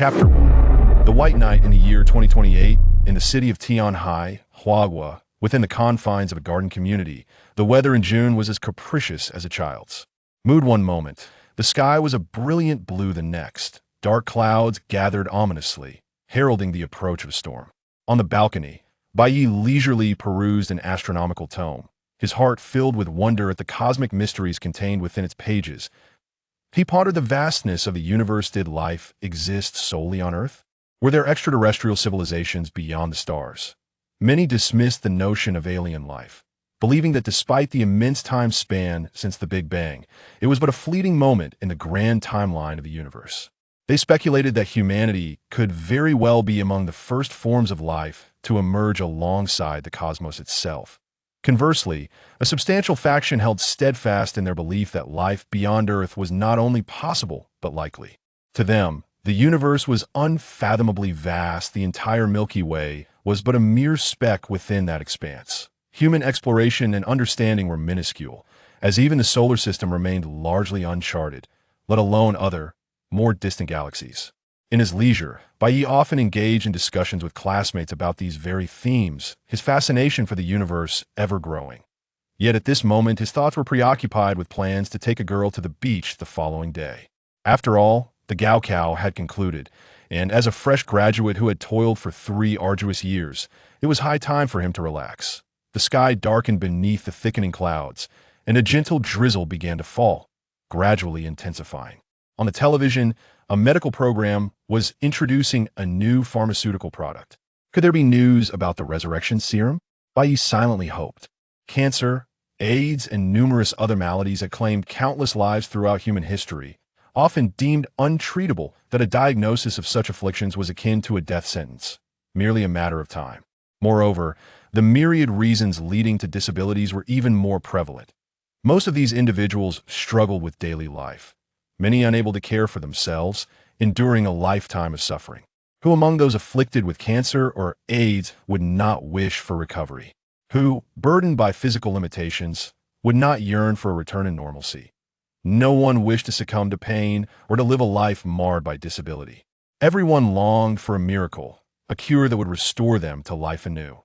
Chapter 1. The White Night in the year 2028, in the city of Tianhai, Huagua, within the confines of a garden community, the weather in June was as capricious as a child's. Mood one moment, the sky was a brilliant blue the next. Dark clouds gathered ominously, heralding the approach of a storm. On the balcony, Bai Ye leisurely perused an astronomical tome, his heart filled with wonder at the cosmic mysteries contained within its pages. He pondered the vastness of the universe. Did life exist solely on Earth? Were there extraterrestrial civilizations beyond the stars? Many dismissed the notion of alien life, believing that despite the immense time span since the Big Bang, it was but a fleeting moment in the grand timeline of the universe. They speculated that humanity could very well be among the first forms of life to emerge alongside the cosmos itself. Conversely, a substantial faction held steadfast in their belief that life beyond Earth was not only possible, but likely. To them, the universe was unfathomably vast. The entire Milky Way was but a mere speck within that expanse. Human exploration and understanding were minuscule, as even the solar system remained largely uncharted, let alone other, more distant galaxies. In his leisure, Bai Ye often engaged in discussions with classmates about these very themes, his fascination for the universe ever growing. Yet at this moment, his thoughts were preoccupied with plans to take a girl to the beach the following day. After all, the Gaokao had concluded, and as a fresh graduate who had toiled for 3 arduous years, it was high time for him to relax. The sky darkened beneath the thickening clouds, and a gentle drizzle began to fall, gradually intensifying. On the television, a medical program was introducing a new pharmaceutical product. Could there be news about the resurrection serum? Bai Ye silently hoped. Cancer, AIDS, and numerous other maladies had claimed countless lives throughout human history, often deemed untreatable. That a diagnosis of such afflictions was akin to a death sentence, merely a matter of time. Moreover, the myriad reasons leading to disabilities were even more prevalent. Most of these individuals struggled with daily life, many unable to care for themselves, enduring a lifetime of suffering. Who among those afflicted with cancer or AIDS would not wish for recovery? Who, burdened by physical limitations, would not yearn for a return to normalcy? No one wished to succumb to pain or to live a life marred by disability. Everyone longed for a miracle, a cure that would restore them to life anew.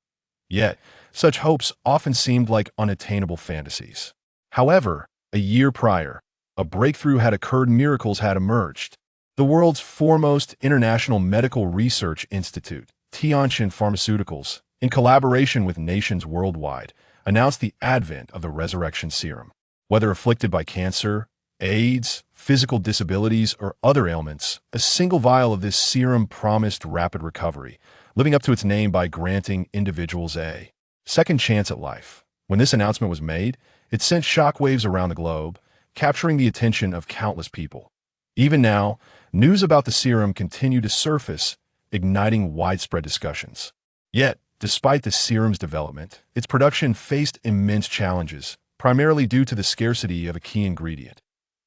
Yet, such hopes often seemed like unattainable fantasies. However, a year prior, a breakthrough had occurred. Miracles had emerged. The world's foremost international medical research institute, Tianjin Pharmaceuticals, in collaboration with nations worldwide, announced the advent of the resurrection serum. Whether afflicted by cancer, AIDS, physical disabilities, or other ailments, a single vial of this serum promised rapid recovery, living up to its name by granting individuals a second chance at life. When this announcement was made, it sent shockwaves around the globe, capturing the attention of countless people. Even now, news about the serum continue to surface, igniting widespread discussions. Yet, despite the serum's development, its production faced immense challenges, primarily due to the scarcity of a key ingredient.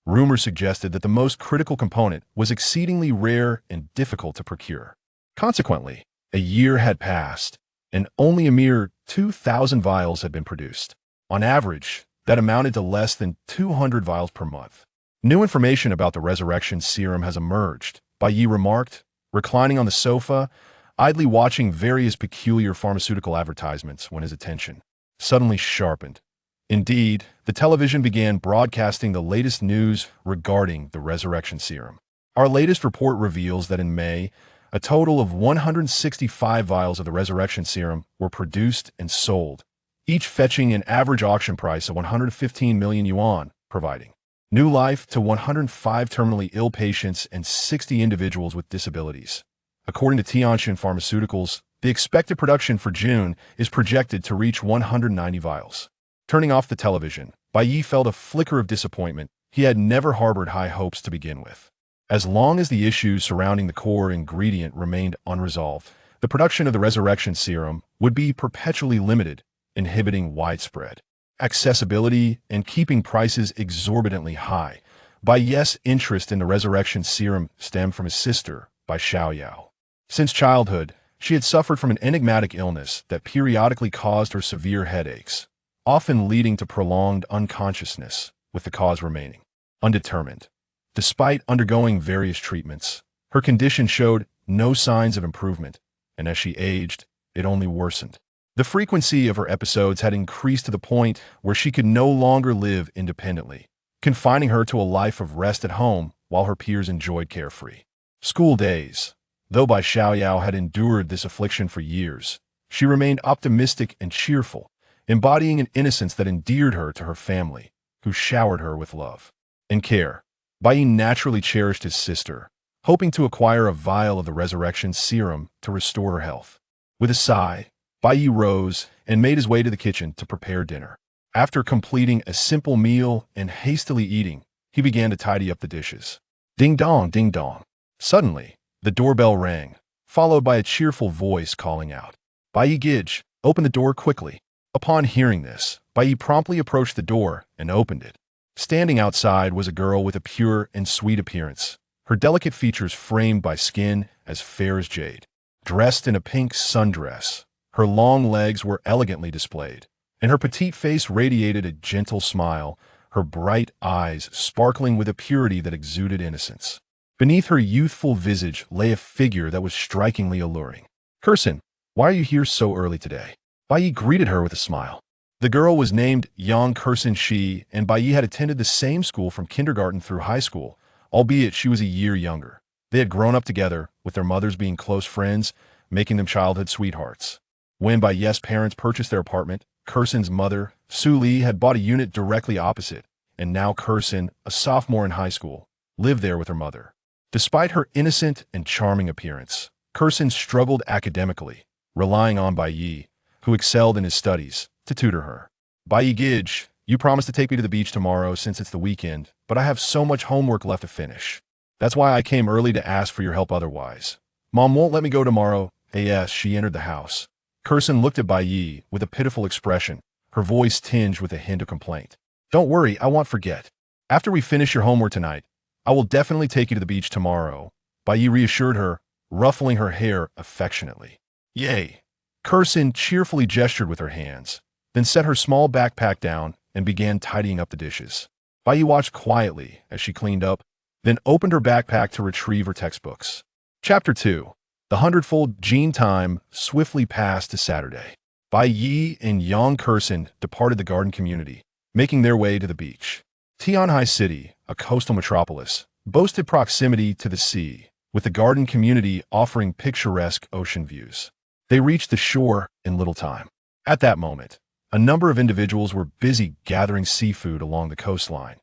Rumors suggested that the most critical component was exceedingly rare and difficult to procure. Consequently, a year had passed, and only a mere 2,000 vials had been produced. On average, that amounted to less than 200 vials per month. New information about the resurrection serum has emerged, Bai Ye remarked, reclining on the sofa, idly watching various peculiar pharmaceutical advertisements when his attention suddenly sharpened. Indeed, the television began broadcasting the latest news regarding the resurrection serum. Our latest report reveals that in May, a total of 165 vials of the resurrection serum were produced and sold, each fetching an average auction price of 115 million yuan, providing new life to 105 terminally ill patients and 60 individuals with disabilities. According to Tianjin Pharmaceuticals, the expected production for June is projected to reach 190 vials. Turning off the television, Bai Ye felt a flicker of disappointment. He had never harbored high hopes to begin with. As long as the issues surrounding the core ingredient remained unresolved, the production of the resurrection serum would be perpetually limited, inhibiting widespread accessibility and keeping prices exorbitantly high. Bai Ye's interest in the resurrection serum stemmed from his sister, Bai Xiaoyao. Since childhood, she had suffered from an enigmatic illness that periodically caused her severe headaches, often leading to prolonged unconsciousness, with the cause remaining undetermined. Despite undergoing various treatments, Her condition showed no signs of improvement, and as she aged, it only worsened. The frequency of her episodes had increased to the point where she could no longer live independently, confining her to a life of rest at home while her peers enjoyed carefree school days. Though Bai Xiaoyao had endured this affliction for years, she remained optimistic and cheerful, embodying an innocence that endeared her to her family, who showered her with love and care. Bai Ye naturally cherished his sister, hoping to acquire a vial of the resurrection serum to restore her health. With a sigh, Bai Ye rose and made his way to the kitchen to prepare dinner. After completing a simple meal and hastily eating, he began to tidy up the dishes. Ding dong, ding dong. Suddenly, the doorbell rang, followed by a cheerful voice calling out, "Bai Ye Gij, open the door quickly." Upon hearing this, Bai Ye promptly approached the door and opened it. Standing outside was a girl with a pure and sweet appearance, her delicate features framed by skin as fair as jade. Dressed in a pink sundress, her long legs were elegantly displayed, and her petite face radiated a gentle smile, her bright eyes sparkling with a purity that exuded innocence. Beneath her youthful visage lay a figure that was strikingly alluring. "Kursin, why are you here so early today?" Bai Ye greeted her with a smile. The girl was named Yang Kursin Shi, and Bai Ye had attended the same school from kindergarten through high school, albeit she was a year younger. They had grown up together, with their mothers being close friends, making them childhood sweethearts. When Bai Ye's parents purchased their apartment, Kursin's mother, Su Li, had bought a unit directly opposite, and now Kursin, a sophomore in high school, lived there with her mother. Despite her innocent and charming appearance, Kursin struggled academically, relying on Bai Ye, who excelled in his studies, to tutor her. "Bai Ye Gij, you promised to take me to the beach tomorrow since it's the weekend, but I have so much homework left to finish. That's why I came early to ask for your help otherwise. Mom won't let me go tomorrow." As she entered the house, Kursin looked at Bai Ye with a pitiful expression, her voice tinged with a hint of complaint. "Don't worry, I won't forget. After we finish your homework tonight, I will definitely take you to the beach tomorrow," Bai Ye reassured her, ruffling her hair affectionately. "Yay!" Kursin cheerfully gestured with her hands, then set her small backpack down and began tidying up the dishes. Bai Ye watched quietly as she cleaned up, then opened her backpack to retrieve her textbooks. Chapter 2. The hundredfold gene time swiftly passed to Saturday. Bai Ye and Yang Kursin departed the garden community, making their way to the beach. Tianhai City, a coastal metropolis, boasted proximity to the sea, with the garden community offering picturesque ocean views. They reached the shore in little time. At that moment, a number of individuals were busy gathering seafood along the coastline.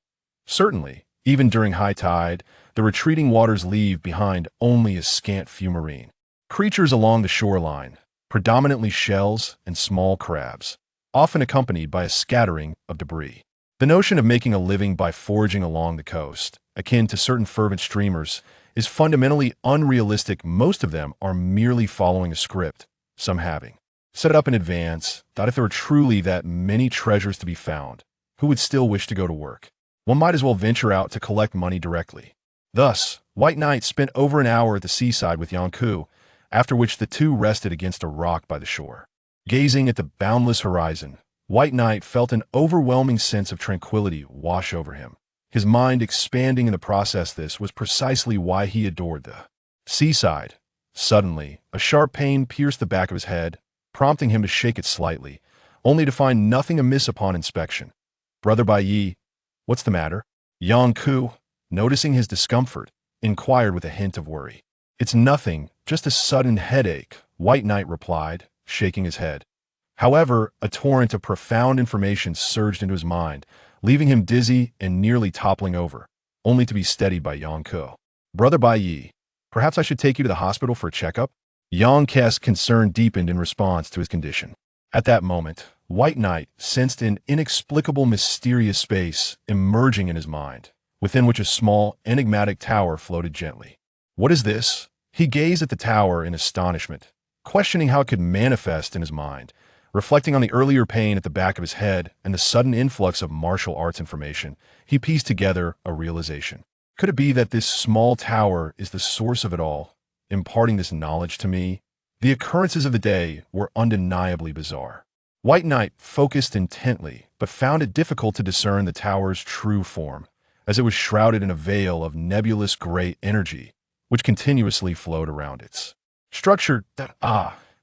Certainly, even during high tide, the retreating waters leave behind only a scant few marine creatures along the shoreline, predominantly shells and small crabs, often accompanied by a scattering of debris. The notion of making a living by foraging along the coast, akin to certain fervent streamers, is fundamentally unrealistic. Most of them are merely following a script, some having set it up in advance, that if there were truly that many treasures to be found, who would still wish to go to work? One might as well venture out to collect money directly. Thus, White Knight spent over an hour at the seaside with Yanku, after which the two rested against a rock by the shore. Gazing at the boundless horizon, White Knight felt an overwhelming sense of tranquility wash over him. His mind expanding in the process. This was precisely why he adored the seaside. Suddenly, a sharp pain pierced the back of his head, prompting him to shake it slightly, only to find nothing amiss upon inspection. "Brother Bai Ye, what's the matter?" Yang Ku, noticing his discomfort, inquired with a hint of worry. "It's nothing, just a sudden headache," White Knight replied, shaking his head. However, a torrent of profound information surged into his mind, leaving him dizzy and nearly toppling over, only to be steadied by Yang Ku. "Brother Bai Ye, perhaps I should take you to the hospital for a checkup?" Yang Ku's concern deepened in response to his condition. At that moment, White Knight sensed an inexplicable mysterious space emerging in his mind, within which a small, enigmatic tower floated gently. "What is this?" He gazed at the tower in astonishment, questioning how it could manifest in his mind. Reflecting on the earlier pain at the back of his head and the sudden influx of martial arts information, he pieced together a realization. Could it be that this small tower is the source of it all, imparting this knowledge to me? The occurrences of the day were undeniably bizarre. White Knight focused intently, but found it difficult to discern the tower's true form, as it was shrouded in a veil of nebulous gray energy, which continuously flowed around its structure.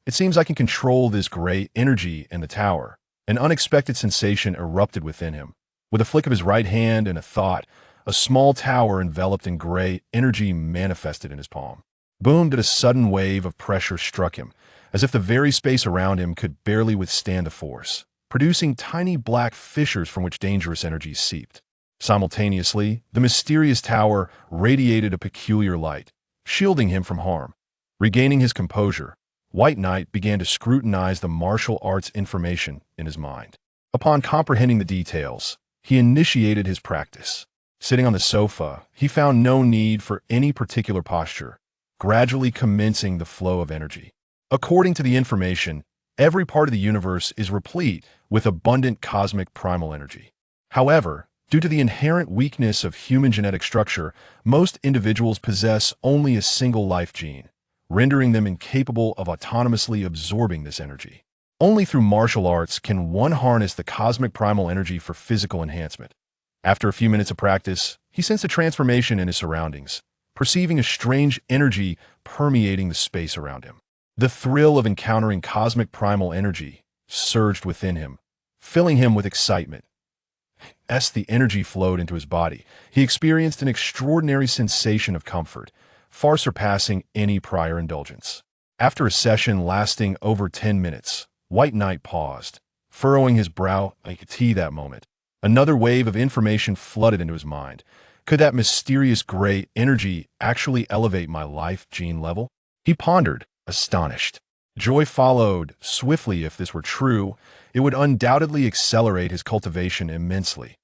It seems I can control this gray energy in the tower. An unexpected sensation erupted within him. With a flick of his right hand and a thought, a small tower enveloped in gray energy manifested in his palm. Boom! Did a sudden wave of pressure struck him, as if the very space around him could barely withstand the force, producing tiny black fissures from which dangerous energies seeped. Simultaneously, the mysterious tower radiated a peculiar light, shielding him from harm. Regaining his composure, White Knight began to scrutinize the martial arts information in his mind. Upon comprehending the details, he initiated his practice. Sitting on the sofa, he found no need for any particular posture, gradually commencing the flow of energy. According to the information, every part of the universe is replete with abundant cosmic primal energy. However, due to the inherent weakness of human genetic structure, most individuals possess only a single life gene, rendering them incapable of autonomously absorbing this energy. Only through martial arts can one harness the cosmic primal energy for physical enhancement. After a few minutes of practice, he sensed a transformation in his surroundings, perceiving a strange energy permeating the space around him. The thrill of encountering cosmic primal energy surged within him, filling him with excitement. As the energy flowed into his body, he experienced an extraordinary sensation of comfort, far surpassing any prior indulgence. After a session lasting over 10 minutes, White Knight paused, furrowing his brow. I could see that moment. Another wave of information flooded into his mind. Could that mysterious gray energy actually elevate my life gene level? He pondered, astonished. Joy followed swiftly. If this were true, it would undoubtedly accelerate his cultivation immensely.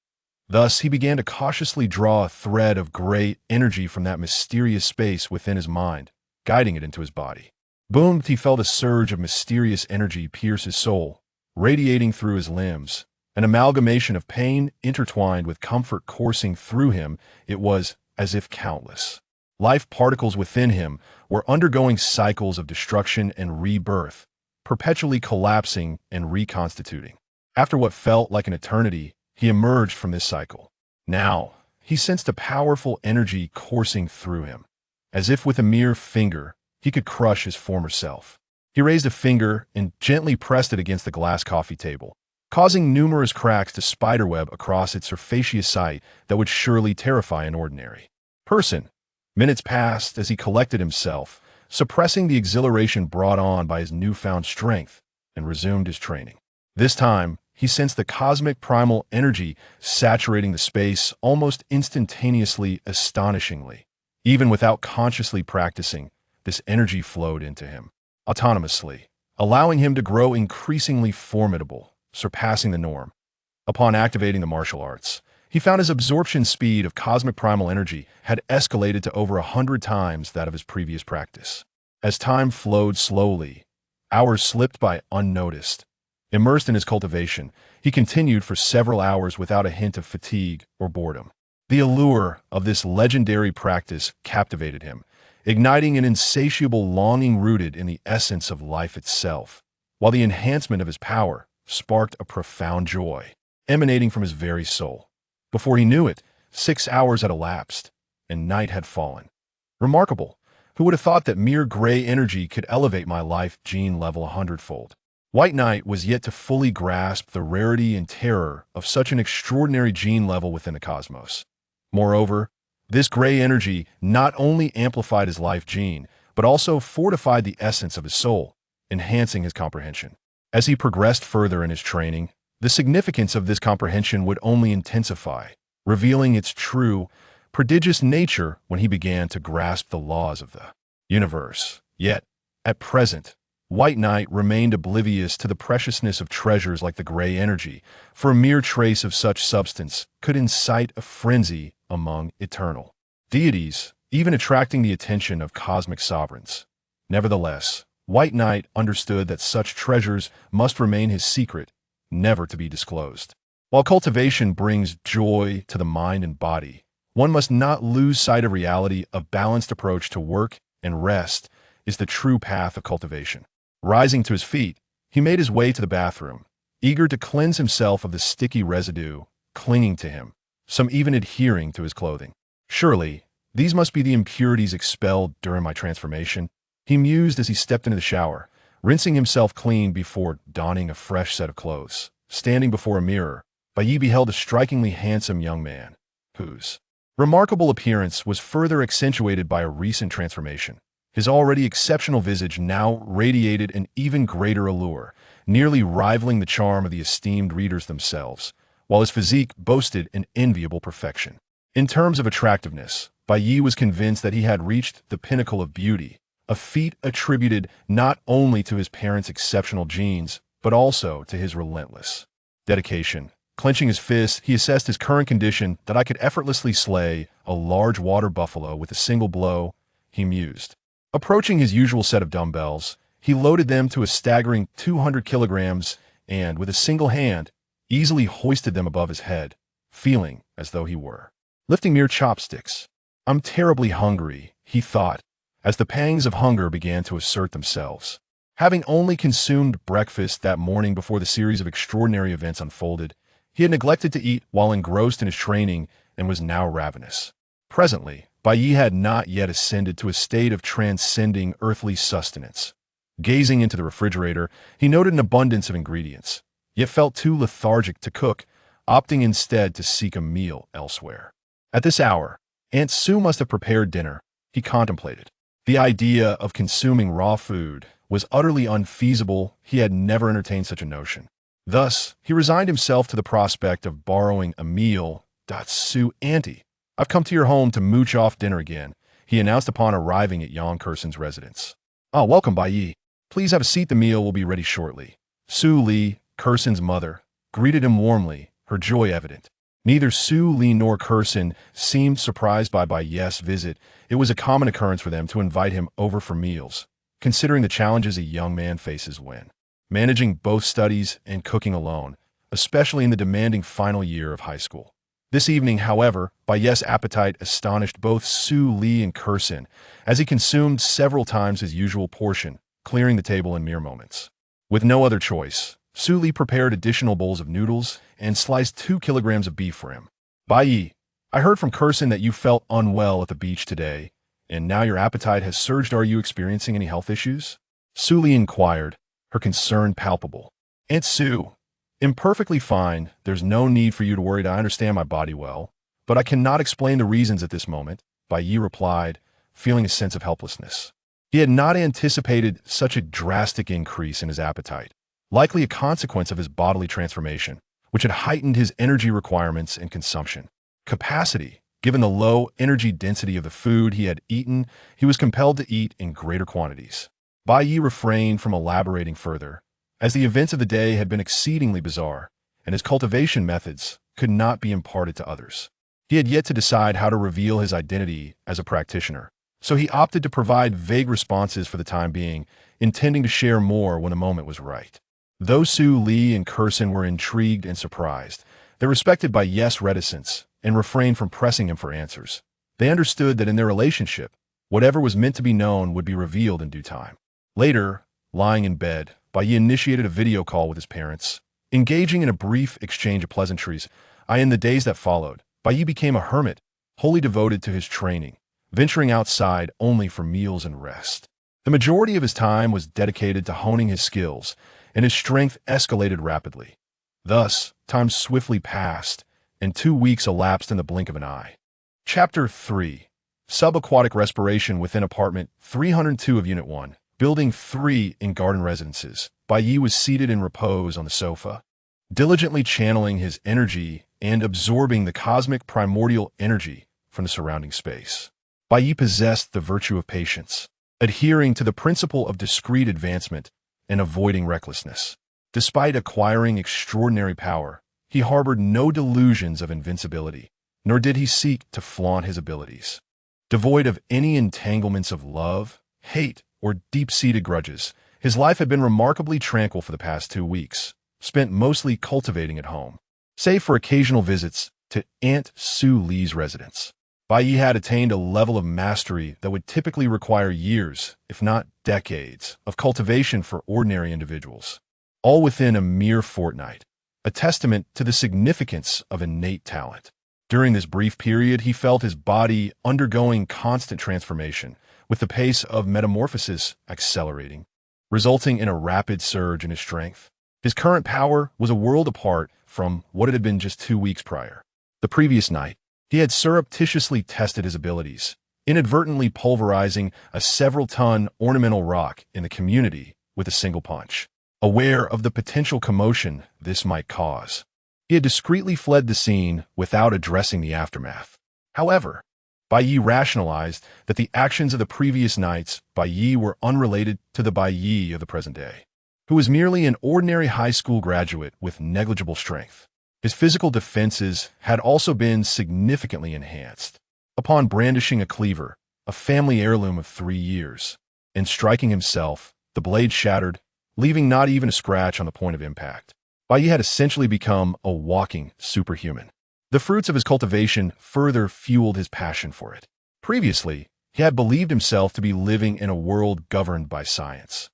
Thus, he began to cautiously draw a thread of gray energy from that mysterious space within his mind, guiding it into his body. Boom! He felt a surge of mysterious energy pierce his soul, radiating through his limbs. An amalgamation of pain intertwined with comfort coursing through him. It was as if countless life particles within him were undergoing cycles of destruction and rebirth, perpetually collapsing and reconstituting. After what felt like an eternity, he emerged from this cycle. Now, he sensed a powerful energy coursing through him. As if with a mere finger, he could crush his former self. He raised a finger and gently pressed it against the glass coffee table, causing numerous cracks to spiderweb across its surfaceous site that would surely terrify an ordinary person. Minutes passed as he collected himself, suppressing the exhilaration brought on by his newfound strength, and resumed his training. This time, he sensed the cosmic primal energy saturating the space almost instantaneously. Astonishingly, even without consciously practicing, this energy flowed into him autonomously, allowing him to grow increasingly formidable, surpassing the norm. Upon activating the martial arts, he found his absorption speed of cosmic primal energy had escalated to over 100 times that of his previous practice. As time flowed slowly, hours slipped by unnoticed. Immersed in his cultivation, he continued for several hours without a hint of fatigue or boredom. The allure of this legendary practice captivated him, igniting an insatiable longing rooted in the essence of life itself, while the enhancement of his power sparked a profound joy, emanating from his very soul. Before he knew it, 6 hours had elapsed, and night had fallen. Remarkable! Who would have thought that mere gray energy could elevate my life gene level 100-fold? White Knight was yet to fully grasp the rarity and terror of such an extraordinary gene level within the cosmos. Moreover, this gray energy not only amplified his life gene, but also fortified the essence of his soul, enhancing his comprehension. As he progressed further in his training, the significance of this comprehension would only intensify, revealing its true, prodigious nature when he began to grasp the laws of the universe. Yet, at present, White Knight remained oblivious to the preciousness of treasures like the gray energy, for a mere trace of such substance could incite a frenzy among eternal deities, even attracting the attention of cosmic sovereigns. Nevertheless, White Knight understood that such treasures must remain his secret, never to be disclosed. While cultivation brings joy to the mind and body, one must not lose sight of reality. A balanced approach to work and rest is the true path of cultivation. Rising to his feet, he made his way to the bathroom, eager to cleanse himself of the sticky residue clinging to him, some even adhering to his clothing. Surely, These must be the impurities expelled during my transformation, he mused as he stepped into the shower, rinsing himself clean before donning a fresh set of clothes. Standing before a mirror, Bai Ye beheld a strikingly handsome young man, whose remarkable appearance was further accentuated by a recent transformation. His already exceptional visage now radiated an even greater allure, nearly rivaling the charm of the esteemed readers themselves, while his physique boasted an enviable perfection. In terms of attractiveness, Bai Ye was convinced that he had reached the pinnacle of beauty, a feat attributed not only to his parents' exceptional genes, but also to his relentless dedication. Clenching his fist, he assessed his current condition that I could effortlessly slay a large water buffalo with a single blow, he mused. Approaching his usual set of dumbbells, he loaded them to a staggering 200 kilograms and, with a single hand, easily hoisted them above his head, feeling as though he were lifting mere chopsticks. I'm terribly hungry, he thought, as the pangs of hunger began to assert themselves. Having only consumed breakfast that morning before the series of extraordinary events unfolded, he had neglected to eat while engrossed in his training and was now ravenous. Presently, Bai Ye had not yet ascended to a state of transcending earthly sustenance. Gazing into the refrigerator, he noted an abundance of ingredients, yet felt too lethargic to cook, opting instead to seek a meal elsewhere. At this hour, Aunt Sue must have prepared dinner, he contemplated. The idea of consuming raw food was utterly unfeasible. He had never entertained such a notion. Thus, he resigned himself to the prospect of borrowing a meal. Sue, Auntie, I've come to your home to mooch off dinner again, he announced upon arriving at Yang Kerson's residence. Ah, welcome, Bai Ye. Please have a seat, the meal will be ready shortly. Sue Lee, Kerson's mother, greeted him warmly, her joy evident. Neither Sue Lee nor Kerson seemed surprised by Bai Ye's visit. It was a common occurrence for them to invite him over for meals, considering the challenges a young man faces when managing both studies and cooking alone, especially in the demanding final year of high school. This evening, however, Bai Ye's appetite astonished both Sue Lee and Kerson, as he consumed several times his usual portion, clearing the table in mere moments. With no other choice, Sue Lee prepared additional bowls of noodles and sliced 2 kilograms of beef for him. Bai Ye, I heard from Kerson that you felt unwell at the beach today, and now your appetite has surged. Are you experiencing any health issues? Sue Lee inquired, her concern palpable. Aunt Sue, I'm perfectly fine. There's no need for you to worry. I understand my body well, but I cannot explain the reasons at this moment, Bai Ye replied, feeling a sense of helplessness. He had not anticipated such a drastic increase in his appetite, likely a consequence of his bodily transformation, which had heightened his energy requirements and consumption capacity. Given the low energy density of the food he had eaten, he was compelled to eat in greater quantities. Bai Ye refrained from elaborating further, as the events of the day had been exceedingly bizarre, and his cultivation methods could not be imparted to others. He had yet to decide how to reveal his identity as a practitioner, so he opted to provide vague responses for the time being, intending to share more when the moment was right. Though Sue Lee and Kerson were intrigued and surprised, they respected Bai Ye's reticence and refrained from pressing him for answers. They understood that in their relationship, whatever was meant to be known would be revealed in due time. Later, lying in bed, Bai Ye initiated a video call with his parents. Engaging in a brief exchange of pleasantries, in the days that followed, Bai Ye became a hermit, wholly devoted to his training, venturing outside only for meals and rest. The majority of his time was dedicated to honing his skills, and his strength escalated rapidly. Thus, time swiftly passed, and 2 weeks elapsed in the blink of an eye. Chapter 3. Subaquatic Respiration Within Apartment 302 of Unit 1. Building 3 in Garden Residences. Bai Ye was seated in repose on the sofa, diligently channeling his energy and absorbing the cosmic primordial energy from the surrounding space. Bai Ye possessed the virtue of patience, adhering to the principle of discreet advancement and avoiding recklessness. Despite acquiring extraordinary power, he harbored no delusions of invincibility, nor did he seek to flaunt his abilities. Devoid of any entanglements of love, hate, or deep-seated grudges, his life had been remarkably tranquil for the past 2 weeks, spent mostly cultivating at home, save for occasional visits to Aunt Sue Lee's residence. Bai Ye had attained a level of mastery that would typically require years, if not decades, of cultivation for ordinary individuals, all within a mere fortnight, a testament to the significance of innate talent. During this brief period, he felt his body undergoing constant transformation, with the pace of metamorphosis accelerating, resulting in a rapid surge in his strength. His current power was a world apart from what it had been just 2 weeks prior. The previous night, he had surreptitiously tested his abilities, inadvertently pulverizing a several-ton ornamental rock in the community with a single punch. Aware of the potential commotion this might cause, he had discreetly fled the scene without addressing the aftermath. However, Bai Ye rationalized that the actions of the previous nights Bai Ye were unrelated to the Bai Ye of the present day, who was merely an ordinary high school graduate with negligible strength. His physical defenses had also been significantly enhanced. Upon brandishing a cleaver, a family heirloom of 3 years, and striking himself, the blade shattered, leaving not even a scratch on the point of impact. Bai Ye had essentially become a walking superhuman. The fruits of his cultivation further fueled his passion for it. Previously, he had believed himself to be living in a world governed by science,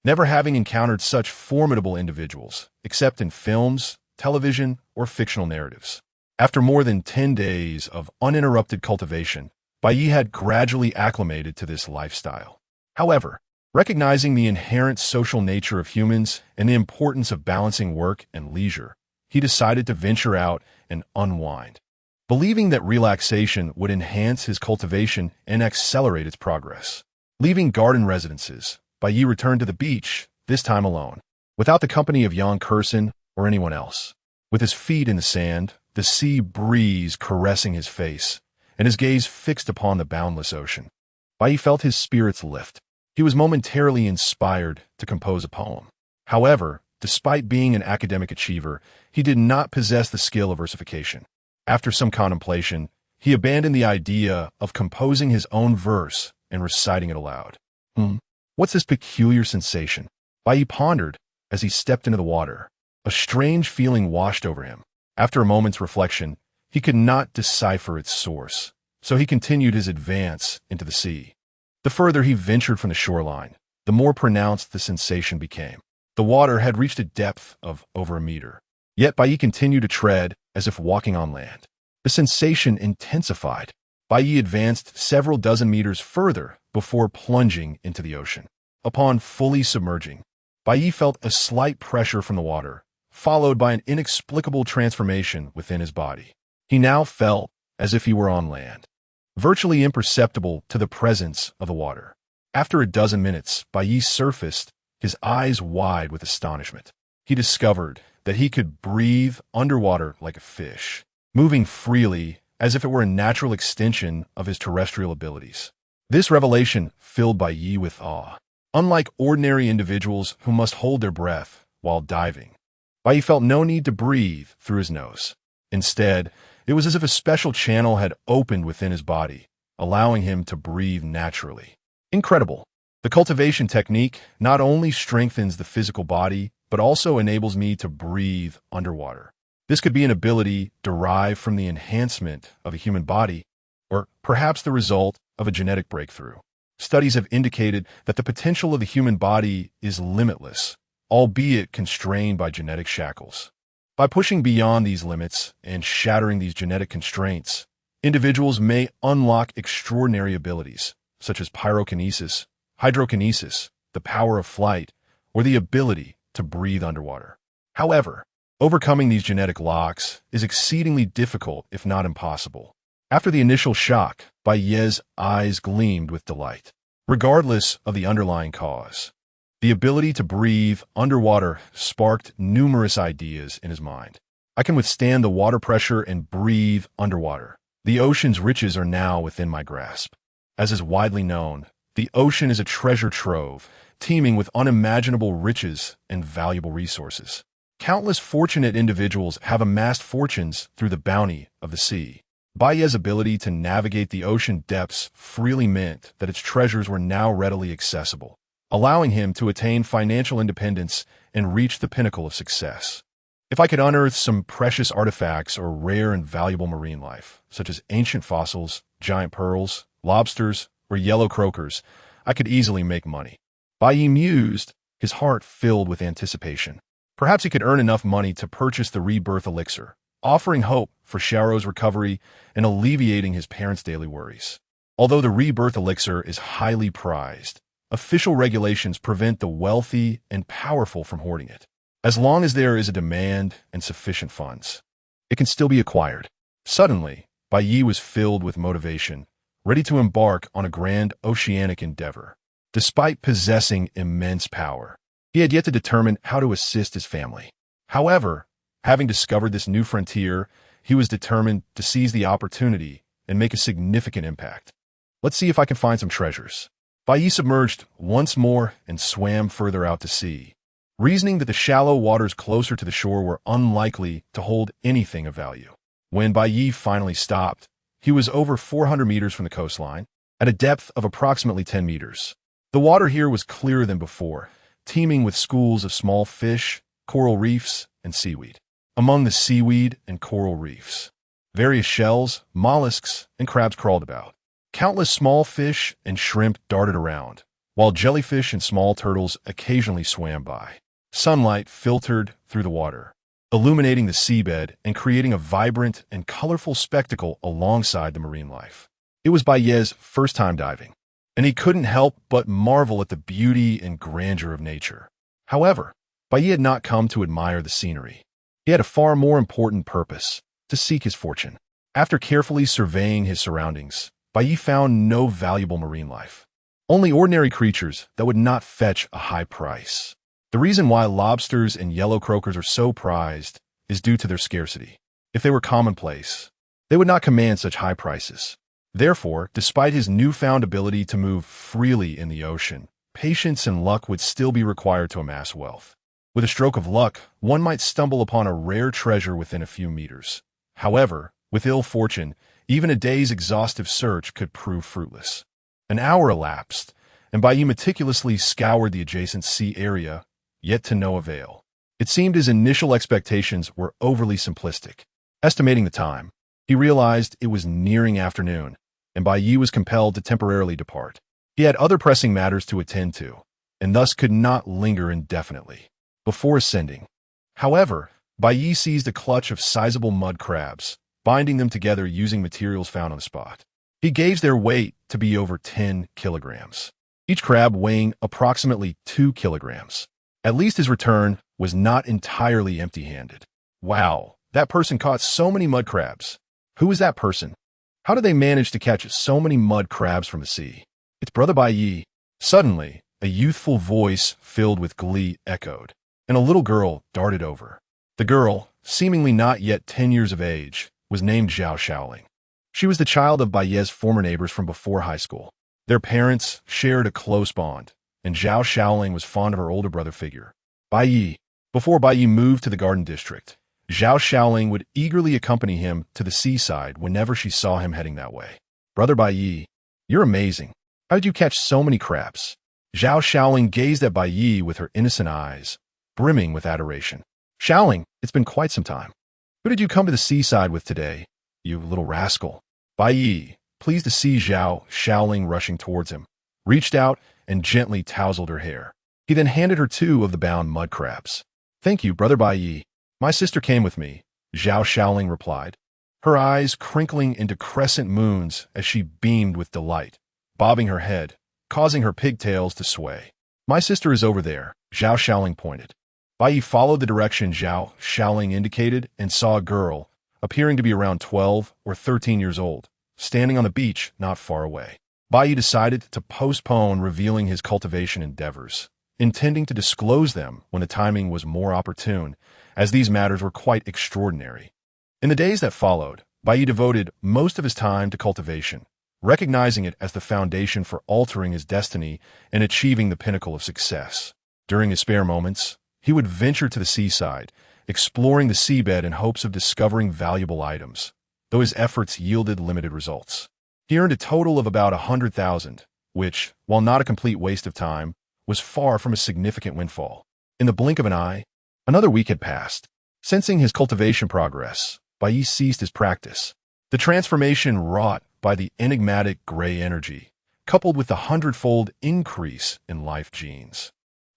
never having encountered such formidable individuals, except in films, television, or fictional narratives. After more than 10 days of uninterrupted cultivation, Bai Ye had gradually acclimated to this lifestyle. However, recognizing the inherent social nature of humans and the importance of balancing work and leisure, he decided to venture out and unwind. Believing that relaxation would enhance his cultivation and accelerate its progress. Leaving garden residences, Bai Ye returned to the beach, this time alone, without the company of young Curson or anyone else. With his feet in the sand, the sea breeze caressing his face, and his gaze fixed upon the boundless ocean, Bai Ye felt his spirits lift. He was momentarily inspired to compose a poem. However, despite being an academic achiever, he did not possess the skill of versification. After some contemplation, he abandoned the idea of composing his own verse and reciting it aloud. What's this peculiar sensation? Bai Ye pondered as he stepped into the water. A strange feeling washed over him. After a moment's reflection, he could not decipher its source, so he continued his advance into the sea. The further he ventured from the shoreline, the more pronounced the sensation became. The water had reached a depth of over a meter. Yet Bai Ye continued to tread as if walking on land. The sensation intensified. Bai Ye advanced several dozen meters further before plunging into the ocean. Upon fully submerging, Bai Ye felt a slight pressure from the water, followed by an inexplicable transformation within his body. He now felt as if he were on land, virtually imperceptible to the presence of the water. After a dozen minutes, Bai Ye surfaced, his eyes wide with astonishment. He discovered that he could breathe underwater like a fish, moving freely as if it were a natural extension of his terrestrial abilities. This revelation filled Bai Ye with awe. Unlike ordinary individuals who must hold their breath while diving, Bai Ye felt no need to breathe through his nose. Instead, it was as if a special channel had opened within his body, allowing him to breathe naturally. Incredible. The cultivation technique not only strengthens the physical body, but also enables me to breathe underwater. This could be an ability derived from the enhancement of a human body, or perhaps the result of a genetic breakthrough. Studies have indicated that the potential of the human body is limitless, albeit constrained by genetic shackles. By pushing beyond these limits and shattering these genetic constraints, individuals may unlock extraordinary abilities, such as pyrokinesis, hydrokinesis, the power of flight, or the ability to breathe underwater. However, overcoming these genetic locks is exceedingly difficult, if not impossible. After the initial shock, Bai Ye's eyes gleamed with delight. Regardless of the underlying cause, the ability to breathe underwater sparked numerous ideas in his mind. I can withstand the water pressure and breathe underwater. The ocean's riches are now within my grasp. As is widely known, the ocean is a treasure trove, teeming with unimaginable riches and valuable resources. Countless fortunate individuals have amassed fortunes through the bounty of the sea. Bai Ye's ability to navigate the ocean depths freely meant that its treasures were now readily accessible, allowing him to attain financial independence and reach the pinnacle of success. If I could unearth some precious artifacts or rare and valuable marine life, such as ancient fossils, giant pearls, lobsters, or yellow croakers, I could easily make money. Bai Ye mused, his heart filled with anticipation. Perhaps he could earn enough money to purchase the rebirth elixir, offering hope for Xiao's recovery and alleviating his parents' daily worries. Although the rebirth elixir is highly prized, official regulations prevent the wealthy and powerful from hoarding it. As long as there is a demand and sufficient funds, it can still be acquired. Suddenly, Bai Ye was filled with motivation, ready to embark on a grand oceanic endeavor. Despite possessing immense power, he had yet to determine how to assist his family. However, having discovered this new frontier, he was determined to seize the opportunity and make a significant impact. Let's see if I can find some treasures. Bai Ye submerged once more and swam further out to sea, reasoning that the shallow waters closer to the shore were unlikely to hold anything of value. When Bai Ye finally stopped, he was over 400 meters from the coastline, at a depth of approximately 10 meters. The water here was clearer than before, teeming with schools of small fish, coral reefs, and seaweed. Among the seaweed and coral reefs, various shells, mollusks, and crabs crawled about. Countless small fish and shrimp darted around, while jellyfish and small turtles occasionally swam by. Sunlight filtered through the water, illuminating the seabed and creating a vibrant and colorful spectacle alongside the marine life. It was Bai Ye's first time diving, and he couldn't help but marvel at the beauty and grandeur of nature. However, Bai Ye had not come to admire the scenery. He had a far more important purpose, to seek his fortune. After carefully surveying his surroundings, Bai Ye found no valuable marine life. Only ordinary creatures that would not fetch a high price. The reason why lobsters and yellow croakers are so prized is due to their scarcity. If they were commonplace, they would not command such high prices. Therefore, despite his newfound ability to move freely in the ocean, patience and luck would still be required to amass wealth. With a stroke of luck, one might stumble upon a rare treasure within a few meters. However, with ill fortune, even a day's exhaustive search could prove fruitless. An hour elapsed, and Bai Ye meticulously scoured the adjacent sea area, yet to no avail. It seemed his initial expectations were overly simplistic. Estimating the time, he realized it was nearing afternoon, and Bai Ye was compelled to temporarily depart. He had other pressing matters to attend to, and thus could not linger indefinitely. Before ascending, however, Bai Ye seized a clutch of sizable mud crabs, binding them together using materials found on the spot. He gauged their weight to be over 10 kilograms, each crab weighing approximately 2 kilograms. At least his return was not entirely empty-handed. Wow, that person caught so many mud crabs. Who is that person? How did they manage to catch so many mud crabs from the sea? It's Brother Bai Ye. Suddenly, a youthful voice filled with glee echoed, and a little girl darted over. The girl, seemingly not yet 10 years of age, was named Zhao Shaoling. She was the child of Bai Ye's former neighbors from before high school. Their parents shared a close bond, and Zhao Shaoling was fond of her older brother figure, Bai Ye. Before Bai Ye moved to the Garden District, Zhao Shaoling would eagerly accompany him to the seaside whenever she saw him heading that way. Brother Bai Ye, you're amazing. How did you catch so many crabs? Zhao Shaoling gazed at Bai Ye with her innocent eyes, brimming with adoration. Shaoling, it's been quite some time. Who did you come to the seaside with today, you little rascal? Bai Ye, pleased to see Zhao Shaoling rushing towards him, reached out and gently tousled her hair. He then handed her 2 of the bound mud crabs. Thank you, Brother Bai Ye. My sister came with me, Zhao Shaoling replied, her eyes crinkling into crescent moons as she beamed with delight, bobbing her head, causing her pigtails to sway. My sister is over there, Zhao Shaoling pointed. Bai Ye followed the direction Zhao Shaoling indicated and saw a girl, appearing to be around 12 or 13 years old, standing on the beach not far away. Bai Ye decided to postpone revealing his cultivation endeavors, intending to disclose them when the timing was more opportune, as these matters were quite extraordinary. In the days that followed, Bai Ye devoted most of his time to cultivation, recognizing it as the foundation for altering his destiny and achieving the pinnacle of success. During his spare moments, he would venture to the seaside, exploring the seabed in hopes of discovering valuable items, though his efforts yielded limited results. He earned a total of about 100,000, which, while not a complete waste of time, was far from a significant windfall. In the blink of an eye, another week had passed. Sensing his cultivation progress, Bai Ye ceased his practice. The transformation wrought by the enigmatic gray energy, coupled with the 100-fold increase in life genes,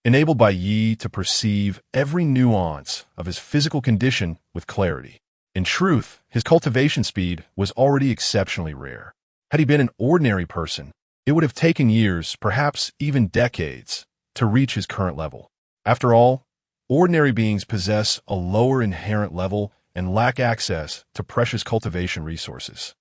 enabled Bai Ye to perceive every nuance of his physical condition with clarity. In truth, his cultivation speed was already exceptionally rare. Had he been an ordinary person, it would have taken years, perhaps even decades, to reach his current level. After all, ordinary beings possess a lower inherent level and lack access to precious cultivation resources.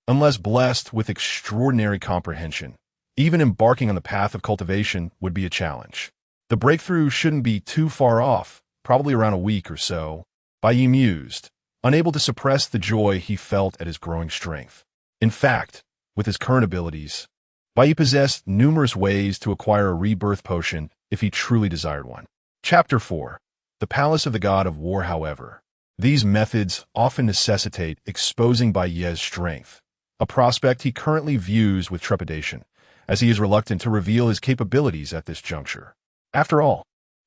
Unless blessed with extraordinary comprehension, even embarking on the path of cultivation would be a challenge. The breakthrough shouldn't be too far off, probably around a week or so. Bai Ye mused, unable to suppress the joy he felt at his growing strength. In fact, with his current abilities, Bai Ye possessed numerous ways to acquire a rebirth potion if he truly desired one. Chapter 4. The Palace of the God of War. However, these methods often necessitate exposing Bai Ye's strength, a prospect he currently views with trepidation, as he is reluctant to reveal his capabilities at this juncture. After all,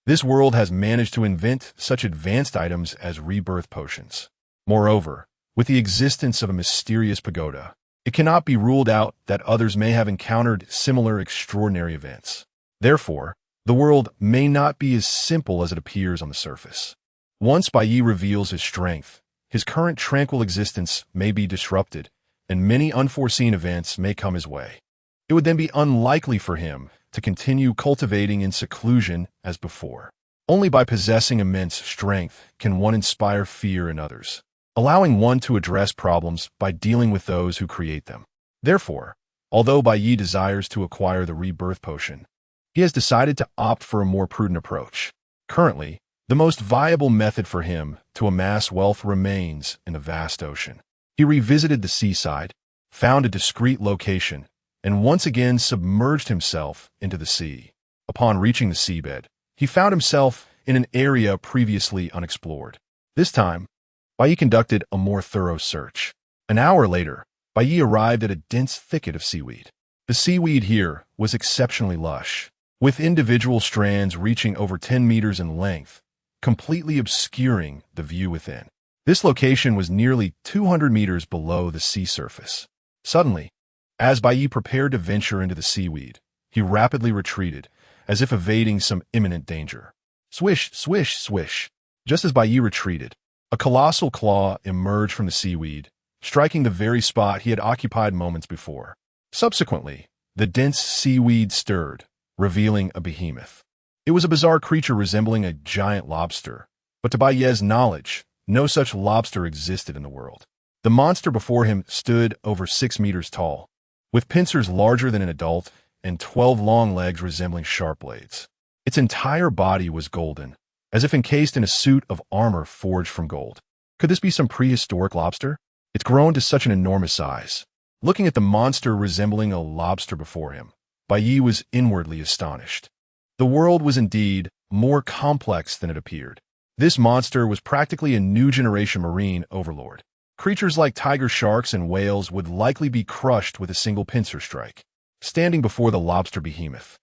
this world has managed to invent such advanced items as rebirth potions. Moreover, with the existence of a mysterious pagoda, it cannot be ruled out that others may have encountered similar extraordinary events. Therefore, the world may not be as simple as it appears on the surface. Once Bai Ye reveals his strength, his current tranquil existence may be disrupted, and many unforeseen events may come his way. It would then be unlikely for him to continue cultivating in seclusion as before. Only by possessing immense strength can one inspire fear in others, allowing one to address problems by dealing with those who create them. Therefore, although Bai Ye desires to acquire the rebirth potion, he has decided to opt for a more prudent approach. Currently, the most viable method for him to amass wealth remains in the vast ocean. He revisited the seaside, found a discreet location, and once again submerged himself into the sea. Upon reaching the seabed, he found himself in an area previously unexplored. This time, Bai Ye conducted a more thorough search. An hour later, Bai Ye arrived at a dense thicket of seaweed. The seaweed here was exceptionally lush, with individual strands reaching over 10 meters in length, completely obscuring the view within. This location was nearly 200 meters below the sea surface. Suddenly, as Bai Ye prepared to venture into the seaweed, he rapidly retreated, as if evading some imminent danger. Swish, swish, swish. Just as Bai Ye retreated, a colossal claw emerged from the seaweed, striking the very spot he had occupied moments before. Subsequently, the dense seaweed stirred, revealing a behemoth. It was a bizarre creature resembling a giant lobster, but to Bai Ye's knowledge, no such lobster existed in the world. The monster before him stood over 6 meters tall, with pincers larger than an adult and 12 long legs resembling sharp blades. Its entire body was golden, as if encased in a suit of armor forged from gold. Could this be some prehistoric lobster? It's grown to such an enormous size. Looking at the monster resembling a lobster before him, Bai Ye was inwardly astonished. The world was indeed more complex than it appeared. This monster was practically a new generation marine overlord. Creatures like tiger sharks and whales would likely be crushed with a single pincer strike. Standing before the lobster behemoth,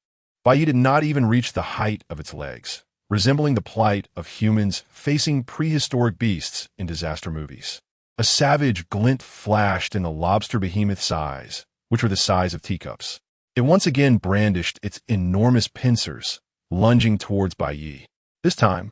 Bai Ye did not even reach the height of its legs, resembling the plight of humans facing prehistoric beasts in disaster movies. A savage glint flashed in the lobster behemoth's eyes, which were the size of teacups. It once again brandished its enormous pincers, lunging towards Bai Ye. This time,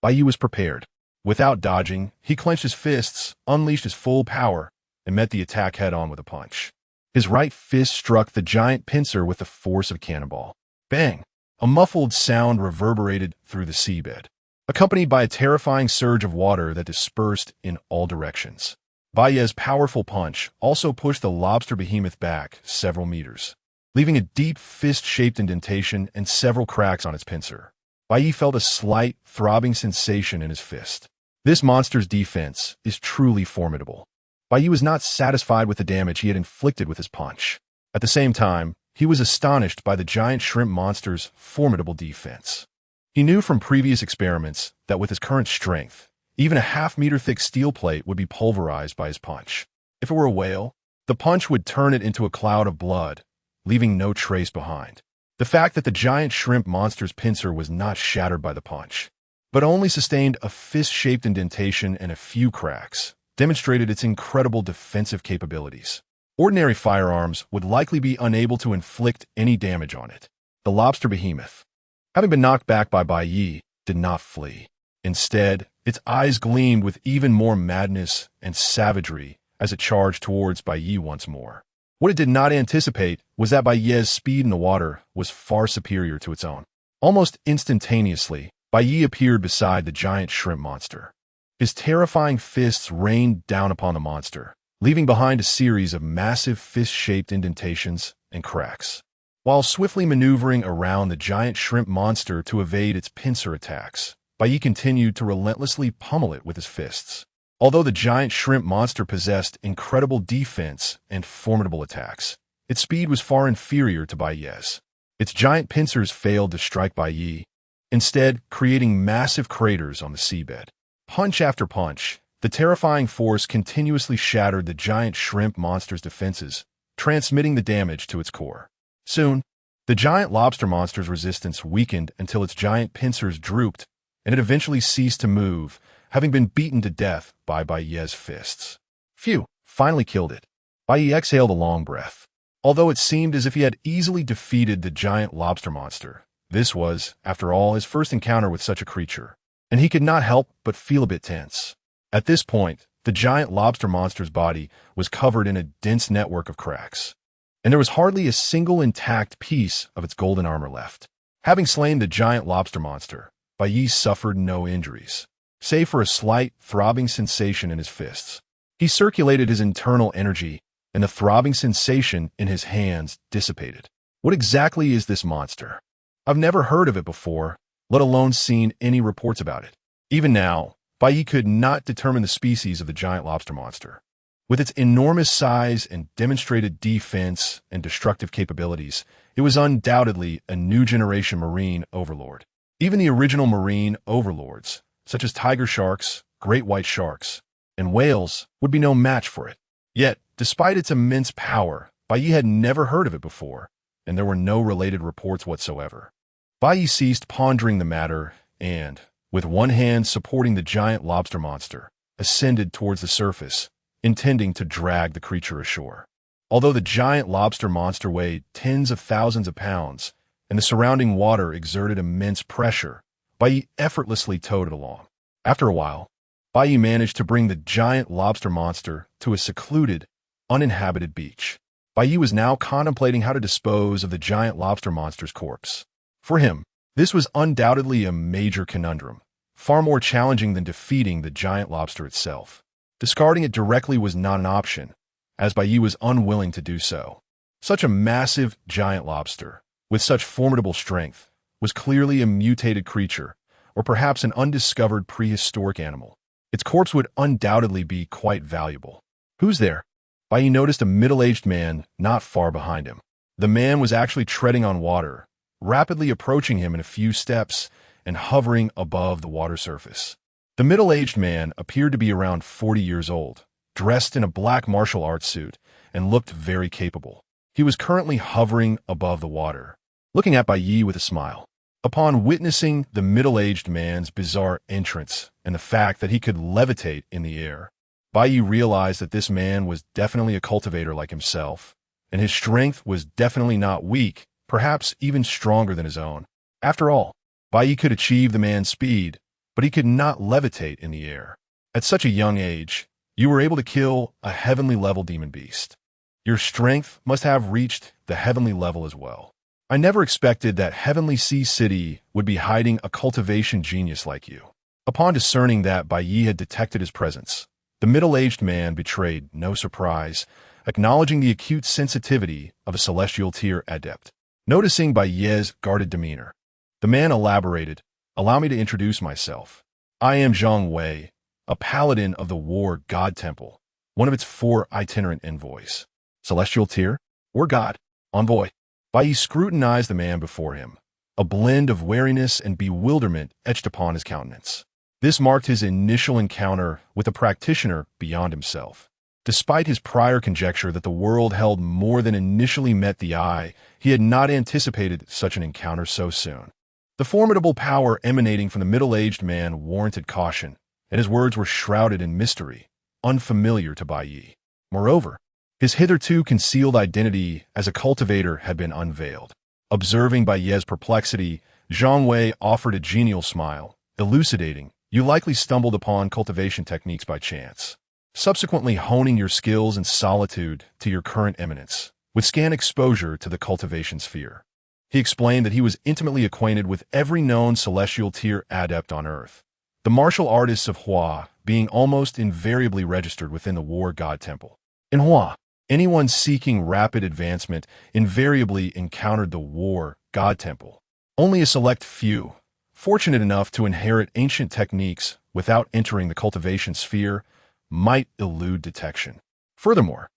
Bai Ye was prepared. Without dodging, he clenched his fists, unleashed his full power, and met the attack head-on with a punch. His right fist struck the giant pincer with the force of a cannonball. Bang! A muffled sound reverberated through the seabed, accompanied by a terrifying surge of water that dispersed in all directions. Bai Ye's powerful punch also pushed the lobster behemoth back several meters, leaving a deep fist-shaped indentation and several cracks on its pincer. Bai Ye felt a slight, throbbing sensation in his fist. This monster's defense is truly formidable. Bai Ye was not satisfied with the damage he had inflicted with his punch. At the same time, he was astonished by the giant shrimp monster's formidable defense. He knew from previous experiments that with his current strength, even a half-meter-thick steel plate would be pulverized by his punch. If it were a whale, the punch would turn it into a cloud of blood, leaving no trace behind. The fact that the giant shrimp monster's pincer was not shattered by the punch, but only sustained a fist-shaped indentation and a few cracks, demonstrated its incredible defensive capabilities. Ordinary firearms would likely be unable to inflict any damage on it. The lobster behemoth, having been knocked back by Bai Ye, did not flee. Instead, Its eyes gleamed with even more madness and savagery as it charged towards Bai Ye once more. What it did not anticipate was that Bai Ye's speed in the water was far superior to its own. Almost instantaneously, Bai Ye appeared beside the giant shrimp monster. His terrifying fists rained down upon the monster, leaving behind a series of massive fist-shaped indentations and cracks. While swiftly maneuvering around the giant shrimp monster to evade its pincer attacks, Bai Ye continued to relentlessly pummel it with his fists. Although the giant shrimp monster possessed incredible defense and formidable attacks, its speed was far inferior to Bai Ye's. Its giant pincers failed to strike Bai Ye, instead creating massive craters on the seabed. Punch after punch, the terrifying force continuously shattered the giant shrimp monster's defenses, transmitting the damage to its core. Soon, the giant lobster monster's resistance weakened until its giant pincers drooped, and it eventually ceased to move, having been beaten to death by Bai Ye's fists. Phew, finally killed it. Bai Ye exhaled a long breath. Although it seemed as if he had easily defeated the giant lobster monster, this was, after all, his first encounter with such a creature, and he could not help but feel a bit tense. At this point, the giant lobster monster's body was covered in a dense network of cracks, and there was hardly a single intact piece of its golden armor left. Having slain the giant lobster monster, Bai Ye suffered no injuries, save for a slight, throbbing sensation in his fists. He circulated his internal energy, and the throbbing sensation in his hands dissipated. What exactly is this monster? I've never heard of it before, let alone seen any reports about it. Even now, Bai Ye could not determine the species of the giant lobster monster. With its enormous size and demonstrated defense and destructive capabilities, it was undoubtedly a new generation marine overlord. Even the original marine overlords, such as tiger sharks, great white sharks, and whales, would be no match for it. Yet, despite its immense power, Bai Ye had never heard of it before, and there were no related reports whatsoever. Bai Ye ceased pondering the matter and, with one hand supporting the giant lobster monster, ascended towards the surface, intending to drag the creature ashore. Although the giant lobster monster weighed tens of thousands of pounds, and the surrounding water exerted immense pressure, Bai Ye effortlessly towed it along. After a while, Bai Ye managed to bring the giant lobster monster to a secluded, uninhabited beach. Bai Ye was now contemplating how to dispose of the giant lobster monster's corpse. For him, this was undoubtedly a major conundrum, far more challenging than defeating the giant lobster itself. Discarding it directly was not an option, as Bai Ye was unwilling to do so. Such a massive giant lobster, with such formidable strength, was clearly a mutated creature, or perhaps an undiscovered prehistoric animal. Its corpse would undoubtedly be quite valuable. Who's there? Bai Ye noticed a middle-aged man not far behind him. The man was actually treading on water, rapidly approaching him in a few steps and hovering above the water surface. The middle-aged man appeared to be around 40 years old, dressed in a black martial arts suit, and looked very capable. He was currently hovering above the water, looking at Bai Ye with a smile. Upon witnessing the middle-aged man's bizarre entrance and the fact that he could levitate in the air, Bai Ye realized that this man was definitely a cultivator like himself, and his strength was definitely not weak, perhaps even stronger than his own. After all, Bai Ye could achieve the man's speed, but he could not levitate in the air. At such a young age, you were able to kill a heavenly-level demon beast. Your strength must have reached the heavenly level as well. I never expected that Heavenly Sea City would be hiding a cultivation genius like you. Upon discerning that Bai Ye had detected his presence, the middle-aged man betrayed no surprise, acknowledging the acute sensitivity of a celestial tier adept. Noticing Bai Ye's guarded demeanor, the man elaborated, "Allow me to introduce myself. I am Zhang Wei, a paladin of the War God Temple, one of its 4 itinerant envoys." Celestial tier? Or God? Envoy? Bai Ye scrutinized the man before him, a blend of wariness and bewilderment etched upon his countenance. This marked his initial encounter with a practitioner beyond himself. Despite his prior conjecture that the world held more than initially met the eye, he had not anticipated such an encounter so soon. The formidable power emanating from the middle-aged man warranted caution, and his words were shrouded in mystery, unfamiliar to Bai Ye. Moreover, his hitherto concealed identity as a cultivator had been unveiled. Observing Bai Ye's perplexity, Zhang Wei offered a genial smile, elucidating, You likely stumbled upon cultivation techniques by chance, subsequently honing your skills in solitude to your current eminence, with scant exposure to the cultivation sphere. He explained that he was intimately acquainted with every known celestial tier adept on Earth, the martial artists of Hua being almost invariably registered within the War God Temple. In Hua, anyone seeking rapid advancement invariably encountered the War God Temple. Only a select few, fortunate enough to inherit ancient techniques without entering the cultivation sphere, might elude detection. Furthermore,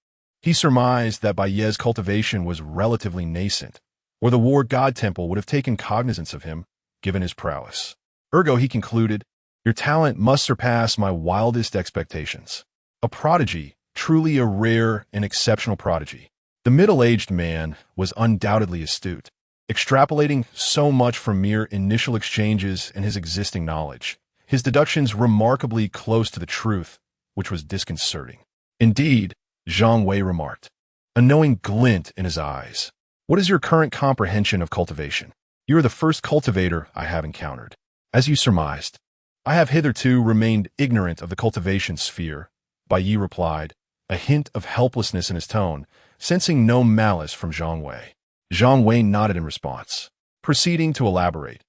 he surmised that Bai Ye's cultivation was relatively nascent, or the War God Temple would have taken cognizance of him, given his prowess. Ergo, he concluded, your talent must surpass my wildest expectations. A prodigy, truly a rare and exceptional prodigy. The middle-aged man was undoubtedly astute, extrapolating so much from mere initial exchanges and his existing knowledge, his deductions remarkably close to the truth, which was disconcerting. Indeed, Zhang Wei remarked, a knowing glint in his eyes. What is your current comprehension of cultivation? You are the first cultivator I have encountered. As you surmised, I have hitherto remained ignorant of the cultivation sphere, Bai Ye replied, a hint of helplessness in his tone, sensing no malice from Zhang Wei. Zhang Wei nodded in response, proceeding to elaborate.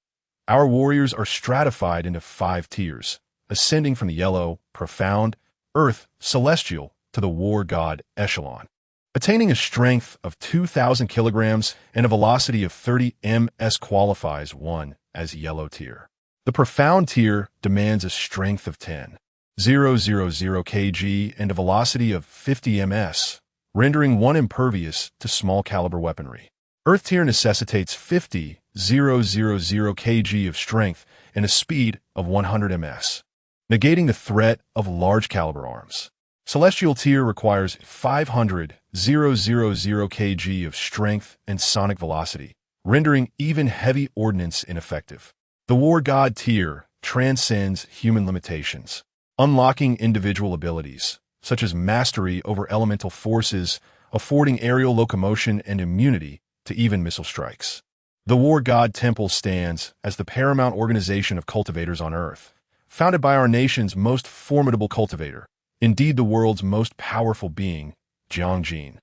Our warriors are stratified into 5 tiers, ascending from the yellow, profound, earth, celestial, to the war god echelon. Attaining a strength of 2,000 kilograms and a velocity of 30 ms qualifies one as yellow tier. The profound tier demands a strength of 10,000 kg and a velocity of 50 ms, rendering one impervious to small caliber weaponry. Earth tier necessitates 50,000 kg of strength and a speed of 100 ms, negating the threat of large caliber arms. Celestial tier requires 500,000 kg of strength and sonic velocity, rendering even heavy ordnance ineffective. The War God tier transcends human limitations, unlocking individual abilities, such as mastery over elemental forces, affording aerial locomotion and immunity to even missile strikes. The War God Temple stands as the paramount organization of cultivators on Earth, founded by our nation's most formidable cultivator, indeed the world's most powerful being, Jiangjin,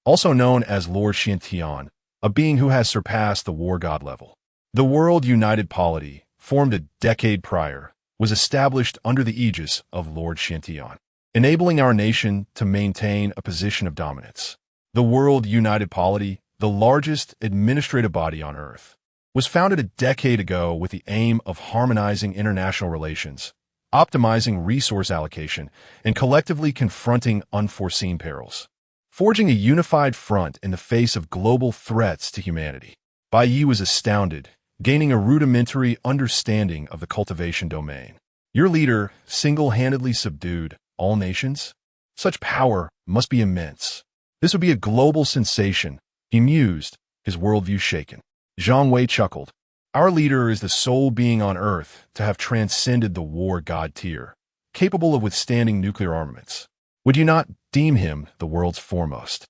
also known as Lord Xiantian, a being who has surpassed the War God level. The World United Polity, formed a decade prior, was established under the aegis of Lord Xiantian, enabling our nation to maintain a position of dominance. The World United Polity, the largest administrative body on Earth, was founded a decade ago with the aim of harmonizing international relations, optimizing resource allocation, and collectively confronting unforeseen perils, forging a unified front in the face of global threats to humanity. Bai Ye was astounded, gaining a rudimentary understanding of the cultivation domain. Your leader single-handedly subdued all nations? Such power must be immense. This would be a global sensation, he mused, his worldview shaken. Zhang Wei chuckled. Our leader is the sole being on Earth to have transcended the War God tier, capable of withstanding nuclear armaments. Would you not deem him the world's foremost?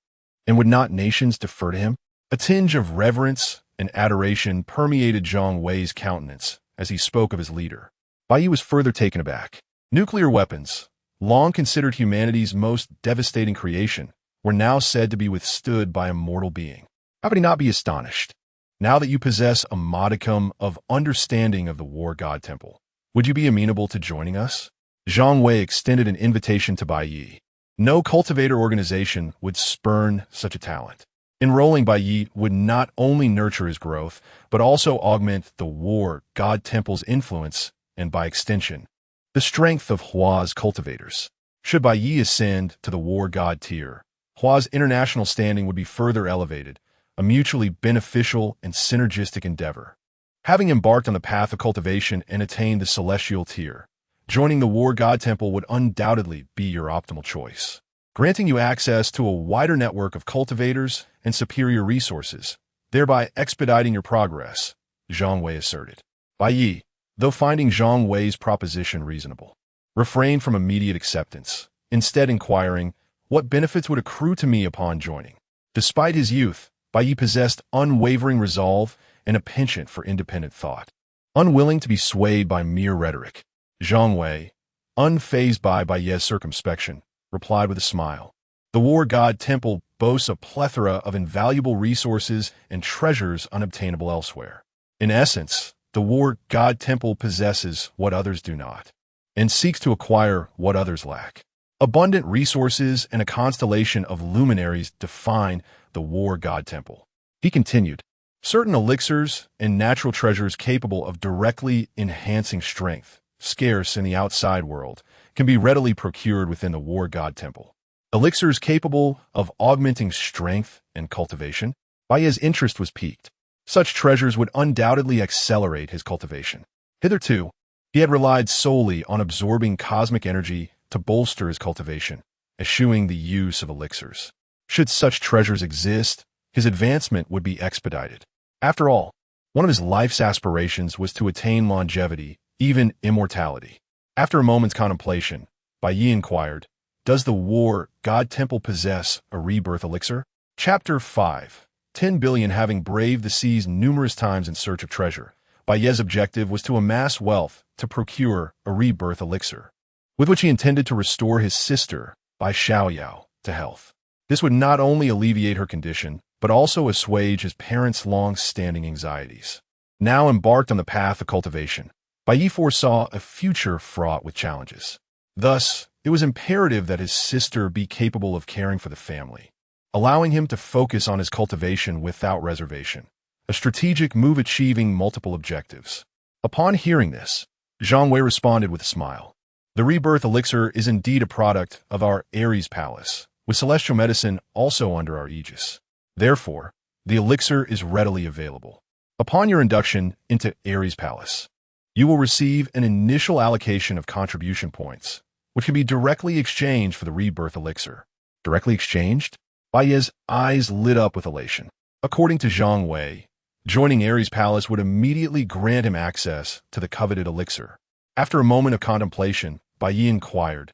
And would not nations defer to him? A tinge of reverence and adoration permeated Zhang Wei's countenance as he spoke of his leader. Bai Ye was further taken aback. Nuclear weapons, long considered humanity's most devastating creation, were now said to be withstood by a mortal being. How could he not be astonished? Now that you possess a modicum of understanding of the War God Temple, would you be amenable to joining us? Zhang Wei extended an invitation to Bai Ye. No cultivator organization would spurn such a talent. Enrolling Bai Ye would not only nurture his growth, but also augment the War God Temple's influence and, by extension, the strength of Hua's cultivators. Should Bai Ye ascend to the War God tier, Hua's international standing would be further elevated, a mutually beneficial and synergistic endeavor. Having embarked on the path of cultivation and attained the celestial tier, joining the War God Temple would undoubtedly be your optimal choice, granting you access to a wider network of cultivators and superior resources, thereby expediting your progress, Zhang Wei asserted. Bai Ye, though finding Zhang Wei's proposition reasonable, refrained from immediate acceptance, instead inquiring, what benefits would accrue to me upon joining? Despite his youth, Bai Ye possessed unwavering resolve and a penchant for independent thought. Unwilling to be swayed by mere rhetoric, Zhang Wei, unfazed by Bai Ye's circumspection, replied with a smile. The war god temple boasts a plethora of invaluable resources and treasures unobtainable elsewhere. In essence, the war god temple possesses what others do not, and seeks to acquire what others lack. Abundant resources and a constellation of luminaries define the war god temple. He continued, certain elixirs and natural treasures capable of directly enhancing strength, scarce in the outside world, can be readily procured within the war god temple. Elixirs capable of augmenting strength and cultivation. Bai Ye's interest was piqued. Such treasures would undoubtedly accelerate his cultivation. Hitherto, he had relied solely on absorbing cosmic energy to bolster his cultivation, eschewing the use of elixirs. Should such treasures exist, his advancement would be expedited. After all, one of his life's aspirations was to attain longevity, even immortality. After a moment's contemplation, Bai Ye inquired, does the war god temple possess a rebirth elixir? Chapter 5. 10 billion. Having braved the seas numerous times in search of treasure, Bai Ye's objective was to amass wealth to procure a rebirth elixir, with which he intended to restore his sister, Bai Xiaoyao, to health. This would not only alleviate her condition, but also assuage his parents' long-standing anxieties. Now embarked on the path of cultivation, Bai Ye foresaw a future fraught with challenges. Thus, it was imperative that his sister be capable of caring for the family, allowing him to focus on his cultivation without reservation, a strategic move achieving multiple objectives. Upon hearing this, Zhang Wei responded with a smile. The rebirth elixir is indeed a product of our Ares Palace, with celestial medicine also under our aegis. Therefore, the elixir is readily available. Upon your induction into Ares Palace, you will receive an initial allocation of contribution points, which can be directly exchanged for the rebirth elixir. Directly exchanged? Bai Ye's eyes lit up with elation. According to Zhang Wei, joining Ares Palace would immediately grant him access to the coveted elixir. After a moment of contemplation, Bai Ye inquired,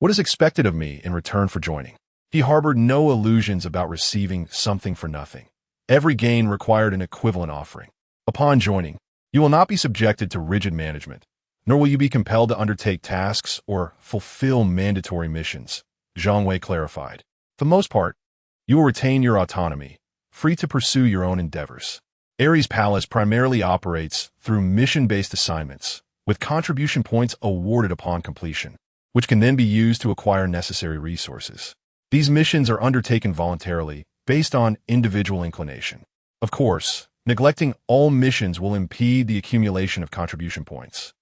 what is expected of me in return for joining? He harbored no illusions about receiving something for nothing. Every gain required an equivalent offering. Upon joining, you will not be subjected to rigid management, nor will you be compelled to undertake tasks or fulfill mandatory missions, Zhang Wei clarified. For the most part, you will retain your autonomy, free to pursue your own endeavors. Ares Palace primarily operates through mission-based assignments, with contribution points awarded upon completion, which can then be used to acquire necessary resources. These missions are undertaken voluntarily, based on individual inclination. Of course, neglecting all missions will impede the accumulation of contribution points,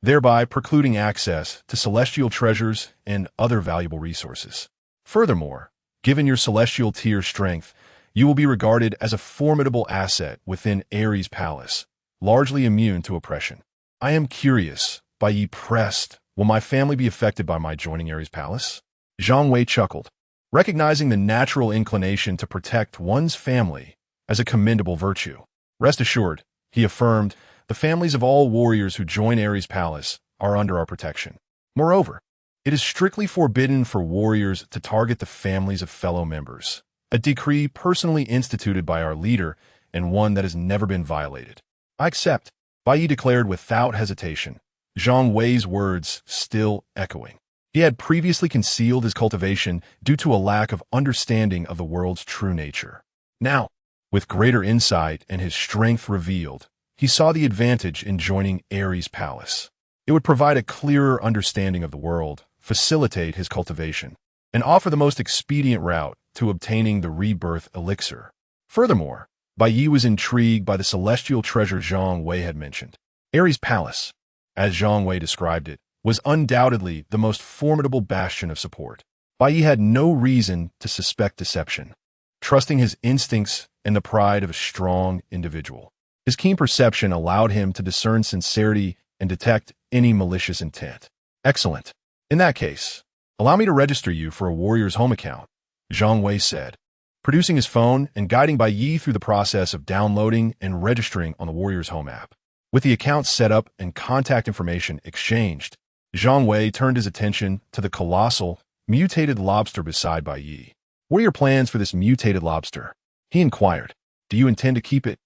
thereby precluding access to celestial treasures and other valuable resources. Furthermore, given your celestial tier strength, you will be regarded as a formidable asset within Ares Palace, largely immune to oppression. I am curious, Bai Ye pressed, will my family be affected by my joining Ares Palace? Zhang Wei chuckled, recognizing the natural inclination to protect one's family as a commendable virtue. Rest assured, he affirmed, the families of all warriors who join Ares Palace are under our protection. Moreover, it is strictly forbidden for warriors to target the families of fellow members, a decree personally instituted by our leader and one that has never been violated. I accept, Bai Ye declared without hesitation, Zhang Wei's words still echoing. He had previously concealed his cultivation due to a lack of understanding of the world's true nature. Now, with greater insight and his strength revealed, he saw the advantage in joining Ares Palace. It would provide a clearer understanding of the world, facilitate his cultivation, and offer the most expedient route to obtaining the rebirth elixir. Furthermore, Bai Ye was intrigued by the celestial treasure Zhang Wei had mentioned. Ares Palace, as Zhang Wei described it, was undoubtedly the most formidable bastion of support. Bai Ye had no reason to suspect deception, trusting his instincts and the pride of a strong individual. His keen perception allowed him to discern sincerity and detect any malicious intent. Excellent. In that case, allow me to register you for a warrior's home account, Zhang Wei said, producing his phone and guiding Bai Ye through the process of downloading and registering on the warrior's home app. With the account set up and contact information exchanged, Zhang Wei turned his attention to the colossal, mutated lobster beside Bai Ye. What are your plans for this mutated lobster? He inquired. Do you intend to keep it,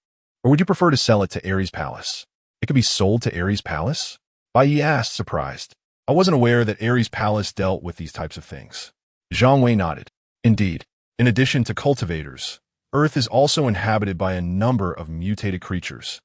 or would you prefer to sell it to Ares Palace? It could be sold to Ares Palace? Bai Ye asked, surprised. I wasn't aware that Ares' palace dealt with these types of things. Zhang Wei nodded. Indeed, in addition to cultivators, Earth is also inhabited by a number of mutated creatures.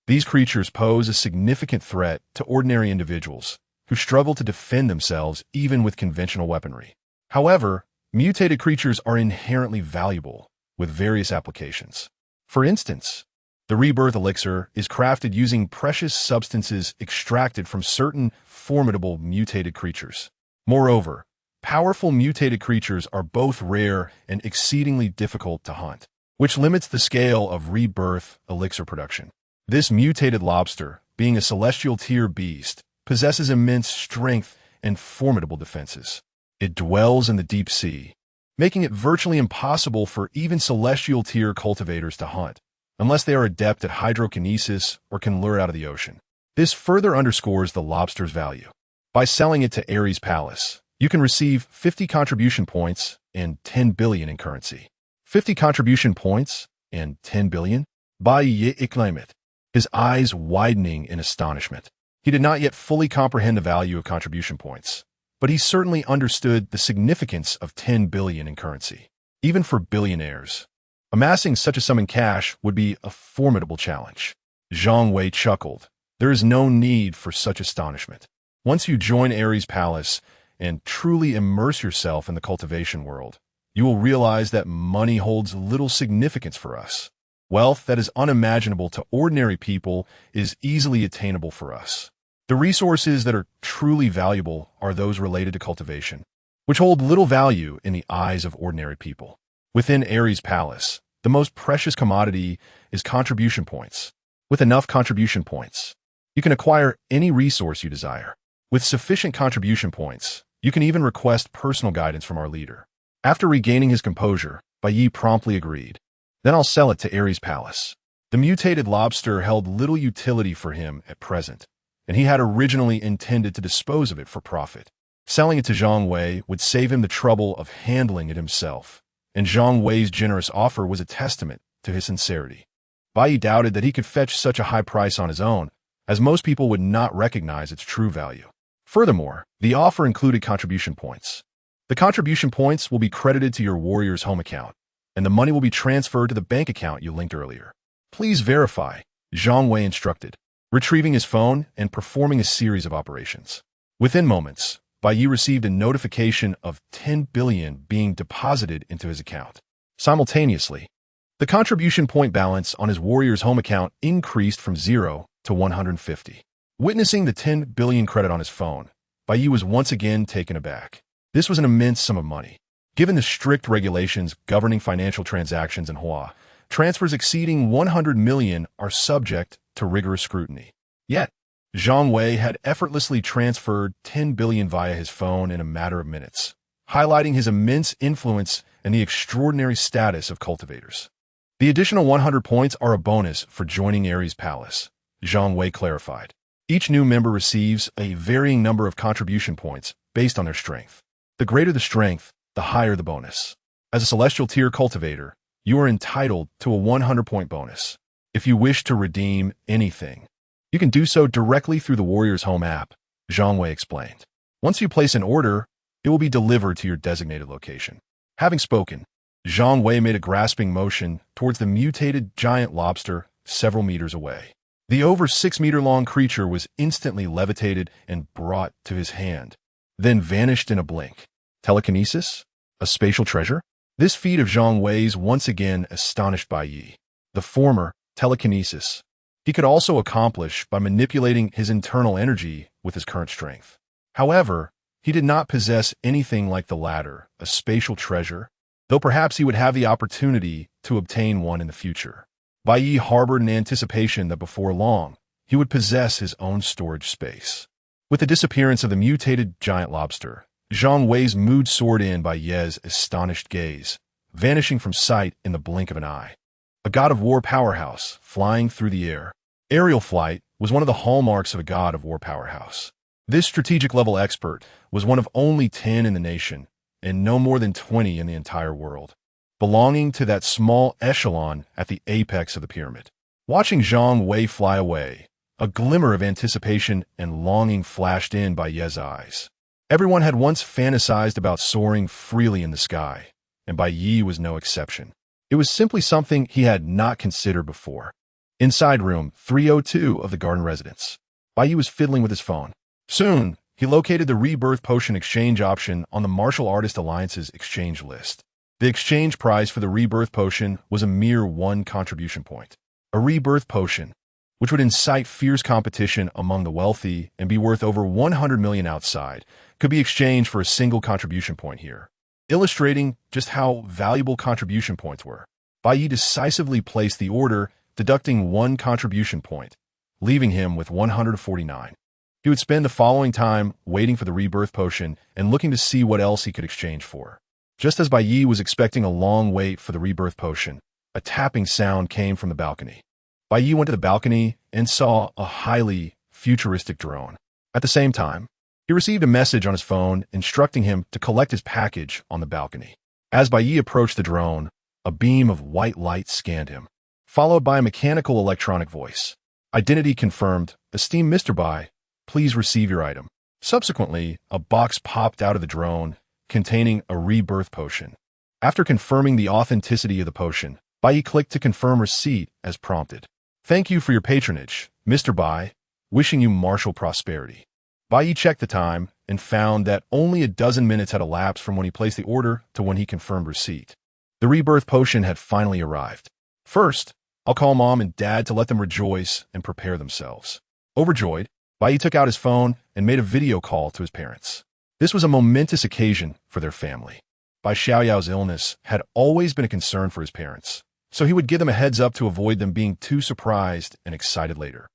These creatures pose a significant threat to ordinary individuals who struggle to defend themselves even with conventional weaponry. However, mutated creatures are inherently valuable with various applications. For instance, the rebirth elixir is crafted using precious substances extracted from certain formidable mutated creatures. Moreover, powerful mutated creatures are both rare and exceedingly difficult to hunt, which limits the scale of rebirth elixir production. This mutated lobster, being a celestial tier beast, possesses immense strength and formidable defenses. It dwells in the deep sea, making it virtually impossible for even celestial tier cultivators to hunt, unless they are adept at hydrokinesis or can lure out of the ocean. This further underscores the lobster's value. By selling it to Ares' palace, you can receive 50 contribution points and 10 billion in currency. 50 contribution points and 10 billion? Bai Ye exclaimed it, his eyes widening in astonishment. He did not yet fully comprehend the value of contribution points, but he certainly understood the significance of 10 billion in currency. Even for billionaires, amassing such a sum in cash would be a formidable challenge. Zhang Wei chuckled. There is no need for such astonishment. Once you join Ares' palace and truly immerse yourself in the cultivation world, you will realize that money holds little significance for us. Wealth that is unimaginable to ordinary people is easily attainable for us. The resources that are truly valuable are those related to cultivation, which hold little value in the eyes of ordinary people. Within Ares' palace, the most precious commodity is contribution points. With enough contribution points, you can acquire any resource you desire. With sufficient contribution points, you can even request personal guidance from our leader. After regaining his composure, Bai Ye promptly agreed. Then I'll sell it to Ares' palace. The mutated lobster held little utility for him at present, and he had originally intended to dispose of it for profit. Selling it to Zhang Wei would save him the trouble of handling it himself, and Zhang Wei's generous offer was a testament to his sincerity. Bai Ye doubted that he could fetch such a high price on his own, as most people would not recognize its true value. Furthermore, the offer included contribution points. The contribution points will be credited to your warrior's home account, and the money will be transferred to the bank account you linked earlier. Please verify, Zhang Wei instructed, retrieving his phone and performing a series of operations. Within moments, Bai Ye received a notification of 10 billion being deposited into his account. Simultaneously, the contribution point balance on his warrior's home account increased from 0 to 150. Witnessing the 10 billion credit on his phone, Bai Ye was once again taken aback. This was an immense sum of money. Given the strict regulations governing financial transactions in Hua, transfers exceeding 100 million are subject to rigorous scrutiny. Yet, Zhang Wei had effortlessly transferred 10 billion via his phone in a matter of minutes, highlighting his immense influence and the extraordinary status of cultivators. The additional 100 points are a bonus for joining Ares' palace, Zhang Wei clarified. Each new member receives a varying number of contribution points based on their strength. The greater the strength, the higher the bonus. As a celestial tier cultivator, you are entitled to a 100-point bonus. If you wish to redeem anything, you can do so directly through the Warrior's Home app, Zhang Wei explained. Once you place an order, it will be delivered to your designated location. Having spoken, Zhang Wei made a grasping motion towards the mutated giant lobster several meters away. The over 6-meter-long creature was instantly levitated and brought to his hand, then vanished in a blink. Telekinesis? A spatial treasure? This feat of Zhang Wei's once again astonished Bai Ye. The former, telekinesis, he could also accomplish by manipulating his internal energy with his current strength. However, he did not possess anything like the latter, a spatial treasure, though perhaps he would have the opportunity to obtain one in the future. Bai Ye harbored an anticipation that before long, he would possess his own storage space. With the disappearance of the mutated giant lobster, Zhang Wei's mood soared in Bai Ye's astonished gaze, vanishing from sight in the blink of an eye. A god of war powerhouse, flying through the air. Aerial flight was one of the hallmarks of a god of war powerhouse. This strategic-level expert was one of only 10 in the nation, and no more than 20 in the entire world, belonging to that small echelon at the apex of the pyramid. Watching Zhang Wei fly away, A glimmer of anticipation and longing flashed in Bai Ye's eyes. Everyone had once fantasized about soaring freely in the sky, and Bai Ye was no exception. It was simply something he had not considered before. Inside room 302 of the garden residence, Bai Ye was fiddling with his phone. Soon, he located the rebirth potion exchange option on the Martial Artist Alliance's exchange list. The exchange price for the rebirth potion was a mere 1 contribution point. A rebirth potion, which would incite fierce competition among the wealthy and be worth over 100 million outside, could be exchanged for a single contribution point here. Illustrating just how valuable contribution points were, Bai Ye decisively placed the order, deducting 1 contribution point, leaving him with 149. He would spend the following time waiting for the rebirth potion and looking to see what else he could exchange for. Just as Bai Ye was expecting a long wait for the rebirth potion, a tapping sound came from the balcony. Bai Ye went to the balcony and saw a highly futuristic drone. At the same time, he received a message on his phone instructing him to collect his package on the balcony. As Bai Ye approached the drone, a beam of white light scanned him, followed by a mechanical electronic voice. Identity confirmed. Esteemed Mr. Bai, please receive your item. Subsequently, a box popped out of the drone containing a rebirth potion. After confirming the authenticity of the potion, Bai Ye clicked to confirm receipt as prompted. Thank you for your patronage, Mr. Bai. Wishing you martial prosperity. Bai Ye checked the time and found that only a dozen minutes had elapsed from when he placed the order to when he confirmed receipt. The rebirth potion had finally arrived. First, I'll call Mom and Dad to let them rejoice and prepare themselves. Overjoyed, Bai Ye took out his phone and made a video call to his parents. This was a momentous occasion for their family. Bai Xiaoyao's illness had always been a concern for his parents, so he would give them a heads up to avoid them being too surprised and excited later.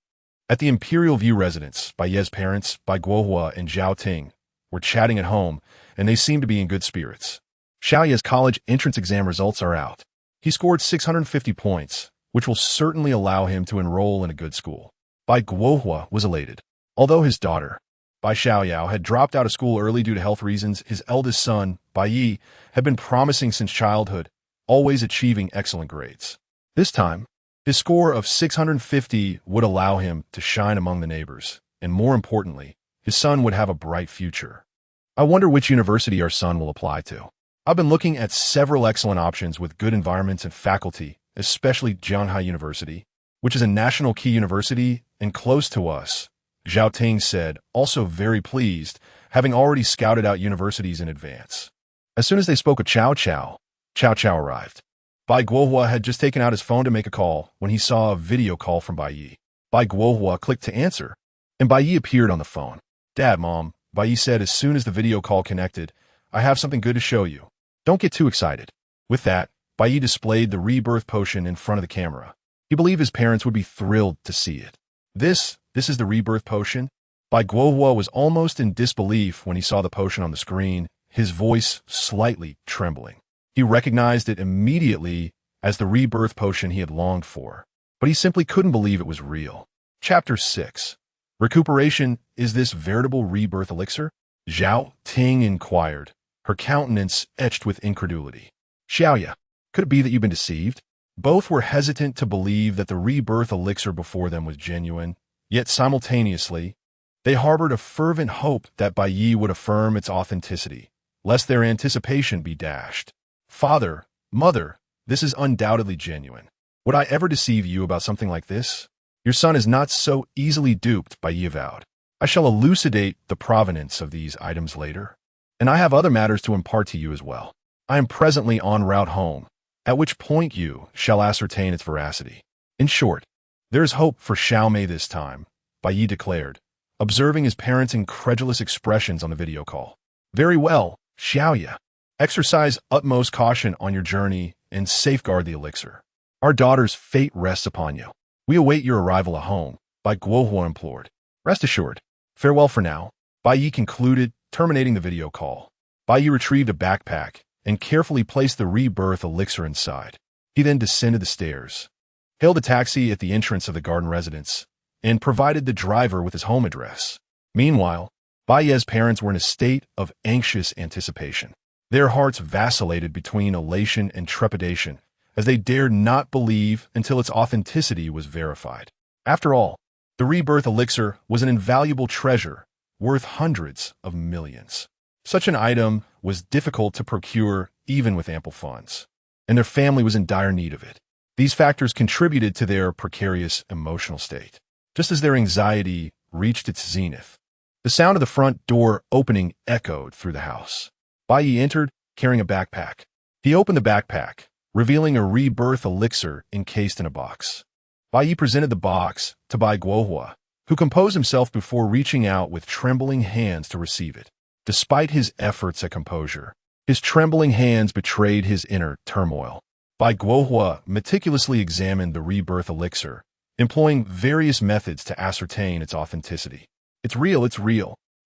At the Imperial View residence, Bai Ye's parents, Bai Guohua and Zhao Ting, were chatting at home, and they seemed to be in good spirits. Xiao Ye's college entrance exam results are out. He scored 650 points, which will certainly allow him to enroll in a good school. Bai Guohua was elated. Although his daughter, Bai Xiaoyao, had dropped out of school early due to health reasons, his eldest son, Bai Ye, had been promising since childhood, always achieving excellent grades. This time, his score of 650 would allow him to shine among the neighbors, and more importantly, his son would have a bright future. I wonder which university our son will apply to. I've been looking at several excellent options with good environments and faculty, especially Jianghai University, which is a national key university and close to us, Zhao Ting said, also very pleased, having already scouted out universities in advance. As soon as they spoke of Cao Cao arrived. Bai Guohua had just taken out his phone to make a call when he saw a video call from Bai Ye. Bai Guohua clicked to answer, and Bai Ye appeared on the phone. Dad, Mom, Bai Ye said as soon as the video call connected, I have something good to show you. Don't get too excited. With that, Bai Ye displayed the rebirth potion in front of the camera. He believed his parents would be thrilled to see it. This is the rebirth potion? Bai Guohua was almost in disbelief when he saw the potion on the screen, his voice slightly trembling. He recognized it immediately as the rebirth potion he had longed for, but he simply couldn't believe it was real. Chapter 6. Recuperation. Is this veritable rebirth elixir? Zhao Ting inquired, her countenance etched with incredulity. Xiaoya, could it be that you've been deceived? Both were hesitant to believe that the rebirth elixir before them was genuine, yet simultaneously, they harbored a fervent hope that Bai Ye would affirm its authenticity, lest their anticipation be dashed. Father, Mother, this is undoubtedly genuine. Would I ever deceive you about something like this? Your son is not so easily duped, Bai Ye vowed. I shall elucidate the provenance of these items later, and I have other matters to impart to you as well. I am presently en route home, at which point you shall ascertain its veracity. In short, there is hope for Xiaomei this time, Bai Ye declared, observing his parents' incredulous expressions on the video call. Very well, Xiaoya. Exercise utmost caution on your journey and safeguard the elixir. Our daughter's fate rests upon you. We await your arrival at home, Bai Guohua implored. Rest assured. Farewell for now, Bai Ye concluded, terminating the video call. Bai Ye retrieved a backpack and carefully placed the rebirth elixir inside. He then descended the stairs, hailed a taxi at the entrance of the garden residence, and provided the driver with his home address. Meanwhile, Bai Ye's parents were in a state of anxious anticipation. Their hearts vacillated between elation and trepidation, as they dared not believe until its authenticity was verified. After all, The rebirth elixir was an invaluable treasure, worth hundreds of millions. Such an item was difficult to procure even with ample funds, and their family was in dire need of it. These factors contributed to their precarious emotional state. Just as their anxiety reached its zenith, the sound of the front door opening echoed through the house. Bai Ye entered, carrying a backpack. He opened the backpack, revealing a rebirth elixir encased in a box. Bai Ye presented the box to Bai Guohua, who composed himself before reaching out with trembling hands to receive it. Despite his efforts at composure, his trembling hands betrayed his inner turmoil. Bai Guohua meticulously examined the rebirth elixir, employing various methods to ascertain its authenticity. It's real,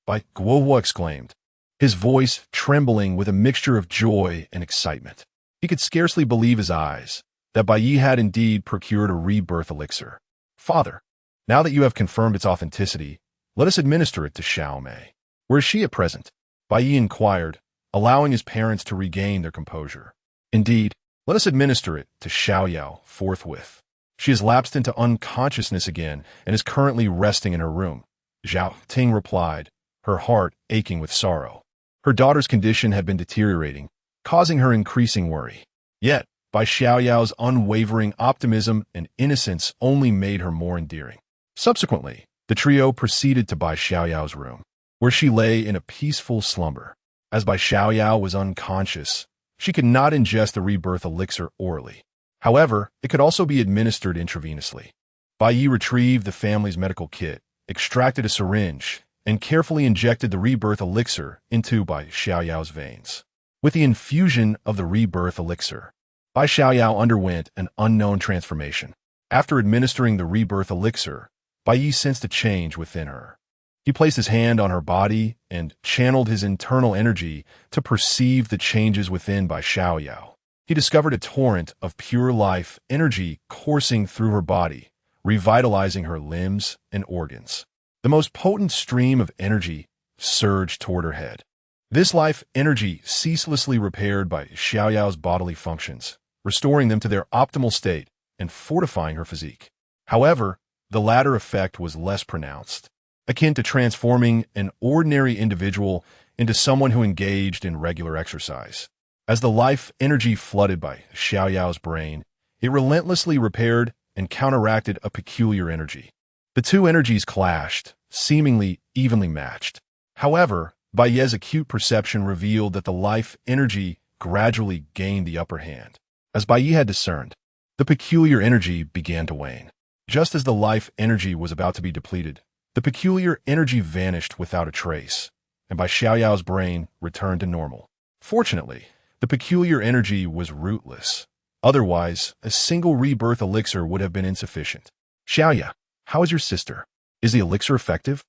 Bai Guohua exclaimed, his voice trembling with a mixture of joy and excitement. He could scarcely believe his eyes that Bai Ye had indeed procured a rebirth elixir. Father, now that you have confirmed its authenticity, let us administer it to Xiao Mei. Where is she at present? Bai Ye inquired, allowing his parents to regain their composure. Indeed, let us administer it to Xiao Yao forthwith. She has lapsed into unconsciousness again and is currently resting in her room. Zhao Ting replied, her heart aching with sorrow. Her daughter's condition had been deteriorating, causing her increasing worry. Yet, Bai Xiao Yao's unwavering optimism and innocence only made her more endearing. Subsequently, the trio proceeded to Bai Xiao Yao's room, where she lay in a peaceful slumber. As Bai Xiao Yao was unconscious, she could not ingest the rebirth elixir orally. However, it could also be administered intravenously. Bai Ye retrieved the family's medical kit, extracted a syringe, and carefully injected the rebirth elixir into Bai Xiao Yao's veins. With the infusion of the rebirth elixir, Bai Xiao Yao underwent an unknown transformation. After administering the rebirth elixir, Bai Ye sensed a change within her. He placed his hand on her body and channeled his internal energy to perceive the changes within Bai Xiao Yao. He discovered a torrent of pure life energy coursing through her body, revitalizing her limbs and organs. The most potent stream of energy surged toward her head. This life energy ceaselessly repaired Bai Xiao Yao's bodily functions, restoring them to their optimal state and fortifying her physique. However, the latter effect was less pronounced, akin to transforming an ordinary individual into someone who engaged in regular exercise. As the life energy flooded Bai Xiao Yao's brain, it relentlessly repaired and counteracted a peculiar energy. The two energies clashed, seemingly evenly matched. However, Bai Ye's acute perception revealed that the life energy gradually gained the upper hand. As Bai Ye had discerned, the peculiar energy began to wane. Just as the life energy was about to be depleted, the peculiar energy vanished without a trace, and Bai Xiao Yao's brain returned to normal. Fortunately, the peculiar energy was rootless. Otherwise, a single rebirth elixir would have been insufficient. Xiao Ya, how is your sister? Is the elixir effective?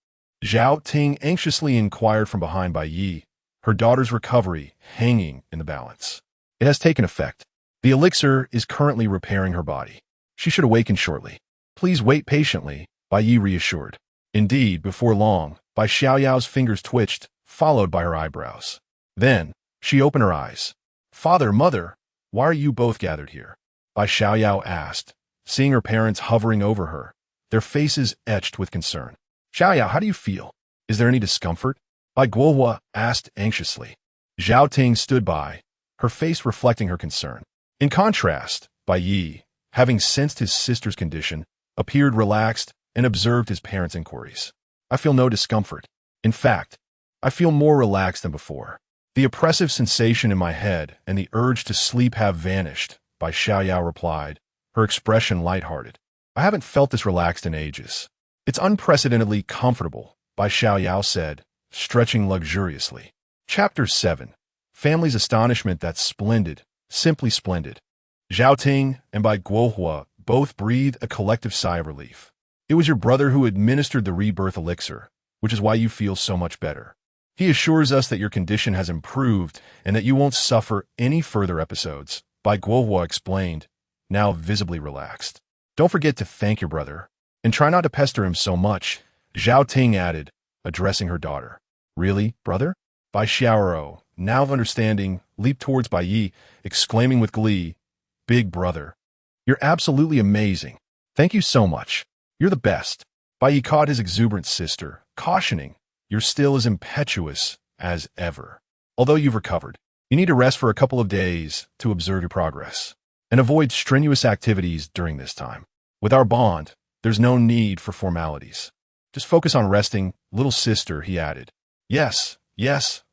Zhao Ting anxiously inquired from behind Bai Ye, her daughter's recovery hanging in the balance. It has taken effect. The elixir is currently repairing her body. She should awaken shortly. Please wait patiently, Bai Ye reassured. Indeed, before long, Bai Xiao Yao's fingers twitched, followed by her eyebrows. Then, she opened her eyes. Father, mother, why are you both gathered here? Bai Xiao Yao asked, seeing her parents hovering over her, their faces etched with concern. Xiao Yao, how do you feel? Is there any discomfort? Bai Guohua asked anxiously. Zhao Ting stood by, her face reflecting her concern. In contrast, Bai Ye, having sensed his sister's condition, appeared relaxed and observed his parents' inquiries. I feel no discomfort. In fact, I feel more relaxed than before. The oppressive sensation in my head and the urge to sleep have vanished, Bai Xiao Yao replied, her expression lighthearted. I haven't felt this relaxed in ages. It's unprecedentedly comfortable, Bai Xiao Yao said, stretching luxuriously. Chapter 7. Family's astonishment. That's splendid, simply splendid. Zhao Ting and Bai Guohua both breathed a collective sigh of relief. It was your brother who administered the rebirth elixir, which is why you feel so much better. He assures us that your condition has improved and that you won't suffer any further episodes, Bai Guohua explained, now visibly relaxed. Don't forget to thank your brother, and try not to pester him so much, Zhao Ting added, addressing her daughter. Really, brother? Bai Xiaoro, now of understanding, leaped towards Bai Ye, exclaiming with glee, Big brother, you're absolutely amazing. Thank you so much. You're the best. Bai Ye caught his exuberant sister, cautioning, "You're still as impetuous as ever. Although you've recovered, you need to rest for a couple of days to observe your progress, and avoid strenuous activities during this time. With our bond, there's no need for formalities. Just focus on resting, little sister," he added. Yes,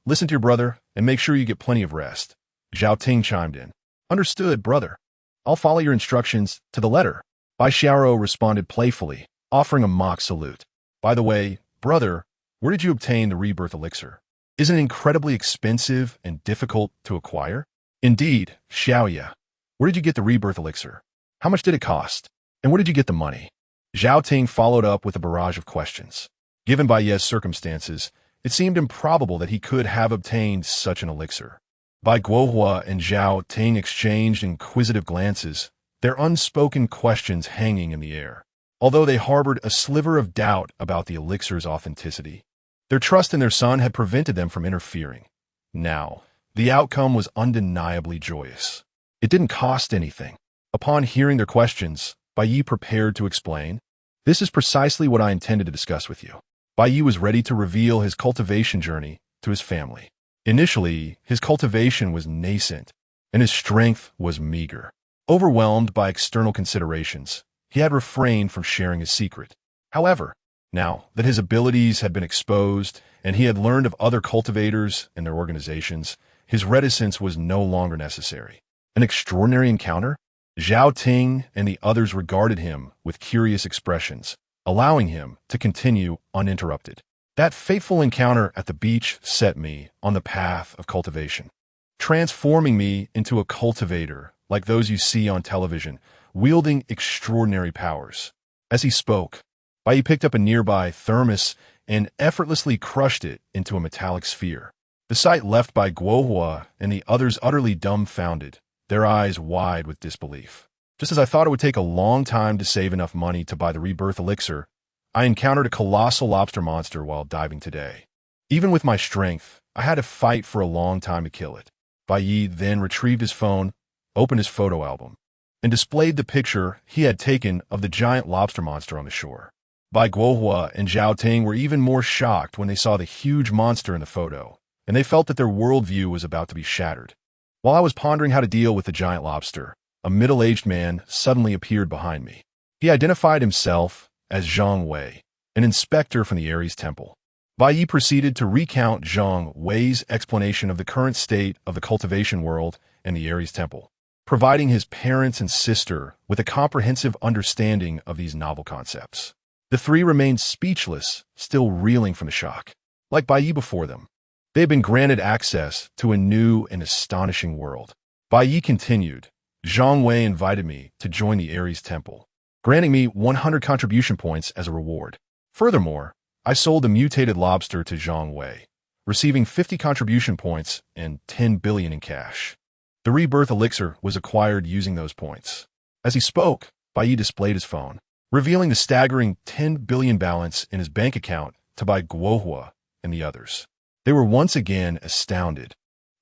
listen to your brother, and make sure you get plenty of rest," Zhao Ting chimed in. "Understood, brother. I'll follow your instructions to the letter," Bai Xiaoro responded playfully, offering a mock salute. "By the way, brother, where did you obtain the rebirth elixir? Isn't it incredibly expensive and difficult to acquire?" "Indeed, Xiaoya. Where did you get the rebirth elixir? How much did it cost? And where did you get the money?" Zhao Ting followed up with a barrage of questions. Given Bai Ye's circumstances, it seemed improbable that he could have obtained such an elixir. Bai Guohua and Zhao Ting exchanged inquisitive glances, their unspoken questions hanging in the air. Although they harbored a sliver of doubt about the elixir's authenticity, their trust in their son had prevented them from interfering. Now, the outcome was undeniably joyous. It didn't cost anything. Upon hearing their questions, Bai Ye prepared to explain. "This is precisely what I intended to discuss with you." Bai Ye was ready to reveal his cultivation journey to his family. Initially, his cultivation was nascent, and his strength was meager. Overwhelmed by external considerations, he had refrained from sharing his secret. However, now that his abilities had been exposed and he had learned of other cultivators and their organizations, his reticence was no longer necessary. An extraordinary encounter? Zhao Ting and the others regarded him with curious expressions, allowing him to continue uninterrupted. "That fateful encounter at the beach set me on the path of cultivation, transforming me into a cultivator like those you see on television, wielding extraordinary powers." As he spoke, Bai Ye picked up a nearby thermos and effortlessly crushed it into a metallic sphere. The sight left Bai Guohua and the others utterly dumbfounded, their eyes wide with disbelief. "Just as I thought it would take a long time to save enough money to buy the rebirth elixir, I encountered a colossal lobster monster while diving today. Even with my strength, I had to fight for a long time to kill it." Bai Ye then retrieved his phone, opened his photo album, and displayed the picture he had taken of the giant lobster monster on the shore. Bai Guohua and Zhao Ting were even more shocked when they saw the huge monster in the photo, and they felt that their worldview was about to be shattered. While I was pondering how to deal with the giant lobster, a middle-aged man suddenly appeared behind me. He identified himself as Zhang Wei, an inspector from the Ares Temple. Bai Ye proceeded to recount Zhang Wei's explanation of the current state of the cultivation world and the Ares Temple, providing his parents and sister with a comprehensive understanding of these novel concepts. The three remained speechless, still reeling from the shock. Like Bai Ye before them, they had been granted access to a new and astonishing world. Bai Ye continued, "Zhang Wei invited me to join the Ares Temple, granting me 100 contribution points as a reward. Furthermore, I sold the mutated lobster to Zhang Wei, receiving 50 contribution points and 10 billion in cash. The rebirth elixir was acquired using those points." As he spoke, Bai Ye displayed his phone, revealing the staggering 10 billion balance in his bank account to Bai Guohua and the others. They were once again astounded,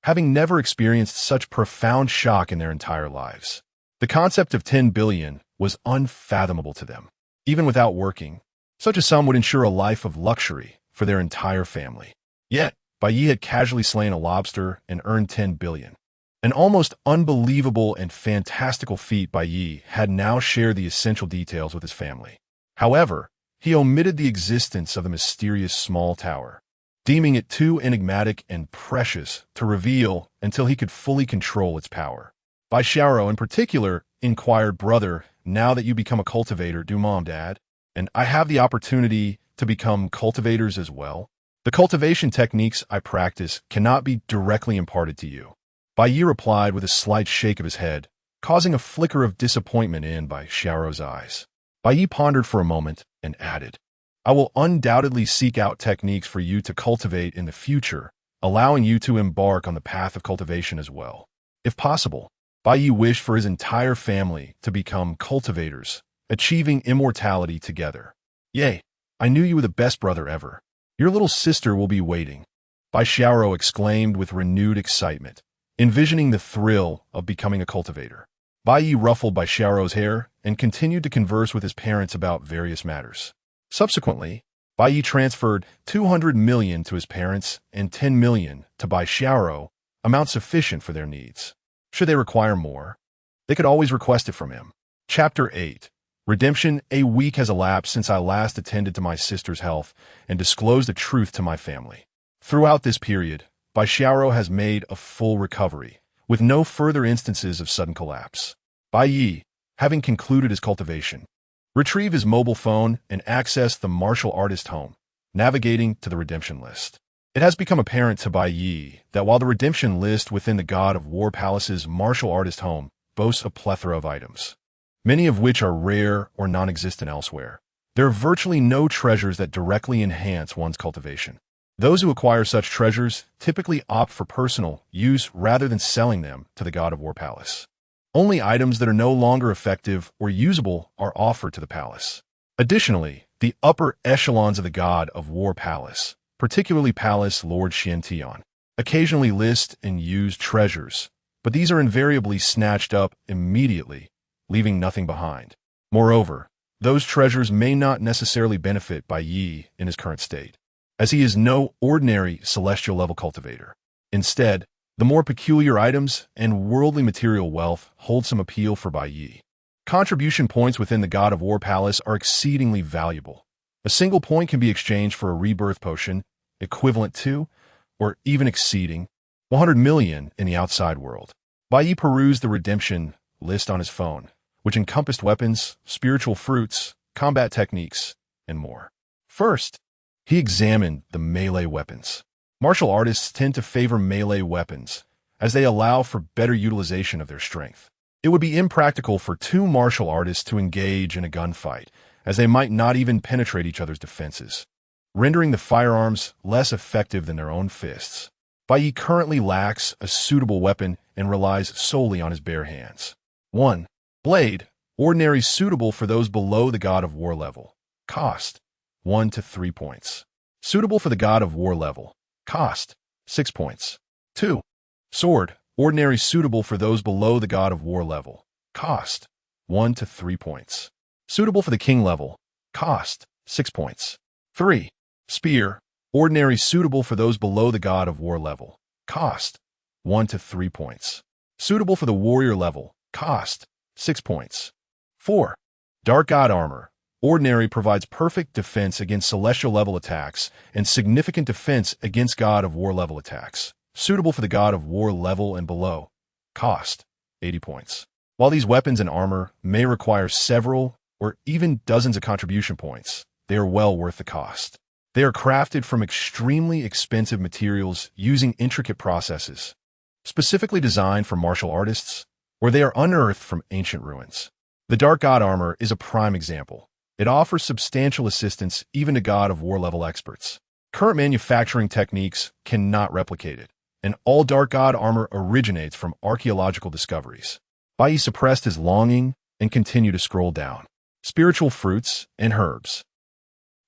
having never experienced such profound shock in their entire lives. The concept of 10 billion was unfathomable to them. Even without working, such a sum would ensure a life of luxury for their entire family. Yet, Bai Ye had casually slain a lobster and earned 10 billion. An almost unbelievable and fantastical feat. Bai Ye had now shared the essential details with his family. However, he omitted the existence of the mysterious small tower, deeming it too enigmatic and precious to reveal until he could fully control its power. Bai Xiaoro in particular inquired, "Brother, now that you become a cultivator, do Mom, Dad, and I have the opportunity to become cultivators as well? The cultivation techniques I practice cannot be directly imparted to you." Bai Ye replied with a slight shake of his head, causing a flicker of disappointment in Bai Xiaoro's eyes. Bai Ye pondered for a moment and added, "I will undoubtedly seek out techniques for you to cultivate in the future, allowing you to embark on the path of cultivation as well. If possible." Bai Ye wished for his entire family to become cultivators, achieving immortality together. "Yay, I knew you were the best brother ever. Your little sister will be waiting," Bai Xiaoro exclaimed with renewed excitement, envisioning the thrill of becoming a cultivator. Bai Ye ruffled Bai Xiaoro's hair and continued to converse with his parents about various matters. Subsequently, Bai Ye transferred 200 million to his parents and 10 million to Bai Xiaoro, amount sufficient for their needs. Should they require more, they could always request it from him. Chapter 8. Redemption. A week has elapsed since I last attended to my sister's health and disclosed the truth to my family. Throughout this period, Bai Xiaoro has made a full recovery, with no further instances of sudden collapse. Bai Ye, having concluded his cultivation, retrieve his mobile phone and access the martial artist home, navigating to the redemption list. It has become apparent to Bai Ye that while the redemption list within the God of War Palace's martial artist home boasts a plethora of items, many of which are rare or non-existent elsewhere, there are virtually no treasures that directly enhance one's cultivation. Those who acquire such treasures typically opt for personal use rather than selling them to the God of War Palace. Only items that are no longer effective or usable are offered to the palace. Additionally, the upper echelons of the God of War Palace, particularly Palace Lord Xiantian, occasionally list and use treasures, but these are invariably snatched up immediately, leaving nothing behind. Moreover, those treasures may not necessarily benefit Bai Ye in his current state, as he is no ordinary celestial level cultivator. Instead, the more peculiar items and worldly material wealth hold some appeal for Bai Ye. Contribution points within the God of War Palace are exceedingly valuable. A single point can be exchanged for a rebirth potion, equivalent to, or even exceeding, 100 million in the outside world. Bai Ye perused the redemption list on his phone, which encompassed weapons, spiritual fruits, combat techniques, and more. First, he examined the melee weapons. Martial artists tend to favor melee weapons, as they allow for better utilization of their strength. It would be impractical for two martial artists to engage in a gunfight, as they might not even penetrate each other's defenses, rendering the firearms less effective than their own fists. Bai Ye currently lacks a suitable weapon and relies solely on his bare hands. 1. Blade. Ordinary, suitable for those below the God of War level. Cost 1 to 3 points. Suitable for the God of War level. Cost 6 points. 2. Sword. Ordinary, suitable for those below the God of War level. Cost 1 to 3 points. Suitable for the King level. Cost 6 points. 3. Spear. Ordinary, suitable for those below the God of War level. Cost 1 to 3 points. Suitable for the Warrior level. Cost 6 points. 4. Dark God Armor. Ordinary, provides perfect defense against celestial level attacks and significant defense against God of War level attacks. Suitable for the God of War level and below. Cost 80 points. While these weapons and armor may require several or even dozens of contribution points, they are well worth the cost. They are crafted from extremely expensive materials using intricate processes, specifically designed for martial artists, or they are unearthed from ancient ruins. The Dark God Armor is a prime example. It offers substantial assistance even to God of War level experts. Current manufacturing techniques cannot replicate it, and all Dark God Armor originates from archaeological discoveries. Bai Ye suppressed his longing and continued to scroll down. Spiritual fruits and herbs.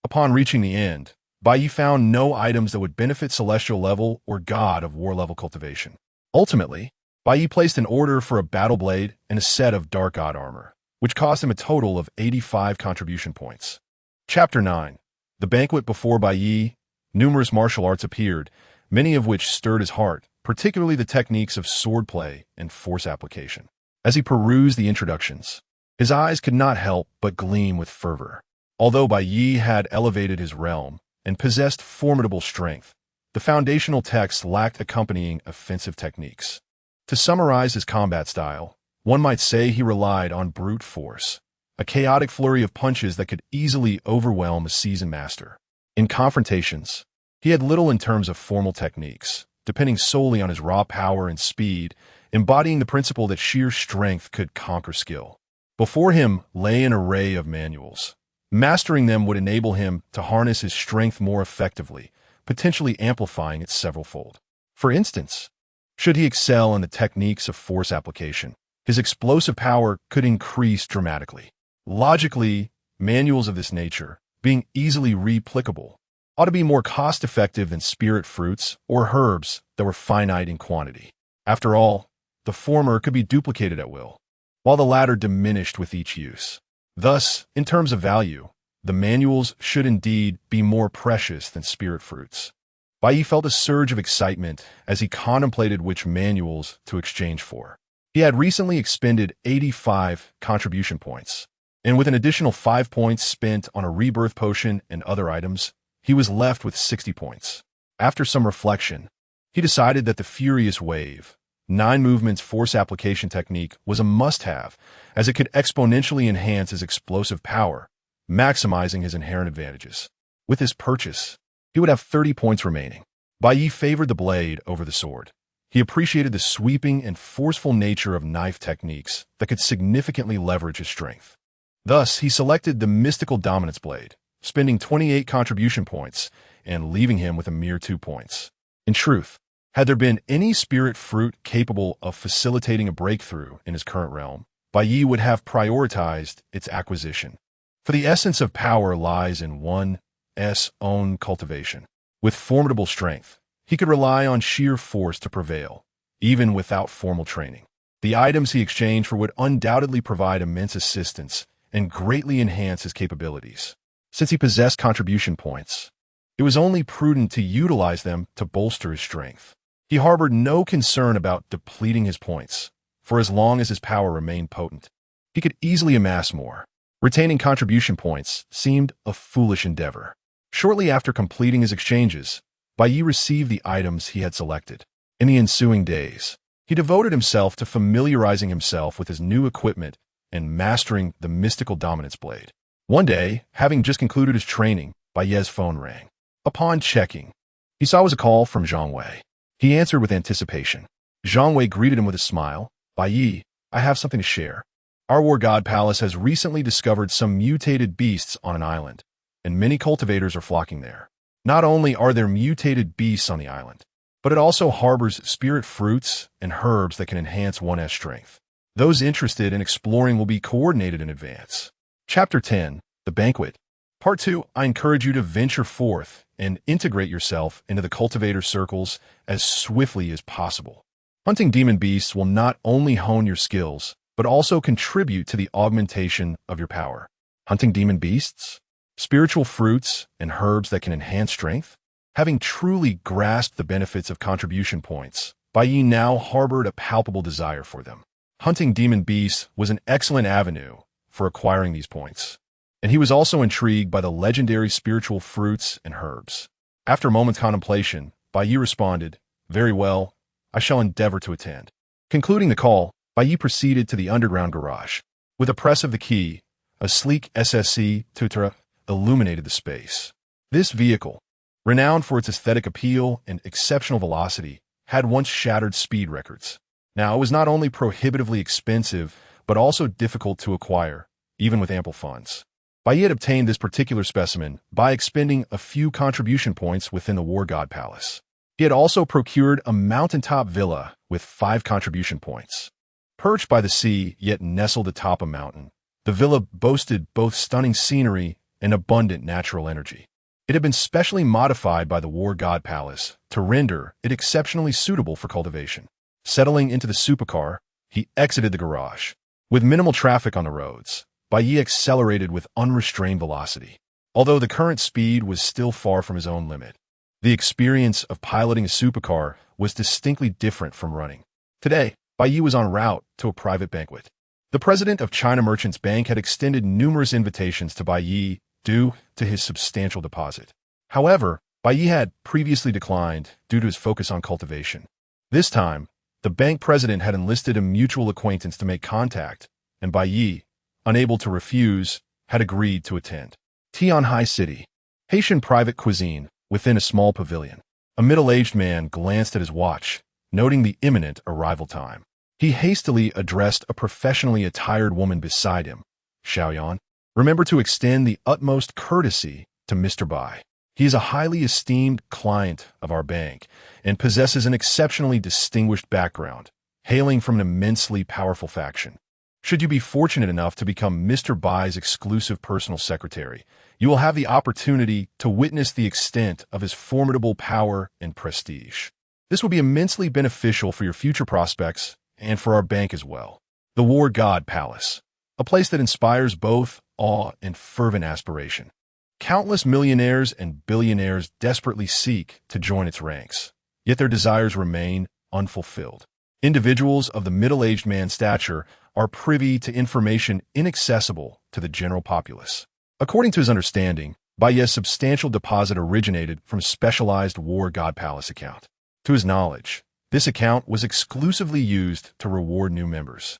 Upon reaching the end, Bai Ye found no items that would benefit celestial level or God of War level cultivation. Ultimately, Bai Ye placed an order for a battle blade and a set of Dark God Armor, which cost him a total of 85 contribution points. Chapter 9. The banquet before Bai Ye. Numerous martial arts appeared, many of which stirred his heart, particularly the techniques of swordplay and force application. As he perused the introductions, his eyes could not help but gleam with fervor. Although Bai Ye had elevated his realm and possessed formidable strength, the foundational text lacked accompanying offensive techniques. To summarize his combat style, one might say he relied on brute force, a chaotic flurry of punches that could easily overwhelm a seasoned master. In confrontations, he had little in terms of formal techniques, depending solely on his raw power and speed, embodying the principle that sheer strength could conquer skill. Before him lay an array of manuals. Mastering them would enable him to harness his strength more effectively, potentially amplifying it severalfold. For instance, should he excel in the techniques of force application, his explosive power could increase dramatically. Logically, manuals of this nature, being easily replicable, ought to be more cost-effective than spirit fruits or herbs that were finite in quantity. After all, the former could be duplicated at will, while the latter diminished with each use. Thus, in terms of value, The manuals should indeed be more precious than spirit fruits. Bai Ye felt a surge of excitement as he contemplated which manuals to exchange for. He had recently expended 85 contribution points, and with an additional 5 points spent on a rebirth potion and other items, he was left with 60 points. After some reflection, he decided that the Furious Wave, 9 movements force application technique was a must-have, as it could exponentially enhance his explosive power, maximizing his inherent advantages. With his purchase, he would have 30 points remaining. Bai Ye favored the blade over the sword. He appreciated the sweeping and forceful nature of knife techniques that could significantly leverage his strength. Thus, he selected the Mystical Dominance Blade, spending 28 contribution points and leaving him with a mere 2 points. In truth, had there been any spirit fruit capable of facilitating a breakthrough in his current realm, Bai Ye would have prioritized its acquisition. For the essence of power lies in one's own cultivation. With formidable strength, he could rely on sheer force to prevail, even without formal training. The items he exchanged for would undoubtedly provide immense assistance and greatly enhance his capabilities. Since he possessed contribution points, it was only prudent to utilize them to bolster his strength. He harbored no concern about depleting his points, for as long as his power remained potent, he could easily amass more. Retaining contribution points seemed a foolish endeavor. Shortly after completing his exchanges, Bai Ye received the items he had selected. In the ensuing days, he devoted himself to familiarizing himself with his new equipment and mastering the Mystical Dominance Blade. One day, having just concluded his training, Bai Ye's phone rang. Upon checking, he saw it was a call from Zhang Wei. He answered with anticipation. Zhang Wei greeted him with a smile. Bai Ye, I have something to share. Our War God Palace has recently discovered some mutated beasts on an island, and many cultivators are flocking there. Not only are there mutated beasts on the island, but it also harbors spirit fruits and herbs that can enhance one's strength. Those interested in exploring will be coordinated in advance. Chapter 10, The Banquet. Part 2, I encourage you to venture forth and integrate yourself into the cultivator circles as swiftly as possible. Hunting demon beasts will not only hone your skills, but also contribute to the augmentation of your power. Hunting demon beasts? Spiritual fruits and herbs that can enhance strength? Having truly grasped the benefits of contribution points, Bai Ye now harbored a palpable desire for them. Hunting demon beasts was an excellent avenue for acquiring these points, and he was also intrigued by the legendary spiritual fruits and herbs. After a moment's contemplation, Bai Ye responded, Very well, I shall endeavor to attend. Concluding the call, Bai Ye proceeded to the underground garage. With a press of the key, a sleek SSC Tutra illuminated the space. This vehicle, renowned for its aesthetic appeal and exceptional velocity, had once shattered speed records. Now, it was not only prohibitively expensive, but also difficult to acquire, even with ample funds. Bai Ye had obtained this particular specimen by expending a few contribution points within the War God Palace. He had also procured a mountaintop villa with 5 contribution points. Perched by the sea, yet nestled atop a mountain, the villa boasted both stunning scenery and abundant natural energy. It had been specially modified by the War God Palace to render it exceptionally suitable for cultivation. Settling into the supercar, he exited the garage. With minimal traffic on the roads, Bai Ye accelerated with unrestrained velocity. Although the current speed was still far from his own limit, the experience of piloting a supercar was distinctly different from running. Today, Bai Ye was en route to a private banquet. The president of China Merchants Bank had extended numerous invitations to Bai Ye due to his substantial deposit. However, Bai Ye had previously declined due to his focus on cultivation. This time, the bank president had enlisted a mutual acquaintance to make contact, and Bai Ye, unable to refuse, had agreed to attend. Tianhai City, Haitian private cuisine within a small pavilion. A middle-aged man glanced at his watch, noting the imminent arrival time. He hastily addressed a professionally attired woman beside him. Xiaoyan, remember to extend the utmost courtesy to Mr. Bai. He is a highly esteemed client of our bank and possesses an exceptionally distinguished background, hailing from an immensely powerful faction. Should you be fortunate enough to become Mr. Bai's exclusive personal secretary, you will have the opportunity to witness the extent of his formidable power and prestige. This will be immensely beneficial for your future prospects and for our bank as well. The War God Palace, a place that inspires both awe and fervent aspiration. Countless millionaires and billionaires desperately seek to join its ranks, yet their desires remain unfulfilled. Individuals of the middle-aged man's stature are privy to information inaccessible to the general populace. According to his understanding, Bai Ye's substantial deposit originated from a specialized war god palace account. To his knowledge, this account was exclusively used to reward new members,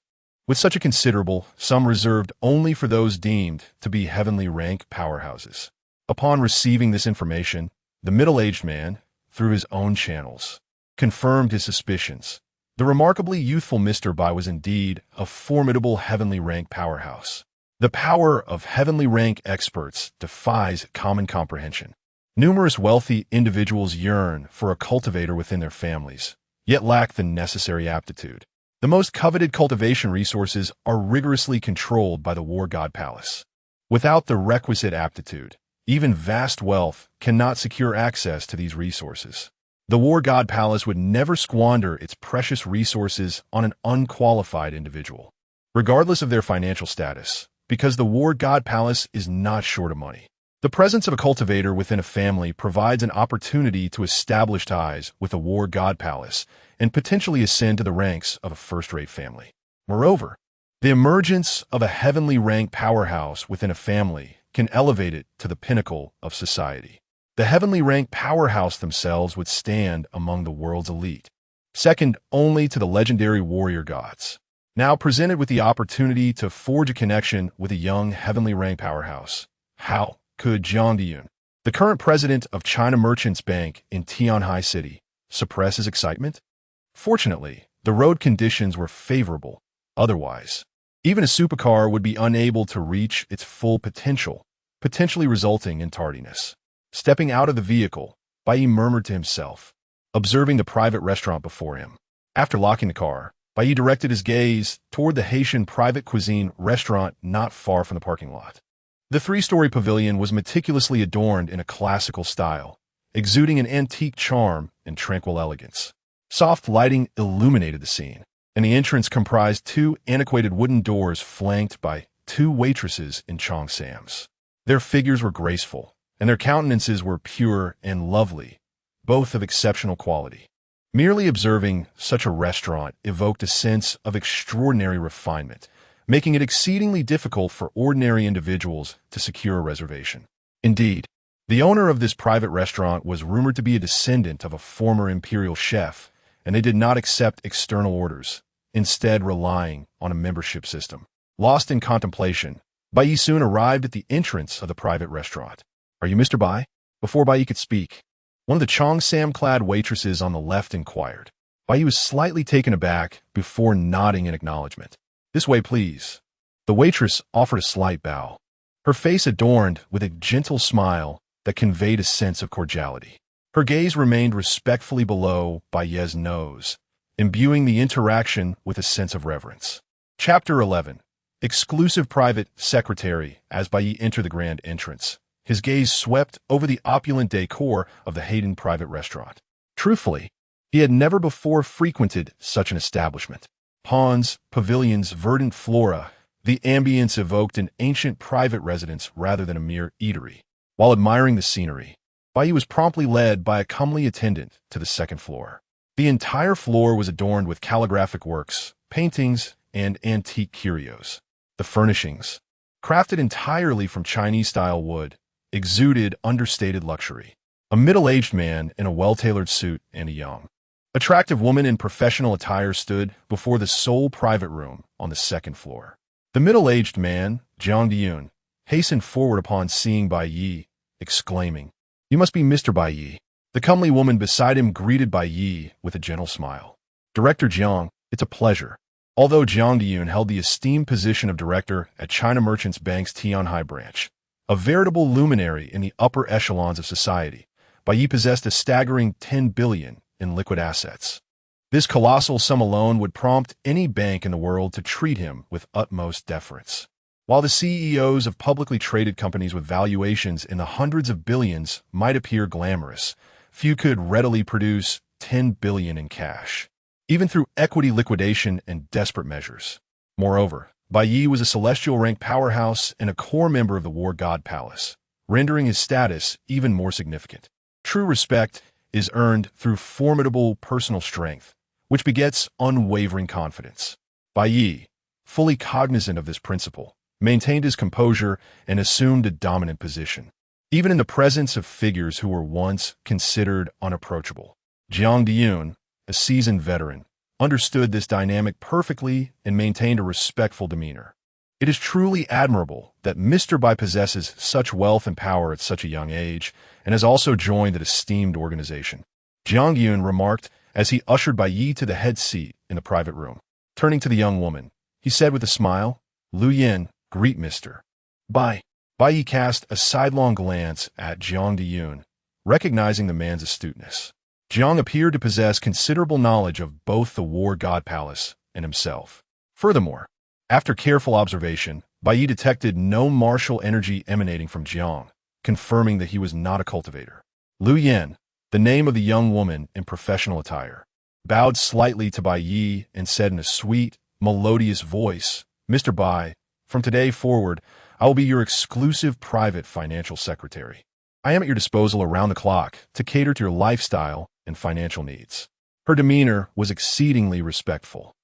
with such a considerable sum reserved only for those deemed to be heavenly rank powerhouses. Upon receiving this information, the middle-aged man, through his own channels, confirmed his suspicions. The remarkably youthful Mr. Bai was indeed a formidable heavenly rank powerhouse. The power of heavenly rank experts defies common comprehension. Numerous wealthy individuals yearn for a cultivator within their families, yet lack the necessary aptitude. The most coveted cultivation resources are rigorously controlled by the war god palace. Without the requisite aptitude, even vast wealth cannot secure access to these resources. The war god palace would never squander its precious resources on an unqualified individual, regardless of their financial status, because the war god palace is not short of money. The presence of a cultivator within a family provides an opportunity to establish ties with the war god palace and potentially ascend to the ranks of a first-rate family. Moreover, the emergence of a heavenly rank powerhouse within a family can elevate it to the pinnacle of society. The heavenly rank powerhouse themselves would stand among the world's elite, second only to the legendary warrior gods. Now presented with the opportunity to forge a connection with a young heavenly rank powerhouse, how could Jiang Diyun, the current president of China Merchants Bank in Tianhai City, suppress his excitement? Fortunately, the road conditions were favorable. Otherwise, even a supercar would be unable to reach its full potential, potentially resulting in tardiness. Stepping out of the vehicle, Bai Ye murmured to himself, observing the private restaurant before him. After locking the car, Bai Ye directed his gaze toward the Haitian private cuisine restaurant not far from the parking lot. The three-story pavilion was meticulously adorned in a classical style, exuding an antique charm and tranquil elegance. Soft lighting illuminated the scene, and the entrance comprised two antiquated wooden doors flanked by two waitresses in cheongsams. Their figures were graceful, and their countenances were pure and lovely, both of exceptional quality. Merely observing such a restaurant evoked a sense of extraordinary refinement, making it exceedingly difficult for ordinary individuals to secure a reservation. Indeed, the owner of this private restaurant was rumored to be a descendant of a former imperial chef, and they did not accept external orders, instead relying on a membership system. Lost in contemplation, Bai Ye soon arrived at the entrance of the private restaurant. "Are you Mr. Bai?" Before Bai Ye could speak, one of the cheongsam-clad waitresses on the left inquired. Bai Ye was slightly taken aback before nodding in acknowledgement. "This way, please." The waitress offered a slight bow, her face adorned with a gentle smile that conveyed a sense of cordiality. Her gaze remained respectfully below Bai Ye's nose, imbuing the interaction with a sense of reverence. Chapter 11. Exclusive Private Secretary. As Bai Ye entered the grand entrance, his gaze swept over the opulent decor of the Hayden private restaurant. Truthfully, he had never before frequented such an establishment. Ponds, pavilions, verdant flora, the ambience evoked an ancient private residence rather than a mere eatery. While admiring the scenery, Bai Ye was promptly led by a comely attendant to the second floor. The entire floor was adorned with calligraphic works, paintings, and antique curios. The furnishings, crafted entirely from Chinese-style wood, exuded understated luxury. A middle-aged man in a well-tailored suit and a young, attractive woman in professional attire stood before the sole private room on the second floor. The middle-aged man, Jiang Diyun, hastened forward upon seeing Bai Ye, exclaiming, "You must be Mr. Bai Ye." The comely woman beside him greeted Bai Ye with a gentle smile. "Director Jiang, it's a pleasure." Although Jiang Diyun held the esteemed position of director at China Merchants Bank's Tianhai branch, a veritable luminary in the upper echelons of society, Bai Ye possessed a staggering 10 billion in liquid assets. This colossal sum alone would prompt any bank in the world to treat him with utmost deference. While the CEOs of publicly traded companies with valuations in the hundreds of billions might appear glamorous, few could readily produce 10 billion in cash, even through equity liquidation and desperate measures. Moreover, Bai Ye was a celestial-rank powerhouse and a core member of the War God Palace, rendering his status even more significant. True respect is earned through formidable personal strength, which begets unwavering confidence. Bai Ye, fully cognizant of this principle, maintained his composure and assumed a dominant position, even in the presence of figures who were once considered unapproachable. Jiang Diyun, a seasoned veteran, understood this dynamic perfectly and maintained a respectful demeanor. It is truly admirable that Mr. Bai possesses such wealth and power at such a young age and has also joined an esteemed organization, Jiang Yun remarked as he ushered Bai Ye to the head seat in the private room. Turning to the young woman, he said with a smile, "Lu Yin, greet Mr. Bai." Bai Ye cast a sidelong glance at Jiang Diyun, recognizing the man's astuteness. Jiang appeared to possess considerable knowledge of both the War God Palace and himself. Furthermore, after careful observation, Bai Ye detected no martial energy emanating from Jiang, confirming that he was not a cultivator. Lu Yin, the name of the young woman in professional attire, bowed slightly to Bai Ye and said in a sweet, melodious voice, "Mr. Bai, from today forward, I will be your exclusive private financial secretary. I am at your disposal around the clock to cater to your lifestyle and financial needs." Her demeanor was exceedingly respectful.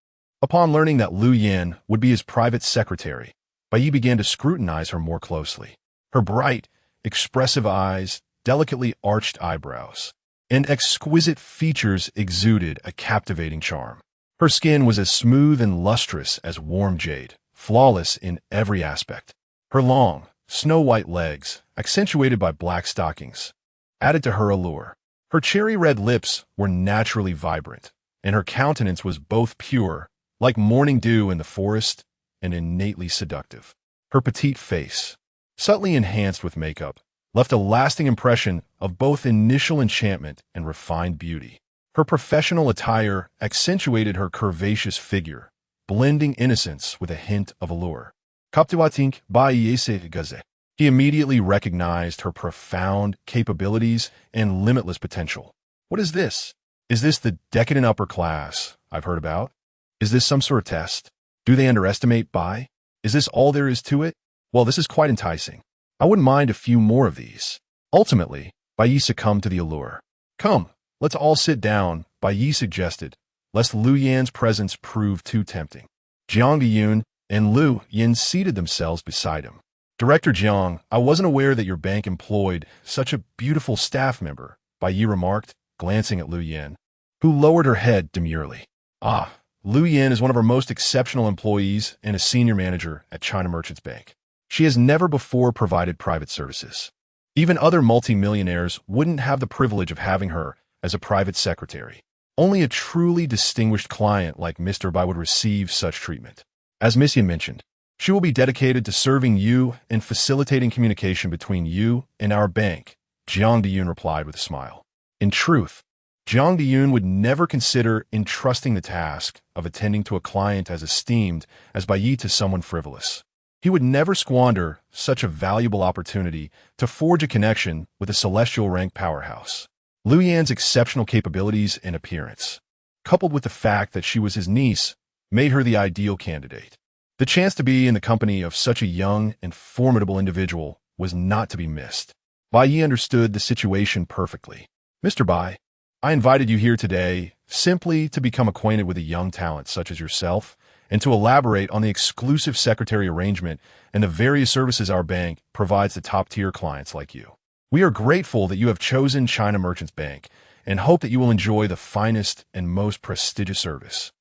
Upon learning that Lu Yin would be his private secretary, Bai Ye began to scrutinize her more closely. Her bright, expressive eyes, delicately arched eyebrows, and exquisite features exuded a captivating charm. Her skin was as smooth and lustrous as warm jade, flawless in every aspect. Her long, snow-white legs, accentuated by black stockings, added to her allure. Her cherry-red lips were naturally vibrant, and her countenance was both pure, like morning dew in the forest, and innately seductive. Her petite face, subtly enhanced with makeup, left a lasting impression of both initial enchantment and refined beauty. Her professional attire accentuated her curvaceous figure, blending innocence with a hint of allure. Kaptuatink Bai Ye gaze. He immediately recognized her profound capabilities and limitless potential. What is this? Is this the decadent upper class I've heard about? Is this some sort of test? Do they underestimate Bai? Is this all there is to it? Well, this is quite enticing. I wouldn't mind a few more of these. Ultimately, Bai Ye succumbed to the allure. "Come, let's all sit down," Bai Ye suggested, lest Lu Yan's presence prove too tempting. Jiang Diyun and Lu Yin seated themselves beside him. "Director Jiang, I wasn't aware that your bank employed such a beautiful staff member," Bai Ye remarked, glancing at Lu Yin, who lowered her head demurely. "Ah, Lu Yin is one of our most exceptional employees and a senior manager at China Merchants Bank. She has never before provided private services. Even other multimillionaires wouldn't have the privilege of having her as a private secretary. Only a truly distinguished client like Mr. Bai would receive such treatment. As Miss Yin mentioned, she will be dedicated to serving you and facilitating communication between you and our bank," Jiang Diyun replied with a smile. In truth, Jiang Diyun would never consider entrusting the task of attending to a client as esteemed as Bai Ye to someone frivolous. He would never squander such a valuable opportunity to forge a connection with a celestial-rank powerhouse. Lu Yan's exceptional capabilities and appearance, coupled with the fact that she was his niece, made her the ideal candidate. The chance to be in the company of such a young and formidable individual was not to be missed. Bai Ye understood the situation perfectly. "Mr. Bai, I invited you here today simply to become acquainted with a young talent such as yourself and to elaborate on the exclusive secretary arrangement and the various services our bank provides to top-tier clients like you. We are grateful that you have chosen China Merchants Bank and hope that you will enjoy the finest and most prestigious service.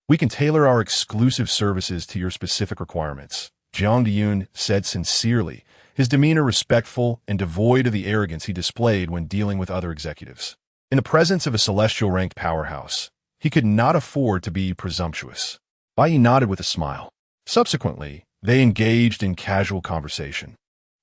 We can tailor our exclusive services to your specific requirements," Jiang Diyun said sincerely, his demeanor respectful and devoid of the arrogance he displayed when dealing with other executives. In the presence of a celestial-ranked powerhouse, he could not afford to be presumptuous. Bai Ye nodded with a smile. Subsequently, they engaged in casual conversation,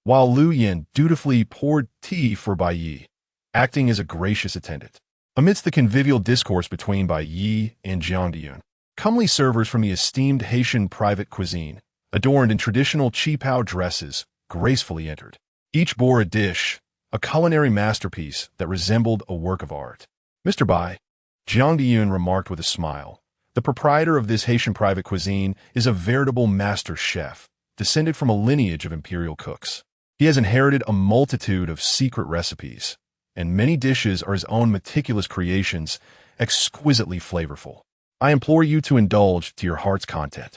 while Lu Yin dutifully poured tea for Bai Ye, acting as a gracious attendant. Amidst the convivial discourse between Bai Ye and Jiang Diyun, comely servers from the esteemed Haitian private cuisine, adorned in traditional qipao dresses, gracefully entered. Each bore a dish, a culinary masterpiece that resembled a work of art. "Mr. Bai," Jiang Diyun remarked with a smile, "the The proprietor of this Haitian private cuisine is a veritable master chef, descended from a lineage of imperial cooks. He has inherited a multitude of secret recipes, and many dishes are his own meticulous creations, exquisitely flavorful. I implore you to indulge to your heart's content.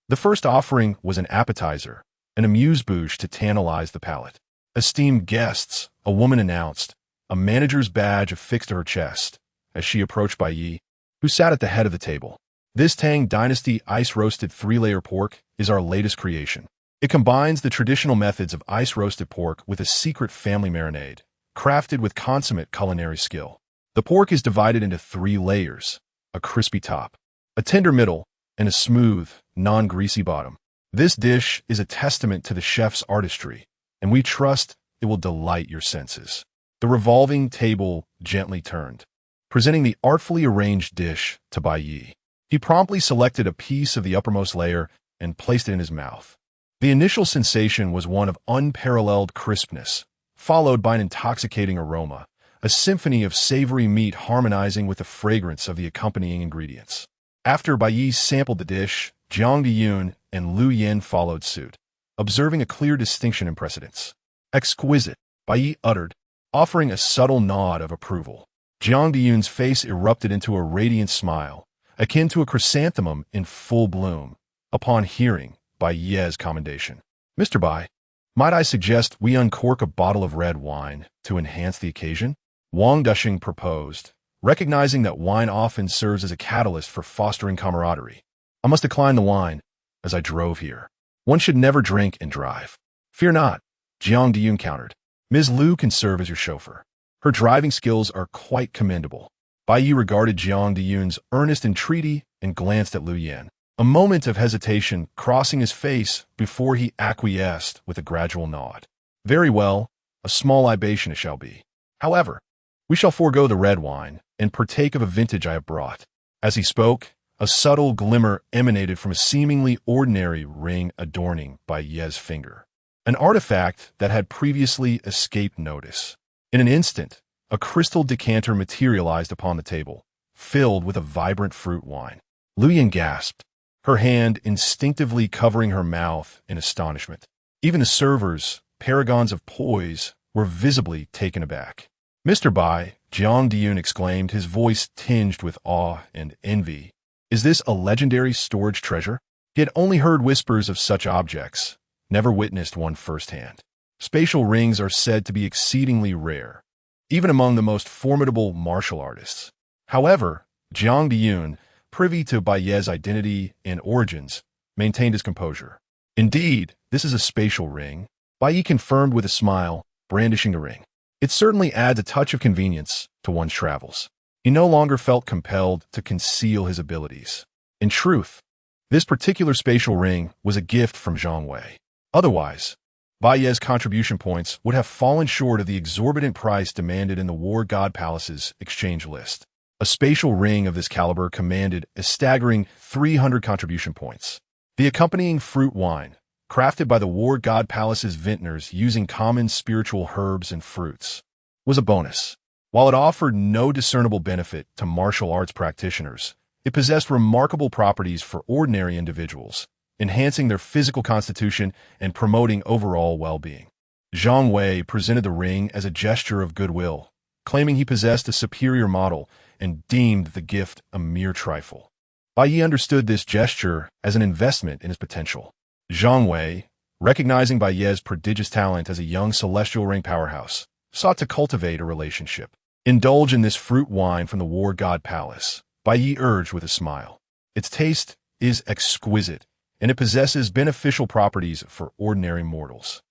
The first offering was an appetizer, an amuse-bouche to tantalize the palate. Esteemed guests, a woman announced, a manager's badge affixed to her chest, as she approached Bai Ye, who sat at the head of the table. This Tang Dynasty ice-roasted 3-layer pork is our latest creation. It combines the traditional methods of ice-roasted pork with a secret family marinade, crafted with consummate culinary skill. The pork is divided into 3 layers, a crispy top, a tender middle, and a smooth, non-greasy bottom. This dish is a testament to the chef's artistry, and we trust it will delight your senses. The revolving table gently turned, presenting the artfully arranged dish to Bai Ye. He promptly selected a piece of the uppermost layer and placed it in his mouth. The initial sensation was one of unparalleled crispness, followed by an intoxicating aroma, a symphony of savory meat harmonizing with the fragrance of the accompanying ingredients. After Bai Ye sampled the dish, Jiang Diyun and Lu Yin followed suit, observing a clear distinction in precedence. Exquisite, Bai Ye uttered, offering a subtle nod of approval. Jiang Diyun's face erupted into a radiant smile, akin to a chrysanthemum in full bloom, upon hearing Bai Ye's commendation. Mr. Bai, might I suggest we uncork a bottle of red wine to enhance the occasion? Wang Dushing proposed, recognizing that wine often serves as a catalyst for fostering camaraderie. I must decline the wine, as I drove here. One should never drink and drive. Fear not, Jiang Diyun countered. Ms. Lu can serve as your chauffeur. Her driving skills are quite commendable. Bai Ye regarded Jiang Diyun's earnest entreaty and glanced at Lu Yin, a moment of hesitation crossing his face before he acquiesced with a gradual nod. Very well, a small libation it shall be. However, we shall forego the red wine and partake of a vintage I have brought. As he spoke, a subtle glimmer emanated from a seemingly ordinary ring adorning Bai Ye's finger, an artifact that had previously escaped notice. In an instant, a crystal decanter materialized upon the table, filled with a vibrant fruit wine. Lu Yin gasped, her hand instinctively covering her mouth in astonishment. Even the servers, paragons of poise, were visibly taken aback. Mr. Bai, Jiang Diyun exclaimed, his voice tinged with awe and envy. Is this a legendary storage treasure? He had only heard whispers of such objects, never witnessed one firsthand. Spatial rings are said to be exceedingly rare, even among the most formidable martial artists. However, Jiang Diyun, privy to Bai Ye's identity and origins, maintained his composure. Indeed, this is a spatial ring, Bai Ye confirmed with a smile, brandishing the ring. It certainly adds a touch of convenience to one's travels. He no longer felt compelled to conceal his abilities. In truth, this particular spatial ring was a gift from Zhang Wei. Otherwise, Bai Ye's contribution points would have fallen short of the exorbitant price demanded in the War God Palace's exchange list. A spatial ring of this caliber commanded a staggering 300 contribution points. The accompanying fruit wine, crafted by the War God Palace's vintners using common spiritual herbs and fruits, was a bonus. While it offered no discernible benefit to martial arts practitioners, it possessed remarkable properties for ordinary individuals, enhancing their physical constitution and promoting overall well-being. Zhang Wei presented the ring as a gesture of goodwill, claiming he possessed a superior model and deemed the gift a mere trifle. Bai Ye understood this gesture as an investment in his potential. Zhang Wei, recognizing Bai Ye's prodigious talent as a young celestial ring powerhouse, sought to cultivate a relationship. Indulge in this fruit wine from the War God Palace, Bai Ye urged with a smile. Its taste is exquisite, and it possesses beneficial properties for ordinary mortals.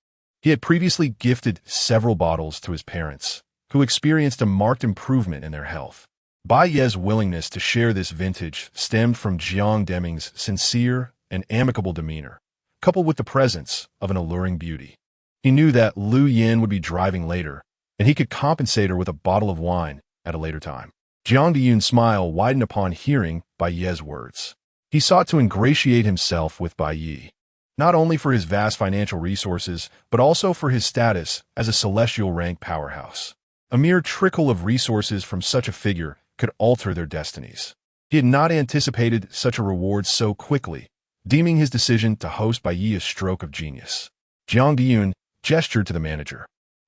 He had previously gifted several bottles to his parents, who experienced a marked improvement in their health. Bai Ye's willingness to share this vintage stemmed from Jiang Deming's sincere and amicable demeanor, coupled with the presence of an alluring beauty. He knew that Lu Yin would be driving later, and he could compensate her with a bottle of wine at a later time. Jiang Diyun's smile widened upon hearing Bai Ye's words. He sought to ingratiate himself with Bai Ye, not only for his vast financial resources, but also for his status as a celestial rank powerhouse. A mere trickle of resources from such a figure could alter their destinies. He had not anticipated such a reward so quickly, deeming his decision to host Bai Ye a stroke of genius. Jiang Diyun gestured to the manager,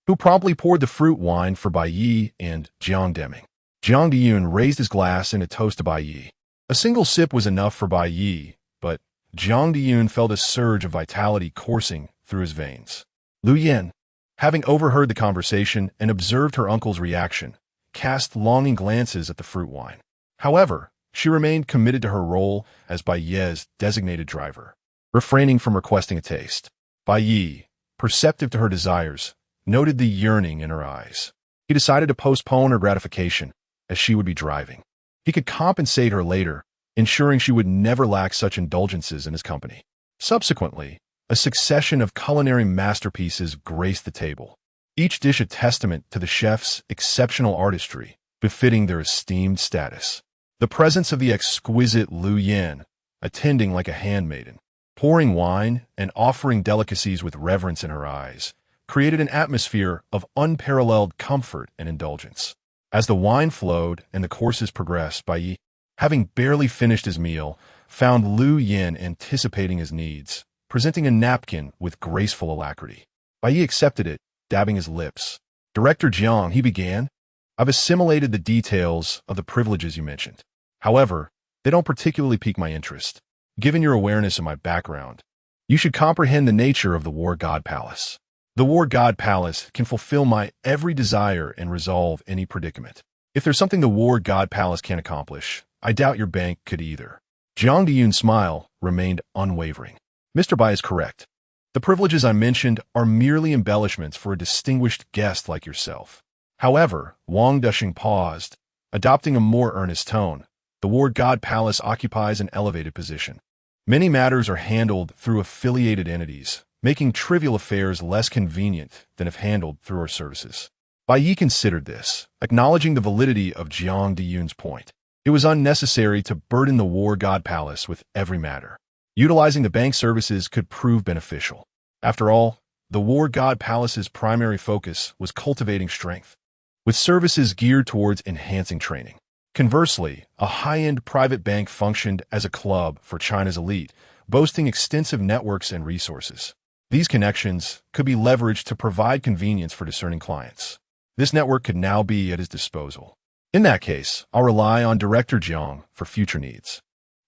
who promptly poured the fruit wine for Bai Ye and Jiang Deming. Jiang Diyun raised his glass in a toast to Bai Ye. A single sip was enough for Bai Ye, but Jiang Diyun felt a surge of vitality coursing through his veins. Lu Yan, having overheard the conversation and observed her uncle's reaction, cast longing glances at the fruit wine. However, she remained committed to her role as Bai Ye's designated driver, refraining from requesting a taste. Bai Ye, perceptive to her desires, noted the yearning in her eyes. He decided to postpone her gratification, as she would be driving. He could compensate her later, ensuring she would never lack such indulgences in his company. Subsequently, a succession of culinary masterpieces graced the table, each dish a testament to the chef's exceptional artistry, befitting their esteemed status. The presence of the exquisite Lu Yan, attending like a handmaiden, pouring wine and offering delicacies with reverence in her eyes, created an atmosphere of unparalleled comfort and indulgence. As the wine flowed and the courses progressed, Bai Ye, having barely finished his meal, found Lu Yan anticipating his needs, presenting a napkin with graceful alacrity. Bai Ye accepted it, dabbing his lips. "Director Jiang," he began, "I've assimilated the details of the privileges you mentioned. However, they don't particularly pique my interest. Given your awareness of my background, you should comprehend the nature of the War God Palace. The War God Palace can fulfill my every desire and resolve any predicament. If there's something the War God Palace can't accomplish, I doubt your bank could either." Jiang Diyun's smile remained unwavering. "Mr. Bai is correct. The privileges I mentioned are merely embellishments for a distinguished guest like yourself." However, Wang Dushing paused, adopting a more earnest tone. "The War God Palace occupies an elevated position. Many matters are handled through affiliated entities, making trivial affairs less convenient than if handled through our services." Bai Ye considered this, acknowledging the validity of Jiang Diyun's point. It was unnecessary to burden the War God Palace with every matter. Utilizing the bank services could prove beneficial. After all, the War God Palace's primary focus was cultivating strength, with services geared towards enhancing training. Conversely, a high-end private bank functioned as a club for China's elite, boasting extensive networks and resources. These connections could be leveraged to provide convenience for discerning clients. This network could now be at his disposal. "In that case, I'll rely on Director Jiang for future needs,"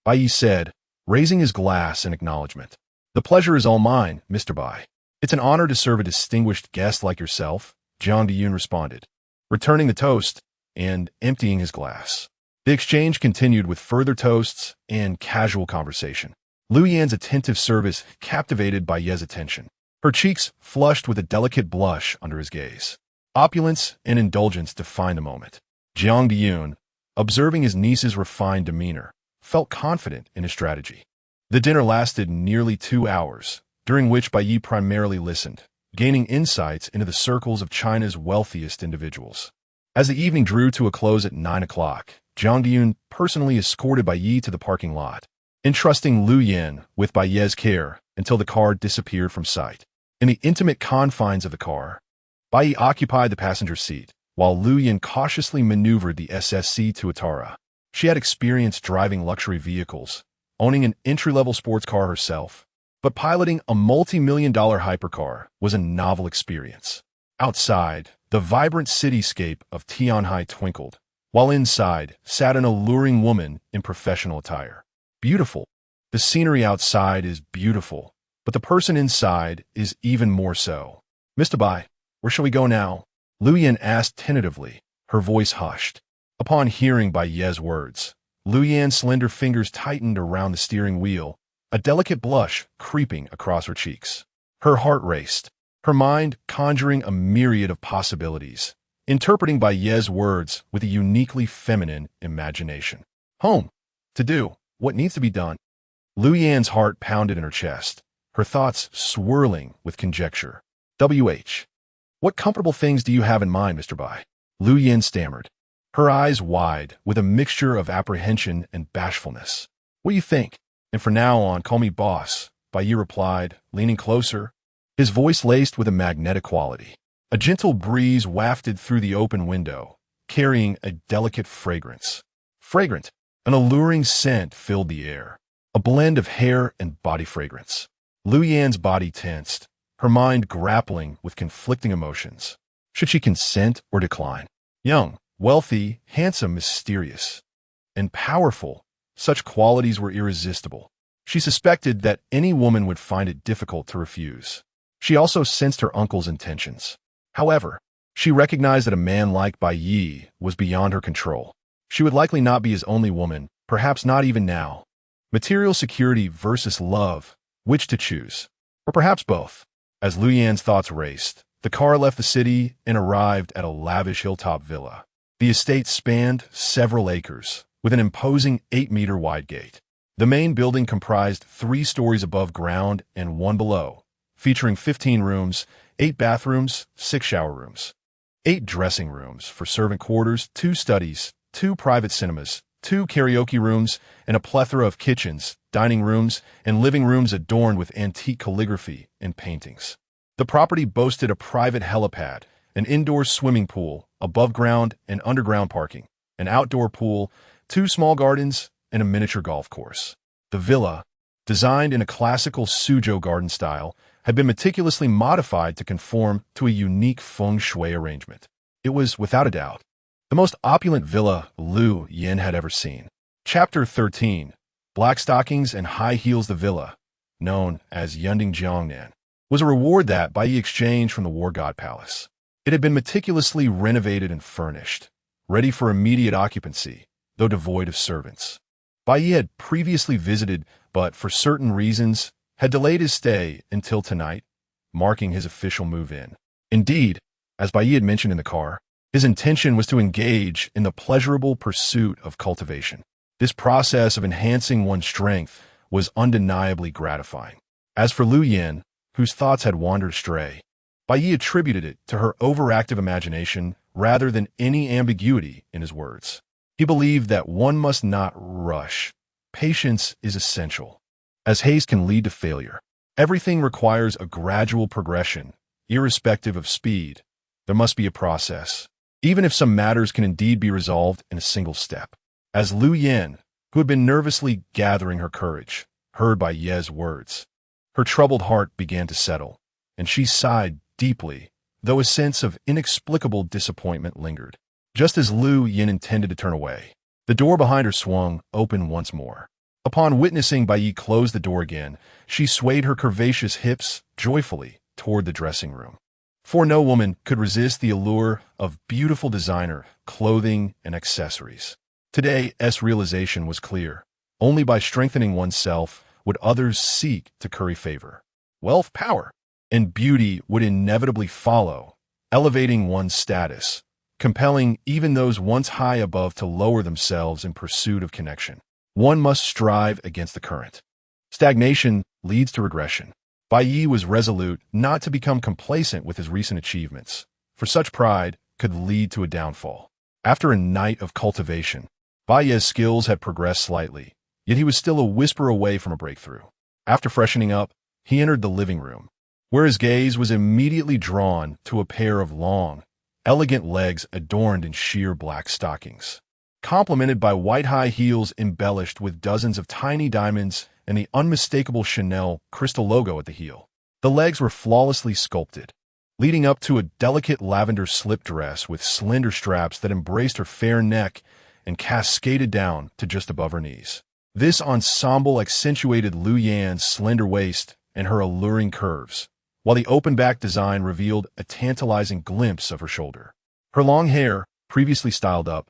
Bai Ye said, raising his glass in acknowledgement. "The pleasure is all mine, Mr. Bai. It's an honor to serve a distinguished guest like yourself," Jiang Diyun responded, returning the toast and emptying his glass. The exchange continued with further toasts and casual conversation. Lu Yan's attentive service captivated Bai Ye's attention. Her cheeks flushed with a delicate blush under his gaze. Opulence and indulgence defined the moment. Jiang Diyun, observing his niece's refined demeanor, felt confident in his strategy. The dinner lasted nearly 2 hours, during which Bai Ye primarily listened, gaining insights into the circles of China's wealthiest individuals. As the evening drew to a close at 9 o'clock, Jiang Diyun personally escorted Bai Ye to the parking lot, entrusting Lu Yan with Bai Ye's care until the car disappeared from sight. In the intimate confines of the car, Bai Ye occupied the passenger seat, while Lu Yan cautiously maneuvered the SSC Tuatara. She had experience driving luxury vehicles, owning an entry-level sports car herself, but piloting a multi-million-dollar hypercar was a novel experience. Outside, the vibrant cityscape of Tianhai twinkled, while inside sat an alluring woman in professional attire. Beautiful. The scenery outside is beautiful, but the person inside is even more so. "Mr. Bai, where shall we go now?" Lu Yan asked tentatively, her voice hushed. Upon hearing Bai Ye's words, Lu Yan's slender fingers tightened around the steering wheel, a delicate blush creeping across her cheeks. Her heart raced, her mind conjuring a myriad of possibilities, interpreting Bai Ye's words with a uniquely feminine imagination. "Home. To do. What needs to be done?" Lu Yan's heart pounded in her chest, her thoughts swirling with conjecture. "WH. What comfortable things do you have in mind, Mr. Bai?" Lu Yan stammered, her eyes wide with a mixture of apprehension and bashfulness. "What do you think? And from now on, call me boss," Bai Ye replied, leaning closer, his voice laced with a magnetic quality. A gentle breeze wafted through the open window, carrying a delicate fragrance. "Fragrant. An alluring scent filled the air, a blend of hair and body fragrance. Lu Yan's body tensed, her mind grappling with conflicting emotions. Should she consent or decline? Young, wealthy, handsome, mysterious, and powerful, such qualities were irresistible. She suspected that any woman would find it difficult to refuse. She also sensed her uncle's intentions. However, she recognized that a man like Bai Ye was beyond her control. She would likely not be his only woman, perhaps not even now. Material security versus love, which to choose? Or perhaps both. As Lu Yan's thoughts raced, the car left the city and arrived at a lavish hilltop villa. The estate spanned several acres, with an imposing 8-meter wide gate. The main building comprised 3 stories above ground and 1 below, featuring 15 rooms, 8 bathrooms, 6 shower rooms, 8 dressing rooms for servant quarters, 2 studies, 2 private cinemas, 2 karaoke rooms, and a plethora of kitchens, dining rooms, and living rooms adorned with antique calligraphy and paintings. The property boasted a private helipad, an indoor swimming pool, above-ground and underground parking, an outdoor pool, 2 small gardens, and a miniature golf course. The villa, designed in a classical Suzhou garden style, had been meticulously modified to conform to a unique feng shui arrangement. It was, without a doubt, the most opulent villa Lu Yan had ever seen. Chapter 13. Black Stockings and High Heels. The villa, known as Yunding Jiangnan, was a reward that Bai Ye exchanged from the War God Palace. It had been meticulously renovated and furnished, ready for immediate occupancy, though devoid of servants. Bai Ye had previously visited, but for certain reasons, had delayed his stay until tonight, marking his official move-in. Indeed, as Bai Ye had mentioned in the car, his intention was to engage in the pleasurable pursuit of cultivation. This process of enhancing one's strength was undeniably gratifying. As for Lu Yan, whose thoughts had wandered astray, Bai Ye attributed it to her overactive imagination rather than any ambiguity in his words. He believed that one must not rush. Patience is essential, as haste can lead to failure. Everything requires a gradual progression, irrespective of speed. There must be a process, even if some matters can indeed be resolved in a single step. As Lu Yan, who had been nervously gathering her courage, heard Bai Ye's words, her troubled heart began to settle, and she sighed deeply, though a sense of inexplicable disappointment lingered. Just as Lu Yan intended to turn away, the door behind her swung open once more. Upon witnessing Bai Ye close the door again, she swayed her curvaceous hips joyfully toward the dressing room. For no woman could resist the allure of beautiful designer, clothing, and accessories. Today's realization was clear. Only by strengthening oneself would others seek to curry favor. Wealth, power, and beauty would inevitably follow, elevating one's status, compelling even those once high above to lower themselves in pursuit of connection. One must strive against the current. Stagnation leads to regression. Bai Ye was resolute not to become complacent with his recent achievements, for such pride could lead to a downfall. After a night of cultivation, Bai Ye's skills had progressed slightly, yet he was still a whisper away from a breakthrough. After freshening up, he entered the living room, where his gaze was immediately drawn to a pair of long, elegant legs adorned in sheer black stockings, complemented by white high heels embellished with dozens of tiny diamonds and the unmistakable Chanel crystal logo at the heel. The legs were flawlessly sculpted, leading up to a delicate lavender slip dress with slender straps that embraced her fair neck and cascaded down to just above her knees. This ensemble accentuated Lu Yan's slender waist and her alluring curves, while the open-back design revealed a tantalizing glimpse of her shoulder. Her long hair, previously styled up,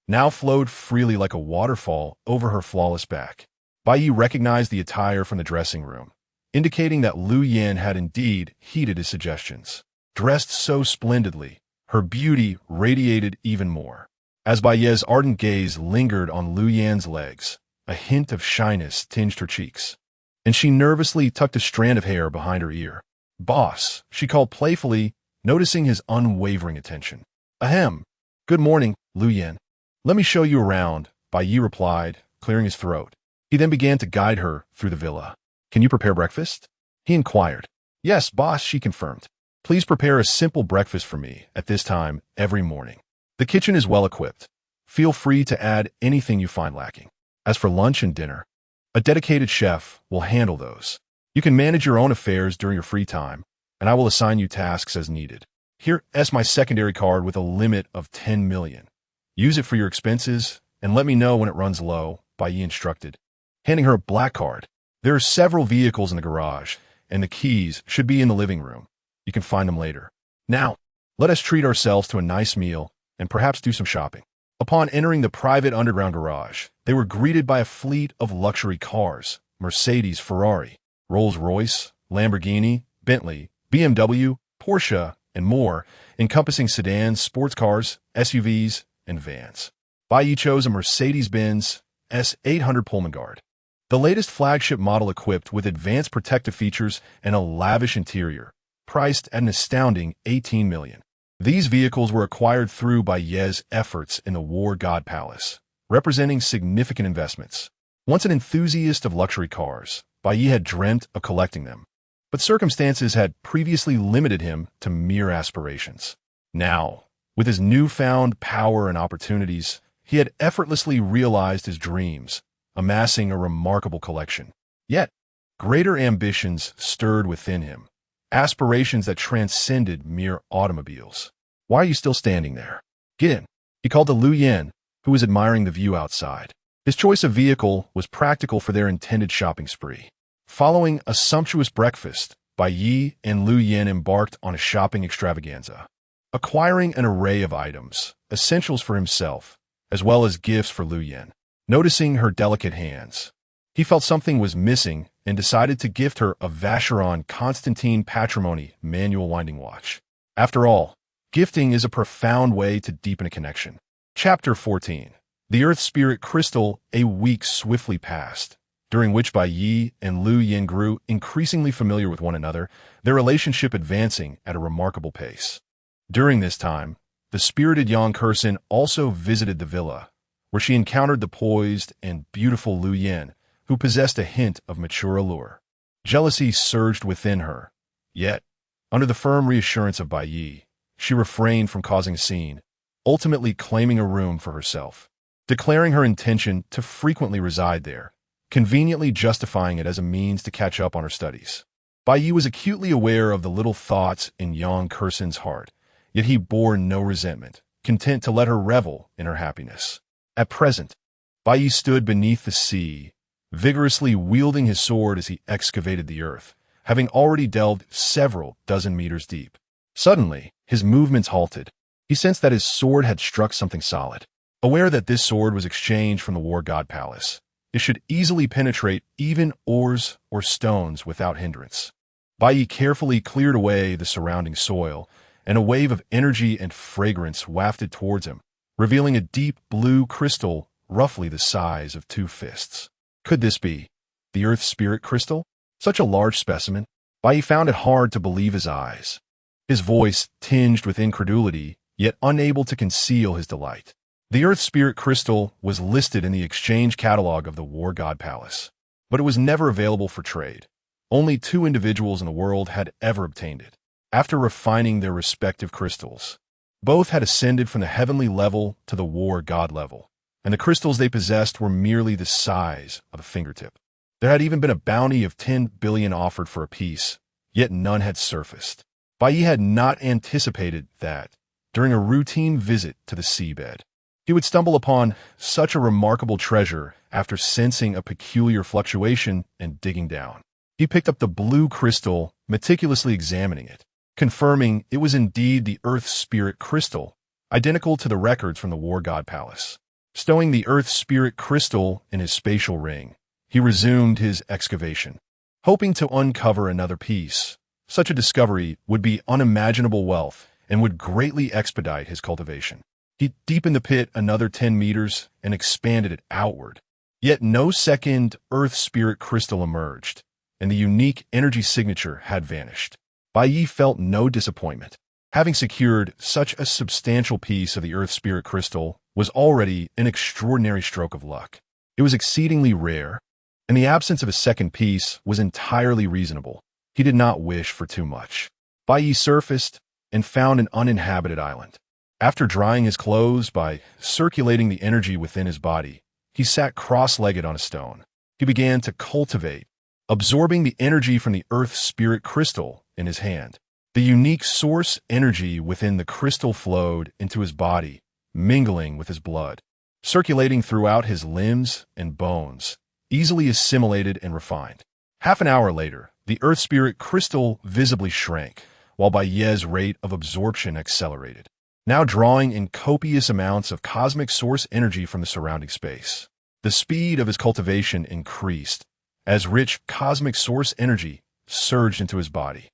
now flowed freely like a waterfall over her flawless back. Bai Ye recognized the attire from the dressing room, indicating that Lu Yan had indeed heeded his suggestions. Dressed so splendidly, her beauty radiated even more. As Bai Ye's ardent gaze lingered on Lu Yan's legs, a hint of shyness tinged her cheeks, and she nervously tucked a strand of hair behind her ear. "Boss," she called playfully, noticing his unwavering attention. "Ahem. Good morning, Lu Yan. Let me show you around," Bai Ye replied, clearing his throat. He then began to guide her through the villa. "Can you prepare breakfast?" he inquired. "Yes, boss," she confirmed. "Please prepare a simple breakfast for me at this time every morning. The kitchen is well equipped. Feel free to add anything you find lacking." As for lunch and dinner, a dedicated chef will handle those. You can manage your own affairs during your free time, and I will assign you tasks as needed. Here's my secondary card with a limit of 10 million. Use it for your expenses, and let me know when it runs low, Bai Ye instructed. Handing her a black card. There are several vehicles in the garage, and the keys should be in the living room. You can find them later. Now, let us treat ourselves to a nice meal and perhaps do some shopping. Upon entering the private underground garage, they were greeted by a fleet of luxury cars: Mercedes, Ferrari, Rolls-Royce, Lamborghini, Bentley, BMW, Porsche, and more, encompassing sedans, sports cars, SUVs, and vans. Bai Ye chose a Mercedes-Benz S800 Pullman Guard, the latest flagship model equipped with advanced protective features and a lavish interior, priced at an astounding 18 million. These vehicles were acquired through Bai Ye's efforts in the War God Palace, representing significant investments. Once an enthusiast of luxury cars, Bai Ye had dreamt of collecting them, but circumstances had previously limited him to mere aspirations. Now, with his newfound power and opportunities, he had effortlessly realized his dreams, amassing a remarkable collection. Yet, greater ambitions stirred within him, aspirations that transcended mere automobiles. Why are you still standing there? Get in, he called to Lu Yan, who was admiring the view outside. His choice of vehicle was practical for their intended shopping spree. Following a sumptuous breakfast, Bai Ye and Lu Yan embarked on a shopping extravaganza, acquiring an array of items, essentials for himself, as well as gifts for Lu Yan. Noticing her delicate hands, he felt something was missing and decided to gift her a Vacheron Constantine Patrimony manual winding watch. After all, gifting is a profound way to deepen a connection. Chapter 14. The Earth Spirit Crystal. A week swiftly passed, during which Bai Ye and Lu Yan grew increasingly familiar with one another, their relationship advancing at a remarkable pace. During this time, the spirited young Kursin also visited the villa, where she encountered the poised and beautiful Lu Yan, who possessed a hint of mature allure. Jealousy surged within her, yet, under the firm reassurance of Bai Ye, she refrained from causing a scene, ultimately claiming a room for herself, declaring her intention to frequently reside there, conveniently justifying it as a means to catch up on her studies. Bai Ye was acutely aware of the little thoughts in young Kursin's heart, yet he bore no resentment, content to let her revel in her happiness. At present, Bai Ye stood beneath the sea, vigorously wielding his sword as he excavated the earth, having already delved several dozen meters deep. Suddenly, his movements halted. He sensed that his sword had struck something solid. Aware that this sword was exchanged from the War God Palace, it should easily penetrate even ores or stones without hindrance. Bai Ye carefully cleared away the surrounding soil, and a wave of energy and fragrance wafted towards him, revealing a deep blue crystal roughly the size of 2 fists. Could this be the Earth Spirit Crystal? Such a large specimen? Bai Ye found it hard to believe his eyes. His voice tinged with incredulity, yet unable to conceal his delight. The Earth Spirit Crystal was listed in the exchange catalog of the War God Palace, but it was never available for trade. Only 2 individuals in the world had ever obtained it. After refining their respective crystals, both had ascended from the heavenly level to the War God level, and the crystals they possessed were merely the size of a fingertip. There had even been a bounty of 10 billion offered for a piece, yet none had surfaced. Bai Ye had not anticipated that, during a routine visit to the seabed, he would stumble upon such a remarkable treasure after sensing a peculiar fluctuation and digging down. He picked up the blue crystal, meticulously examining it, confirming it was indeed the Earth Spirit Crystal, identical to the records from the War God Palace. Stowing the Earth Spirit Crystal in his spatial ring, he resumed his excavation, hoping to uncover another piece. Such a discovery would be unimaginable wealth and would greatly expedite his cultivation. He deepened the pit another 10 meters and expanded it outward. Yet no second Earth Spirit Crystal emerged, and the unique energy signature had vanished. Bai Ye felt no disappointment. Having secured such a substantial piece of the Earth Spirit Crystal was already an extraordinary stroke of luck. It was exceedingly rare, and the absence of a second piece was entirely reasonable. He did not wish for too much. Bai Ye surfaced and found an uninhabited island. After drying his clothes by circulating the energy within his body, he sat cross-legged on a stone. He began to cultivate, absorbing the energy from the Earth Spirit crystal in his hand. The unique source energy within the crystal flowed into his body, mingling with his blood, circulating throughout his limbs and bones, easily assimilated and refined. Half an hour later, the Earth Spirit crystal visibly shrank, while Bai Ye's rate of absorption accelerated, now drawing in copious amounts of cosmic source energy from the surrounding space. The speed of his cultivation increased, as rich cosmic source energy surged into his body.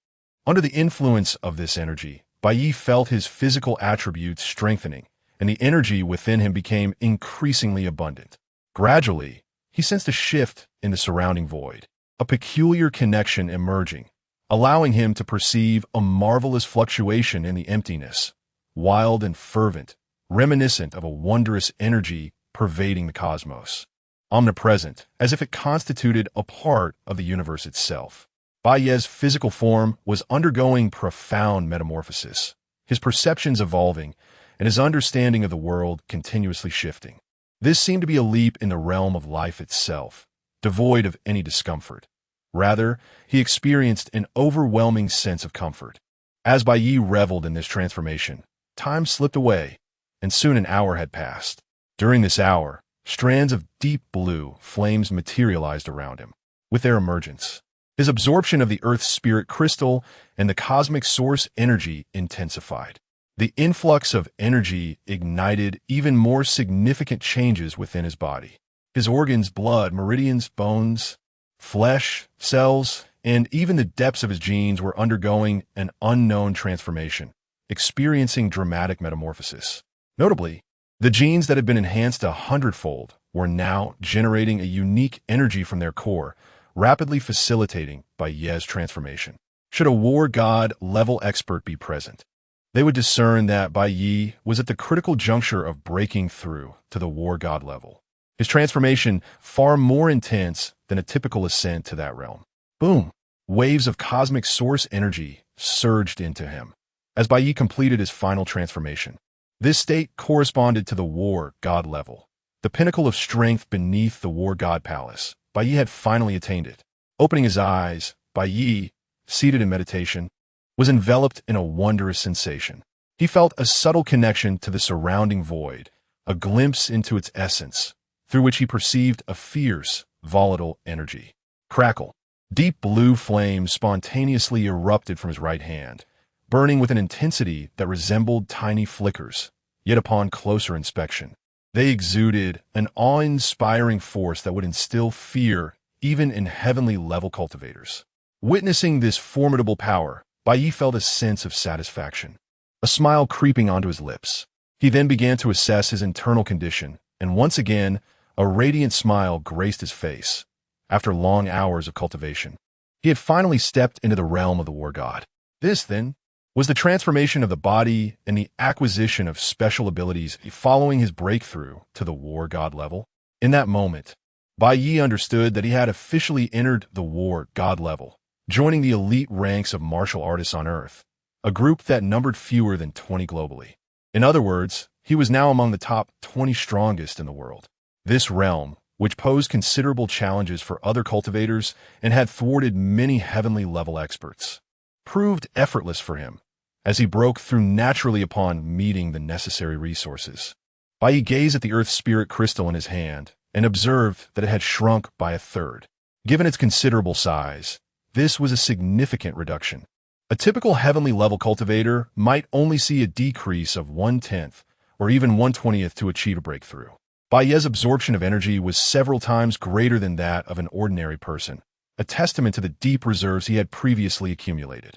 Under the influence of this energy, Bai Ye felt his physical attributes strengthening, and the energy within him became increasingly abundant. Gradually, he sensed a shift in the surrounding void, a peculiar connection emerging, allowing him to perceive a marvelous fluctuation in the emptiness, wild and fervent, reminiscent of a wondrous energy pervading the cosmos, omnipresent, as if it constituted a part of the universe itself. Bai Ye's physical form was undergoing profound metamorphosis, his perceptions evolving, and his understanding of the world continuously shifting. This seemed to be a leap in the realm of life itself, devoid of any discomfort. Rather, he experienced an overwhelming sense of comfort. As Bai Ye reveled in this transformation, time slipped away, and soon an hour had passed. During this hour, strands of deep blue flames materialized around him. With their emergence, his absorption of the Earth's spirit crystal and the cosmic source energy intensified. The influx of energy ignited even more significant changes within his body. His organs, blood, meridians, bones, flesh, cells, and even the depths of his genes were undergoing an unknown transformation, experiencing dramatic metamorphosis. Notably, the genes that had been enhanced 100-fold were now generating a unique energy from their core, rapidly facilitating Bai Ye's transformation. Should a war god level expert be present, they would discern that Bai Ye was at the critical juncture of breaking through to the war god level. His transformation far more intense than a typical ascent to that realm. Boom! Waves of cosmic source energy surged into him as Bai Ye completed his final transformation. This state corresponded to the war god level, the pinnacle of strength beneath the war god palace. Bai Ye had finally attained it. Opening his eyes, Bai Ye, seated in meditation, was enveloped in a wondrous sensation. He felt a subtle connection to the surrounding void, a glimpse into its essence, through which he perceived a fierce, volatile energy. Crackle! Deep blue flames spontaneously erupted from his right hand, burning with an intensity that resembled tiny flickers, yet upon closer inspection, they exuded an awe-inspiring force that would instill fear even in heavenly-level cultivators. Witnessing this formidable power, Bai Ye felt a sense of satisfaction, a smile creeping onto his lips. He then began to assess his internal condition, and once again, a radiant smile graced his face. After long hours of cultivation, he had finally stepped into the realm of the war god. This, then, was the transformation of the body and the acquisition of special abilities following his breakthrough to the war god level. In that moment, Bai Ye understood that he had officially entered the war god level, joining the elite ranks of martial artists on Earth, a group that numbered fewer than 20 globally. In other words, he was now among the top 20 strongest in the world. This realm, which posed considerable challenges for other cultivators and had thwarted many heavenly-level experts, proved effortless for him, as he broke through naturally upon meeting the necessary resources. Bai Ye gazed at the Earth Spirit crystal in his hand and observed that it had shrunk by a third. Given its considerable size, this was a significant reduction. A typical heavenly-level cultivator might only see a decrease of 1/10 or even 1/20th to achieve a breakthrough. Bai Ye's absorption of energy was several times greater than that of an ordinary person, a testament to the deep reserves he had previously accumulated.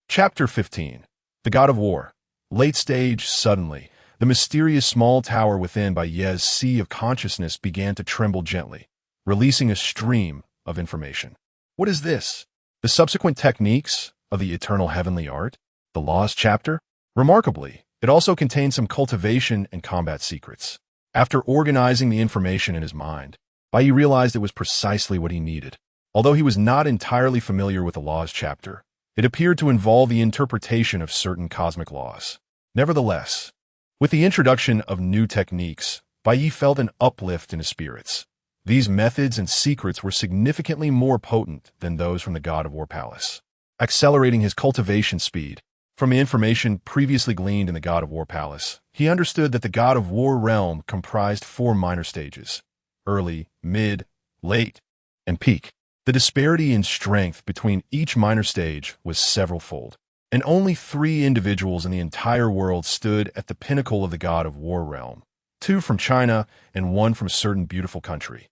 Chapter 15. The God of War. Late stage, suddenly, the mysterious small tower within Bai Ye's sea of consciousness began to tremble gently, releasing a stream of information. What is this? The subsequent techniques of the eternal heavenly art? The Laws chapter? Remarkably, it also contained some cultivation and combat secrets. After organizing the information in his mind, Bai Ye realized it was precisely what he needed. Although he was not entirely familiar with the Laws chapter, it appeared to involve the interpretation of certain cosmic laws. Nevertheless, with the introduction of new techniques, Bai Ye felt an uplift in his spirits. These methods and secrets were significantly more potent than those from the God of War Palace, accelerating his cultivation speed. From the information previously gleaned in the God of War Palace, he understood that the God of War realm comprised 4 minor stages: early, mid, late, and peak. The disparity in strength between each minor stage was several-fold, and only 3 individuals in the entire world stood at the pinnacle of the God of War realm: 2 from China and 1 from a certain beautiful country.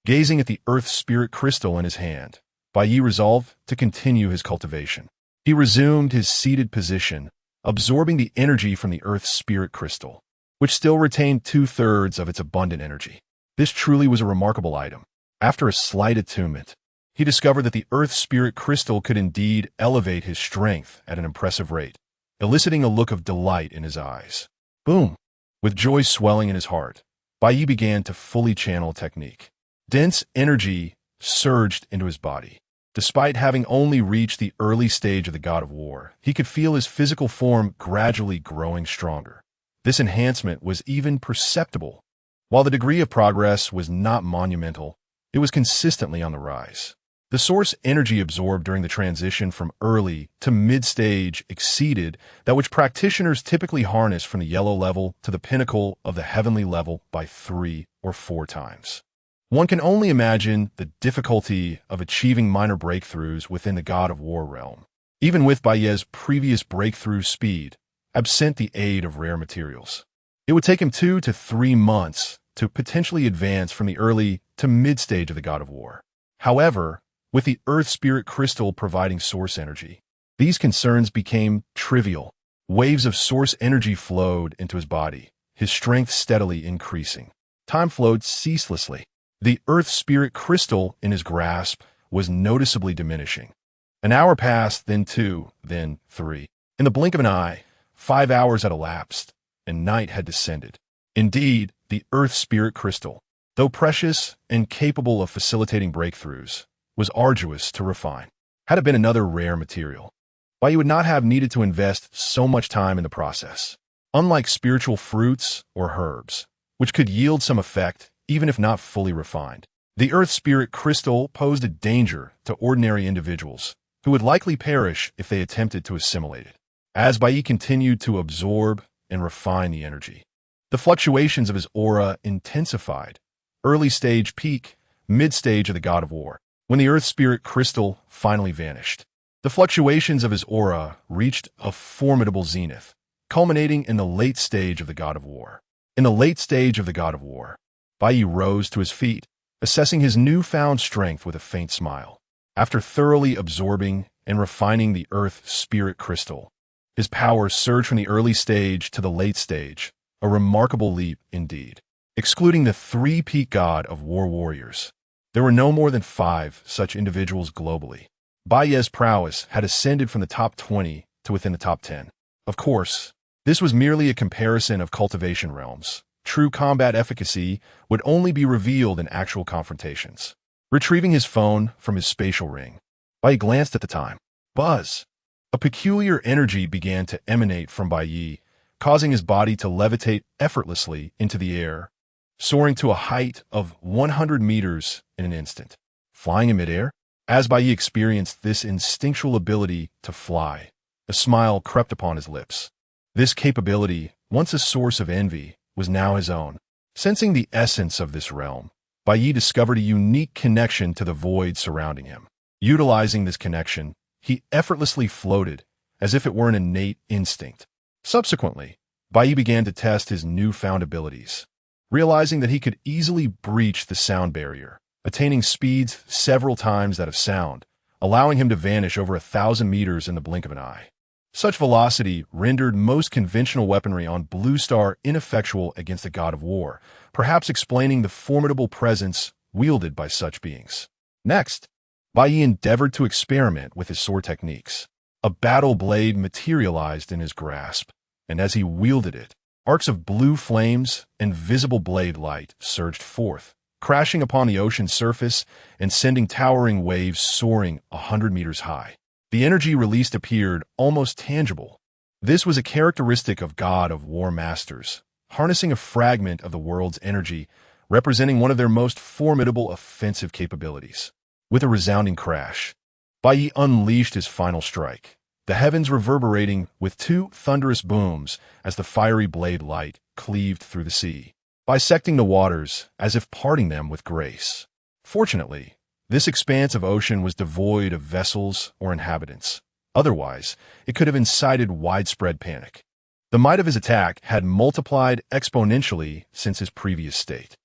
Gazing at the Earth Spirit Crystal in his hand, Bai Ye resolved to continue his cultivation. He resumed his seated position, absorbing the energy from the Earth Spirit Crystal, which still retained 2/3 of its abundant energy. This truly was a remarkable item. After a slight attunement, he discovered that the Earth Spirit Crystal could indeed elevate his strength at an impressive rate, eliciting a look of delight in his eyes. Boom! With joy swelling in his heart, Bai Ye began to fully channel technique. Dense energy surged into his body. Despite having only reached the early stage of the God of War, he could feel his physical form gradually growing stronger. This enhancement was even perceptible. While the degree of progress was not monumental, it was consistently on the rise. The source energy absorbed during the transition from early to mid-stage exceeded that which practitioners typically harness from the yellow level to the pinnacle of the heavenly level by 3 or 4 times. One can only imagine the difficulty of achieving minor breakthroughs within the God of War realm, even with Bai Ye's previous breakthrough speed, absent the aid of rare materials. It would take him 2 to 3 months to potentially advance from the early to mid-stage of the God of War. However, with the Earth Spirit Crystal providing source energy, these concerns became trivial. Waves of source energy flowed into his body, his strength steadily increasing. Time flowed ceaselessly. The Earth Spirit Crystal in his grasp was noticeably diminishing. An hour passed, then 2, then 3. In the blink of an eye, 5 hours had elapsed, and night had descended. Indeed, the Earth Spirit Crystal, though precious and capable of facilitating breakthroughs, was arduous to refine. Had it been another rare material, Bai Ye would not have needed to invest so much time in the process. Unlike spiritual fruits or herbs, which could yield some effect even if not fully refined, the Earth Spirit Crystal posed a danger to ordinary individuals who would likely perish if they attempted to assimilate it. As Bai Ye continued to absorb and refine the energy, the fluctuations of his aura intensified. Early stage peak, mid-stage of the God of War. When the Earth Spirit Crystal finally vanished, the fluctuations of his aura reached a formidable zenith, culminating in the late stage of the God of War. In the late stage of the God of War, Bai Ye rose to his feet, assessing his newfound strength with a faint smile. After thoroughly absorbing and refining the Earth Spirit Crystal, his power surged from the early stage to the late stage, a remarkable leap indeed. Excluding the 3 peak God of War warriors, there were no more than 5 such individuals globally. Bai Ye's prowess had ascended from the top 20 to within the top 10. Of course, this was merely a comparison of cultivation realms. True combat efficacy would only be revealed in actual confrontations. Retrieving his phone from his spatial ring, Bai Ye glanced at the time. Buzz! A peculiar energy began to emanate from Bai Ye, causing his body to levitate effortlessly into the air, soaring to a height of 100 meters in an instant. Flying in midair? As Bai Ye experienced this instinctual ability to fly, a smile crept upon his lips. This capability, once a source of envy, was now his own. Sensing the essence of this realm, Bai Ye discovered a unique connection to the void surrounding him. Utilizing this connection, he effortlessly floated, as if it were an innate instinct. Subsequently, Bai Ye began to test his newfound abilities, realizing that he could easily breach the sound barrier, attaining speeds several times that of sound, allowing him to vanish over 1,000 meters in the blink of an eye. Such velocity rendered most conventional weaponry on Blue Star ineffectual against the God of War, perhaps explaining the formidable presence wielded by such beings. Next, Bai Ye endeavored to experiment with his sword techniques. A battle blade materialized in his grasp, and as he wielded it, arcs of blue flames and visible blade light surged forth, crashing upon the ocean's surface and sending towering waves soaring 100 meters high. The energy released appeared almost tangible. This was a characteristic of God of War masters, harnessing a fragment of the world's energy, representing one of their most formidable offensive capabilities. With a resounding crash, Bai Ye unleashed his final strike, the heavens reverberating with two thunderous booms as the fiery blade light cleaved through the sea, bisecting the waters as if parting them with grace. Fortunately, this expanse of ocean was devoid of vessels or inhabitants. Otherwise, it could have incited widespread panic. The might of his attack had multiplied exponentially since his previous state.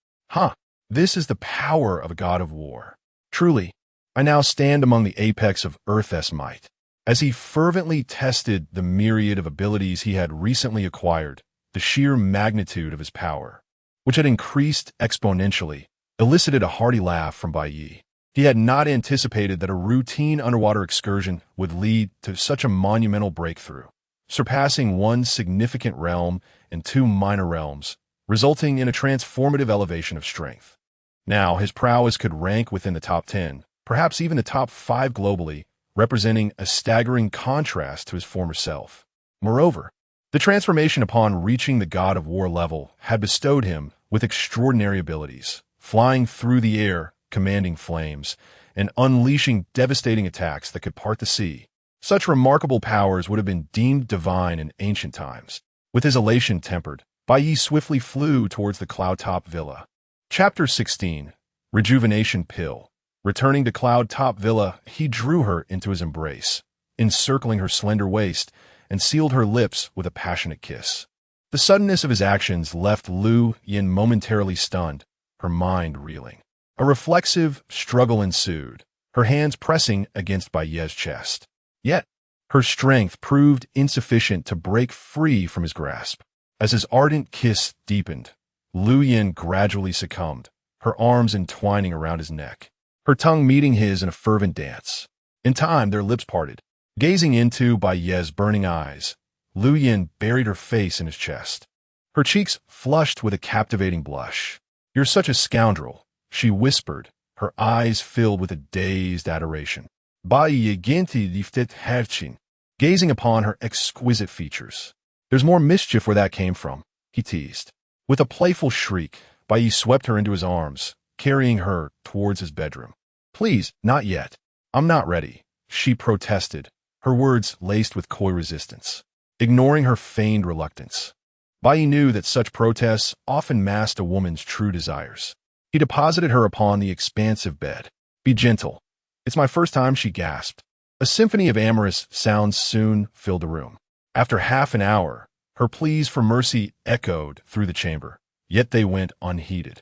This is the power of a god of war. Truly, I now stand among the apex of Earth's might. As he fervently tested the myriad of abilities he had recently acquired, the sheer magnitude of his power, which had increased exponentially, elicited a hearty laugh from Bai Ye. He had not anticipated that a routine underwater excursion would lead to such a monumental breakthrough, surpassing one significant realm and two minor realms, resulting in a transformative elevation of strength. Now, his prowess could rank within the top 10, perhaps even the top 5 globally, representing a staggering contrast to his former self. Moreover, the transformation upon reaching the God of War level had bestowed him with extraordinary abilities, flying through the air, commanding flames, and unleashing devastating attacks that could part the sea. Such remarkable powers would have been deemed divine in ancient times. With his elation tempered, Bai Ye swiftly flew towards the cloud-top villa. Chapter 16. Rejuvenation Pill. Returning to Cloud-Top Villa, he drew her into his embrace, encircling her slender waist, and sealed her lips with a passionate kiss. The suddenness of his actions left Lu Yin momentarily stunned, her mind reeling. A reflexive struggle ensued, her hands pressing against Bai Ye's chest. Yet, her strength proved insufficient to break free from his grasp. As his ardent kiss deepened, Lu Yin gradually succumbed, her arms entwining around his neck, her tongue meeting his in a fervent dance. In time, their lips parted. Gazing into Bai Ye's burning eyes, Lu Yin buried her face in his chest. Her cheeks flushed with a captivating blush. "You're such a scoundrel," she whispered, her eyes filled with a dazed adoration. Bai Ye ginti liftet herchin, gazing upon her exquisite features. "There's more mischief where that came from," he teased. With a playful shriek, Bai Ye swept her into his arms, carrying her towards his bedroom. "Please, not yet. I'm not ready," she protested, her words laced with coy resistance. Ignoring her feigned reluctance, Bai Ye knew that such protests often masked a woman's true desires. He deposited her upon the expansive bed. "Be gentle. It's my first time," she gasped. A symphony of amorous sounds soon filled the room. After half an hour, her pleas for mercy echoed through the chamber, yet they went unheeded.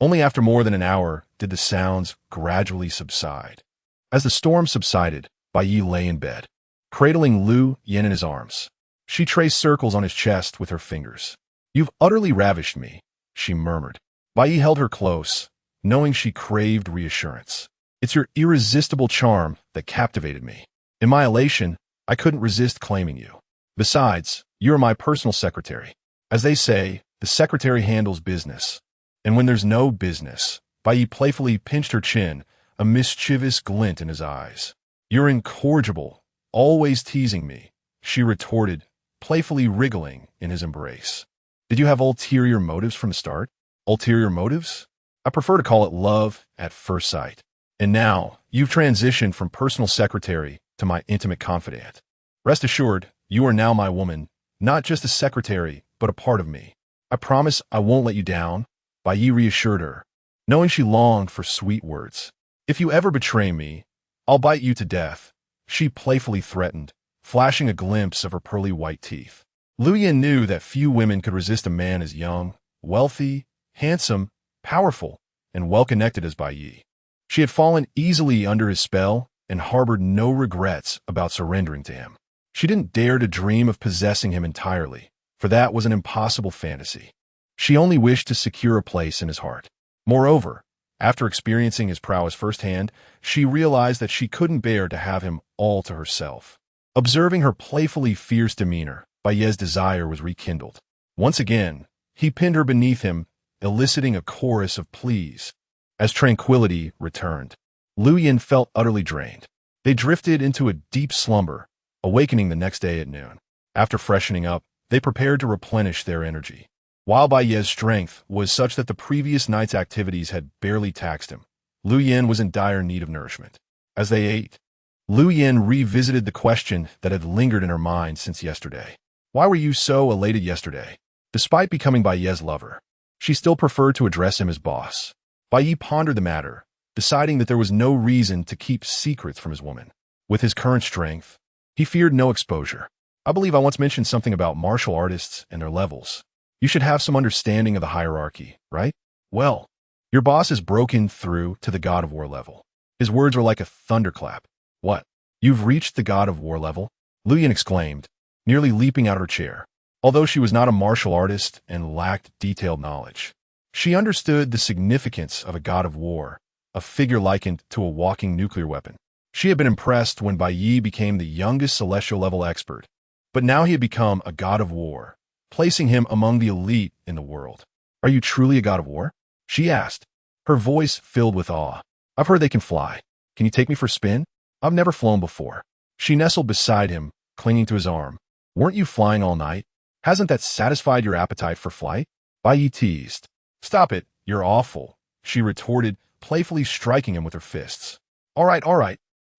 Only after more than an hour did the sounds gradually subside. As the storm subsided, Bai Ye lay in bed, cradling Lu Yin in his arms. She traced circles on his chest with her fingers. "You've utterly ravished me," she murmured. Bai Ye held her close, knowing she craved reassurance. "It's your irresistible charm that captivated me. In my elation, I couldn't resist claiming you. Besides, you're my personal secretary. As they say, the secretary handles business. And when there's no business," Bai Ye playfully pinched her chin, a mischievous glint in his eyes. "You're incorrigible, always teasing me," she retorted, playfully wriggling in his embrace. "Did you have ulterior motives from the start?" "Ulterior motives? I prefer to call it love at first sight. And now, you've transitioned from personal secretary to my intimate confidant. Rest assured, you are now my woman, not just a secretary, but a part of me. I promise I won't let you down," Bai Ye reassured her, knowing she longed for sweet words. "If you ever betray me, I'll bite you to death," she playfully threatened, flashing a glimpse of her pearly white teeth. Lu Yin knew that few women could resist a man as young, wealthy, handsome, powerful, and well-connected as Bai Ye. She had fallen easily under his spell and harbored no regrets about surrendering to him. She didn't dare to dream of possessing him entirely, for that was an impossible fantasy. She only wished to secure a place in his heart. Moreover, after experiencing his prowess firsthand, she realized that she couldn't bear to have him all to herself. Observing her playfully fierce demeanor, Bai Ye's desire was rekindled. Once again, he pinned her beneath him, eliciting a chorus of pleas. As tranquility returned, Lu Yin felt utterly drained. They drifted into a deep slumber, awakening the next day at noon. After freshening up, they prepared to replenish their energy. While Bai Ye's strength was such that the previous night's activities had barely taxed him, Lu Yin was in dire need of nourishment. As they ate, Lu Yin revisited the question that had lingered in her mind since yesterday. Why were you so elated yesterday? Despite becoming Bai Ye's lover, she still preferred to address him as boss. Bai Ye pondered the matter, deciding that there was no reason to keep secrets from his woman. With his current strength, he feared no exposure. I believe I once mentioned something about martial artists and their levels. You should have some understanding of the hierarchy, right? Well, your boss has broken through to the God of War level. His words were like a thunderclap. What? You've reached the God of War level? Lu Yin exclaimed, nearly leaping out of her chair. Although she was not a martial artist and lacked detailed knowledge, she understood the significance of a God of War, a figure likened to a walking nuclear weapon. She had been impressed when Bai Ye became the youngest celestial level expert, but now he had become a God of War, placing him among the elite in the world. Are you truly a God of War? She asked, her voice filled with awe. I've heard they can fly. Can you take me for a spin? I've never flown before. She nestled beside him, clinging to his arm. Weren't you flying all night? Hasn't that satisfied your appetite for flight? Bai Ye teased. Stop it, you're awful, she retorted, playfully striking him with her fists. All right,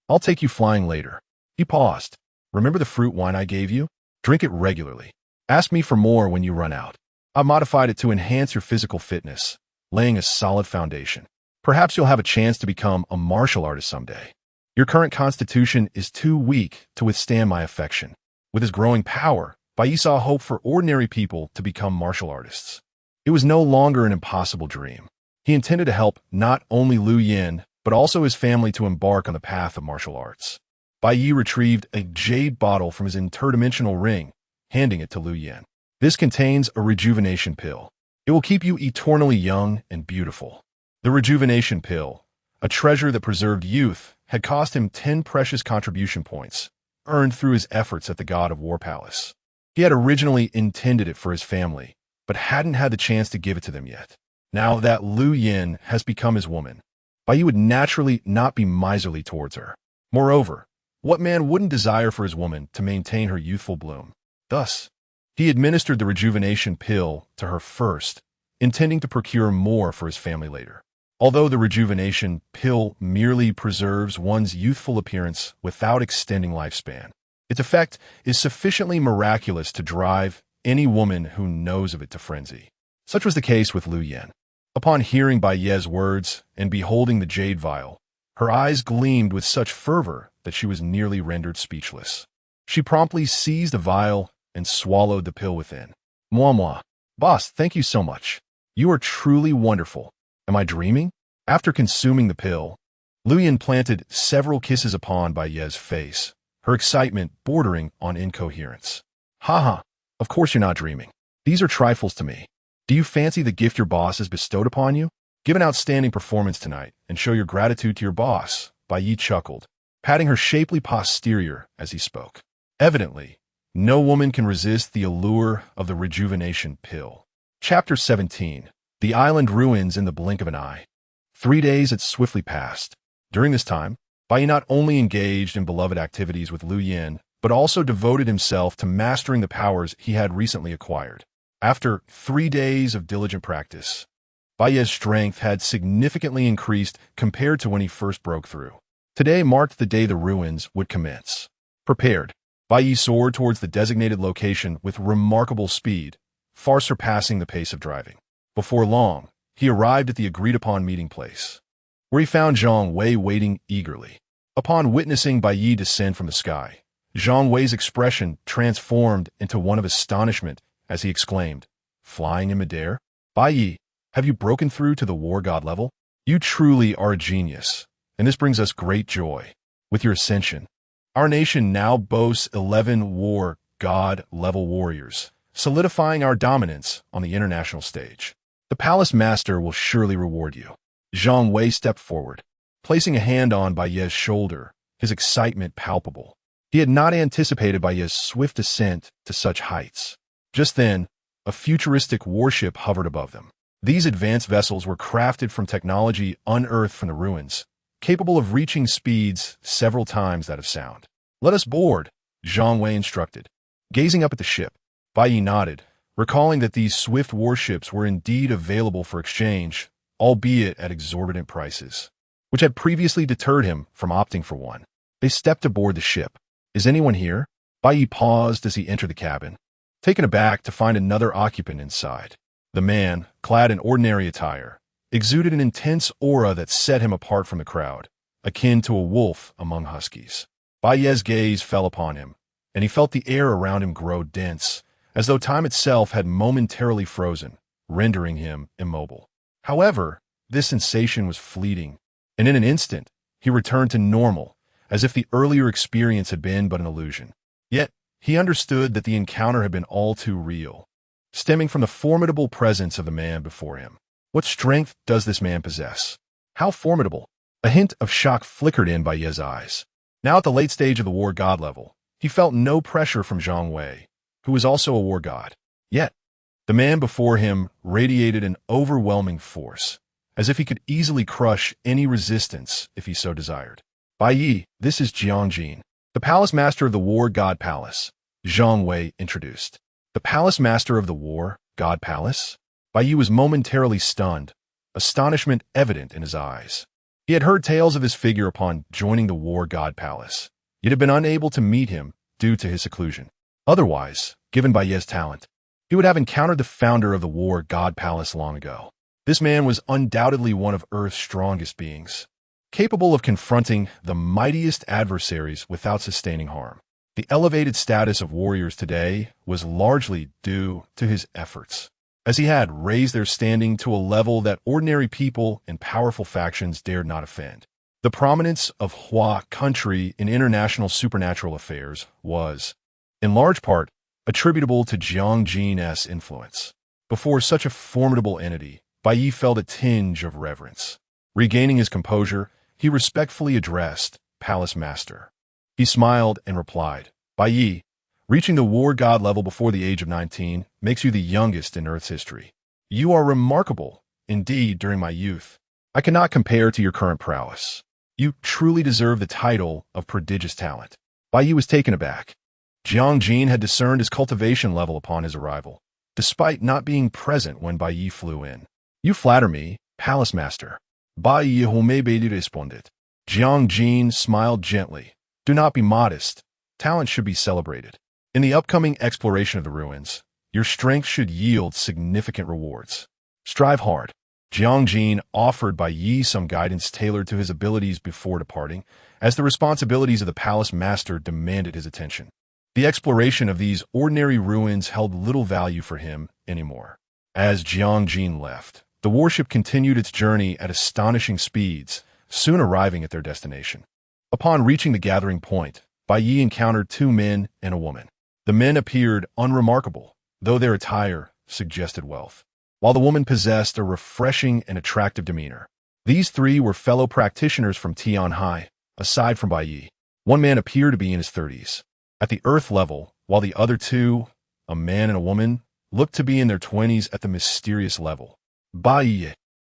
I'll take you flying later. He paused. Remember the fruit wine I gave you? Drink it regularly. Ask me for more when you run out. I've modified it to enhance your physical fitness, laying a solid foundation. Perhaps you'll have a chance to become a martial artist someday. Your current constitution is too weak to withstand my affection. With his growing power, Bai Ye saw hope for ordinary people to become martial artists. It was no longer an impossible dream. He intended to help not only Lu Yin, but also his family to embark on the path of martial arts. Bai Ye retrieved a jade bottle from his interdimensional ring, handing it to Lu Yin. This contains a rejuvenation pill. It will keep you eternally young and beautiful. The rejuvenation pill, a treasure that preserved youth, had cost him 10 precious contribution points, earned through his efforts at the God of War Palace. He had originally intended it for his family, but hadn't had the chance to give it to them yet. Now that Lu Yin has become his woman, Bai Ye would naturally not be miserly towards her. Moreover, what man wouldn't desire for his woman to maintain her youthful bloom? Thus, he administered the rejuvenation pill to her first, intending to procure more for his family later. Although the rejuvenation pill merely preserves one's youthful appearance without extending lifespan, its effect is sufficiently miraculous to drive any woman who knows of it to frenzy. Such was the case with Lu Yin. Upon hearing Bai Ye's words and beholding the jade vial, her eyes gleamed with such fervor that she was nearly rendered speechless. She promptly seized the vial and swallowed the pill within. Moi. Boss, thank you so much. You are truly wonderful. Am I dreaming? After consuming the pill, Lu Yin planted several kisses upon Bai Ye's face, her excitement bordering on incoherence. Haha, of course you're not dreaming. These are trifles to me. Do you fancy the gift your boss has bestowed upon you? Give an outstanding performance tonight and show your gratitude to your boss, Bai Ye chuckled, patting her shapely posterior as he spoke. Evidently, no woman can resist the allure of the rejuvenation pill. Chapter 17. The island ruins in the blink of an eye. 3 days had swiftly passed. During this time, Bai Ye not only engaged in beloved activities with Lu Yin, but also devoted himself to mastering the powers he had recently acquired. After 3 days of diligent practice, Bai Ye's strength had significantly increased compared to when he first broke through. Today marked the day the ruins would commence. Prepared, Bai Ye soared towards the designated location with remarkable speed, far surpassing the pace of driving. Before long, he arrived at the agreed-upon meeting place, where he found Zhang Wei waiting eagerly. Upon witnessing Bai Ye descend from the sky, Zhang Wei's expression transformed into one of astonishment as he exclaimed, "Flying in midair? Bai Ye, have you broken through to the war god level? You truly are a genius, and this brings us great joy. With your ascension, our nation now boasts 11 war god level warriors, solidifying our dominance on the international stage. The palace master will surely reward you." Zhang Wei stepped forward, placing a hand on Bai Ye's shoulder, his excitement palpable. He had not anticipated Bai Ye's swift ascent to such heights. Just then, a futuristic warship hovered above them. These advanced vessels were crafted from technology unearthed from the ruins, capable of reaching speeds several times that of sound. "Let us board," Zhang Wei instructed. Gazing up at the ship, Bai Ye nodded, recalling that these swift warships were indeed available for exchange, albeit at exorbitant prices, which had previously deterred him from opting for one. They stepped aboard the ship. "Is anyone here?" Bai Ye paused as he entered the cabin, taken aback to find another occupant inside. The man, clad in ordinary attire, exuded an intense aura that set him apart from the crowd, akin to a wolf among huskies. Bai Ye's gaze fell upon him, and he felt the air around him grow dense, as though time itself had momentarily frozen, rendering him immobile. However, this sensation was fleeting, and in an instant, he returned to normal, as if the earlier experience had been but an illusion. Yet, he understood that the encounter had been all too real, stemming from the formidable presence of the man before him. What strength does this man possess? How formidable? A hint of shock flickered in Bai Ye's eyes. Now at the late stage of the war god level, he felt no pressure from Zhang Wei, who was also a war god. Yet, the man before him radiated an overwhelming force, as if he could easily crush any resistance if he so desired. "Bai Ye, this is Jiangjin, the palace master of the war god palace," Zhang Wei introduced. The palace master of the war god palace? Bai Ye was momentarily stunned, astonishment evident in his eyes. He had heard tales of his figure upon joining the war god palace, yet had been unable to meet him due to his seclusion. Otherwise, given Bai Ye's talent, he would have encountered the founder of the war god palace long ago. This man was undoubtedly one of Earth's strongest beings, capable of confronting the mightiest adversaries without sustaining harm. The elevated status of warriors today was largely due to his efforts, as he had raised their standing to a level that ordinary people and powerful factions dared not offend. The prominence of Hua country in international supernatural affairs was, in large part, attributable to Jiang Jin's influence. Before such a formidable entity, Bai Ye felt a tinge of reverence. Regaining his composure, he respectfully addressed Palace Master. He smiled and replied, "Bai Ye, reaching the war god level before the age of 19 makes you the youngest in Earth's history. You are remarkable, indeed, during my youth. I cannot compare to your current prowess. You truly deserve the title of prodigious talent." Bai Ye was taken aback. Jiang Jin had discerned his cultivation level upon his arrival, despite not being present when Bai Ye flew in. "You flatter me, Palace Master." Bai Ye responded. Jiang Jin smiled gently. "Do not be modest. Talent should be celebrated. In the upcoming exploration of the ruins, your strength should yield significant rewards. Strive hard." Jiang Jin offered Bai Ye some guidance tailored to his abilities before departing, as the responsibilities of the Palace Master demanded his attention. The exploration of these ordinary ruins held little value for him anymore. As Jiang Jin left, the warship continued its journey at astonishing speeds, soon arriving at their destination. Upon reaching the gathering point, Bai Ye encountered two men and a woman. The men appeared unremarkable, though their attire suggested wealth, while the woman possessed a refreshing and attractive demeanor. These three were fellow practitioners from Tianhai, aside from Bai Ye. One man appeared to be in his 30s, at the Earth level, while the other two, a man and a woman, looked to be in their 20s at the mysterious level. Bai Ye.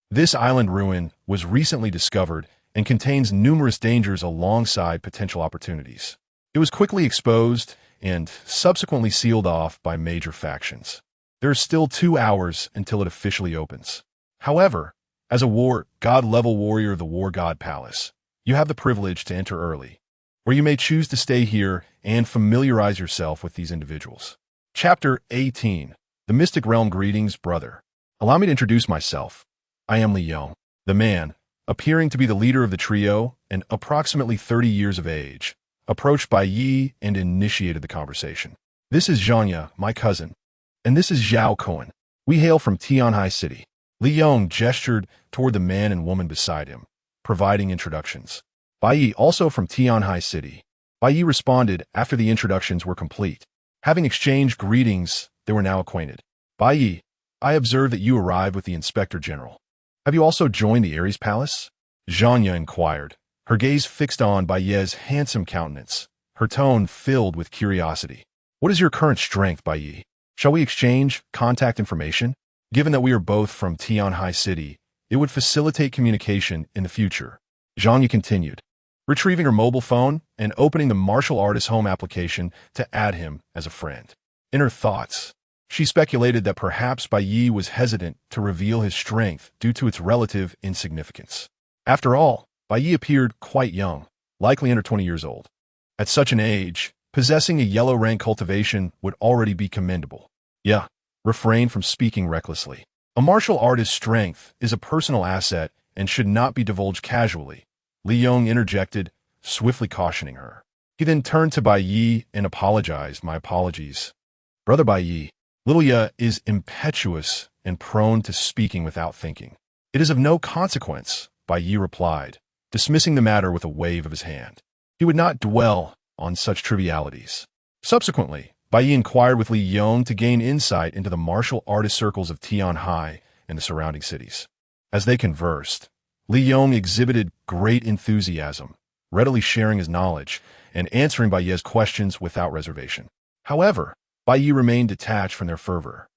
This island ruin was recently discovered and contains numerous dangers alongside potential opportunities. It was quickly exposed and subsequently sealed off by major factions. There are still 2 hours until it officially opens. However, as a war god-level warrior of the War God Palace, you have the privilege to enter early, where you may choose to stay here and familiarize yourself with these individuals. Chapter 18. The Mystic Realm. Greetings, brother. Allow me to introduce myself. I am Li Yong. The man, appearing to be the leader of the trio and approximately 30 years of age, approached Bai Ye and initiated the conversation. "This is Zhanya, my cousin, and this is Zhao Cohen. We hail from Tianhai City." Li Yong gestured toward the man and woman beside him, providing introductions. "Bai Ye, also from Tianhai City." Bai Ye responded after the introductions were complete. Having exchanged greetings, they were now acquainted. "Bai Ye, I observe that you arrived with the Inspector General. Have you also joined the Ares Palace?" Zhanya inquired, her gaze fixed on Bai Ye's handsome countenance, her tone filled with curiosity. "What is your current strength, Bai Ye? Shall we exchange contact information? Given that we are both from Tianhai City, it would facilitate communication in the future." Zhanya continued, retrieving her mobile phone and opening the martial artist home application to add him as a friend. In her thoughts, She speculated that perhaps Bai Ye was hesitant to reveal his strength due to its relative insignificance. After all, Bai Ye appeared quite young, likely under 20 years old. At such an age, possessing a yellow rank cultivation would already be commendable. Yeah, refrain from speaking recklessly. A martial artist's strength is a personal asset and should not be divulged casually, Li Yong interjected, swiftly cautioning her. He then turned to Bai Ye and apologized. My apologies. Brother Bai Ye, little Ye is impetuous and prone to speaking without thinking. It is of no consequence, Bai Ye replied, dismissing the matter with a wave of his hand. He would not dwell on such trivialities. Subsequently, Bai Ye inquired with Li Yong to gain insight into the martial artist circles of Tianhai and the surrounding cities. As they conversed, Li Yong exhibited great enthusiasm, readily sharing his knowledge and answering Bai Ye's questions without reservation. However, Bai Ye remained detached from their fervor.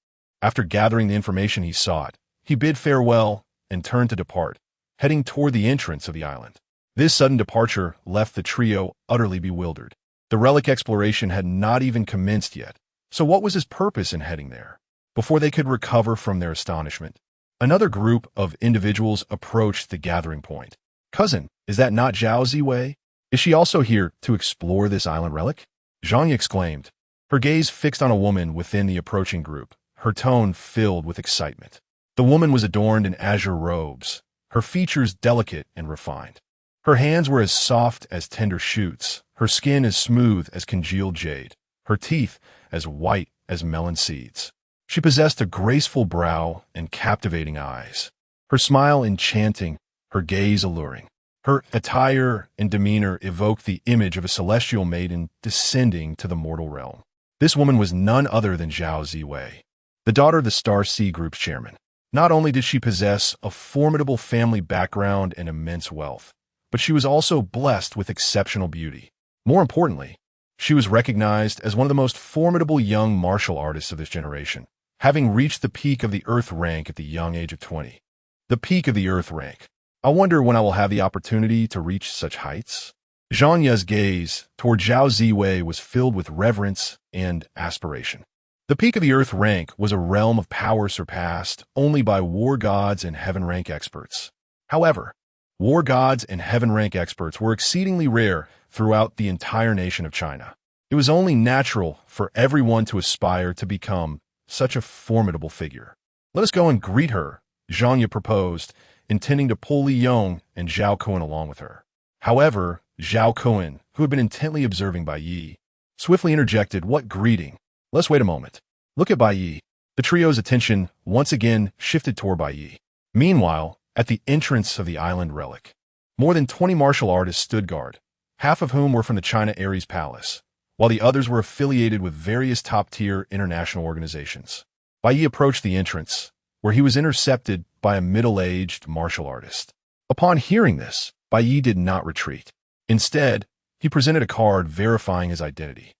After gathering the information he sought, he bid farewell and turned to depart, heading toward the entrance of the island. This sudden departure left the trio utterly bewildered. The relic exploration had not even commenced yet, so what was his purpose in heading there? Before they could recover from their astonishment, another group of individuals approached the gathering point. Cousin, is that not Zhao Ziwei? Is she also here to explore this island relic? Zhang exclaimed, her gaze fixed on a woman within the approaching group, her tone filled with excitement. The woman was adorned in azure robes, her features delicate and refined. Her hands were as soft as tender shoots, her skin as smooth as congealed jade, her teeth as white as melon seeds. She possessed a graceful brow and captivating eyes, her smile enchanting, her gaze alluring. Her attire and demeanor evoked the image of a celestial maiden descending to the mortal realm. This woman was none other than Zhao Ziwei, the daughter of the Star Sea Group's chairman. Not only did she possess a formidable family background and immense wealth, but she was also blessed with exceptional beauty. More importantly, she was recognized as one of the most formidable young martial artists of this generation, having reached the peak of the Earth rank at the young age of 20. The peak of the Earth rank. I wonder when I will have the opportunity to reach such heights. Zhang Ye's gaze toward Zhao Ziwei was filled with reverence and aspiration. The peak of the Earth rank was a realm of power surpassed only by war gods and heaven rank experts. However, war gods and heaven rank experts were exceedingly rare throughout the entire nation of China. It was only natural for everyone to aspire to become such a formidable figure. Let us go and greet her, Zhang Ye proposed, intending to pull Li Yong and Zhao Kun along with her. However, Zhao Kun, who had been intently observing Bai Ye, swiftly interjected, "What greeting? Let's wait a moment. Look at Bai Ye." The trio's attention once again shifted toward Bai Ye. Meanwhile, at the entrance of the island relic, more than 20 martial artists stood guard, half of whom were from the China Ares Palace, while the others were affiliated with various top-tier international organizations. Bai Ye approached the entrance, where he was intercepted by a middle-aged martial artist. Upon hearing this, Bai Ye did not retreat. Instead, he presented a card verifying his identity.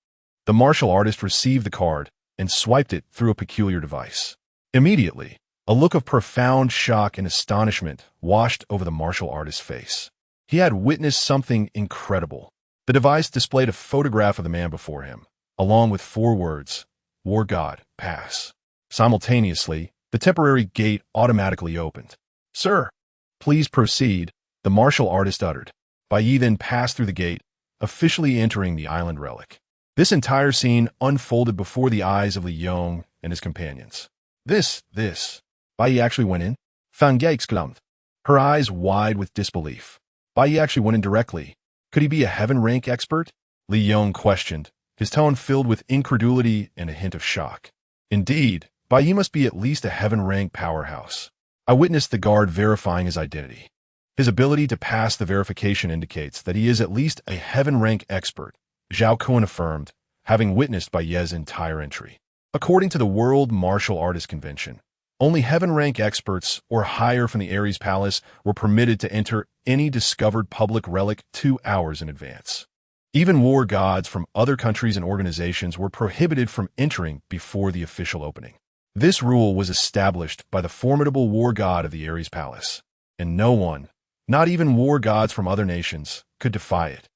The martial artist received the card and swiped it through a peculiar device. Immediately, a look of profound shock and astonishment washed over the martial artist's face. He had witnessed something incredible. The device displayed a photograph of the man before him, along with 4 words, "War God, pass." Simultaneously, the temporary gate automatically opened. "Sir, please proceed," the martial artist uttered. Bai Ye then passed through the gate, officially entering the island relic. This entire scene unfolded before the eyes of Li Yong and his companions. This, Bai Ye actually went in? Fan Ye exclaimed, her eyes wide with disbelief. Bai Ye actually went in directly. Could he be a heaven rank expert? Li Yong questioned, his tone filled with incredulity and a hint of shock. Indeed, Bai Ye must be at least a heaven rank powerhouse. I witnessed the guard verifying his identity. His ability to pass the verification indicates that he is at least a heaven rank expert, Zhao Kun affirmed, having witnessed Bai Ye's entire entry. According to the World Martial Artists Convention, only heaven rank experts or higher from the Ares Palace were permitted to enter any discovered public relic 2 hours in advance. Even war gods from other countries and organizations were prohibited from entering before the official opening. This rule was established by the formidable war god of the Ares Palace, and no one, not even war gods from other nations, could defy it.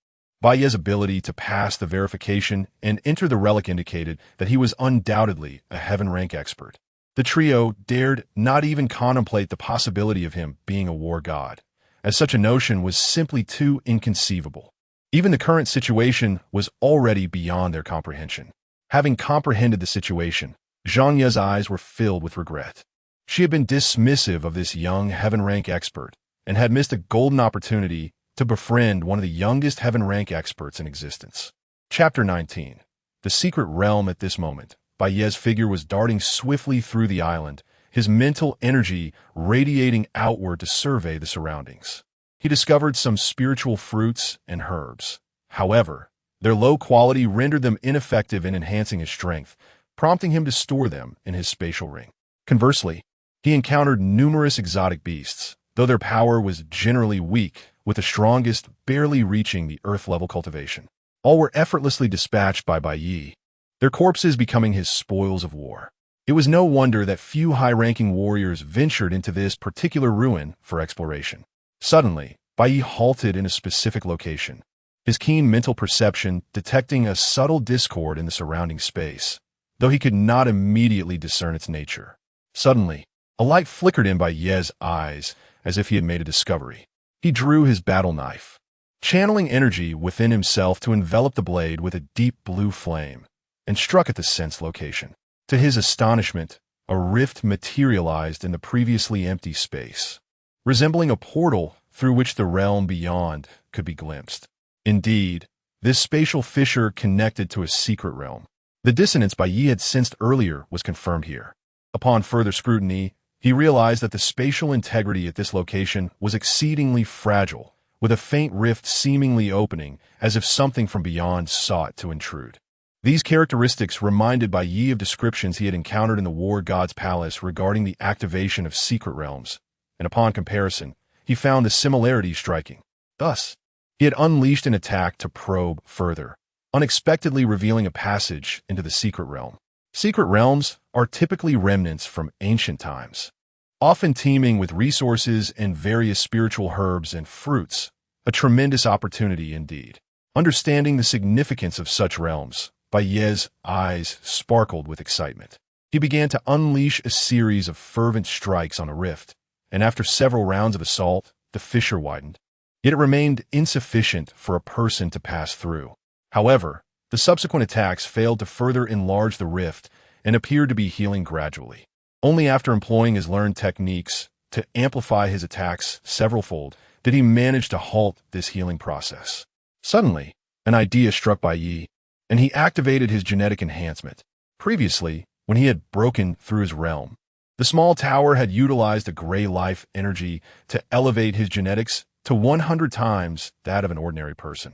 Bai Ye's ability to pass the verification and enter the relic indicated that he was undoubtedly a heaven rank expert. The trio dared not even contemplate the possibility of him being a war god, as such a notion was simply too inconceivable. Even the current situation was already beyond their comprehension. Having comprehended the situation, Zhang Ye's eyes were filled with regret. She had been dismissive of this young heaven rank expert and had missed a golden opportunity to befriend one of the youngest heaven rank experts in existence. Chapter 19. The Secret Realm. At this moment, Bai Ye's figure was darting swiftly through the island, his mental energy radiating outward to survey the surroundings. He discovered some spiritual fruits and herbs. However, their low quality rendered them ineffective in enhancing his strength, prompting him to store them in his spatial ring. Conversely, he encountered numerous exotic beasts, though their power was generally weak, with the strongest barely reaching the earth-level cultivation. All were effortlessly dispatched by Bai Ye, their corpses becoming his spoils of war. It was no wonder that few high-ranking warriors ventured into this particular ruin for exploration. Suddenly, Bai Ye halted in a specific location, his keen mental perception detecting a subtle discord in the surrounding space, though he could not immediately discern its nature. Suddenly, a light flickered in Bai Ye's eyes as if he had made a discovery. He drew his battle knife, channeling energy within himself to envelop the blade with a deep blue flame, and struck at the sensed location. To his astonishment, a rift materialized in the previously empty space, resembling a portal through which the realm beyond could be glimpsed. Indeed, this spatial fissure connected to a secret realm. The dissonance Bai Ye had sensed earlier was confirmed here. Upon further scrutiny, he realized that the spatial integrity at this location was exceedingly fragile, with a faint rift seemingly opening as if something from beyond sought to intrude. These characteristics reminded Bai Ye of descriptions he had encountered in the war god's palace regarding the activation of secret realms, and upon comparison, he found the similarities striking. Thus, he had unleashed an attack to probe further, unexpectedly revealing a passage into the secret realm. Secret realms are typically remnants from ancient times, often teeming with resources and various spiritual herbs and fruits, a tremendous opportunity indeed. Understanding the significance of such realms, Bai Ye's eyes sparkled with excitement. He began to unleash a series of fervent strikes on a rift, and after several rounds of assault, the fissure widened. Yet it remained insufficient for a person to pass through. However, the subsequent attacks failed to further enlarge the rift and appeared to be healing gradually. Only after employing his learned techniques to amplify his attacks severalfold did he manage to halt this healing process. Suddenly, an idea struck Bai Ye, and he activated his genetic enhancement. Previously, when he had broken through his realm, the small tower had utilized a gray life energy to elevate his genetics to 100 times that of an ordinary person.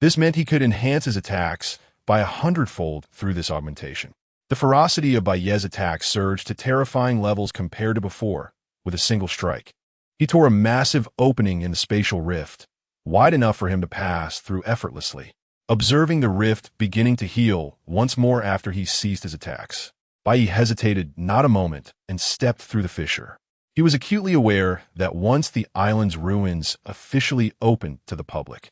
This meant he could enhance his attacks by 100-fold through this augmentation. The ferocity of Bai Ye's attack surged to terrifying levels compared to before, with a single strike. He tore a massive opening in the spatial rift, wide enough for him to pass through effortlessly. Observing the rift beginning to heal once more after he ceased his attacks, Bai Ye hesitated not a moment and stepped through the fissure. He was acutely aware that once the island's ruins officially opened to the public,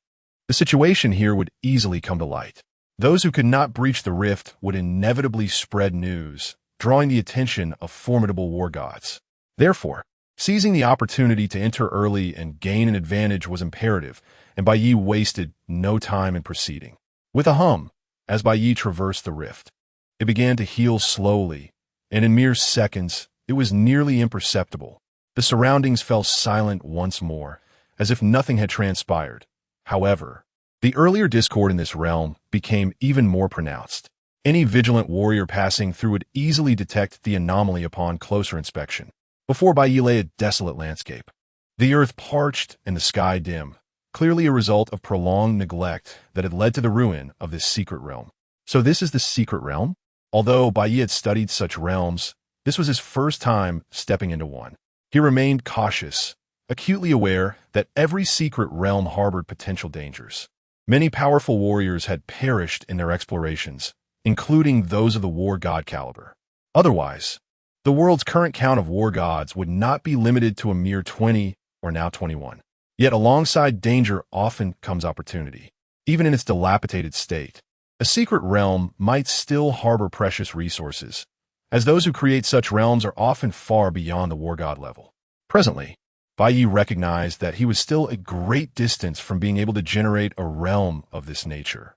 the situation here would easily come to light. Those who could not breach the rift would inevitably spread news, drawing the attention of formidable war gods. Therefore, seizing the opportunity to enter early and gain an advantage was imperative, and Bai Ye wasted no time in proceeding. With a hum, as Bai Ye traversed the rift, it began to heal slowly, and in mere seconds, it was nearly imperceptible. The surroundings fell silent once more, as if nothing had transpired. However, the earlier discord in this realm became even more pronounced. Any vigilant warrior passing through would easily detect the anomaly upon closer inspection. Before Bai Ye lay a desolate landscape, the earth parched and the sky dim, clearly a result of prolonged neglect that had led to the ruin of this secret realm. So this is the secret realm? Although Bai Ye had studied such realms, this was his first time stepping into one. He remained cautious, acutely aware that every secret realm harbored potential dangers. Many powerful warriors had perished in their explorations, including those of the war god caliber. Otherwise, the world's current count of war gods would not be limited to a mere 20 or now 21. Yet alongside danger often comes opportunity. even in its dilapidated state. A secret realm might still harbor precious resources, as those who create such realms are often far beyond the war god level. Presently, Bai Ye recognized that he was still a great distance from being able to generate a realm of this nature.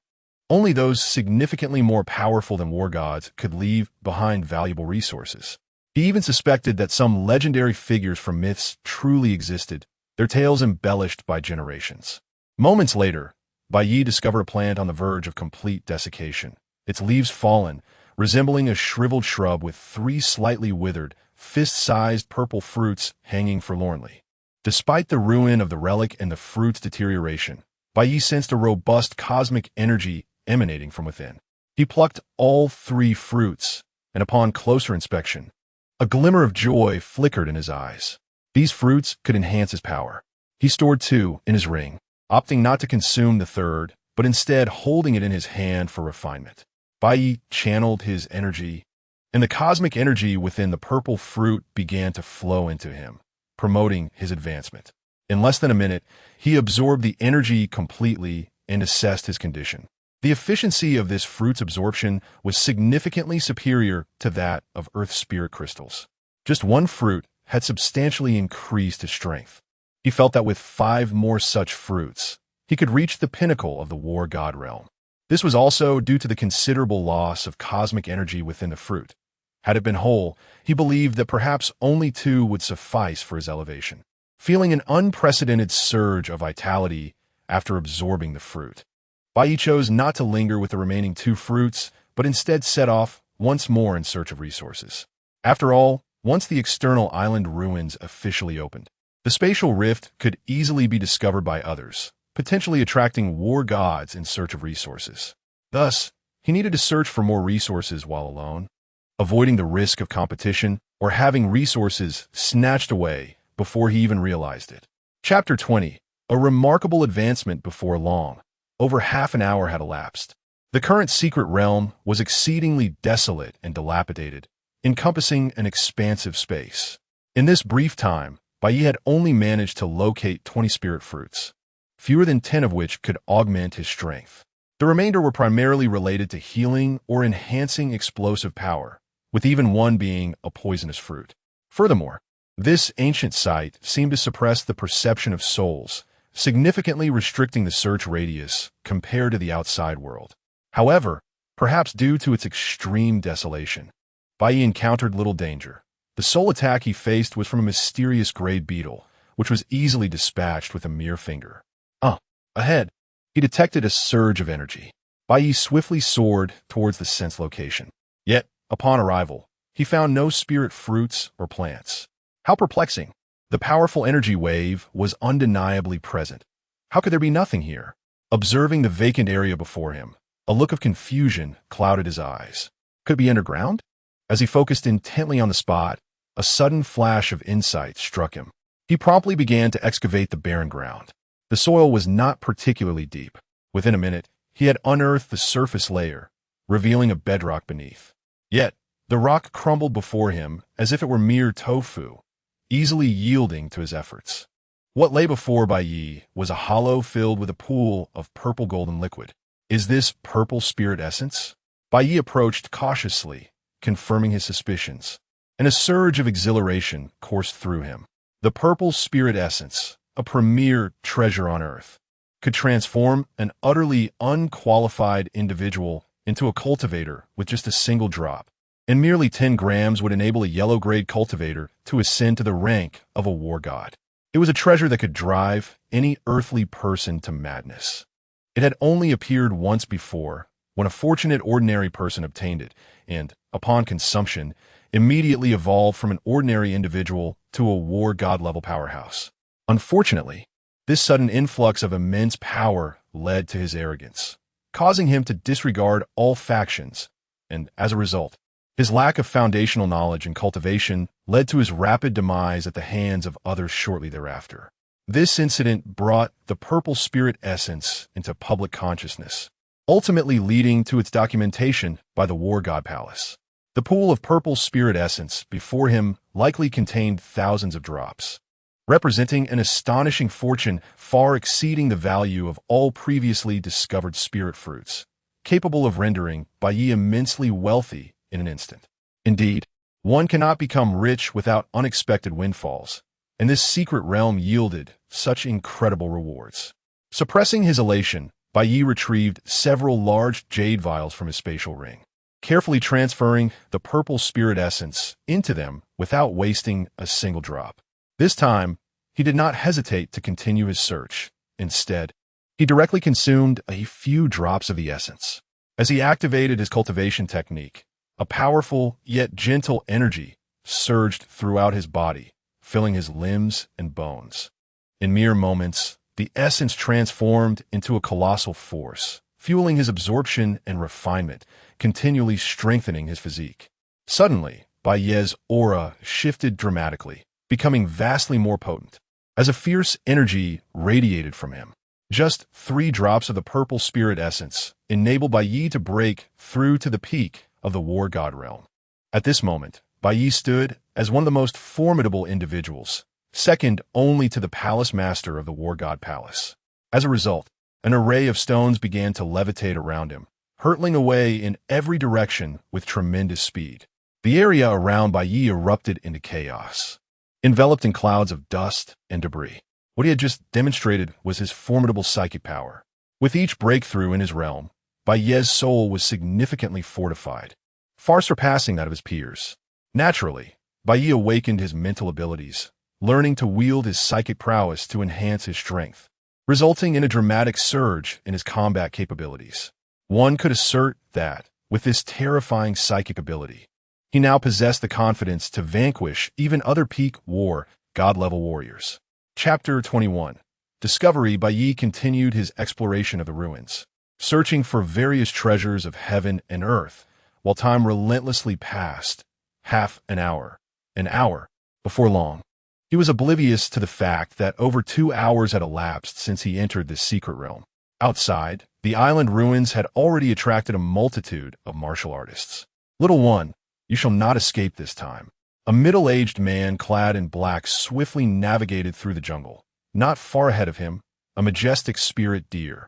Only those significantly more powerful than war gods could leave behind valuable resources. He even suspected that some legendary figures from myths truly existed, their tales embellished by generations. Moments later, Bai Ye discovered a plant on the verge of complete desiccation, its leaves fallen, resembling a shriveled shrub with 3 slightly withered, fist-sized purple fruits hanging forlornly. Despite the ruin of the relic and the fruit's deterioration, Bai Ye sensed a robust cosmic energy emanating from within. He plucked all 3 fruits, and upon closer inspection, a glimmer of joy flickered in his eyes. These fruits could enhance his power. He stored 2 in his ring, opting not to consume the third, but instead holding it in his hand for refinement. Bai Ye channeled his energy, and the cosmic energy within the purple fruit began to flow into him, promoting his advancement. In less than a minute, he absorbed the energy completely and assessed his condition. The efficiency of this fruit's absorption was significantly superior to that of Earth spirit crystals. Just 1 fruit had substantially increased his strength. He felt that with 5 more such fruits, he could reach the pinnacle of the war god realm. This was also due to the considerable loss of cosmic energy within the fruit. Had it been whole, he believed that perhaps only 2 would suffice for his elevation. Feeling an unprecedented surge of vitality after absorbing the fruit, Bai Ye chose not to linger with the remaining 2 fruits, but instead set off once more in search of resources. After all, once the external island ruins officially opened, the spatial rift could easily be discovered by others, potentially attracting war gods in search of resources. Thus, he needed to search for more resources while alone, avoiding the risk of competition or having resources snatched away before he even realized it. Chapter 20. A remarkable advancement before long. Over half an hour had elapsed. The current secret realm was exceedingly desolate and dilapidated, encompassing an expansive space. In this brief time, Bai Ye had only managed to locate 20 spirit fruits, fewer than 10 of which could augment his strength. The remainder were primarily related to healing or enhancing explosive power, with even 1 being a poisonous fruit. Furthermore, this ancient site seemed to suppress the perception of souls, significantly restricting the search radius compared to the outside world. However, perhaps due to its extreme desolation, Bai Ye encountered little danger. The sole attack he faced was from a mysterious gray beetle, which was easily dispatched with a mere finger. Ahead, he detected a surge of energy. Bai Ye swiftly soared towards the sense location. Yet, upon arrival, he found no spirit fruits or plants. How perplexing! The powerful energy wave was undeniably present. How could there be nothing here? Observing the vacant area before him, a look of confusion clouded his eyes. Could it be underground? As he focused intently on the spot, a sudden flash of insight struck him. He promptly began to excavate the barren ground. The soil was not particularly deep. Within a minute, he had unearthed the surface layer, revealing a bedrock beneath. Yet, the rock crumbled before him as if it were mere tofu, easily yielding to his efforts. What lay before Bai Ye was a hollow filled with a pool of purple golden liquid. Is this purple spirit essence? Bai Ye approached cautiously, confirming his suspicions, and a surge of exhilaration coursed through him. The purple spirit essence, a premier treasure on Earth, could transform an utterly unqualified individual into a cultivator with just a single drop, and merely 10 grams would enable a yellow-grade cultivator to ascend to the rank of a war god. It was a treasure that could drive any earthly person to madness. It had only appeared once before, when a fortunate ordinary person obtained it, and, upon consumption, immediately evolved from an ordinary individual to a war god-level powerhouse. Unfortunately, this sudden influx of immense power led to his arrogance, causing him to disregard all factions, and, as a result, his lack of foundational knowledge and cultivation led to his rapid demise at the hands of others shortly thereafter. This incident brought the purple spirit essence into public consciousness, ultimately leading to its documentation by the War God Palace. The pool of purple spirit essence before him likely contained thousands of drops. representing an astonishing fortune far exceeding the value of all previously discovered spirit fruits, capable of rendering Bai Ye immensely wealthy in an instant. Indeed, one cannot become rich without unexpected windfalls, and this secret realm yielded such incredible rewards. Suppressing his elation, Bai Ye retrieved several large jade vials from his spatial ring, carefully transferring the purple spirit essence into them without wasting a single drop. This time, he did not hesitate to continue his search. Instead, he directly consumed a few drops of the essence. As he activated his cultivation technique, a powerful yet gentle energy surged throughout his body, filling his limbs and bones. In mere moments, the essence transformed into a colossal force, fueling his absorption and refinement, continually strengthening his physique. Suddenly, Bai Ye's aura shifted dramatically, becoming vastly more potent, as a fierce energy radiated from him. Just 3 drops of the purple spirit essence enabled Bai Ye to break through to the peak of the war god realm. At this moment, Bai Ye stood as one of the most formidable individuals, second only to the palace master of the war god palace. As a result, an array of stones began to levitate around him, hurtling away in every direction with tremendous speed. The area around Bai Ye erupted into chaos, enveloped in clouds of dust and debris. What he had just demonstrated was his formidable psychic power. With each breakthrough in his realm, Bai Ye's soul was significantly fortified, far surpassing that of his peers. Naturally, Bai Ye awakened his mental abilities, learning to wield his psychic prowess to enhance his strength, resulting in a dramatic surge in his combat capabilities. One could assert that, with this terrifying psychic ability, he now possessed the confidence to vanquish even other peak war god-level warriors. Chapter 21. Discovery. Bai Ye continued his exploration of the ruins, searching for various treasures of heaven and earth, while time relentlessly passed. Half an hour. Before long, he was oblivious to the fact that over 2 hours had elapsed since he entered this secret realm. Outside, the island ruins had already attracted a multitude of martial artists. Little one, you shall not escape this time. A middle-aged man clad in black swiftly navigated through the jungle. Not far ahead of him, a majestic spirit deer,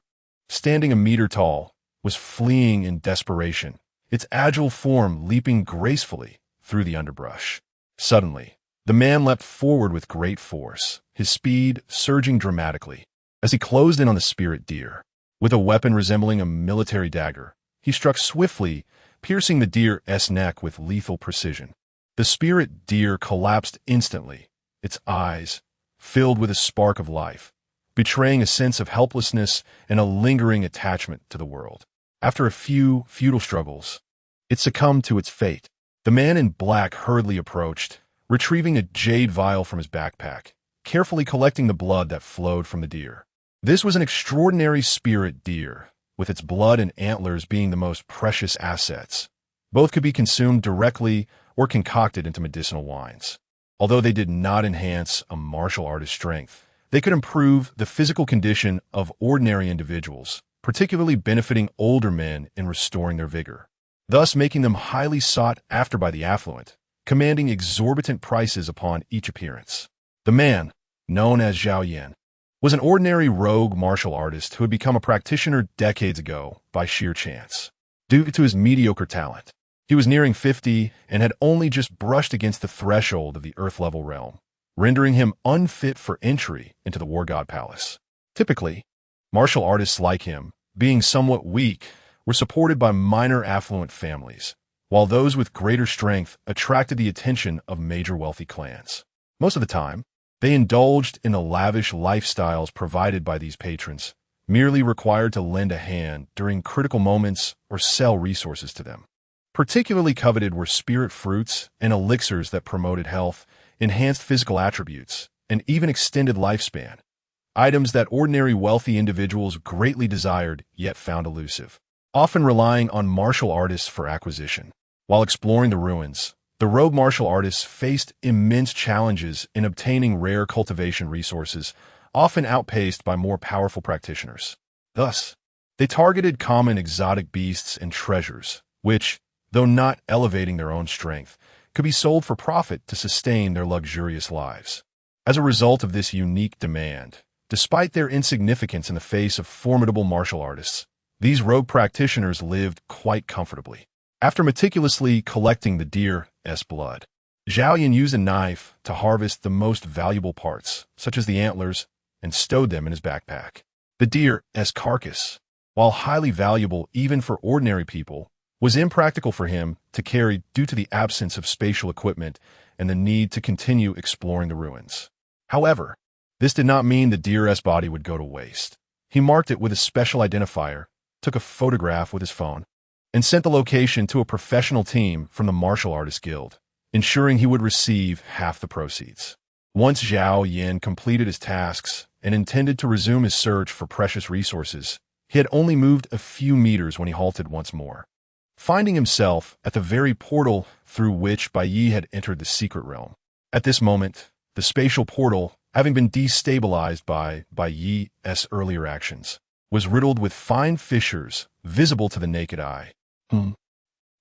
standing a meter tall, was fleeing in desperation, its agile form leaping gracefully through the underbrush. Suddenly, the man leapt forward with great force, his speed surging dramatically. As he closed in on the spirit deer, with a weapon resembling a military dagger, he struck swiftly, piercing the deer's neck with lethal precision. The spirit deer collapsed instantly, its eyes filled with a spark of life, betraying a sense of helplessness and a lingering attachment to the world. After a few futile struggles, it succumbed to its fate. The man in black hurriedly approached, retrieving a jade vial from his backpack, carefully collecting the blood that flowed from the deer. This was an extraordinary spirit deer, with its blood and antlers being the most precious assets. Both could be consumed directly or concocted into medicinal wines. Although they did not enhance a martial artist's strength, they could improve the physical condition of ordinary individuals, particularly benefiting older men in restoring their vigor, thus making them highly sought after by the affluent, commanding exorbitant prices upon each appearance. The man, known as Zhao Yan, was an ordinary rogue martial artist who had become a practitioner decades ago by sheer chance. Due to his mediocre talent, he was nearing 50 and had only just brushed against the threshold of the Earth-level realm, rendering him unfit for entry into the War God Palace. Typically, martial artists like him, being somewhat weak, were supported by minor affluent families, while those with greater strength attracted the attention of major wealthy clans. Most of the time, they indulged in the lavish lifestyles provided by these patrons, merely required to lend a hand during critical moments or sell resources to them. Particularly coveted were spirit fruits and elixirs that promoted health, enhanced physical attributes, and even extended lifespan, items that ordinary wealthy individuals greatly desired yet found elusive, often relying on martial artists for acquisition. While exploring the ruins, the rogue martial artists faced immense challenges in obtaining rare cultivation resources, often outpaced by more powerful practitioners. Thus, they targeted common exotic beasts and treasures, which, though not elevating their own strength, could be sold for profit to sustain their luxurious lives. As a result of this unique demand, despite their insignificance in the face of formidable martial artists, these rogue practitioners lived quite comfortably. After meticulously collecting the deer's blood, Zhao Yan used a knife to harvest the most valuable parts, such as the antlers, and stowed them in his backpack. The deer's carcass, while highly valuable even for ordinary people, was impractical for him to carry due to the absence of spatial equipment and the need to continue exploring the ruins. However, this did not mean the deer's body would go to waste. He marked it with a special identifier, took a photograph with his phone, and sent the location to a professional team from the Martial Artists Guild, ensuring he would receive half the proceeds. Once Zhao Yan completed his tasks and intended to resume his search for precious resources, he had only moved a few meters when he halted once more, finding himself at the very portal through which Bai Ye had entered the secret realm. At this moment, the spatial portal, having been destabilized by Bai Ye's earlier actions, was riddled with fine fissures visible to the naked eye.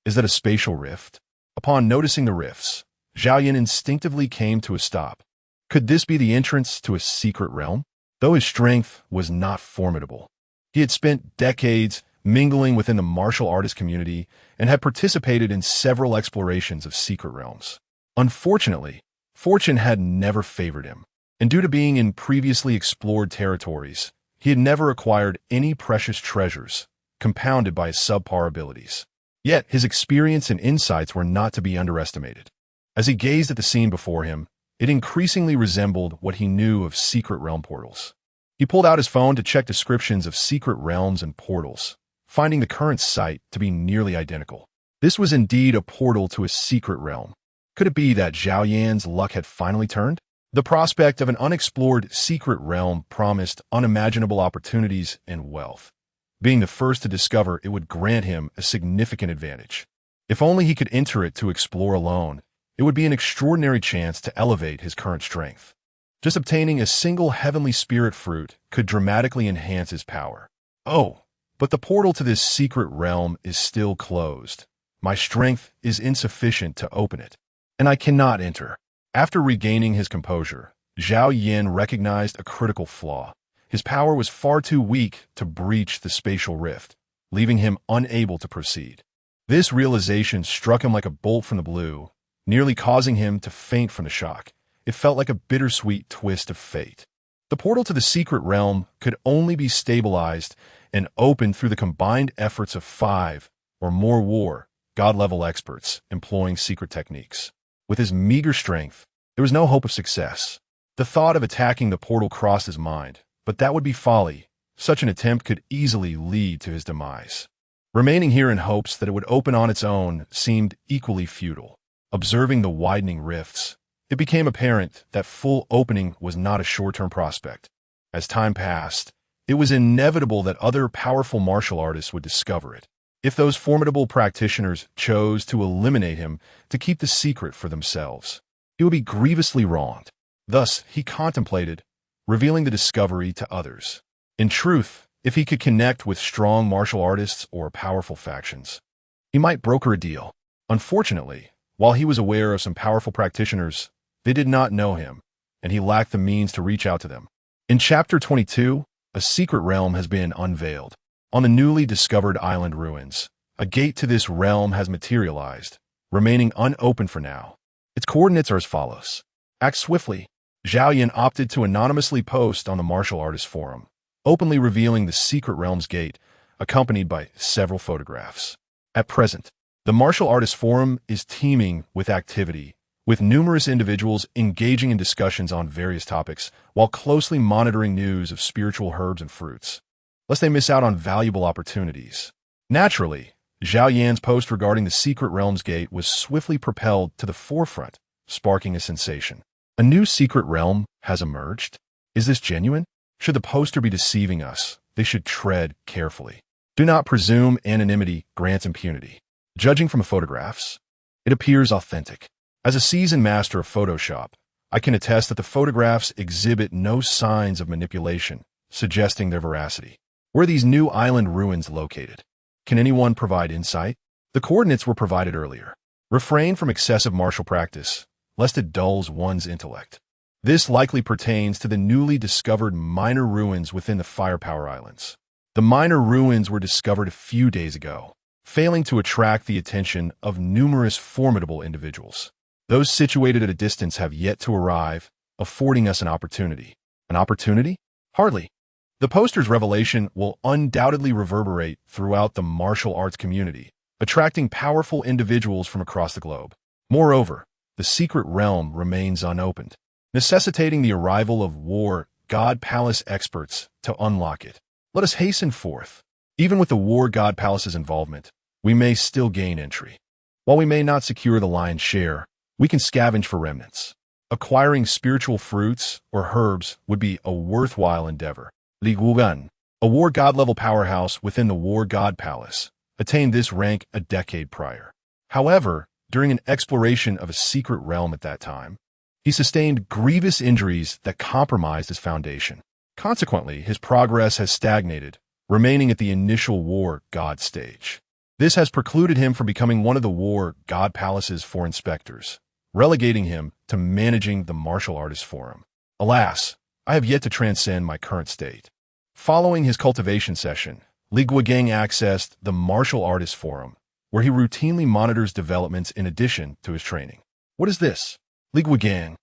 Is that a spatial rift? Upon noticing the rifts, Zhao Yan instinctively came to a stop. Could this be the entrance to a secret realm? Though his strength was not formidable, he had spent decades mingling within the martial artist community and had participated in several explorations of secret realms. Unfortunately, fortune had never favored him, and due to being in previously explored territories, he had never acquired any precious treasures, compounded by his subpar abilities. Yet his experience and insights were not to be underestimated. As he gazed at the scene before him, it increasingly resembled what he knew of secret realm portals. He pulled out his phone to check descriptions of secret realms and portals, finding the current site to be nearly identical. This was indeed a portal to a secret realm. Could it be that Zhao Yan's luck had finally turned? The prospect of an unexplored secret realm promised unimaginable opportunities and wealth. Being the first to discover it would grant him a significant advantage. If only he could enter it to explore alone, it would be an extraordinary chance to elevate his current strength. Just obtaining a single heavenly spirit fruit could dramatically enhance his power. Oh, but the portal to this secret realm is still closed. My strength is insufficient to open it, and I cannot enter. After regaining his composure, Zhao Yan recognized a critical flaw. His power was far too weak to breach the spatial rift, leaving him unable to proceed. This realization struck him like a bolt from the blue, nearly causing him to faint from the shock. It felt like a bittersweet twist of fate. The portal to the secret realm could only be stabilized and opened through the combined efforts of 5 or more god-level experts employing secret techniques. With his meager strength, there was no hope of success. The thought of attacking the portal crossed his mind, but that would be folly. Such an attempt could easily lead to his demise. Remaining here in hopes that it would open on its own seemed equally futile. Observing the widening rifts, it became apparent that full opening was not a short-term prospect. As time passed, it was inevitable that other powerful martial artists would discover it. If those formidable practitioners chose to eliminate him to keep the secret for themselves, he would be grievously wronged. Thus, he contemplated revealing the discovery to others. In truth, if he could connect with strong martial artists or powerful factions, he might broker a deal. Unfortunately, while he was aware of some powerful practitioners, they did not know him, and he lacked the means to reach out to them. In Chapter 22, a secret realm has been unveiled. On the newly discovered island ruins, a gate to this realm has materialized, remaining unopened for now. Its coordinates are as follows. Act swiftly. Zhao Yan opted to anonymously post on the Martial Artists Forum, openly revealing the secret realm's gate, accompanied by several photographs. At present, the Martial Artists Forum is teeming with activity, with numerous individuals engaging in discussions on various topics while closely monitoring news of spiritual herbs and fruits, lest they miss out on valuable opportunities. Naturally, Zhao Yan's post regarding the secret realm's gate was swiftly propelled to the forefront, sparking a sensation. A new secret realm has emerged? Is this genuine? Should the poster be deceiving us, they should tread carefully. Do not presume anonymity grants impunity. Judging from photographs, it appears authentic. As a seasoned master of Photoshop, I can attest that the photographs exhibit no signs of manipulation, suggesting their veracity. Where are these new island ruins located? Can anyone provide insight? The coordinates were provided earlier. Refrain from excessive martial practice, lest it dulls one's intellect. This likely pertains to the newly discovered minor ruins within the Firepower Islands. The minor ruins were discovered a few days ago, failing to attract the attention of numerous formidable individuals. Those situated at a distance have yet to arrive, affording us an opportunity. An opportunity? Hardly. The poster's revelation will undoubtedly reverberate throughout the martial arts community, attracting powerful individuals from across the globe. Moreover, the secret realm remains unopened, necessitating the arrival of War God Palace experts to unlock it. Let us hasten forth. Even with the War God Palace's involvement, we may still gain entry. While we may not secure the lion's share, we can scavenge for remnants. Acquiring spiritual fruits or herbs would be a worthwhile endeavor. Li Gugan, a War God-level powerhouse within the War God Palace, attained this rank a decade prior. However, during an exploration of a secret realm at that time, he sustained grievous injuries that compromised his foundation. Consequently, his progress has stagnated, remaining at the initial War God stage. This has precluded him from becoming one of the War God Palace's four inspectors, relegating him to managing the Martial Artist Forum. Alas, I have yet to transcend my current state. Following his cultivation session, Li Guogang accessed the Martial Artist Forum, where he routinely monitors developments in addition to his training. What is this? Li Guogang,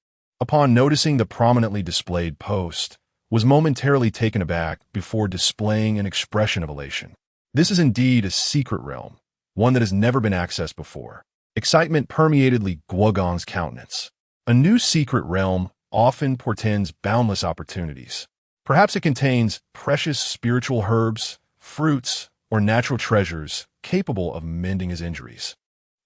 upon noticing the prominently displayed post, was momentarily taken aback before displaying an expression of elation. This is indeed a secret realm, one that has never been accessed before. Excitement permeated Li Guogang's countenance. A new secret realm often portends boundless opportunities. Perhaps it contains precious spiritual herbs, fruits, or natural treasures capable of mending his injuries.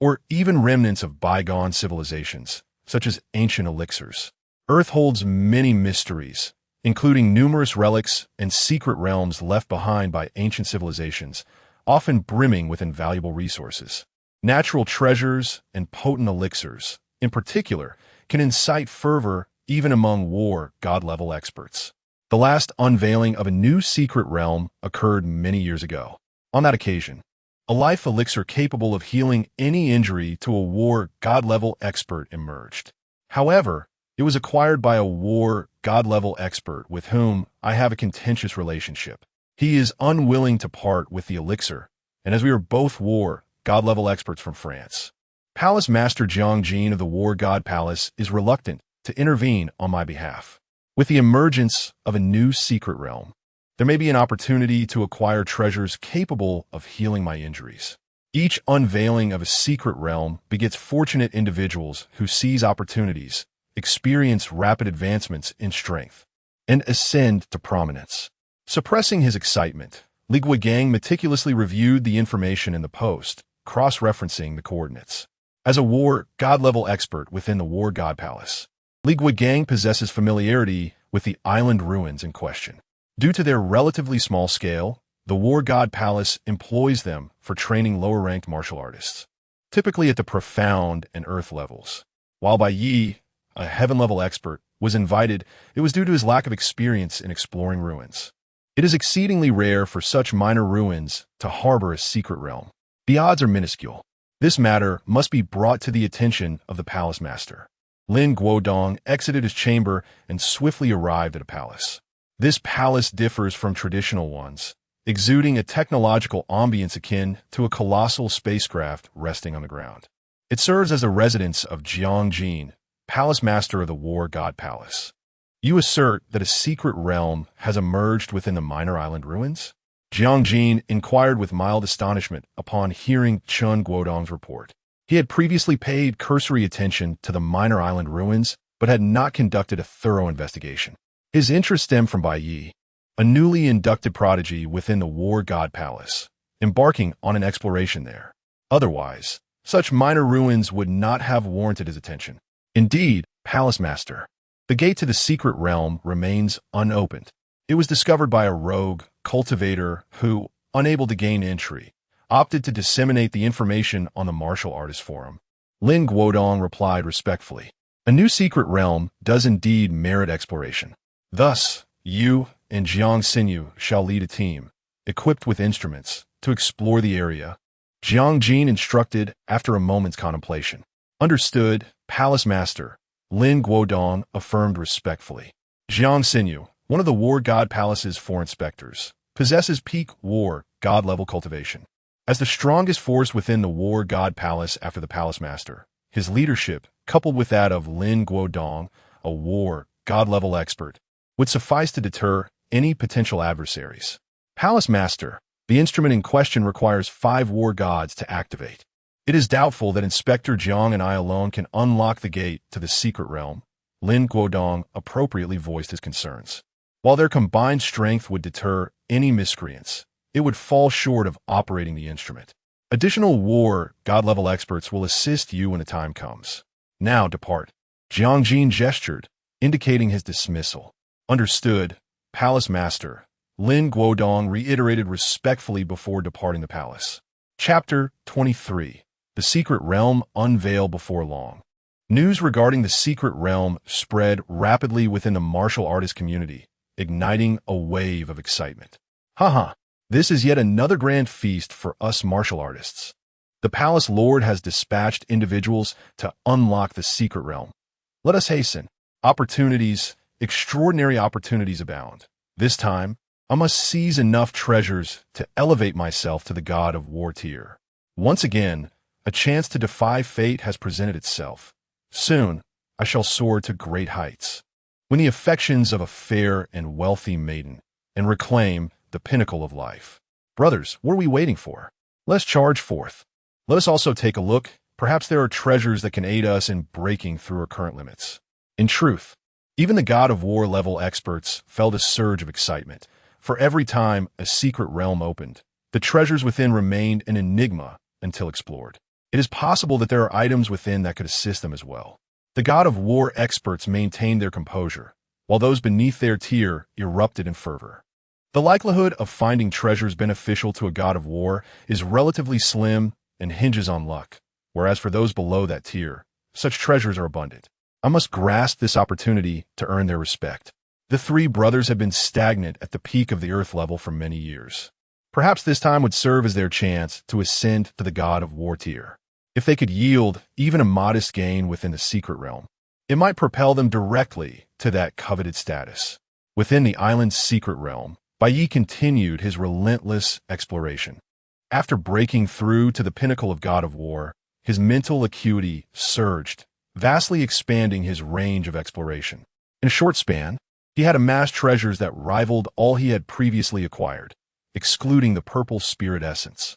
Or even remnants of bygone civilizations, such as ancient elixirs. Earth holds many mysteries, including numerous relics and secret realms left behind by ancient civilizations, often brimming with invaluable resources. Natural treasures and potent elixirs, in particular, can incite fervor even among War God-level experts. The last unveiling of a new secret realm occurred many years ago. On that occasion, a life elixir capable of healing any injury to a War God-level expert emerged. However, it was acquired by a War God-level expert with whom I have a contentious relationship. He is unwilling to part with the elixir, and as we are both War God-level experts from France, Palace Master Jiang Jin of the War God Palace is reluctant to intervene on my behalf. With the emergence of a new secret realm, there may be an opportunity to acquire treasures capable of healing my injuries. Each unveiling of a secret realm begets fortunate individuals who seize opportunities, experience rapid advancements in strength, and ascend to prominence. Suppressing his excitement, Li Guogang meticulously reviewed the information in the post, cross-referencing the coordinates. As a War God-level expert within the War God Palace, Li Guogang possesses familiarity with the island ruins in question. Due to their relatively small scale, the War God Palace employs them for training lower-ranked martial artists, typically at the profound and earth levels. While Bai Ye, a heaven-level expert, was invited, it was due to his lack of experience in exploring ruins. It is exceedingly rare for such minor ruins to harbor a secret realm. The odds are minuscule. This matter must be brought to the attention of the Palace Master. Lin Guodong exited his chamber and swiftly arrived at a palace. This palace differs from traditional ones, exuding a technological ambience akin to a colossal spacecraft resting on the ground. It serves as a residence of Jiang Jin, Palace Master of the War God Palace. You assert that a secret realm has emerged within the minor island ruins? Jiang Jin inquired with mild astonishment upon hearing Chun Guodong's report. He had previously paid cursory attention to the minor island ruins, but had not conducted a thorough investigation. His interest stemmed from Bai Ye, a newly inducted prodigy within the War God Palace, embarking on an exploration there. Otherwise, such minor ruins would not have warranted his attention. Indeed, Palace Master, the gate to the secret realm remains unopened. It was discovered by a rogue cultivator who, unable to gain entry, opted to disseminate the information on the Martial Artist Forum. Lin Guodong replied respectfully, "A new secret realm does indeed merit exploration. Thus, you and Jiang Xinyu shall lead a team, equipped with instruments, to explore the area." Jiang Jin instructed after a moment's contemplation. "Understood, Palace Master," Lin Guodong affirmed respectfully. Jiang Xinyu, one of the War God Palace's 4 inspectors, possesses peak War God-level cultivation. As the strongest force within the War God Palace after the Palace Master, his leadership, coupled with that of Lin Guodong, a War God-level expert, would suffice to deter any potential adversaries. Palace Master, the instrument in question requires 5 War Gods to activate. It is doubtful that Inspector Jiang and I alone can unlock the gate to the secret realm. Lin Guodong appropriately voiced his concerns. While their combined strength would deter any miscreants, it would fall short of operating the instrument. Additional War God-level experts will assist you when the time comes. Now depart. Jiang Jin gestured, indicating his dismissal. Understood, Palace Master. Lin Guodong reiterated respectfully before departing the palace. Chapter 23. The Secret Realm Unveiled Before Long. News regarding the Secret Realm spread rapidly within the martial artist community, igniting a wave of excitement. Haha, this is yet another grand feast for us martial artists. The Palace Lord has dispatched individuals to unlock the Secret Realm. Let us hasten. Extraordinary opportunities abound. This time, I must seize enough treasures to elevate myself to the God of War tier. Once again, a chance to defy fate has presented itself. Soon, I shall soar to great heights, win the affections of a fair and wealthy maiden, and reclaim the pinnacle of life. Brothers, what are we waiting for? Let's charge forth. Let us also take a look. Perhaps there are treasures that can aid us in breaking through our current limits. In truth, even the God of War level experts felt a surge of excitement. For every time a secret realm opened, the treasures within remained an enigma until explored. It is possible that there are items within that could assist them as well. The God of War experts maintained their composure, while those beneath their tier erupted in fervor. The likelihood of finding treasures beneficial to a God of War is relatively slim and hinges on luck, whereas for those below that tier, such treasures are abundant. I must grasp this opportunity to earn their respect. The 3 brothers have been stagnant at the peak of the Earth level for many years. Perhaps this time would serve as their chance to ascend to the God of War tier. If they could yield even a modest gain within the secret realm, it might propel them directly to that coveted status. Within the island's secret realm, Bai Ye continued his relentless exploration. After breaking through to the pinnacle of God of War, his mental acuity surged, vastly expanding his range of exploration. In a short span, he had amassed treasures that rivaled all he had previously acquired, excluding the purple spirit essence.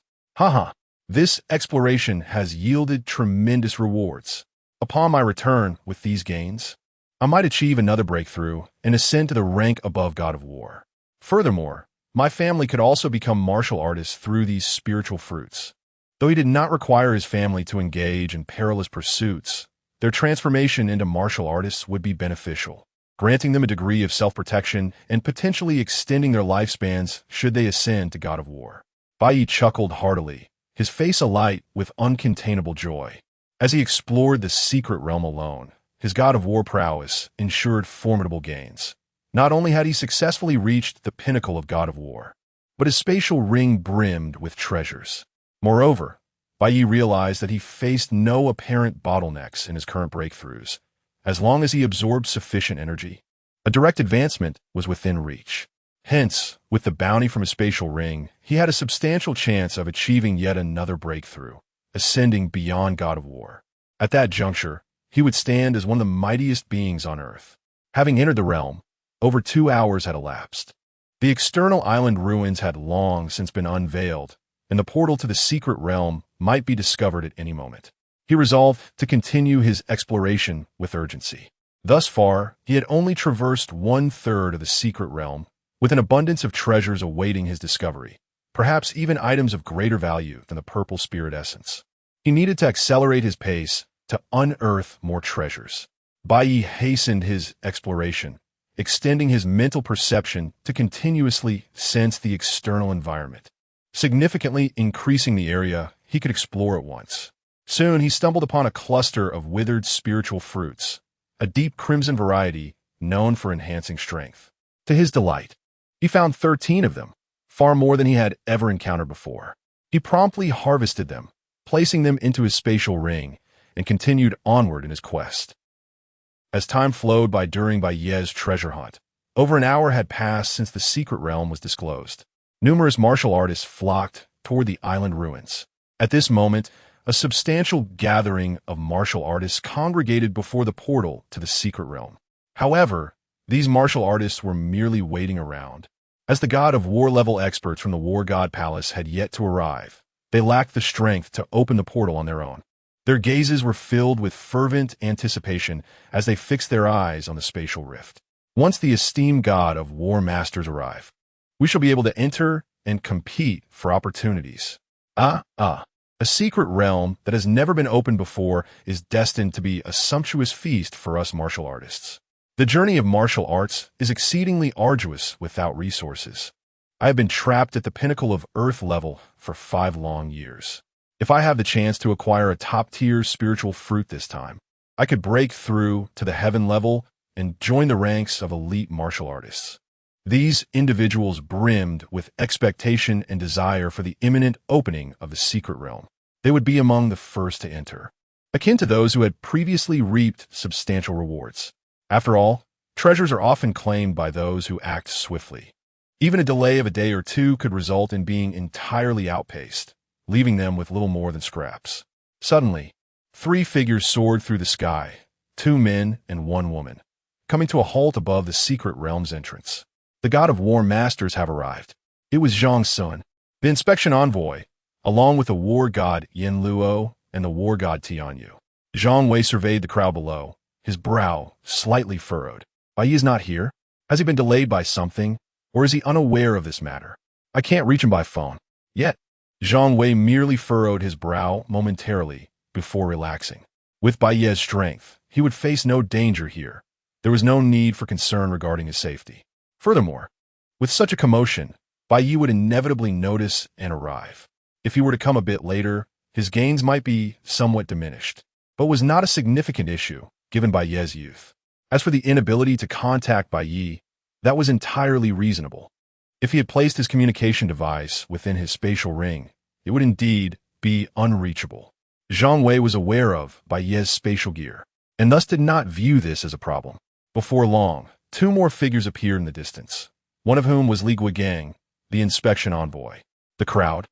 This exploration has yielded tremendous rewards. Upon my return with these gains, I might achieve another breakthrough and ascend to the rank above God of War. Furthermore, my family could also become martial artists through these spiritual fruits. Though he did not require his family to engage in perilous pursuits, their transformation into martial artists would be beneficial, granting them a degree of self-protection and potentially extending their lifespans should they ascend to God of War. Bai Ye chuckled heartily, his face alight with uncontainable joy. As he explored the secret realm alone, his God of War prowess ensured formidable gains. Not only had he successfully reached the pinnacle of God of War, but his spatial ring brimmed with treasures. Moreover, Bai Ye realized that he faced no apparent bottlenecks in his current breakthroughs. As long as he absorbed sufficient energy, a direct advancement was within reach. Hence, with the bounty from his spatial ring, he had a substantial chance of achieving yet another breakthrough, ascending beyond God of War. At that juncture, he would stand as one of the mightiest beings on Earth. Having entered the realm, over 2 hours had elapsed. The external island ruins had long since been unveiled, and the portal to the secret realm might be discovered at any moment. He resolved to continue his exploration with urgency. Thus far, he had only traversed 1/3 of the secret realm, with an abundance of treasures awaiting his discovery, perhaps even items of greater value than the purple spirit essence. He needed to accelerate his pace to unearth more treasures. Bai Ye hastened his exploration, extending his mental perception to continuously sense the external environment, significantly increasing the area he could explore at once. Soon he stumbled upon a cluster of withered spiritual fruits, a deep crimson variety known for enhancing strength. To his delight, he found 13 of them, far more than he had ever encountered before. He promptly harvested them, placing them into his spatial ring, and continued onward in his quest. As time flowed by during Bai Ye's treasure hunt, over an hour had passed since the secret realm was disclosed. Numerous martial artists flocked toward the island ruins. At this moment, a substantial gathering of martial artists congregated before the portal to the secret realm. However, these martial artists were merely waiting around. As the god of war level experts from the War God Palace had yet to arrive, they lacked the strength to open the portal on their own. Their gazes were filled with fervent anticipation as they fixed their eyes on the spatial rift. Once the esteemed god of war masters arrive, we shall be able to enter and compete for opportunities. A secret realm that has never been opened before is destined to be a sumptuous feast for us martial artists. The journey of martial arts is exceedingly arduous without resources. I have been trapped at the pinnacle of Earth level for 5 long years. If I have the chance to acquire a top-tier spiritual fruit this time, I could break through to the heaven level and join the ranks of elite martial artists. These individuals brimmed with expectation and desire for the imminent opening of the secret realm. They would be among the first to enter, akin to those who had previously reaped substantial rewards. After all, treasures are often claimed by those who act swiftly. Even a delay of a day or two could result in being entirely outpaced, leaving them with little more than scraps. Suddenly, 3 figures soared through the sky, 2 men and 1 woman, coming to a halt above the secret realm's entrance. The god of war masters have arrived. It was Zhang's son, the inspection envoy, along with the war god Yin Luo and the war god Tianyu. Zhang Wei surveyed the crowd below, his brow slightly furrowed. Bai Ye is not here? Has he been delayed by something, or is he unaware of this matter? I can't reach him by phone. Yet, Zhang Wei merely furrowed his brow momentarily before relaxing. With Bai Ye's strength, he would face no danger here. There was no need for concern regarding his safety. Furthermore, with such a commotion, Bai Ye would inevitably notice and arrive. If he were to come a bit later, his gains might be somewhat diminished, but was not a significant issue given Bai Ye's youth. As for the inability to contact Bai Ye, that was entirely reasonable. If he had placed his communication device within his spatial ring, it would indeed be unreachable. Zhang Wei was aware of Bai Ye's spatial gear, and thus did not view this as a problem. Before long, 2 more figures appeared in the distance, one of whom was Li Guigang, the inspection envoy. The crowd,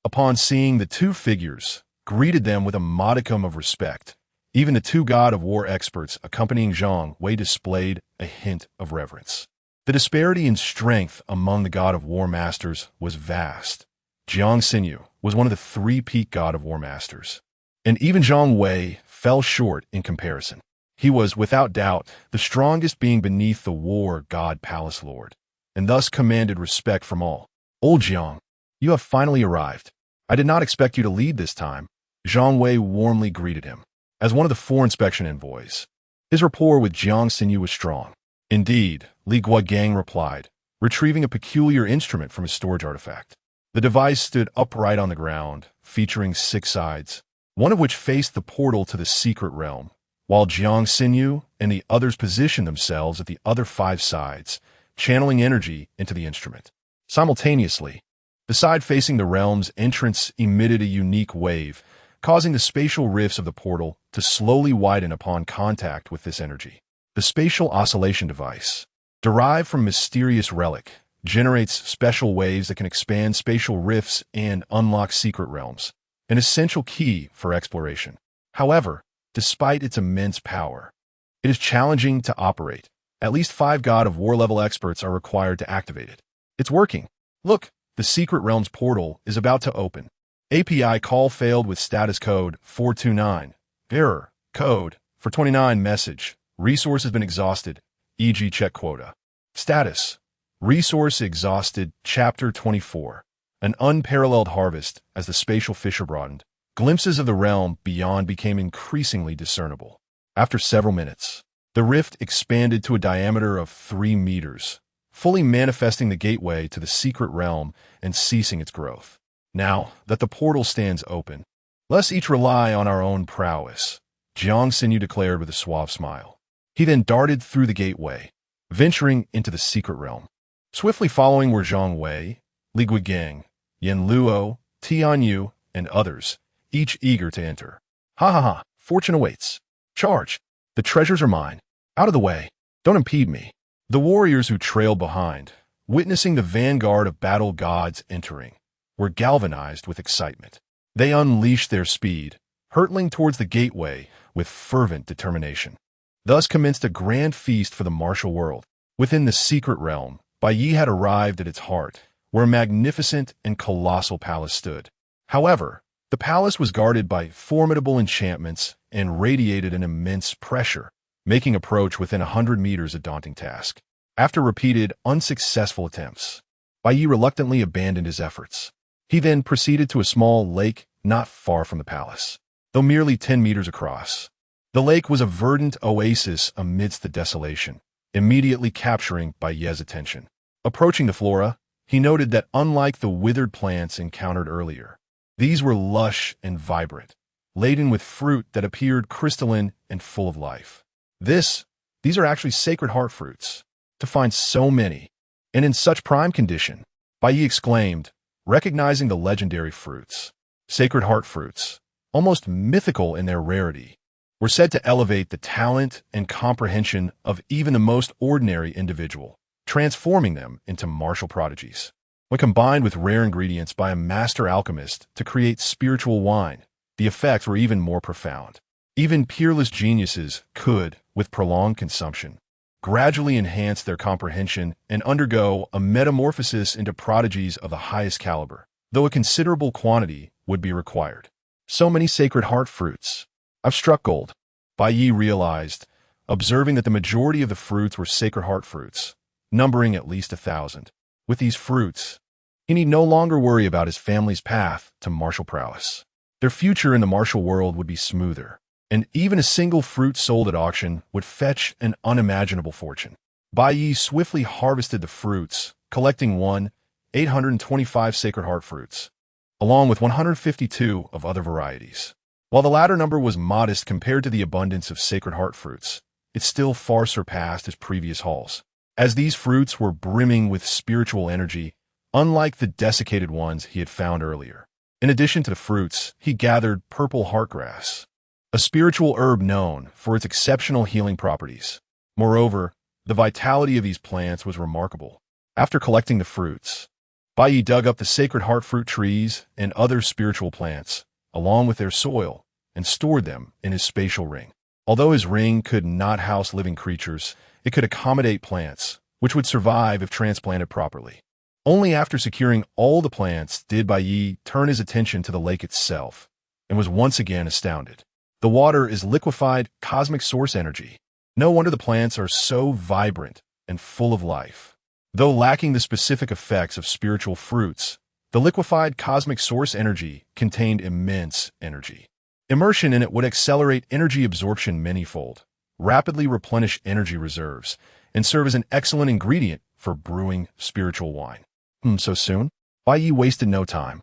upon seeing the 2 figures, greeted them with a modicum of respect. Even the 2 god of war experts accompanying Zhang Wei displayed a hint of reverence. The disparity in strength among the god of war masters was vast. Jiang Xinyu was one of the 3 peak god of war masters, and even Zhang Wei fell short in comparison. He was, without doubt, the strongest being beneath the War God Palace Lord, and thus commanded respect from all. Old Jiang, you have finally arrived. I did not expect you to lead this time. Zhang Wei warmly greeted him. As one of the 4 inspection envoys, his rapport with Jiang Xinyu was strong. Indeed, Li Guigang replied, retrieving a peculiar instrument from his storage artifact. The device stood upright on the ground, featuring 6 sides, one of which faced the portal to the secret realm, while Jiang Xinyu and the others positioned themselves at the other 5 sides, channeling energy into the instrument. Simultaneously, the side facing the realm's entrance emitted a unique wave, causing the spatial rifts of the portal to slowly widen upon contact with this energy. The spatial oscillation device, derived from mysterious relic, generates special waves that can expand spatial rifts and unlock secret realms, an essential key for exploration. However, despite its immense power, it is challenging to operate. At least 5 god of war level experts are required to activate it. It's working. Look, the secret realm's portal is about to open. API call failed with status code 429. Error. Code for 29 message. Resource has been exhausted, e.g. check quota. Status. Resource exhausted, chapter 24. An unparalleled harvest as the spatial fissure broadened. Glimpses of the realm beyond became increasingly discernible. After several minutes, the rift expanded to a diameter of 3 meters, fully manifesting the gateway to the secret realm and ceasing its growth. Now that the portal stands open, let's each rely on our own prowess, Jiang Xinyu declared with a suave smile. He then darted through the gateway, venturing into the secret realm. Swiftly following were Zhang Wei, Li Guigang, Yin Luo, Tianyu, and others, each eager to enter. Ha ha ha, fortune awaits. Charge. The treasures are mine. Out of the way. Don't impede me. The warriors who trailed behind, witnessing the vanguard of battle gods entering, were galvanized with excitement. They unleashed their speed, hurtling towards the gateway with fervent determination. Thus commenced a grand feast for the martial world. Within the secret realm, Bai Ye had arrived at its heart, where a magnificent and colossal palace stood. However, the palace was guarded by formidable enchantments and radiated an immense pressure, making approach within 100 meters a daunting task. After repeated, unsuccessful attempts, Bai Ye reluctantly abandoned his efforts. He then proceeded to a small lake not far from the palace, though merely 10 meters across. The lake was a verdant oasis amidst the desolation, immediately capturing Bai Ye's attention. Approaching the flora, he noted that unlike the withered plants encountered earlier, these were lush and vibrant, laden with fruit that appeared crystalline and full of life. These are actually sacred heart fruits. To find so many, and in such prime condition, Bai Ye exclaimed, recognizing the legendary fruits. Sacred heart fruits, almost mythical in their rarity, were said to elevate the talent and comprehension of even the most ordinary individual, transforming them into martial prodigies. When combined with rare ingredients by a master alchemist to create spiritual wine, the effects were even more profound. Even peerless geniuses could, with prolonged consumption, gradually enhance their comprehension and undergo a metamorphosis into prodigies of the highest caliber, though a considerable quantity would be required. So many sacred heart fruits. I've struck gold. Bai Ye realized, observing that the majority of the fruits were sacred heart fruits, numbering at least 1,000. With these fruits, he need no longer worry about his family's path to martial prowess. Their future in the martial world would be smoother, and even a single fruit sold at auction would fetch an unimaginable fortune. Bai Ye swiftly harvested the fruits, collecting 825 sacred heart fruits, along with 152 of other varieties. While the latter number was modest compared to the abundance of sacred heart fruits, it still far surpassed his previous hauls, as these fruits were brimming with spiritual energy, unlike the desiccated ones he had found earlier. In addition to the fruits, he gathered purple heartgrass, a spiritual herb known for its exceptional healing properties. Moreover, the vitality of these plants was remarkable. After collecting the fruits, Bai Ye dug up the sacred heart fruit trees and other spiritual plants, along with their soil, and stored them in his spatial ring. Although his ring could not house living creatures, it could accommodate plants, which would survive if transplanted properly. Only after securing all the plants did Bai Ye turn his attention to the lake itself, and was once again astounded. The water is liquefied cosmic source energy. No wonder the plants are so vibrant and full of life. Though lacking the specific effects of spiritual fruits, the liquefied cosmic source energy contained immense energy. Immersion in it would accelerate energy absorption manyfold, rapidly replenish energy reserves, and serve as an excellent ingredient for brewing spiritual wine. So soon? Bai Ye wasted no time,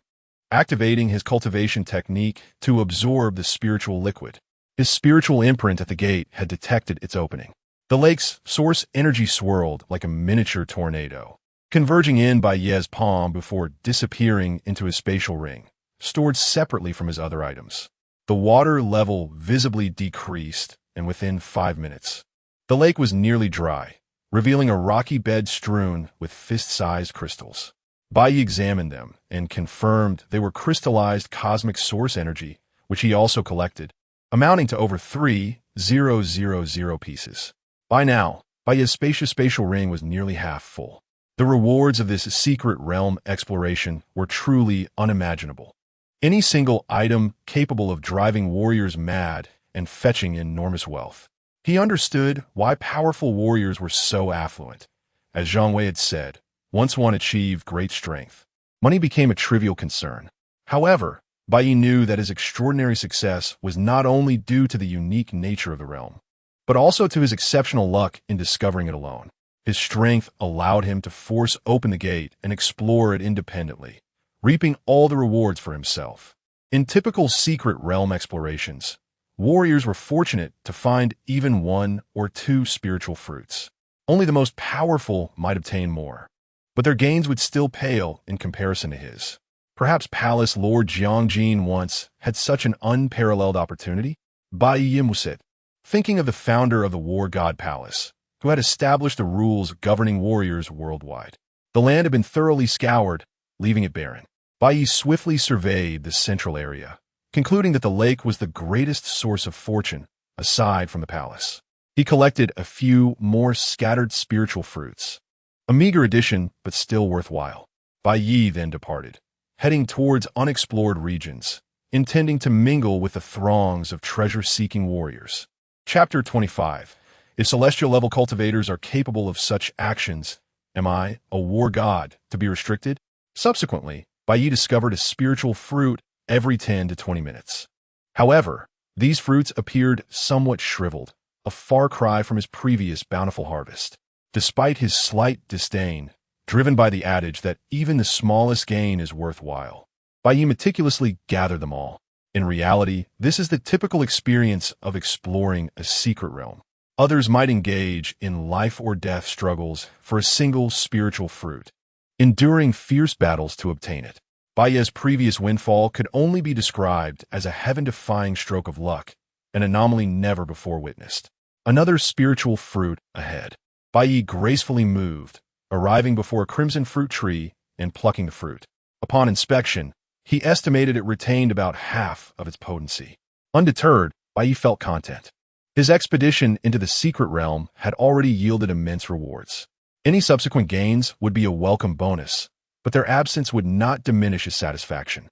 activating his cultivation technique to absorb the spiritual liquid. His spiritual imprint at the gate had detected its opening. The lake's source energy swirled like a miniature tornado, converging in Bai Ye's palm before disappearing into his spatial ring, stored separately from his other items. The water level visibly decreased, and within 5 minutes, the lake was nearly dry, revealing a rocky bed strewn with fist-sized crystals. Bai Ye examined them and confirmed they were crystallized cosmic source energy, which he also collected, amounting to over 3,000 pieces. By now, Bai Ye's spacious spatial ring was nearly half full. The rewards of this secret realm exploration were truly unimaginable. Any single item capable of driving warriors mad and fetching enormous wealth. He understood why powerful warriors were so affluent. As Zhang Wei had said, once one achieved great strength, money became a trivial concern. However, Bai Ye knew that his extraordinary success was not only due to the unique nature of the realm, but also to his exceptional luck in discovering it alone. His strength allowed him to force open the gate and explore it independently, reaping all the rewards for himself. In typical secret realm explorations, warriors were fortunate to find even 1 or 2 spiritual fruits. Only the most powerful might obtain more, but their gains would still pale in comparison to his. Perhaps Palace Lord Jiangjin once had such an unparalleled opportunity? Bai Ye muset. thinking of the founder of the War God Palace, who had established the rules governing warriors worldwide. The land had been thoroughly scoured, leaving it barren. Bai Ye swiftly surveyed the central area, concluding that the lake was the greatest source of fortune, aside from the palace. He collected a few more scattered spiritual fruits. A meager addition, but still worthwhile. Bai Ye then departed, heading towards unexplored regions, intending to mingle with the throngs of treasure-seeking warriors. Chapter 25. If celestial-level cultivators are capable of such actions, am I, a war god, to be restricted? Subsequently, Bai Ye discovered a spiritual fruit every 10 to 20 minutes. However, these fruits appeared somewhat shriveled, a far cry from his previous bountiful harvest. Despite his slight disdain, driven by the adage that even the smallest gain is worthwhile, Bai Ye meticulously gathered them all. In reality, this is the typical experience of exploring a secret realm. Others might engage in life-or-death struggles for a single spiritual fruit, enduring fierce battles to obtain it. Bai Ye's previous windfall could only be described as a heaven-defying stroke of luck, an anomaly never before witnessed. Another spiritual fruit ahead. Bai Ye gracefully moved, arriving before a crimson fruit tree and plucking the fruit. Upon inspection, he estimated it retained about half of its potency. Undeterred, Bai Ye felt content. His expedition into the secret realm had already yielded immense rewards. Any subsequent gains would be a welcome bonus, but their absence would not diminish his satisfaction.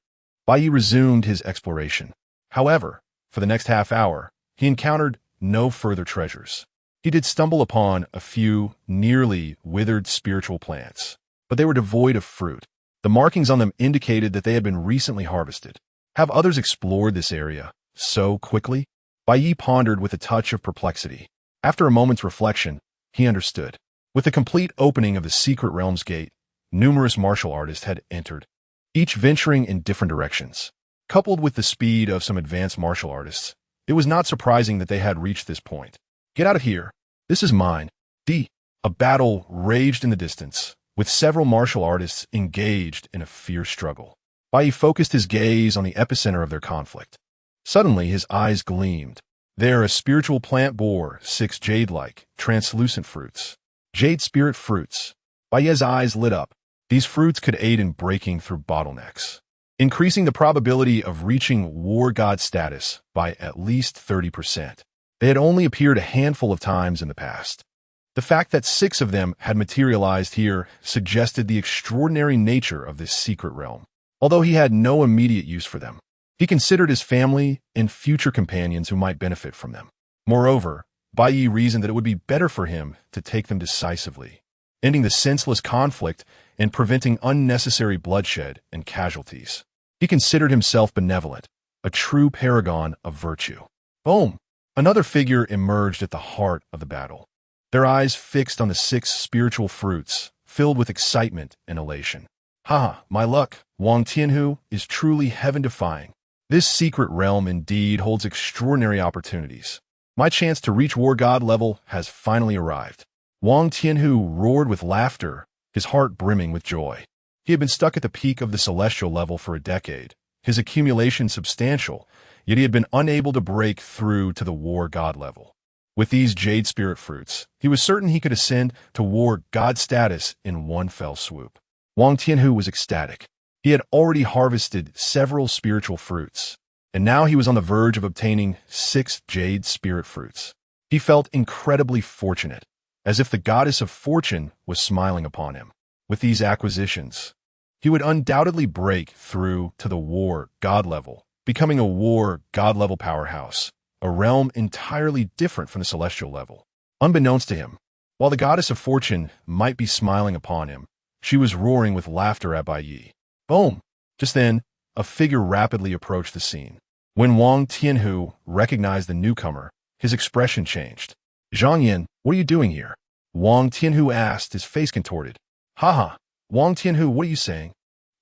Bai Ye resumed his exploration. However, for the next half hour, he encountered no further treasures. He did stumble upon a few nearly withered spiritual plants, but they were devoid of fruit. The markings on them indicated that they had been recently harvested. Have others explored this area so quickly? Bai Ye pondered with a touch of perplexity. After a moment's reflection, he understood. With the complete opening of the secret realm's gate, numerous martial artists had entered, each venturing in different directions. Coupled with the speed of some advanced martial artists, it was not surprising that they had reached this point. Get out of here. This is mine. A battle raged in the distance, with several martial artists engaged in a fierce struggle. Bai Ye focused his gaze on the epicenter of their conflict. Suddenly, his eyes gleamed. There, a spiritual plant bore 6 jade-like, translucent fruits. Jade spirit fruits. Bai Ye's eyes lit up. These fruits could aid in breaking through bottlenecks, increasing the probability of reaching war god status by at least 30%. They had only appeared a handful of times in the past. The fact that 6 of them had materialized here suggested the extraordinary nature of this secret realm. Although he had no immediate use for them, he considered his family and future companions who might benefit from them. Moreover, Bai Ye reasoned that it would be better for him to take them decisively, ending the senseless conflict and preventing unnecessary bloodshed and casualties. He considered himself benevolent, a true paragon of virtue. Boom! Another figure emerged at the heart of the battle, their eyes fixed on the 6 spiritual fruits, filled with excitement and elation. My luck, Wang Tianhu, is truly heaven-defying. This secret realm indeed holds extraordinary opportunities. My chance to reach war god level has finally arrived. Wang Tianhu roared with laughter, his heart brimming with joy. He had been stuck at the peak of the celestial level for a decade, his accumulation substantial, yet he had been unable to break through to the war god level. With these jade spirit fruits, he was certain he could ascend to war god status in one fell swoop. Wang Tianhu was ecstatic. He had already harvested several spiritual fruits, and now he was on the verge of obtaining 6 jade spirit fruits. He felt incredibly fortunate, as if the goddess of fortune was smiling upon him. With these acquisitions, he would undoubtedly break through to the war god level, becoming a war god level powerhouse, a realm entirely different from the celestial level. Unbeknownst to him, while the goddess of fortune might be smiling upon him, she was roaring with laughter at Bai Ye. Boom! Just then, a figure rapidly approached the scene. When Wang Tianhu recognized the newcomer, his expression changed. Zhang Yin, what are you doing here? Wang Tianhu asked, his face contorted. Wang Tianhu, what are you saying?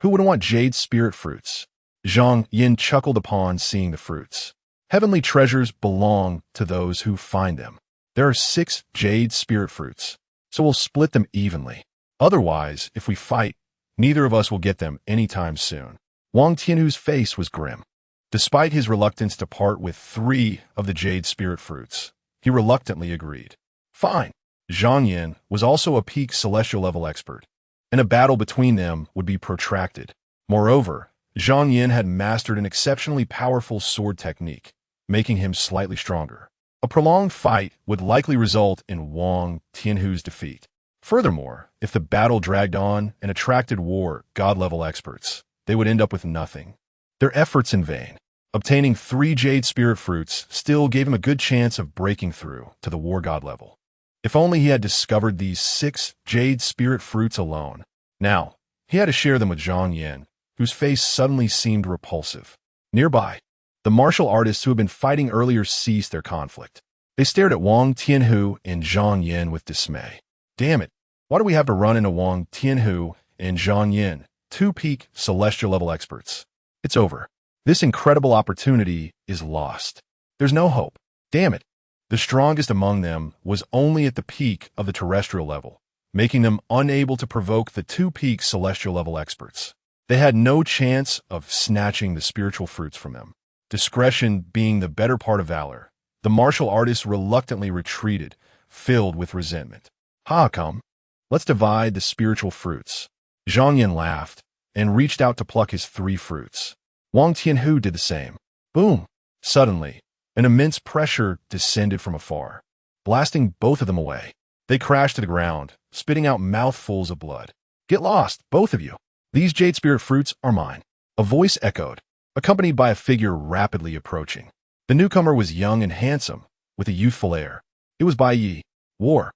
Who wouldn't want jade spirit fruits? Zhang Yin chuckled upon seeing the fruits. Heavenly treasures belong to those who find them. There are 6 jade spirit fruits, so we'll split them evenly. Otherwise, if we fight, neither of us will get them anytime soon. Wang Tianhu's face was grim. Despite his reluctance to part with 3 of the jade spirit fruits, he reluctantly agreed. Fine. Zhang Yin was also a peak celestial level expert, and a battle between them would be protracted. Moreover, Zhang Yin had mastered an exceptionally powerful sword technique, making him slightly stronger. A prolonged fight would likely result in Wang Tianhu's defeat. Furthermore, if the battle dragged on and attracted war god-level experts, they would end up with nothing. Their efforts in vain. Obtaining 3 jade spirit fruits still gave him a good chance of breaking through to the war god level. If only he had discovered these 6 jade spirit fruits alone. Now, he had to share them with Zhang Yin, whose face suddenly seemed repulsive. Nearby, the martial artists who had been fighting earlier ceased their conflict. They stared at Wang Tianhu and Zhang Yin with dismay. Damn it, why do we have to run into Wang Tianhu and Zhang Yin, 2 peak celestial level experts? It's over. This incredible opportunity is lost. There's no hope. Damn it. The strongest among them was only at the peak of the terrestrial level, making them unable to provoke the 2 peak celestial level experts. They had no chance of snatching the spiritual fruits from them. Discretion being the better part of valor, the martial artists reluctantly retreated, filled with resentment. Come. Let's divide the spiritual fruits. Zhang Yin laughed and reached out to pluck his 3 fruits. Wang Tianhu did the same. Boom! Suddenly, an immense pressure descended from afar, blasting both of them away. They crashed to the ground, spitting out mouthfuls of blood. Get lost, both of you. These jade spirit fruits are mine. A voice echoed, accompanied by a figure rapidly approaching. The newcomer was young and handsome, with a youthful air. It was Bai Ye, war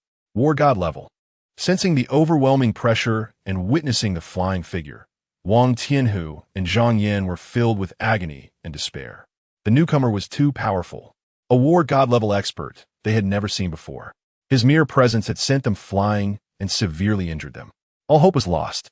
god level. Sensing the overwhelming pressure and witnessing the flying figure, Wang Tianhu and Zhang Yin were filled with agony and despair. The newcomer was too powerful. A war god level expert they had never seen before. His mere presence had sent them flying and severely injured them. All hope was lost.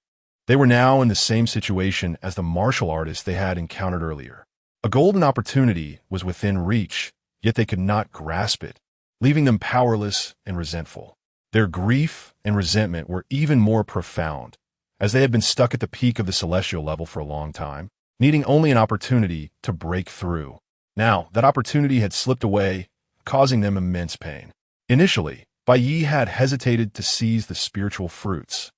They were now in the same situation as the martial artists they had encountered earlier. A golden opportunity was within reach, yet they could not grasp it, leaving them powerless and resentful. Their grief and resentment were even more profound, as they had been stuck at the peak of the celestial level for a long time, needing only an opportunity to break through. Now, that opportunity had slipped away, causing them immense pain. Initially, Bai Ye had hesitated to seize the spiritual fruits,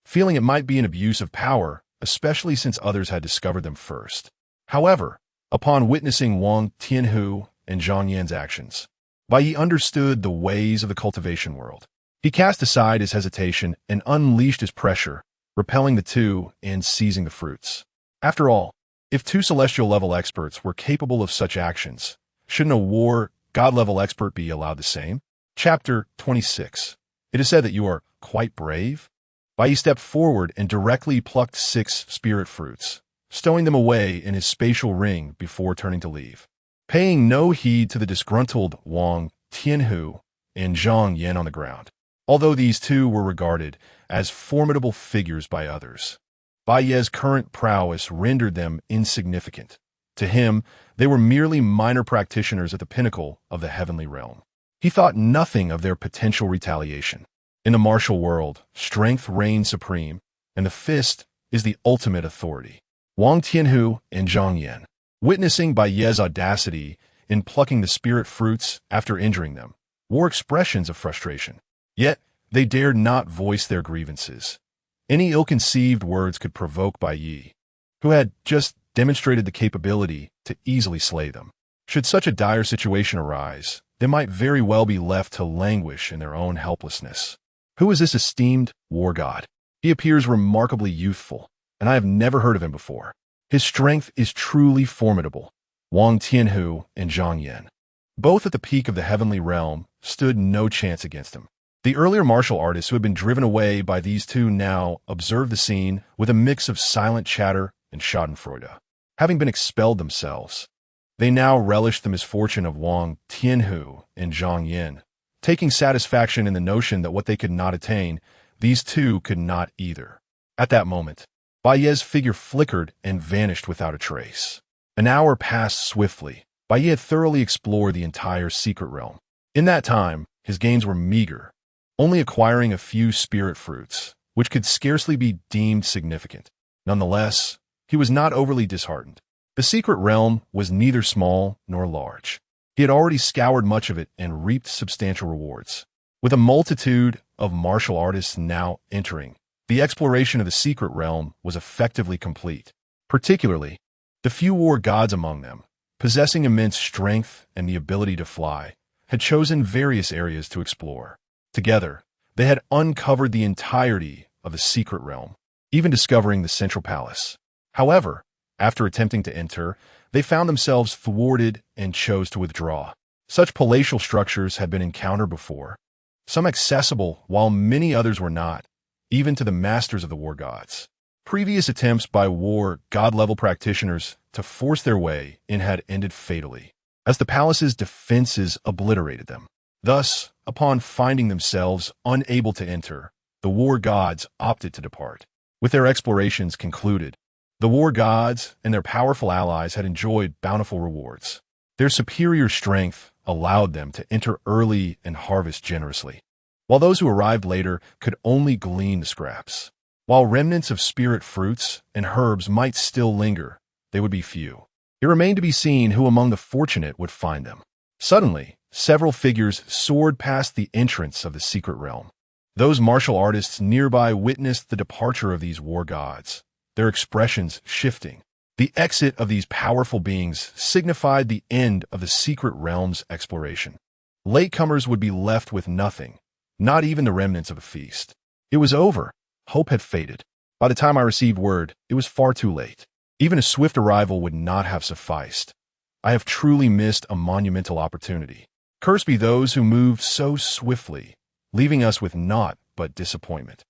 feeling it might be an abuse of power, especially since others had discovered them first. However, upon witnessing Wang Tianhu and Zhang Yin's actions, Bai Ye understood the ways of the cultivation world. He cast aside his hesitation and unleashed his pressure, repelling the 2 and seizing the fruits. After all, if 2 celestial level experts were capable of such actions, shouldn't a war god level expert be allowed the same? Chapter 26. It is said that you are quite brave. Bai Ye stepped forward and directly plucked 6 spirit fruits, stowing them away in his spatial ring before turning to leave. Paying no heed to the disgruntled Wang Tianhu and Zhang Yin on the ground, although these 2 were regarded as formidable figures by others. Bai Ye's current prowess rendered them insignificant. To him, they were merely minor practitioners at the pinnacle of the heavenly realm. He thought nothing of their potential retaliation. In the martial world, strength reigns supreme, and the fist is the ultimate authority. Wang Tianhu and Zhang Yin, witnessing Bai Ye's audacity in plucking the spirit fruits after injuring them, wore expressions of frustration. Yet, they dared not voice their grievances. Any ill-conceived words could provoke Bai Ye, who had just demonstrated the capability to easily slay them. Should such a dire situation arise, they might very well be left to languish in their own helplessness. Who is this esteemed war god? He appears remarkably youthful, and I have never heard of him before. His strength is truly formidable. Wang Tianhu and Zhang Yin, both at the peak of the heavenly realm, stood no chance against him. The earlier martial artists who had been driven away by these 2 now observed the scene with a mix of silent chatter and schadenfreude. Having been expelled themselves, they now relished the misfortune of Wang Tianhu and Zhang Yin, taking satisfaction in the notion that what they could not attain, these 2 could not either. At that moment, Bai Ye's figure flickered and vanished without a trace. An hour passed swiftly. Bai Ye had thoroughly explored the entire secret realm. In that time, his gains were meager, only acquiring a few spirit fruits, which could scarcely be deemed significant. Nonetheless, he was not overly disheartened. The secret realm was neither small nor large. He had already scoured much of it and reaped substantial rewards. With a multitude of martial artists now entering, the exploration of the secret realm was effectively complete. Particularly, the few war gods among them, possessing immense strength and the ability to fly, had chosen various areas to explore. Together, they had uncovered the entirety of the secret realm, even discovering the central palace. However, after attempting to enter, they found themselves thwarted and chose to withdraw. Such palatial structures had been encountered before, some accessible while many others were not, even to the masters of the war gods. Previous attempts by war god-level practitioners to force their way in had ended fatally, as the palace's defenses obliterated them. Thus, upon finding themselves unable to enter, the war gods opted to depart. With their explorations concluded, the war gods and their powerful allies had enjoyed bountiful rewards. Their superior strength allowed them to enter early and harvest generously, while those who arrived later could only glean the scraps. While remnants of spirit fruits and herbs might still linger, they would be few. It remained to be seen who among the fortunate would find them. Suddenly, several figures soared past the entrance of the secret realm. Those martial artists nearby witnessed the departure of these war gods, their expressions shifting. The exit of these powerful beings signified the end of the secret realm's exploration. Latecomers would be left with nothing, not even the remnants of a feast. It was over. Hope had faded. By the time I received word, it was far too late. Even a swift arrival would not have sufficed. I have truly missed a monumental opportunity. Cursed be those who moved so swiftly, leaving us with naught but disappointment.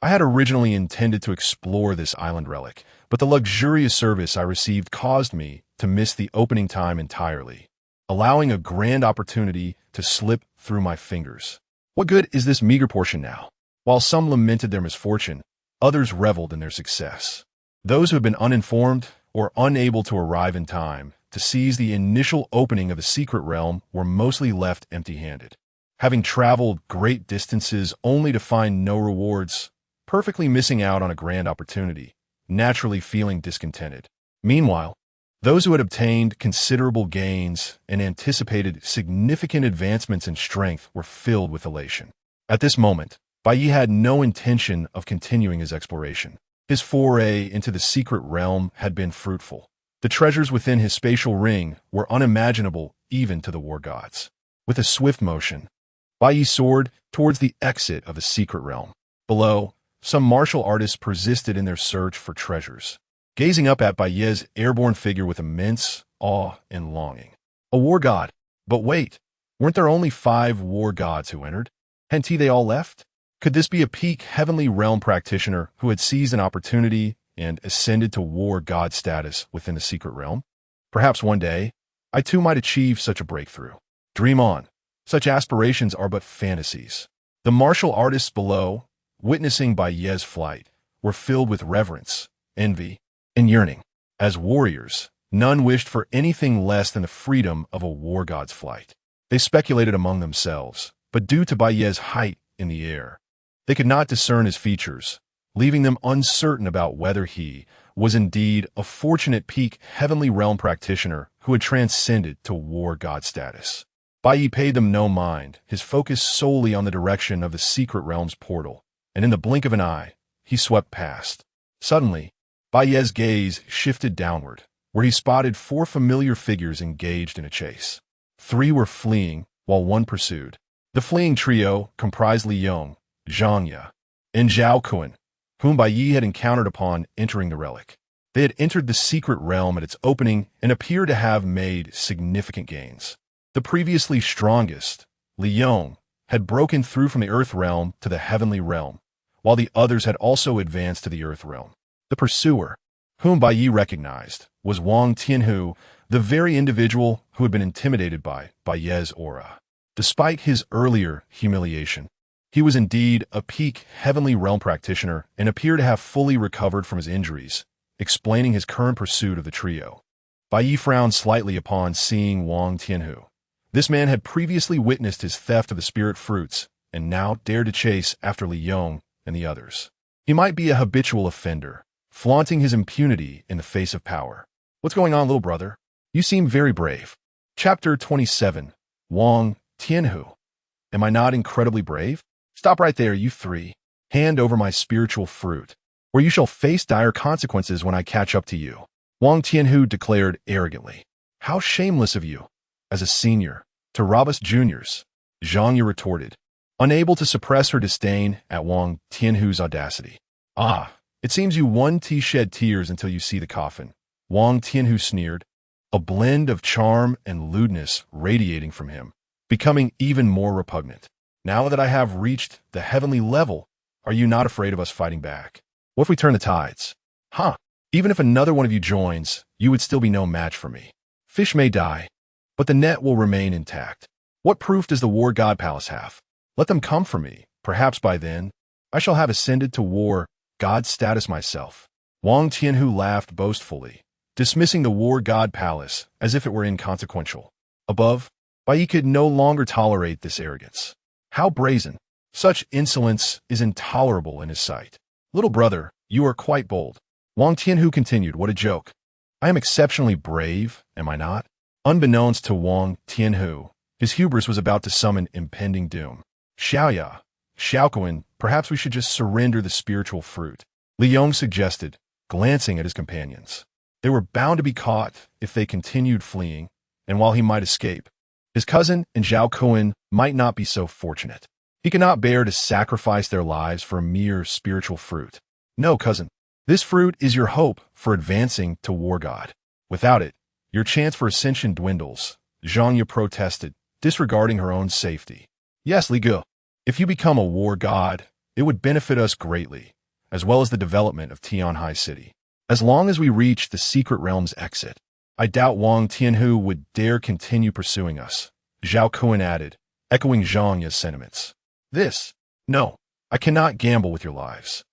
I had originally intended to explore this island relic, but the luxurious service I received caused me to miss the opening time entirely, allowing a grand opportunity to slip through my fingers. What good is this meager portion now? While some lamented their misfortune, others reveled in their success. Those who had been uninformed or unable to arrive in time to seize the initial opening of the secret realm were mostly left empty-handed, having traveled great distances only to find no rewards, perfectly missing out on a grand opportunity, naturally feeling discontented. Meanwhile, those who had obtained considerable gains and anticipated significant advancements in strength were filled with elation. At this moment, Bai Ye had no intention of continuing his exploration. His foray into the secret realm had been fruitful. The treasures within his spatial ring were unimaginable even to the war gods. With a swift motion, Bai Ye soared towards the exit of the secret realm. Below, some martial artists persisted in their search for treasures, gazing up at Bai Ye's airborne figure with immense awe and longing. A war god. But wait, weren't there only 5 war gods who entered? Hadn't they all left? Could this be a peak heavenly realm practitioner who had seized an opportunity and ascended to war god status within the secret realm? Perhaps one day, I too might achieve such a breakthrough. Dream on. Such aspirations are but fantasies. The martial artists below, witnessing Bai Ye's flight, were filled with reverence, envy, and yearning. As warriors, none wished for anything less than the freedom of a war god's flight. They speculated among themselves, but due to Bai Ye's height in the air, they could not discern his features, leaving them uncertain about whether he was indeed a fortunate peak heavenly realm practitioner who had transcended to war god status. Bai Ye paid them no mind, his focus solely on the direction of the secret realm's portal, and in the blink of an eye, he swept past. Suddenly, Bai Ye's gaze shifted downward, where he spotted 4 familiar figures engaged in a chase. 3 were fleeing, while 1 pursued. The fleeing trio comprised Li Yong, Zhang Ye, and Zhao Kun, whom Bai Ye had encountered upon entering the relic. They had entered the secret realm at its opening and appeared to have made significant gains. The previously strongest, Li Yong, had broken through from the earth realm to the heavenly realm, while the others had also advanced to the earth realm. The pursuer, whom Bai Ye recognized, was Wang Tianhu, the very individual who had been intimidated by Bai Ye's aura. Despite his earlier humiliation, he was indeed a peak heavenly realm practitioner and appeared to have fully recovered from his injuries, explaining his current pursuit of the trio. Bai Ye frowned slightly upon seeing Wang Tianhu. This man had previously witnessed his theft of the spirit fruits and now dared to chase after Li Yong and the others. He might be a habitual offender, flaunting his impunity in the face of power. What's going on, little brother? You seem very brave. Chapter 27. Wang Tianhu. Am I not incredibly brave? Stop right there, you three. Hand over my spiritual fruit, or you shall face dire consequences when I catch up to you. Wang Tianhu declared arrogantly. How shameless of you, as a senior, to rob us juniors. Zhang Ye retorted, unable to suppress her disdain at Wang Tianhu's audacity. Ah, it seems you won to shed tears until you see the coffin. Wang Tianhu sneered, a blend of charm and lewdness radiating from him, becoming even more repugnant. Now that I have reached the heavenly level, are you not afraid of us fighting back? What if we turn the tides? Huh, even if another one of you joins, you would still be no match for me. Fish may die, but the net will remain intact. What proof does the war god palace have? Let them come for me. Perhaps by then, I shall have ascended to war god status myself. Wang Tianhu laughed boastfully, dismissing the war god palace as if it were inconsequential. Above, Bai Ye could no longer tolerate this arrogance. How brazen! Such insolence is intolerable in his sight. Little brother, you are quite bold. Wang Tianhu continued, what a joke. I am exceptionally brave, am I not? Unbeknownst to Wang Tianhu, his hubris was about to summon impending doom. Xiaoya, Xiaokuan, perhaps we should just surrender the spiritual fruit. Li Yong suggested, glancing at his companions. They were bound to be caught if they continued fleeing, and while he might escape, his cousin and Zhao Kuan might not be so fortunate. He could not bear to sacrifice their lives for a mere spiritual fruit. No, cousin, this fruit is your hope for advancing to war god. Without it, your chance for ascension dwindles, Zhang Ye protested, disregarding her own safety. Yes, Li Ge, if you become a war god, it would benefit us greatly, as well as the development of Tianhai City. As long as we reach the secret realm's exit, I doubt Wang Tianhu would dare continue pursuing us, Zhao Kuan added, echoing Zhang Ye's sentiments. No, I cannot gamble with your lives.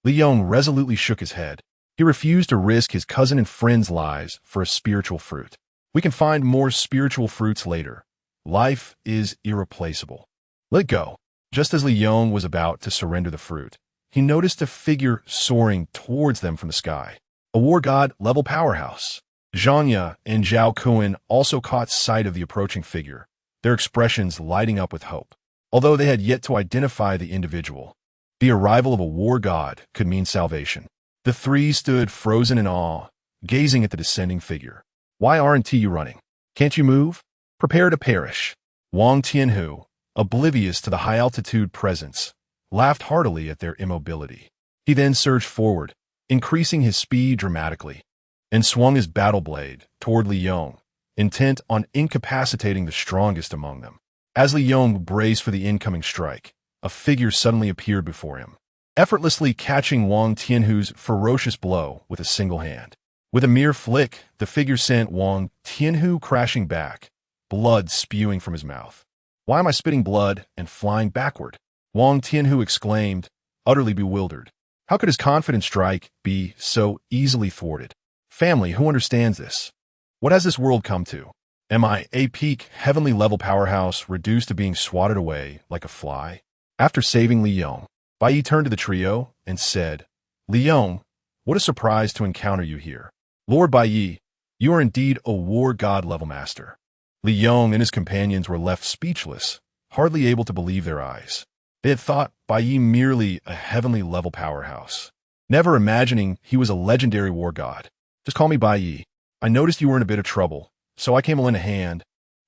Li Yong resolutely shook his head. He refused to risk his cousin and friend's lives for a spiritual fruit. We can find more spiritual fruits later. Life is irreplaceable. Let go. Just as Li Yong was about to surrender the fruit, he noticed a figure soaring towards them from the sky. A war god-level powerhouse. Zhang Ye and Zhao Kuan also caught sight of the approaching figure, their expressions lighting up with hope. Although they had yet to identify the individual, the arrival of a war god could mean salvation. The three stood frozen in awe, gazing at the descending figure. Why aren't you running? Can't you move? Prepare to perish. Wang Tianhu, oblivious to the high-altitude presence, laughed heartily at their immobility. He then surged forward, increasing his speed dramatically, and swung his battle blade toward Li Yong, intent on incapacitating the strongest among them. As Li Yong braced for the incoming strike, a figure suddenly appeared before him, effortlessly catching Wang Tianhu's ferocious blow with a single hand. With a mere flick, the figure sent Wang Tianhu crashing back, blood spewing from his mouth. Why am I spitting blood and flying backward? Wang Tianhu exclaimed, utterly bewildered. How could his confident strike be so easily thwarted? Family, who understands this? What has this world come to? Am I a peak heavenly level powerhouse reduced to being swatted away like a fly? After saving Li Yong, Bai Ye turned to the trio and said, Li Yong, what a surprise to encounter you here. Lord Bai Ye, you are indeed a war god level master. Li Yong and his companions were left speechless, hardly able to believe their eyes. They had thought Bai Ye merely a heavenly level powerhouse, never imagining he was a legendary war god. Just call me Bai Ye. I noticed you were in a bit of trouble, so I came to lend a hand,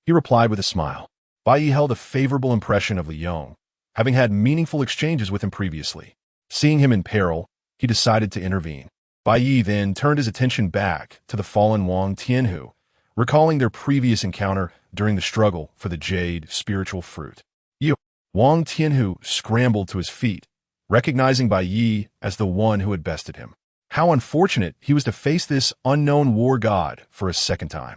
he replied with a smile. Bai Ye held a favorable impression of Li Yong, having had meaningful exchanges with him previously. Seeing him in peril, he decided to intervene. Bai Ye then turned his attention back to the fallen Wang Tianhu, recalling their previous encounter during the struggle for the jade spiritual fruit. Wang Tianhu scrambled to his feet, recognizing Bai Ye as the one who had bested him. How unfortunate he was to face this unknown war god for a second time.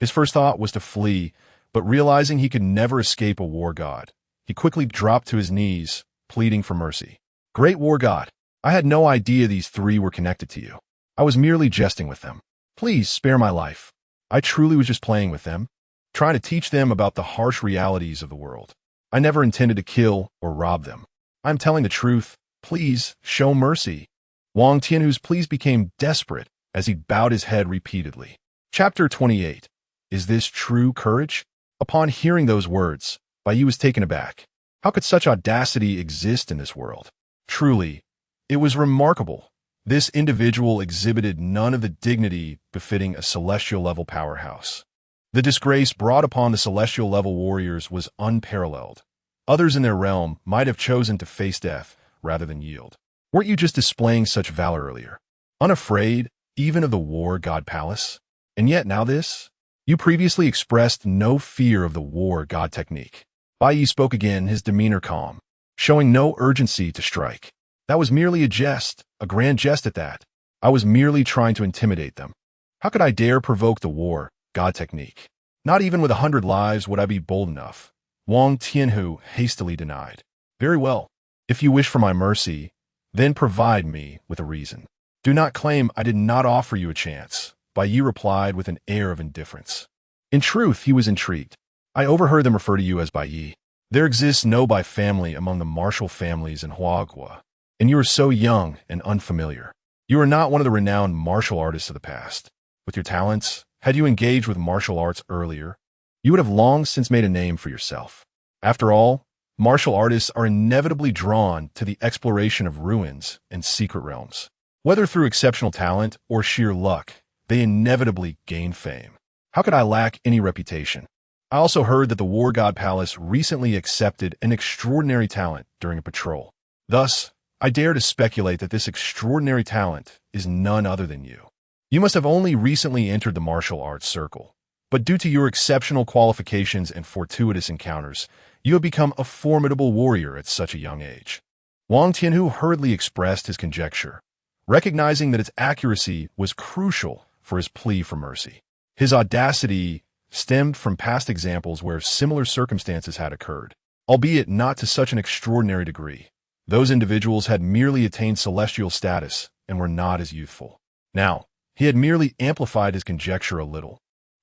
His first thought was to flee, but realizing he could never escape a war god, he quickly dropped to his knees, pleading for mercy. Great war god, I had no idea these three were connected to you. I was merely jesting with them. Please spare my life. I truly was just playing with them, trying to teach them about the harsh realities of the world. I never intended to kill or rob them. I'm telling the truth. Please show mercy. Wang Tianhu's pleas became desperate as he bowed his head repeatedly. Chapter 28. Is this true courage? Upon hearing those words, Bai Ye was taken aback. How could such audacity exist in this world? Truly, it was remarkable. This individual exhibited none of the dignity befitting a celestial-level powerhouse. The disgrace brought upon the celestial-level warriors was unparalleled. Others in their realm might have chosen to face death rather than yield. Weren't you just displaying such valor earlier? Unafraid, even of the war god palace? And yet now this? You previously expressed no fear of the war god technique. Bai Ye spoke again, his demeanor calm, showing no urgency to strike. That was merely a jest, a grand jest at that. I was merely trying to intimidate them. How could I dare provoke the war god technique? Not even with 100 lives would I be bold enough. Wang Tianhu hastily denied. Very well. If you wish for my mercy, then provide me with a reason. Do not claim I did not offer you a chance, Bai Ye replied with an air of indifference. In truth, he was intrigued. I overheard them refer to you as Bai Ye. There exists no Bai family among the martial families in Huagua, and you are so young and unfamiliar. You are not one of the renowned martial artists of the past. With your talents, had you engaged with martial arts earlier, you would have long since made a name for yourself. After all, martial artists are inevitably drawn to the exploration of ruins and secret realms. Whether through exceptional talent or sheer luck, they inevitably gain fame. How could I lack any reputation? I also heard that the War God Palace recently accepted an extraordinary talent during a patrol. Thus, I dare to speculate that this extraordinary talent is none other than you. You must have only recently entered the martial arts circle, but due to your exceptional qualifications and fortuitous encounters, you have become a formidable warrior at such a young age. Wang Tianhu hurriedly expressed his conjecture, recognizing that its accuracy was crucial for his plea for mercy. His audacity stemmed from past examples where similar circumstances had occurred, albeit not to such an extraordinary degree. Those individuals had merely attained celestial status and were not as youthful. Now, he had merely amplified his conjecture a little.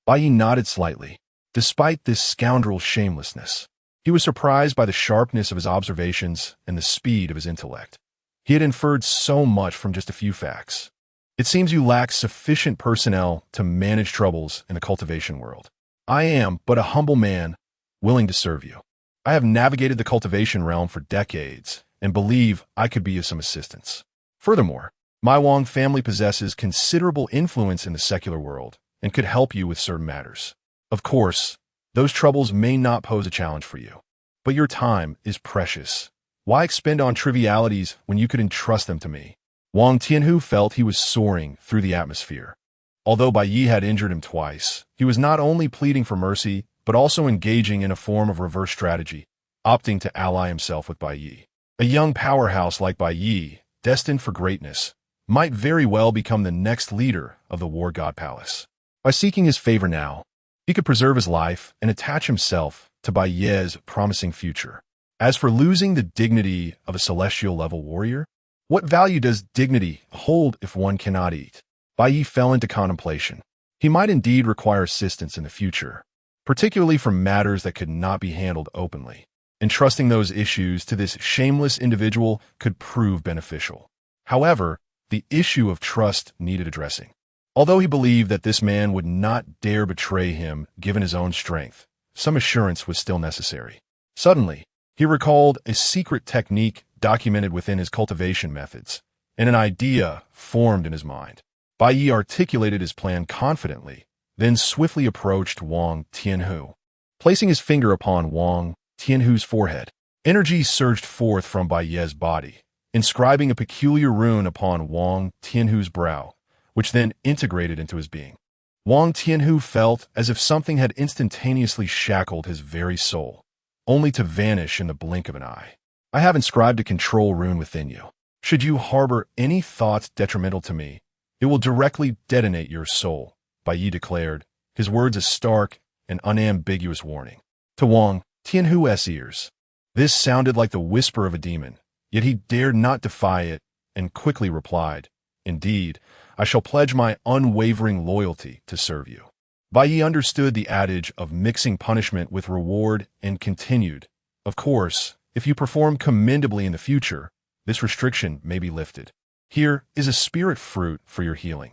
Bai Ye nodded slightly. Despite this scoundrel's shamelessness, he was surprised by the sharpness of his observations and the speed of his intellect. He had inferred so much from just a few facts. It seems you lack sufficient personnel to manage troubles in the cultivation world. I am but a humble man, willing to serve you. I have navigated the cultivation realm for decades and believe I could be of some assistance. Furthermore, my Wang family possesses considerable influence in the secular world and could help you with certain matters. Of course, those troubles may not pose a challenge for you, but your time is precious. Why expend on trivialities when you could entrust them to me? Wang Tianhu felt he was soaring through the atmosphere. Although Bai Ye had injured him twice, he was not only pleading for mercy, but also engaging in a form of reverse strategy, opting to ally himself with Bai Ye. A young powerhouse like Bai Ye, destined for greatness, might very well become the next leader of the War God Palace. By seeking his favor now, he could preserve his life and attach himself to Bai Ye's promising future. As for losing the dignity of a celestial-level warrior, what value does dignity hold if one cannot eat? Bai Ye fell into contemplation. He might indeed require assistance in the future, particularly from matters that could not be handled openly. Entrusting those issues to this shameless individual could prove beneficial. However, the issue of trust needed addressing. Although he believed that this man would not dare betray him given his own strength, some assurance was still necessary. Suddenly, he recalled a secret technique documented within his cultivation methods, and an idea formed in his mind. Bai Ye articulated his plan confidently, then swiftly approached Wang Tianhu. Placing his finger upon Wang Tianhu's forehead, energy surged forth from Bai Ye's body, inscribing a peculiar rune upon Wang Tianhu's brow, which then integrated into his being. Wang Tianhu felt as if something had instantaneously shackled his very soul, only to vanish in the blink of an eye. I have inscribed a control rune within you. Should you harbor any thoughts detrimental to me, it will directly detonate your soul, Bai Ye declared, his words a stark and unambiguous warning. To Wang Tianhu's ears, this sounded like the whisper of a demon, yet he dared not defy it and quickly replied, "Indeed, I shall pledge my unwavering loyalty to serve you." Bai Ye understood the adage of mixing punishment with reward and continued, "Of course, if you perform commendably in the future, this restriction may be lifted. Here is a spirit fruit for your healing.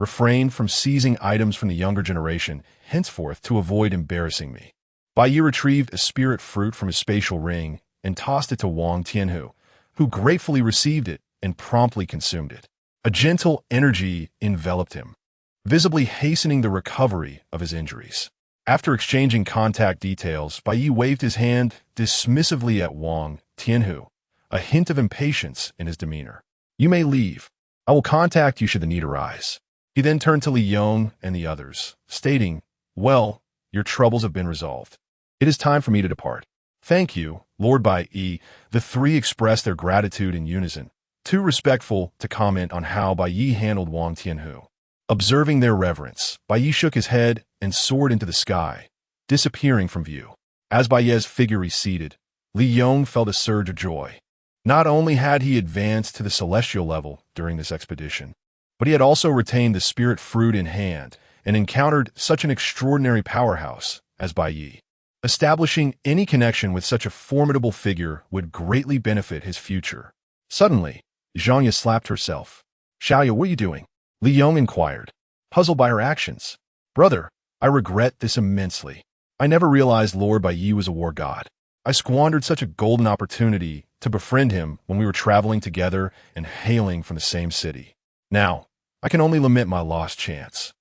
Refrain from seizing items from the younger generation, henceforth to avoid embarrassing me. Bai Ye retrieved a spirit fruit from his spatial ring and tossed it to Wang Tianhu, who gratefully received it and promptly consumed it. A gentle energy enveloped him, visibly hastening the recovery of his injuries. After exchanging contact details, Bai Ye waved his hand dismissively at Wang Tianhu, a hint of impatience in his demeanor. You may leave. I will contact you should the need arise. He then turned to Li Yong and the others, stating, Well, your troubles have been resolved. It is time for me to depart. Thank you, Lord Bai Ye. The three expressed their gratitude in unison, too respectful to comment on how Bai Ye handled Wang Tianhu. Observing their reverence, Bai Ye shook his head and soared into the sky, disappearing from view. As Bai Ye's figure receded, Li Yong felt a surge of joy. Not only had he advanced to the celestial level during this expedition, but he had also retained the spirit fruit in hand and encountered such an extraordinary powerhouse as Bai Ye. Establishing any connection with such a formidable figure would greatly benefit his future. Suddenly, Zhang Ye slapped herself. Xiaoya, what are you doing? Li Yong inquired, puzzled by her actions. Brother, I regret this immensely. I never realized Lord Bai Ye was a war god. I squandered such a golden opportunity to befriend him when we were traveling together and hailing from the same city. Now, I can only lament my lost chance.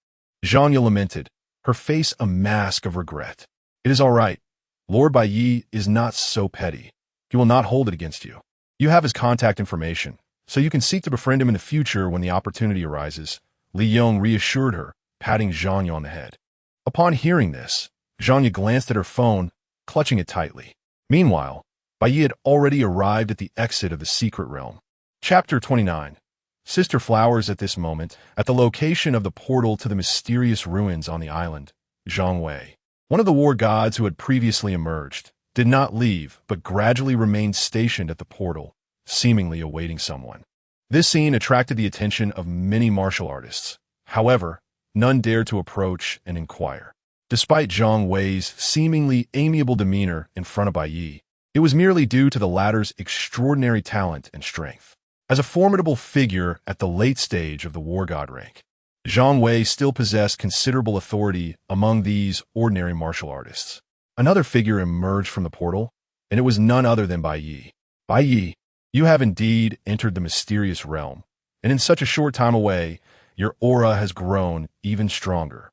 Zhang Ye lamented, her face a mask of regret. It is all right. Lord Bai Ye is not so petty. He will not hold it against you. You have his contact information, so you can seek to befriend him in the future when the opportunity arises, Li Yong reassured her, patting Zhang Ye on the head. Upon hearing this, Zhang Ye glanced at her phone, clutching it tightly. Meanwhile, Bai Ye had already arrived at the exit of the secret realm. Chapter 29. Sister Flowers. At this moment, at the location of the portal to the mysterious ruins on the island, Zhang Wei, one of the war gods who had previously emerged, did not leave but gradually remained stationed at the portal, seemingly awaiting someone. This scene attracted the attention of many martial artists. However, none dared to approach and inquire. Despite Zhang Wei's seemingly amiable demeanor in front of Bai Ye, it was merely due to the latter's extraordinary talent and strength. As a formidable figure at the late stage of the war god rank, Zhang Wei still possessed considerable authority among these ordinary martial artists. Another figure emerged from the portal, and it was none other than Bai Ye. Bai Ye, you have indeed entered the mysterious realm, and in such a short time away, your aura has grown even stronger.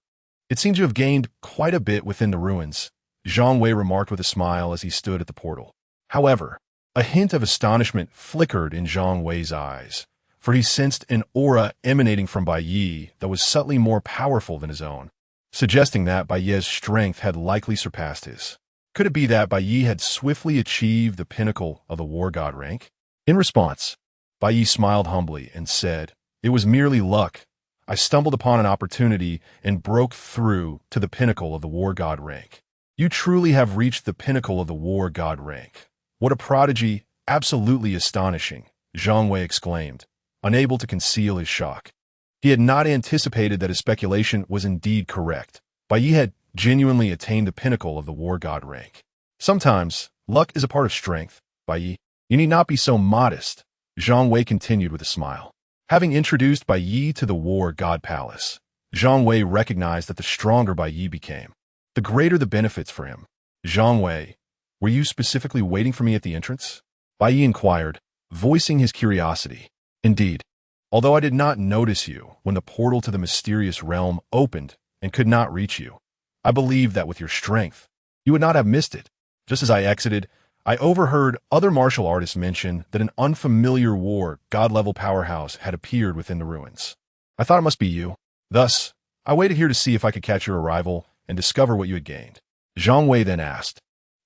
It seems you have gained quite a bit within the ruins, Zhang Wei remarked with a smile as he stood at the portal. However, a hint of astonishment flickered in Zhang Wei's eyes, for he sensed an aura emanating from Bai Ye that was subtly more powerful than his own, suggesting that Bai Ye's strength had likely surpassed his. Could it be that Bai Ye had swiftly achieved the pinnacle of the war god rank? In response, Bai Ye smiled humbly and said, It was merely luck. I stumbled upon an opportunity and broke through to the pinnacle of the war god rank. You truly have reached the pinnacle of the war god rank. What a prodigy, absolutely astonishing, Zhang Wei exclaimed, unable to conceal his shock. He had not anticipated that his speculation was indeed correct. Bai Ye had genuinely attained the pinnacle of the war god rank. Sometimes, luck is a part of strength, Bai Ye. You need not be so modest, Zhang Wei continued with a smile. Having introduced Bai Ye to the war god palace, Zhang Wei recognized that the stronger Bai Ye became, the greater the benefits for him. Zhang Wei, were you specifically waiting for me at the entrance? Bai Ye inquired, voicing his curiosity. Indeed. Although I did not notice you when the portal to the mysterious realm opened and could not reach you, I believe that with your strength, you would not have missed it. Just as I exited, I overheard other martial artists mention that an unfamiliar war god-level powerhouse had appeared within the ruins. I thought it must be you. Thus, I waited here to see if I could catch your arrival and discover what you had gained. Zhang Wei then asked,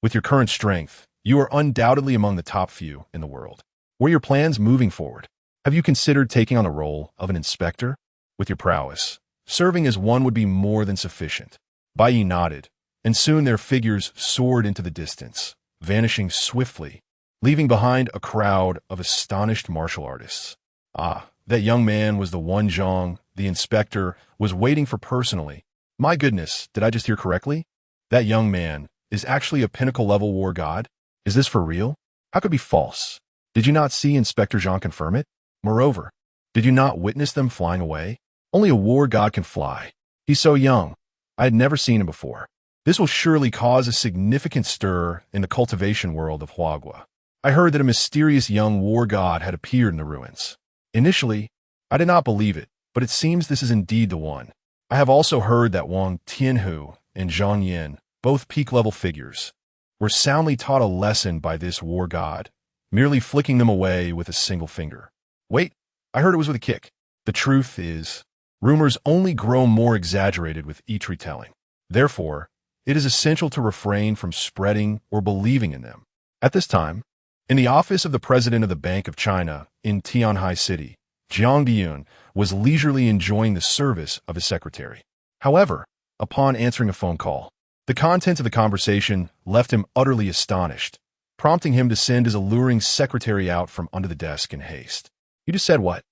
with your current strength, you are undoubtedly among the top few in the world. What are your plans moving forward? Have you considered taking on the role of an inspector? With your prowess, serving as one would be more than sufficient. Bai Ye nodded, and soon their figures soared into the distance, vanishing swiftly, leaving behind a crowd of astonished martial artists. Ah, that young man was the one Zhang, the inspector, was waiting for personally. My goodness, did I just hear correctly? That young man is actually a pinnacle-level war god? Is this for real? How could it be false? Did you not see Inspector Zhang confirm it? Moreover, did you not witness them flying away? Only a war god can fly. He's so young. I had never seen him before. This will surely cause a significant stir in the cultivation world of Huagua. I heard that a mysterious young war god had appeared in the ruins. Initially, I did not believe it, but it seems this is indeed the one. I have also heard that Wang Tianhu and Zhang Yin, both peak-level figures, were soundly taught a lesson by this war god, merely flicking them away with a single finger. Wait, I heard it was with a kick. The truth is, rumors only grow more exaggerated with each retelling. Therefore, it is essential to refrain from spreading or believing in them. At this time, in the office of the president of the Bank of China in Tianhai City, Jiang Diyun was leisurely enjoying the service of his secretary. However, upon answering a phone call, the contents of the conversation left him utterly astonished, prompting him to send his alluring secretary out from under the desk in haste. "You just said what?"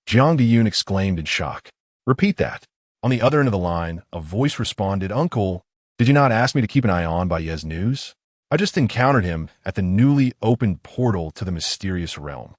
Jiang Diyun exclaimed in shock. "Repeat that." On the other end of the line, a voice responded, "Uncle, did you not ask me to keep an eye on Bai Ye's news? I just encountered him at the newly opened portal to the mysterious realm.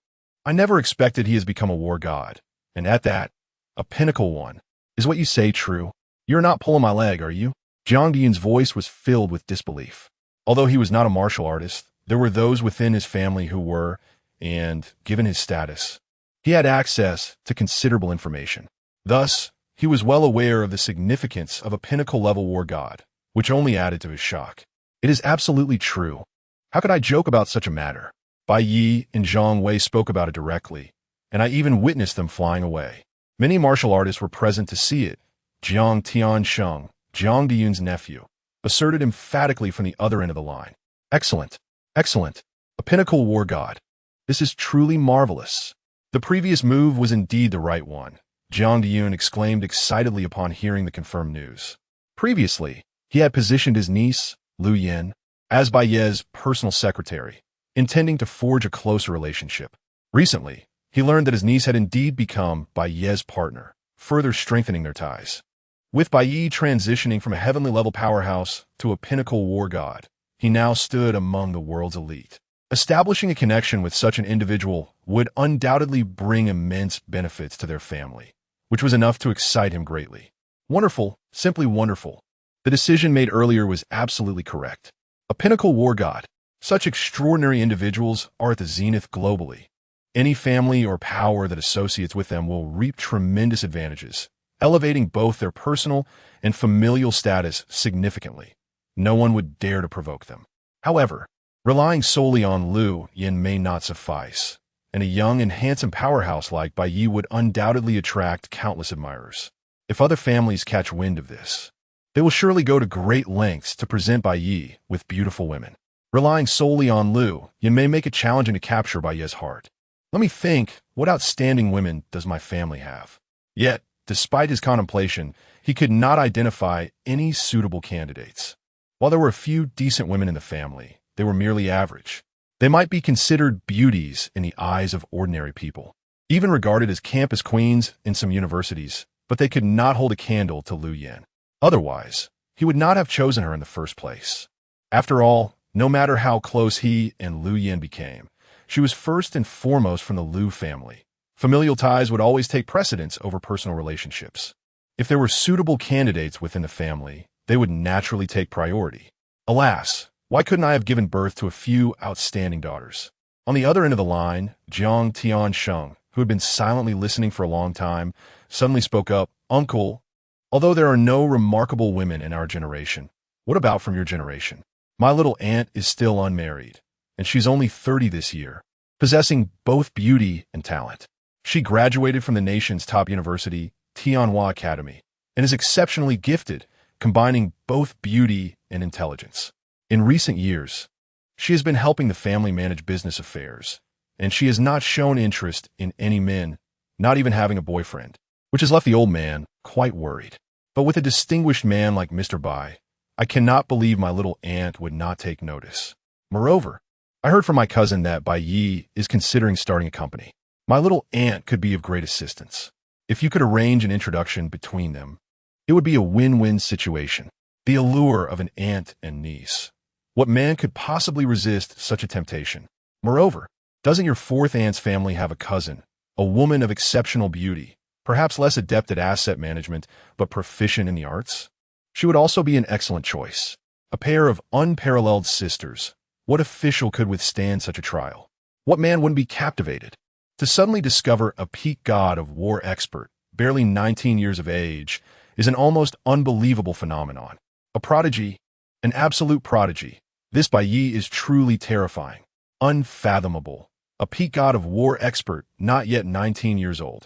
I never expected he has become a war god, and at that, a pinnacle one. Is what you say true? You're not pulling my leg, are you?" Jiang Diyun's voice was filled with disbelief. Although he was not a martial artist, there were those within his family who were, and, given his status, he had access to considerable information. Thus, he was well aware of the significance of a pinnacle-level war god, which only added to his shock. "It is absolutely true. How could I joke about such a matter?" Bai Ye and Zhang Wei spoke about it directly, and I even witnessed them flying away. Many martial artists were present to see it. Jiang Tiansheng, Jiang Diyun's nephew, asserted emphatically from the other end of the line. "Excellent, excellent. A pinnacle war god. This is truly marvelous." The previous move was indeed the right one, Jiang Diyun exclaimed excitedly upon hearing the confirmed news. Previously, he had positioned his niece, Lu Yin, as Bai Ye's personal secretary, intending to forge a closer relationship. Recently, he learned that his niece had indeed become Bai Ye's partner, further strengthening their ties. With Bai Ye transitioning from a heavenly-level powerhouse to a pinnacle war god, he now stood among the world's elite. Establishing a connection with such an individual would undoubtedly bring immense benefits to their family, which was enough to excite him greatly. Wonderful, simply wonderful. The decision made earlier was absolutely correct. A pinnacle war god. Such extraordinary individuals are at the zenith globally. Any family or power that associates with them will reap tremendous advantages, elevating both their personal and familial status significantly. No one would dare to provoke them. However, relying solely on Lu Yin may not suffice, and a young and handsome powerhouse like Bai Ye would undoubtedly attract countless admirers. If other families catch wind of this, they will surely go to great lengths to present Bai Ye with beautiful women. Relying solely on Lu Yin may make it challenging to capture Bai Ye's heart. Let me think, what outstanding women does my family have? Yet, despite his contemplation, he could not identify any suitable candidates. While there were a few decent women in the family, they were merely average. They might be considered beauties in the eyes of ordinary people, even regarded as campus queens in some universities, but they could not hold a candle to Lu Yin. Otherwise, he would not have chosen her in the first place. After all, no matter how close he and Lu Yin became, she was first and foremost from the Lu family. Familial ties would always take precedence over personal relationships. If there were suitable candidates within the family, they would naturally take priority. Alas, why couldn't I have given birth to a few outstanding daughters? On the other end of the line, Jiang Tiansheng, who had been silently listening for a long time, suddenly spoke up, "Uncle, although there are no remarkable women in our generation, what about from your generation? My little aunt is still unmarried, and she's only 30 this year, possessing both beauty and talent. She graduated from the nation's top university, Tianhua Academy, and is exceptionally gifted, combining both beauty and intelligence. In recent years, she has been helping the family manage business affairs, and she has not shown interest in any men, not even having a boyfriend, which has left the old man quite worried. But with a distinguished man like Mr. Bai, I cannot believe my little aunt would not take notice. Moreover, I heard from my cousin that Bai Ye is considering starting a company. My little aunt could be of great assistance. If you could arrange an introduction between them, it would be a win-win situation. The allure of an aunt and niece. What man could possibly resist such a temptation? Moreover, doesn't your fourth aunt's family have a cousin, a woman of exceptional beauty, perhaps less adept at asset management, but proficient in the arts? She would also be an excellent choice. A pair of unparalleled sisters. What official could withstand such a trial? What man wouldn't be captivated? To suddenly discover a peak god of war expert, barely 19 years of age, is an almost unbelievable phenomenon. A prodigy, an absolute prodigy. This Bai Ye is truly terrifying, unfathomable. A peak god of war expert, not yet 19 years old.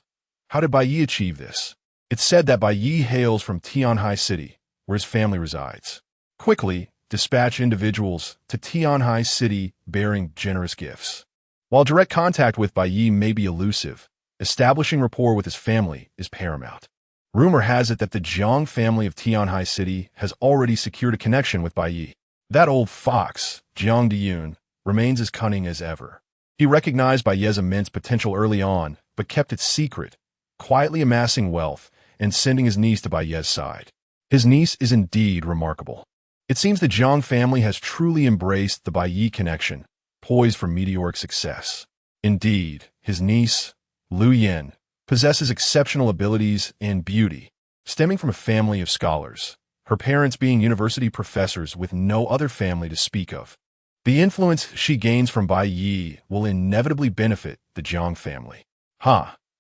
How did Bai Ye achieve this? It's said that Bai Ye hails from Tianhai City, where his family resides. Quickly, dispatch individuals to Tianhai City bearing generous gifts. While direct contact with Bai Ye may be elusive, establishing rapport with his family is paramount. Rumor has it that the Jiang family of Tianhai City has already secured a connection with Bai Ye. That old fox, Jiang Diyun, remains as cunning as ever. He recognized Bai Ye's immense potential early on, but kept it secret, quietly amassing wealth and sending his niece to Bai Ye's side. His niece is indeed remarkable. It seems the Jiang family has truly embraced the Bai Ye connection, poised for meteoric success. Indeed, his niece, Lu Yin, possesses exceptional abilities and beauty, stemming from a family of scholars, her parents being university professors with no other family to speak of. The influence she gains from Bai Ye will inevitably benefit the Jiang family.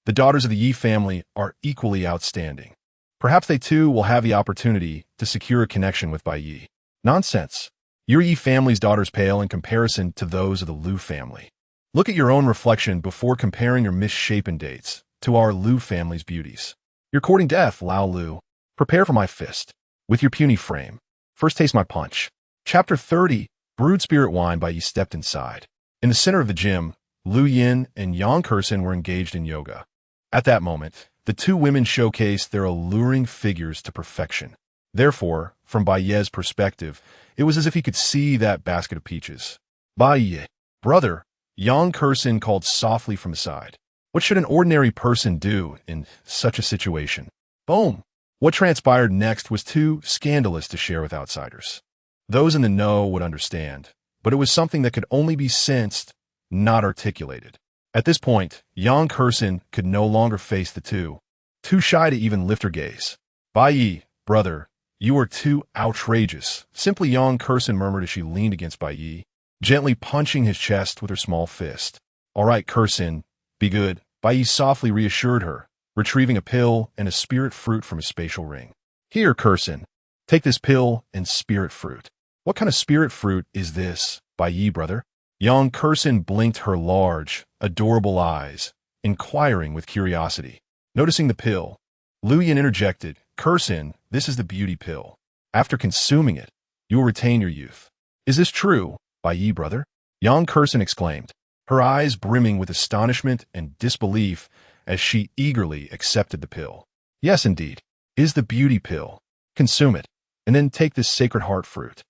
The daughters of the Yi family are equally outstanding. Perhaps they too will have the opportunity to secure a connection with Bai Ye. Nonsense. Your Yi family's daughters pale in comparison to those of the Lu family. Look at your own reflection before comparing your misshapen dates to our Lu family's beauties. You're courting death, Lao Lu. Prepare for my fist. With your puny frame. First taste my punch. Chapter 30, Brewed Spirit Wine. Bai Ye stepped inside. In the center of the gym, Lu Yin and Yang Kursin were engaged in yoga. At that moment, the two women showcased their alluring figures to perfection. Therefore, from Bai Ye's perspective, it was as if he could see that basket of peaches. Bai Ye, brother, Yang Kursin called softly from the side. What should an ordinary person do in such a situation? Boom! What transpired next was too scandalous to share with outsiders. Those in the know would understand, but it was something that could only be sensed, not articulated. At this point, Yang Kursin could no longer face the two, too shy to even lift her gaze. Bai Ye, brother, you are too outrageous, simply Yang Kursin murmured as she leaned against Bai Ye, gently punching his chest with her small fist. All right, Kursin, be good, Bai Ye softly reassured her, retrieving a pill and a spirit fruit from his spatial ring. Here, Kursin, take this pill and spirit fruit. What kind of spirit fruit is this, Bai Ye, brother? Yang Kursin blinked her large, adorable eyes, inquiring with curiosity. Noticing the pill, Lu Yin interjected, Kursin, this is the beauty pill. After consuming it, you will retain your youth. Is this true, Bai Ye, brother? Yang Kursin exclaimed, her eyes brimming with astonishment and disbelief as she eagerly accepted the pill. Yes, indeed, is the beauty pill. Consume it, and then take this sacred heart fruit.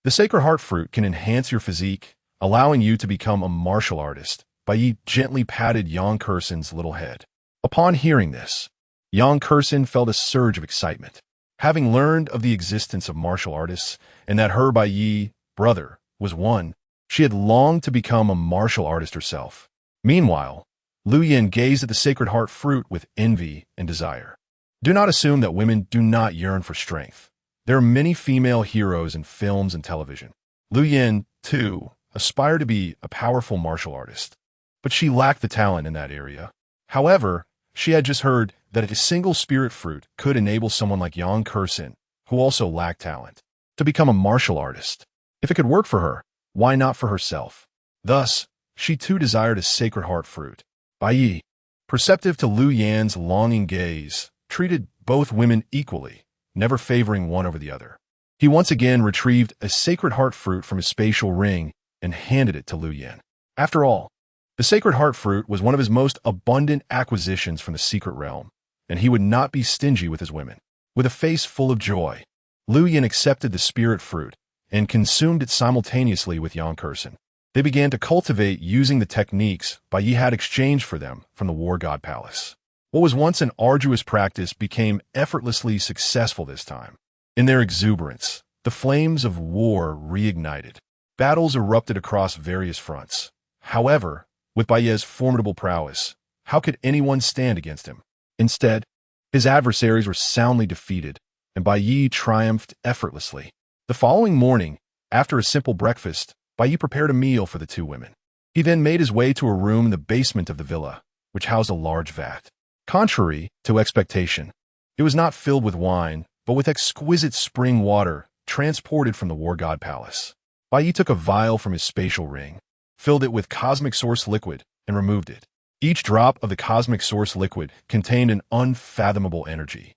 The sacred heart fruit can enhance your physique, allowing you to become a martial artist. Bai Ye gently patted Yang Kursin's little head. Upon hearing this, Yang Kursin felt a surge of excitement. Having learned of the existence of martial artists and that her Bai Ye, brother, was one, she had longed to become a martial artist herself. Meanwhile, Lu Yin gazed at the sacred heart fruit with envy and desire. Do not assume that women do not yearn for strength. There are many female heroes in films and television. Lu Yin, too, aspired to be a powerful martial artist, but she lacked the talent in that area. However, she had just heard that a single spirit fruit could enable someone like Yang Kursin, who also lacked talent, to become a martial artist. If it could work for her, why not for herself? Thus, she too desired a sacred heart fruit. Bai Ye, perceptive to Lu Yan's longing gaze, treated both women equally, never favoring one over the other. He once again retrieved a sacred heart fruit from his spatial ring and handed it to Lu Yan. After all, the sacred heart fruit was one of his most abundant acquisitions from the secret realm, and he would not be stingy with his women. With a face full of joy, Lu Yan accepted the spirit fruit and consumed it simultaneously with Yang Kursin. They began to cultivate using the techniques Bai Ye had exchanged for them from the War God Palace. What was once an arduous practice became effortlessly successful this time. In their exuberance, the flames of war reignited. Battles erupted across various fronts. However, with Bai Ye's formidable prowess, how could anyone stand against him? Instead, his adversaries were soundly defeated, and Bai Ye triumphed effortlessly. The following morning, after a simple breakfast, Bai Ye prepared a meal for the two women. He then made his way to a room in the basement of the villa, which housed a large vat. Contrary to expectation, it was not filled with wine, but with exquisite spring water transported from the war god palace. Bai Ye took a vial from his spatial ring, filled it with cosmic source liquid, and removed it. Each drop of the cosmic source liquid contained an unfathomable energy,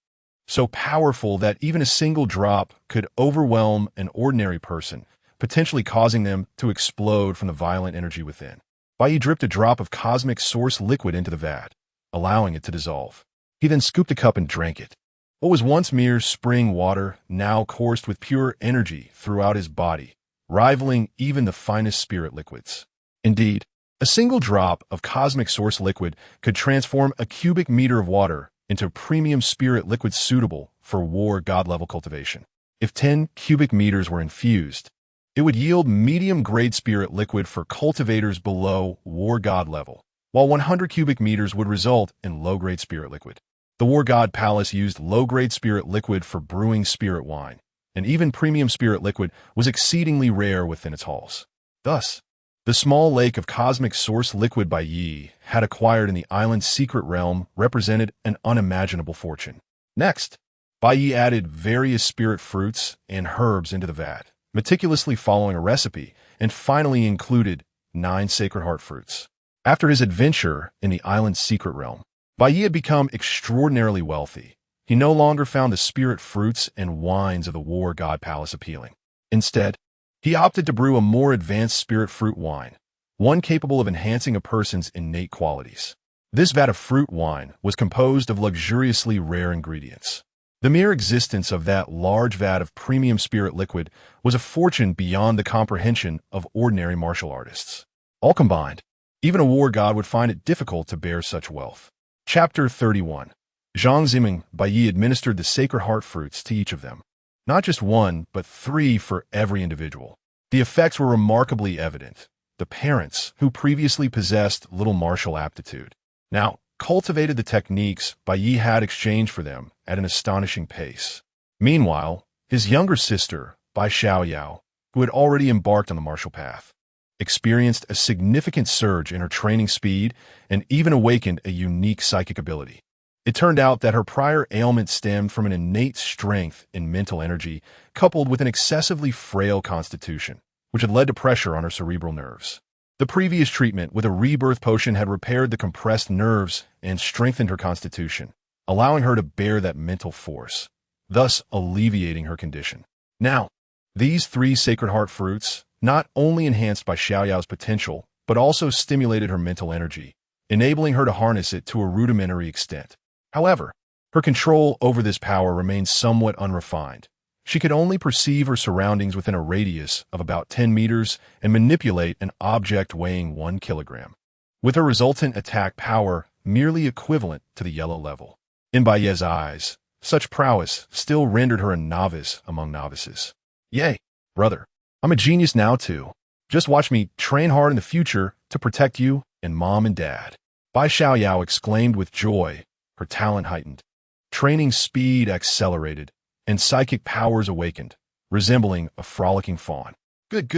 so powerful that even a single drop could overwhelm an ordinary person, potentially causing them to explode from the violent energy within. Bai Ye dripped a drop of cosmic source liquid into the vat, allowing it to dissolve. He then scooped a cup and drank it. What was once mere spring water now coursed with pure energy throughout his body, rivaling even the finest spirit liquids. Indeed, a single drop of cosmic source liquid could transform a cubic meter of water into premium spirit liquid suitable for war god-level cultivation. If 10 cubic meters were infused, it would yield medium-grade spirit liquid for cultivators below war god level, while 100 cubic meters would result in low-grade spirit liquid. The war god palace used low-grade spirit liquid for brewing spirit wine, and even premium spirit liquid was exceedingly rare within its halls. Thus, the small lake of cosmic source liquid Bai Ye had acquired in the island's secret realm represented an unimaginable fortune. Next, Bai Ye added various spirit fruits and herbs into the vat, meticulously following a recipe, and finally included 9 sacred heart fruits. After his adventure in the island's secret realm, Bai Ye had become extraordinarily wealthy. He no longer found the spirit fruits and wines of the war god palace appealing. Instead, he opted to brew a more advanced spirit fruit wine, one capable of enhancing a person's innate qualities. This vat of fruit wine was composed of luxuriously rare ingredients. The mere existence of that large vat of premium spirit liquid was a fortune beyond the comprehension of ordinary martial artists. All combined, even a war god would find it difficult to bear such wealth. Chapter 31. Zhang Bai Ye administered the sacred heart fruits to each of them. Not just 1, but 3 for every individual. The effects were remarkably evident. The parents, who previously possessed little martial aptitude, now cultivated the techniques Bai Ye had exchanged for them at an astonishing pace. Meanwhile, his younger sister, Bai Xiaoyao, who had already embarked on the martial path, experienced a significant surge in her training speed and even awakened a unique psychic ability. It turned out that her prior ailment stemmed from an innate strength in mental energy coupled with an excessively frail constitution, which had led to pressure on her cerebral nerves. The previous treatment with a rebirth potion had repaired the compressed nerves and strengthened her constitution, allowing her to bear that mental force, thus alleviating her condition. Now, these 3 sacred heart fruits not only enhanced Bai Xiaoyao's potential, but also stimulated her mental energy, enabling her to harness it to a rudimentary extent. However, her control over this power remained somewhat unrefined. She could only perceive her surroundings within a radius of about 10 meters and manipulate an object weighing 1 kilogram, with her resultant attack power merely equivalent to the yellow level. In Bai Ye's eyes, such prowess still rendered her a novice among novices. Yay, brother, I'm a genius now too. Just watch me train hard in the future to protect you and mom and dad. Bai Xiaoyao exclaimed with joy, her talent heightened. Training speed accelerated, and psychic powers awakened, resembling a frolicking fawn. Good.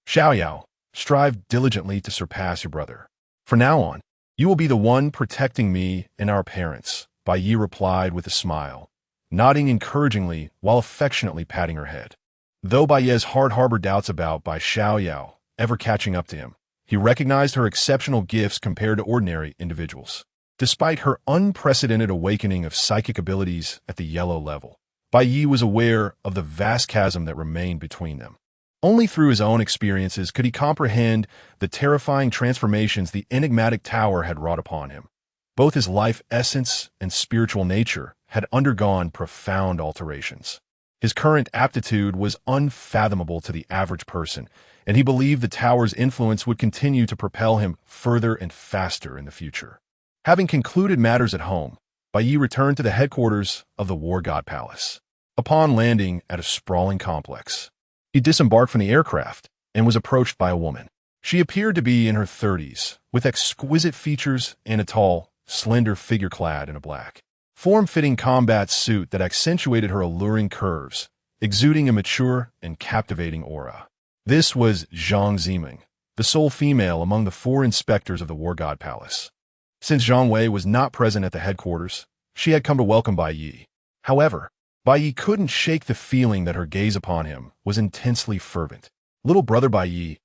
Xiaoyao, strive diligently to surpass your brother. From now on, you will be the one protecting me and our parents, Bai Ye replied with a smile, nodding encouragingly while affectionately patting her head. Though Bai Ye's heart harbored doubts about Bai Xiaoyao ever catching up to him, he recognized her exceptional gifts compared to ordinary individuals. Despite her unprecedented awakening of psychic abilities at the yellow level, Bai Ye was aware of the vast chasm that remained between them. Only through his own experiences could he comprehend the terrifying transformations the enigmatic tower had wrought upon him. Both his life essence and spiritual nature had undergone profound alterations. His current aptitude was unfathomable to the average person, and he believed the tower's influence would continue to propel him further and faster in the future. Having concluded matters at home, Bai Ye returned to the headquarters of the War God Palace. Upon landing at a sprawling complex, he disembarked from the aircraft and was approached by a woman. She appeared to be in her 30s, with exquisite features and a tall, slender figure clad in a black, form-fitting combat suit that accentuated her alluring curves, exuding a mature and captivating aura. This was Zhang Ziming, the sole female among the 4 inspectors of the War God Palace. Since Zhang Wei was not present at the headquarters, she had come to welcome Bai Ye. However, Bai Ye couldn't shake the feeling that her gaze upon him was intensely fervent. "Little brother Bai Ye,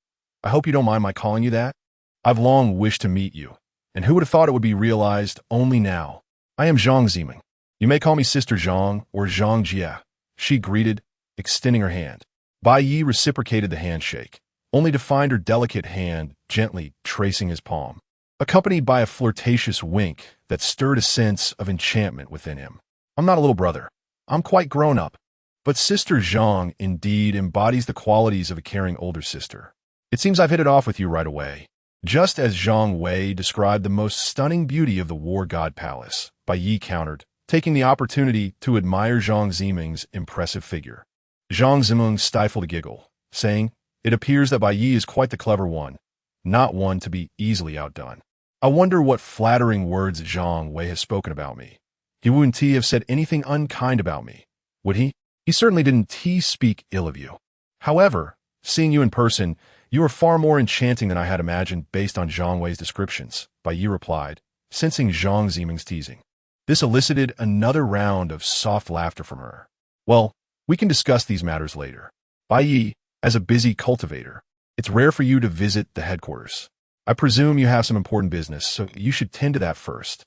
I hope you don't mind my calling you that. I've long wished to meet you, and who would have thought it would be realized only now. I am Zhang Ziming. You may call me Sister Zhang or Zhang Jie," she greeted, extending her hand. Bai Ye reciprocated the handshake, only to find her delicate hand gently tracing his palm, accompanied by a flirtatious wink that stirred a sense of enchantment within him. "I'm not a little brother. I'm quite grown up. But Sister Zhang indeed embodies the qualities of a caring older sister. It seems I've hit it off with you right away." Just as Zhang Wei described the most stunning beauty of the War God Palace, Bai Ye countered, taking the opportunity to admire Zhang Ziming's impressive figure. Zhang Ziming stifled a giggle, saying, "It appears that Bai Ye is quite the clever one, not one to be easily outdone. I wonder what flattering words Zhang Wei has spoken about me. He wouldn't have said anything unkind about me, would he? He certainly didn't speak ill of you. However, seeing you in person, you are far more enchanting than I had imagined based on Zhang Wei's descriptions," Bai Ye replied, sensing Zhang Ziming's teasing. This elicited another round of soft laughter from her. "Well, we can discuss these matters later. Bai Ye, as a busy cultivator, it's rare for you to visit the headquarters. I presume you have some important business, so you should tend to that first.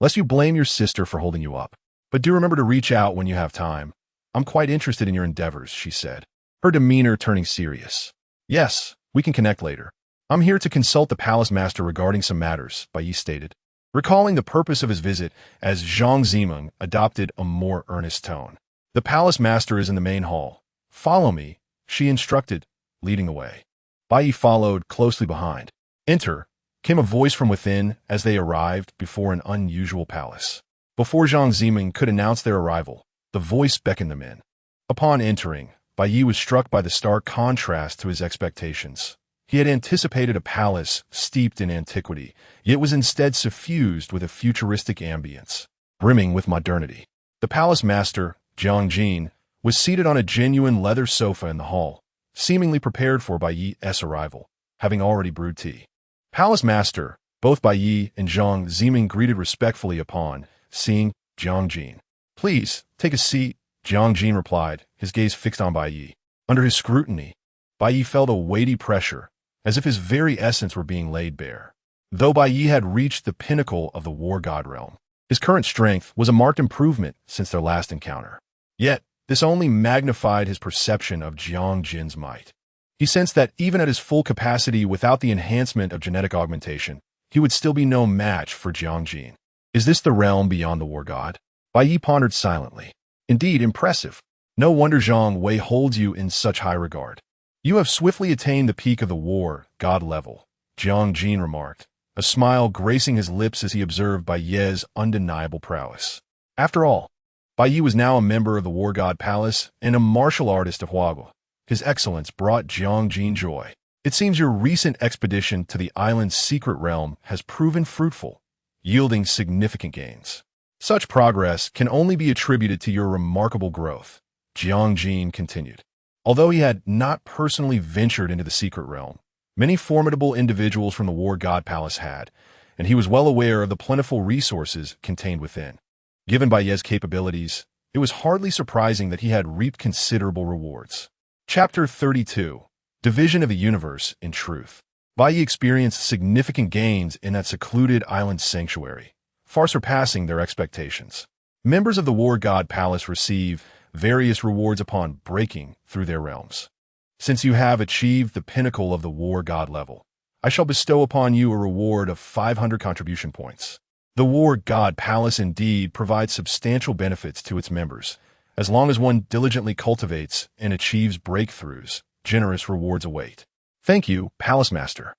Lest you blame your sister for holding you up. But do remember to reach out when you have time. I'm quite interested in your endeavors," she said, her demeanor turning serious. "Yes, we can connect later. I'm here to consult the palace master regarding some matters," Bai Ye stated, recalling the purpose of his visit as Zhang Ziming adopted a more earnest tone. "The palace master is in the main hall. Follow me," she instructed, leading the way. Bai Ye followed closely behind. "Enter," came a voice from within as they arrived before an unusual palace. Before Zhang Ziming could announce their arrival, the voice beckoned them in. Upon entering, Bai Ye was struck by the stark contrast to his expectations. He had anticipated a palace steeped in antiquity, yet was instead suffused with a futuristic ambience, brimming with modernity. The palace master, Jiang Jin, was seated on a genuine leather sofa in the hall, seemingly prepared for Bai Ye's arrival, having already brewed tea. "Palace master," both Bai Ye and Zhang Ziming greeted respectfully upon seeing Jiang Jin. "Please, take a seat," Jiang Jin replied, his gaze fixed on Bai Ye. Under his scrutiny, Bai Ye felt a weighty pressure, as if his very essence were being laid bare. Though Bai Ye had reached the pinnacle of the War God realm, his current strength was a marked improvement since their last encounter. Yet, this only magnified his perception of Jiang Jin's might. He sensed that even at his full capacity without the enhancement of genetic augmentation, he would still be no match for Jiang Jin. Is this the realm beyond the War God? Bai Ye pondered silently. Indeed, impressive. No wonder Zhang Wei holds you in such high regard. You have swiftly attained the peak of the War God level, Jiang Jin remarked, a smile gracing his lips as he observed Bai Ye's undeniable prowess. After all, Bai Ye was now a member of the War God Palace and a martial artist of Huagua. His excellence brought Jiang Jin joy. "It seems your recent expedition to the island's secret realm has proven fruitful, yielding significant gains. Such progress can only be attributed to your remarkable growth," Jiang Jin continued. Although he had not personally ventured into the secret realm, many formidable individuals from the War God Palace had, and he was well aware of the plentiful resources contained within. Given Bai Ye's capabilities, it was hardly surprising that he had reaped considerable rewards. Chapter 32. Division of the Universe in Truth. Bai Ye experienced significant gains in that secluded island sanctuary, far surpassing their expectations. Members of the War God Palace receive various rewards upon breaking through their realms. Since you have achieved the pinnacle of the War God level, I shall bestow upon you a reward of 500 contribution points. The War God Palace indeed provides substantial benefits to its members. As long as one diligently cultivates and achieves breakthroughs, generous rewards await. "Thank you, Palace Master."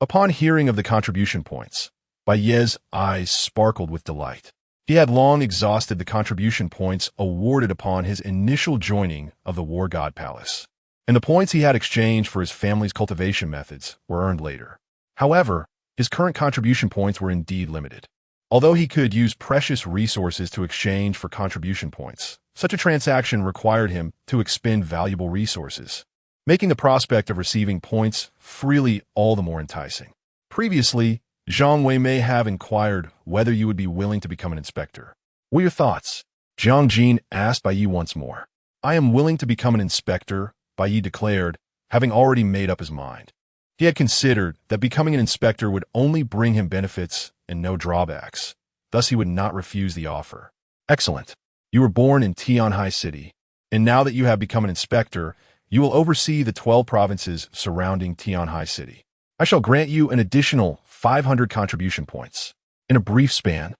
Upon hearing of the contribution points, Bai Ye's eyes sparkled with delight. He had long exhausted the contribution points awarded upon his initial joining of the War God Palace, and the points he had exchanged for his family's cultivation methods were earned later. However, his current contribution points were indeed limited. Although he could use precious resources to exchange for contribution points, such a transaction required him to expend valuable resources, making the prospect of receiving points freely all the more enticing. Previously, Zhang Wei may have inquired whether you would be willing to become an inspector. What are your thoughts? Jiang Jin asked Bai Ye once more. I am willing to become an inspector, Bai Ye declared, having already made up his mind. He had considered that becoming an inspector would only bring him benefits and no drawbacks. Thus, he would not refuse the offer. Excellent. You were born in Tianhai City, and now that you have become an inspector, you will oversee the 12 provinces surrounding Tianhai City. I shall grant you an additional 500 contribution points. In a brief span,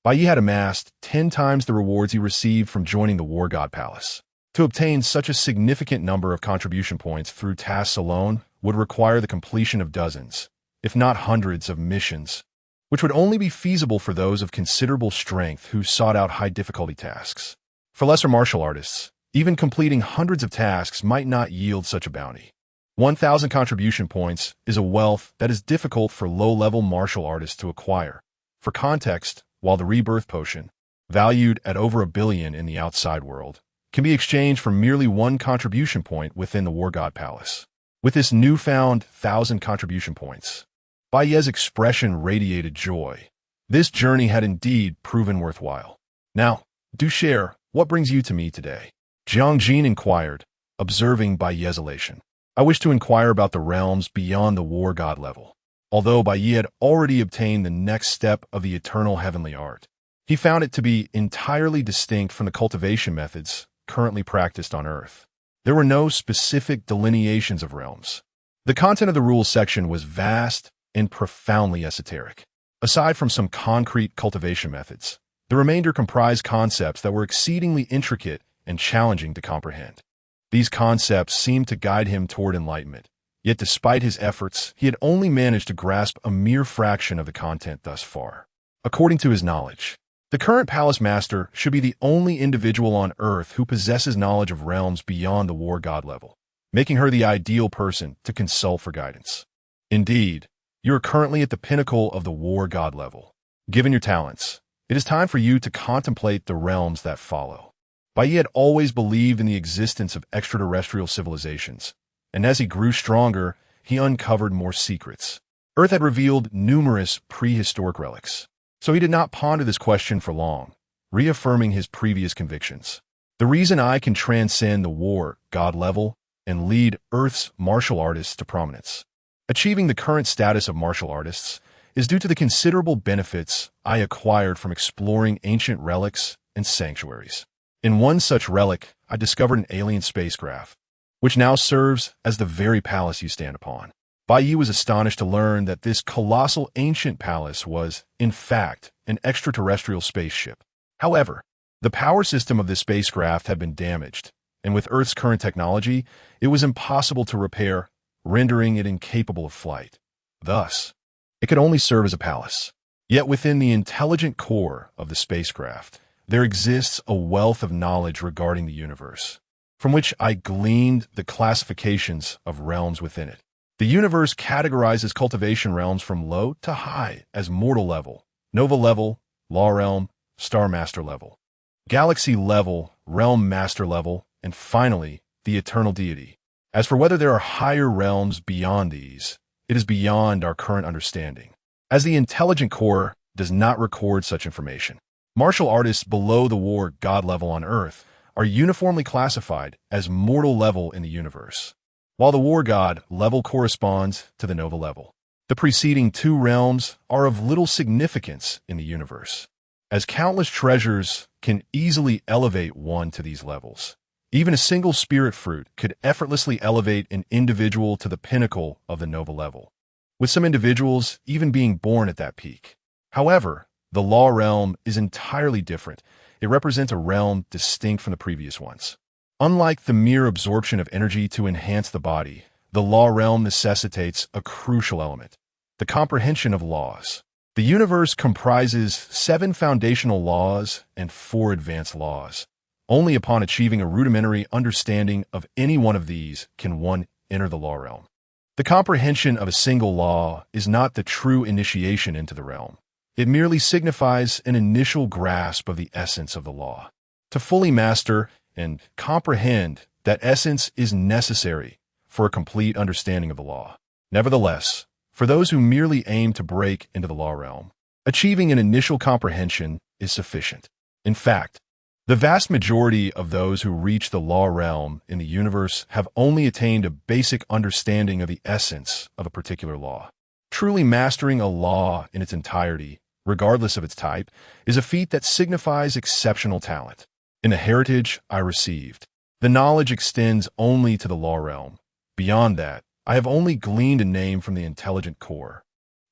Bai Ye had amassed 10 times the rewards he received from joining the War God Palace. To obtain such a significant number of contribution points through tasks alone would require the completion of dozens, if not hundreds of missions, which would only be feasible for those of considerable strength who sought out high-difficulty tasks. For lesser martial artists, even completing hundreds of tasks might not yield such a bounty. 1,000 contribution points is a wealth that is difficult for low-level martial artists to acquire. For context, while the rebirth potion, valued at over $1 billion in the outside world, can be exchanged for merely 1 contribution point within the War God Palace. With this newfound 1,000 contribution points, Bai Ye's expression radiated joy. This journey had indeed proven worthwhile. Now, do share, what brings you to me today? Jiang Jin inquired, observing Bai Ye's elation. I wish to inquire about the realms beyond the War God level. Although Bai Ye had already obtained the next step of the eternal heavenly art, he found it to be entirely distinct from the cultivation methods currently practiced on Earth. There were no specific delineations of realms. The content of the rules section was vast and profoundly esoteric. Aside from some concrete cultivation methods, the remainder comprised concepts that were exceedingly intricate and challenging to comprehend. These concepts seemed to guide him toward enlightenment, yet despite his efforts, he had only managed to grasp a mere fraction of the content thus far. According to his knowledge, the current Palace Master should be the only individual on Earth who possesses knowledge of realms beyond the War God level, making her the ideal person to consult for guidance. Indeed, you are currently at the pinnacle of the War God level. Given your talents, it is time for you to contemplate the realms that follow. Bai Ye had always believed in the existence of extraterrestrial civilizations, and as he grew stronger, he uncovered more secrets. Earth had revealed numerous prehistoric relics, so he did not ponder this question for long, reaffirming his previous convictions. The reason I can transcend the War God level and lead Earth's martial artists to prominence, achieving the current status of martial artists, is due to the considerable benefits I acquired from exploring ancient relics and sanctuaries. In one such relic, I discovered an alien spacecraft, which now serves as the very palace you stand upon. Bai Ye was astonished to learn that this colossal ancient palace was, in fact, an extraterrestrial spaceship. However, the power system of this spacecraft had been damaged, and with Earth's current technology, it was impossible to repair, rendering it incapable of flight. Thus, it could only serve as a palace. Yet within the intelligent core of the spacecraft, there exists a wealth of knowledge regarding the universe, from which I gleaned the classifications of realms within it. The universe categorizes cultivation realms from low to high as mortal level, nova level, law realm, star master level, galaxy level, realm master level, and finally, the eternal deity. As for whether there are higher realms beyond these, it is beyond our current understanding, as the intelligent core does not record such information. Martial artists below the War God level on Earth are uniformly classified as mortal level in the universe, while the War God level corresponds to the Nova level. The preceding 2 realms are of little significance in the universe, as countless treasures can easily elevate one to these levels. Even a single spirit fruit could effortlessly elevate an individual to the pinnacle of the Nova level, with some individuals even being born at that peak. However, the Law realm is entirely different. It represents a realm distinct from the previous ones. Unlike the mere absorption of energy to enhance the body, the Law realm necessitates a crucial element, the comprehension of laws. The universe comprises 7 foundational laws and 4 advanced laws. Only upon achieving a rudimentary understanding of any one of these can one enter the Law realm. The comprehension of a single law is not the true initiation into the realm. It merely signifies an initial grasp of the essence of the law. To fully master and comprehend that essence is necessary for a complete understanding of the law. Nevertheless, for those who merely aim to break into the law realm, achieving an initial comprehension is sufficient. In fact, the vast majority of those who reach the law realm in the universe have only attained a basic understanding of the essence of a particular law. Truly mastering a law in its entirety, regardless of its type, is a feat that signifies exceptional talent. In the heritage I received, the knowledge extends only to the law realm. Beyond that, I have only gleaned a name from the intelligent core,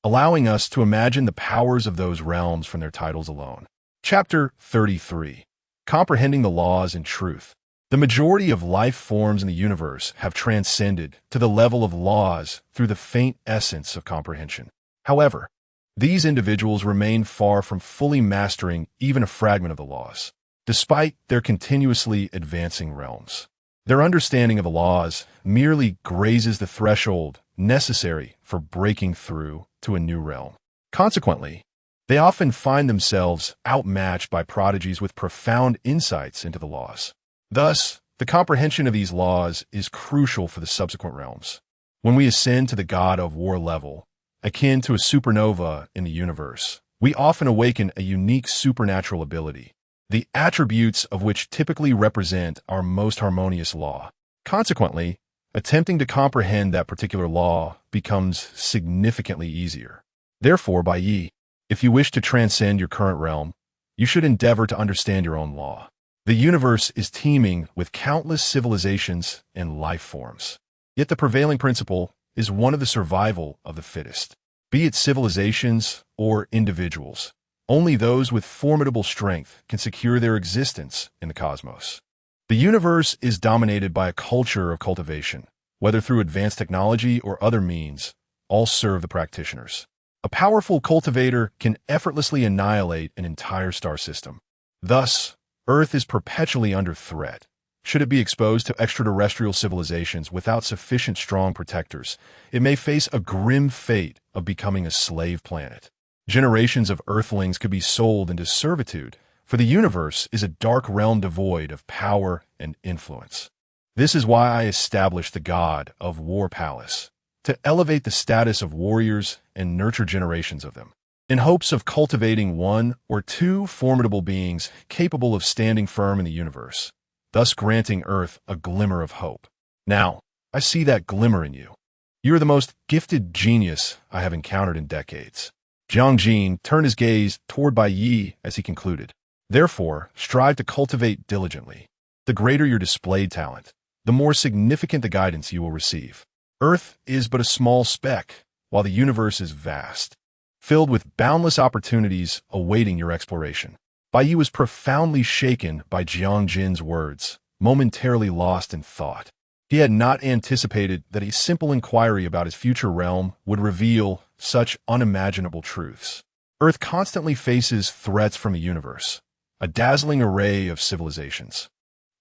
allowing us to imagine the powers of those realms from their titles alone. Chapter 33. Comprehending the laws in truth. The majority of life forms in the universe have transcended to the level of laws through the faint essence of comprehension. However, these individuals remain far from fully mastering even a fragment of the laws, despite their continuously advancing realms. Their understanding of the laws merely grazes the threshold necessary for breaking through to a new realm. Consequently, they often find themselves outmatched by prodigies with profound insights into the laws. Thus, the comprehension of these laws is crucial for the subsequent realms. When we ascend to the God of War level, akin to a supernova in the universe, we often awaken a unique supernatural ability, the attributes of which typically represent our most harmonious law. Consequently, attempting to comprehend that particular law becomes significantly easier. Therefore, Bai Ye, if you wish to transcend your current realm, you should endeavor to understand your own law. The universe is teeming with countless civilizations and life forms. Yet the prevailing principle is one of the survival of the fittest. Be it civilizations or individuals, only those with formidable strength can secure their existence in the cosmos. The universe is dominated by a culture of cultivation, whether through advanced technology or other means, all serve the practitioners. A powerful cultivator can effortlessly annihilate an entire star system. Thus, Earth is perpetually under threat. Should it be exposed to extraterrestrial civilizations without sufficient strong protectors, it may face a grim fate of becoming a slave planet. Generations of Earthlings could be sold into servitude, for the universe is a dark realm devoid of power and influence. This is why I established the God of War Palace, to elevate the status of warriors and nurture generations of them, in hopes of cultivating one or two formidable beings capable of standing firm in the universe, thus granting Earth a glimmer of hope. Now, I see that glimmer in you. You are the most gifted genius I have encountered in decades. Jiang Jin turned his gaze toward Bai Ye as he concluded. Therefore, strive to cultivate diligently. The greater your displayed talent, the more significant the guidance you will receive. Earth is but a small speck, while the universe is vast, filled with boundless opportunities awaiting your exploration. Bai Ye was profoundly shaken by Jiang Jin's words, momentarily lost in thought. He had not anticipated that a simple inquiry about his future realm would reveal such unimaginable truths. Earth constantly faces threats from the universe, a dazzling array of civilizations,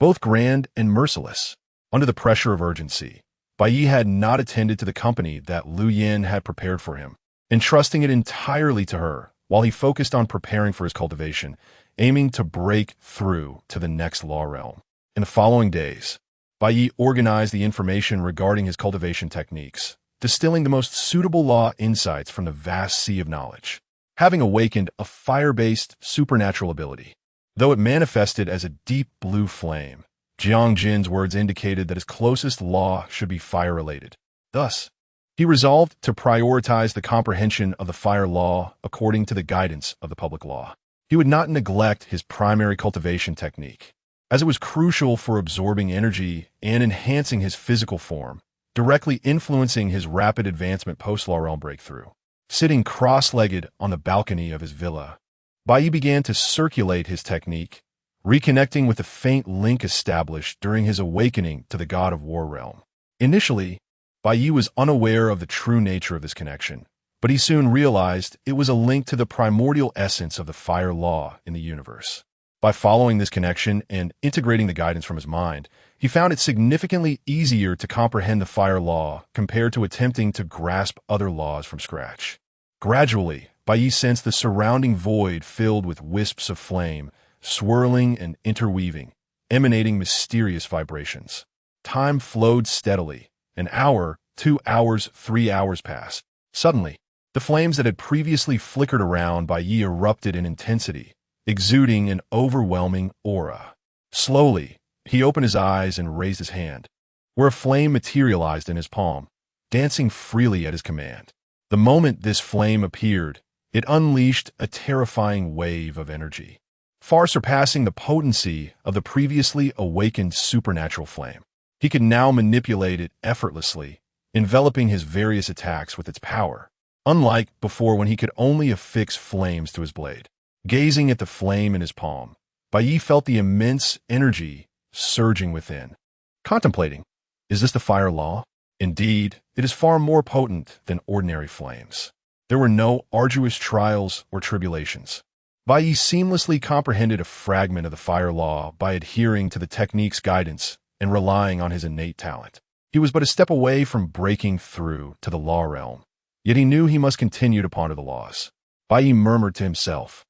both grand and merciless. Under the pressure of urgency, Bai Ye had not attended to the company that Lu Yin had prepared for him, entrusting it entirely to her while he focused on preparing for his cultivation, aiming to break through to the next law realm. In the following days, Bai Ye organized the information regarding his cultivation techniques, distilling the most suitable law insights from the vast sea of knowledge. Having awakened a fire-based supernatural ability, though it manifested as a deep blue flame, Jiang Jin's words indicated that his closest law should be fire-related. Thus, he resolved to prioritize the comprehension of the fire law according to the guidance of the public law. He would not neglect his primary cultivation technique, as it was crucial for absorbing energy and enhancing his physical form, directly influencing his rapid advancement post-law realm breakthrough. Sitting cross-legged on the balcony of his villa, Bai Ye began to circulate his technique, reconnecting with the faint link established during his awakening to the God of War realm. Initially, Bai Ye was unaware of the true nature of this connection, but he soon realized it was a link to the primordial essence of the fire law in the universe. By following this connection and integrating the guidance from his mind, he found it significantly easier to comprehend the fire law compared to attempting to grasp other laws from scratch. Gradually, Bai Ye sensed the surrounding void filled with wisps of flame, swirling and interweaving, emanating mysterious vibrations. Time flowed steadily. An hour, 2 hours, 3 hours passed. Suddenly, the flames that had previously flickered around Bai Ye erupted in intensity, exuding an overwhelming aura. Slowly, he opened his eyes and raised his hand, where a flame materialized in his palm, dancing freely at his command. The moment this flame appeared, it unleashed a terrifying wave of energy, far surpassing the potency of the previously awakened supernatural flame. He could now manipulate it effortlessly, enveloping his various attacks with its power, unlike before when he could only affix flames to his blade. Gazing at the flame in his palm, Bai Ye felt the immense energy surging within. Contemplating, is this the fire law? Indeed, it is far more potent than ordinary flames. There were no arduous trials or tribulations. Bai Ye seamlessly comprehended a fragment of the fire law by adhering to the technique's guidance and relying on his innate talent. He was but a step away from breaking through to the law realm, yet he knew he must continue to ponder the laws. Bai Ye murmured to himself,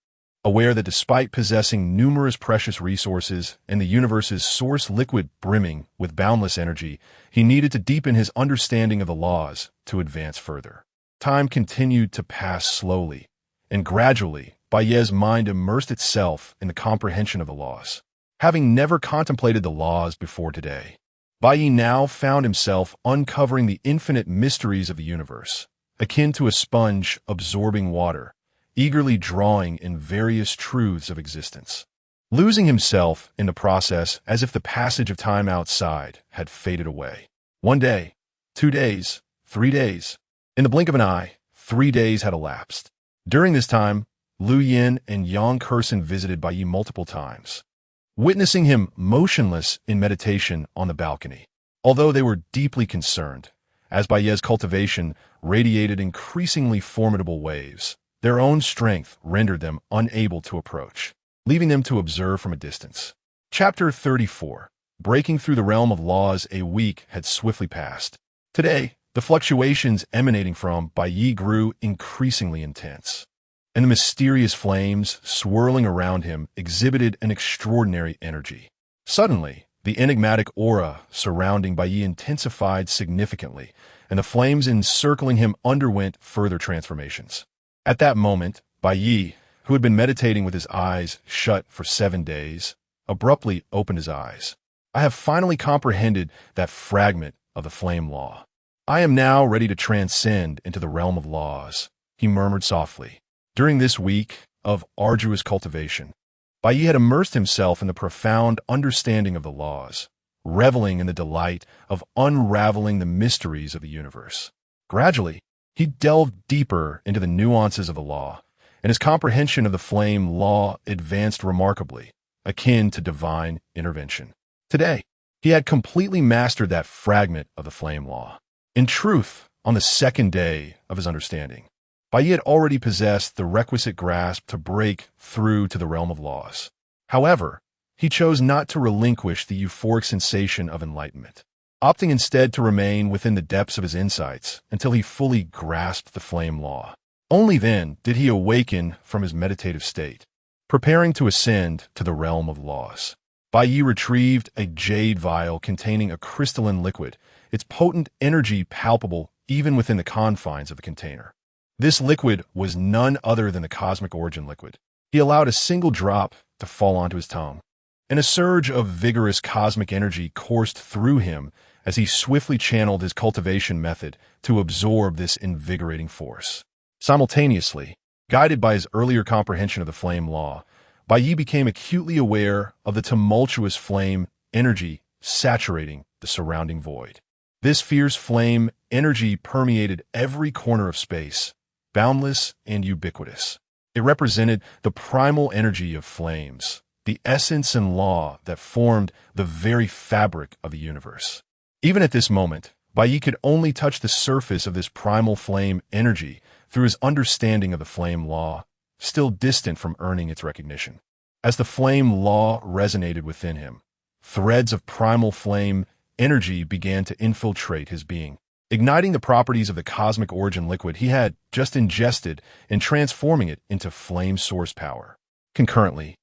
aware that despite possessing numerous precious resources and the universe's source liquid brimming with boundless energy, he needed to deepen his understanding of the laws to advance further. Time continued to pass slowly, and gradually, Bai Ye's mind immersed itself in the comprehension of the laws. Having never contemplated the laws before today, Bai Ye now found himself uncovering the infinite mysteries of the universe, akin to a sponge absorbing water, eagerly drawing in various truths of existence, losing himself in the process as if the passage of time outside had faded away. 1 day, 2 days, 3 days. In the blink of an eye, 3 days had elapsed. During this time, Lu Yin and Yang Kursen visited Bai Ye multiple times, witnessing him motionless in meditation on the balcony. Although they were deeply concerned, as Bai Ye's cultivation radiated increasingly formidable waves, their own strength rendered them unable to approach, leaving them to observe from a distance. Chapter 34. Breaking through the realm of laws. A week had swiftly passed. Today, the fluctuations emanating from Bai Ye grew increasingly intense, and the mysterious flames swirling around him exhibited an extraordinary energy. Suddenly, the enigmatic aura surrounding Bai Ye intensified significantly, and the flames encircling him underwent further transformations. At that moment, Bai Ye, who had been meditating with his eyes shut for 7 days, abruptly opened his eyes. I have finally comprehended that fragment of the flame law. I am now ready to transcend into the realm of laws, he murmured softly. During this week of arduous cultivation, Bai Ye had immersed himself in the profound understanding of the laws, reveling in the delight of unraveling the mysteries of the universe. Gradually, he delved deeper into the nuances of the law, and his comprehension of the flame law advanced remarkably, akin to divine intervention. Today, he had completely mastered that fragment of the flame law. In truth, on the 2nd day of his understanding, Bai Ye had already possessed the requisite grasp to break through to the realm of laws. However, he chose not to relinquish the euphoric sensation of enlightenment, opting instead to remain within the depths of his insights until he fully grasped the flame law. Only then did he awaken from his meditative state, preparing to ascend to the realm of laws. Bai Ye retrieved a jade vial containing a crystalline liquid, its potent energy palpable even within the confines of the container. This liquid was none other than the cosmic origin liquid. He allowed a single drop to fall onto his tongue, and a surge of vigorous cosmic energy coursed through him as he swiftly channeled his cultivation method to absorb this invigorating force. Simultaneously, guided by his earlier comprehension of the flame law, Bai Ye became acutely aware of the tumultuous flame energy saturating the surrounding void. This fierce flame energy permeated every corner of space, boundless and ubiquitous. It represented the primal energy of flames, the essence and law that formed the very fabric of the universe. Even at this moment, Bai Ye could only touch the surface of this primal flame energy through his understanding of the flame law, still distant from earning its recognition. As the flame law resonated within him, threads of primal flame energy began to infiltrate his being, igniting the properties of the cosmic origin liquid he had just ingested and transforming it into flame source power. Concurrently,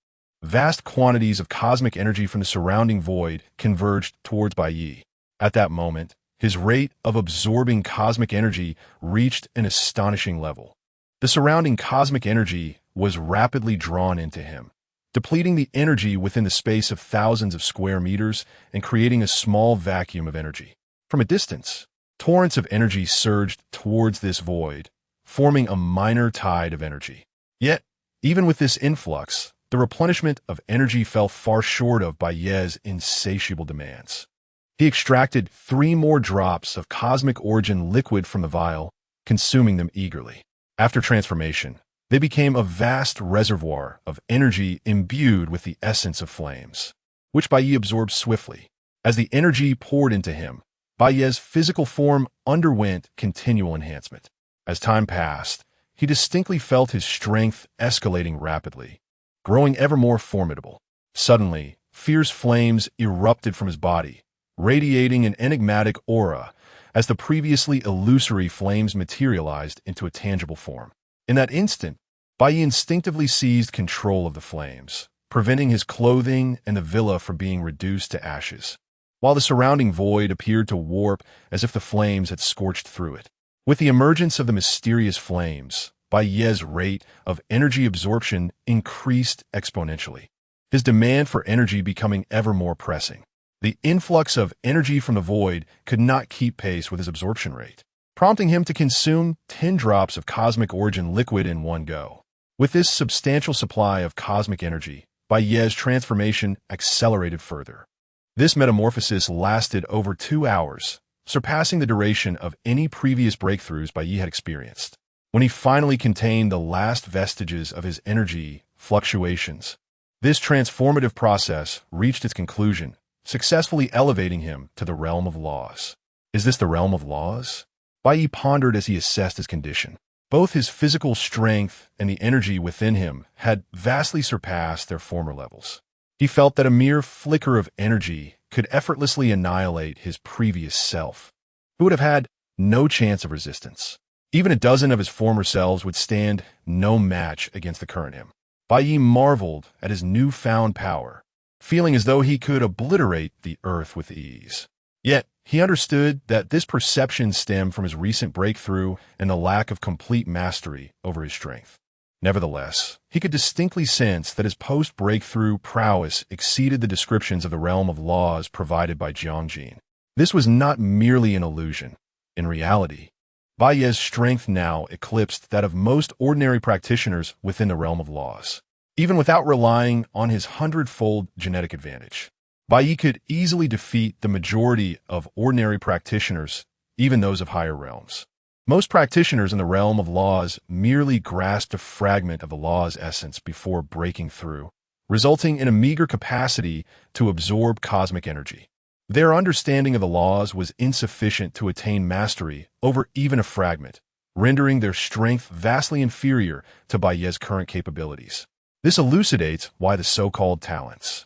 vast quantities of cosmic energy from the surrounding void converged towards Bai Ye. At that moment, his rate of absorbing cosmic energy reached an astonishing level. The surrounding cosmic energy was rapidly drawn into him, depleting the energy within the space of thousands of square meters and creating a small vacuum of energy. From a distance, torrents of energy surged towards this void, forming a minor tide of energy. Yet, even with this influx, the replenishment of energy fell far short of Bai Ye's insatiable demands. He extracted 3 more drops of cosmic origin liquid from the vial, consuming them eagerly. After transformation, they became a vast reservoir of energy imbued with the essence of flames, which Bai Ye absorbed swiftly. As the energy poured into him, Bai Ye's physical form underwent continual enhancement. As time passed, he distinctly felt his strength escalating rapidly, growing ever more formidable. Suddenly, fierce flames erupted from his body, radiating an enigmatic aura as the previously illusory flames materialized into a tangible form. In that instant, Bai Ye instinctively seized control of the flames, preventing his clothing and the villa from being reduced to ashes, while the surrounding void appeared to warp as if the flames had scorched through it. With the emergence of the mysterious flames, Bai Ye's rate of energy absorption increased exponentially, his demand for energy becoming ever more pressing. The influx of energy from the void could not keep pace with his absorption rate, prompting him to consume 10 drops of cosmic origin liquid in one go. With this substantial supply of cosmic energy, Bai Ye's transformation accelerated further. This metamorphosis lasted over 2 hours, surpassing the duration of any previous breakthroughs Bai Ye had experienced. When he finally contained the last vestiges of his energy fluctuations, this transformative process reached its conclusion, successfully elevating him to the realm of laws. Is this the realm of laws? Bai Ye pondered as he assessed his condition. Both his physical strength and the energy within him had vastly surpassed their former levels. He felt that a mere flicker of energy could effortlessly annihilate his previous self, who would have had no chance of resistance. Even a dozen of his former selves would stand no match against the current him. Bai Ye marveled at his newfound power, feeling as though he could obliterate the earth with ease. Yet, he understood that this perception stemmed from his recent breakthrough and the lack of complete mastery over his strength. Nevertheless, he could distinctly sense that his post-breakthrough prowess exceeded the descriptions of the realm of laws provided by Jiangjin. This was not merely an illusion. In reality, Bai Ye's strength now eclipsed that of most ordinary practitioners within the realm of laws. Even without relying on his 100-fold genetic advantage, Bai Ye could easily defeat the majority of ordinary practitioners, even those of higher realms. Most practitioners in the realm of laws merely grasped a fragment of the law's essence before breaking through, resulting in a meager capacity to absorb cosmic energy. Their understanding of the laws was insufficient to attain mastery over even a fragment, rendering their strength vastly inferior to Bai Ye's current capabilities. This elucidates why the so-called talents,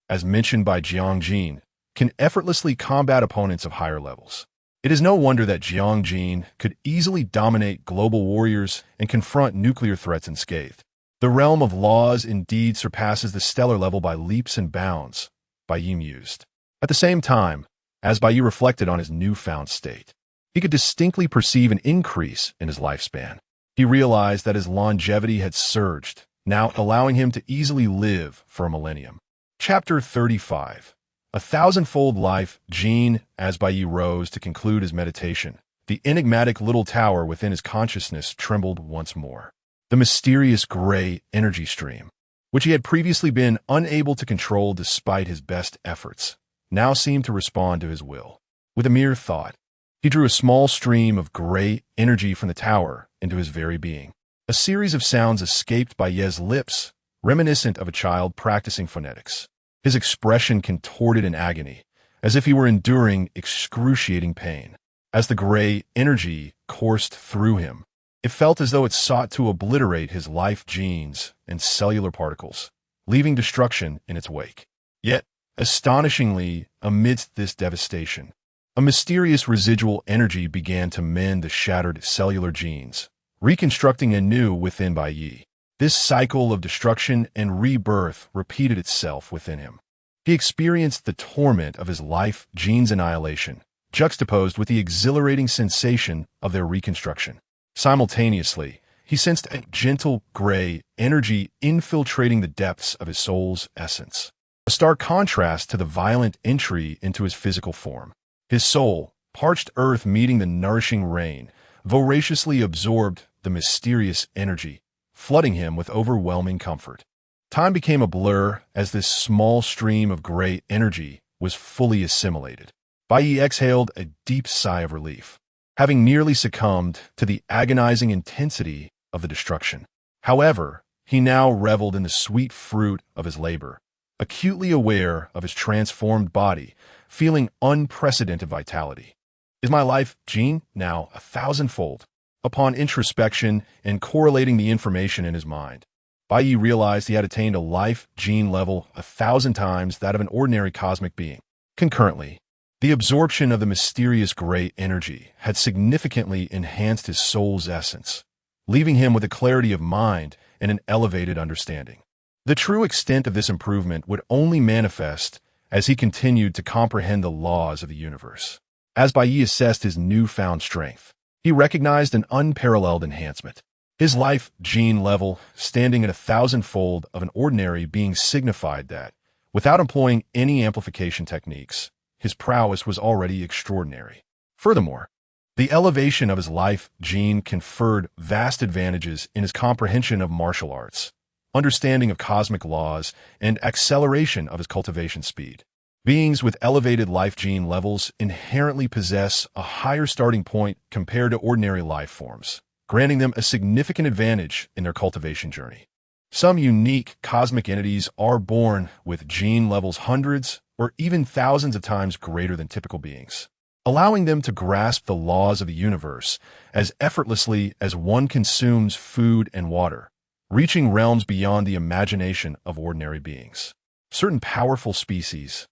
as mentioned by Jiangjin, can effortlessly combat opponents of higher levels. It is no wonder that Jiangjin could easily dominate global warriors and confront nuclear threats unscathed. The realm of laws indeed surpasses the stellar level by leaps and bounds, Bai Ye mused. At the same time, as Bai Ye reflected on his newfound state, he could distinctly perceive an increase in his lifespan. He realized that his longevity had surged, now allowing him to easily live for a millennium. Chapter 35. A thousandfold life. Jin, as Bai Ye rose to conclude his meditation, the enigmatic little tower within his consciousness trembled once more. The mysterious gray energy stream, which he had previously been unable to control despite his best efforts, now seemed to respond to his will. With a mere thought, he drew a small stream of gray energy from the tower into his very being. A series of sounds escaped Bai Ye's lips, reminiscent of a child practicing phonetics. His expression contorted in agony, as if he were enduring excruciating pain. As the gray energy coursed through him, it felt as though it sought to obliterate his life genes and cellular particles, leaving destruction in its wake. Yet, astonishingly, amidst this devastation, A mysterious residual energy began to mend the shattered cellular genes, reconstructing anew within Bai Ye. This cycle of destruction and rebirth repeated itself within him. He experienced the torment of his life gene's annihilation, juxtaposed with the exhilarating sensation of their reconstruction. Simultaneously, he sensed a gentle, gray energy infiltrating the depths of his soul's essence, a stark contrast to the violent entry into his physical form. His soul, parched earth meeting the nourishing rain, voraciously absorbed the mysterious energy, flooding him with overwhelming comfort. Time became a blur as this small stream of gray energy was fully assimilated. Bai Ye exhaled a deep sigh of relief, having nearly succumbed to the agonizing intensity of the destruction. However, he now reveled in the sweet fruit of his labor, acutely aware of his transformed body, feeling unprecedented vitality. Is my life gene now 1,000-fold? Upon introspection and correlating the information in his mind, Bai Ye realized he had attained a life gene level 1,000 times that of an ordinary cosmic being. Concurrently, the absorption of the mysterious gray energy had significantly enhanced his soul's essence, leaving him with a clarity of mind and an elevated understanding. The true extent of this improvement would only manifest as he continued to comprehend the laws of the universe. As Bai Ye assessed his newfound strength, he recognized an unparalleled enhancement. His life gene level, standing at 1,000-fold of an ordinary being, signified that, without employing any amplification techniques, his prowess was already extraordinary. Furthermore, the elevation of his life gene conferred vast advantages in his comprehension of martial arts, understanding of cosmic laws, and acceleration of his cultivation speed. Beings with elevated life gene levels inherently possess a higher starting point compared to ordinary life forms, granting them a significant advantage in their cultivation journey. Some unique cosmic entities are born with gene levels hundreds or even thousands of times greater than typical beings, allowing them to grasp the laws of the universe as effortlessly as one consumes food and water, reaching realms beyond the imagination of ordinary beings. Certain powerful species,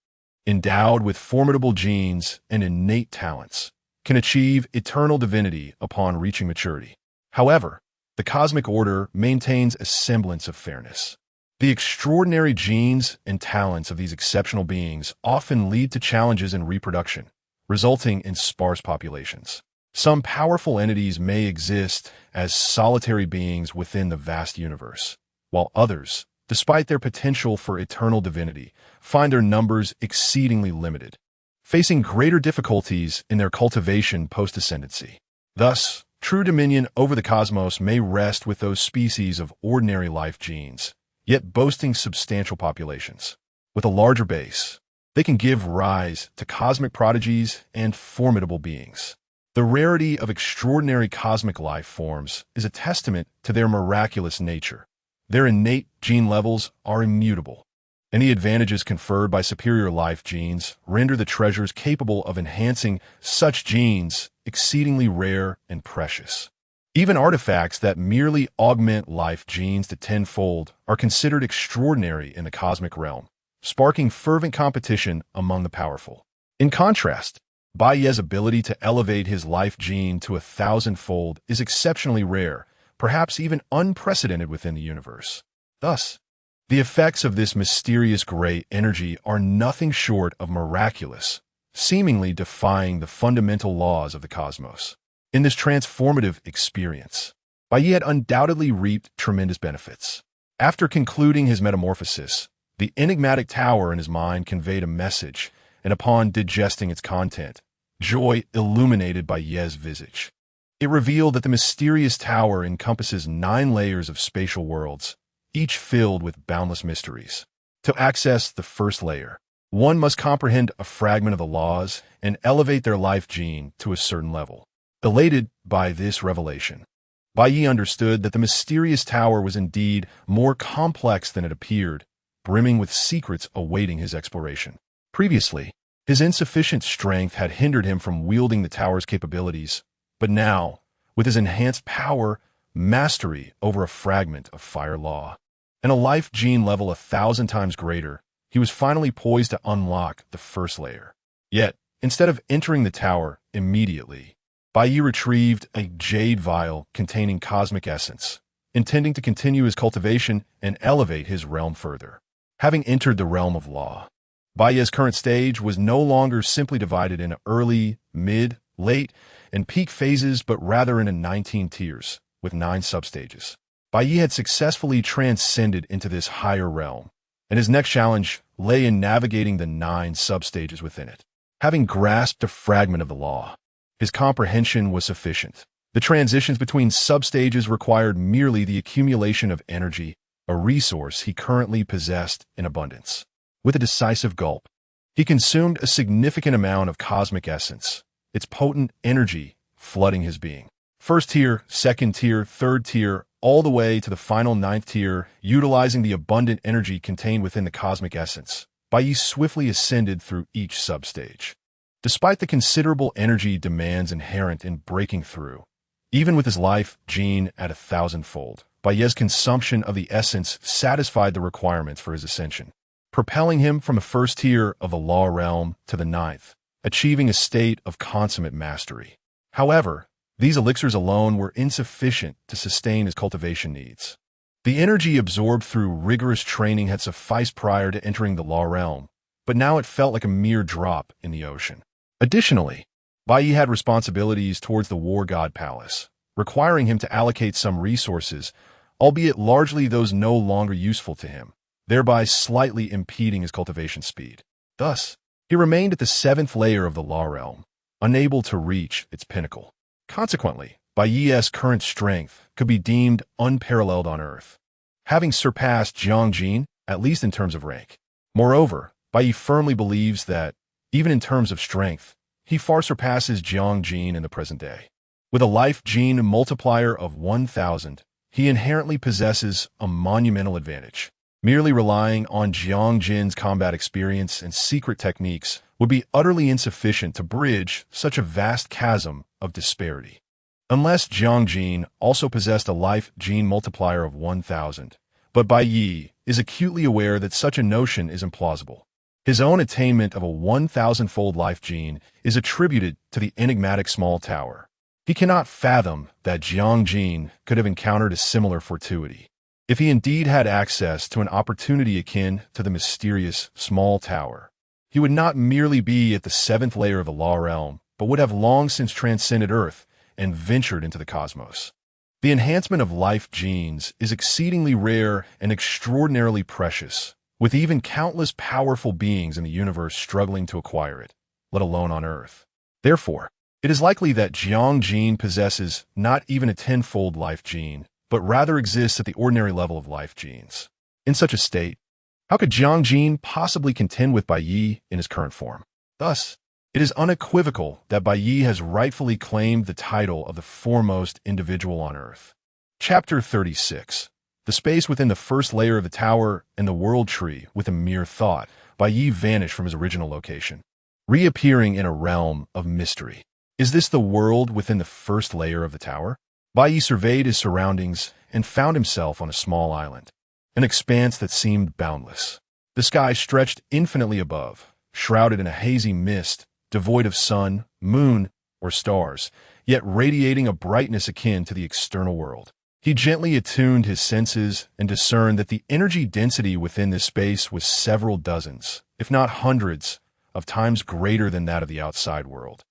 endowed with formidable genes and innate talents, can achieve eternal divinity upon reaching maturity. However, the cosmic order maintains a semblance of fairness. The extraordinary genes and talents of these exceptional beings often lead to challenges in reproduction, resulting in sparse populations. Some powerful entities may exist as solitary beings within the vast universe, while others, despite their potential for eternal divinity, find their numbers exceedingly limited, facing greater difficulties in their cultivation post-ascendancy. Thus, true dominion over the cosmos may rest with those species of ordinary life genes, yet boasting substantial populations. With a larger base, they can give rise to cosmic prodigies and formidable beings. The rarity of extraordinary cosmic life forms is a testament to their miraculous nature. Their innate gene levels are immutable. Any advantages conferred by superior life genes render the treasures capable of enhancing such genes exceedingly rare and precious. Even artifacts that merely augment life genes to tenfold are considered extraordinary in the cosmic realm, sparking fervent competition among the powerful. In contrast, Bai Ye's ability to elevate his life gene to 1,000-fold is exceptionally rare, perhaps even unprecedented within the universe. Thus, the effects of this mysterious gray energy are nothing short of miraculous, seemingly defying the fundamental laws of the cosmos. In this transformative experience, Bai Ye had undoubtedly reaped tremendous benefits. After concluding his metamorphosis, the enigmatic tower in his mind conveyed a message, and upon digesting its content, joy illuminated Bai Ye's visage. It revealed that the mysterious tower encompasses 9 layers of spatial worlds, each filled with boundless mysteries. To access the first layer, one must comprehend a fragment of the laws and elevate their life gene to a certain level. Elated by this revelation, Bai Ye understood that the mysterious tower was indeed more complex than it appeared, brimming with secrets awaiting his exploration. Previously, his insufficient strength had hindered him from wielding the tower's capabilities, but now, with his enhanced power, mastery over a fragment of fire law, and a life gene level 1,000 times greater, he was finally poised to unlock the first layer. Yet, Instead of entering the tower immediately, Bai Ye retrieved a jade vial containing cosmic essence, intending to continue his cultivation and elevate his realm further. Having entered the realm of law, Bai Ye's current stage was no longer simply divided into early, mid, late, and peak phases, but rather into 19 tiers, with 9 substages. Bai Ye had successfully transcended into this higher realm, and his next challenge lay in navigating the 9 substages within it. Having grasped a fragment of the law, his comprehension was sufficient. The transitions between substages required merely the accumulation of energy, a resource he currently possessed in abundance. With a decisive gulp, he consumed a significant amount of cosmic essence, its potent energy flooding his being. First tier, second tier, third tier, all the way to the final 9th tier, utilizing the abundant energy contained within the cosmic essence, Bai Ye swiftly ascended through each substage. Despite the considerable energy demands inherent in breaking through, even with his life gene at 1,000-fold, Bai Ye's consumption of the essence satisfied the requirements for his ascension, propelling him from the first tier of the law realm to the 9th, achieving a state of consummate mastery. However, these elixirs alone were insufficient to sustain his cultivation needs. The energy absorbed through rigorous training had sufficed prior to entering the law realm, but now it felt like a mere drop in the ocean. Additionally, Bai Ye had responsibilities towards the War God Palace, requiring him to allocate some resources, albeit largely those no longer useful to him, thereby slightly impeding his cultivation speed. Thus, he remained at the 7th layer of the law realm, unable to reach its pinnacle. Consequently, Bai Ye's current strength could be deemed unparalleled on Earth, having surpassed Jiang Jin, at least in terms of rank. Moreover, Bai Ye firmly believes that, even in terms of strength, he far surpasses Jiang Jin in the present day. With a life gene multiplier of 1,000, he inherently possesses a monumental advantage. Merely relying on Jiang Jin's combat experience and secret techniques would be utterly insufficient to bridge such a vast chasm of disparity. Unless Jiang Jin also possessed a life gene multiplier of 1,000, but Bai Ye is acutely aware that such a notion is implausible. His own attainment of a 1,000-fold life gene is attributed to the enigmatic small tower. He cannot fathom that Jiang Jin could have encountered a similar fortuity. If he indeed had access to an opportunity akin to the mysterious small tower, he would not merely be at the 7th layer of the law realm, but would have long since transcended Earth and ventured into the cosmos. The enhancement of life genes is exceedingly rare and extraordinarily precious, with even countless powerful beings in the universe struggling to acquire it, let alone on Earth. Therefore, it is likely that Jiang Jin possesses not even a 10-fold life gene, but rather exists at the ordinary level of life genes. In such a state, how could Jiang Jin possibly contend with Bai Ye in his current form? Thus, it is unequivocal that Bai Ye has rightfully claimed the title of the foremost individual on Earth. Chapter 36. The space within the first layer of the tower and the world tree, with a mere thought, Bai Ye vanished from his original location, reappearing in a realm of mystery. Is this the world within the first layer of the tower? Bai Ye surveyed his surroundings and found himself on a small island, an expanse that seemed boundless. The sky stretched infinitely above, shrouded in a hazy mist, devoid of sun, moon, or stars, yet radiating a brightness akin to the external world. He gently attuned his senses and discerned that the energy density within this space was several dozens, if not hundreds, of times greater than that of the outside world.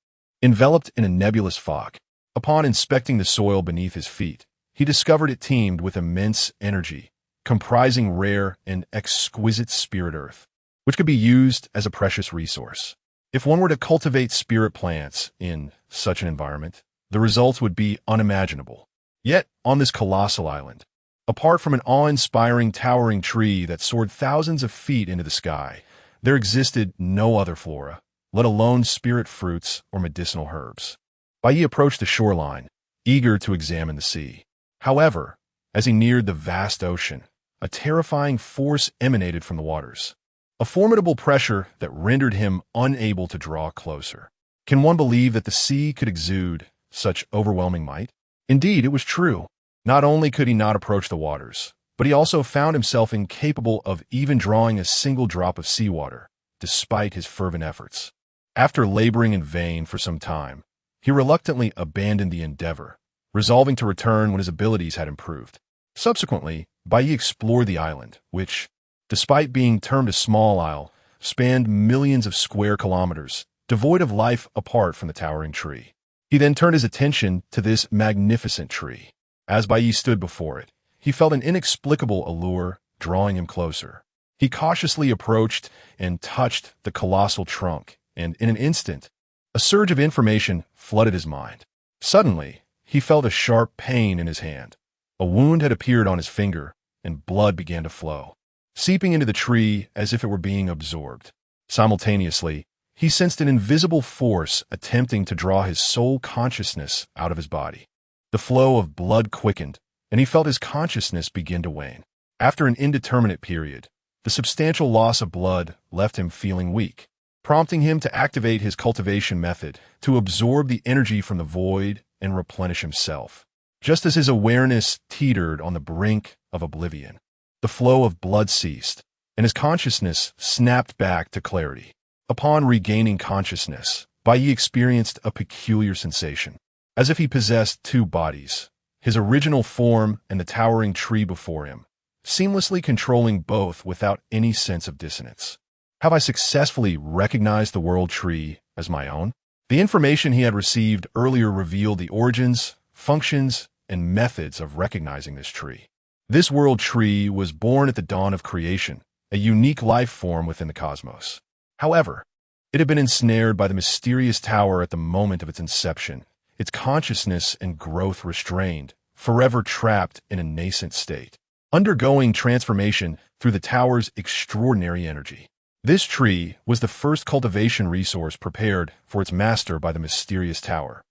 Enveloped in a nebulous fog, upon inspecting the soil beneath his feet, he discovered it teemed with immense energy, comprising rare and exquisite spirit earth, which could be used as a precious resource. If one were to cultivate spirit plants in such an environment, the results would be unimaginable. Yet, on this colossal island, apart from an awe-inspiring towering tree that soared thousands of feet into the sky, there existed no other flora, let alone spirit fruits or medicinal herbs. Bai Ye approached the shoreline, eager to examine the sea. However, as he neared the vast ocean, a terrifying force emanated from the waters, a formidable pressure that rendered him unable to draw closer. Can one believe that the sea could exude such overwhelming might? Indeed, it was true. Not only could he not approach the waters, but he also found himself incapable of even drawing a single drop of seawater, despite his fervent efforts. After laboring in vain for some time, he reluctantly abandoned the endeavor, resolving to return when his abilities had improved. Subsequently, Bai Ye explored the island, which, despite being termed a small isle, spanned millions of square kilometers, devoid of life apart from the towering tree. He then turned his attention to this magnificent tree. As Bai Ye stood before it, he felt an inexplicable allure drawing him closer. He cautiously approached and touched the colossal trunk, and in an instant, a surge of information flooded his mind. Suddenly, he felt a sharp pain in his hand. A wound had appeared on his finger, and blood began to flow, seeping into the tree as if it were being absorbed. Simultaneously, he sensed an invisible force attempting to draw his soul consciousness out of his body. The flow of blood quickened, and he felt his consciousness begin to wane. After an indeterminate period, the substantial loss of blood left him feeling weak, prompting him to activate his cultivation method to absorb the energy from the void and replenish himself. Just as his awareness teetered on the brink of oblivion, the flow of blood ceased, and his consciousness snapped back to clarity. Upon regaining consciousness, Bai Ye experienced a peculiar sensation, as if he possessed two bodies, his original form and the towering tree before him, seamlessly controlling both without any sense of dissonance. Have I successfully recognized the world tree as my own? The information he had received earlier revealed the origins, functions, and methods of recognizing this tree. This world tree was born at the dawn of creation, a unique life form within the cosmos. However, it had been ensnared by the mysterious tower at the moment of its inception, its consciousness and growth restrained, forever trapped in a nascent state, undergoing transformation through the tower's extraordinary energy. This tree was the first cultivation resource prepared for its master by the mysterious tower,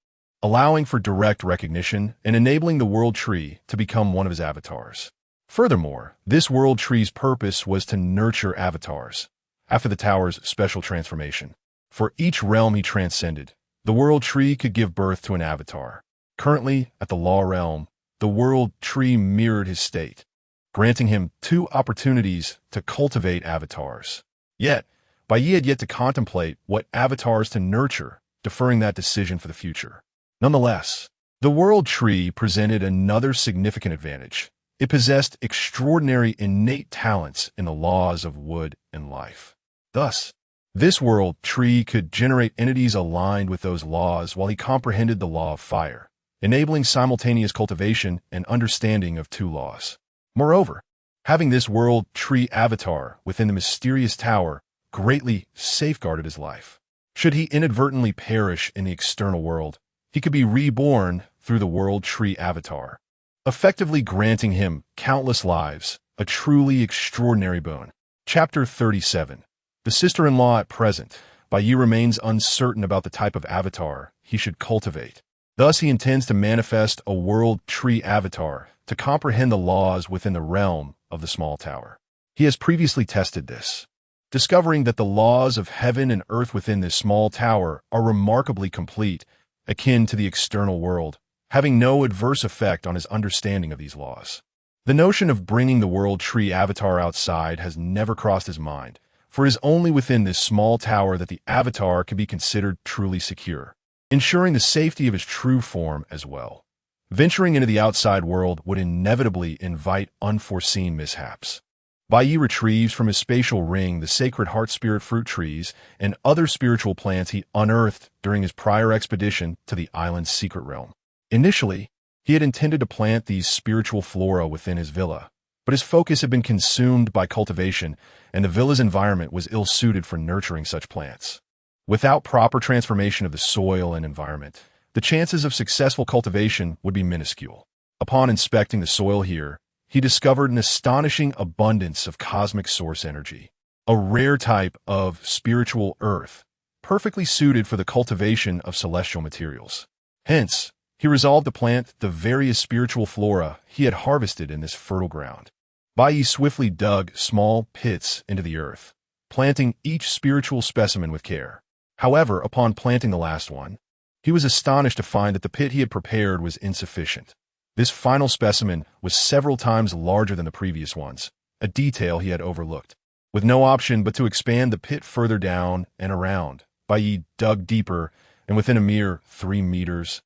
allowing for direct recognition and enabling the world tree to become one of his avatars. Furthermore, this world tree's purpose was to nurture avatars. After the tower's special transformation, for each realm he transcended, the world tree could give birth to an avatar. Currently, at the law realm, the world tree mirrored his state, granting him two opportunities to cultivate avatars. Yet, Bai Ye had yet to contemplate what avatars to nurture, deferring that decision for the future. Nonetheless, the world tree presented another significant advantage. It possessed extraordinary innate talents in the laws of wood and life. Thus, this world tree could generate entities aligned with those laws while he comprehended the law of fire, enabling simultaneous cultivation and understanding of two laws. Moreover, having this world tree avatar within the mysterious tower greatly safeguarded his life. Should he inadvertently perish in the external world, he could be reborn through the world tree avatar, effectively granting him countless lives, a truly extraordinary boon. Chapter 37. The sister-in-law at present, Bai Ye remains uncertain about the type of avatar he should cultivate. Thus, he intends to manifest a world tree avatar to comprehend the laws within the realm of the small tower. He has previously tested this, discovering that the laws of heaven and earth within this small tower are remarkably complete, akin to the external world, having no adverse effect on his understanding of these laws. The notion of bringing the world tree avatar outside has never crossed his mind, for it is only within this small tower that the avatar can be considered truly secure, ensuring the safety of his true form as well. Venturing into the outside world would inevitably invite unforeseen mishaps. Bai Ye retrieves from his spatial ring the sacred heart spirit fruit trees and other spiritual plants he unearthed during his prior expedition to the island's secret realm. Initially, he had intended to plant these spiritual flora within his villa, but his focus had been consumed by cultivation, and the villa's environment was ill-suited for nurturing such plants. Without proper transformation of the soil and environment, the chances of successful cultivation would be minuscule. Upon inspecting the soil here, he discovered an astonishing abundance of cosmic source energy, a rare type of spiritual earth, perfectly suited for the cultivation of celestial materials. Hence, he resolved to plant the various spiritual flora he had harvested in this fertile ground. Bai Ye swiftly dug small pits into the earth, planting each spiritual specimen with care. However, upon planting the last one, he was astonished to find that the pit he had prepared was insufficient. This final specimen was several times larger than the previous ones, a detail he had overlooked. With no option but to expand the pit further down and around, Bai Ye dug deeper, and within a mere 3 meters,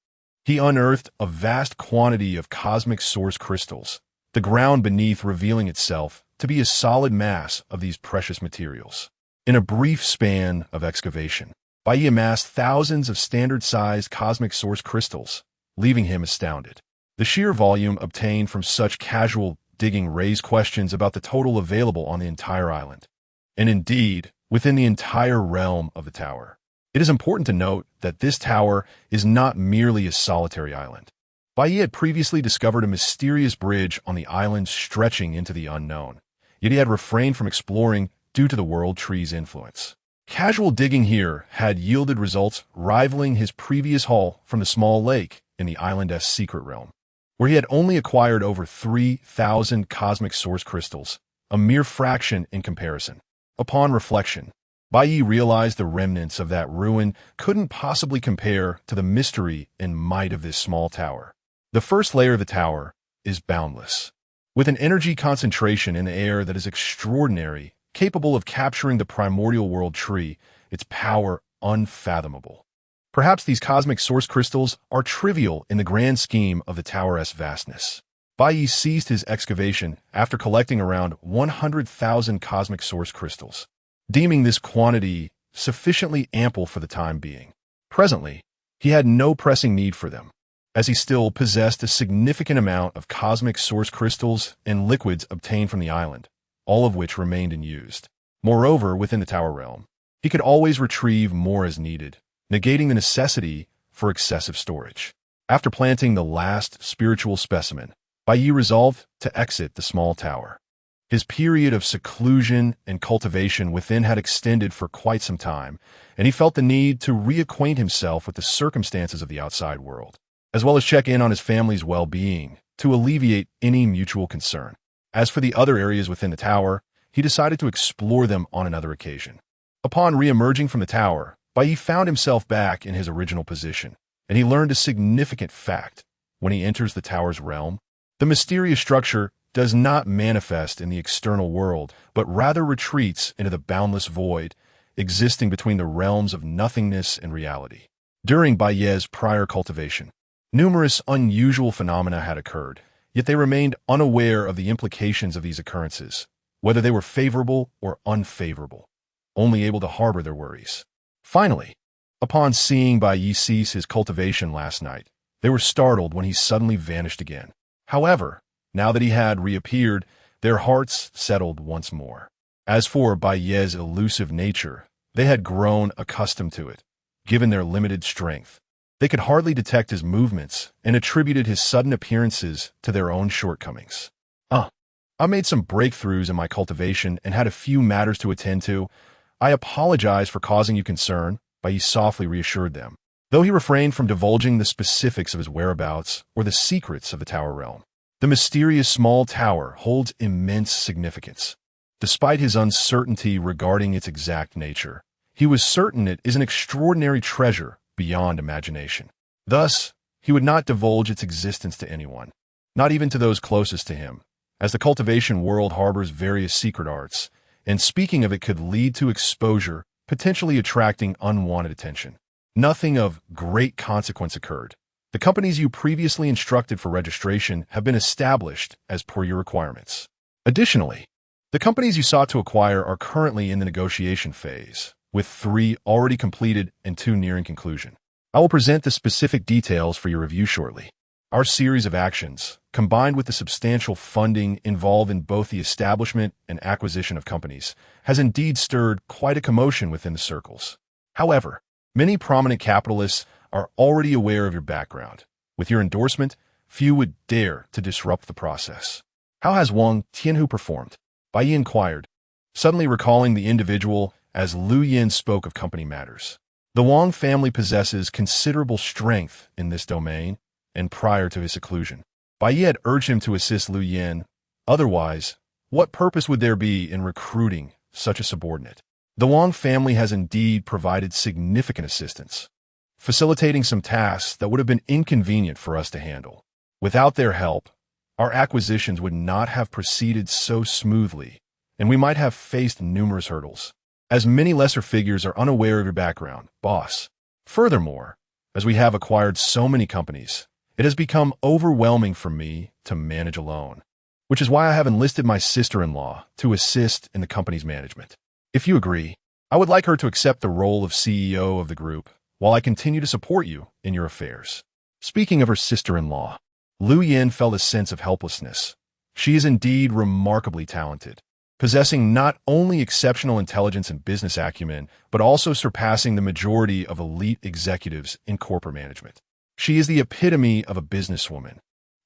he unearthed a vast quantity of cosmic source crystals, the ground beneath revealing itself to be a solid mass of these precious materials. In a brief span of excavation, Bai Ye amassed thousands of standard-sized cosmic source crystals, leaving him astounded. The sheer volume obtained from such casual digging raised questions about the total available on the entire island, and indeed, within the entire realm of the tower. It is important to note that this tower is not merely a solitary island. Bai Ye had previously discovered a mysterious bridge on the island stretching into the unknown, yet he had refrained from exploring due to the world tree's influence. Casual digging here had yielded results rivaling his previous haul from the small lake in the island's secret realm, where he had only acquired over 3,000 cosmic source crystals, a mere fraction in comparison. Upon reflection, Bai Ye realized the remnants of that ruin couldn't possibly compare to the mystery and might of this small tower. The first layer of the tower is boundless, with an energy concentration in the air that is extraordinary, capable of capturing the primordial world tree, its power unfathomable. Perhaps these cosmic source crystals are trivial in the grand scheme of the tower's vastness. Bai Ye ceased his excavation after collecting around 100,000 cosmic source crystals, deeming this quantity sufficiently ample for the time being. Presently, he had no pressing need for them, as he still possessed a significant amount of cosmic source crystals and liquids obtained from the island, all of which remained unused. Moreover, within the tower realm, he could always retrieve more as needed, negating the necessity for excessive storage. After planting the last spiritual specimen, Bai Ye resolved to exit the small tower. His period of seclusion and cultivation within had extended for quite some time, and he felt the need to reacquaint himself with the circumstances of the outside world, as well as check in on his family's well-being to alleviate any mutual concern. As for the other areas within the tower, he decided to explore them on another occasion. Upon re-emerging from the tower, Bai Ye found himself back in his original position, and he learned a significant fact. When he enters the tower's realm, the mysterious structure does not manifest in the external world, but rather retreats into the boundless void existing between the realms of nothingness and reality. During Bai Ye's prior cultivation, numerous unusual phenomena had occurred, yet they remained unaware of the implications of these occurrences, whether they were favorable or unfavorable, only able to harbor their worries. Finally, upon seeing Bai Ye cease his cultivation last night, they were startled when he suddenly vanished again. However, now that he had reappeared, their hearts settled once more. As for Bai Ye's elusive nature, they had grown accustomed to it, given their limited strength. They could hardly detect his movements and attributed his sudden appearances to their own shortcomings. I made some breakthroughs in my cultivation and had a few matters to attend to. I apologize for causing you concern, Bai Ye softly reassured them, though he refrained from divulging the specifics of his whereabouts or the secrets of the tower realm. The mysterious small tower holds immense significance. Despite his uncertainty regarding its exact nature, he was certain it is an extraordinary treasure beyond imagination. Thus, he would not divulge its existence to anyone, not even to those closest to him, as the cultivation world harbors various secret arts, and speaking of it could lead to exposure, potentially attracting unwanted attention. Nothing of great consequence occurred. The companies you previously instructed for registration have been established as per your requirements. Additionally, the companies you sought to acquire are currently in the negotiation phase, with 3 already completed and 2 nearing conclusion. I will present the specific details for your review shortly. Our series of actions, combined with the substantial funding involved in both the establishment and acquisition of companies, has indeed stirred quite a commotion within the circles. However, many prominent capitalists are already aware of your background. With your endorsement, few would dare to disrupt the process. How has Wang Tianhu performed? Bai Ye inquired, suddenly recalling the individual as Lu Yin spoke of company matters. The Wang family possesses considerable strength in this domain, and prior to his seclusion, Bai Ye had urged him to assist Lu Yin. Otherwise, what purpose would there be in recruiting such a subordinate? The Wang family has indeed provided significant assistance, facilitating some tasks that would have been inconvenient for us to handle. Without their help, our acquisitions would not have proceeded so smoothly, and we might have faced numerous hurdles. as many lesser figures are unaware of your background, boss. Furthermore, as we have acquired so many companies, it has become overwhelming for me to manage alone, which is why I have enlisted my sister-in-law to assist in the company's management. If you agree, I would like her to accept the role of CEO of the group while I continue to support you in your affairs. Speaking of her sister-in-law, Lu Yin felt a sense of helplessness. She is indeed remarkably talented, possessing not only exceptional intelligence and business acumen, but also surpassing the majority of elite executives in corporate management. She is the epitome of a businesswoman,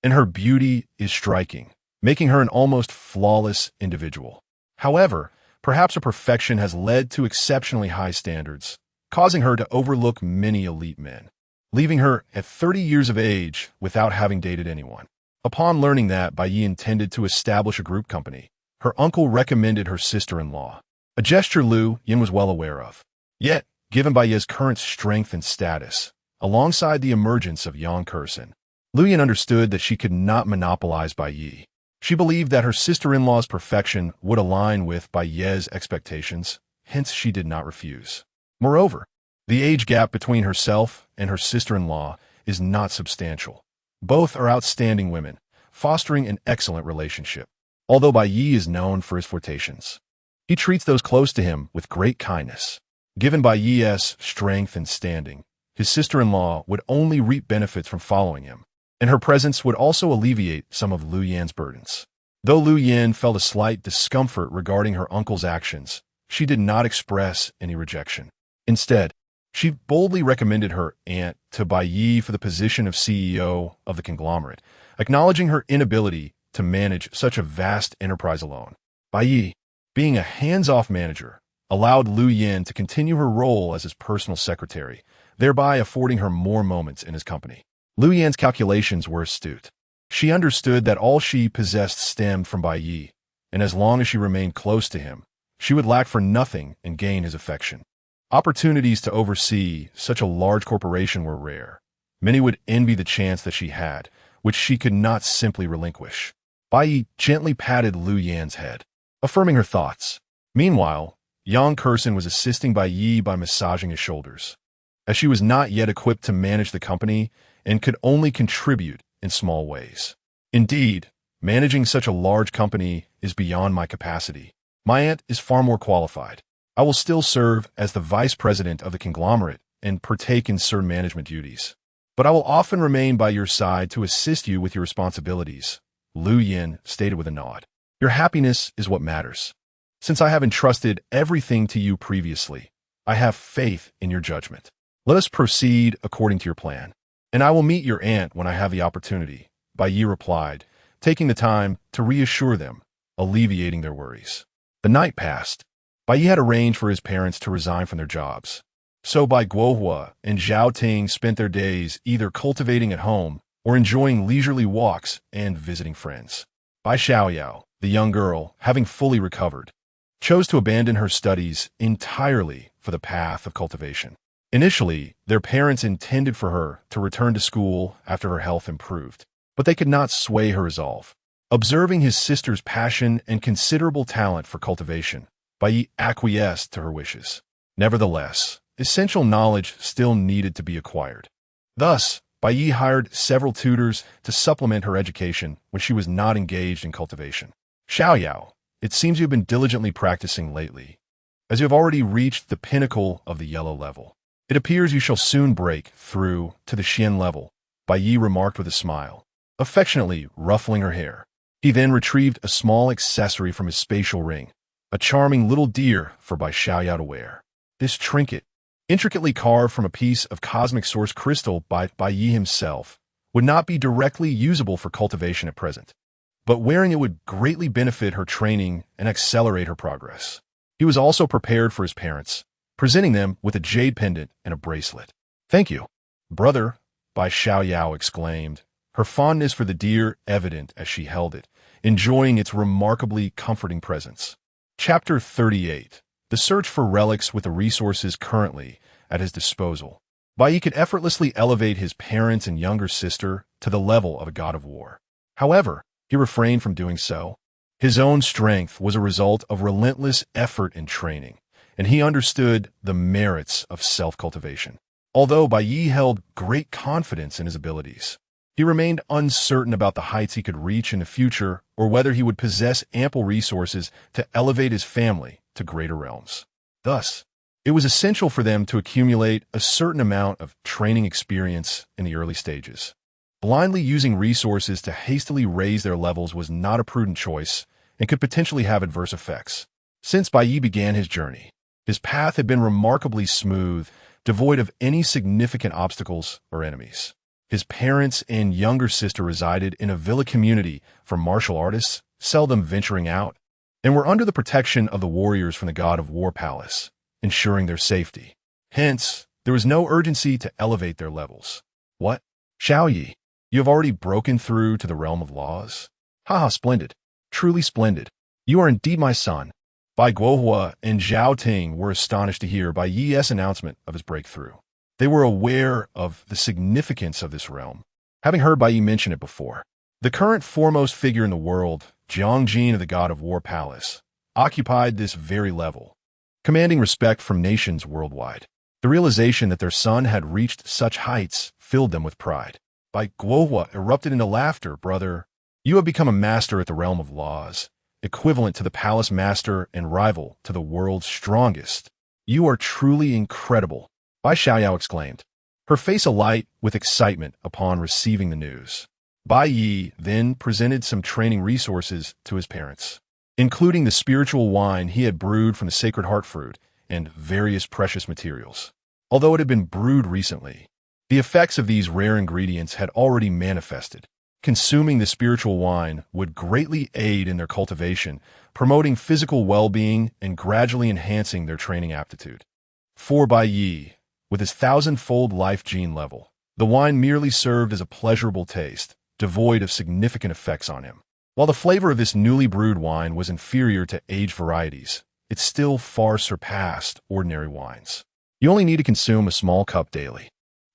and her beauty is striking, making her an almost flawless individual. However, perhaps her perfection has led to exceptionally high standards, causing her to overlook many elite men, leaving her at 30 years of age without having dated anyone. Upon learning that Bai Ye intended to establish a group company, her uncle recommended her sister-in-law, a gesture Lu Yin was well aware of. Yet, given Bai Ye's current strength and status, alongside the emergence of Yang Kursin, Lu Yin understood that she could not monopolize Bai Ye. She believed that her sister-in-law's perfection would align with Bai Ye's expectations, hence she did not refuse. Moreover, the age gap between herself and her sister-in-law is not substantial. Both are outstanding women, fostering an excellent relationship. Although Bai Ye is known for his flirtations, he treats those close to him with great kindness. Given Bai Ye's strength and standing, his sister-in-law would only reap benefits from following him, and her presence would also alleviate some of Lu Yan's burdens. Though Lu Yan felt a slight discomfort regarding her uncle's actions, she did not express any rejection. Instead, she boldly recommended her aunt to Bai Ye for the position of CEO of the conglomerate, acknowledging her inability to manage such a vast enterprise alone. Bai Ye, being a hands-off manager, allowed Lu Yan to continue her role as his personal secretary, thereby affording her more moments in his company. Lu Yan's calculations were astute. She understood that all she possessed stemmed from Bai Ye, and as long as she remained close to him, she would lack for nothing and gain his affection. Opportunities to oversee such a large corporation were rare. Many would envy the chance that she had, which she could not simply relinquish. Bai Ye gently patted Lu Yan's head, affirming her thoughts. Meanwhile, Yang Kursin was assisting Bai Ye by massaging his shoulders, as she was not yet equipped to manage the company and could only contribute in small ways. Indeed, managing such a large company is beyond my capacity. My aunt is far more qualified. I will still serve as the vice president of the conglomerate and partake in certain management duties. But I will often remain by your side to assist you with your responsibilities, Lu Yin stated with a nod. Your happiness is what matters. Since I have entrusted everything to you previously, I have faith in your judgment. Let us proceed according to your plan, and I will meet your aunt when I have the opportunity, Bai Ye replied, taking the time to reassure them, alleviating their worries. The night passed. Bai Ye had arranged for his parents to resign from their jobs, so Bai Guohua and Zhao Ting spent their days either cultivating at home or enjoying leisurely walks and visiting friends. Bai Xiaoyao, the young girl, having fully recovered, chose to abandon her studies entirely for the path of cultivation. Initially, their parents intended for her to return to school after her health improved, but they could not sway her resolve. Observing his sister's passion and considerable talent for cultivation, Bai Ye acquiesced to her wishes. Nevertheless, essential knowledge still needed to be acquired. Thus, Bai Ye hired several tutors to supplement her education when she was not engaged in cultivation. Xiaoyao, it seems you have been diligently practicing lately, as you have already reached the pinnacle of the yellow level. It appears you shall soon break through to the Xian level, Bai Ye remarked with a smile, affectionately ruffling her hair. He then retrieved a small accessory from his spatial ring, a charming little deer for Bai Xiaoyao to wear. This trinket, intricately carved from a piece of cosmic source crystal by Bai Ye himself, would not be directly usable for cultivation at present, but wearing it would greatly benefit her training and accelerate her progress. He was also prepared for his parents, presenting them with a jade pendant and a bracelet. Thank you, brother, Bai Xiaoyao exclaimed, her fondness for the deer evident as she held it, enjoying its remarkably comforting presence. Chapter 38. The search for relics with the resources currently at his disposal. Bai Ye could effortlessly elevate his parents and younger sister to the level of a god of war. However, he refrained from doing so. His own strength was a result of relentless effort and training, and he understood the merits of self-cultivation. Although Bai Ye held great confidence in his abilities, he remained uncertain about the heights he could reach in the future or whether he would possess ample resources to elevate his family to greater realms. Thus, it was essential for them to accumulate a certain amount of training experience in the early stages. Blindly using resources to hastily raise their levels was not a prudent choice and could potentially have adverse effects. Since Bai Ye began his journey, his path had been remarkably smooth, devoid of any significant obstacles or enemies. His parents and younger sister resided in a villa community for martial artists, seldom venturing out, and were under the protection of the warriors from the God of War Palace, ensuring their safety. Hence, there was no urgency to elevate their levels. What? Xiao Yi, you have already broken through to the realm of laws? Haha, splendid. Truly splendid. You are indeed my son. Bai Guohua and Zhao Ting were astonished to hear Bai Ye's announcement of his breakthrough. They were aware of the significance of this realm, having heard Bai Ye mention it before. The current foremost figure in the world, Jiangjin of the God of War Palace, occupied this very level, commanding respect from nations worldwide. The realization that their son had reached such heights filled them with pride. Bai Guohua erupted into laughter. Brother, you have become a master at the realm of laws, equivalent to the palace master and rival to the world's strongest. You are truly incredible, Bai Xiaoyao exclaimed, her face alight with excitement upon receiving the news. Bai Ye then presented some training resources to his parents, including the spiritual wine he had brewed from the sacred heart fruit and various precious materials. Although it had been brewed recently, the effects of these rare ingredients had already manifested. Consuming the spiritual wine would greatly aid in their cultivation, promoting physical well-being and gradually enhancing their training aptitude. For Bai Ye, with his thousand-fold life gene level, the wine merely served as a pleasurable taste, devoid of significant effects on him. While the flavor of this newly brewed wine was inferior to aged varieties, it still far surpassed ordinary wines. You only need to consume a small cup daily.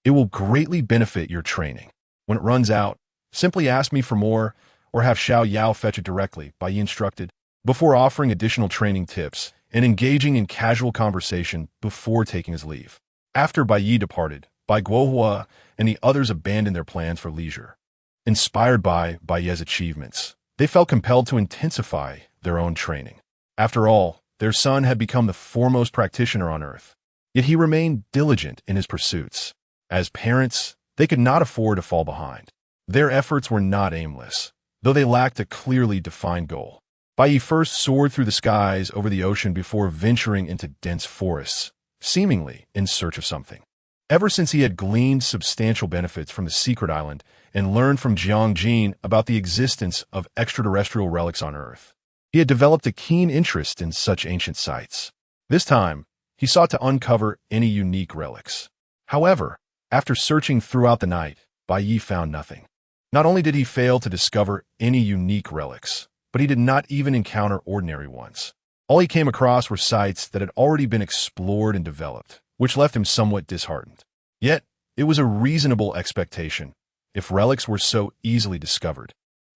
It will greatly benefit your training. When it runs out, simply ask me for more or have Xiao Yao fetch it directly, Bai Ye instructed, before offering additional training tips and engaging in casual conversation before taking his leave. After Bai Ye departed, Bai Guohua and the others abandoned their plans for leisure. Inspired by Bai Ye's achievements, they felt compelled to intensify their own training. After all, their son had become the foremost practitioner on Earth, yet he remained diligent in his pursuits. As parents, they could not afford to fall behind. Their efforts were not aimless, though they lacked a clearly defined goal. Bai Ye first soared through the skies over the ocean before venturing into dense forests, seemingly in search of something. Ever since he had gleaned substantial benefits from the secret island and learned from Jiangjin about the existence of extraterrestrial relics on Earth, he had developed a keen interest in such ancient sites. This time, he sought to uncover any unique relics. However, after searching throughout the night, Bai Ye found nothing. Not only did he fail to discover any unique relics, but he did not even encounter ordinary ones. All he came across were sites that had already been explored and developed, which left him somewhat disheartened. Yet, it was a reasonable expectation. If relics were so easily discovered,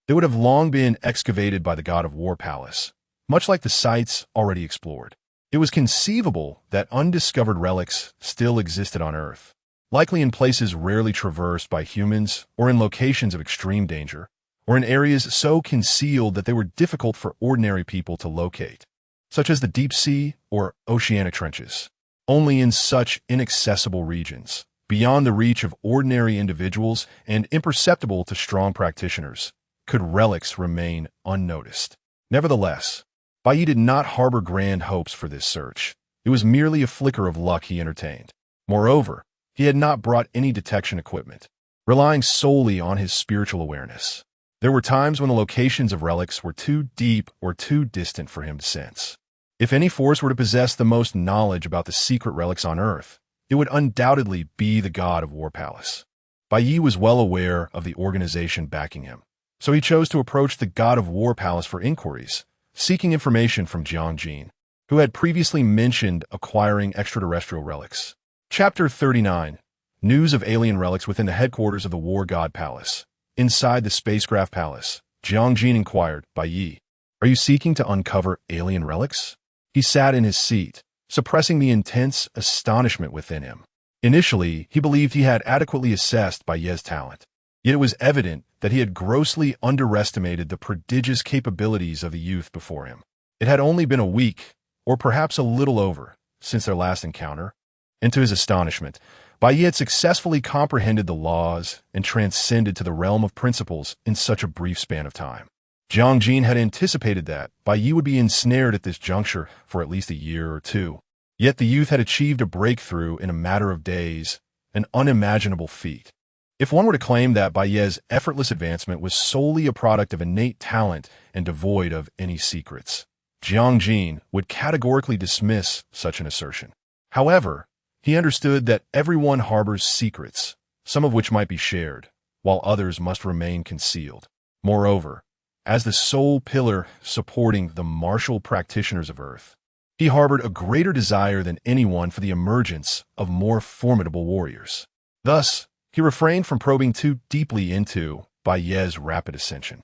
they would have long been excavated by the God of War Palace, much like the sites already explored. It was conceivable that undiscovered relics still existed on Earth, likely in places rarely traversed by humans or in locations of extreme danger, or in areas so concealed that they were difficult for ordinary people to locate, such as the deep sea or oceanic trenches. Only in such inaccessible regions, beyond the reach of ordinary individuals and imperceptible to strong practitioners, could relics remain unnoticed. Nevertheless, Bai Ye did not harbor grand hopes for this search. It was merely a flicker of luck he entertained. Moreover, he had not brought any detection equipment, relying solely on his spiritual awareness. There were times when the locations of relics were too deep or too distant for him to sense. If any force were to possess the most knowledge about the secret relics on Earth, it would undoubtedly be the God of War Palace. Bai Ye was well aware of the organization backing him, so he chose to approach the God of War Palace for inquiries, seeking information from Jiangjin, who had previously mentioned acquiring extraterrestrial relics. Chapter 39. News of alien relics within the headquarters of the War God Palace. Inside the spacecraft palace, Jiangjin inquired, Bai Ye, are you seeking to uncover alien relics? He sat in his seat, suppressing the intense astonishment within him. Initially, he believed he had adequately assessed Bai Ye's talent. Yet it was evident that he had grossly underestimated the prodigious capabilities of the youth before him. It had only been a week, or perhaps a little over, since their last encounter, and to his astonishment, Bai Ye had successfully comprehended the laws and transcended to the realm of principles in such a brief span of time. Jiang Jin had anticipated that Bai Ye would be ensnared at this juncture for at least a year or two. Yet the youth had achieved a breakthrough in a matter of days, an unimaginable feat. If one were to claim that Bai Ye's effortless advancement was solely a product of innate talent and devoid of any secrets, Jiang Jin would categorically dismiss such an assertion. However, he understood that everyone harbors secrets, some of which might be shared, while others must remain concealed. Moreover, as the sole pillar supporting the martial practitioners of Earth, he harbored a greater desire than anyone for the emergence of more formidable warriors. Thus, he refrained from probing too deeply into Bai Ye's rapid ascension.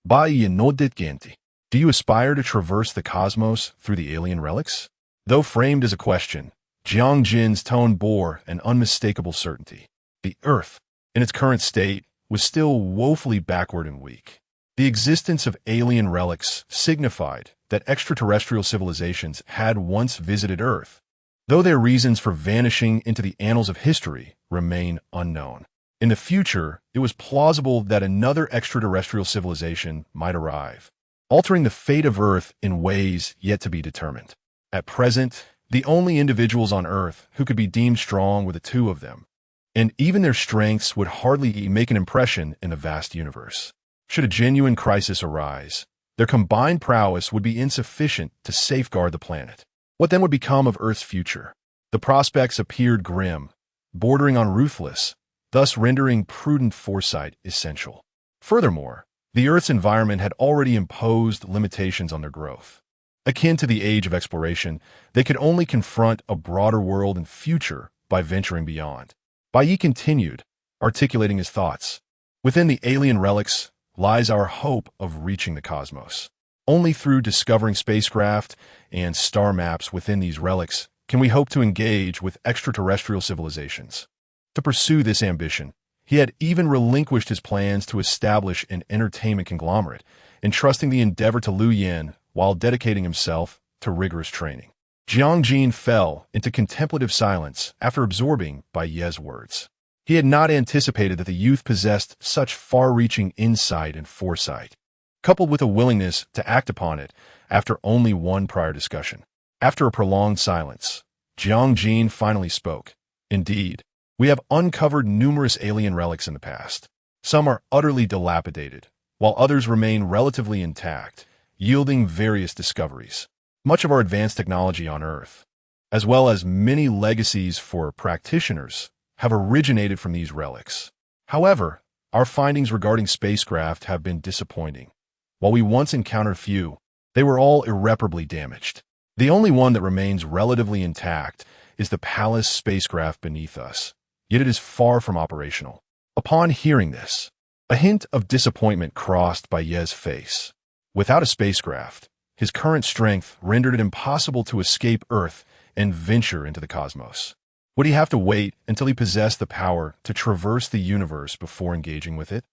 Bai Ye no ditgenti. Do you aspire to traverse the cosmos through the alien relics? Though framed as a question, Jiang Jin's tone bore an unmistakable certainty. The Earth, in its current state, was still woefully backward and weak. The existence of alien relics signified that extraterrestrial civilizations had once visited Earth, though their reasons for vanishing into the annals of history remain unknown. In the future, it was plausible that another extraterrestrial civilization might arrive, altering the fate of Earth in ways yet to be determined. At present, the only individuals on Earth who could be deemed strong were the two of them, and even their strengths would hardly make an impression in the vast universe. Should a genuine crisis arise, their combined prowess would be insufficient to safeguard the planet. What then would become of Earth's future? The prospects appeared grim, bordering on ruthless, thus rendering prudent foresight essential. Furthermore, the Earth's environment had already imposed limitations on their growth. Akin to the age of exploration, they could only confront a broader world and future by venturing beyond. Bai Ye continued, articulating his thoughts. Within the alien relics lies our hope of reaching the cosmos. Only through discovering spacecraft and star maps within these relics can we hope to engage with extraterrestrial civilizations. To pursue this ambition, he had even relinquished his plans to establish an entertainment conglomerate, entrusting the endeavor to Liu Yan while dedicating himself to rigorous training. Jiang Jin fell into contemplative silence after absorbing Bai Ye's words. He had not anticipated that the youth possessed such far-reaching insight and foresight, coupled with a willingness to act upon it after only one prior discussion. After a prolonged silence, Jiang Jin finally spoke. Indeed, we have uncovered numerous alien relics in the past. Some are utterly dilapidated, while others remain relatively intact, yielding various discoveries. Much of our advanced technology on Earth, as well as many legacies for practitioners, have originated from these relics. However, our findings regarding spacecraft have been disappointing. While we once encountered few, they were all irreparably damaged. The only one that remains relatively intact is the Palace spacecraft beneath us, yet it is far from operational. Upon hearing this, a hint of disappointment crossed Bai Ye's face. Without a spacecraft, his current strength rendered it impossible to escape Earth and venture into the cosmos. Would he have to wait until he possessed the power to traverse the universe before engaging with it?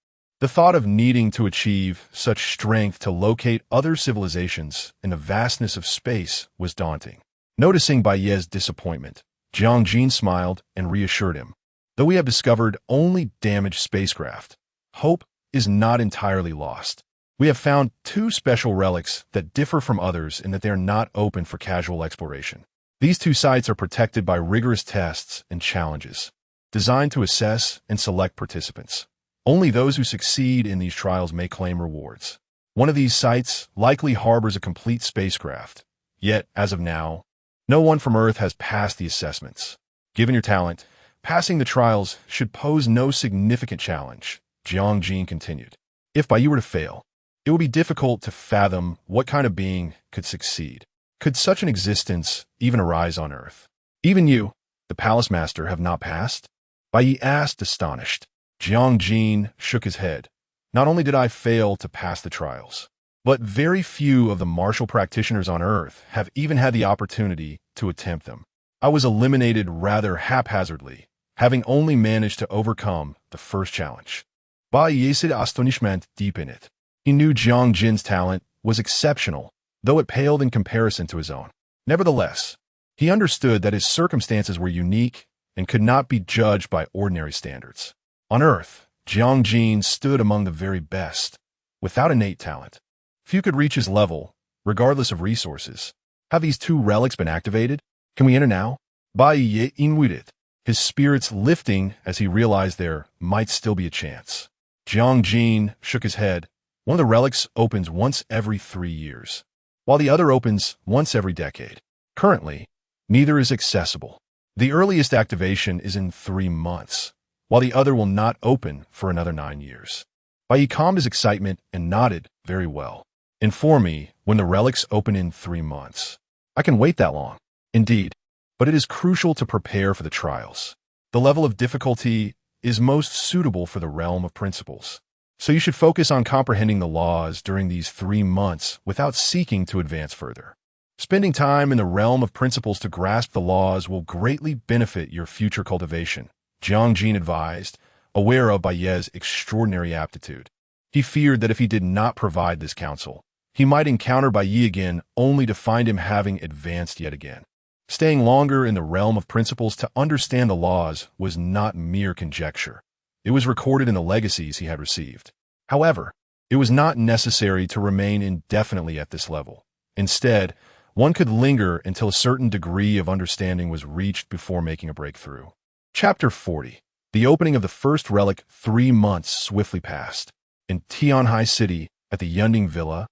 The thought of needing to achieve such strength to locate other civilizations in the vastness of space was daunting. Noticing Bai Ye's disappointment, Jiang Jin smiled and reassured him. Though we have discovered only damaged spacecraft, hope is not entirely lost. We have found two special relics that differ from others in that they are not open for casual exploration. These two sites are protected by rigorous tests and challenges, designed to assess and select participants. Only those who succeed in these trials may claim rewards. One of these sites likely harbors a complete spacecraft, yet, as of now, no one from Earth has passed the assessments. Given your talent, passing the trials should pose no significant challenge, Jiang Jin continued. If Bai Ye were to fail, it would be difficult to fathom what kind of being could succeed. Could such an existence even arise on Earth? Even you, the Palace Master, have not passed? Bai Ye asked, astonished. Jiang Jin shook his head. Not only did I fail to pass the trials, But very few of the martial practitioners on Earth have even had the opportunity to attempt them. I was eliminated rather haphazardly, having only managed to overcome the first challenge. Bai Ye's astonishment deep in it. He knew Jiang Jin's talent was exceptional, though it paled in comparison to his own. Nevertheless, he understood that his circumstances were unique and could not be judged by ordinary standards. On Earth, Jiang Jin stood among the very best, without innate talent. Few could reach his level, regardless of resources. Have these two relics been activated? Can we enter now? Bai Ye inwarded, his spirits lifting as he realized there might still be a chance. Jiang Jin shook his head. One of the relics opens once every 3 years, while the other opens once every decade. Currently, neither is accessible. The earliest activation is in 3 months, while the other will not open for another 9 years. Bai Ye calmed his excitement and nodded. Very well. Inform me when the relics open in 3 months. I can wait that long. Indeed, but it is crucial to prepare for the trials. The level of difficulty is most suitable for the realm of principles. So you should focus on comprehending the laws during these 3 months without seeking to advance further. Spending time in the realm of principles to grasp the laws will greatly benefit your future cultivation, Jiang Jin advised, aware of Bai Ye's extraordinary aptitude. He feared that if he did not provide this counsel, he might encounter Bai Ye again only to find him having advanced yet again. Staying longer in the realm of principles to understand the laws was not mere conjecture. It was recorded in the legacies he had received. However, it was not necessary to remain indefinitely at this level. Instead, one could linger until a certain degree of understanding was reached before making a breakthrough. Chapter 40. The opening of the first relic. 3 months swiftly passed. In Tianhai City, at the Yunding Villa,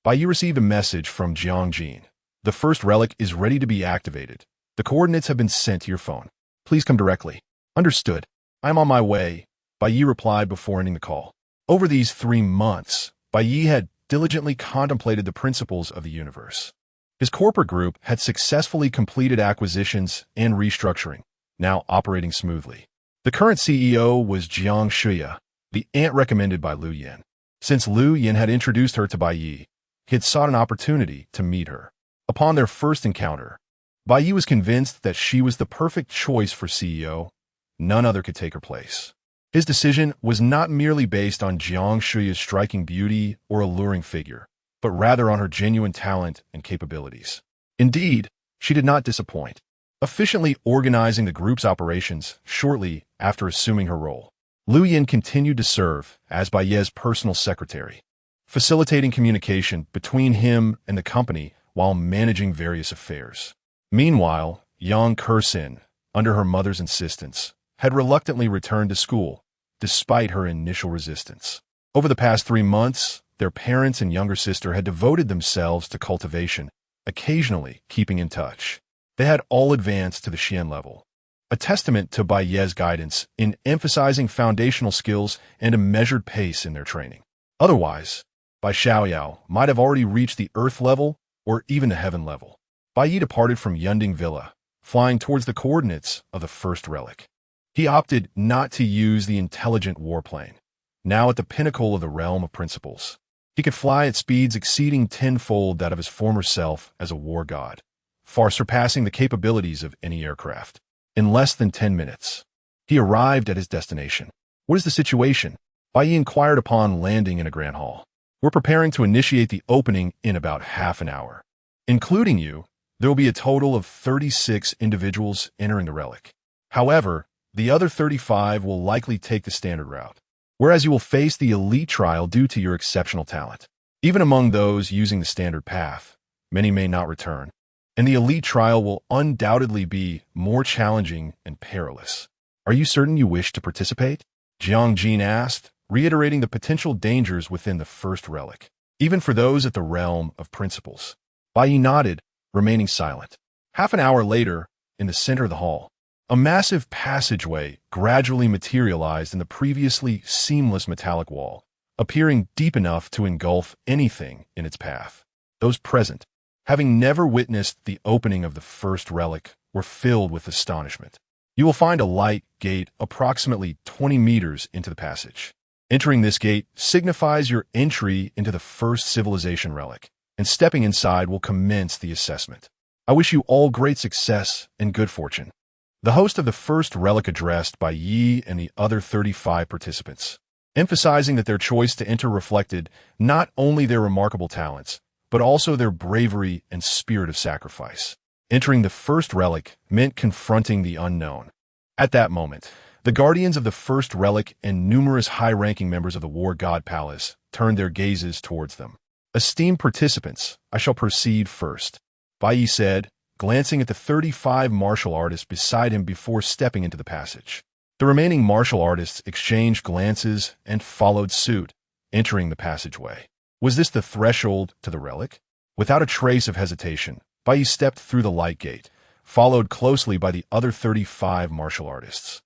Bai Ye received a message from Jiang Jin. The first relic is ready to be activated. The coordinates have been sent to your phone. Please come directly. Understood. I am on my way, Bai Ye replied before ending the call. Over these 3 months, Bai Ye had diligently contemplated the principles of the universe. His corporate group had successfully completed acquisitions and restructuring, now operating smoothly. The current CEO was Jiang Shuya, the aunt recommended by Lu Yan. Since Lu Yan had introduced her to Bai Ye, he had sought an opportunity to meet her. Upon their first encounter, Bai Ye was convinced that she was the perfect choice for CEO. None other could take her place. His decision was not merely based on Jiang Shuya's striking beauty or alluring figure, but rather on her genuine talent and capabilities. Indeed, she did not disappoint, efficiently organizing the group's operations shortly after assuming her role. Lu Yan continued to serve as Bai Ye's personal secretary, facilitating communication between him and the company while managing various affairs. Meanwhile, Yang Kersin, under her mother's insistence, had reluctantly returned to school, despite her initial resistance. Over the past 3 months, their parents and younger sister had devoted themselves to cultivation, occasionally keeping in touch. They had all advanced to the Xian level, a testament to Bai Ye's guidance in emphasizing foundational skills and a measured pace in their training. Otherwise, Bai Xiaoyao might have already reached the earth level or even the heaven level. Bai Ye departed from Yunding Villa, flying towards the coordinates of the first relic. He opted not to use the intelligent warplane. Now at the pinnacle of the realm of principles, he could fly at speeds exceeding tenfold that of his former self as a war god, far surpassing the capabilities of any aircraft. In less than 10 minutes, he arrived at his destination. What is the situation? Bai Ye inquired upon landing in a grand hall. We're preparing to initiate the opening in about half an hour. Including you, there will be a total of 36 individuals entering the relic. However, the other 35 will likely take the standard route, whereas you will face the elite trial due to your exceptional talent. Even among those using the standard path, many may not return, and the elite trial will undoubtedly be more challenging and perilous. Are you certain you wish to participate? Jiang Jin asked, reiterating the potential dangers within the first relic, even for those at the realm of principles. Bai Ye nodded, remaining silent. Half an hour later, in the center of the hall, a massive passageway gradually materialized in the previously seamless metallic wall, appearing deep enough to engulf anything in its path. Those present, having never witnessed the opening of the first relic, were filled with astonishment. You will find a light gate approximately 20 meters into the passage. Entering this gate signifies your entry into the first civilization relic, and stepping inside will commence the assessment. I wish you all great success and good fortune. The host of the first relic addressed Bai Ye and the other 35 participants, emphasizing that their choice to enter reflected not only their remarkable talents, but also their bravery and spirit of sacrifice. Entering the first relic meant confronting the unknown. At that moment, the guardians of the first relic and numerous high-ranking members of the War God Palace turned their gazes towards them. Esteemed participants, I shall proceed first, Bai Ye said, glancing at the 35 martial artists beside him before stepping into the passage. The remaining martial artists exchanged glances and followed suit, entering the passageway. Was this the threshold to the relic? Without a trace of hesitation, Bai Ye stepped through the light gate, followed closely by the other 35 martial artists.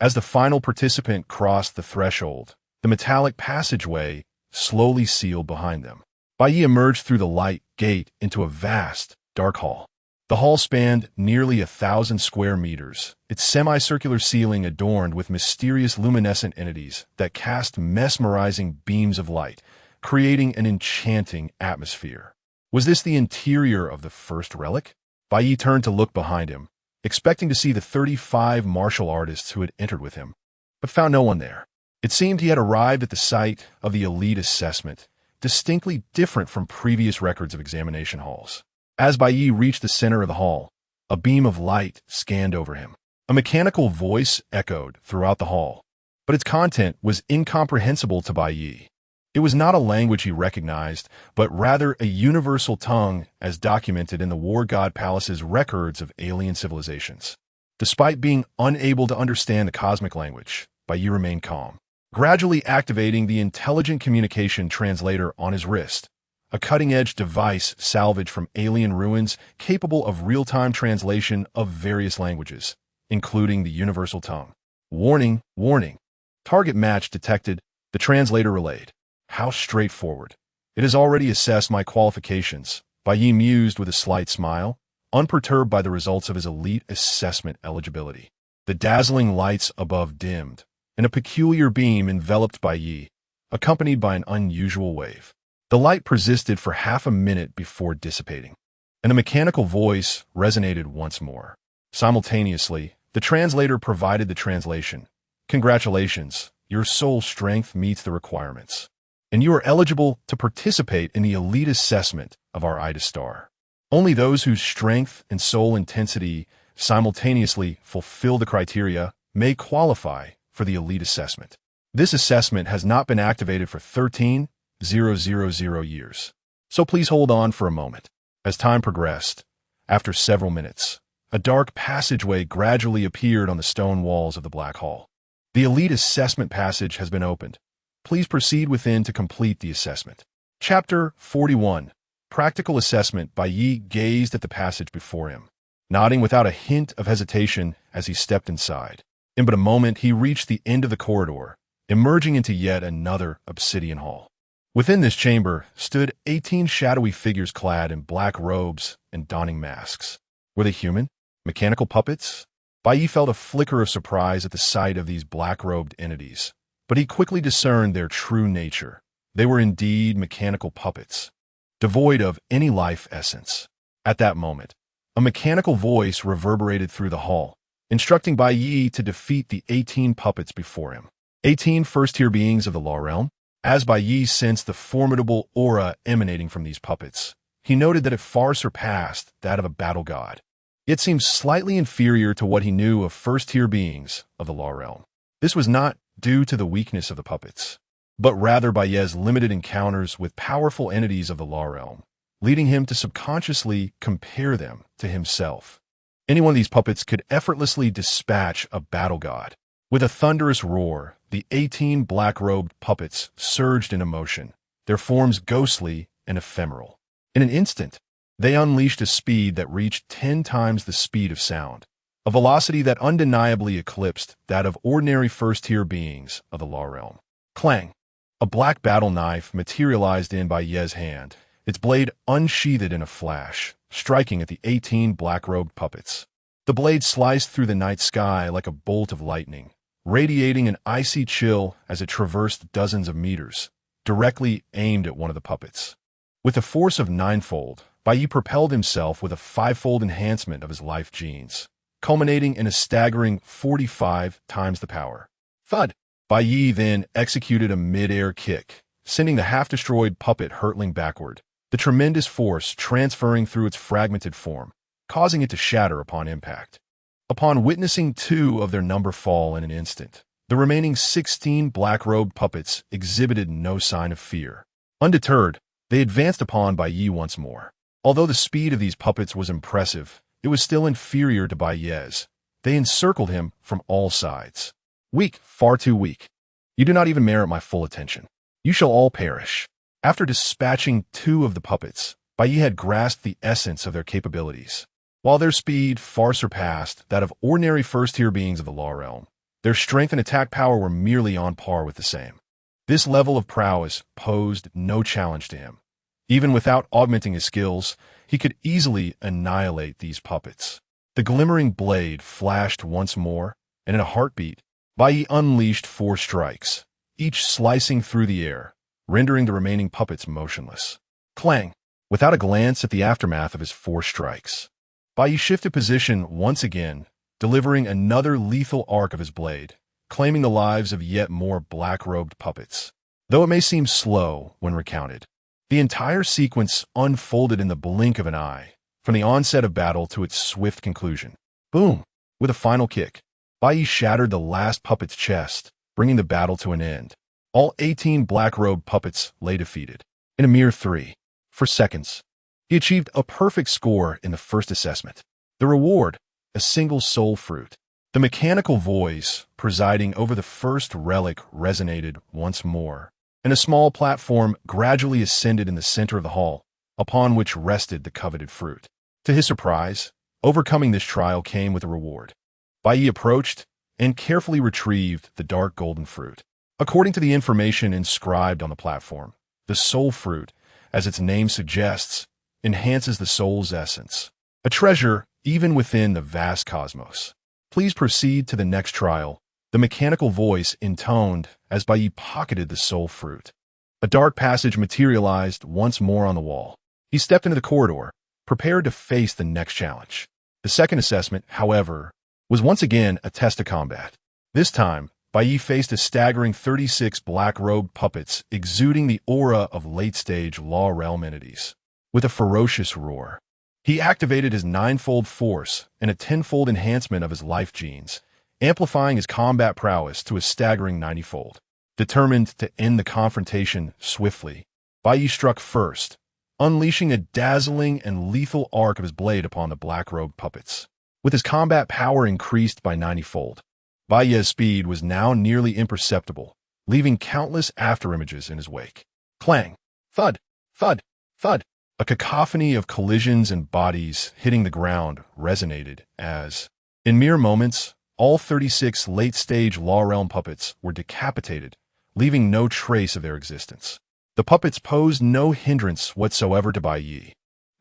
As the final participant crossed the threshold, the metallic passageway slowly sealed behind them. Bai Ye emerged through the light gate into a vast, dark hall. The hall spanned nearly 1,000 square meters, its semicircular ceiling adorned with mysterious luminescent entities that cast mesmerizing beams of light, creating an enchanting atmosphere. Was this the interior of the first relic? Bai Ye turned to look behind him, expecting to see the 35 martial artists who had entered with him, but found no one there. It seemed he had arrived at the site of the elite assessment, distinctly different from previous records of examination halls. As Bai Ye reached the center of the hall, a beam of light scanned over him. A mechanical voice echoed throughout the hall, but its content was incomprehensible to Bai Ye. It was not a language he recognized, but rather a universal tongue as documented in the War God Palace's records of alien civilizations. Despite being unable to understand the cosmic language, Bai Ye remained calm, gradually activating the intelligent communication translator on his wrist, a cutting-edge device salvaged from alien ruins capable of real-time translation of various languages, including the universal tongue. Warning, warning. Target match detected, the translator relayed. How straightforward. It has already assessed my qualifications, Bai Ye mused with a slight smile, unperturbed by the results of his elite assessment eligibility. The dazzling lights above dimmed, and a peculiar beam enveloped Bai Ye, accompanied by an unusual wave. The light persisted for half a minute before dissipating, and the mechanical voice resonated once more. Simultaneously, the translator provided the translation. Congratulations, your soul strength meets the requirements, and you are eligible to participate in the elite assessment of our Ida Star. Only those whose strength and soul intensity simultaneously fulfill the criteria may qualify for the elite assessment. This assessment has not been activated for 13,000 years. So please hold on for a moment. As time progressed, after several minutes, a dark passageway gradually appeared on the stone walls of the black hall. The elite assessment passage has been opened. Please proceed within to complete the assessment. Chapter 41. Practical Assessment. Bai Ye gazed at the passage before him, nodding without a hint of hesitation as he stepped inside. In but a moment, he reached the end of the corridor, emerging into yet another obsidian hall. Within this chamber stood 18 shadowy figures clad in black robes and donning masks. Were they human? Mechanical puppets? Bai Ye felt a flicker of surprise at the sight of these black-robed entities, but he quickly discerned their true nature. They were indeed mechanical puppets, devoid of any life essence. At that moment, a mechanical voice reverberated through the hall, instructing Bai Ye to defeat the 18 puppets before him. 18 first-tier beings of the Law Realm. As Bai Ye sensed the formidable aura emanating from these puppets, he noted that it far surpassed that of a battle god. It seemed slightly inferior to what he knew of first-tier beings of the Law Realm. This was not due to the weakness of the puppets, but rather Bai Ye's limited encounters with powerful entities of the Law Realm, leading him to subconsciously compare them to himself. Any one of these puppets could effortlessly dispatch a battle god. With a thunderous roar, the 18 black-robed puppets surged into motion, their forms ghostly and ephemeral. In an instant, they unleashed a speed that reached 10 times the speed of sound, a velocity that undeniably eclipsed that of ordinary first-tier beings of the Law Realm. Clang! A black battle knife materialized in Bai Ye's hand, its blade unsheathed in a flash, striking at the 18 black-robed puppets. The blade sliced through the night sky like a bolt of lightning, radiating an icy chill as it traversed dozens of meters, directly aimed at one of the puppets. With a force of ninefold, Bai Ye propelled himself with a fivefold enhancement of his life genes, culminating in a staggering 45 times the power. Thud! Bai Ye then executed a mid-air kick, sending the half-destroyed puppet hurtling backward, the tremendous force transferring through its fragmented form, causing it to shatter upon impact. Upon witnessing 2 of their number fall in an instant, the remaining 16 black-robed puppets exhibited no sign of fear. Undeterred, they advanced upon Bai Ye once more. Although the speed of these puppets was impressive, it was still inferior to Bai Ye's. They encircled him from all sides. Weak, far too weak. You do not even merit my full attention. You shall all perish. After dispatching 2 of the puppets, Bai Ye had grasped the essence of their capabilities. While their speed far surpassed that of ordinary first-tier beings of the Law Realm, their strength and attack power were merely on par with the same. This level of prowess posed no challenge to him. Even without augmenting his skills, he could easily annihilate these puppets. The glimmering blade flashed once more, and in a heartbeat, Bai Ye unleashed 4 strikes, each slicing through the air, rendering the remaining puppets motionless. Clang! Without a glance at the aftermath of his 4 strikes, Bai Ye shifted position once again, delivering another lethal arc of his blade, claiming the lives of yet more black-robed puppets. Though it may seem slow when recounted, the entire sequence unfolded in the blink of an eye, from the onset of battle to its swift conclusion. Boom! With a final kick, Bai Ye shattered the last puppet's chest, bringing the battle to an end. All 18 black-robed puppets lay defeated. In a mere 3 seconds, he achieved a perfect score in the first assessment. The reward, a single soul fruit. The mechanical voice presiding over the first relic resonated once more, and a small platform gradually ascended in the center of the hall, upon which rested the coveted fruit. To his surprise, overcoming this trial came with a reward. Bai Ye approached and carefully retrieved the dark golden fruit. According to the information inscribed on the platform, the soul fruit, as its name suggests, enhances the soul's essence, a treasure even within the vast cosmos. Please proceed to the next trial, the mechanical voice intoned as Bai Ye pocketed the soul fruit. A dark passage materialized once more on the wall. He stepped into the corridor, prepared to face the next challenge. The second assessment, however, was once again a test of combat. This time, Bai Ye faced a staggering 36 black-robed puppets exuding the aura of late-stage Law Realm entities. With a ferocious roar, he activated his 9-fold force and a 10-fold enhancement of his life genes, amplifying his combat prowess to a staggering 90-fold. Determined to end the confrontation swiftly, Bai Ye struck first, unleashing a dazzling and lethal arc of his blade upon the black-robed puppets. With his combat power increased by 90-fold, Bai Ye's speed was now nearly imperceptible, leaving countless afterimages in his wake. Clang! Thud! Thud! Thud! A cacophony of collisions and bodies hitting the ground resonated as, in mere moments, all 36 late-stage Law Realm puppets were decapitated, leaving no trace of their existence. The puppets posed no hindrance whatsoever to Bai Ye,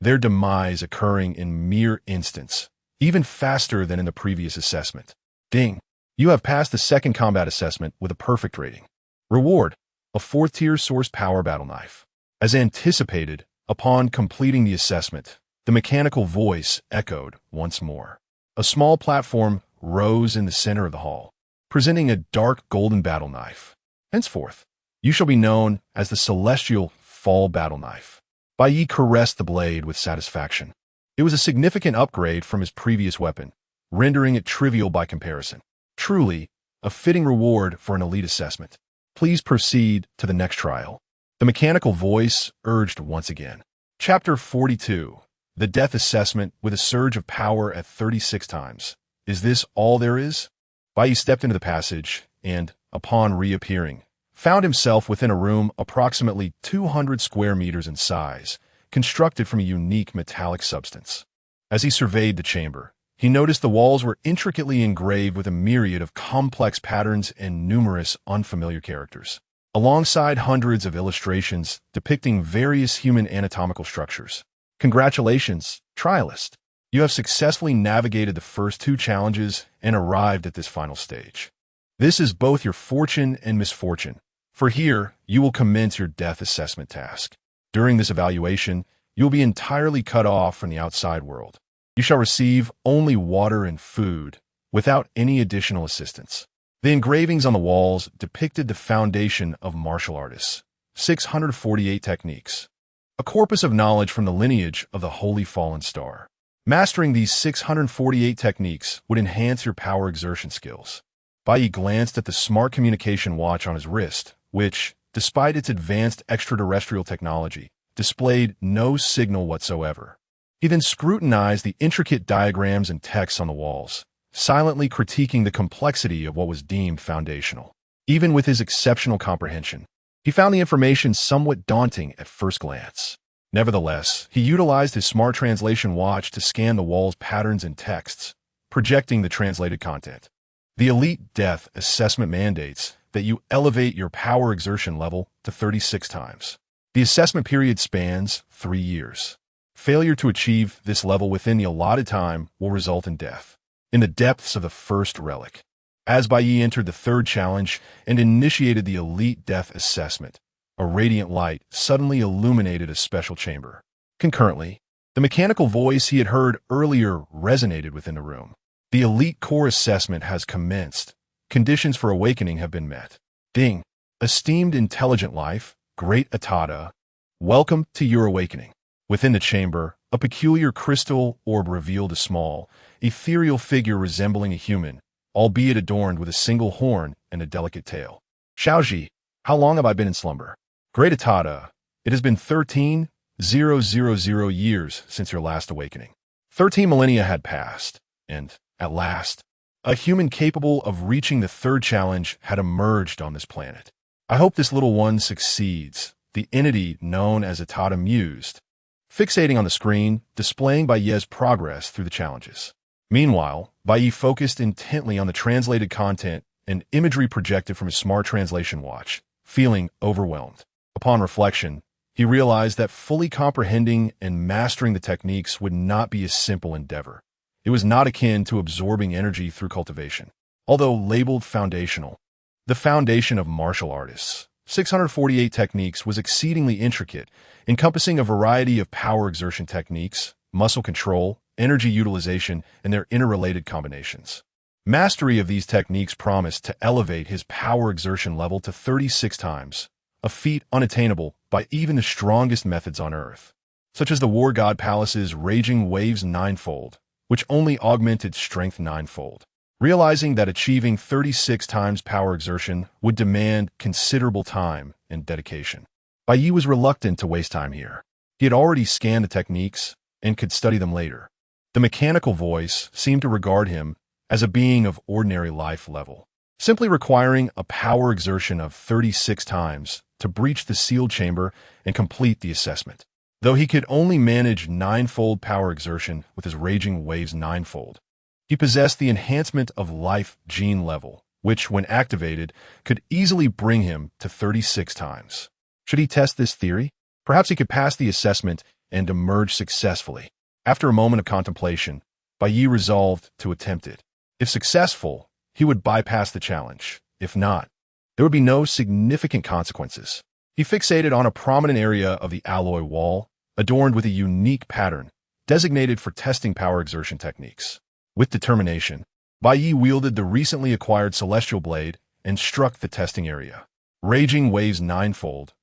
their demise occurring in mere instants, even faster than in the previous assessment. Ding! You have passed the second combat assessment with a perfect rating. Reward, a 4th-tier source power battle knife. As anticipated, upon completing the assessment, the mechanical voice echoed once more. A small platform rose in the center of the hall, presenting a dark golden battle knife. Henceforth, you shall be known as the Celestial Fall Battle Knife. Bai Ye caressed the blade with satisfaction. It was a significant upgrade from his previous weapon, rendering it trivial by comparison. Truly, a fitting reward for an elite assessment. Please proceed to the next trial. The mechanical voice urged once again. Chapter 42. The Death Assessment with a surge of power at 36 times. Is this all there is? Bai Ye stepped into the passage and, upon reappearing, found himself within a room approximately 200 square meters in size, constructed from a unique metallic substance. As he surveyed the chamber, he noticed the walls were intricately engraved with a myriad of complex patterns and numerous unfamiliar characters, alongside hundreds of illustrations depicting various human anatomical structures. Congratulations, trialist! You have successfully navigated the first 2 challenges and arrived at this final stage. This is both your fortune and misfortune, for here you will commence your death assessment task. During this evaluation, you will be entirely cut off from the outside world. You shall receive only water and food, without any additional assistance. The engravings on the walls depicted the foundation of martial artists, 648 techniques, a corpus of knowledge from the lineage of the Holy Fallen Star. Mastering these 648 techniques would enhance your power exertion skills. Bai Ye glanced at the smart communication watch on his wrist, which, despite its advanced extraterrestrial technology, displayed no signal whatsoever. He then scrutinized the intricate diagrams and texts on the walls, silently critiquing the complexity of what was deemed foundational. Even with his exceptional comprehension, he found the information somewhat daunting at first glance. Nevertheless, he utilized his smart translation watch to scan the wall's patterns and texts, projecting the translated content. The Elite Death Assessment mandates that you elevate your power exertion level to 36 times. The assessment period spans 3 years. Failure to achieve this level within the allotted time will result in death. In the depths of the first relic, as Bai Ye entered the third challenge and initiated the Elite Death Assessment, a radiant light suddenly illuminated a special chamber. Concurrently, the mechanical voice he had heard earlier resonated within the room. The Elite Core Assessment has commenced. Conditions for awakening have been met. Ding! Esteemed intelligent life, Great Atada, welcome to your awakening. Within the chamber, a peculiar crystal orb revealed a small, ethereal figure resembling a human, albeit adorned with a single horn and a delicate tail. Xiaoji, how long have I been in slumber? Great Atada, it has been 13,000 years since your last awakening. 13 millennia had passed, and, at last, a human capable of reaching the third challenge had emerged on this planet. I hope this little one succeeds, the entity known as Atada mused, fixating on the screen, displaying Bai Ye's progress through the challenges. Meanwhile, Bai Ye focused intently on the translated content and imagery projected from his smart translation watch, feeling overwhelmed. Upon reflection, he realized that fully comprehending and mastering the techniques would not be a simple endeavor. It was not akin to absorbing energy through cultivation. Although labeled foundational, the foundation of martial artists, 648 techniques was exceedingly intricate, encompassing a variety of power exertion techniques, muscle control, energy utilization, and their interrelated combinations. Mastery of these techniques promised to elevate his power exertion level to 36 times, a feat unattainable by even the strongest methods on Earth, such as the War God Palace's Raging Waves ninefold, which only augmented strength ninefold. Realizing that achieving 36 times power exertion would demand considerable time and dedication, Bai Ye was reluctant to waste time here. He had already scanned the techniques and could study them later. The mechanical voice seemed to regard him as a being of ordinary life level, simply requiring a power exertion of 36 times to breach the sealed chamber and complete the assessment. Though he could only manage ninefold power exertion with his Raging Waves ninefold, he possessed the enhancement of life gene level, which, when activated, could easily bring him to 36 times. Should he test this theory? Perhaps he could pass the assessment and emerge successfully. After a moment of contemplation, Bai Ye resolved to attempt it. If successful, he would bypass the challenge. If not, there would be no significant consequences. He fixated on a prominent area of the alloy wall, adorned with a unique pattern, designated for testing power exertion techniques. With determination, Bai Ye wielded the recently acquired celestial blade and struck the testing area. Raging Waves ninefold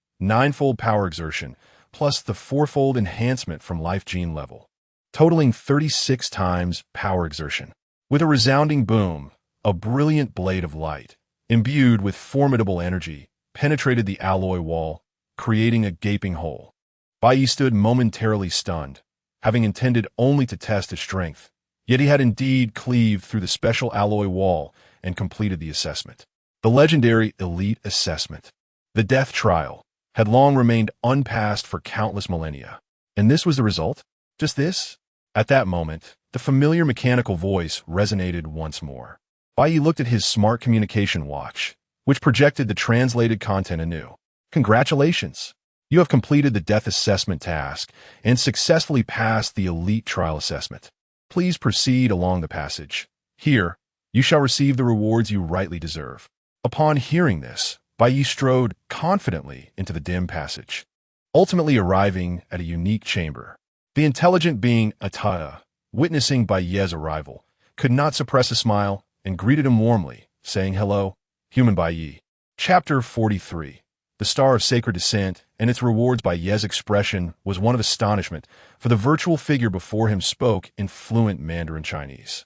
power exertion, plus the fourfold enhancement from life gene level, totaling 36 times power exertion. With a resounding boom, a brilliant blade of light, imbued with formidable energy, penetrated the alloy wall, creating a gaping hole. Bai Ye stood momentarily stunned, having intended only to test his strength. Yet he had indeed cleaved through the special alloy wall and completed the assessment. The legendary Elite Assessment, the Death Trial, had long remained unpassed for countless millennia. And this was the result? Just this? At that moment, the familiar mechanical voice resonated once more. Bai Ye looked at his smart communication watch, which projected the translated content anew. Congratulations! You have completed the Death Assessment task and successfully passed the Elite Trial Assessment. Please proceed along the passage. Here, You shall receive the rewards you rightly deserve." Upon hearing this, Bai Ye strode confidently into the dim passage, ultimately arriving at a unique chamber. The intelligent being Atada, witnessing Bai Ye's arrival, could not suppress a smile and greeted him warmly, saying, "Hello, human Bai Ye." Chapter 43. The Star of Sacred Descent and its rewards. Bai Ye's expression was one of astonishment, for the virtual figure before him spoke in fluent Mandarin Chinese.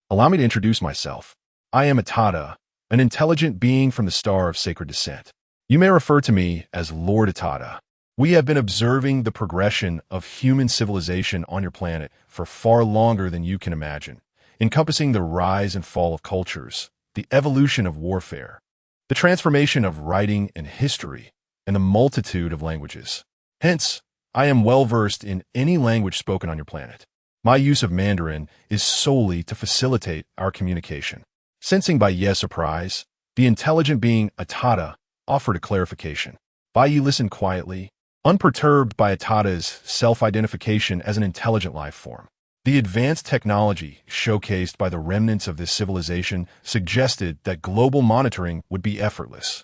"Allow me to introduce myself. I am Atada, an intelligent being from the Star of Sacred Descent. You may refer to me as Lord Atada. We have been observing the progression of human civilization on your planet for far longer than you can imagine, encompassing the rise and fall of cultures, the evolution of warfare, the transformation of writing and history, and the multitude of languages. Hence, I am well versed in any language spoken on your planet. My use of Mandarin is solely to facilitate our communication." Sensing Bai Ye's surprise, the intelligent being Atada offered a clarification. Bai Ye listened quietly, unperturbed by Atada's self-identification as an intelligent life form. The advanced technology showcased by the remnants of this civilization suggested that global monitoring would be effortless.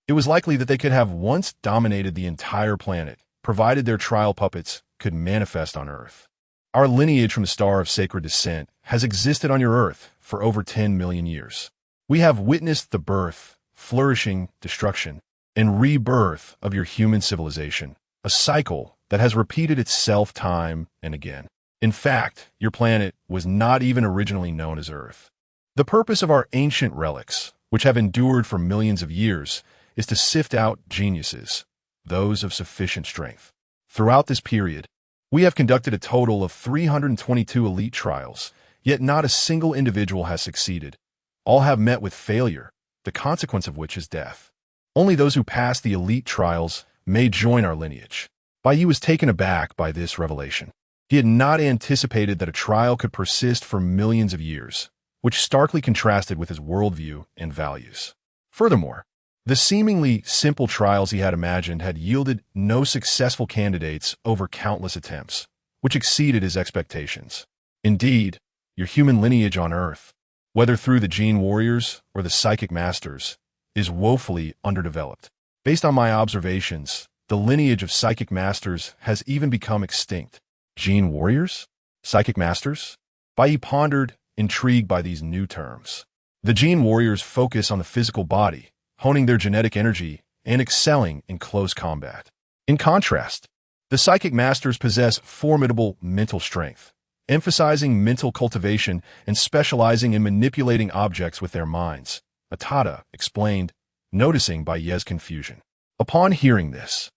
It was likely that they could have once dominated the entire planet, provided their trial puppets could manifest on Earth. Our lineage from the Star of Sacred Descent has existed on your Earth for over 10 million years. We have witnessed the birth, flourishing, destruction, and rebirth of your human civilization, a cycle that has repeated itself time and again. In fact, your planet was not even originally known as Earth. The purpose of our ancient relics, which have endured for millions of years, is to sift out geniuses, those of sufficient strength. Throughout this period, we have conducted a total of 322 elite trials, yet not a single individual has succeeded. All have met with failure, the consequence of which is death. Only those who pass the elite trials may join our lineage. Bai Ye was taken aback by this revelation. He had not anticipated that a trial could persist for millions of years, which starkly contrasted with his worldview and values. Furthermore, the seemingly simple trials he had imagined had yielded no successful candidates over countless attempts, which exceeded his expectations. Indeed, your human lineage on Earth, whether through the Gene Warriors or the Psychic Masters, is woefully underdeveloped. Based on my observations, the lineage of Psychic Masters has even become extinct. Gene Warriors? Psychic Masters? Bai Ye pondered, intrigued by these new terms. The Gene Warriors focus on the physical body, honing their genetic energy and excelling in close combat. In contrast, the Psychic Masters possess formidable mental strength, emphasizing mental cultivation and specializing in manipulating objects with their minds, Atada explained, noticing Bai Ye's confusion. Upon hearing this,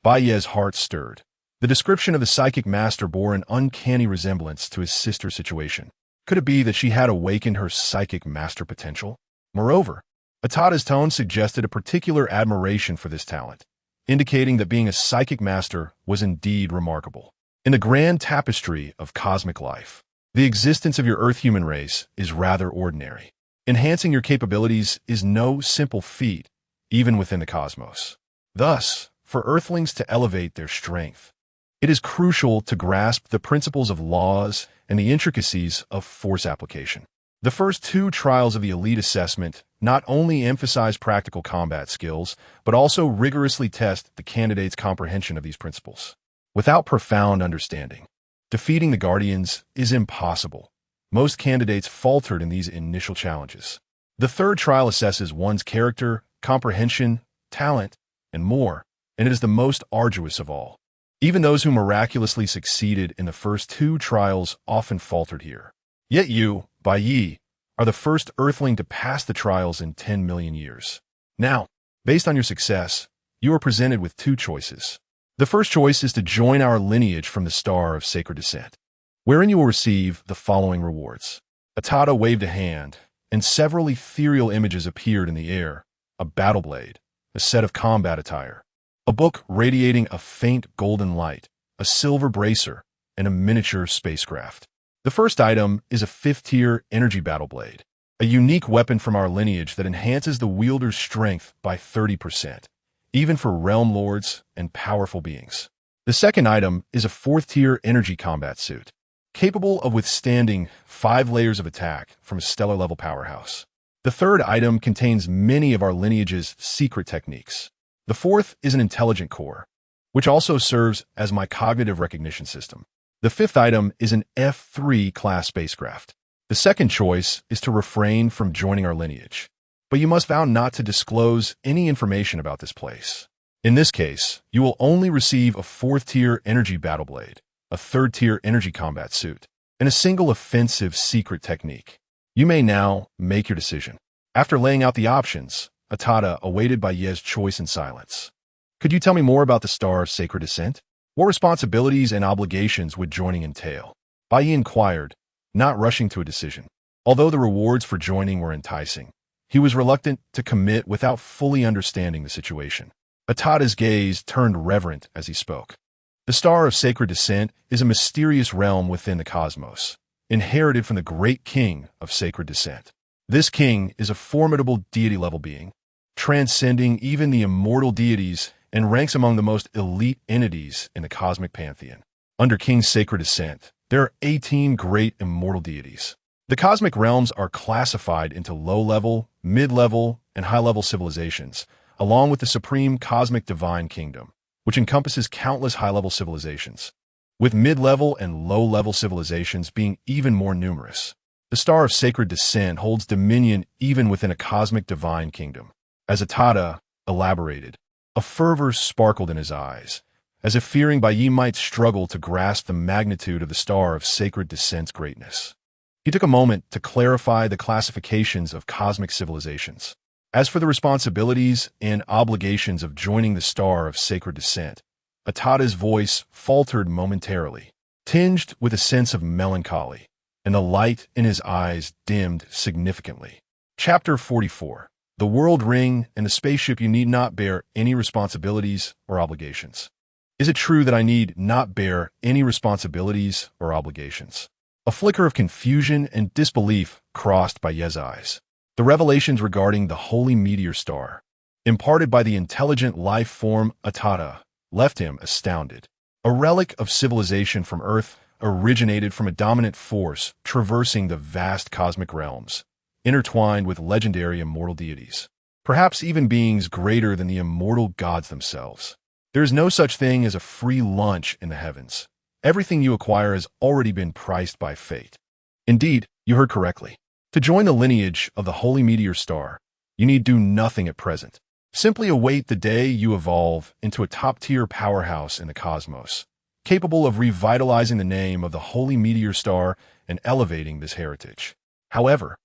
Bai Ye's heart stirred. The description of the Psychic Master bore an uncanny resemblance to his sister's situation. Could it be that she had awakened her Psychic Master potential? Moreover, Atada's tone suggested a particular admiration for this talent, indicating that being a Psychic Master was indeed remarkable. In the grand tapestry of cosmic life, the existence of your Earth human race is rather ordinary. Enhancing your capabilities is no simple feat, even within the cosmos. Thus, for Earthlings to elevate their strength, it is crucial to grasp the principles of laws and the intricacies of force application. The first two trials of the elite assessment not only emphasize practical combat skills, but also rigorously test the candidate's comprehension of these principles. Without profound understanding, defeating the Guardians is impossible. Most candidates faltered in these initial challenges. The third trial assesses one's character, comprehension, talent, and more, and it is the most arduous of all. Even those who miraculously succeeded in the first two trials often faltered here. Yet you, Bai Ye, are the first Earthling to pass the trials in 10 million years. Now, based on your success, you are presented with two choices. The first choice is to join our lineage from the Star of Sacred Descent, wherein you will receive the following rewards. Atada waved a hand, and several ethereal images appeared in the air: a battle blade, a set of combat attire, a book radiating a faint golden light, a silver bracer, and a miniature spacecraft. The first item is a 5th-tier energy battle blade, a unique weapon from our lineage that enhances the wielder's strength by 30%, even for realm lords and powerful beings. The second item is a 4th-tier energy combat suit, capable of withstanding 5 layers of attack from a stellar-level powerhouse. The third item contains many of our lineage's secret techniques. The fourth is an intelligent core, which also serves as my cognitive recognition system. The fifth item is an F3 class spacecraft. The second choice is to refrain from joining our lineage, but you must vow not to disclose any information about this place. In this case, you will only receive a 4th-tier energy battle blade, a 3rd-tier energy combat suit, and a single offensive secret technique. You may now make your decision. After laying out the options, Atada awaited Bai Ye's choice in silence. Could you tell me more about the Star of Sacred Descent? What responsibilities and obligations would joining entail? Bai Ye inquired, not rushing to a decision. Although the rewards for joining were enticing, he was reluctant to commit without fully understanding the situation. Atada's gaze turned reverent as he spoke. The Star of Sacred Descent is a mysterious realm within the cosmos, inherited from the great king of sacred descent. This king is a formidable deity-level being, transcending even the immortal deities and ranks among the most elite entities in the cosmic pantheon. Under King's sacred descent, there are 18 great immortal deities. The cosmic realms are classified into low-level, mid-level, and high-level civilizations, along with the supreme cosmic divine kingdom, which encompasses countless high-level civilizations, with mid-level and low-level civilizations being even more numerous. The Star of Sacred Descent holds dominion even within a cosmic divine kingdom. As Atada elaborated, a fervor sparkled in his eyes, as if fearing Bai Ye might struggle to grasp the magnitude of the Star of Sacred Descent's greatness. He took a moment to clarify the classifications of cosmic civilizations. As for the responsibilities and obligations of joining the Star of Sacred Descent, Atada's voice faltered momentarily, tinged with a sense of melancholy, and the light in his eyes dimmed significantly. Chapter 44. The World Ring and the Spaceship. You need not bear any responsibilities or obligations. Is it true that I need not bear any responsibilities or obligations? A flicker of confusion and disbelief crossed Bai Ye's eyes. The revelations regarding the holy meteor star, imparted by the intelligent life form Atada, left him astounded. A relic of civilization from Earth originated from a dominant force traversing the vast cosmic realms, intertwined with legendary immortal deities, perhaps even beings greater than the immortal gods themselves. There is no such thing as a free lunch in the heavens. Everything you acquire has already been priced by fate. Indeed, you heard correctly. To join the lineage of the Holy Meteor Star, you need do nothing at present. Simply await the day you evolve into a top-tier powerhouse in the cosmos, capable of revitalizing the name of the Holy Meteor Star and elevating this heritage. However,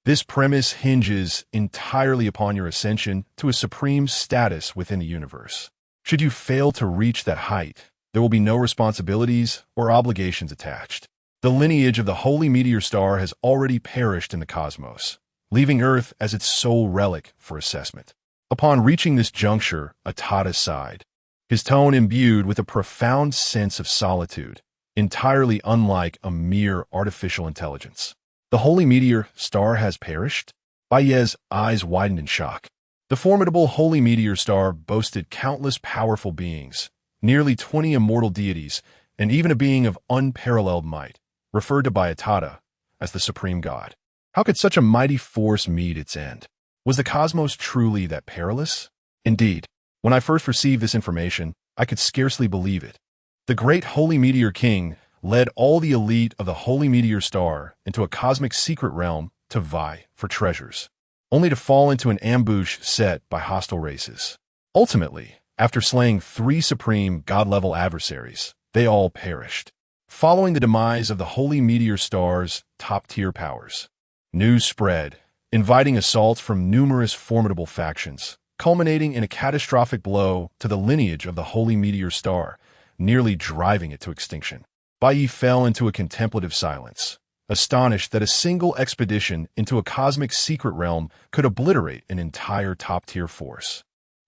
this premise hinges entirely upon your ascension to a supreme status within the universe. Should you fail to reach that height, there will be no responsibilities or obligations attached. The lineage of the Holy Meteor Star has already perished in the cosmos, leaving Earth as its sole relic for assessment. Upon reaching this juncture, Atada sighed, his tone imbued with a profound sense of solitude, entirely unlike a mere artificial intelligence. The Holy Meteor Star has perished? Bai Ye's eyes widened in shock. The formidable Holy Meteor Star boasted countless powerful beings, nearly 20 immortal deities, and even a being of unparalleled might, referred to by Atada as the Supreme God. How could such a mighty force meet its end? Was the cosmos truly that perilous? Indeed, when I first received this information, I could scarcely believe it. The great Holy Meteor King led all the elite of the Holy Meteor Star into a cosmic secret realm to vie for treasures, only to fall into an ambush set by hostile races. Ultimately, after slaying 3 supreme god-level adversaries, they all perished, following the demise of the Holy Meteor Star's top-tier powers. News spread, inviting assaults from numerous formidable factions, culminating in a catastrophic blow to the lineage of the Holy Meteor Star, nearly driving it to extinction. Bai Ye fell into a contemplative silence, astonished that a single expedition into a cosmic secret realm could obliterate an entire top-tier force.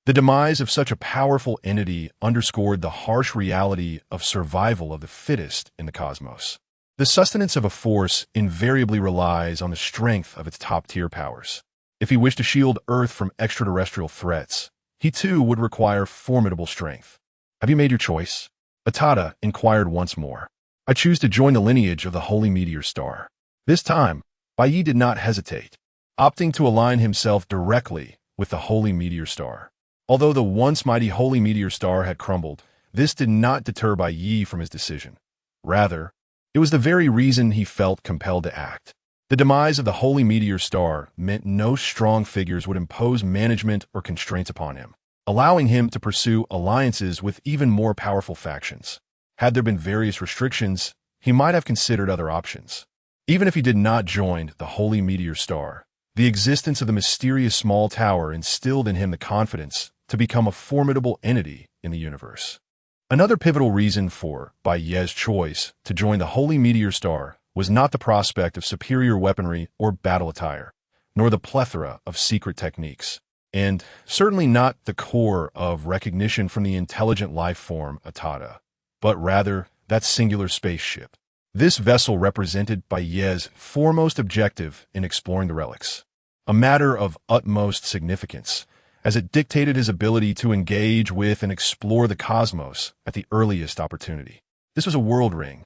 The demise of such a powerful entity underscored the harsh reality of survival of the fittest in the cosmos. The sustenance of a force invariably relies on the strength of its top-tier powers. If he wished to shield Earth from extraterrestrial threats, he too would require formidable strength. Have you made your choice? Atada inquired once more. I choose to join the lineage of the Holy Meteor Star. This time, Bai Ye did not hesitate, opting to align himself directly with the Holy Meteor Star. Although the once mighty Holy Meteor Star had crumbled, this did not deter Bai Ye from his decision. Rather, it was the very reason he felt compelled to act. The demise of the Holy Meteor Star meant no strong figures would impose management or constraints upon him, allowing him to pursue alliances with even more powerful factions. Had there been various restrictions, he might have considered other options. Even if he did not join the Holy Meteor Star, the existence of the mysterious small tower instilled in him the confidence to become a formidable entity in the universe. Another pivotal reason for Bai Ye's choice to join the Holy Meteor Star was not the prospect of superior weaponry or battle attire, nor the plethora of secret techniques, and certainly not the core of recognition from the intelligent life form Atada, but rather that singular spaceship. This vessel represented Bai Ye's foremost objective in exploring the relics, a matter of utmost significance, as it dictated his ability to engage with and explore the cosmos at the earliest opportunity. This was a world ring,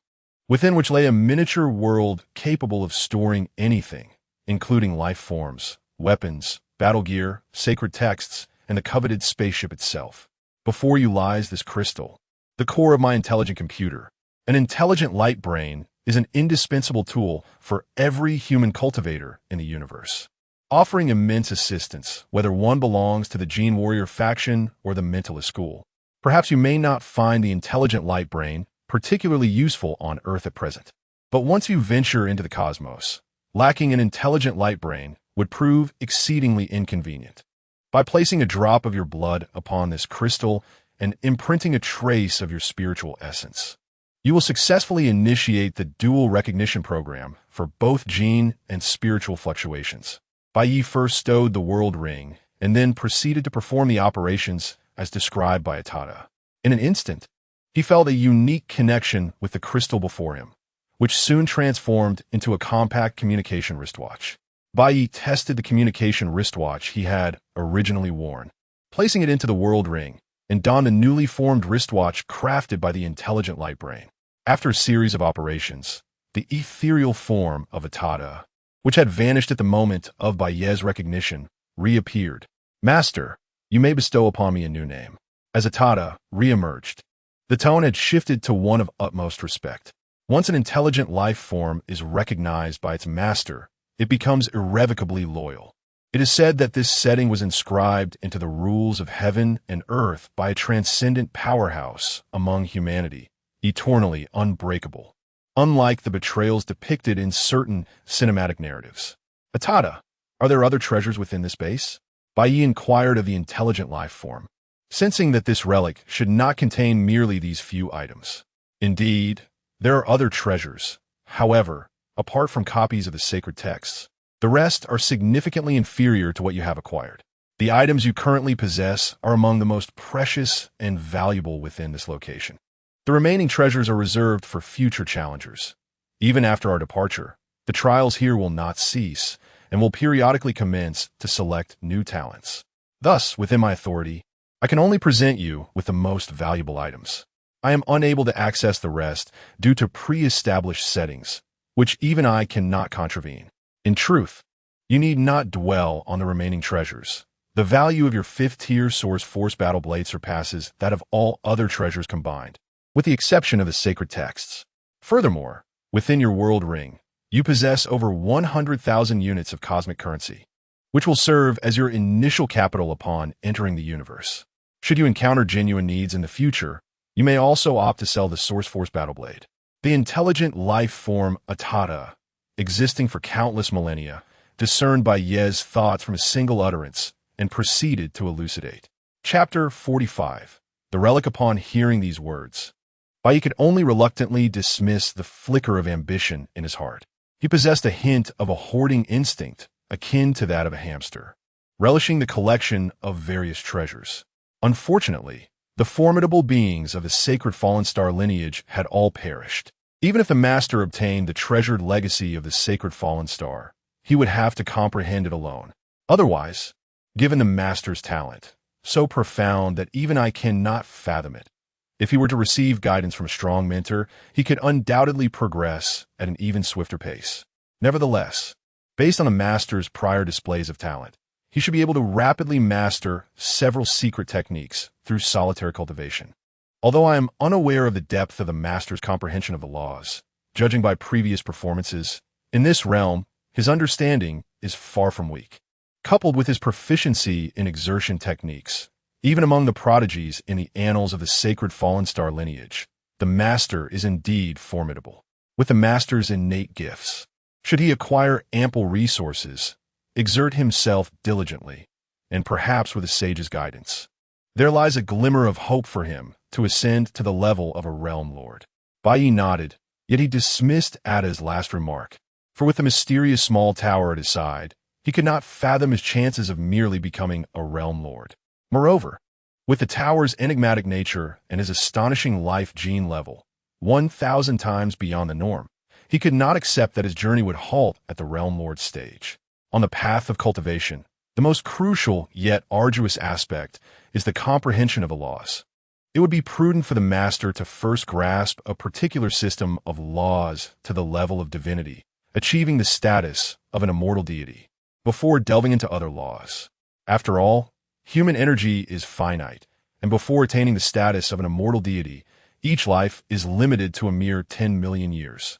within which lay a miniature world capable of storing anything, including life forms, weapons, battle gear, sacred texts, and the coveted spaceship itself. Before you lies this crystal, the core of my intelligent computer. An intelligent light brain is an indispensable tool for every human cultivator in the universe, offering immense assistance, whether one belongs to the Gene Warrior faction or the Mentalist school. Perhaps you may not find the intelligent light brain particularly useful on Earth at present, but once you venture into the cosmos, lacking an intelligent light brain would prove exceedingly inconvenient. By placing a drop of your blood upon this crystal and imprinting a trace of your spiritual essence, you will successfully initiate the dual recognition program for both gene and spiritual fluctuations. Bai Ye first stowed the world ring and then proceeded to perform the operations as described by Atada. In an instant, he felt a unique connection with the crystal before him, which soon transformed into a compact communication wristwatch. Bai Ye tested the communication wristwatch he had originally worn, placing it into the world ring, and donned a newly formed wristwatch crafted by the intelligent light brain. After a series of operations, the ethereal form of Atada, which had vanished at the moment of Bai Ye's recognition, reappeared. Master, you may bestow upon me a new name. As Atada reemerged, the tone had shifted to one of utmost respect. Once an intelligent life form is recognized by its master, it becomes irrevocably loyal. It is said that this setting was inscribed into the rules of heaven and earth by a transcendent powerhouse among humanity, eternally unbreakable, unlike the betrayals depicted in certain cinematic narratives. Atada, are there other treasures within this base? Bai Ye inquired of the intelligent life form, sensing that this relic should not contain merely these few items. Indeed, there are other treasures. However, apart from copies of the sacred texts, the rest are significantly inferior to what you have acquired. The items you currently possess are among the most precious and valuable within this location. The remaining treasures are reserved for future challengers. Even after our departure, the trials here will not cease and will periodically commence to select new talents. Thus, within my authority, I can only present you with the most valuable items. I am unable to access the rest due to pre-established settings, which even I cannot contravene. In truth, you need not dwell on the remaining treasures. The value of your 5th-tier Soars Force Battle Blade surpasses that of all other treasures combined, with the exception of the sacred texts. Furthermore, within your world ring, you possess over 100,000 units of cosmic currency, which will serve as your initial capital upon entering the universe. Should you encounter genuine needs in the future, you may also opt to sell the Soars Force Battle Blade. The intelligent life form Atada, existing for countless millennia, discerned Bai Ye's thoughts from a single utterance and proceeded to elucidate. Chapter 45. The Relic. Upon hearing these words, Bai Ye could only reluctantly dismiss the flicker of ambition in his heart. He possessed a hint of a hoarding instinct akin to that of a hamster, relishing the collection of various treasures. Unfortunately, the formidable beings of the sacred fallen star lineage had all perished. Even if the master obtained the treasured legacy of the sacred fallen star, he would have to comprehend it alone. Otherwise, given the master's talent, so profound that even I cannot fathom it, If he were to receive guidance from a strong mentor, he could undoubtedly progress at an even swifter pace. Nevertheless, based on the master's prior displays of talent, he should be able to rapidly master several secret techniques through solitary cultivation. Although I am unaware of the depth of the master's comprehension of the laws, judging by previous performances, in this realm, his understanding is far from weak. Coupled with his proficiency in exertion techniques, even among the prodigies in the annals of the sacred fallen star lineage, the master is indeed formidable. With the master's innate gifts, should he acquire ample resources, exert himself diligently, and perhaps with a sage's guidance, there lies a glimmer of hope for him to ascend to the level of a realm lord. Bai Ye nodded, yet he dismissed Ada's last remark, for with the mysterious small tower at his side, he could not fathom his chances of merely becoming a realm lord. Moreover, with the tower's enigmatic nature and his astonishing life gene level, 1,000 times beyond the norm, he could not accept that his journey would halt at the realm lord stage. On the path of cultivation, the most crucial yet arduous aspect is the comprehension of the laws. It would be prudent for the master to first grasp a particular system of laws to the level of divinity, achieving the status of an immortal deity, before delving into other laws. After all, human energy is finite, and before attaining the status of an immortal deity, each life is limited to a mere 10 million years.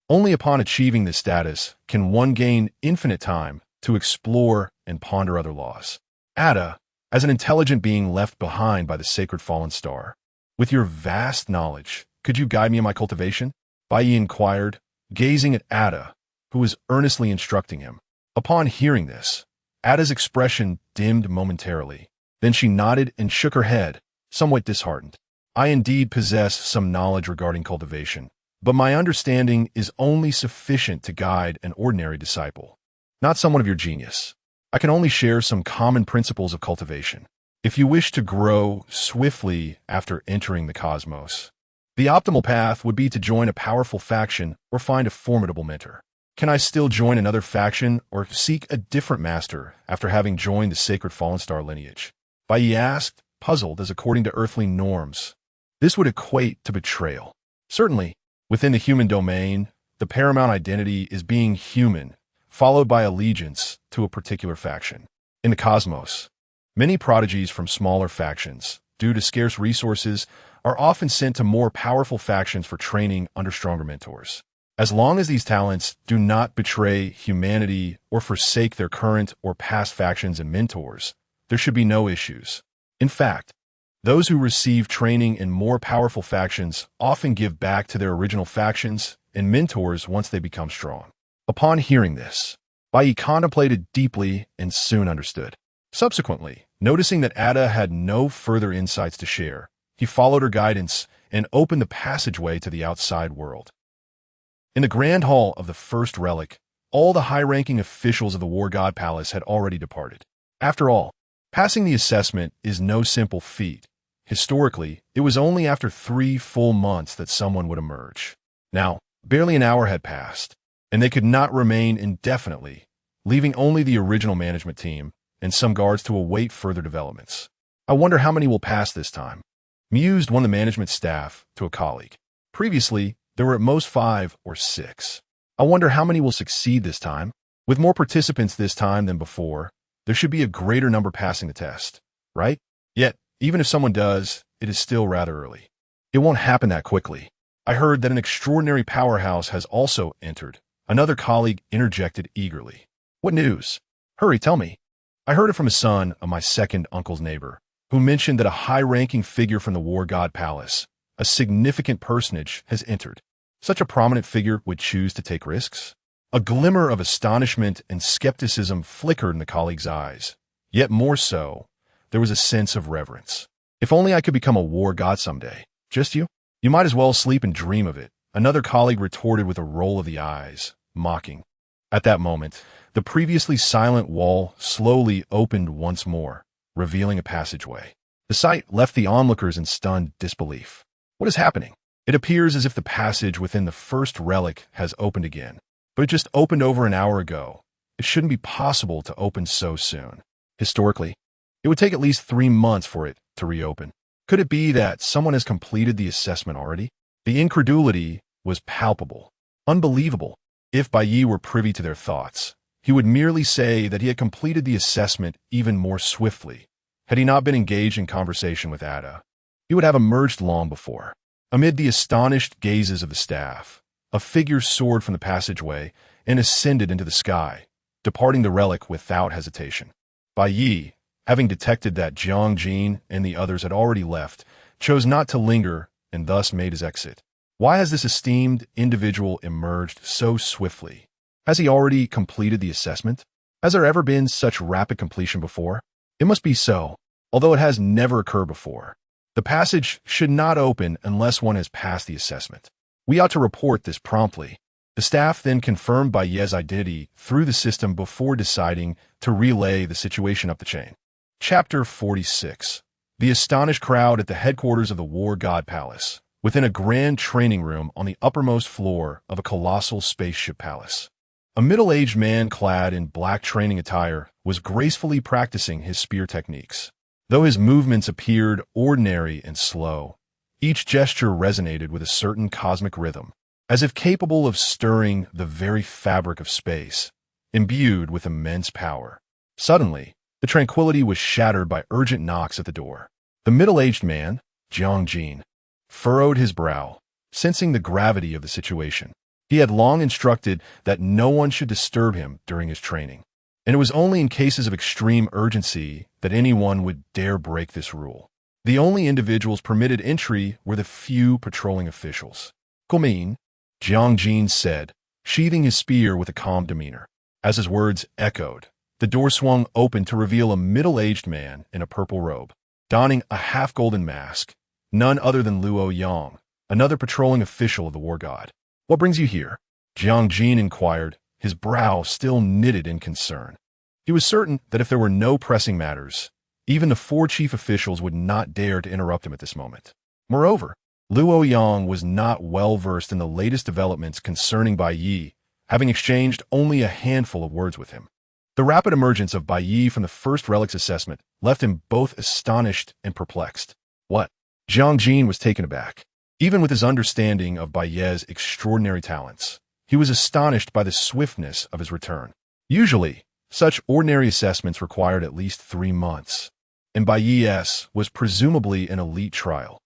Only upon achieving this status can one gain infinite time to explore and ponder other laws. Ada, as an intelligent being left behind by the sacred fallen star, with your vast knowledge, could you guide me in my cultivation? Bai Ye inquired, gazing at Ada, who was earnestly instructing him. Upon hearing this, Ada's expression dimmed momentarily. Then she nodded and shook her head, somewhat disheartened. I indeed possess some knowledge regarding cultivation, but my understanding is only sufficient to guide an ordinary disciple, not someone of your genius. I can only share some common principles of cultivation. If you wish to grow swiftly after entering the cosmos, the optimal path would be to join a powerful faction or find a formidable mentor. Can I still join another faction or seek a different master after having joined the sacred fallen star lineage? Bai Ye asked, puzzled, as according to earthly norms, this would equate to betrayal. Certainly, within the human domain, the paramount identity is being human, followed by allegiance to a particular faction. In the cosmos, many prodigies from smaller factions, due to scarce resources, are often sent to more powerful factions for training under stronger mentors. As long as these talents do not betray humanity or forsake their current or past factions and mentors, there should be no issues. In fact, those who receive training in more powerful factions often give back to their original factions and mentors once they become strong. Upon hearing this, Bai Ye contemplated deeply and soon understood. Subsequently, noticing that Ada had no further insights to share, he followed her guidance and opened the passageway to the outside world. In the grand hall of the first relic, all the high-ranking officials of the War God Palace had already departed. After all, passing the assessment is no simple feat. Historically, it was only after 3 full months that someone would emerge. Now, barely an hour had passed, and they could not remain indefinitely, leaving only the original management team and some guards to await further developments. I wonder how many will pass this time, mused one of the management staff to a colleague. Previously, there were at most 5 or 6. I wonder how many will succeed this time. With more participants this time than before, there should be a greater number passing the test, right? Yet, even if someone does, it is still rather early. It won't happen that quickly. I heard that an extraordinary powerhouse has also entered. Another colleague interjected eagerly. What news? Hurry, tell me. I heard it from a son of my second uncle's neighbor, who mentioned that a high-ranking figure from the War God Palace, a significant personage, has entered. Such a prominent figure would choose to take risks? A glimmer of astonishment and skepticism flickered in the colleague's eyes. Yet more so, there was a sense of reverence. If only I could become a war god someday. Just you? You might as well sleep and dream of it, another colleague retorted with a roll of the eyes, mocking. At that moment, the previously silent wall slowly opened once more, revealing a passageway. The sight left the onlookers in stunned disbelief. What is happening? It appears as if the passage within the first relic has opened again, but it just opened over an hour ago. It shouldn't be possible to open so soon. Historically, it would take at least 3 months for it to reopen. Could it be that someone has completed the assessment already? The incredulity was palpable. Unbelievable. If Bai Ye were privy to their thoughts, he would merely say that he had completed the assessment even more swiftly. Had he not been engaged in conversation with Ada, he would have emerged long before. Amid the astonished gazes of the staff, a figure soared from the passageway and ascended into the sky, departing the relic without hesitation. Bai Ye, having detected that Jiang Jin and the others had already left, chose not to linger and thus made his exit. Why has this esteemed individual emerged so swiftly? Has he already completed the assessment? Has there ever been such rapid completion before? It must be so, although it has never occurred before. The passage should not open unless one has passed the assessment. We ought to report this promptly. The staff then confirmed Bai Ye's identity through the system before deciding to relay the situation up the chain. Chapter 46. The astonished crowd at the headquarters of the War God Palace, within a grand training room on the uppermost floor of a colossal spaceship palace. A middle-aged man clad in black training attire was gracefully practicing his spear techniques. Though his movements appeared ordinary and slow, each gesture resonated with a certain cosmic rhythm, as if capable of stirring the very fabric of space, imbued with immense power. Suddenly, the tranquility was shattered by urgent knocks at the door. The middle-aged man, Jiang Jin, furrowed his brow, sensing the gravity of the situation. He had long instructed that no one should disturb him during his training, and it was only in cases of extreme urgency that anyone would dare break this rule. The only individuals permitted entry were the few patrolling officials. "Come," Jiang Jin said, sheathing his spear with a calm demeanor. As his words echoed, the door swung open to reveal a middle-aged man in a purple robe, donning a half-golden mask, none other than Luo Yang, another patrolling official of the War God. "What brings you here?" Jiang Jin inquired, his brow still knitted in concern. He was certain that if there were no pressing matters, even the four chief officials would not dare to interrupt him at this moment. Moreover, Luo Yang was not well versed in the latest developments concerning Bai Ye, having exchanged only a handful of words with him. The rapid emergence of Bai Ye from the first relic's assessment left him both astonished and perplexed. What? Jiang Jin was taken aback. Even with his understanding of Bai Ye's extraordinary talents, he was astonished by the swiftness of his return. Usually, such ordinary assessments required at least 3 months, and Bai Ye's was presumably an elite trial.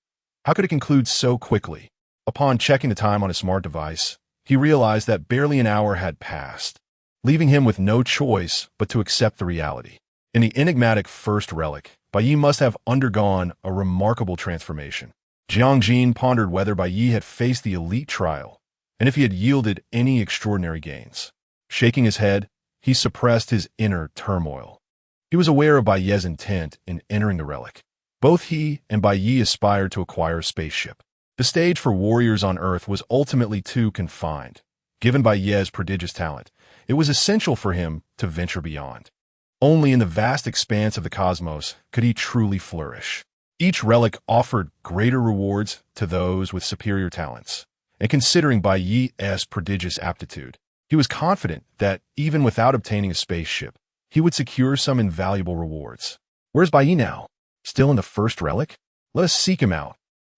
How could it conclude so quickly? Upon checking the time on his smart device, he realized that barely an hour had passed, leaving him with no choice but to accept the reality. In the enigmatic first relic, Bai Ye must have undergone a remarkable transformation. Jiang Jin pondered whether Bai Ye had faced the elite trial, and if he had yielded any extraordinary gains. Shaking his head, he suppressed his inner turmoil. He was aware of Bai Ye's intent in entering the relic. Both he and Bai Ye aspired to acquire a spaceship. The stage for warriors on Earth was ultimately too confined. Given Bai Ye's prodigious talent, it was essential for him to venture beyond. Only in the vast expanse of the cosmos could he truly flourish. Each relic offered greater rewards to those with superior talents, and considering Bai Ye's prodigious aptitude, he was confident that even without obtaining a spaceship, he would secure some invaluable rewards. Where's Bai Ye now? Still in the first relic? Let us seek him out.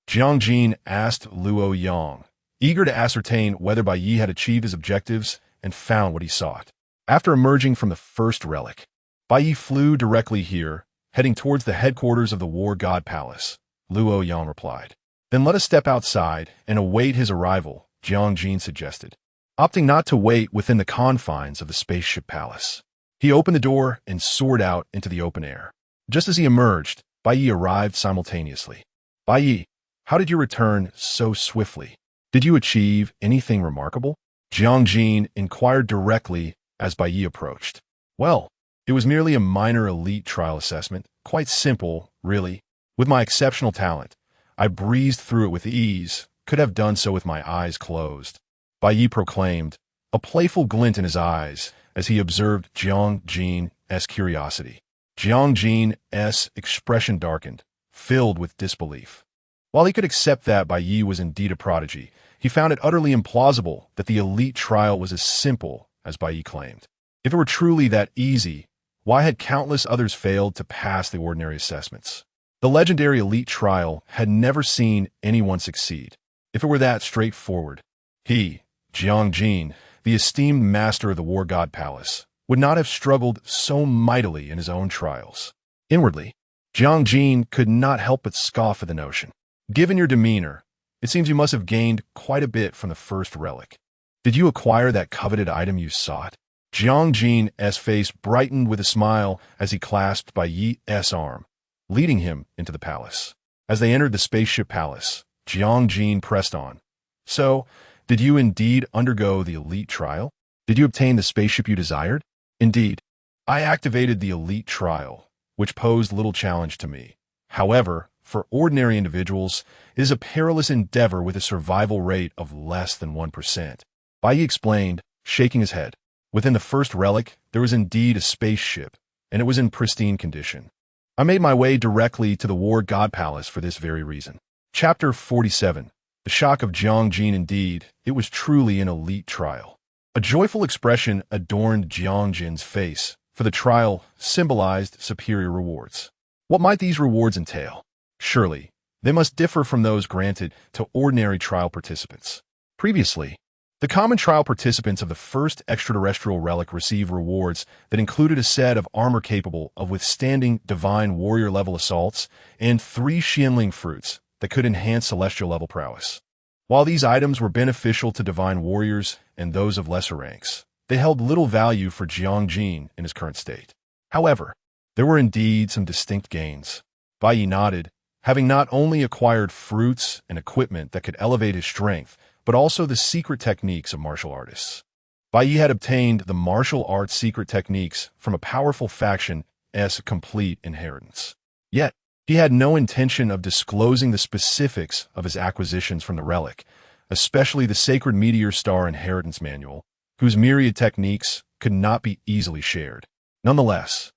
Jiang Jin asked Luo Yang, eager to ascertain whether Bai Ye had achieved his objectives and found what he sought. After emerging from the first relic, Bai Ye flew directly here, heading towards the headquarters of the War God Palace, Luo Yang replied. Then let us step outside and await his arrival, Jiang Jin suggested, opting not to wait within the confines of the spaceship palace. He opened the door and soared out into the open air. Just as he emerged, Bai Ye arrived simultaneously. Bai Ye, how did you return so swiftly? Did you achieve anything remarkable? Jiang Jin inquired directly as Bai Ye approached. Well, it was merely a minor elite trial assessment, quite simple, really. With my exceptional talent, I breezed through it with ease, could have done so with my eyes closed. Bai Ye proclaimed, a playful glint in his eyes as he observed Jiang Jin's curiosity. Jiang Jin's expression darkened, filled with disbelief. While he could accept that Bai Ye was indeed a prodigy, he found it utterly implausible that the elite trial was as simple as Bai Ye claimed. If it were truly that easy, why had countless others failed to pass the ordinary assessments? The legendary elite trial had never seen anyone succeed. If it were that straightforward, he, Jiang Jin, the esteemed master of the War God Palace, would not have struggled so mightily in his own trials. Inwardly, Jiang Jin could not help but scoff at the notion. Given your demeanor, it seems you must have gained quite a bit from the first relic. Did you acquire that coveted item you sought? Jiang Jin's face brightened with a smile as he clasped Bai Ye's arm, leading him into the palace. As they entered the spaceship palace, Jiang Jin pressed on. So, did you indeed undergo the elite trial? Did you obtain the spaceship you desired? Indeed, I activated the elite trial, which posed little challenge to me. However, for ordinary individuals, it is a perilous endeavor with a survival rate of less than 1%. Bai Ye explained, shaking his head. Within the first relic, there was indeed a spaceship, and it was in pristine condition. I made my way directly to the War God Palace for this very reason. Chapter 47. The shock of Jiang Jin. Indeed, it was truly an elite trial. A joyful expression adorned Jiang Jin's face, for the trial symbolized superior rewards. What might these rewards entail? Surely, they must differ from those granted to ordinary trial participants. Previously, the common trial participants of the first extraterrestrial relic received rewards that included a set of armor capable of withstanding divine warrior-level assaults and 3 Xianling fruits that could enhance celestial-level prowess. While these items were beneficial to divine warriors and those of lesser ranks, they held little value for Jiang Jin in his current state. However, there were indeed some distinct gains. Bai Ye nodded, having not only acquired fruits and equipment that could elevate his strength, but also the secret techniques of martial artists. Bai Ye had obtained the martial arts secret techniques from a powerful faction as a complete inheritance. Yet, he had no intention of disclosing the specifics of his acquisitions from the relic, especially the Sacred Meteor Star Inheritance Manual, whose myriad techniques could not be easily shared. Nonetheless,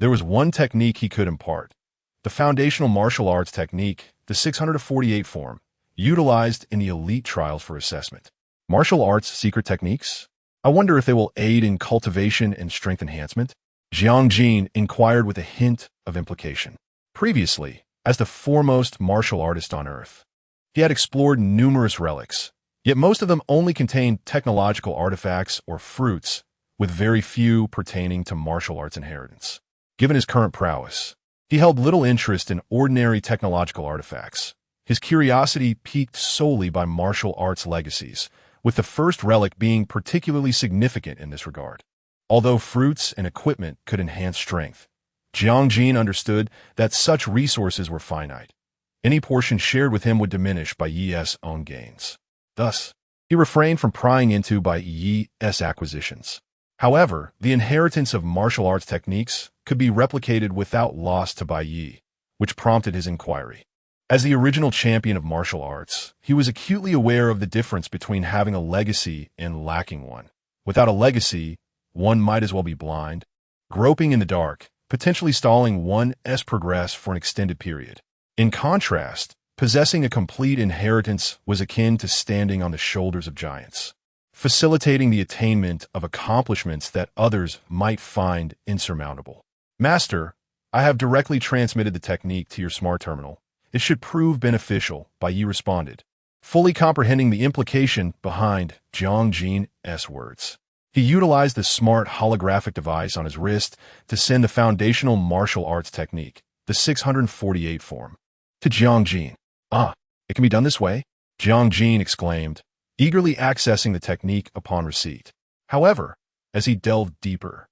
there was one technique he could impart, the foundational martial arts technique, the 648 form, utilized in the elite trials for assessment. Martial arts secret techniques? I wonder if they will aid in cultivation and strength enhancement? Jiang Jin inquired with a hint of implication. Previously, as the foremost martial artist on Earth, he had explored numerous relics, yet most of them only contained technological artifacts or fruits, with very few pertaining to martial arts inheritance. Given his current prowess, he held little interest in ordinary technological artifacts. His curiosity piqued solely by martial arts legacies, with the first relic being particularly significant in this regard. Although fruits and equipment could enhance strength, Jiang Jin understood that such resources were finite. Any portion shared with him would diminish Bai Ye's own gains. Thus, he refrained from prying into Bai Ye's acquisitions. However, the inheritance of martial arts techniques could be replicated without loss to Bai Ye, which prompted his inquiry. As the original champion of martial arts, he was acutely aware of the difference between having a legacy and lacking one. Without a legacy, one might as well be blind, groping in the dark, potentially stalling one's progress for an extended period. In contrast, possessing a complete inheritance was akin to standing on the shoulders of giants, facilitating the attainment of accomplishments that others might find insurmountable. Master, I have directly transmitted the technique to your smart terminal. It should prove beneficial, Bai Ye responded, fully comprehending the implication behind Jiang Jin's words. He utilized the smart holographic device on his wrist to send the foundational martial arts technique, the 648 form, to Jiang Jin. Ah, it can be done this way? Jiang Jin exclaimed, eagerly accessing the technique upon receipt. However, as he delved deeper,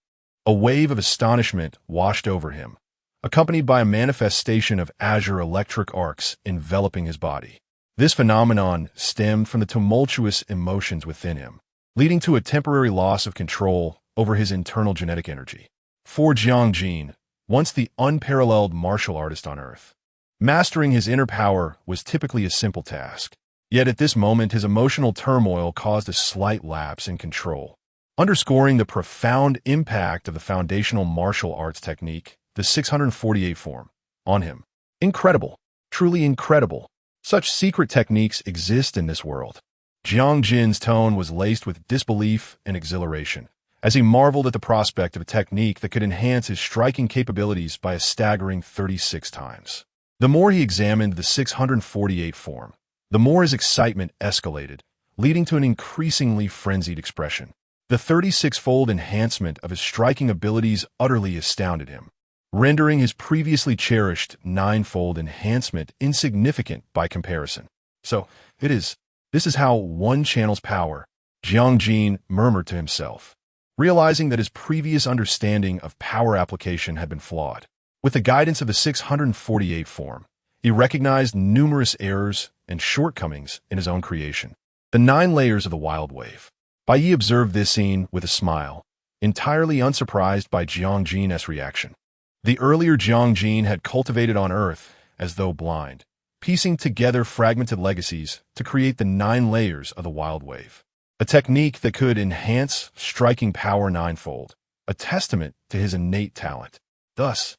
a wave of astonishment washed over him, accompanied by a manifestation of azure electric arcs enveloping his body. This phenomenon stemmed from the tumultuous emotions within him, leading to a temporary loss of control over his internal genetic energy. For Jiang Jin, once the unparalleled martial artist on Earth, mastering his inner power was typically a simple task. Yet at this moment, his emotional turmoil caused a slight lapse in control, underscoring the profound impact of the foundational martial arts technique, the 648 form, on him. Incredible, truly incredible. Such secret techniques exist in this world. Jiang Jin's tone was laced with disbelief and exhilaration, as he marveled at the prospect of a technique that could enhance his striking capabilities by a staggering 36 times. The more he examined the 648 form, the more his excitement escalated, leading to an increasingly frenzied expression. The 36-fold enhancement of his striking abilities utterly astounded him, rendering his previously cherished 9-fold enhancement insignificant by comparison. So, this is how one channels power, Jiang Jin murmured to himself, realizing that his previous understanding of power application had been flawed. With the guidance of the 648 form, he recognized numerous errors and shortcomings in his own creation. The 9 layers of the wild wave. Bai Ye observed this scene with a smile, entirely unsurprised by Jiang Jin's reaction. The earlier Jiang Jin had cultivated on Earth as though blind, piecing together fragmented legacies to create the 9 layers of the wild wave. A technique that could enhance striking power 9-fold, a testament to his innate talent. Thus,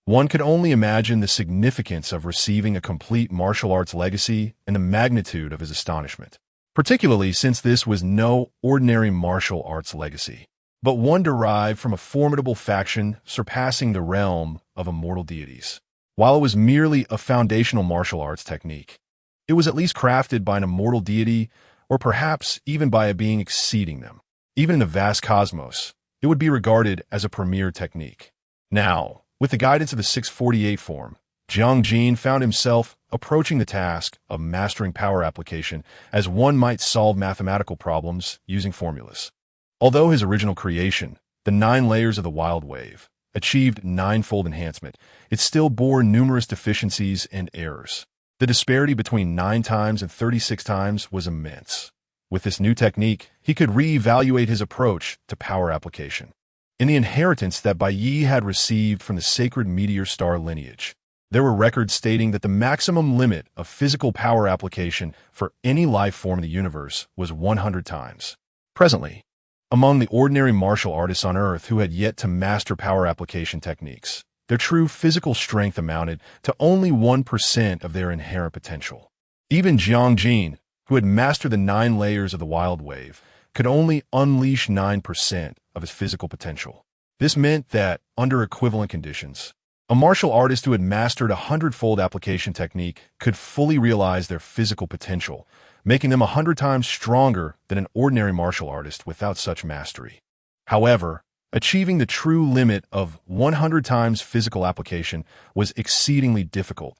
one could only imagine the significance of receiving a complete martial arts legacy and the magnitude of his astonishment, particularly since this was no ordinary martial arts legacy, but one derived from a formidable faction surpassing the realm of immortal deities. While it was merely a foundational martial arts technique, it was at least crafted by an immortal deity, or perhaps even by a being exceeding them. Even in the vast cosmos, it would be regarded as a premier technique. Now, with the guidance of the 648 form, Jiang Jin found himself approaching the task of mastering power application as one might solve mathematical problems using formulas. Although his original creation, the 9 layers of the wild wave, achieved 9-fold enhancement, it still bore numerous deficiencies and errors. The disparity between 9 times and 36 times was immense. With this new technique, he could re-evaluate his approach to power application. In the inheritance that Bai Ye had received from the sacred meteor star lineage, there were records stating that the maximum limit of physical power application for any life form in the universe was 100 times. Presently, among the ordinary martial artists on Earth who had yet to master power application techniques, their true physical strength amounted to only 1% of their inherent potential. Even Jiang Jin, who had mastered the 9 layers of the wild wave, could only unleash 9% of his physical potential. This meant that, under equivalent conditions, a martial artist who had mastered a 100-fold application technique could fully realize their physical potential, making them 100 times stronger than an ordinary martial artist without such mastery. However, achieving the true limit of 100 times physical application was exceedingly difficult,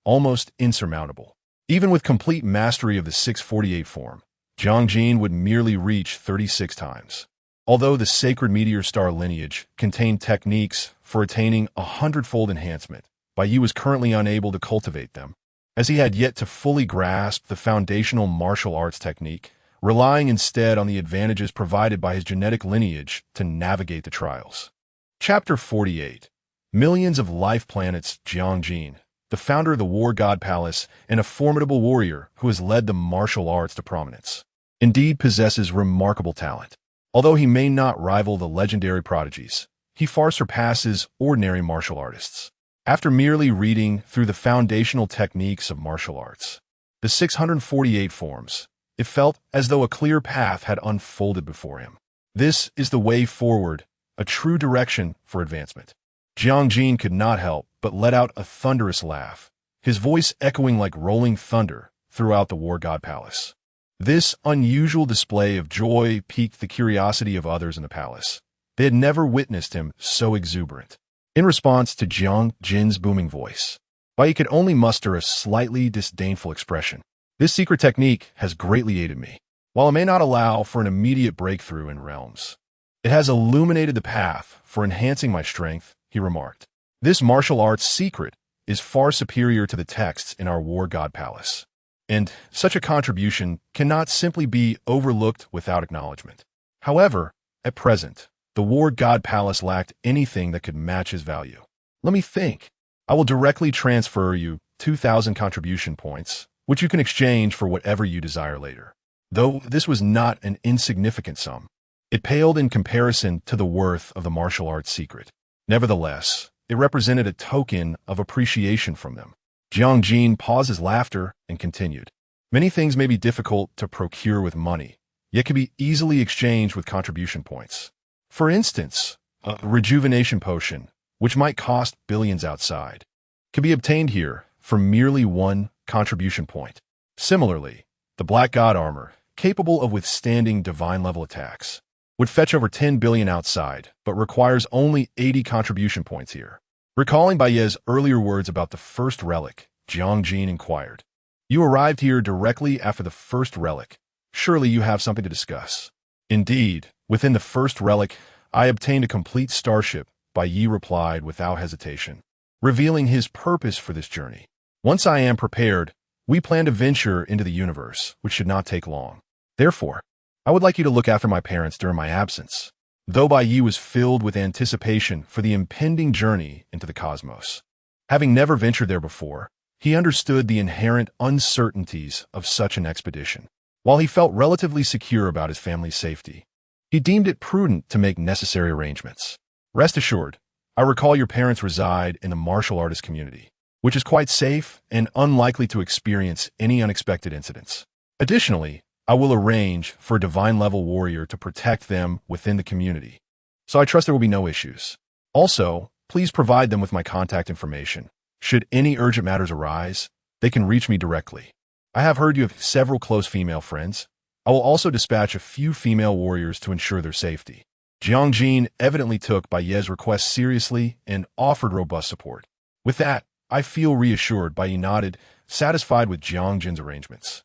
almost insurmountable. Even with complete mastery of the 648 form, Jiang Jin would merely reach 36 times. Although the sacred meteor star lineage contained techniques for attaining a 100-fold enhancement, Bai Ye was currently unable to cultivate them, as he had yet to fully grasp the foundational martial arts technique, relying instead on the advantages provided by his genetic lineage to navigate the trials. Chapter 48. Millions of life planets. Jiang Jin, the founder of the War God Palace and a formidable warrior who has led the martial arts to prominence, indeed possesses remarkable talent. Although he may not rival the legendary prodigies, he far surpasses ordinary martial artists. After merely reading through the foundational techniques of martial arts, the 648 forms, it felt as though a clear path had unfolded before him. This is the way forward, a true direction for advancement. Jiang Jin could not help but let out a thunderous laugh, his voice echoing like rolling thunder throughout the War God Palace. This unusual display of joy piqued the curiosity of others in the palace. They had never witnessed him so exuberant. In response to Jiang Jin's booming voice, Bai Ye could only muster a slightly disdainful expression. This secret technique has greatly aided me. While it may not allow for an immediate breakthrough in realms, it has illuminated the path for enhancing my strength, he remarked. This martial arts secret is far superior to the texts in our War God Palace, and such a contribution cannot simply be overlooked without acknowledgement. However, at present, the War God Palace lacked anything that could match his value. Let me think. I will directly transfer you 2,000 contribution points, which you can exchange for whatever you desire later. Though this was not an insignificant sum, it paled in comparison to the worth of the martial arts secret. Nevertheless, it represented a token of appreciation from them. Jiang Jin paused his laughter and continued. Many things may be difficult to procure with money, yet can be easily exchanged with contribution points. For instance, a rejuvenation potion, which might cost billions outside, can be obtained here for merely 1 contribution point. Similarly, the Black God armor, capable of withstanding divine-level attacks, would fetch over 10 billion outside, but requires only 80 contribution points here. Recalling Bai Ye's earlier words about the first relic, Jiang Jin inquired, "You arrived here directly after the first relic. Surely you have something to discuss." "Indeed, within the first relic, I obtained a complete starship," Bai Ye replied without hesitation, revealing his purpose for this journey. "Once I am prepared, we plan to venture into the universe, which should not take long. Therefore, I would like you to look after my parents during my absence." Though Bai Ye was filled with anticipation for the impending journey into the cosmos, having never ventured there before, he understood the inherent uncertainties of such an expedition. While he felt relatively secure about his family's safety, he deemed it prudent to make necessary arrangements. "Rest assured, I recall your parents reside in the martial artist community, which is quite safe and unlikely to experience any unexpected incidents. Additionally, I will arrange for a divine-level warrior to protect them within the community, so I trust there will be no issues. Also, please provide them with my contact information. Should any urgent matters arise, they can reach me directly. I have heard you have several close female friends. I will also dispatch a few female warriors to ensure their safety." Jiang Jin evidently took Bai Ye's request seriously and offered robust support. "With that, I feel reassured," Bai Ye nodded, satisfied with Jiang Jin's arrangements.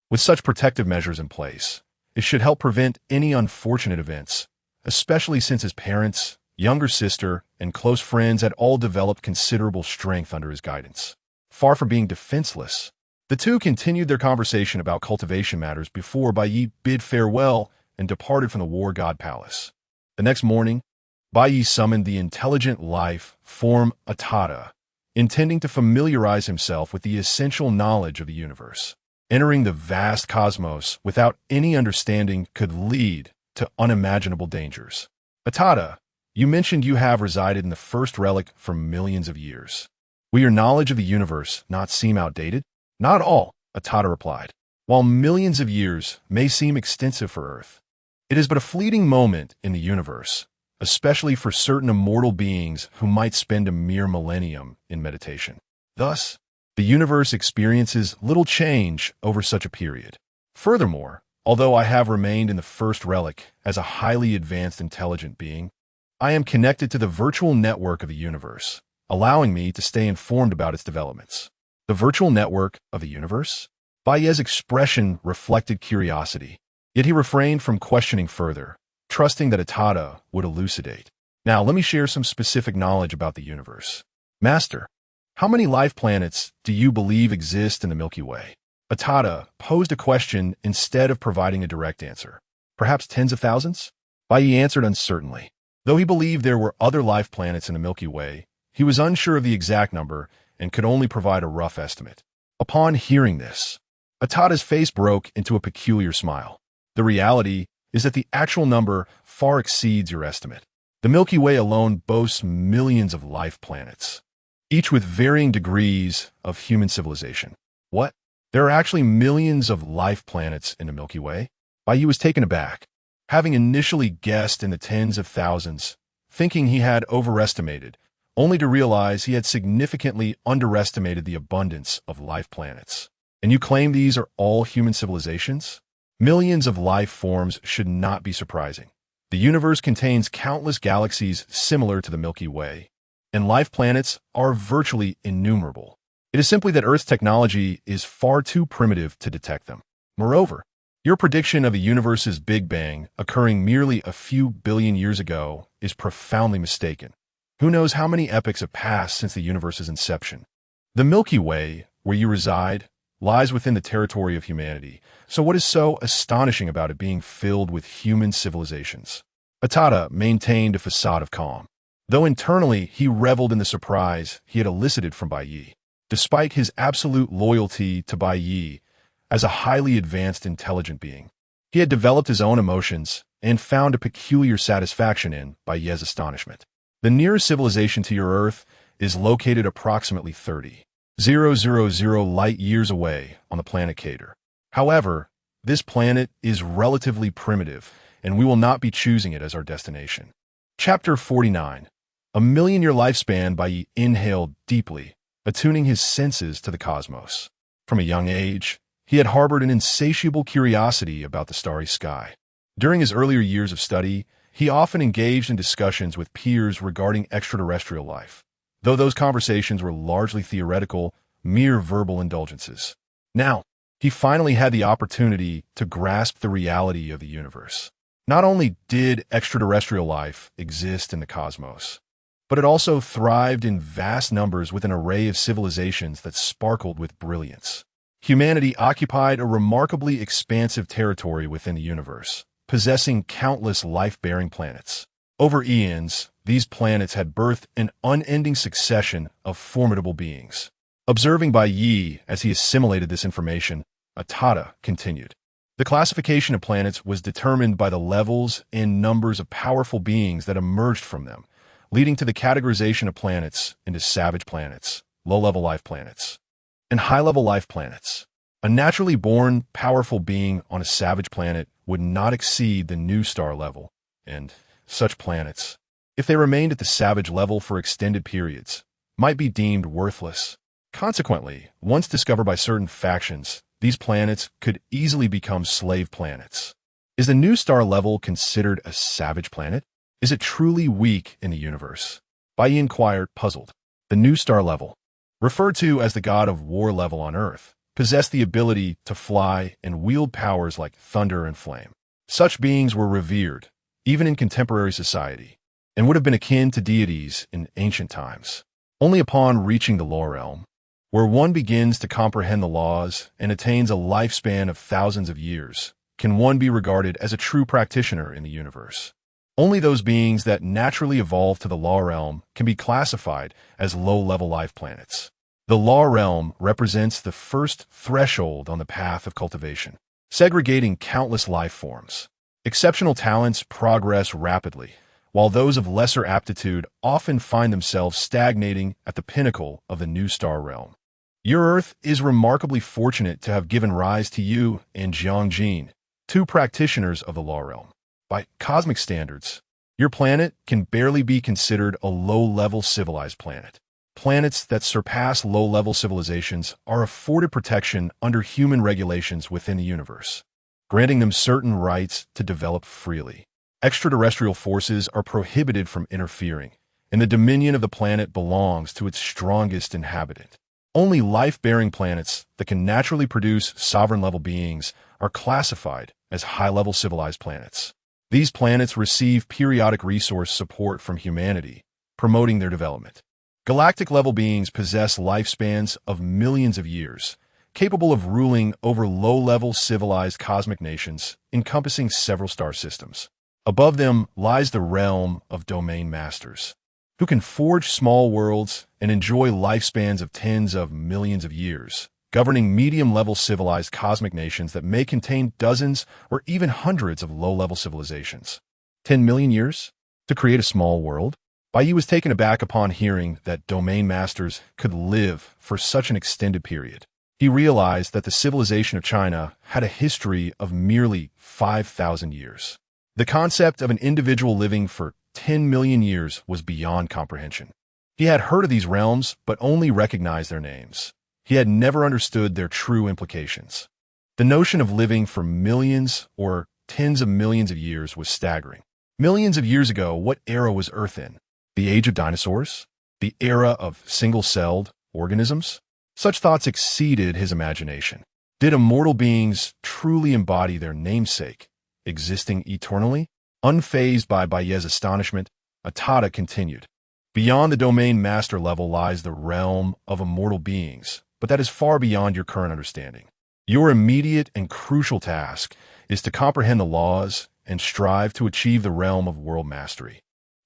With such protective measures in place, it should help prevent any unfortunate events, especially since his parents, younger sister, and close friends had all developed considerable strength under his guidance. Far from being defenseless, the two continued their conversation about cultivation matters before Bai Ye bid farewell and departed from the War God Palace. The next morning, Bai Ye summoned the intelligent life form Atada, intending to familiarize himself with the essential knowledge of the universe. Entering the vast cosmos without any understanding could lead to unimaginable dangers. "Atada, you mentioned you have resided in the first relic for millions of years. Will your knowledge of the universe not seem outdated?" "Not all," Atada replied. "While millions of years may seem extensive for Earth, it is but a fleeting moment in the universe, especially for certain immortal beings who might spend a mere millennium in meditation. Thus, the universe experiences little change over such a period. Furthermore, although I have remained in the first relic as a highly advanced intelligent being, I am connected to the virtual network of the universe, allowing me to stay informed about its developments." "The virtual network of the universe?" Bai Ye's expression reflected curiosity, yet he refrained from questioning further, trusting that Atada would elucidate. "Now let me share some specific knowledge about the universe. Master, how many life planets do you believe exist in the Milky Way?" Atada posed a question instead of providing a direct answer. "Perhaps tens of thousands?" Bai Ye answered uncertainly. Though he believed there were other life planets in the Milky Way, he was unsure of the exact number and could only provide a rough estimate. Upon hearing this, Atada's face broke into a peculiar smile. "The reality is that the actual number far exceeds your estimate. The Milky Way alone boasts millions of life planets, each with varying degrees of human civilization." "What? There are actually millions of life planets in the Milky Way?" Bai Ye was taken aback, having initially guessed in the tens of thousands, thinking he had overestimated, only to realize he had significantly underestimated the abundance of life planets. "And you claim these are all human civilizations?" "Millions of life forms should not be surprising. The universe contains countless galaxies similar to the Milky Way, and life planets are virtually innumerable. It is simply that Earth's technology is far too primitive to detect them. Moreover, your prediction of the universe's Big Bang occurring merely a few billion years ago is profoundly mistaken. Who knows how many epochs have passed since the universe's inception? The Milky Way, where you reside, lies within the territory of humanity, so what is so astonishing about it being filled with human civilizations?" Atada maintained a facade of calm, though internally he reveled in the surprise he had elicited from Bai Ye. Despite his absolute loyalty to Bai Ye as a highly advanced intelligent being, he had developed his own emotions and found a peculiar satisfaction in Bai Ye's astonishment. "The nearest civilization to your Earth is located approximately 30,000 light-years away on the planet Cater. However, this planet is relatively primitive, and we will not be choosing it as our destination." Chapter 49. A million-year lifespan. Bai Ye inhaled deeply, attuning his senses to the cosmos. From a young age, he had harbored an insatiable curiosity about the starry sky. During his earlier years of study, he often engaged in discussions with peers regarding extraterrestrial life, though those conversations were largely theoretical, mere verbal indulgences. Now, he finally had the opportunity to grasp the reality of the universe. Not only did extraterrestrial life exist in the cosmos, but it also thrived in vast numbers with an array of civilizations that sparkled with brilliance. Humanity occupied a remarkably expansive territory within the universe, possessing countless life-bearing planets. Over eons, these planets had birthed an unending succession of formidable beings. Observing Bai Ye as he assimilated this information, Atada continued. The classification of planets was determined by the levels and numbers of powerful beings that emerged from them, leading to the categorization of planets into savage planets, low-level life planets, and high-level life planets. A naturally born, powerful being on a savage planet would not exceed the new star level, and such planets, if they remained at the savage level for extended periods, might be deemed worthless. Consequently, once discovered by certain factions, these planets could easily become slave planets. Is the new star level considered a savage planet? Is it truly weak in the universe? Bai Ye inquired, puzzled. The new star level, referred to as the god of war level on Earth, possessed the ability to fly and wield powers like thunder and flame. Such beings were revered, even in contemporary society, and would have been akin to deities in ancient times. Only upon reaching the lower realm, where one begins to comprehend the laws and attains a lifespan of thousands of years, can one be regarded as a true practitioner in the universe. Only those beings that naturally evolve to the law realm can be classified as low-level life planets. The law realm represents the first threshold on the path of cultivation, segregating countless life forms. Exceptional talents progress rapidly, while those of lesser aptitude often find themselves stagnating at the pinnacle of the new star realm. Your Earth is remarkably fortunate to have given rise to you and Jiangjin, two practitioners of the law realm. By cosmic standards, your planet can barely be considered a low-level civilized planet. Planets that surpass low-level civilizations are afforded protection under human regulations within the universe, granting them certain rights to develop freely. Extraterrestrial forces are prohibited from interfering, and the dominion of the planet belongs to its strongest inhabitant. Only life-bearing planets that can naturally produce sovereign-level beings are classified as high-level civilized planets. These planets receive periodic resource support from humanity, promoting their development. Galactic-level beings possess lifespans of millions of years, capable of ruling over low-level civilized cosmic nations encompassing several star systems. Above them lies the realm of domain masters, who can forge small worlds and enjoy lifespans of tens of millions of years, governing medium-level civilized cosmic nations that may contain dozens or even hundreds of low-level civilizations. 10 million years? To create a small world? Bai Ye was taken aback upon hearing that domain masters could live for such an extended period. He realized that the civilization of China had a history of merely 5,000 years. The concept of an individual living for 10 million years was beyond comprehension. He had heard of these realms, but only recognized their names. He had never understood their true implications. The notion of living for millions or tens of millions of years was staggering. Millions of years ago, what era was Earth in? The age of dinosaurs? The era of single-celled organisms? Such thoughts exceeded his imagination. Did immortal beings truly embody their namesake, existing eternally? Unfazed by Bai Ye's astonishment, Atada continued. Beyond the domain master level lies the realm of immortal beings, but that is far beyond your current understanding. Your immediate and crucial task is to comprehend the laws and strive to achieve the realm of world mastery,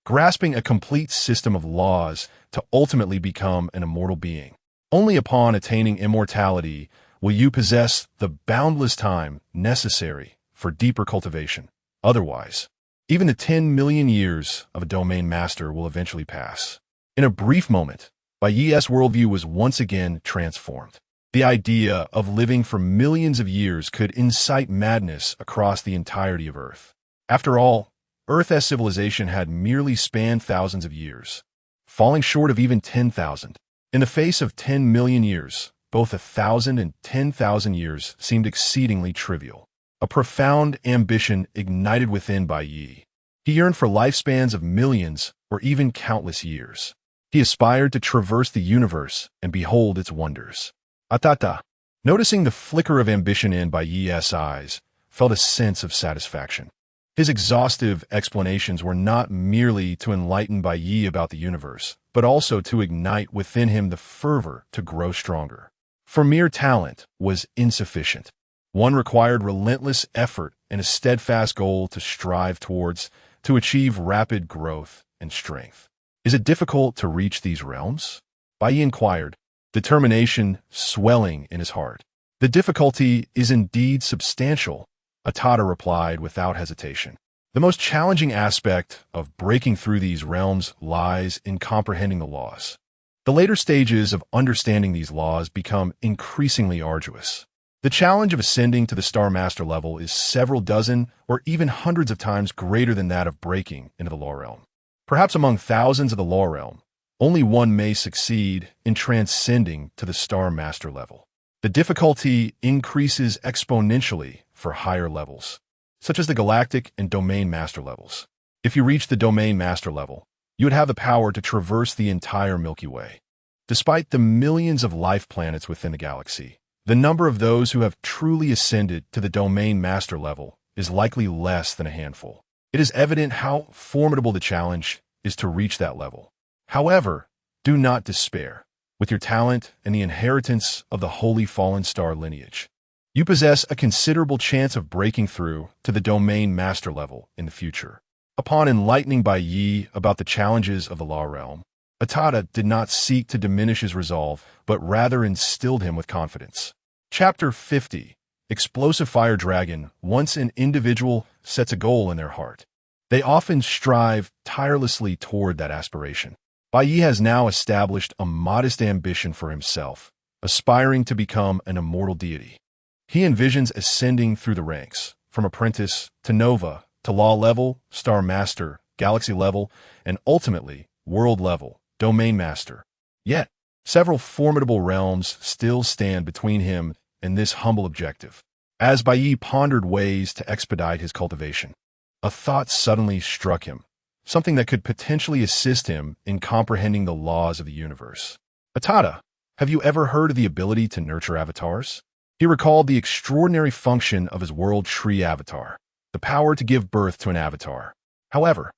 grasping a complete system of laws to ultimately become an immortal being. Only upon attaining immortality will you possess the boundless time necessary for deeper cultivation. Otherwise, even the 10 million years of a domain master will eventually pass. In a brief moment, Bai Ye's worldview was once again transformed. The idea of living for millions of years could incite madness across the entirety of Earth. After all, Earth as civilization had merely spanned thousands of years, falling short of even 10,000. In the face of 10 million years, both 1,000 and 10,000 years seemed exceedingly trivial. A profound ambition ignited within Bai Ye. He yearned for lifespans of millions or even countless years. He aspired to traverse the universe and behold its wonders. Atata, noticing the flicker of ambition in Bai Ye's eyes, felt a sense of satisfaction. His exhaustive explanations were not merely to enlighten Bai Ye about the universe, but also to ignite within him the fervor to grow stronger. For mere talent was insufficient. One required relentless effort and a steadfast goal to strive towards, to achieve rapid growth and strength. Is it difficult to reach these realms? Bai Ye inquired, determination swelling in his heart. The difficulty is indeed substantial, Atada replied without hesitation. The most challenging aspect of breaking through these realms lies in comprehending the laws. The later stages of understanding these laws become increasingly arduous. The challenge of ascending to the Star Master level is several dozen or even hundreds of times greater than that of breaking into the Law Realm. Perhaps among thousands of the Law Realm, only one may succeed in transcending to the Star Master level. The difficulty increases exponentially for higher levels, such as the Galactic and Domain Master levels. If you reach the Domain Master level, you would have the power to traverse the entire Milky Way. Despite the millions of life planets within the galaxy, the number of those who have truly ascended to the Domain Master level is likely less than a handful. It is evident how formidable the challenge is to reach that level. However, do not despair. With your talent and the inheritance of the Holy Fallen Star lineage, you possess a considerable chance of breaking through to the Domain Master level in the future. Upon enlightening Bai Ye about the challenges of the Law Realm, Atada did not seek to diminish his resolve, but rather instilled him with confidence. Chapter 50. Explosive Fire Dragon. Once an individual sets a goal in their heart, they often strive tirelessly toward that aspiration. Bai Ye has now established a modest ambition for himself, aspiring to become an immortal deity. He envisions ascending through the ranks, from apprentice to nova, to law level, Star Master, galaxy level, and ultimately, world level, Domain Master. Yet, several formidable realms still stand between him and this humble objective. As Bai Ye pondered ways to expedite his cultivation, a thought suddenly struck him, something that could potentially assist him in comprehending the laws of the universe. Atada, have you ever heard of the ability to nurture avatars? He recalled the extraordinary function of his World Tree avatar, the power to give birth to an avatar. However,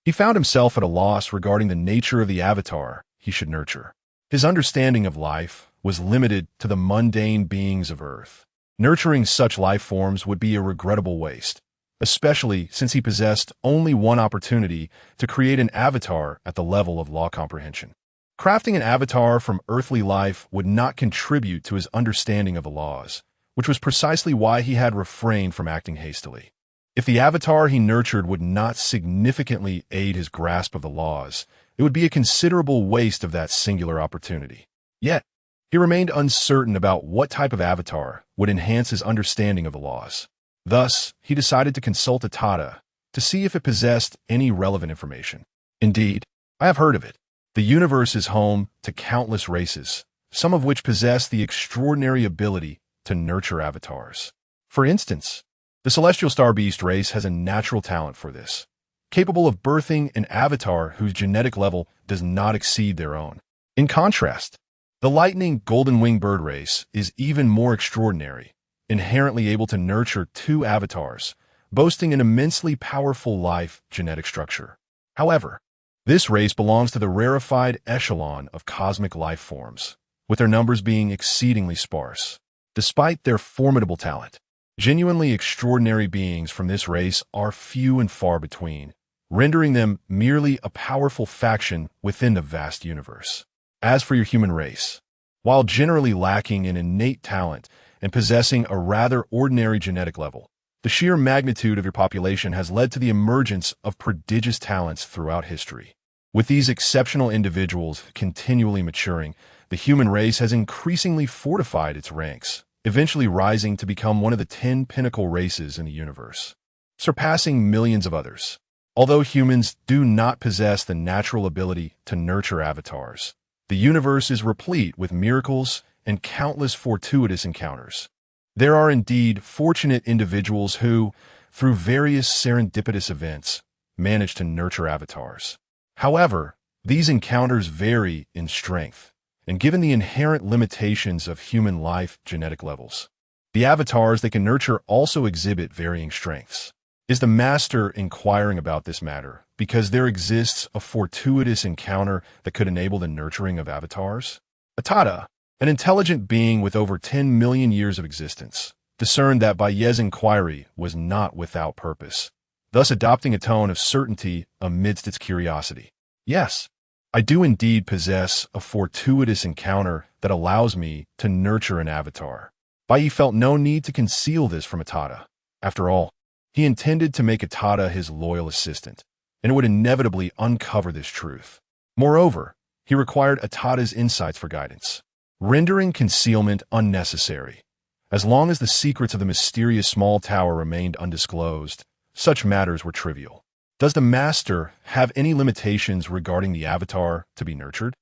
he found himself at a loss regarding the nature of the avatar he should nurture. His understanding of life was limited to the mundane beings of Earth. Nurturing such life forms would be a regrettable waste, especially since he possessed only one opportunity to create an avatar at the level of law comprehension. Crafting an avatar from earthly life would not contribute to his understanding of the laws, which was precisely why he had refrained from acting hastily. If the avatar he nurtured would not significantly aid his grasp of the laws, it would be a considerable waste of that singular opportunity. Yet, he remained uncertain about what type of avatar would enhance his understanding of the laws. Thus, he decided to consult Atada to see if it possessed any relevant information. Indeed, I have heard of it. The universe is home to countless races, some of which possess the extraordinary ability to nurture avatars. For instance, the celestial star beast race has a natural talent for this, capable of birthing an avatar whose genetic level does not exceed their own. In contrast, the lightning golden wing bird race is even more extraordinary, inherently able to nurture two avatars, boasting an immensely powerful life genetic structure. However, this race belongs to the rarefied echelon of cosmic life forms, with their numbers being exceedingly sparse. Despite their formidable talent, genuinely extraordinary beings from this race are few and far between, rendering them merely a powerful faction within the vast universe. As for your human race, while generally lacking in innate talent and possessing a rather ordinary genetic level, the sheer magnitude of your population has led to the emergence of prodigious talents throughout history. With these exceptional individuals continually maturing, the human race has increasingly fortified its ranks, eventually rising to become one of the 10 pinnacle races in the universe, surpassing millions of others. Although humans do not possess the natural ability to nurture avatars, The universe is replete with miracles and countless fortuitous encounters. There are indeed fortunate individuals who, through various serendipitous events, manage to nurture avatars. However, these encounters vary in strength, and given the inherent limitations of human life genetic levels, the avatars they can nurture also exhibit varying strengths. Is the master inquiring about this matter because there exists a fortuitous encounter that could enable the nurturing of avatars? Atada, an intelligent being with over 10 million years of existence, discerned that Bai Ye's inquiry was not without purpose, thus adopting a tone of certainty amidst its curiosity. Yes, I do indeed possess a fortuitous encounter that allows me to nurture an avatar. Bai Ye felt no need to conceal this from Atada. After all, he intended to make Atada his loyal assistant, and it would inevitably uncover this truth. Moreover, he required Atada's insights for guidance, rendering concealment unnecessary. As long as the secrets of the mysterious small tower remained undisclosed, such matters were trivial. Does the master have any limitations regarding the avatar to be nurtured?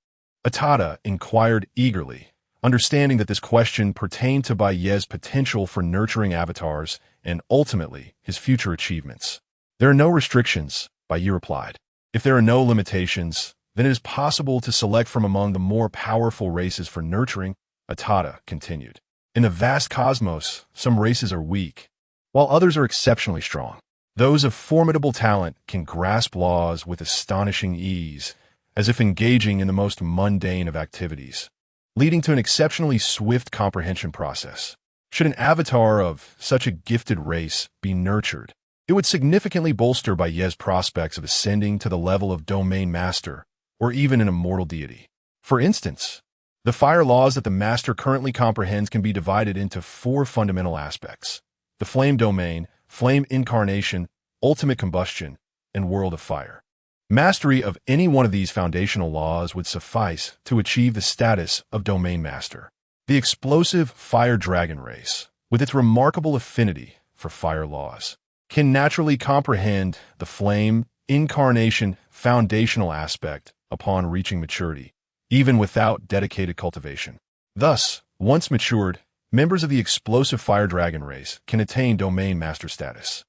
Atada inquired eagerly, understanding that this question pertained to Bai Ye's potential for nurturing avatars and ultimately his future achievements. There are no restrictions, Bai Ye replied. If there are no limitations, then it is possible to select from among the more powerful races for nurturing, Atada continued. In the vast cosmos, some races are weak, while others are exceptionally strong. Those of formidable talent can grasp laws with astonishing ease, as if engaging in the most mundane of activities, leading to an exceptionally swift comprehension process. Should an avatar of such a gifted race be nurtured, it would significantly bolster Bai Ye's prospects of ascending to the level of domain master, or even an immortal deity. For instance, the fire laws that the master currently comprehends can be divided into 4 fundamental aspects: the flame domain, flame incarnation, ultimate combustion, and world of fire. Mastery of any one of these foundational laws would suffice to achieve the status of domain master. The explosive fire dragon race, with its remarkable affinity for fire laws, can naturally comprehend the flame incarnation foundational aspect upon reaching maturity, even without dedicated cultivation. Thus, once matured, members of the explosive fire dragon race can attain domain master status.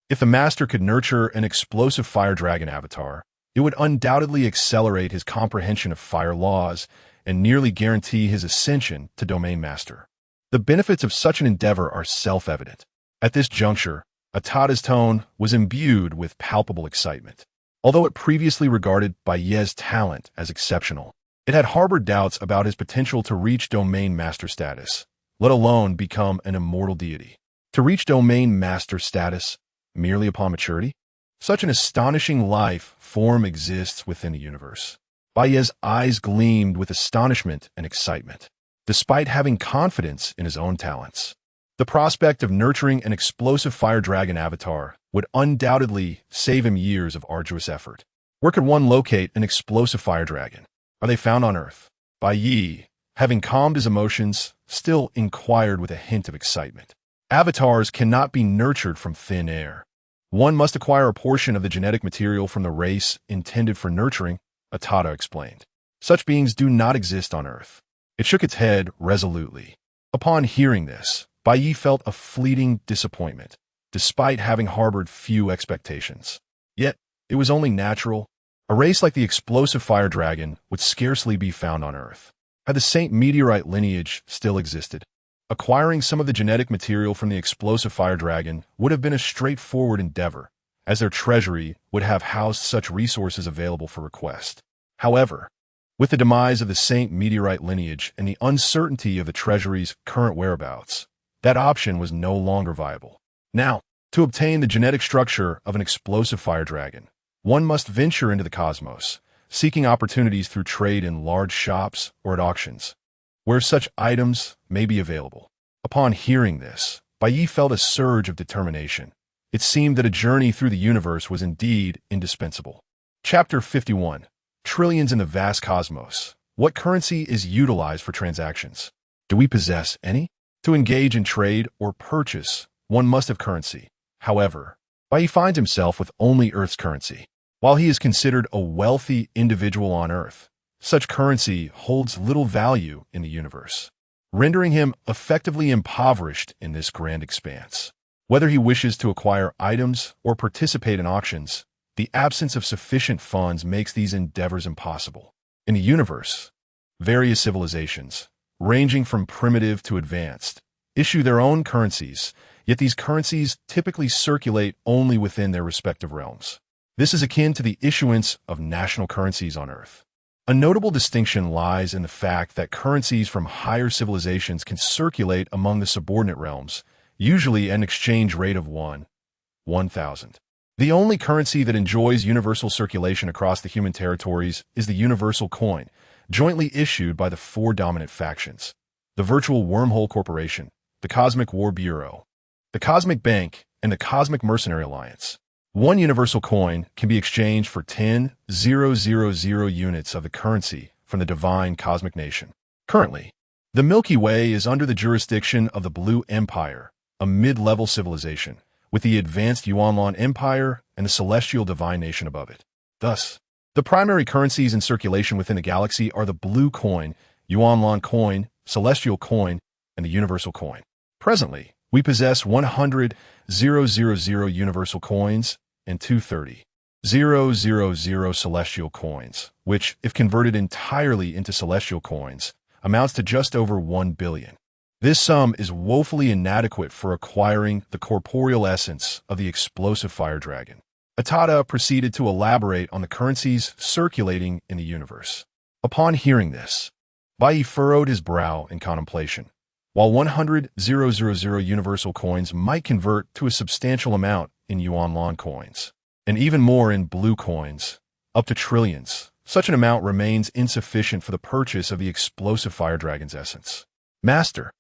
If the master could nurture an explosive fire dragon avatar, it would undoubtedly accelerate his comprehension of fire laws and nearly guarantee his ascension to domain master. The benefits of such an endeavor are self-evident. At this juncture, Atada's tone was imbued with palpable excitement. Although it previously regarded Bai Ye's talent as exceptional, it had harbored doubts about his potential to reach domain master status, let alone become an immortal deity. To reach domain master status merely upon maturity? Such an astonishing life form exists within the universe. Bai Ye's eyes gleamed with astonishment and excitement, despite having confidence in his own talents. The prospect of nurturing an explosive fire dragon avatar would undoubtedly save him years of arduous effort. Where could one locate an explosive fire dragon? Are they found on Earth? Bai Ye, having calmed his emotions, still inquired with a hint of excitement. Avatars cannot be nurtured from thin air. One must acquire a portion of the genetic material from the race intended for nurturing, Atada explained. Such beings do not exist on Earth. It shook its head resolutely. Upon hearing this, Bai Ye felt a fleeting disappointment, despite having harbored few expectations. Yet, it was only natural. A race like the explosive fire dragon would scarcely be found on Earth. Had the Saint meteorite lineage still existed, acquiring some of the genetic material from the explosive fire dragon would have been a straightforward endeavor, as their treasury would have housed such resources available for request. However, with the demise of the Saint meteorite lineage and the uncertainty of the treasury's current whereabouts, that option was no longer viable. Now, to obtain the genetic structure of an explosive fire dragon, one must venture into the cosmos, seeking opportunities through trade in large shops or at auctions, where such items may be available. Upon hearing this, Bai Ye felt a surge of determination. It seemed that a journey through the universe was indeed indispensable. Chapter 51. Trillions in the vast cosmos. What currency is utilized for transactions? Do we possess any? To engage in trade or purchase, one must have currency. However, Bai Ye finds himself with only Earth's currency. While he is considered a wealthy individual on Earth, such currency holds little value in the universe, rendering him effectively impoverished in this grand expanse. Whether he wishes to acquire items or participate in auctions, the absence of sufficient funds makes these endeavors impossible. In the universe, various civilizations, ranging from primitive to advanced, issue their own currencies, yet these currencies typically circulate only within their respective realms. This is akin to the issuance of national currencies on Earth. A notable distinction lies in the fact that currencies from higher civilizations can circulate among the subordinate realms, usually at an exchange rate of 1,000. The only currency that enjoys universal circulation across the human territories is the universal coin, jointly issued by the four dominant factions: the Virtual Wormhole Corporation, the Cosmic War Bureau, the Cosmic Bank, and the Cosmic Mercenary Alliance. One universal coin can be exchanged for 10,000 units of the currency from the divine cosmic nation. Currently, the Milky Way is under the jurisdiction of the Blue Empire, a mid-level civilization, with the advanced Yuanlan Empire and the celestial divine nation above it. Thus, the primary currencies in circulation within the galaxy are the Blue Coin, Yuanlan Coin, Celestial Coin, and the Universal Coin. Presently, we possess 100,000 universal coins and 230,000 celestial coins, which, if converted entirely into celestial coins, amounts to just over 1 billion. This sum is woefully inadequate for acquiring the corporeal essence of the explosive fire dragon. Atada proceeded to elaborate on the currencies circulating in the universe. Upon hearing this, Bai Ye furrowed his brow in contemplation. While 100,000 universal coins might convert to a substantial amount in Yuanlan coins, and even more in blue coins, up to trillions, such an amount remains insufficient for the purchase of the explosive fire dragon's essence. Master,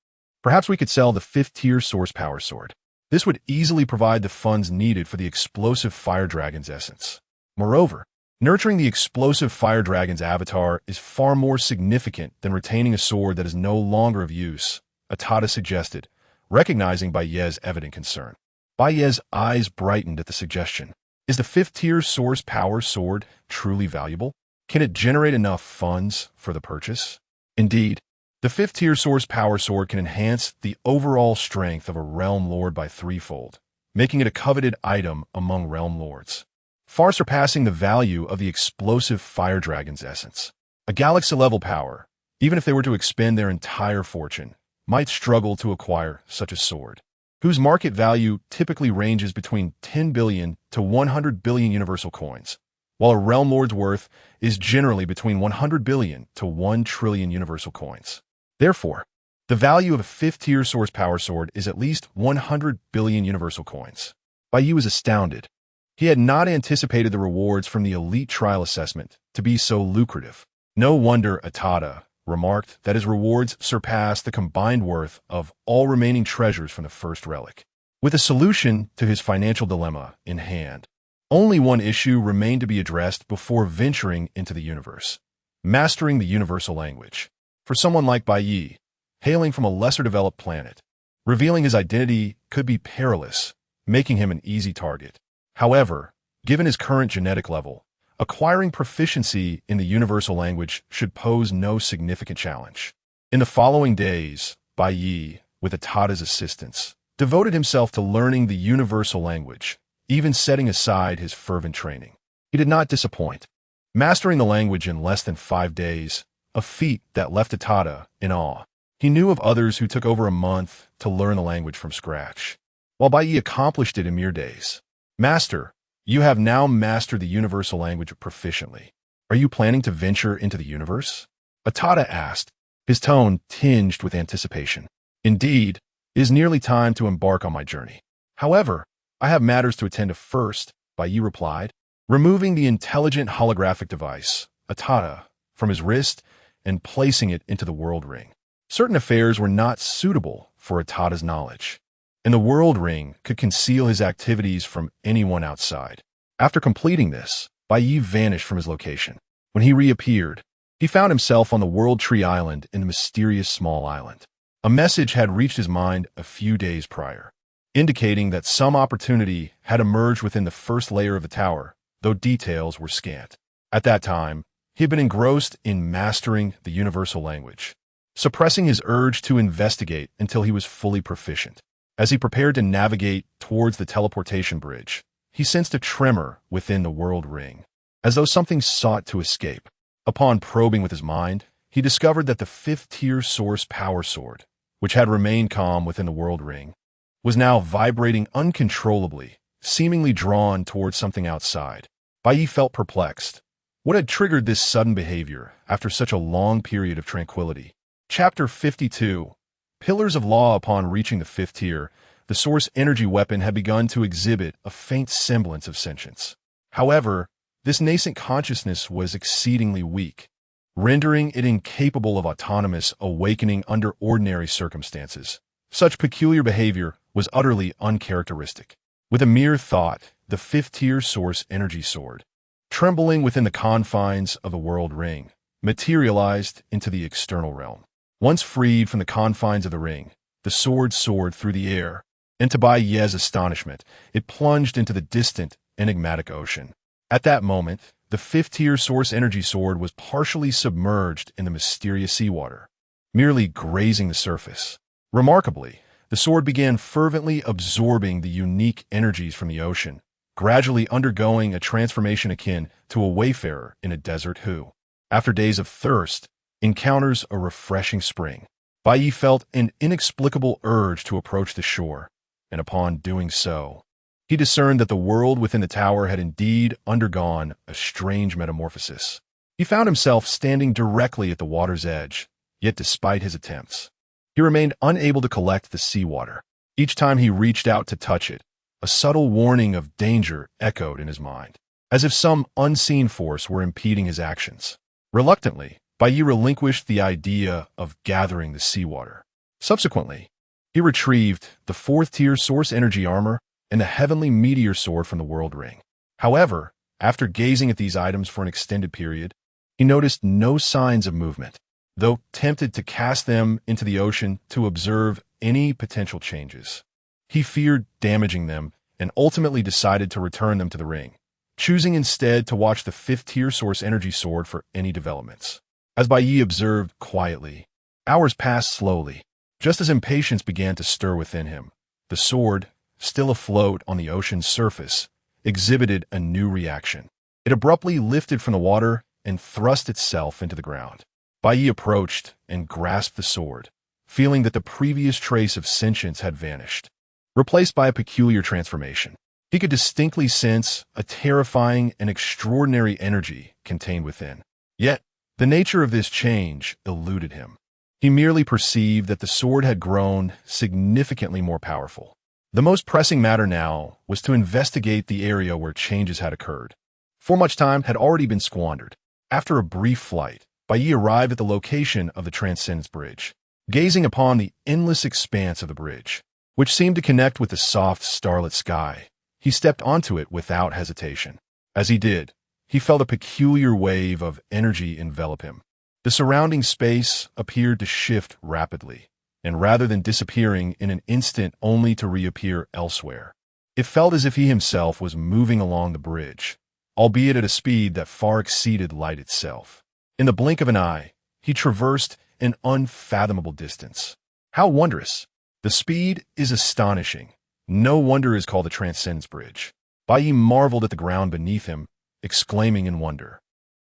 perhaps we could sell the 5th-tier source power sword. This would easily provide the funds needed for the explosive fire dragon's essence. Moreover, nurturing the explosive fire dragon's avatar is far more significant than retaining a sword that is no longer of use, Atada suggested, recognizing Bai Ye's evident concern. Bai Ye's eyes brightened at the suggestion. Is the 5th-tier source power sword truly valuable? Can it generate enough funds for the purchase? Indeed, the 5th-tier source power sword can enhance the overall strength of a realm lord by threefold, making it a coveted item among realm lords, far surpassing the value of the explosive fire dragon's essence. A galaxy-level power, even if they were to expend their entire fortune, might struggle to acquire such a sword, whose market value typically ranges between 10 billion to 100 billion universal coins, while a realm lord's worth is generally between 100 billion to 1 trillion universal coins. Therefore, the value of a 5th-tier source power sword is at least 100 billion universal coins. Bai Ye was astounded. He had not anticipated the rewards from the elite trial assessment to be so lucrative. No wonder Atada remarked that his rewards surpassed the combined worth of all remaining treasures from the first relic. With a solution to his financial dilemma in hand, only one issue remained to be addressed before venturing into the universe: mastering the universal language. For someone like Bai Ye, hailing from a lesser-developed planet, revealing his identity could be perilous, making him an easy target. However, given his current genetic level, acquiring proficiency in the universal language should pose no significant challenge. In the following days, Bai Ye, with Atada's assistance, devoted himself to learning the universal language, even setting aside his fervent training. He did not disappoint, mastering the language in less than 5 days, a feat that left Atada in awe. He knew of others who took over a month to learn the language from scratch, while Bai Ye accomplished it in mere days. Master, you have now mastered the universal language proficiently. Are you planning to venture into the universe? Atada asked, his tone tinged with anticipation. Indeed, it is nearly time to embark on my journey. However, I have matters to attend to first, Bai Ye replied, removing the intelligent holographic device, Atada, from his wrist and placing it into the world ring. Certain affairs were not suitable for Atada's knowledge, and the world ring could conceal his activities from anyone outside. After completing this, Bai Ye vanished from his location. When he reappeared, he found himself on the World Tree Island in the mysterious small island. A message had reached his mind a few days prior, indicating that some opportunity had emerged within the first layer of the tower, though details were scant. At that time, He had been engrossed in mastering the universal language, suppressing his urge to investigate until he was fully proficient. As he prepared to navigate towards the teleportation bridge, he sensed a tremor within the world ring, as though something sought to escape. Upon probing with his mind, he discovered that the fifth-tier source power sword, which had remained calm within the world ring, was now vibrating uncontrollably, seemingly drawn towards something outside. Bai Ye felt perplexed. What had triggered this sudden behavior after such a long period of tranquility? Chapter 52. Pillars of Law. Upon reaching the fifth tier, the source energy weapon had begun to exhibit a faint semblance of sentience. However, this nascent consciousness was exceedingly weak, rendering it incapable of autonomous awakening under ordinary circumstances. Such peculiar behavior was utterly uncharacteristic. With a mere thought, the fifth-tier source energy sword, trembling within the confines of the world ring, materialized into the external realm. Once freed from the confines of the ring, the sword soared through the air, and to Bai Ye's astonishment, it plunged into the distant, enigmatic ocean. At that moment, the fifth-tier source energy sword was partially submerged in the mysterious seawater, merely grazing the surface. Remarkably, the sword began fervently absorbing the unique energies from the ocean, gradually undergoing a transformation akin to a wayfarer in a desert who, after days of thirst, encounters a refreshing spring. Bai Ye felt an inexplicable urge to approach the shore, and upon doing so, he discerned that the world within the tower had indeed undergone a strange metamorphosis. He found himself standing directly at the water's edge, yet despite his attempts, he remained unable to collect the seawater. Each time he reached out to touch it, a subtle warning of danger echoed in his mind, as if some unseen force were impeding his actions. Reluctantly, Bai Ye relinquished the idea of gathering the seawater. Subsequently, he retrieved the fourth-tier source energy armor and the heavenly meteor sword from the world ring. However, after gazing at these items for an extended period, he noticed no signs of movement, though tempted to cast them into the ocean to observe any potential changes. He feared damaging them and ultimately decided to return them to the ring, choosing instead to watch the fifth-tier source energy sword for any developments. As Bai Ye observed quietly, hours passed slowly. Just as impatience began to stir within him, the sword, still afloat on the ocean's surface, exhibited a new reaction. It abruptly lifted from the water and thrust itself into the ground. Bai Ye approached and grasped the sword, feeling that the previous trace of sentience had vanished, replaced by a peculiar transformation. He could distinctly sense a terrifying and extraordinary energy contained within. Yet, the nature of this change eluded him. He merely perceived that the sword had grown significantly more powerful. The most pressing matter now was to investigate the area where changes had occurred, for much time had already been squandered. After a brief flight, Bai Ye arrived at the location of the Transcendence Bridge. Gazing upon the endless expanse of the bridge, which seemed to connect with the soft starlit sky, he stepped onto it without hesitation. As he did, he felt a peculiar wave of energy envelop him. The surrounding space appeared to shift rapidly, and rather than disappearing in an instant only to reappear elsewhere, it felt as if he himself was moving along the bridge, albeit at a speed that far exceeded light itself. In the blink of an eye, he traversed an unfathomable distance. How wondrous! The speed is astonishing. No wonder it is called the Transcendence Bridge. Bai Ye marveled at the ground beneath him, exclaiming in wonder.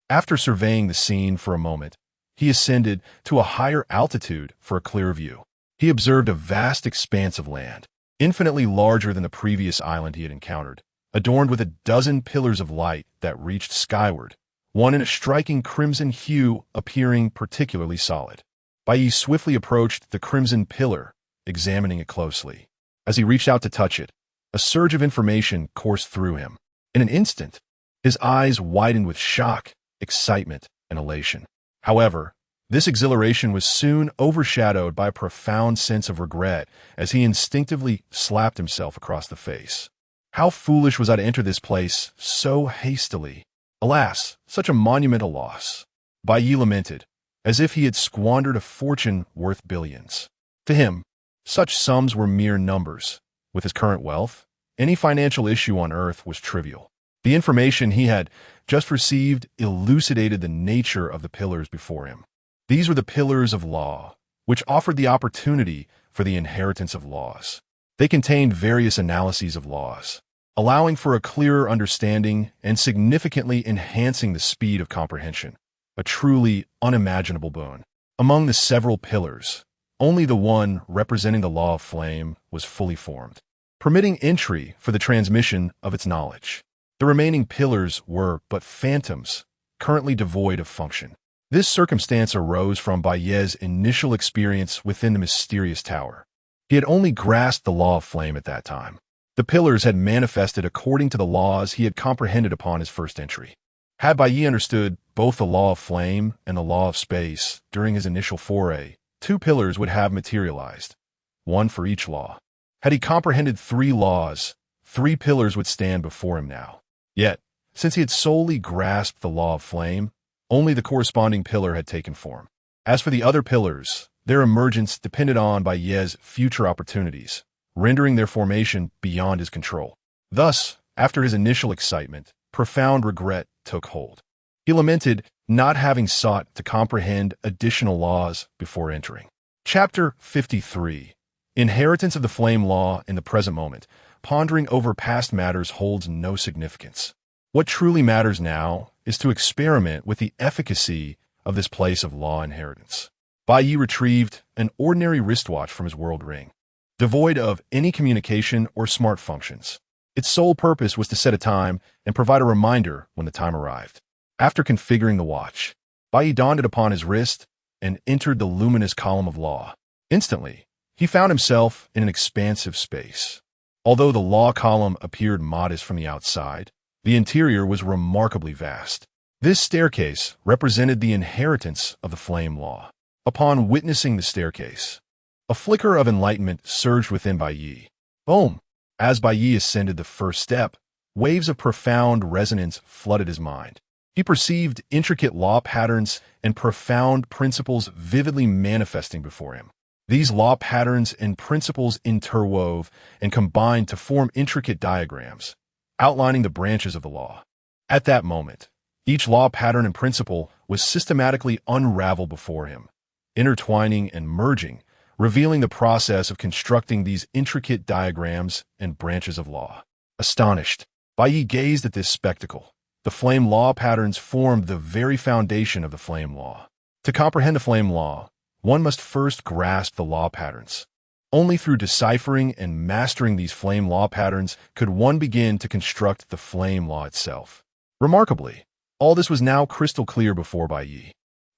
After surveying the scene for a moment, he ascended to a higher altitude for a clearer view. He observed a vast expanse of land, infinitely larger than the previous island he had encountered, adorned with a dozen pillars of light that reached skyward, one in a striking crimson hue appearing particularly solid. Bai Ye swiftly approached the crimson pillar, examining it closely. As he reached out to touch it, a surge of information coursed through him. In an instant, his eyes widened with shock, excitement, and elation. However, this exhilaration was soon overshadowed by a profound sense of regret as he instinctively slapped himself across the face. How foolish was I to enter this place so hastily? Alas, such a monumental loss. Bai Ye lamented, as if he had squandered a fortune worth billions. To him, such sums were mere numbers. With his current wealth, any financial issue on earth was trivial. The information he had just received elucidated the nature of the pillars before him. These were the pillars of law, which offered the opportunity for the inheritance of laws. They contained various analyses of laws, allowing for a clearer understanding and significantly enhancing the speed of comprehension, a truly unimaginable boon. Among the several pillars, only the one representing the law of flame was fully formed, permitting entry for the transmission of its knowledge. The remaining pillars were but phantoms, currently devoid of function. This circumstance arose from Bai Ye's initial experience within the mysterious tower. He had only grasped the law of flame at that time. The pillars had manifested according to the laws he had comprehended upon his first entry. Had Bai Ye understood both the law of flame and the law of space during his initial foray, 2 pillars would have materialized, one for each law. Had he comprehended 3 laws, 3 pillars would stand before him now. Yet, since he had solely grasped the law of flame, only the corresponding pillar had taken form. As for the other pillars, their emergence depended on Bai Ye's future opportunities, rendering their formation beyond his control. Thus, after his initial excitement, profound regret took hold. He lamented not having sought to comprehend additional laws before entering. Chapter 53. Inheritance of the Flame Law in the Present Moment. Pondering over past matters holds no significance. What truly matters now is to experiment with the efficacy of this place of law inheritance. Bai Ye retrieved an ordinary wristwatch from his world ring, devoid of any communication or smart functions. Its sole purpose was to set a time and provide a reminder when the time arrived. After configuring the watch, Bai Ye donned it upon his wrist and entered the luminous column of law. Instantly, he found himself in an expansive space. Although the law column appeared modest from the outside, the interior was remarkably vast. This staircase represented the inheritance of the flame law. Upon witnessing the staircase, a flicker of enlightenment surged within Bai Ye. Boom! As Bai Ye ascended the first step, waves of profound resonance flooded his mind. He perceived intricate law patterns and profound principles vividly manifesting before him. These law patterns and principles interwove and combined to form intricate diagrams, outlining the branches of the law. At that moment, each law pattern and principle was systematically unraveled before him, intertwining and merging, revealing the process of constructing these intricate diagrams and branches of law. Astonished, Bai Ye gazed at this spectacle. The flame law patterns formed the very foundation of the flame law. To comprehend the flame law, one must first grasp the law patterns. Only through deciphering and mastering these flame law patterns could one begin to construct the flame law itself. Remarkably, all this was now crystal clear before Bai Ye.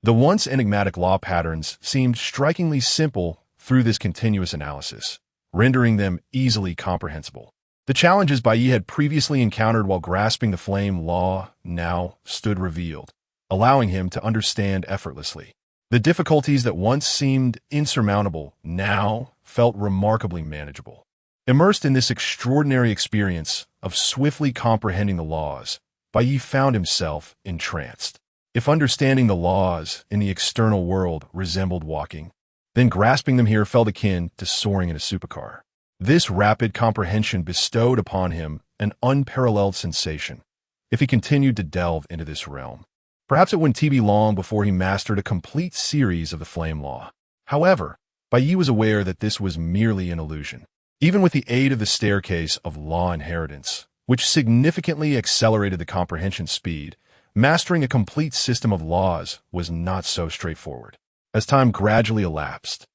The once enigmatic law patterns seemed strikingly simple through this continuous analysis, rendering them easily comprehensible. The challenges Bai Ye had previously encountered while grasping the flame law now stood revealed, allowing him to understand effortlessly. The difficulties that once seemed insurmountable now felt remarkably manageable. Immersed in this extraordinary experience of swiftly comprehending the laws, Bai Ye found himself entranced. If understanding the laws in the external world resembled walking, then grasping them here felt akin to soaring in a supercar. This rapid comprehension bestowed upon him an unparalleled sensation. If he continued to delve into this realm, perhaps it wouldn't be long before he mastered a complete series of the flame law. However, Bai Ye was aware that this was merely an illusion. Even with the aid of the staircase of law inheritance, which significantly accelerated the comprehension speed, mastering a complete system of laws was not so straightforward. As time gradually elapsed,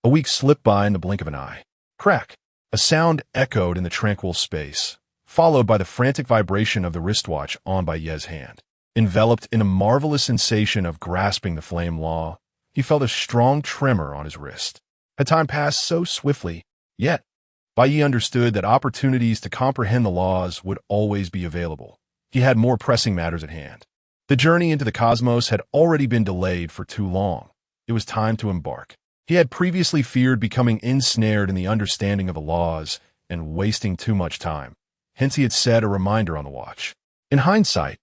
a week slipped by in the blink of an eye. Crack! A sound echoed in the tranquil space, followed by the frantic vibration of the wristwatch on Bai Ye's hand. Enveloped in a marvelous sensation of grasping the flame law, he felt a strong tremor on his wrist. Had time passed so swiftly, yet Bai Ye understood that opportunities to comprehend the laws would always be available. He had more pressing matters at hand. The journey into the cosmos had already been delayed for too long. It was time to embark. He had previously feared becoming ensnared in the understanding of the laws and wasting too much time. Hence he had set a reminder on the watch. In hindsight,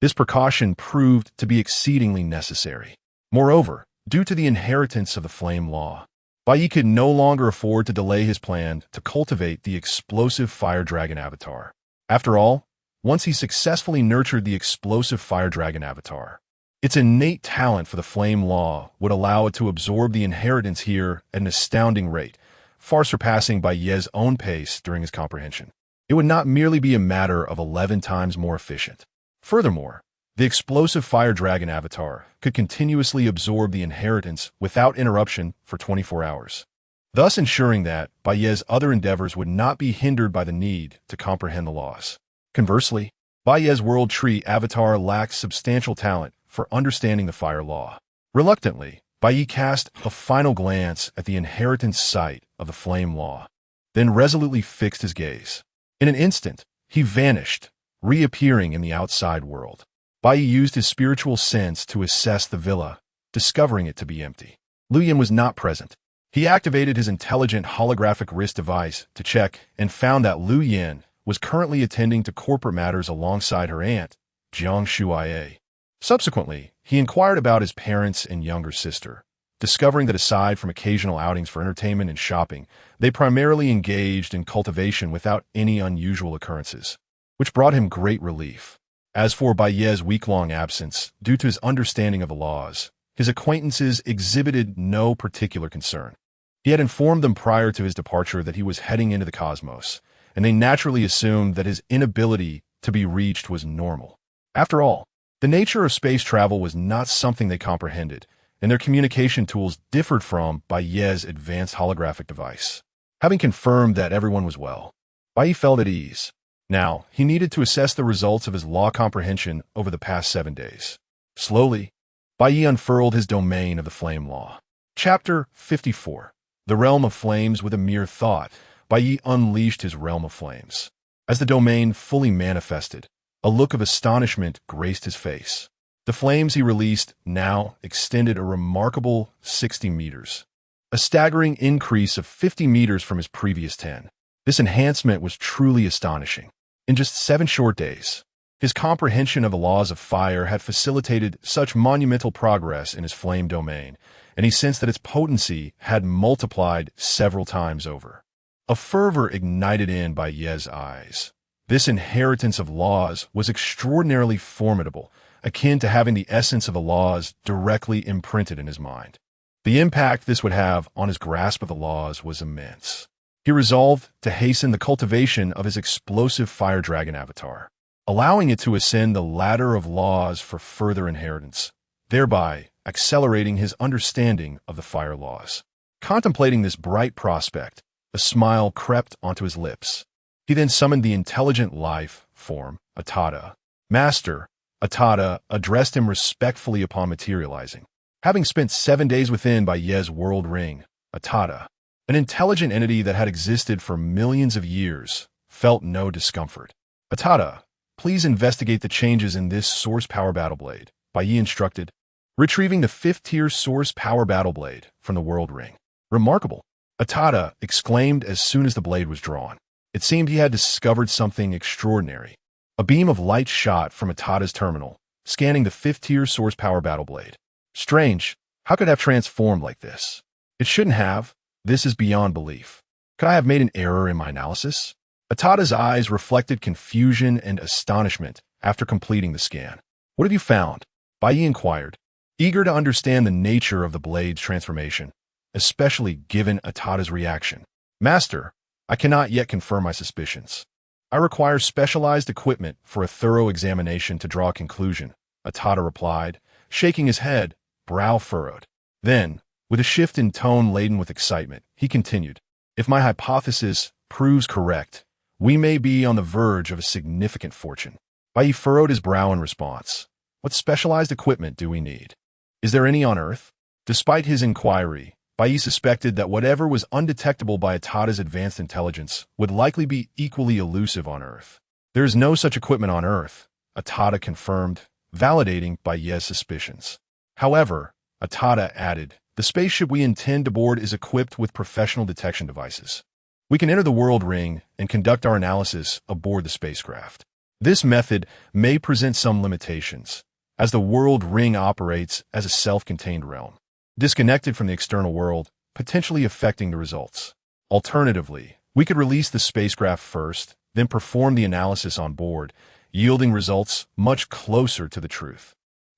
this precaution proved to be exceedingly necessary. Moreover, due to the inheritance of the flame law, Bai Ye could no longer afford to delay his plan to cultivate the explosive fire dragon avatar. After all, once he successfully nurtured the explosive fire dragon avatar. Its innate talent for the flame law would allow it to absorb the inheritance here at an astounding rate, far surpassing Bai Ye's own pace during his comprehension. It would not merely be a matter of 11 times more efficient. Furthermore, the explosive fire dragon avatar could continuously absorb the inheritance without interruption for 24 hours, thus ensuring that Bai Ye's other endeavors would not be hindered by the need to comprehend the laws. Conversely, Bai Ye's world tree avatar lacks substantial talent for understanding the fire law. Reluctantly, Bai Ye cast a final glance at the inheritance site of the flame law, then resolutely fixed his gaze. In an instant, he vanished, reappearing in the outside world. Bai Ye used his spiritual sense to assess the villa, discovering it to be empty. Lu Yin was not present. He activated his intelligent holographic wrist device to check and found that Lu Yin was currently attending to corporate matters alongside her aunt, Jiang Shuai. Subsequently, he inquired about his parents and younger sister, discovering that aside from occasional outings for entertainment and shopping, they primarily engaged in cultivation without any unusual occurrences, which brought him great relief. As for Bai Ye's week-long absence, due to his understanding of the laws, his acquaintances exhibited no particular concern. He had informed them prior to his departure that he was heading into the cosmos, and they naturally assumed that his inability to be reached was normal. After all, the nature of space travel was not something they comprehended, and their communication tools differed from Bai Ye's advanced holographic device. Having confirmed that everyone was well, Bai Ye felt at ease. Now, he needed to assess the results of his law comprehension over the past 7 days. Slowly, Bai Ye unfurled his domain of the flame law. Chapter 54. The Realm of Flames. With a mere thought, Bai Ye unleashed his Realm of Flames. As the domain fully manifested, a look of astonishment graced his face. The flames he released now extended a remarkable 60 meters, a staggering increase of 50 meters from his previous 10. This enhancement was truly astonishing. In just 7 short days, his comprehension of the laws of fire had facilitated such monumental progress in his flame domain, and he sensed that its potency had multiplied several times over. A fervor ignited in Bai Ye's eyes. This inheritance of laws was extraordinarily formidable, akin to having the essence of the laws directly imprinted in his mind. The impact this would have on his grasp of the laws was immense. He resolved to hasten the cultivation of his explosive fire dragon avatar, allowing it to ascend the ladder of laws for further inheritance, thereby accelerating his understanding of the fire laws. Contemplating this bright prospect, a smile crept onto his lips. He then summoned the intelligent life form, Atada. Master, Atada addressed him respectfully upon materializing. Having spent 7 days within Bai Ye's world ring, Atada, an intelligent entity that had existed for millions of years, felt no discomfort. Atada, please investigate the changes in this source power battle blade, Bai Ye instructed, retrieving the 5th tier source power battle blade from the world ring. Remarkable, Atada exclaimed as soon as the blade was drawn. It seemed he had discovered something extraordinary. A beam of light shot from Atada's terminal, scanning the 5th tier source power battle blade. Strange, how could it have transformed like this? It shouldn't have. This is beyond belief. Could I have made an error in my analysis? Atada's eyes reflected confusion and astonishment after completing the scan. What have you found? Bai Ye inquired, eager to understand the nature of the blade's transformation, especially given Atada's reaction. Master, I cannot yet confirm my suspicions. I require specialized equipment for a thorough examination to draw a conclusion, Atada replied, shaking his head, brow furrowed. Then, with a shift in tone laden with excitement, he continued, if my hypothesis proves correct, we may be on the verge of a significant fortune. Bai Ye furrowed his brow in response. What specialized equipment do we need? Is there any on Earth? Despite his inquiry, Bai Ye suspected that whatever was undetectable by Atada's advanced intelligence would likely be equally elusive on Earth. There is no such equipment on Earth, Atada confirmed, validating Bai Ye's suspicions. However, Atada added, the spaceship we intend to board is equipped with professional detection devices. We can enter the world ring and conduct our analysis aboard the spacecraft. This method may present some limitations, as the world ring operates as a self-contained realm, disconnected from the external world, potentially affecting the results. Alternatively, we could release the spacecraft first, then perform the analysis on board, yielding results much closer to the truth.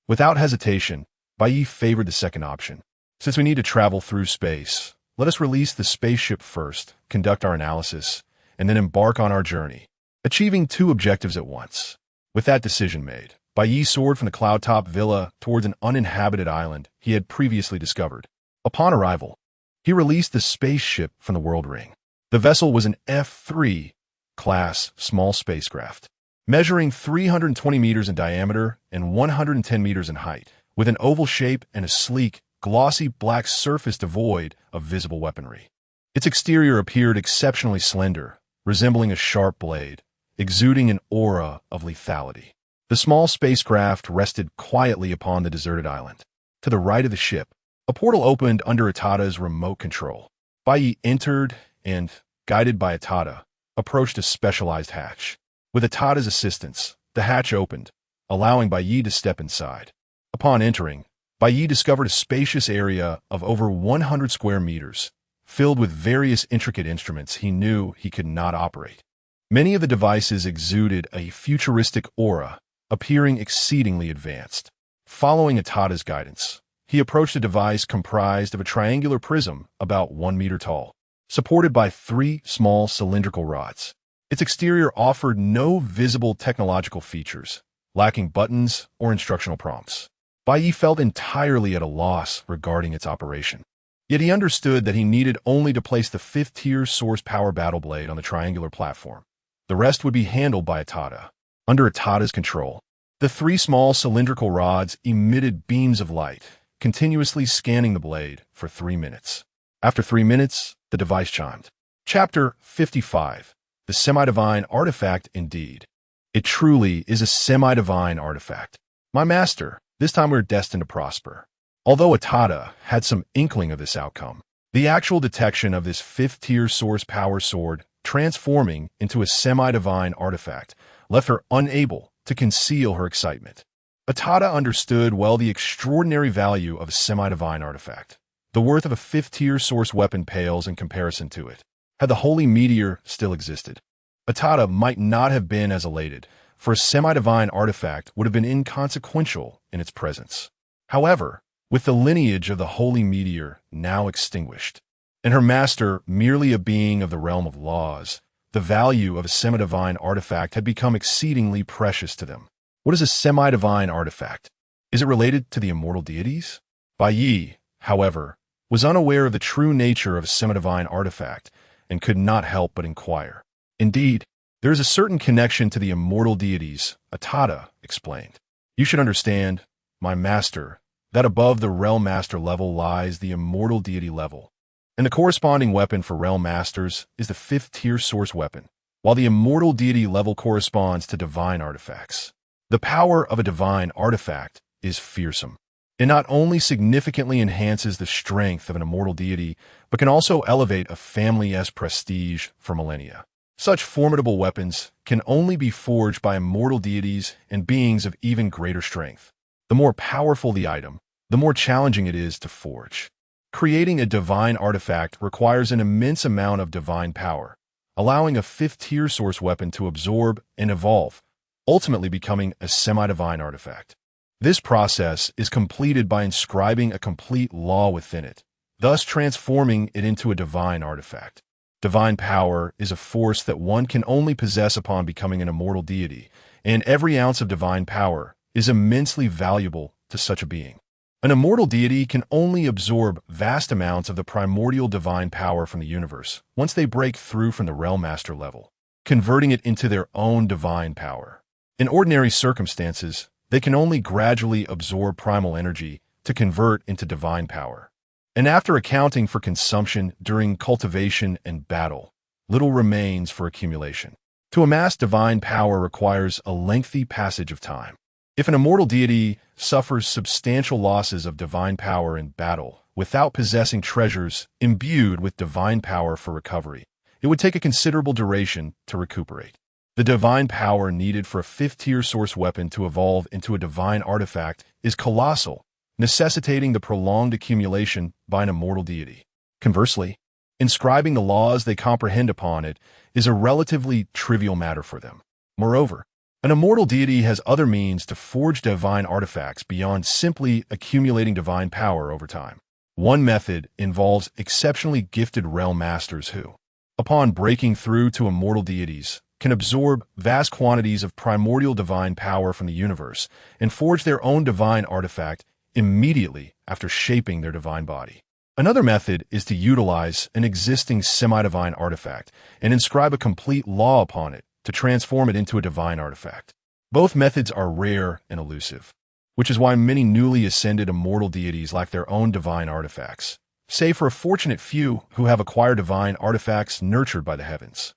Without hesitation, Bai Ye favored the second option. Since we need to travel through space, let us release the spaceship first, conduct our analysis, and then embark on our journey, achieving two objectives at once. With that decision made, Bai Ye soared from the cloud-top villa towards an uninhabited island he had previously discovered. Upon arrival, he released the spaceship from the world ring. The vessel was an F3 class small spacecraft, measuring 320 meters in diameter and 110 meters in height, with an oval shape and a sleek, glossy black surface devoid of visible weaponry. Its exterior appeared exceptionally slender, resembling a sharp blade, exuding an aura of lethality. The small spacecraft rested quietly upon the deserted island. To the right of the ship, a portal opened under Atada's remote control. Bai Ye entered and, guided by Atada, approached a specialized hatch. With Atada's assistance, the hatch opened, allowing Bai Ye to step inside. Upon entering, Bai Ye discovered a spacious area of over 100 square meters, filled with various intricate instruments he knew he could not operate. Many of the devices exuded a futuristic aura, appearing exceedingly advanced. Following Atada's guidance, he approached a device comprised of a triangular prism about 1 meter tall, supported by 3 small cylindrical rods. Its exterior offered no visible technological features, lacking buttons or instructional prompts. Bai Ye felt entirely at a loss regarding its operation. Yet he understood that he needed only to place the 5th-tier source power battle blade on the triangular platform. The rest would be handled by Atada. Under Atada's control, the 3 small cylindrical rods emitted beams of light, continuously scanning the blade for 3 minutes. After 3 minutes, the device chimed. Chapter 55. The Semi-Divine Artifact Indeed. It truly is a semi-divine artifact. My master, this time we're destined to prosper. Although Atada had some inkling of this outcome, the actual detection of this 5th-tier source power sword transforming into a semi-divine artifact left her unable to conceal her excitement. Atada understood well the extraordinary value of a semi-divine artifact. The worth of a 5th-tier source weapon pales in comparison to it. Had the holy meteor still existed, Atada might not have been as elated, for a semi-divine artifact would have been inconsequential in its presence. However, with the lineage of the holy meteor now extinguished, and her master merely a being of the realm of laws, the value of a semi-divine artifact had become exceedingly precious to them. What is a semi-divine artifact? Is it related to the immortal deities? Bai Ye, however, was unaware of the true nature of a semi-divine artifact and could not help but inquire. Indeed, there is a certain connection to the immortal deities, Atada explained. You should understand, my master, that above the Realm Master level lies the immortal deity level, and the corresponding weapon for Realm Masters is the 5th-tier source weapon, while the immortal deity level corresponds to divine artifacts. The power of a divine artifact is fearsome. It not only significantly enhances the strength of an immortal deity, but can also elevate a family's prestige for millennia. Such formidable weapons can only be forged by immortal deities and beings of even greater strength. The more powerful the item, the more challenging it is to forge. Creating a divine artifact requires an immense amount of divine power, allowing a 5th-tier source weapon to absorb and evolve, ultimately becoming a semi-divine artifact. This process is completed by inscribing a complete law within it, thus transforming it into a divine artifact. Divine power is a force that one can only possess upon becoming an immortal deity, and every ounce of divine power is immensely valuable to such a being. An immortal deity can only absorb vast amounts of the primordial divine power from the universe once they break through from the Realm Master level, converting it into their own divine power. In ordinary circumstances, they can only gradually absorb primal energy to convert into divine power. And after accounting for consumption during cultivation and battle, little remains for accumulation. To amass divine power requires a lengthy passage of time. If an immortal deity suffers substantial losses of divine power in battle without possessing treasures imbued with divine power for recovery, it would take a considerable duration to recuperate. The divine power needed for a 5th-tier source weapon to evolve into a divine artifact is colossal, necessitating the prolonged accumulation by an immortal deity. Conversely, inscribing the laws they comprehend upon it is a relatively trivial matter for them. Moreover, An immortal deity has other means to forge divine artifacts beyond simply accumulating divine power over time. One method involves exceptionally gifted realm masters who, upon breaking through to immortal deities, can absorb vast quantities of primordial divine power from the universe and forge their own divine artifact immediately after shaping their divine body. Another method is to utilize an existing semi-divine artifact and inscribe a complete law upon it to transform it into a divine artifact. Both methods are rare and elusive, which is why many newly ascended immortal deities lack their own divine artifacts, save for a fortunate few who have acquired divine artifacts nurtured by the heavens.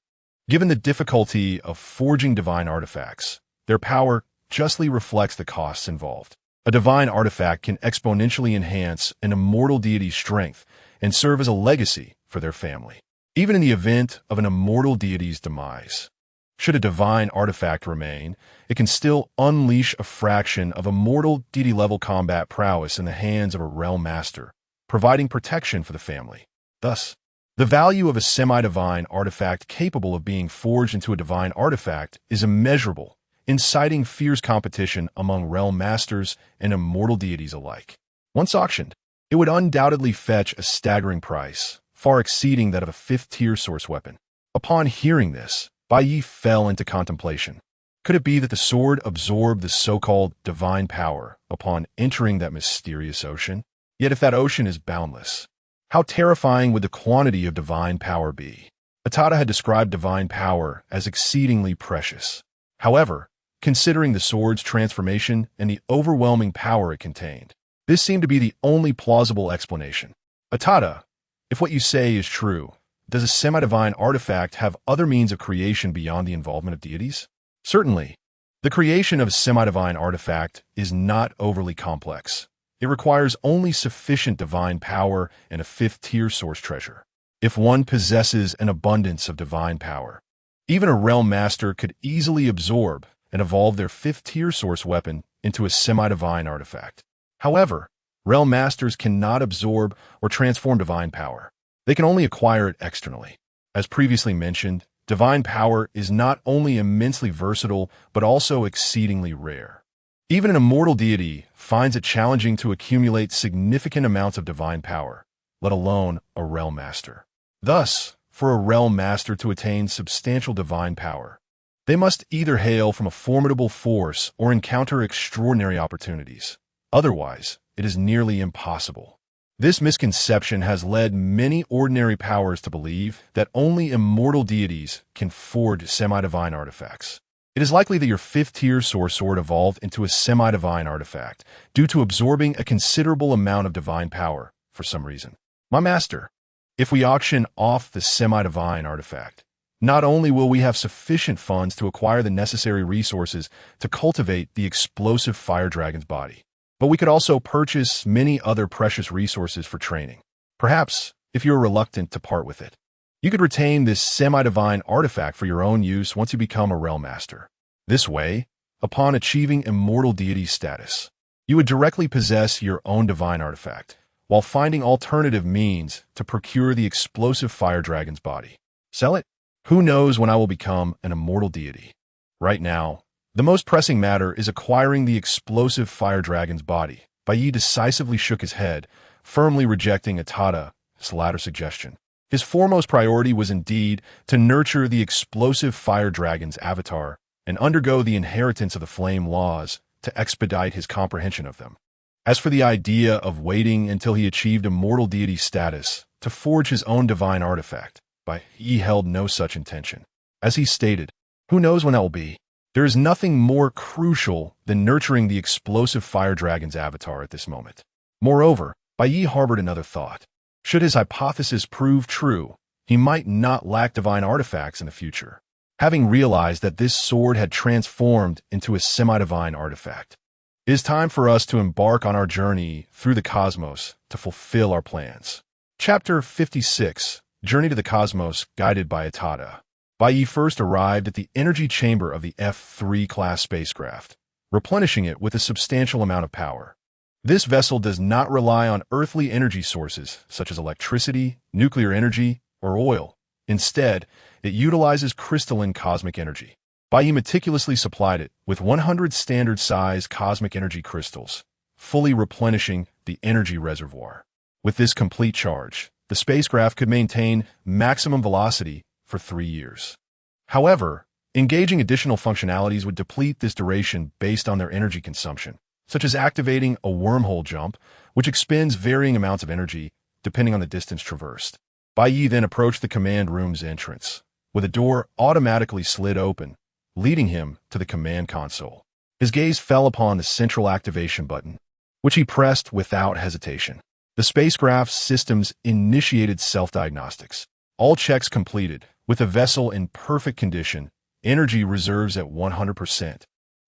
Given the difficulty of forging divine artifacts, their power justly reflects the costs involved. A divine artifact can exponentially enhance an immortal deity's strength and serve as a legacy for their family, even in the event of an immortal deity's demise. Should a divine artifact remain, it can still unleash a fraction of immortal deity-level combat prowess in the hands of a realm master, providing protection for the family. Thus, the value of a semi-divine artifact capable of being forged into a divine artifact is immeasurable, inciting fierce competition among realm masters and immortal deities alike. Once auctioned, it would undoubtedly fetch a staggering price, far exceeding that of a fifth-tier source weapon. Upon hearing this, Bai Ye fell into contemplation. Could it be that the sword absorbed the so-called divine power upon entering that mysterious ocean? Yet if that ocean is boundless, how terrifying would the quantity of divine power be? Atada had described divine power as exceedingly precious. However, considering the sword's transformation and the overwhelming power it contained, this seemed to be the only plausible explanation. Atada, if what you say is true, does a semi-divine artifact have other means of creation beyond the involvement of deities? Certainly. The creation of a semi-divine artifact is not overly complex. It requires only sufficient divine power and a fifth-tier source treasure. If one possesses an abundance of divine power, even a realm master could easily absorb and evolve their fifth-tier source weapon into a semi-divine artifact. However, realm masters cannot absorb or transform divine power. They can only acquire it externally. As previously mentioned, divine power is not only immensely versatile, but also exceedingly rare. Even an immortal deity finds it challenging to accumulate significant amounts of divine power, let alone a realm master. Thus, for a realm master to attain substantial divine power, they must either hail from a formidable force or encounter extraordinary opportunities. Otherwise, it is nearly impossible. This misconception has led many ordinary powers to believe that only immortal deities can forge semi-divine artifacts. It is likely that your fifth-tier source sword evolved into a semi-divine artifact due to absorbing a considerable amount of divine power for some reason. My master, if we auction off the semi-divine artifact, not only will we have sufficient funds to acquire the necessary resources to cultivate the explosive fire dragon's body, but we could also purchase many other precious resources for training. Perhaps, if you're reluctant to part with it, you could retain this semi-divine artifact for your own use once you become a realm master. This way, upon achieving immortal deity status, you would directly possess your own divine artifact, while finding alternative means to procure the explosive fire dragon's body. Sell it? Who knows when I will become an immortal deity? Right now, the most pressing matter is acquiring the explosive fire dragon's body. Bai Ye decisively shook his head, firmly rejecting Atada's latter suggestion. His foremost priority was indeed to nurture the explosive fire dragon's avatar and undergo the inheritance of the flame laws to expedite his comprehension of them. As for the idea of waiting until he achieved immortal deity status to forge his own divine artifact, Bai Ye held no such intention. As he stated, who knows when that will be? There is nothing more crucial than nurturing the explosive fire dragon's avatar at this moment. Moreover, Bai Ye harbored another thought. Should his hypothesis prove true, he might not lack divine artifacts in the future. Having realized that this sword had transformed into a semi-divine artifact, it is time for us to embark on our journey through the cosmos to fulfill our plans. Chapter 56, Journey to the Cosmos, guided by Atada. Bai Ye first arrived at the energy chamber of the F-3 class spacecraft, replenishing it with a substantial amount of power. This vessel does not rely on earthly energy sources such as electricity, nuclear energy, or oil. Instead, it utilizes crystalline cosmic energy. Bai Ye meticulously supplied it with 100 standard-size cosmic energy crystals, fully replenishing the energy reservoir. With this complete charge, the spacecraft could maintain maximum velocity for 3 years. However, engaging additional functionalities would deplete this duration based on their energy consumption, such as activating a wormhole jump, which expends varying amounts of energy depending on the distance traversed. Bai Ye then approached the command room's entrance, with a door automatically slid open, leading him to the command console. His gaze fell upon the central activation button, which he pressed without hesitation. The spacecraft's systems initiated self-diagnostics. All checks completed, with the vessel in perfect condition, energy reserves at 100%,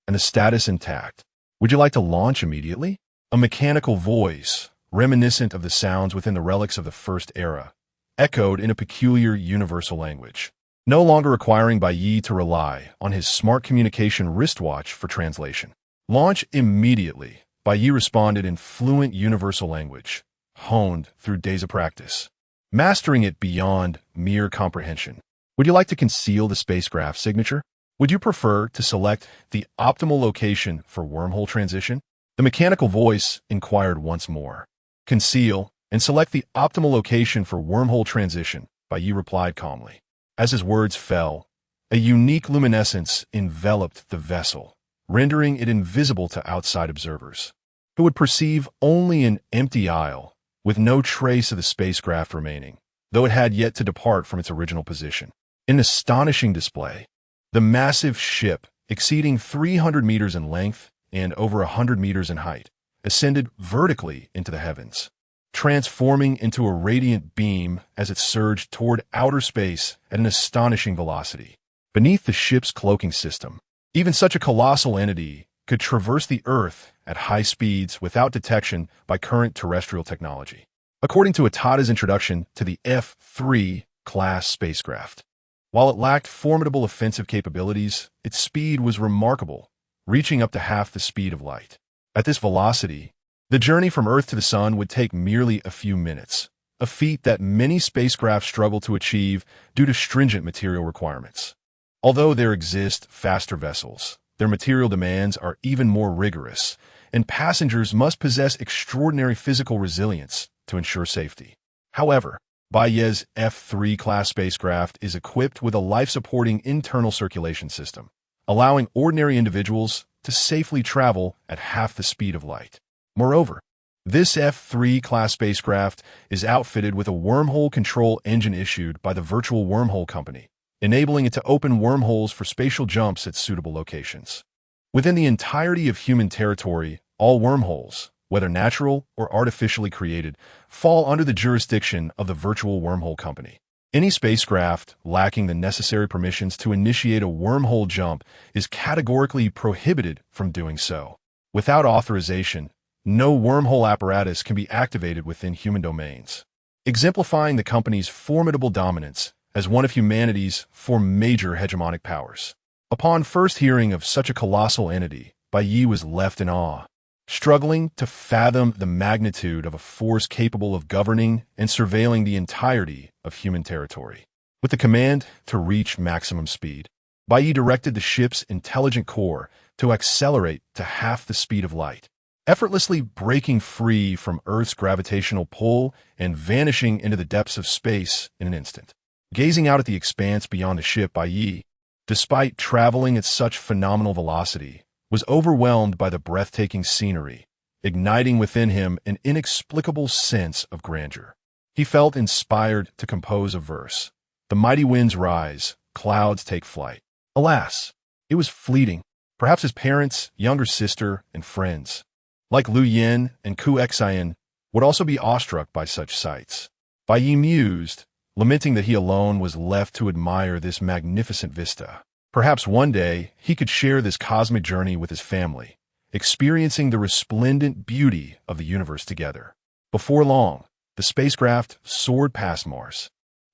and the status intact. Would you like to launch immediately? A mechanical voice, reminiscent of the sounds within the relics of the First Era, echoed in a peculiar universal language, no longer requiring Bai Ye to rely on his smart communication wristwatch for translation. Launch immediately, Bai Ye responded in fluent universal language, honed through days of practice, mastering it beyond mere comprehension. Would you like to conceal the spacecraft's signature? Would you prefer to select the optimal location for wormhole transition? The mechanical voice inquired once more. Conceal and select the optimal location for wormhole transition, Bai Ye replied calmly. As his words fell, a unique luminescence enveloped the vessel, rendering it invisible to outside observers, who would perceive only an empty aisle with no trace of the spacecraft remaining, though it had yet to depart from its original position. In astonishing display, the massive ship, exceeding 300 meters in length and over 100 meters in height, ascended vertically into the heavens, transforming into a radiant beam as it surged toward outer space at an astonishing velocity. Beneath the ship's cloaking system, even such a colossal entity could traverse the Earth at high speeds without detection by current terrestrial technology. According to Atada's introduction to the F3 class spacecraft, while it lacked formidable offensive capabilities, its speed was remarkable, reaching up to half the speed of light. At this velocity, the journey from Earth to the Sun would take merely a few minutes, a feat that many spacecraft struggle to achieve due to stringent material requirements. Although there exist faster vessels, their material demands are even more rigorous, and passengers must possess extraordinary physical resilience to ensure safety. However, Bai Ye's F3 class spacecraft is equipped with a life-supporting internal circulation system, allowing ordinary individuals to safely travel at half the speed of light. Moreover, this F3 class spacecraft is outfitted with a wormhole control engine issued by the Virtual Wormhole Company, enabling it to open wormholes for spatial jumps at suitable locations. Within the entirety of human territory, all wormholes, whether natural or artificially created, fall under the jurisdiction of the Virtual Wormhole Company. Any spacecraft lacking the necessary permissions to initiate a wormhole jump is categorically prohibited from doing so. Without authorization, no wormhole apparatus can be activated within human domains, exemplifying the company's formidable dominance as one of humanity's four major hegemonic powers. Upon first hearing of such a colossal entity, Bai Ye was left in awe, struggling to fathom the magnitude of a force capable of governing and surveilling the entirety of human territory. With the command to reach maximum speed, Bai Ye directed the ship's intelligent core to accelerate to half the speed of light, effortlessly breaking free from Earth's gravitational pull and vanishing into the depths of space in an instant. Gazing out at the expanse beyond the ship, Bai Ye, despite traveling at such phenomenal velocity, was overwhelmed by the breathtaking scenery, igniting within him an inexplicable sense of grandeur. He felt inspired to compose a verse. The mighty winds rise, clouds take flight. Alas, it was fleeting. Perhaps his parents, younger sister, and friends, like Lu Yen and Ku Xian, would also be awestruck by such sights. Bai Ye mused, lamenting that he alone was left to admire this magnificent vista. Perhaps one day he could share this cosmic journey with his family, experiencing the resplendent beauty of the universe together. Before long, the spacecraft soared past Mars,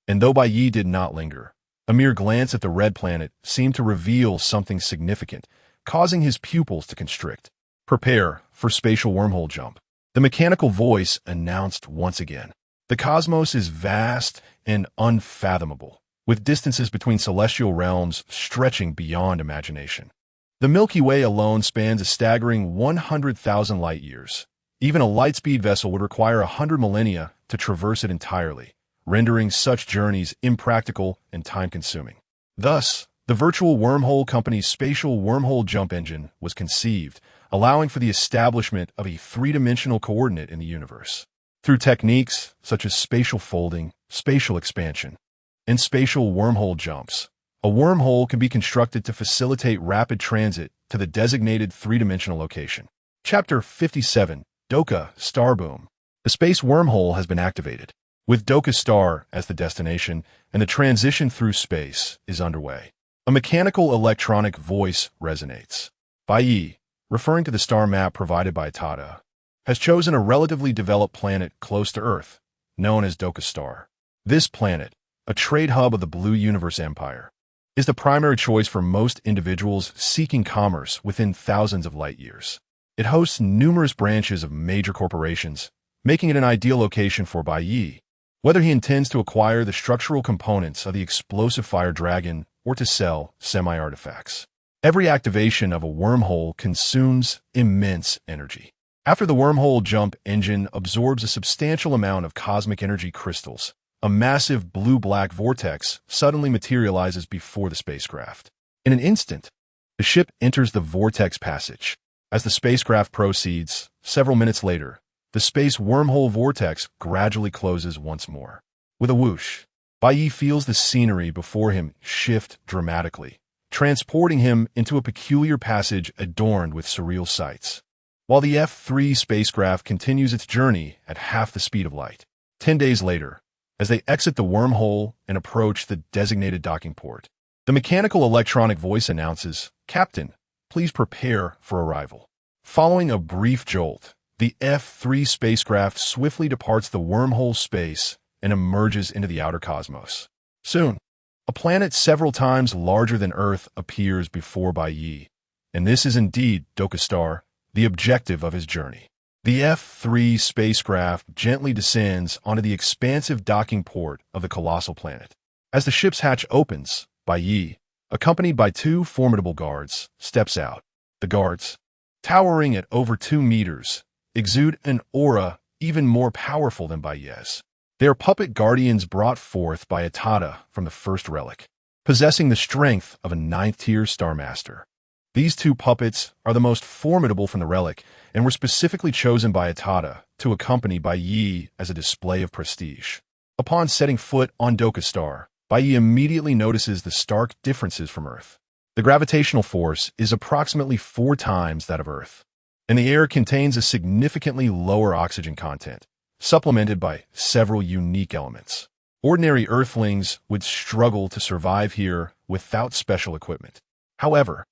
and though Bai Ye did not linger, a mere glance at the red planet seemed to reveal something significant, causing his pupils to constrict. Prepare for spatial wormhole jump. The mechanical voice announced once again. The cosmos is vast and unfathomable, with distances between celestial realms stretching beyond imagination. The Milky Way alone spans a staggering 100,000 light-years. Even a light-speed vessel would require 100 millennia to traverse it entirely, rendering such journeys impractical and time-consuming. Thus, the virtual wormhole company's spatial wormhole jump engine was conceived, allowing for the establishment of a three-dimensional coordinate in the universe. Through techniques such as spatial folding, spatial expansion, and spatial wormhole jumps, a wormhole can be constructed to facilitate rapid transit to the designated three-dimensional location. Chapter 57, Doka Star Boom. The space wormhole has been activated, with Doka Star as the destination, and the transition through space is underway. A mechanical electronic voice resonates. Bai Ye, referring to the star map provided by Tada, has chosen a relatively developed planet close to Earth, known as Doka Star. This planet, a trade hub of the Blue Universe Empire, is the primary choice for most individuals seeking commerce within thousands of light-years. It hosts numerous branches of major corporations, making it an ideal location for Bai Ye, whether he intends to acquire the structural components of the explosive fire dragon or to sell semi-artifacts. Every activation of a wormhole consumes immense energy. After the wormhole jump engine absorbs a substantial amount of cosmic energy crystals, a massive blue-black vortex suddenly materializes before the spacecraft. In an instant, the ship enters the vortex passage. As the spacecraft proceeds, several minutes later, the space wormhole vortex gradually closes once more. With a whoosh, Bai Ye feels the scenery before him shift dramatically, transporting him into a peculiar passage adorned with surreal sights. While the F-3 spacecraft continues its journey at half the speed of light. 10 days later, as they exit the wormhole and approach the designated docking port, the mechanical electronic voice announces, "Captain, please prepare for arrival." Following a brief jolt, the F-3 spacecraft swiftly departs the wormhole space and emerges into the outer cosmos. Soon, a planet several times larger than Earth appears before Bai Ye, and this is indeed Doka Star, the objective of his journey. The F-3 spacecraft gently descends onto the expansive docking port of the colossal planet. As the ship's hatch opens, Bai Ye, accompanied by two formidable guards, steps out. The guards, towering at over 2 meters, exude an aura even more powerful than Bai Ye's. They are puppet guardians brought forth by Tada from the first relic, possessing the strength of a 9th-tier Star Master. These two puppets are the most formidable from the relic and were specifically chosen by Tada to accompany Bai Ye as a display of prestige. Upon setting foot on Doka Star, Bai Ye immediately notices the stark differences from Earth. The gravitational force is approximately 4 times that of Earth, and the air contains a significantly lower oxygen content, supplemented by several unique elements. Ordinary Earthlings would struggle to survive here without special equipment. However,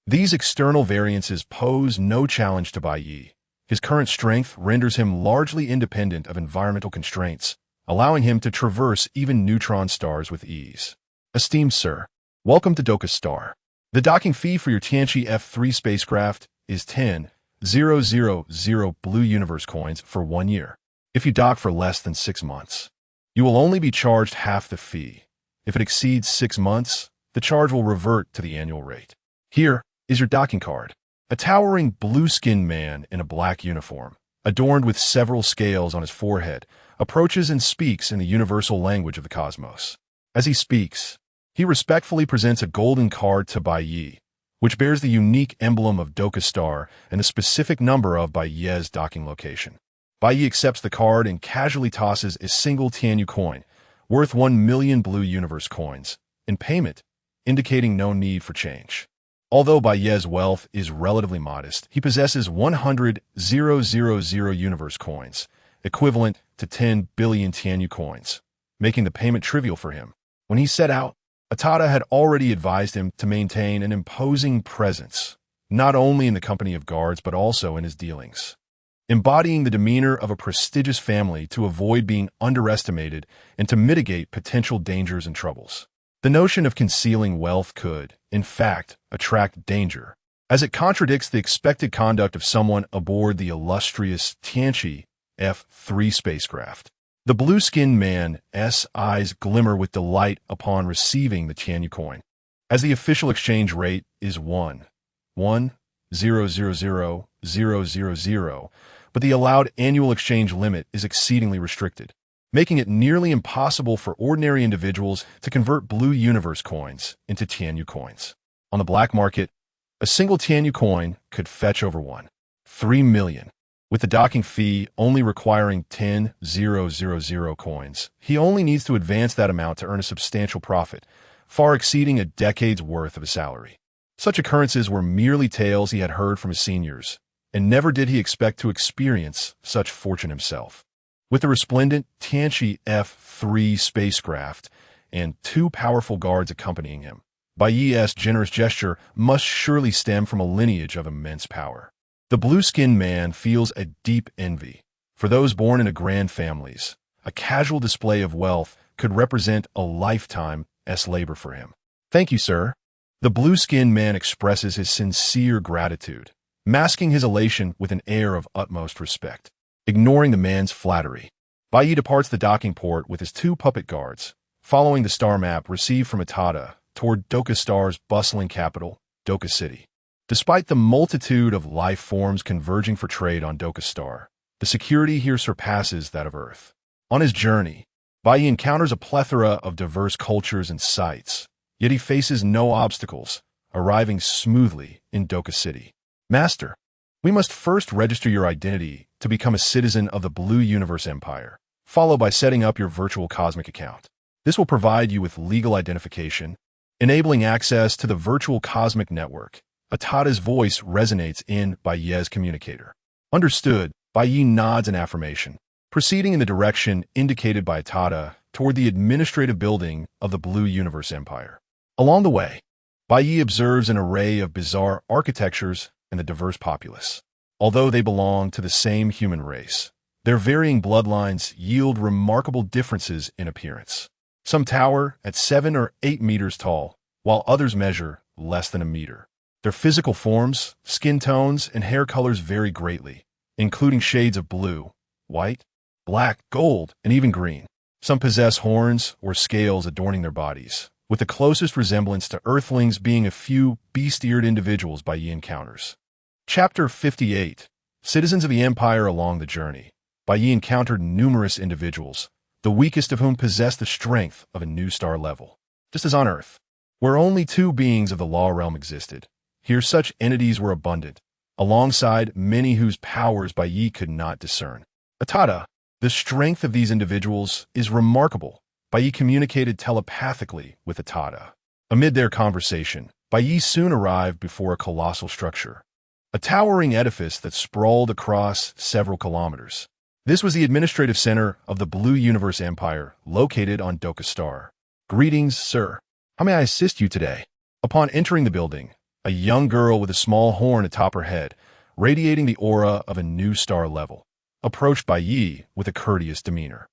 these external variances pose no challenge to Bai Ye. His current strength renders him largely independent of environmental constraints, allowing him to traverse even neutron stars with ease. Esteemed Sir, welcome to Doka Star. The docking fee for your Tianqi F-3 spacecraft is 10,000 Blue Universe coins for 1 year. If you dock for less than 6 months, you will only be charged half the fee. If it exceeds 6 months, the charge will revert to the annual rate. Here is your docking card. A towering blue-skinned man in a black uniform, adorned with several scales on his forehead, approaches and speaks in the universal language of the cosmos. As he speaks, he respectfully presents a golden card to Bai Ye, which bears the unique emblem of Doka Star and the specific number of Bai Ye's docking location. Bai Ye accepts the card and casually tosses a single Tianyu coin, worth 1 million Blue Universe coins, in payment, indicating no need for change. Although Bai Ye's wealth is relatively modest, he possesses 100,000 universe coins, equivalent to 10 billion Tianyu coins, making the payment trivial for him. When he set out, Tada had already advised him to maintain an imposing presence, not only in the company of guards but also in his dealings, embodying the demeanor of a prestigious family to avoid being underestimated and to mitigate potential dangers and troubles. The notion of concealing wealth could, in fact, attract danger, as it contradicts the expected conduct of someone aboard the illustrious Tianqi F-3 spacecraft. The blue-skinned man's eyes glimmer with delight upon receiving the Tianyu coin. As the official exchange rate is 1,000,000, but the allowed annual exchange limit is exceedingly restricted, making it nearly impossible for ordinary individuals to convert Blue Universe coins into Tianyu coins. On the black market, a single Tianyu coin could fetch over 1.3 million. With the docking fee only requiring 10,000 coins, he only needs to advance that amount to earn a substantial profit, far exceeding a decade's worth of his salary. Such occurrences were merely tales he had heard from his seniors, and never did he expect to experience such fortune himself. With the resplendent Tianchi F-3 spacecraft and 2 powerful guards accompanying him, Bai Ye's generous gesture must surely stem from a lineage of immense power. The blue-skinned man feels a deep envy. For those born into grand families, a casual display of wealth could represent a lifetime's labor for him. Thank you, sir. The blue-skinned man expresses his sincere gratitude, masking his elation with an air of utmost respect. Ignoring the man's flattery, Bai Ye departs the docking port with his 2 puppet guards, following the star map received from Atada toward Doka Star's bustling capital, Doka City. Despite the multitude of life forms converging for trade on Doka Star, the security here surpasses that of Earth. On his journey, Bai Ye encounters a plethora of diverse cultures and sites, yet he faces no obstacles, arriving smoothly in Doka City. Master, we must first register your identity to become a citizen of the Blue Universe Empire, followed by setting up your virtual cosmic account. This will provide you with legal identification, enabling access to the virtual cosmic network. Atada's voice resonates in Bai Ye's communicator. Understood, Bai Ye nods in affirmation, proceeding in the direction indicated by Atada toward the administrative building of the Blue Universe Empire. Along the way, Bai Ye observes an array of bizarre architectures and the diverse populace. Although they belong to the same human race, their varying bloodlines yield remarkable differences in appearance. Some tower at 7 or 8 meters tall, while others measure less than a meter. Their physical forms, skin tones, and hair colors vary greatly, including shades of blue, white, black, gold, and even green. Some possess horns or scales adorning their bodies, with the closest resemblance to Earthlings being a few beast-eared individuals Bai Ye encounters. Chapter 58. Citizens of the Empire along the journey. Bai Ye encountered numerous individuals, the weakest of whom possessed the strength of a new star level. Just as on Earth, where only 2 beings of the law realm existed, here such entities were abundant, alongside many whose powers Bai Ye could not discern. Atada, the strength of these individuals is remarkable. Bai Ye communicated telepathically with Atada. Amid their conversation, Bai Ye soon arrived before a colossal structure, a towering edifice that sprawled across several kilometers. This was the administrative center of the Blue Universe Empire, located on Doka Star. Greetings, sir. How may I assist you today? Upon entering the building, a young girl with a small horn atop her head, radiating the aura of a new star level, approached Bai Ye with a courteous demeanor.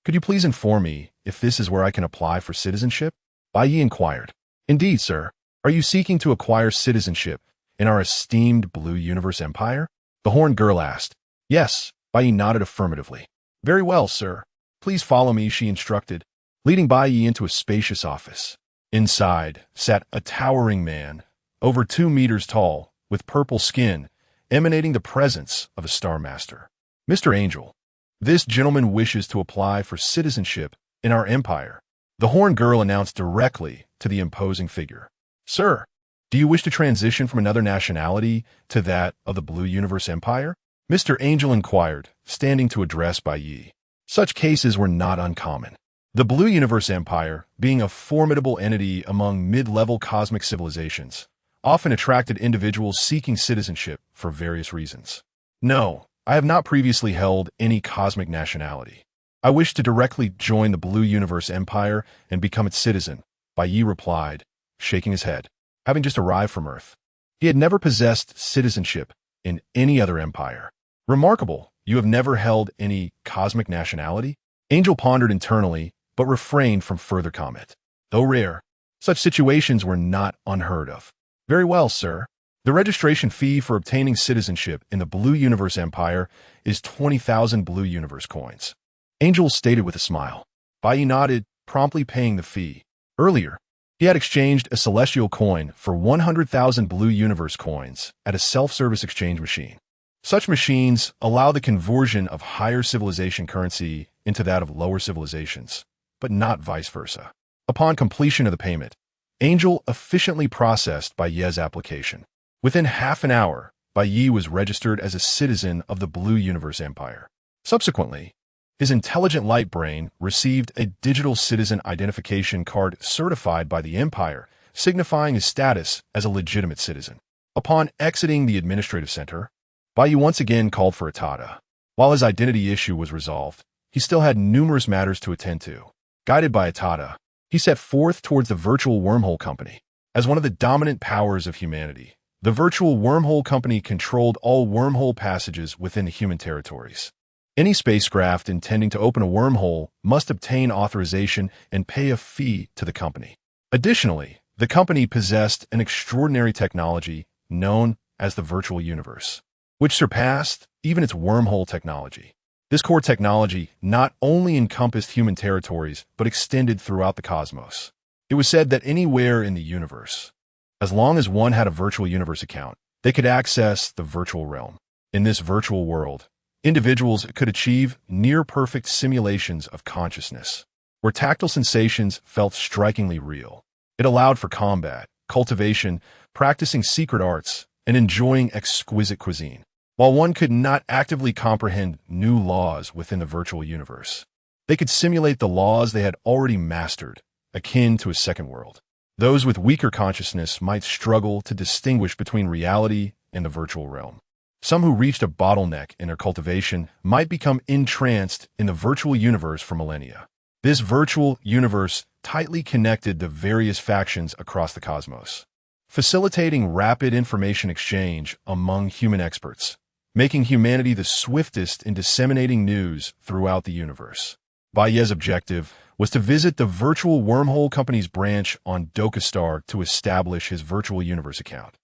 Could you please inform me if this is where I can apply for citizenship? Bai Ye inquired. Indeed, sir. Are you seeking to acquire citizenship in our esteemed Blue Universe Empire? The horned girl asked. Yes, Bai Ye nodded affirmatively. Very well, sir. Please follow me, she instructed, leading Bai Ye into a spacious office. Inside sat a towering man, over 2 meters tall, with purple skin, emanating the presence of a Star Master. Mr. Angel, this gentleman wishes to apply for citizenship in our empire, the horned girl announced directly to the imposing figure. Sir, do you wish to transition from another nationality to that of the Blue Universe Empire? Mr. Angel inquired, standing to address Bai Ye. Such cases were not uncommon. The Blue Universe Empire, being a formidable entity among mid-level cosmic civilizations, often attracted individuals seeking citizenship for various reasons. No, I have not previously held any cosmic nationality. I wish to directly join the Blue Universe Empire and become its citizen, Bai Ye replied, shaking his head. Having just arrived from Earth, he had never possessed citizenship in any other empire. Remarkable, you have never held any cosmic nationality? Angel pondered internally, but refrained from further comment. Though rare, such situations were not unheard of. Very well, sir. The registration fee for obtaining citizenship in the Blue Universe Empire is 20,000 Blue Universe coins. Angel stated with a smile. Bai Ye nodded, promptly paying the fee. Earlier, he had exchanged a celestial coin for 100,000 blue universe coins at a self-service exchange machine. Such machines allow the conversion of higher civilization currency into that of lower civilizations, but not vice versa. Upon completion of the payment, Angel efficiently processed Bai Ye's application. Within half an hour, Bai Ye was registered as a citizen of the Blue Universe Empire. Subsequently, his intelligent light brain received a digital citizen identification card certified by the Empire, signifying his status as a legitimate citizen. Upon exiting the administrative center, Bai Ye once again called for Atada. While his identity issue was resolved, he still had numerous matters to attend to. Guided by Atada, he set forth towards the Virtual Wormhole Company. As one of the dominant powers of humanity, the Virtual Wormhole Company controlled all wormhole passages within the human territories. Any spacecraft intending to open a wormhole must obtain authorization and pay a fee to the company. Additionally, the company possessed an extraordinary technology known as the Virtual Universe, which surpassed even its wormhole technology. This core technology not only encompassed human territories, but extended throughout the cosmos. It was said that anywhere in the universe, as long as one had a Virtual Universe account, they could access the virtual realm. In this virtual world, individuals could achieve near-perfect simulations of consciousness, where tactile sensations felt strikingly real. It allowed for combat, cultivation, practicing secret arts, and enjoying exquisite cuisine. While one could not actively comprehend new laws within the virtual universe, they could simulate the laws they had already mastered, akin to a second world. Those with weaker consciousness might struggle to distinguish between reality and the virtual realm. Some who reached a bottleneck in their cultivation might become entranced in the virtual universe for millennia. This virtual universe tightly connected the various factions across the cosmos, facilitating rapid information exchange among human experts, making humanity the swiftest in disseminating news throughout the universe. Bai Ye's objective was to visit the Virtual Wormhole Company's branch on Dokastar to establish his Virtual Universe account.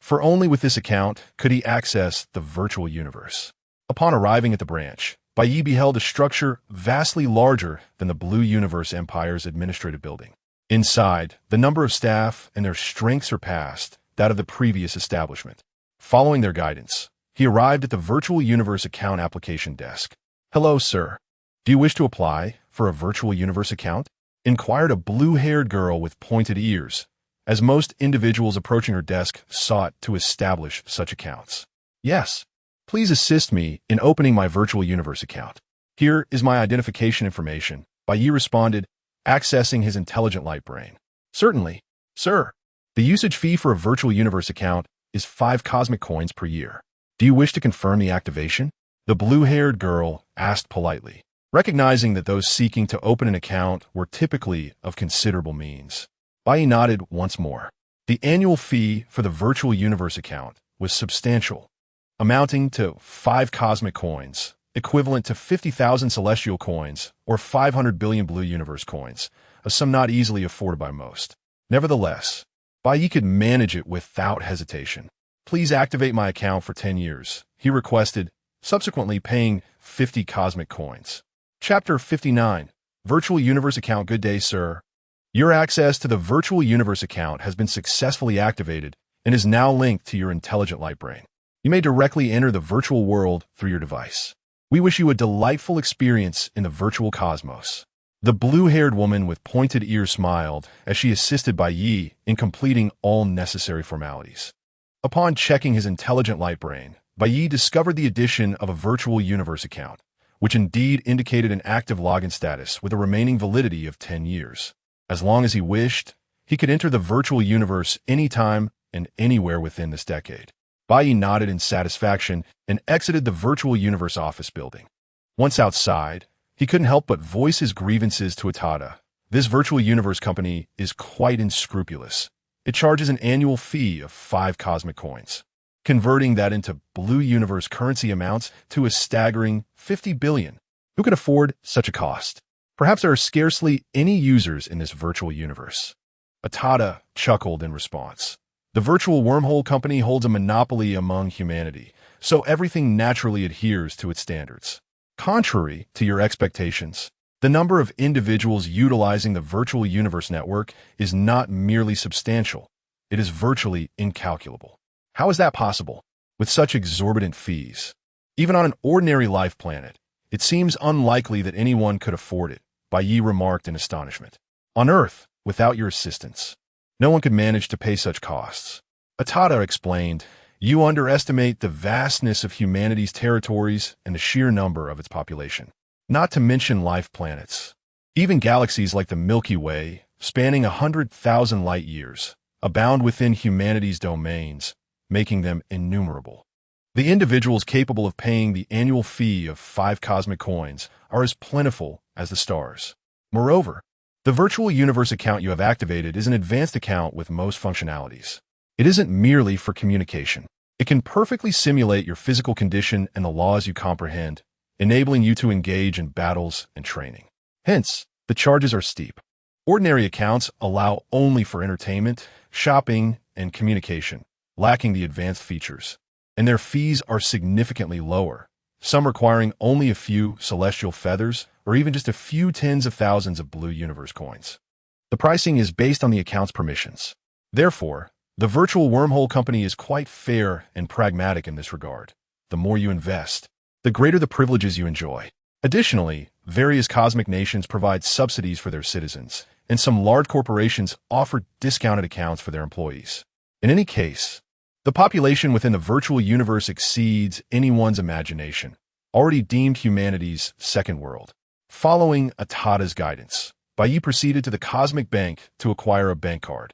For only with this account could he access the virtual universe. Upon arriving at the branch, Bai Ye beheld a structure vastly larger than the Blue Universe Empire's administrative building. Inside, the number of staff and their strength surpassed that of the previous establishment. Following their guidance, he arrived at the Virtual Universe account application desk. "Hello, sir. Do you wish to apply for a Virtual Universe account?" inquired a blue-haired girl with pointed ears, as most individuals approaching her desk sought to establish such accounts. "Yes. Please assist me in opening my Virtual Universe account. Here is my identification information," Bai Ye responded, accessing his intelligent light brain. "Certainly, sir. The usage fee for a Virtual Universe account is 5 cosmic coins per year. Do you wish to confirm the activation?" the blue-haired girl asked politely, recognizing that those seeking to open an account were typically of considerable means. Bai Ye nodded once more. The annual fee for the Virtual Universe account was substantial, amounting to 5 cosmic coins, equivalent to 50,000 celestial coins or 500 billion blue universe coins, a sum not easily afforded by most. Nevertheless, Bai Ye could manage it without hesitation. "Please activate my account for 10 years, he requested, subsequently paying 50 cosmic coins. Chapter 59. Virtual Universe Account. Good day, sir. Your access to the Virtual Universe account has been successfully activated and is now linked to your intelligent light brain. You may directly enter the virtual world through your device. We wish you a delightful experience in the virtual cosmos." The blue-haired woman with pointed ears smiled as she assisted Bai Ye in completing all necessary formalities. Upon checking his intelligent light brain, Bai Ye discovered the addition of a Virtual Universe account, which indeed indicated an active login status with a remaining validity of 10 years. As long as he wished, he could enter the virtual universe anytime and anywhere within this decade. Bai Ye nodded in satisfaction and exited the Virtual Universe office building. Once outside, he couldn't help but voice his grievances to Atada. This Virtual Universe company is quite unscrupulous. It charges an annual fee of 5 cosmic coins, converting that into Blue Universe currency amounts to a staggering 50 billion. Who could afford such a cost? Perhaps there are scarcely any users in this virtual universe. Atada chuckled in response. The Virtual Wormhole Company holds a monopoly among humanity, so everything naturally adheres to its standards. Contrary to your expectations, the number of individuals utilizing the virtual universe network is not merely substantial, it is virtually incalculable. How is that possible? With such exorbitant fees, even on an ordinary life planet, it seems unlikely that anyone could afford it, Bai Ye remarked in astonishment. On Earth, without your assistance, no one could manage to pay such costs. Atada explained, you underestimate the vastness of humanity's territories and the sheer number of its population. Not to mention life planets. Even galaxies like the Milky Way, spanning 100,000 light years, abound within humanity's domains, making them innumerable. The individuals capable of paying the annual fee of 5 cosmic coins are as plentiful as the stars. Moreover, the virtual universe account you have activated is an advanced account with most functionalities. It isn't merely for communication. It can perfectly simulate your physical condition and the laws you comprehend, enabling you to engage in battles and training. Hence, the charges are steep. Ordinary accounts allow only for entertainment, shopping, and communication, lacking the advanced features. And their fees are significantly lower, some requiring only a few celestial feathers or even just a few tens of thousands of blue universe coins. The pricing is based on the account's permissions. Therefore, the virtual wormhole company is quite fair and pragmatic in this regard. The more you invest, the greater the privileges you enjoy. Additionally, various cosmic nations provide subsidies for their citizens, and some large corporations offer discounted accounts for their employees. In any case, the population within the virtual universe exceeds anyone's imagination, already deemed humanity's second world. Following Atada's guidance, Bai Ye proceeded to the Cosmic Bank to acquire a bank card.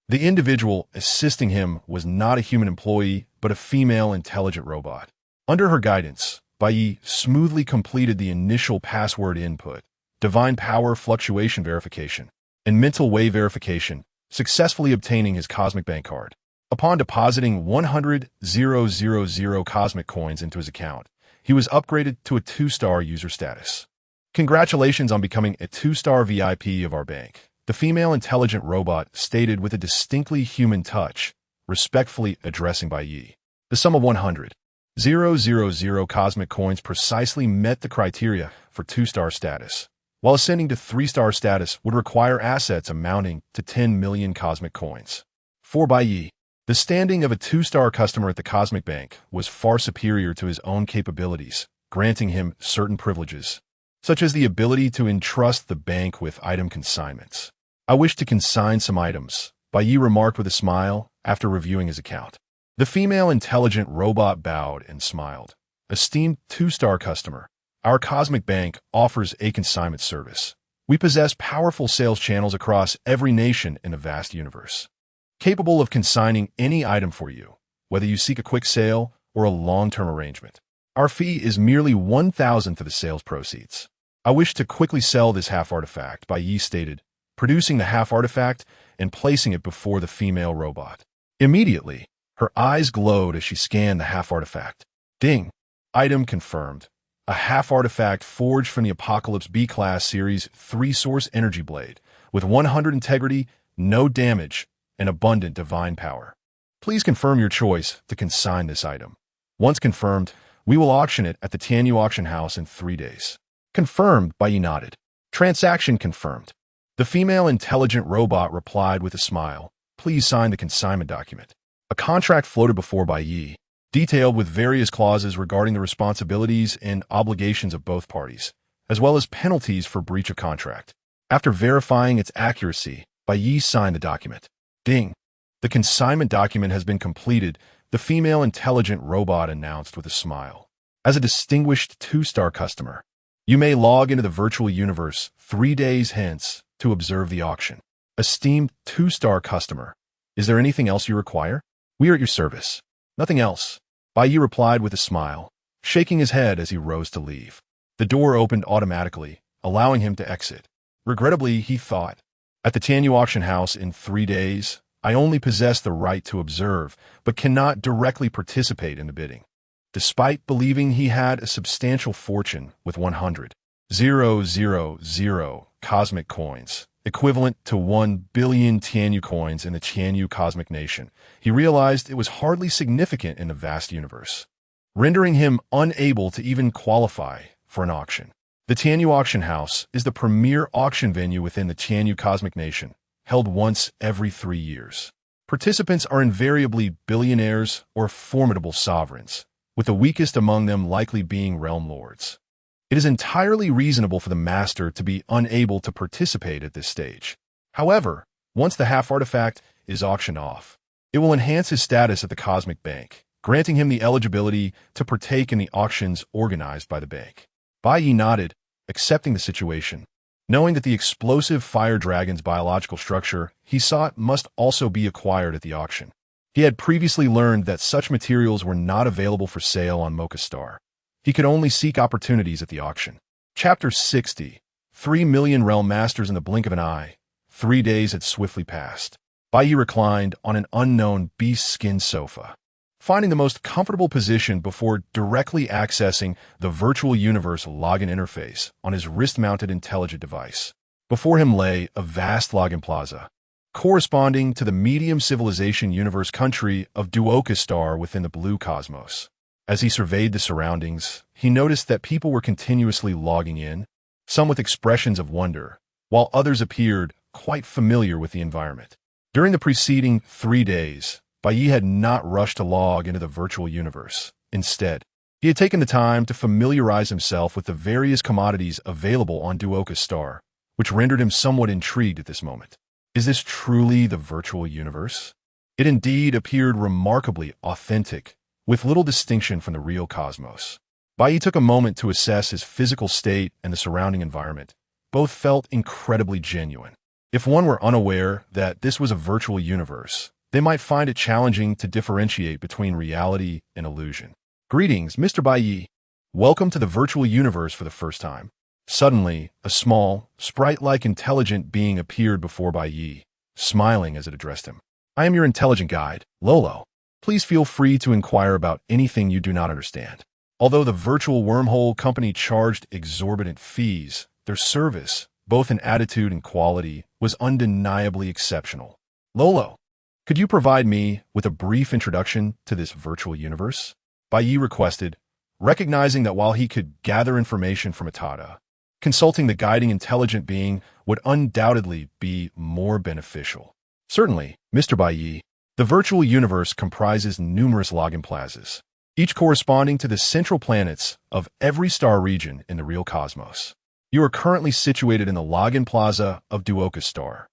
The individual assisting him was not a human employee, but a female intelligent robot. Under her guidance, Bai Ye smoothly completed the initial password input, divine power fluctuation verification, and mental wave verification, successfully obtaining his Cosmic Bank card. Upon depositing 100,000 cosmic coins into his account, he was upgraded to a 2-star user status. Congratulations on becoming a 2-star VIP of our bank, the female intelligent robot stated with a distinctly human touch, respectfully addressing Bai Ye. The sum of 100,000 cosmic coins precisely met the criteria for 2-star status, while ascending to 3-star status would require assets amounting to 10 million cosmic coins. For Bai Ye, the standing of a 2-star customer at the Cosmic Bank was far superior to his own capabilities, granting him certain privileges, such as the ability to entrust the bank with item consignments. I wish to consign some items, Bai Ye remarked with a smile after reviewing his account. The female intelligent robot bowed and smiled. Esteemed 2-star customer, our Cosmic Bank offers a consignment service. We possess powerful sales channels across every nation in the vast universe, capable of consigning any item for you, whether you seek a quick sale or a long-term arrangement. Our fee is merely 1,000 for the sales proceeds. I wish to quickly sell this half-artifact, Bai Ye stated, producing the half-artifact and placing it before the female robot. Immediately, her eyes glowed as she scanned the half-artifact. Ding! Item confirmed. A half-artifact forged from the Apocalypse B-Class Series 3-source energy blade, with 100 integrity, no damage, and abundant divine power. Please confirm your choice to consign this item. Once confirmed, we will auction it at the Tianyu auction house in 3 days. Confirmed, Bai Ye nodded. Transaction confirmed. The female intelligent robot replied with a smile. Please sign the consignment document. A contract floated before Bai Ye, detailed with various clauses regarding the responsibilities and obligations of both parties, as well as penalties for breach of contract. After verifying its accuracy, Bai Ye signed the document. Ding! The consignment document has been completed, the female intelligent robot announced with a smile. As a distinguished 2-star customer, you may log into the virtual universe 3 days hence to observe the auction. Esteemed 2-star customer, is there anything else you require? We are at your service. Nothing else, Bai Ye replied with a smile, shaking his head as he rose to leave. The door opened automatically, allowing him to exit. Regrettably, he thought, at the Tianyu auction house in 3 days, I only possess the right to observe, but cannot directly participate in the bidding. Despite believing he had a substantial fortune with 100,000 cosmic coins, equivalent to 1 billion Tianyu coins in the Tianyu cosmic nation, he realized it was hardly significant in the vast universe, rendering him unable to even qualify for an auction. The Tianyu Auction House is the premier auction venue within the Tianyu Cosmic Nation, held once every 3 years. Participants are invariably billionaires or formidable sovereigns, with the weakest among them likely being realm lords. It is entirely reasonable for the master to be unable to participate at this stage. However, once the half-artifact is auctioned off, it will enhance his status at the Cosmic Bank, granting him the eligibility to partake in the auctions organized by the bank. Bai Ye nodded, accepting the situation. Knowing that the explosive fire dragon's biological structure he sought must also be acquired at the auction. He had previously learned that such materials were not available for sale on Mocha Star. He could only seek opportunities at the auction. Chapter 60. 3 million realm masters in the blink of an eye. 3 days had swiftly passed. Bai Ye reclined on an unknown beast-skin sofa, finding the most comfortable position before directly accessing the virtual universe login interface on his wrist-mounted intelligent device. Before him lay a vast login plaza, corresponding to the medium civilization universe country of Duoka Star within the blue cosmos. As he surveyed the surroundings, he noticed that people were continuously logging in, some with expressions of wonder, while others appeared quite familiar with the environment. During the preceding 3 days, Bai Ye had not rushed to log into the virtual universe. Instead, he had taken the time to familiarize himself with the various commodities available on Duoka Star, which rendered him somewhat intrigued at this moment. Is this truly the virtual universe? It indeed appeared remarkably authentic, with little distinction from the real cosmos. Bai Ye took a moment to assess his physical state and the surrounding environment. Both felt incredibly genuine. If one were unaware that this was a virtual universe, they might find it challenging to differentiate between reality and illusion. Greetings, Mr. Bai Ye. Welcome to the virtual universe for the first time. Suddenly, a small, sprite-like intelligent being appeared before Bai Ye, smiling as it addressed him. I am your intelligent guide, Lolo. Please feel free to inquire about anything you do not understand. Although the virtual wormhole company charged exorbitant fees, their service, both in attitude and quality, was undeniably exceptional. Lolo, could you provide me with a brief introduction to this virtual universe? Bai Ye requested, recognizing that while he could gather information from Atada, consulting the guiding intelligent being would undoubtedly be more beneficial. Certainly, Mr. Bai Ye. The virtual universe comprises numerous login plazas, each corresponding to the central planets of every star region in the real cosmos. You are currently situated in the login plaza of Duoka Star.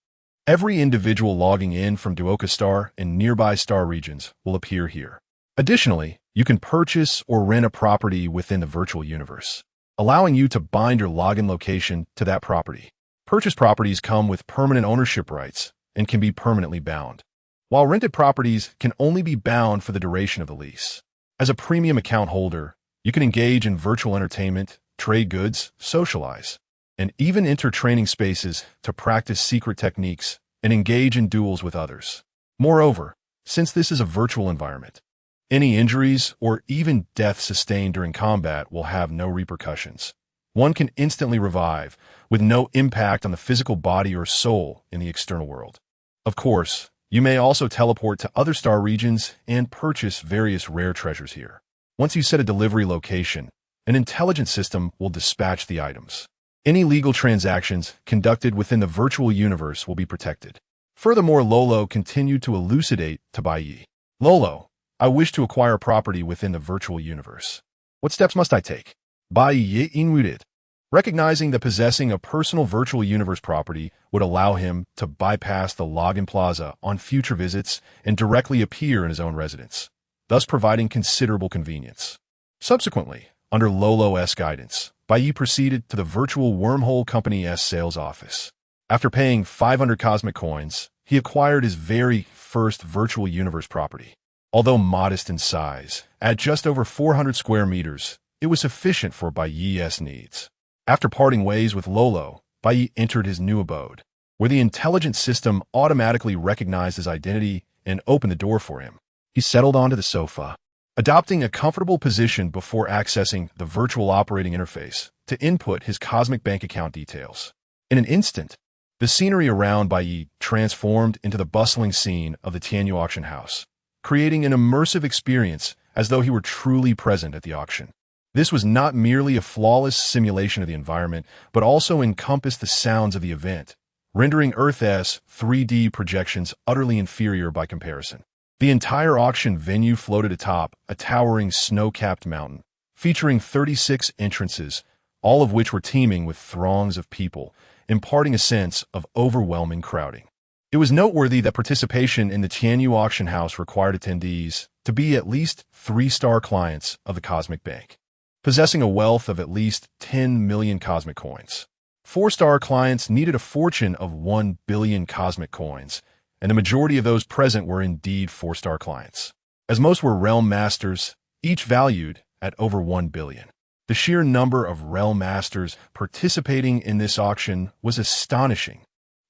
Every individual logging in from Duoka Star and nearby star regions will appear here. Additionally, you can purchase or rent a property within the virtual universe, allowing you to bind your login location to that property. Purchased properties come with permanent ownership rights and can be permanently bound, while rented properties can only be bound for the duration of the lease. As a premium account holder, you can engage in virtual entertainment, trade goods, socialize, and even enter training spaces to practice secret techniques and engage in duels with others. Moreover, since this is a virtual environment, any injuries or even death sustained during combat will have no repercussions. One can instantly revive, with no impact on the physical body or soul in the external world. Of course, you may also teleport to other star regions and purchase various rare treasures here. Once you set a delivery location, an intelligent system will dispatch the items. Any legal transactions conducted within the virtual universe will be protected. Furthermore, Lolo continued to elucidate to Bai Ye. Lolo, I wish to acquire property within the virtual universe. What steps must I take? Bai Ye inwarded, recognizing that possessing a personal virtual universe property would allow him to bypass the login plaza on future visits and directly appear in his own residence, thus providing considerable convenience. Subsequently, under Lolo's guidance, Bai Ye proceeded to the virtual wormhole company's sales office. After paying 500 cosmic coins, he acquired his very first virtual universe property. Although modest in size, at just over 400 square meters, it was sufficient for Bai Ye's needs. After parting ways with Lolo, Bai Ye entered his new abode, where the intelligent system automatically recognized his identity and opened the door for him. He settled onto the sofa, adopting a comfortable position before accessing the virtual operating interface to input his cosmic bank account details. In an instant, the scenery around Bai Ye transformed into the bustling scene of the Tianyu auction house, creating an immersive experience as though he were truly present at the auction. This was not merely a flawless simulation of the environment, but also encompassed the sounds of the event, rendering Earth's 3D projections utterly inferior by comparison. The entire auction venue floated atop a towering snow-capped mountain, featuring 36 entrances, all of which were teeming with throngs of people, imparting a sense of overwhelming crowding. It was noteworthy that participation in the Tianyu auction house required attendees to be at least 3-star clients of the Cosmic Bank, possessing a wealth of at least 10 million cosmic coins. 4-star clients needed a fortune of 1 billion cosmic coins, and the majority of those present were indeed 4-star clients, as most were realm masters, each valued at over 1 billion. The sheer number of realm masters participating in this auction was astonishing.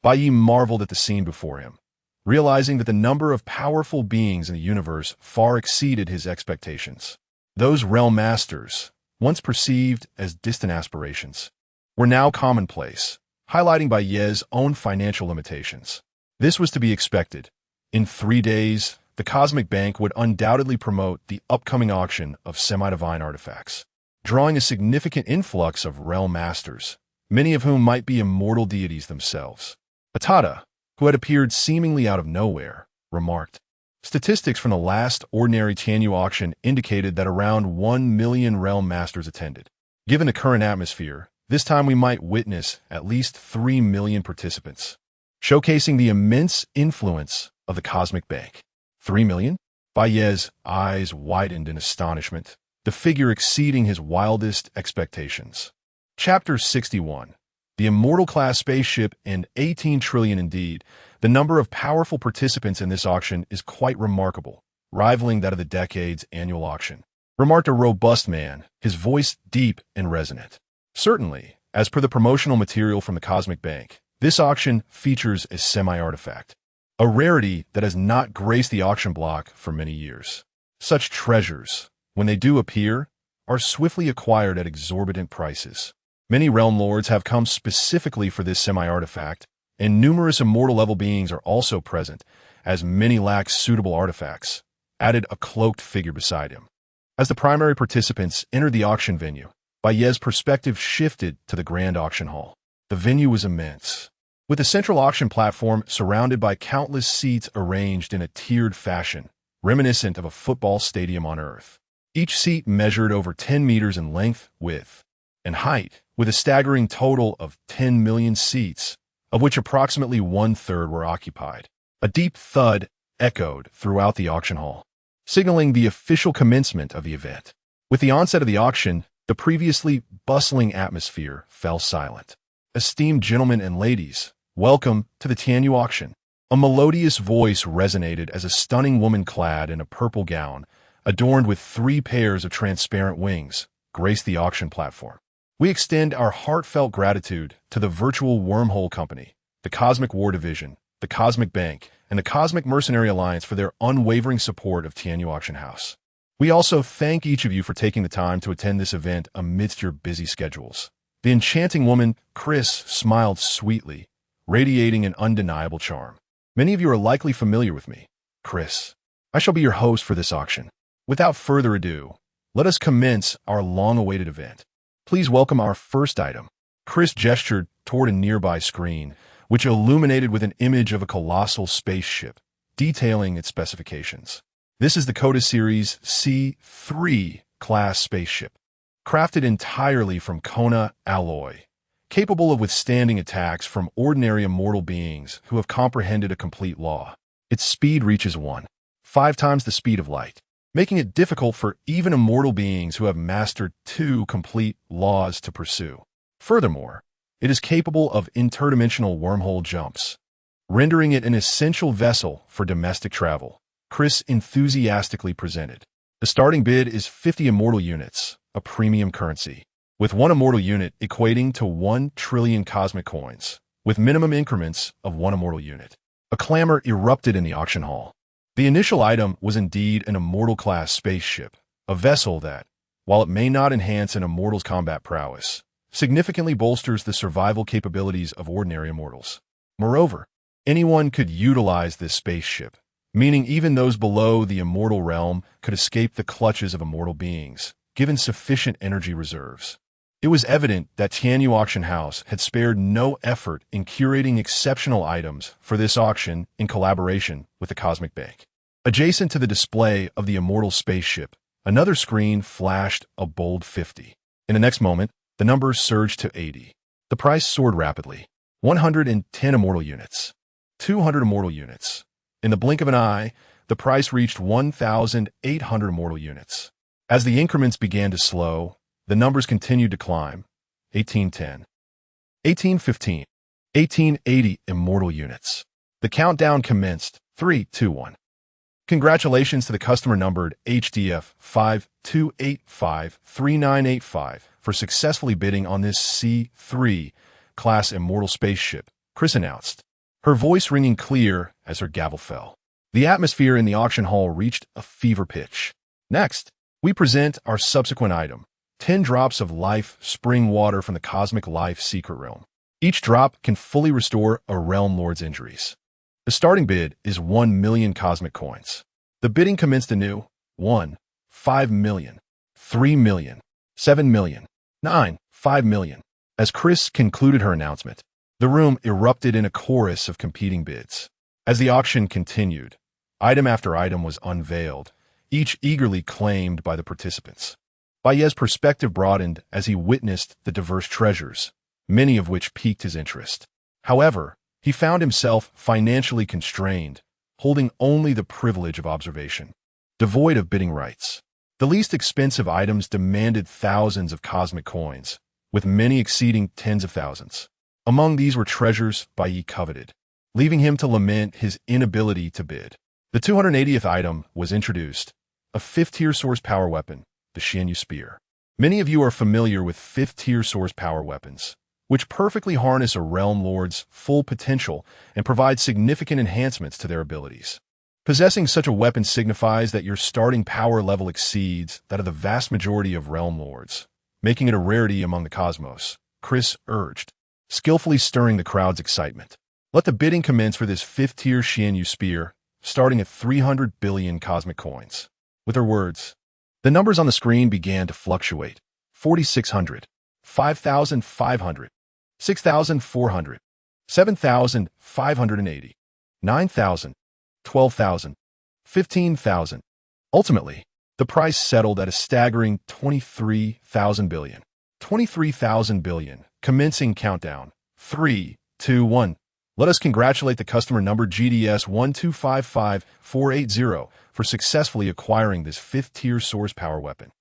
Bai Ye marveled at the scene before him, realizing that the number of powerful beings in the universe far exceeded his expectations. Those realm masters, once perceived as distant aspirations, were now commonplace, highlighting Bai Ye's own financial limitations. This was to be expected. In 3 days, the Cosmic Bank would undoubtedly promote the upcoming auction of semi-divine artifacts, drawing a significant influx of realm masters, many of whom might be immortal deities themselves. Atada, who had appeared seemingly out of nowhere, remarked, "Statistics from the last ordinary Tianyu auction indicated that around 1 million realm masters attended. Given the current atmosphere, this time we might witness at least 3 million participants, showcasing the immense influence of the Cosmic Bank." 3 million? Bai Ye's eyes widened in astonishment, the figure exceeding his wildest expectations. Chapter 61. The Immortal Class Spaceship and 18 trillion indeed. The number of powerful participants in this auction is quite remarkable, rivaling that of the decade's annual auction, remarked a robust man, his voice deep and resonant. Certainly, as per the promotional material from the Cosmic Bank, this auction features a semi-artifact, a rarity that has not graced the auction block for many years. Such treasures, when they do appear, are swiftly acquired at exorbitant prices. Many realm lords have come specifically for this semi-artifact, and numerous immortal-level beings are also present, as many lack suitable artifacts, added a cloaked figure beside him. As the primary participants entered the auction venue, Bai Ye's perspective shifted to the grand auction hall. The venue was immense, with a central auction platform surrounded by countless seats arranged in a tiered fashion, reminiscent of a football stadium on Earth. Each seat measured over 10 meters in length, width, and height, with a staggering total of 10 million seats, of which approximately 1/3 were occupied. A deep thud echoed throughout the auction hall, signaling the official commencement of the event. With the onset of the auction, the previously bustling atmosphere fell silent. "Esteemed gentlemen and ladies, welcome to the Tianyu auction." A melodious voice resonated as a stunning woman clad in a purple gown, adorned with 3 pairs of transparent wings, graced the auction platform. "We extend our heartfelt gratitude to the Virtual Wormhole Company, the Cosmic War Division, the Cosmic Bank, and the Cosmic Mercenary Alliance for their unwavering support of Tianyu Auction House. We also thank each of you for taking the time to attend this event amidst your busy schedules." The enchanting woman, Chris, smiled sweetly, radiating an undeniable charm. "Many of you are likely familiar with me, Chris. I shall be your host for this auction. Without further ado, let us commence our long-awaited event. Please welcome our first item." Chris gestured toward a nearby screen, which illuminated with an image of a colossal spaceship, detailing its specifications. This is the Coda Series C3 class spaceship, crafted entirely from Kona alloy, capable of withstanding attacks from ordinary immortal beings who have comprehended a complete law. Its speed reaches 1.5 times the speed of light, making it difficult for even immortal beings who have mastered 2 complete laws to pursue. Furthermore, it is capable of interdimensional wormhole jumps, rendering it an essential vessel for domestic travel. Chris enthusiastically presented. The starting bid is 50 immortal units, a premium currency, with 1 immortal unit equating to 1 trillion cosmic coins, with minimum increments of 1 immortal unit. A clamor erupted in the auction hall. The initial item was indeed an immortal-class spaceship, a vessel that, while it may not enhance an immortal's combat prowess, significantly bolsters the survival capabilities of ordinary immortals. Moreover, anyone could utilize this spaceship, meaning even those below the immortal realm could escape the clutches of immortal beings, given sufficient energy reserves. It was evident that Tianyu Auction House had spared no effort in curating exceptional items for this auction in collaboration with the Cosmic Bank. Adjacent to the display of the immortal spaceship, another screen flashed a bold 50. In the next moment, the numbers surged to 80. The price soared rapidly. 110 immortal units. 200 immortal units. In the blink of an eye, the price reached 1,800 immortal units. As the increments began to slow, the numbers continued to climb. 1810. 1815. 1880 immortal units. The countdown commenced. 3, 2, 1. Congratulations to the customer numbered HDF 52853985 for successfully bidding on this C3 class immortal spaceship, Chris announced, her voice ringing clear as her gavel fell. The atmosphere in the auction hall reached a fever pitch. Next, we present our subsequent item, 10 drops of life spring water from the Cosmic Life Secret Realm. Each drop can fully restore a Realm Lord's injuries. The starting bid is 1 million cosmic coins. The bidding commenced anew. 1, 5 million, 3 million, 7 million, 9, 5 million. As Chris concluded her announcement, the room erupted in a chorus of competing bids. As the auction continued, item after item was unveiled, each eagerly claimed by the participants. Bai Ye's perspective broadened as he witnessed the diverse treasures, many of which piqued his interest. However, he found himself financially constrained, holding only the privilege of observation. Devoid of bidding rights, the least expensive items demanded thousands of cosmic coins, with many exceeding tens of thousands. Among these were treasures Bai Ye coveted, leaving him to lament his inability to bid. The 280th item was introduced, a 5th-tier soars power weapon, the Xianyu Spear. Many of you are familiar with 5th-tier soars power weapons, which perfectly harness a Realm Lord's full potential and provide significant enhancements to their abilities. Possessing such a weapon signifies that your starting power level exceeds that of the vast majority of Realm Lords, making it a rarity among the cosmos, Chris urged, skillfully stirring the crowd's excitement. Let the bidding commence for this 5th-tier Xianyu Spear, starting at 300 billion cosmic coins. With her words, the numbers on the screen began to fluctuate. 4,600, 5,500, 6,400, 7,580, 9,000, 12,000, 15,000. Ultimately, the price settled at a staggering 23,000 billion. 23,000 billion. Commencing countdown. 3, 2, 1. Let us congratulate the customer number GDS 1255480 for successfully acquiring this 5th-tier soars power weapon.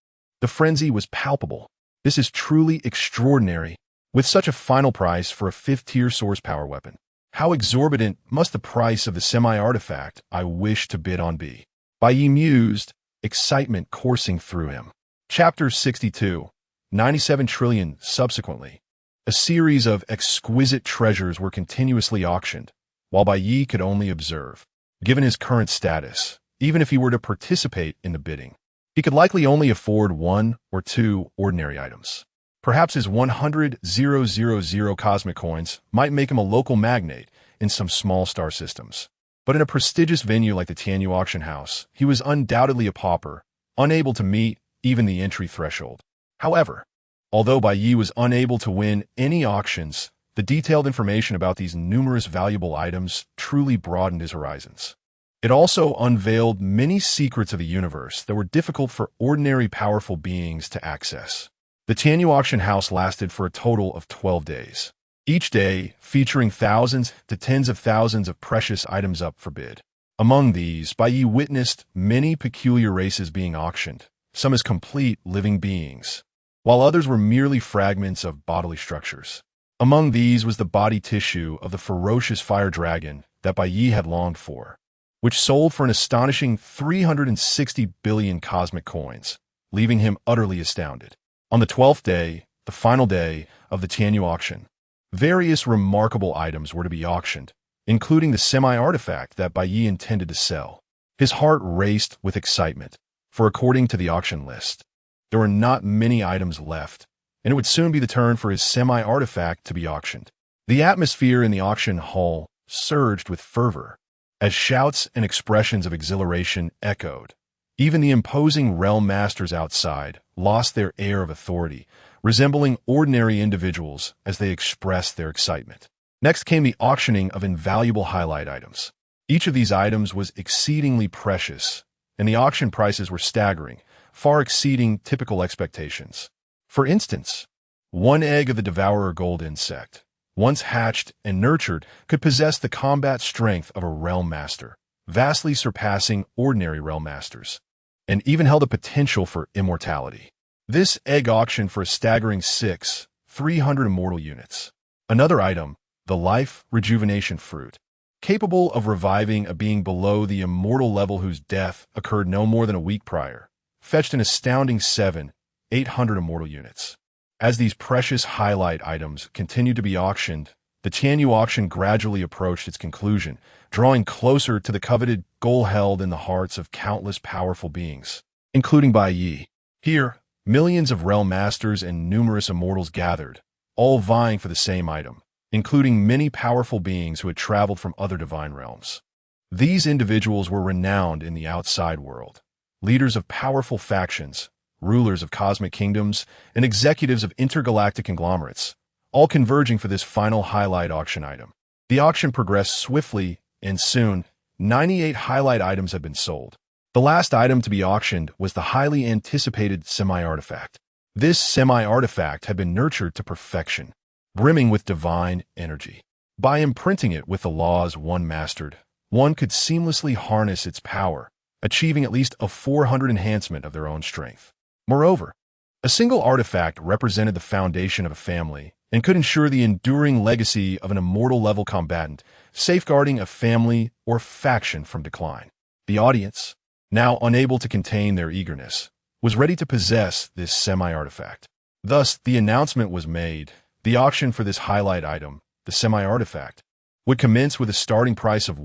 The frenzy was palpable. This is truly extraordinary. With such a final price for a 5th-tier soars power weapon, how exorbitant must the price of the semi-artifact I wish to bid on be? Bai Ye mused, excitement coursing through him. Chapter 62, 97 trillion. Subsequently, a series of exquisite treasures were continuously auctioned, while Bai Ye could only observe. Given his current status, even if he were to participate in the bidding, he could likely only afford 1 or 2 ordinary items. Perhaps his 100,000 cosmic coins might make him a local magnate in some small star systems. But in a prestigious venue like the Tianyu Auction House, he was undoubtedly a pauper, unable to meet even the entry threshold. However, although Bai Ye was unable to win any auctions, the detailed information about these numerous valuable items truly broadened his horizons. It also unveiled many secrets of the universe that were difficult for ordinary powerful beings to access. The Tianyu Auction House lasted for a total of 12 days, each day featuring thousands to tens of thousands of precious items up for bid. Among these, Bai Ye witnessed many peculiar races being auctioned, some as complete living beings, while others were merely fragments of bodily structures. Among these was the body tissue of the ferocious fire dragon that Bai Ye had longed for, which sold for an astonishing 360 billion cosmic coins, leaving him utterly astounded. On the 12th day, the final day of the Tianyu auction, various remarkable items were to be auctioned, including the semi-artifact that Bai Ye intended to sell. His heart raced with excitement, for according to the auction list, there were not many items left, and it would soon be the turn for his semi-artifact to be auctioned. The atmosphere in the auction hall surged with fervor, as shouts and expressions of exhilaration echoed. Even the imposing realm masters outside lost their air of authority, resembling ordinary individuals as they expressed their excitement. Next came the auctioning of invaluable highlight items. Each of these items was exceedingly precious, and the auction prices were staggering, far exceeding typical expectations. For instance, one egg of the devourer gold insect, once hatched and nurtured, could possess the combat strength of a realm master, vastly surpassing ordinary realm masters, and even held the potential for immortality. This egg auctioned for a staggering 300 immortal units. Another item, the life rejuvenation fruit, capable of reviving a being below the immortal level whose death occurred no more than a week prior, fetched an astounding 800 immortal units. As these precious highlight items continued to be auctioned, the Tianyu auction gradually approached its conclusion, drawing closer to the coveted goal held in the hearts of countless powerful beings, including Bai Ye. Here, millions of realm masters and numerous immortals gathered, all vying for the same item, including many powerful beings who had traveled from other divine realms. These individuals were renowned in the outside world, leaders of powerful factions, rulers of cosmic kingdoms, and executives of intergalactic conglomerates, all converging for this final highlight auction item. The auction progressed swiftly, and soon, 98 highlight items had been sold. The last item to be auctioned was the highly anticipated semi-artifact. This semi-artifact had been nurtured to perfection, brimming with divine energy. By imprinting it with the laws one mastered, one could seamlessly harness its power, achieving at least a 400 enhancement of their own strength. Moreover, a single artifact represented the foundation of a family and could ensure the enduring legacy of an immortal-level combatant, safeguarding a family or faction from decline. The audience, now unable to contain their eagerness, was ready to possess this semi-artifact. Thus, the announcement was made. The auction for this highlight item, the semi-artifact, would commence with a starting price of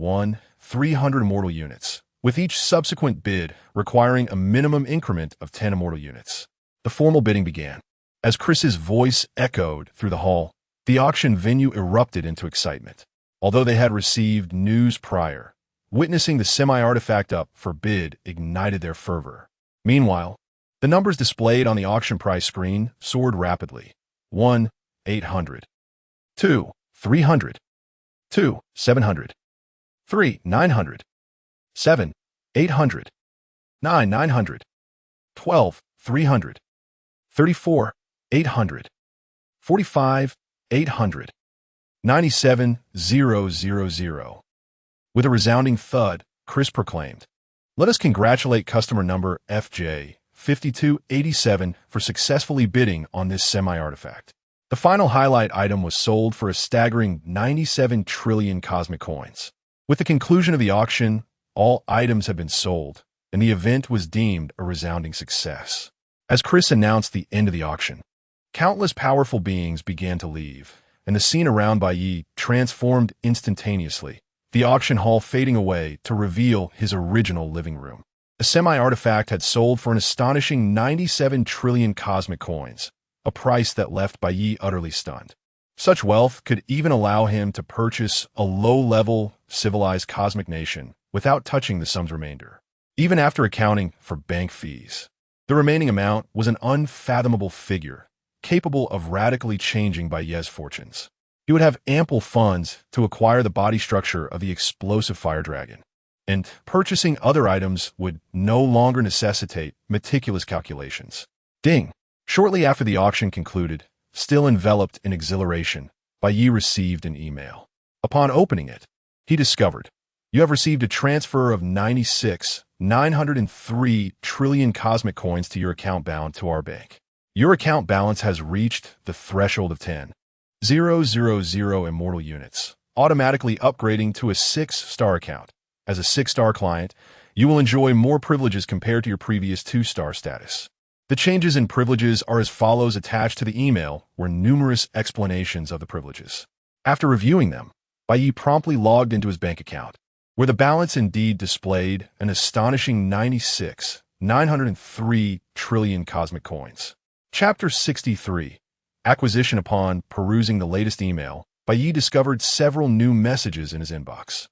300 immortal units, with each subsequent bid requiring a minimum increment of 10 immortal units. The formal bidding began. As Chris's voice echoed through the hall, the auction venue erupted into excitement. Although they had received news prior, witnessing the semi-artifact up for bid ignited their fervor. Meanwhile, the numbers displayed on the auction price screen soared rapidly. 800. 300. 700. 900. 800. 900. 300. 34, 800. 45, 800. 97, 000. With a resounding thud, Chris proclaimed, "Let us congratulate customer number FJ5287 for successfully bidding on this semi-artifact." The final highlight item was sold for a staggering 97 trillion cosmic coins. With the conclusion of the auction, all items had been sold, and the event was deemed a resounding success. As Chris announced the end of the auction, countless powerful beings began to leave, and the scene around Bai Ye transformed instantaneously, the auction hall fading away to reveal his original living room. A semi-artifact had sold for an astonishing 97 trillion cosmic coins, a price that left Bai Ye utterly stunned. Such wealth could even allow him to purchase a low-level, civilized cosmic nation without touching the sum's remainder, even after accounting for bank fees. The remaining amount was an unfathomable figure, capable of radically changing Bai Ye's fortunes. He would have ample funds to acquire the body structure of the explosive fire dragon, and purchasing other items would no longer necessitate meticulous calculations. Ding! Shortly after the auction concluded, still enveloped in exhilaration, Bai Ye received an email. Upon opening it, he discovered, "You have received a transfer of 903 trillion cosmic coins to your account bound to our bank. Your account balance has reached the threshold of 10,000 immortal units, automatically upgrading to a 6-star account. As a 6-star client, you will enjoy more privileges compared to your previous 2-star status." The changes in privileges are as follows. Attached to the email were numerous explanations of the privileges. After reviewing them, Bai Ye promptly logged into his bank account, where the balance indeed displayed an astonishing 903 trillion cosmic coins. Chapter 63. Acquisition. Upon perusing the latest email, Bai Ye discovered several new messages in his inbox.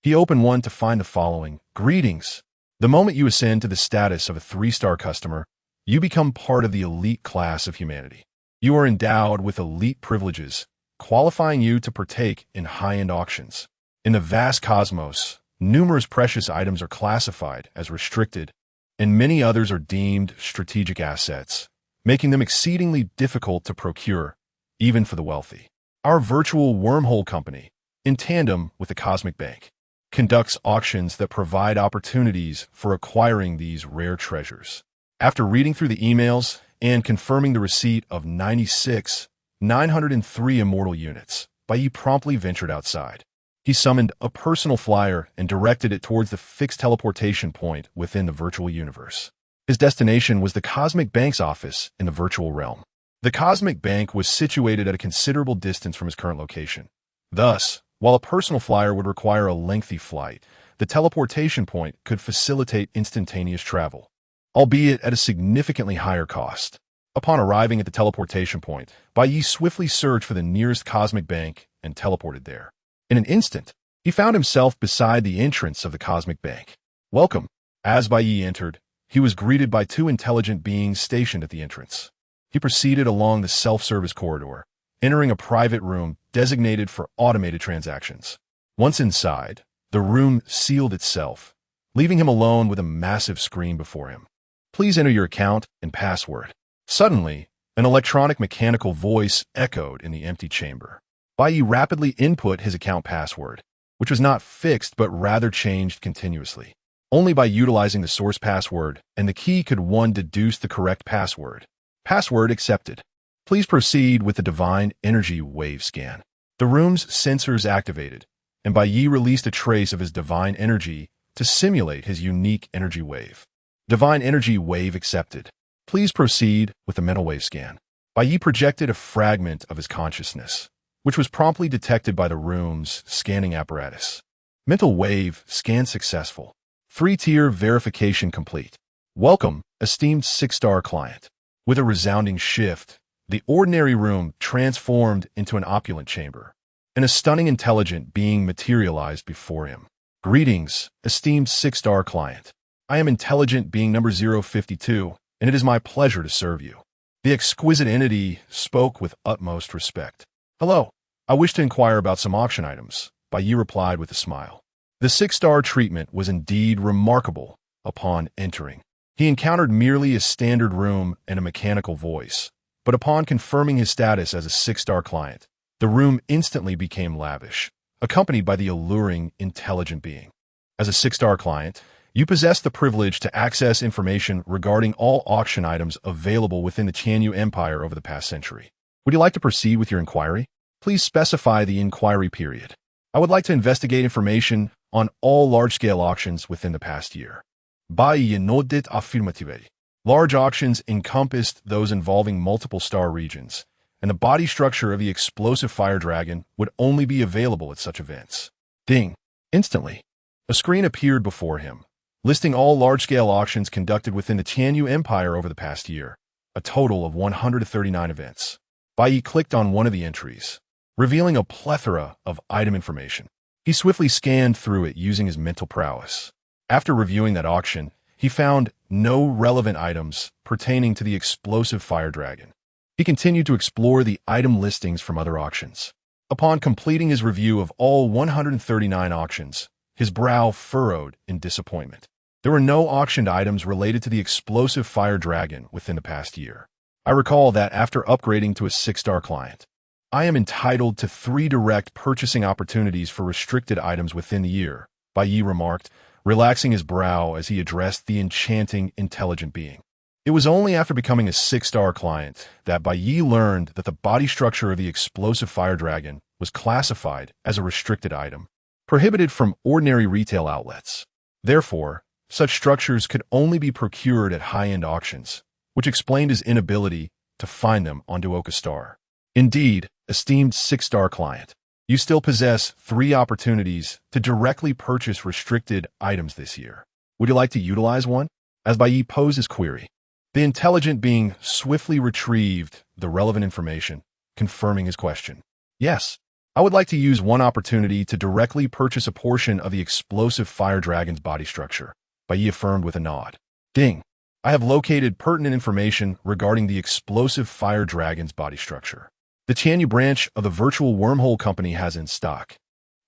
He opened one to find the following: "Greetings. The moment you ascend to the status of a 3-star customer, You become part of the elite class of humanity. You are endowed with elite privileges, qualifying you to partake in high-end auctions. In the vast cosmos, numerous precious items are classified as restricted, and many others are deemed strategic assets, making them exceedingly difficult to procure, even for the wealthy. Our virtual wormhole company, in tandem with the Cosmic Bank, conducts auctions that provide opportunities for acquiring these rare treasures. After reading through the emails and confirming the receipt of 96,903 immortal units, Bai Ye promptly ventured outside. He summoned a personal flyer and directed it towards the fixed teleportation point within the virtual universe. His destination was the Cosmic Bank's office in the virtual realm. The Cosmic Bank was situated at a considerable distance from his current location. Thus, while a personal flyer would require a lengthy flight, the teleportation point could facilitate instantaneous travel, albeit at a significantly higher cost. Upon arriving at the teleportation point, Bai Ye swiftly searched for the nearest Cosmic Bank and teleported there. In an instant, he found himself beside the entrance of the Cosmic Bank. Welcome. As Bai Ye entered, he was greeted by two intelligent beings stationed at the entrance. He proceeded along the self-service corridor, entering a private room designated for automated transactions. Once inside, the room sealed itself, leaving him alone with a massive screen before him. Please enter your account and password. Suddenly, an electronic mechanical voice echoed in the empty chamber. Bai Ye rapidly input his account password, which was not fixed but rather changed continuously. Only by utilizing the source password and the key could one deduce the correct password. Password accepted. Please proceed with the divine energy wave scan. The room's sensors activated, and Bai Ye released a trace of his divine energy to simulate his unique energy wave. Divine energy wave accepted. Please proceed with the mental wave scan. Bai Ye projected a fragment of his consciousness, which was promptly detected by the room's scanning apparatus. Mental wave scan successful. 3-tier verification complete. Welcome, esteemed 6-star client. With a resounding shift, the ordinary room transformed into an opulent chamber, and a stunning intelligent being materialized before him. Greetings, esteemed 6-star client. I am intelligent being number 052, and it is my pleasure to serve you. The exquisite entity spoke with utmost respect. Hello, I wish to inquire about some auction items, Bai Ye replied with a smile. The 6-star treatment was indeed remarkable upon entering. He encountered merely a standard room and a mechanical voice, but upon confirming his status as a 6-star client, the room instantly became lavish, accompanied by the alluring, intelligent being. As a 6-star client, you possess the privilege to access information regarding all auction items available within the Tianyu Empire over the past century. Would you like to proceed with your inquiry? Please specify the inquiry period. I would like to investigate information on all large-scale auctions within the past year. Bai Ye nodded affirmatively. Large auctions encompassed those involving multiple star regions, and the body structure of the explosive fire dragon would only be available at such events. Ding! Instantly, a screen appeared before him, listing all large-scale auctions conducted within the Tianyu Empire over the past year, a total of 139 events. Bai Ye clicked on one of the entries, revealing a plethora of item information. He swiftly scanned through it using his mental prowess. After reviewing that auction, he found no relevant items pertaining to the explosive fire dragon. He continued to explore the item listings from other auctions. Upon completing his review of all 139 auctions, his brow furrowed in disappointment. There were no auctioned items related to the explosive fire dragon within the past year. I recall that after upgrading to a 6-star client, I am entitled to 3 direct purchasing opportunities for restricted items within the year, Bai Ye remarked, relaxing his brow as he addressed the enchanting, intelligent being. It was only after becoming a 6-star client that Bai Ye learned that the body structure of the explosive fire dragon was classified as a restricted item, prohibited from ordinary retail outlets. Therefore, such structures could only be procured at high-end auctions, which explained his inability to find them on Duoka Star. Indeed, esteemed 6-star client, you still possess 3 opportunities to directly purchase restricted items this year. Would you like to utilize one? As Bai Ye posed his query, the intelligent being swiftly retrieved the relevant information, confirming his question. Yes, I would like to use one opportunity to directly purchase a portion of the explosive fire dragon's body structure, Bai Ye affirmed with a nod. Ding! I have located pertinent information regarding the explosive fire dragon's body structure. The Tianyu branch of the virtual wormhole company has in stock.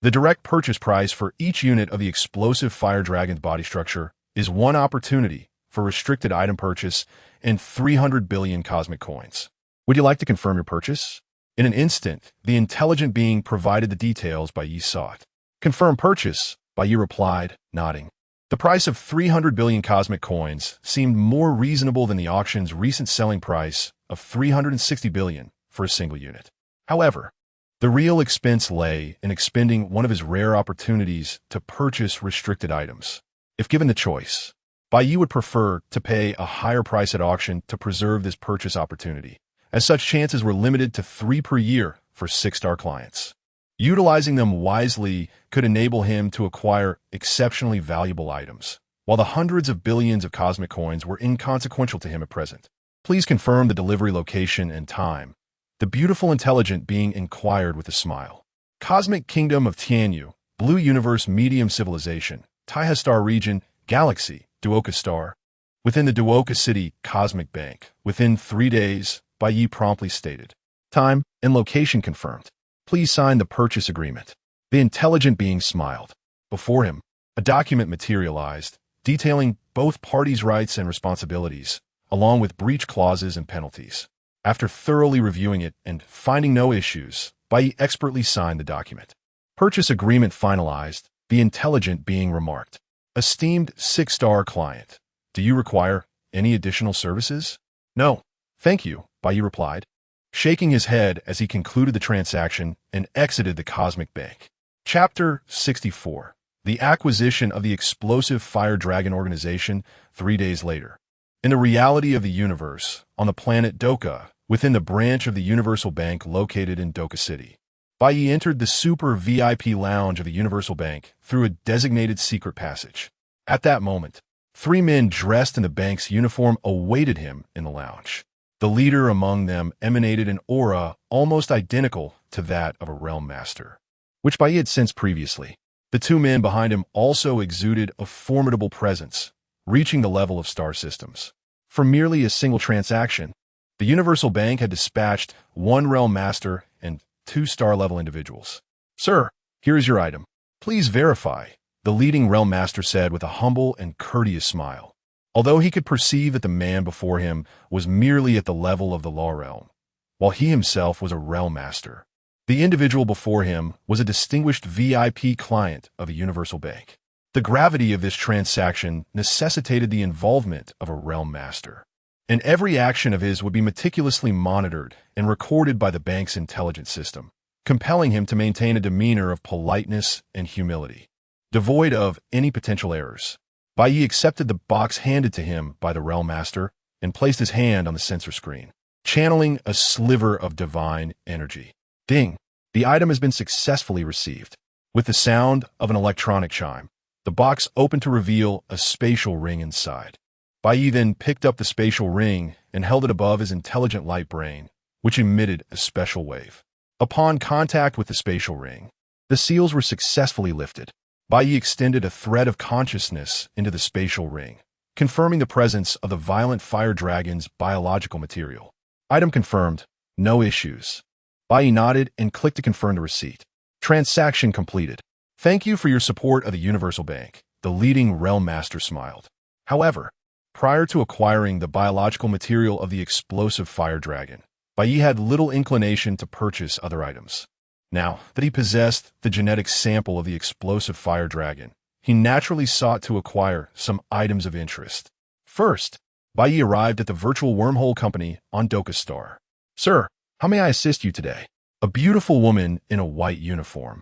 The direct purchase price for each unit of the explosive fire dragon's body structure is 1 opportunity for restricted item purchase and 300 billion cosmic coins. Would you like to confirm your purchase? In an instant, the intelligent being provided the details Bai Ye sought. Confirm purchase, Bai Ye replied, nodding. The price of 300 billion cosmic coins seemed more reasonable than the auction's recent selling price of 360 billion for a single unit. However, the real expense lay in expending one of his rare opportunities to purchase restricted items. If given the choice, Bai Ye would prefer to pay a higher price at auction to preserve this purchase opportunity, as such chances were limited to 3 per year for 6-star clients. Utilizing them wisely could enable him to acquire exceptionally valuable items, while the hundreds of billions of cosmic coins were inconsequential to him at present. Please confirm the delivery location and time. The beautiful intelligent being inquired with a smile. Cosmic Kingdom of Tianyu, Blue Universe Medium Civilization, Taiha Star Region, Galaxy, Duoka Star. Within the Duoka City Cosmic Bank, within 3 days, Bai Ye promptly stated. Time and location confirmed. Please sign the purchase agreement. The intelligent being smiled. Before him, a document materialized, detailing both parties' rights and responsibilities, along with breach clauses and penalties. After thoroughly reviewing it and finding no issues, Bai Ye expertly signed the document. Purchase agreement finalized, the intelligent being remarked. Esteemed 6-star client, do you require any additional services? No, thank you, Bai Ye replied, shaking his head as he concluded the transaction and exited the Cosmic Bank. Chapter 64. The Acquisition of the Explosive Fire Dragon Organization 3 days later. In the reality of the universe, on the planet Doka, within the branch of the Universal Bank located in Doka City, Bai Ye entered the super VIP lounge of the Universal Bank through a designated secret passage. At that moment, 3 men dressed in the bank's uniform awaited him in the lounge. The leader among them emanated an aura almost identical to that of a realm master, which Bai Ye had sensed previously. The 2 men behind him also exuded a formidable presence, reaching the level of star systems. For merely a single transaction, the Universal Bank had dispatched 1 realm master and 2 star-level individuals. Sir, here is your item. Please verify, the leading realm master said with a humble and courteous smile. Although he could perceive that the man before him was merely at the level of the law realm, while he himself was a realm master, the individual before him was a distinguished VIP client of a Universal Bank. The gravity of this transaction necessitated the involvement of a realm master, and every action of his would be meticulously monitored and recorded by the bank's intelligence system, compelling him to maintain a demeanor of politeness and humility, devoid of any potential errors. Bai Ye accepted the box handed to him by the realm master and placed his hand on the sensor screen, channeling a sliver of divine energy. Ding! The item has been successfully received. With the sound of an electronic chime, the box opened to reveal a spatial ring inside. Bai Ye then picked up the spatial ring and held it above his intelligent light brain, which emitted a special wave. Upon contact with the spatial ring, the seals were successfully lifted. Bai Ye extended a thread of consciousness into the spatial ring, confirming the presence of the violent fire dragon's biological material. Item confirmed. No issues. Bai Ye nodded and clicked to confirm the receipt. Transaction completed. Thank you for your support of the Universal Bank, the leading realm master smiled. However, prior to acquiring the biological material of the explosive fire dragon, Bai Ye had little inclination to purchase other items. Now that he possessed the genetic sample of the explosive fire dragon, he naturally sought to acquire some items of interest. First, Bai Ye arrived at the virtual wormhole company on Doka Star. Sir, how may I assist you today? A beautiful woman in a white uniform,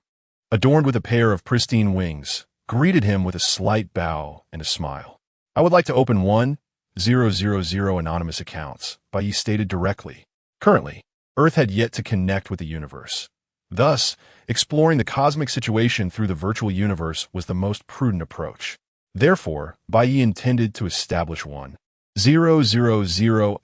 adorned with a pair of pristine wings, greeted him with a slight bow and a smile. I would like to open 1000 anonymous accounts, Bai Ye stated directly. Currently, Earth had yet to connect with the universe. Thus, exploring the cosmic situation through the virtual universe was the most prudent approach. Therefore, Bai Ye intended to establish 1000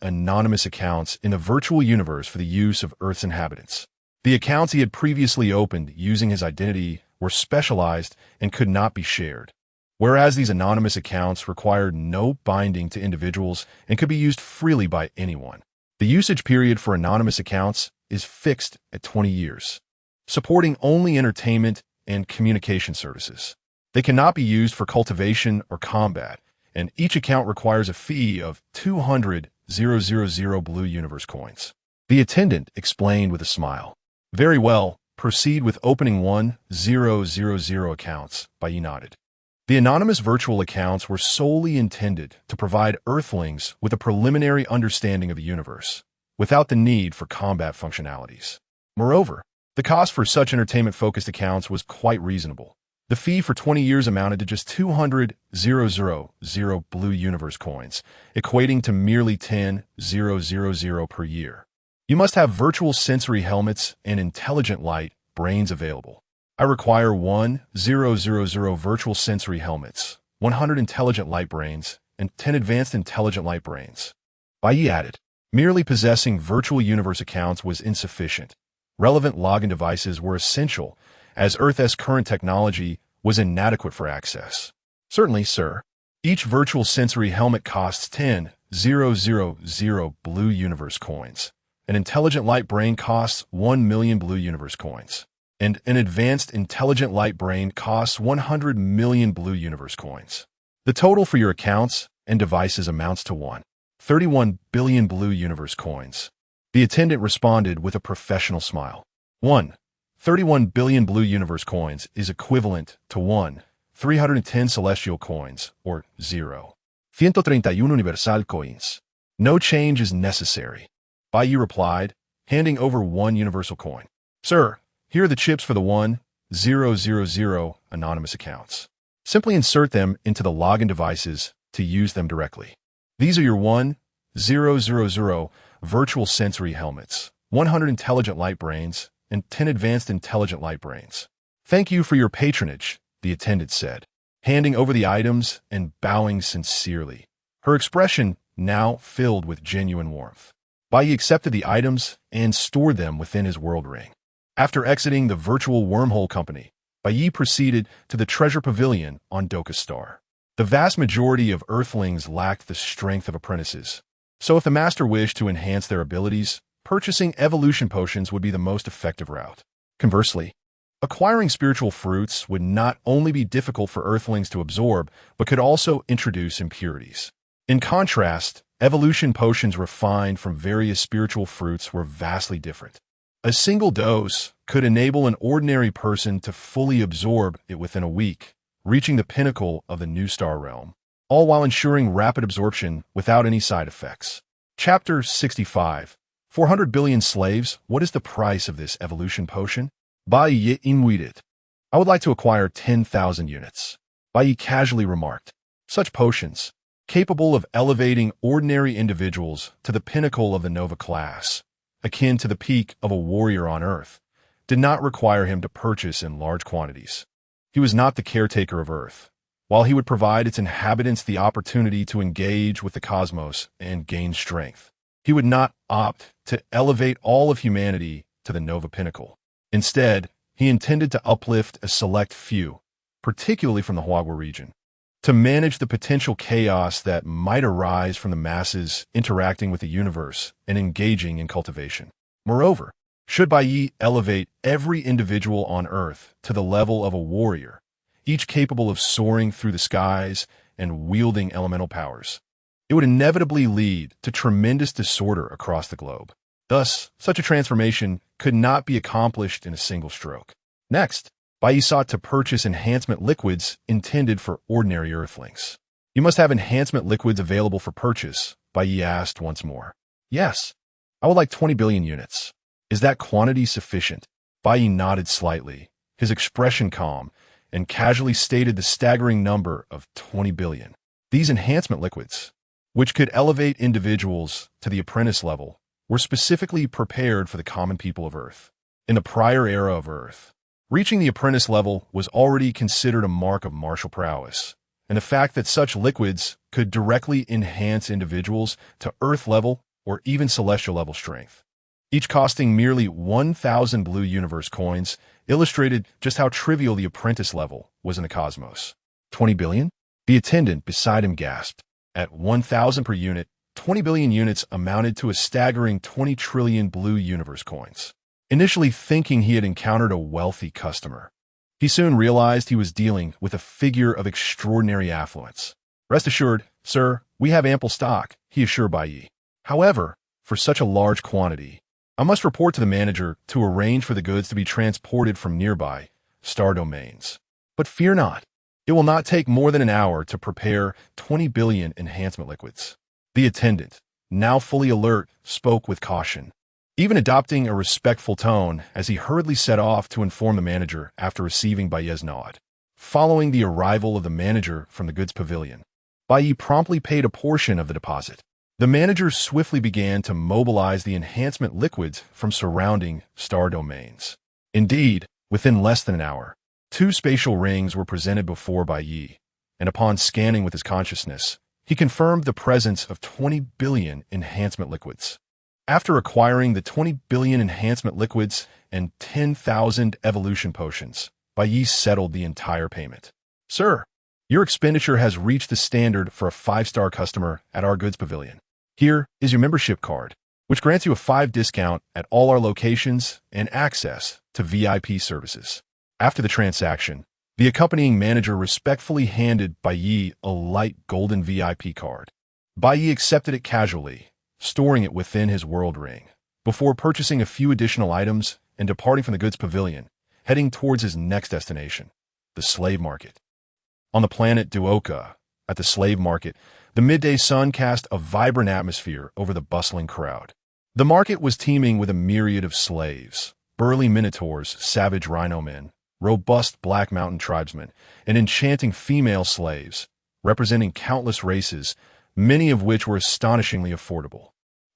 anonymous accounts in the virtual universe for the use of Earth's inhabitants. The accounts he had previously opened using his identity were specialized and could not be shared. whereas these anonymous accounts required no binding to individuals and could be used freely by anyone. The usage period for anonymous accounts is fixed at 20 years, supporting only entertainment and communication services. They cannot be used for cultivation or combat, and each account requires a fee of 200,000 Blue Universe coins. The attendant explained with a smile. Very well, proceed with opening 1000 accounts, Bai Ye nodded. The anonymous virtual accounts were solely intended to provide Earthlings with a preliminary understanding of the universe, without the need for combat functionalities. Moreover, the cost for such entertainment-focused accounts was quite reasonable. The fee for 20 years amounted to just 200,000 Blue Universe coins, equating to merely 10,000 per year. You must have virtual sensory helmets and intelligent light brains available. I require 1000 virtual sensory helmets, 100 intelligent light brains, and 10 advanced intelligent light brains. Bai Ye added, merely possessing virtual universe accounts was insufficient. Relevant login devices were essential, as Earth's current technology was inadequate for access. Certainly, sir. Each virtual sensory helmet costs 10,000 Blue Universe coins. An intelligent light brain costs 1 million Blue Universe coins. And an advanced intelligent light brain costs 100 million Blue Universe coins. The total for your accounts and devices amounts to 31 billion Blue Universe coins. The attendant responded with a professional smile. 31 billion Blue Universe coins is equivalent to 310 celestial coins, or 131 universal coins. No change is necessary. Bai Ye replied, handing over 1 universal coin. Sir, here are the chips for the 1000 anonymous accounts. Simply insert them into the login devices to use them directly. These are your 1000 virtual sensory helmets, 100 intelligent light brains, and 10 advanced intelligent light brains. Thank you for your patronage, the attendant said, handing over the items and bowing sincerely. Her expression now filled with genuine warmth. Bai Ye accepted the items and stored them within his world ring. After exiting the virtual wormhole company, Bai Ye proceeded to the treasure pavilion on Doka Star. The vast majority of Earthlings lacked the strength of apprentices, so if the master wished to enhance their abilities, purchasing evolution potions would be the most effective route. Conversely, acquiring spiritual fruits would not only be difficult for Earthlings to absorb, but could also introduce impurities. In contrast, evolution potions refined from various spiritual fruits were vastly different. A single dose could enable an ordinary person to fully absorb it within a week, reaching the pinnacle of the New Star realm, all while ensuring rapid absorption without any side effects. Chapter 65. 400 billion slaves, what is the price of this evolution potion? Bai Ye inwided. I would like to acquire 10,000 units. Bai Ye casually remarked. Such potions, capable of elevating ordinary individuals to the pinnacle of the Nova class, akin to the peak of a warrior on Earth, did not require him to purchase in large quantities. He was not the caretaker of Earth, while he would provide its inhabitants the opportunity to engage with the cosmos and gain strength. He would not opt to elevate all of humanity to the Nova pinnacle. Instead, he intended to uplift a select few, particularly from the Huagua region, to manage the potential chaos that might arise from the masses interacting with the universe and engaging in cultivation. Moreover, should Bai Ye elevate every individual on Earth to the level of a warrior, each capable of soaring through the skies and wielding elemental powers, it would inevitably lead to tremendous disorder across the globe. Thus, such a transformation could not be accomplished in a single stroke. Next, Bai Ye sought to purchase enhancement liquids intended for ordinary Earthlings. You must have enhancement liquids available for purchase, Bai Ye asked once more. Yes, I would like 20 billion units. Is that quantity sufficient? Bai Ye nodded slightly, his expression calm, and casually stated the staggering number of 20 billion. These enhancement liquids, which could elevate individuals to the apprentice level, were specifically prepared for the common people of Earth. In the prior era of Earth, reaching the apprentice level was already considered a mark of martial prowess, and the fact that such liquids could directly enhance individuals to Earth level or even celestial level strength, each costing merely 1,000 Blue Universe coins, illustrated just how trivial the apprentice level was in the cosmos. 20 billion? The attendant beside him gasped. At 1,000 per unit, 20 billion units amounted to a staggering 20 trillion blue universe coins. Initially thinking he had encountered a wealthy customer, he soon realized he was dealing with a figure of extraordinary affluence. Rest assured, sir, we have ample stock, he assured Bai Ye. However, for such a large quantity, I must report to the manager to arrange for the goods to be transported from nearby star domains. But fear not, it will not take more than an hour to prepare 20 billion enhancement liquids. The attendant, now fully alert, spoke with caution, even adopting a respectful tone as he hurriedly set off to inform the manager after receiving Bai Ye's nod. Following the arrival of the manager from the goods pavilion, Bai Ye promptly paid a portion of the deposit. The manager swiftly began to mobilize the enhancement liquids from surrounding star domains. Indeed, within less than an hour, 2 spatial rings were presented before Bai Ye, and upon scanning with his consciousness, he confirmed the presence of 20 billion enhancement liquids. After acquiring the 20 billion enhancement liquids and 10,000 evolution potions, Bai Ye settled the entire payment. Sir, your expenditure has reached the standard for a 5-star customer at our goods pavilion. Here is your membership card, which grants you a 5 discount at all our locations and access to VIP services. After the transaction, the accompanying manager respectfully handed Bai Ye a light golden VIP card. Bai Ye accepted it casually, storing it within his world ring, before purchasing a few additional items and departing from the goods pavilion, heading towards his next destination, the slave market. On the planet Duoka, at the slave market, the midday sun cast a vibrant atmosphere over the bustling crowd. The market was teeming with a myriad of slaves, burly minotaurs, savage rhino men, robust Black Mountain tribesmen, and enchanting female slaves, representing countless races, many of which were astonishingly affordable.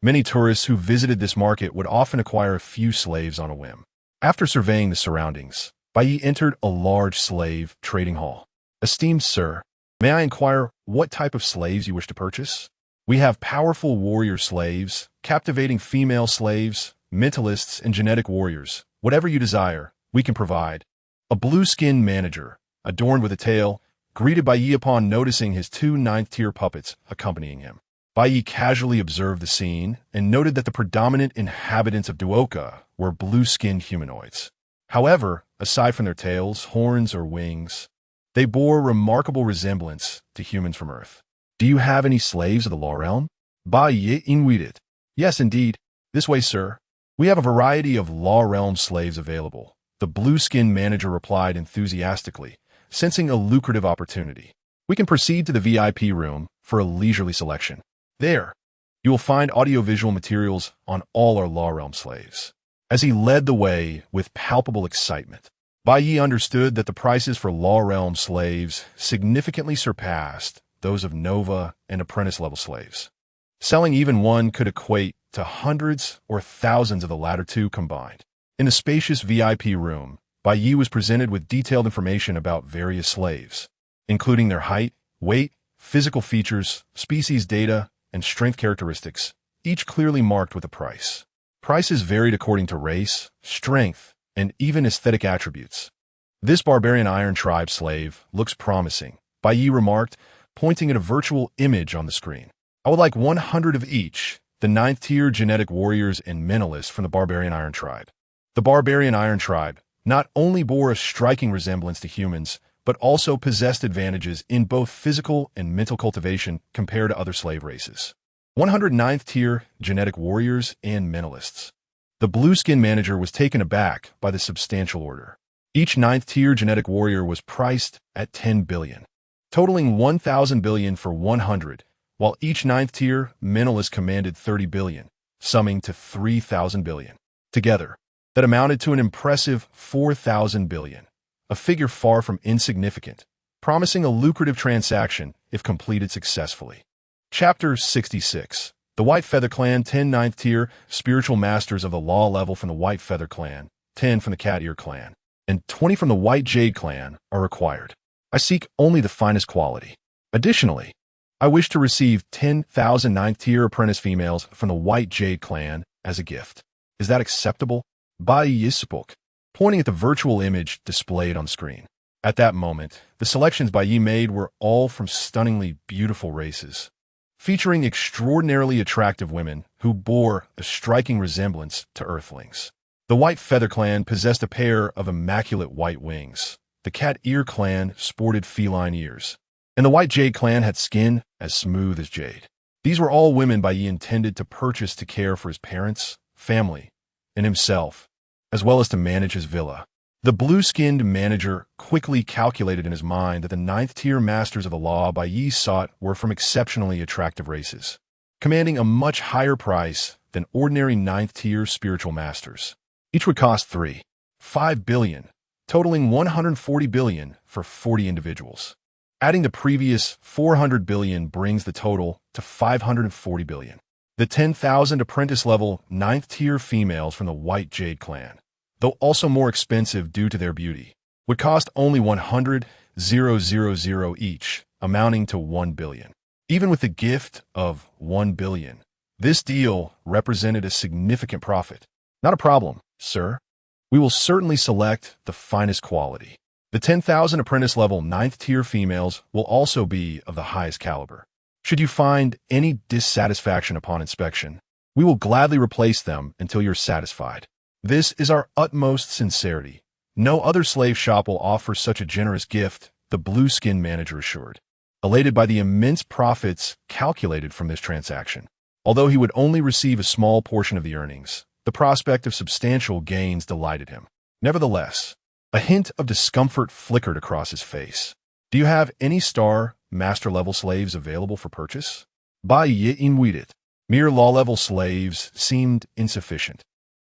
Many tourists who visited this market would often acquire a few slaves on a whim. After surveying the surroundings, Bai Ye entered a large slave trading hall. Esteemed sir, may I inquire what type of slaves you wish to purchase? We have powerful warrior slaves, captivating female slaves, mentalists, and genetic warriors. Whatever you desire, we can provide. A blue-skinned manager, adorned with a tail, greeted Bai Ye upon noticing his 2 9th-tier puppets accompanying him. Bai Ye casually observed the scene and noted that the predominant inhabitants of Duoka were blue-skinned humanoids. However, aside from their tails, horns, or wings, they bore remarkable resemblance to humans from Earth. Do you have any slaves of the law realm? Bai Ye inquired. Yes, indeed. This way, sir. We have a variety of law realm slaves available, the blue-skinned manager replied enthusiastically, sensing a lucrative opportunity. We can proceed to the VIP room for a leisurely selection. There, you will find audiovisual materials on all our law realm slaves. As he led the way with palpable excitement, Bai Ye understood that the prices for law realm slaves significantly surpassed those of Nova and apprentice-level slaves. Selling even one could equate to hundreds or thousands of the latter two combined. In the spacious VIP room, Bai Ye was presented with detailed information about various slaves, including their height, weight, physical features, species data, and strength characteristics, each clearly marked with a price. Prices varied according to race, strength, and even aesthetic attributes. This barbarian Iron Tribe slave looks promising, Bai Ye remarked, pointing at a virtual image on the screen. I would like 100 of each, the 9th-tier genetic warriors and mentalists from the barbarian Iron Tribe. The barbarian Iron Tribe not only bore a striking resemblance to humans, but also possessed advantages in both physical and mental cultivation compared to other slave races. 109th-tier genetic warriors and mentalists. The blue-skin manager was taken aback by the substantial order. Each 9th-tier genetic warrior was priced at 10 billion, totaling 1,000 billion for 100, while each 9th-tier mentalist commanded 30 billion, summing to 3,000 billion. Together, that amounted to an impressive 4,000 billion, a figure far from insignificant, promising a lucrative transaction if completed successfully. Chapter 66. The White Feather Clan, 10 9th tier, spiritual masters of the law level from the White Feather Clan, 10 from the Cat Ear Clan, and 20 from the White Jade Clan are required. I seek only the finest quality. Additionally, I wish to receive 10,000 9th tier apprentice females from the White Jade Clan as a gift. Is that acceptable? Bai Ye spoke, pointing at the virtual image displayed on screen. At that moment, the The selections Bai Ye made were all from stunningly beautiful races, featuring extraordinarily attractive women who bore a striking resemblance to Earthlings. The White Feather clan possessed a pair of immaculate white wings. The Cat Ear clan sported feline ears, and the White Jade clan had skin as smooth as jade. These were all women Bai Ye intended to purchase to care for his parents, family, and himself, as well as to manage his villa. The blue-skinned manager quickly calculated in his mind that the ninth-tier masters of the law Bai Ye sought were from exceptionally attractive races, commanding a much higher price than ordinary ninth-tier spiritual masters. Each would cost 5 billion, totaling 140 billion for 40 individuals. Adding the previous 400 billion brings the total to 540 billion. The 10,000 apprentice-level ninth-tier females from the White Jade clan, though also more expensive due to their beauty, would cost only 100,000 each, amounting to 1 billion. Even with the gift of 1 billion, this deal represented a significant profit. Not a problem, sir. We will certainly select the finest quality. The 10,000 apprentice-level ninth-tier females will also be of the highest caliber. Should you find any dissatisfaction upon inspection, we will gladly replace them until you're satisfied. This is our utmost sincerity. No other slave shop will offer such a generous gift, the blue-skin manager assured, elated by the immense profits calculated from this transaction. Although he would only receive a small portion of the earnings, the prospect of substantial gains delighted him. Nevertheless, a hint of discomfort flickered across his face. Do you have any star master-level slaves available for purchase? Bai Ye inwit. Mere law-level slaves seemed insufficient.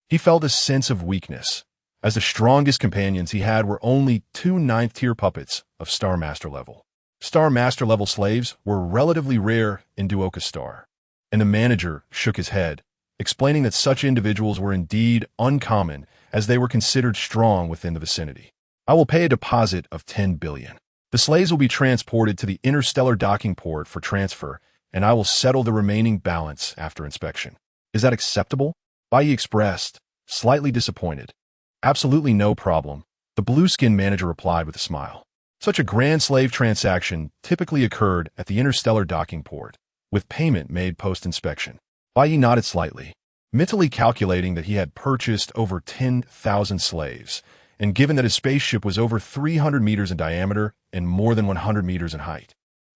He felt a sense of weakness, as the strongest companions he had were only 2 ninth-tier puppets of Star Master level. Star Master level slaves were relatively rare in Duoka Star, and the manager shook his head, explaining that such individuals were indeed uncommon as they were considered strong within the vicinity. I will pay a deposit of 10 billion. The slaves will be transported to the interstellar docking port for transfer, and I will settle the remaining balance after inspection. Is that acceptable? Bai Ye expressed, slightly disappointed. Absolutely no problem, the blue-skin manager replied with a smile. Such a grand slave transaction typically occurred at the interstellar docking port, with payment made post-inspection. Bai Ye nodded slightly, mentally calculating that he had purchased over 10,000 slaves, and given that his spaceship was over 300 meters in diameter and more than 100 meters in height,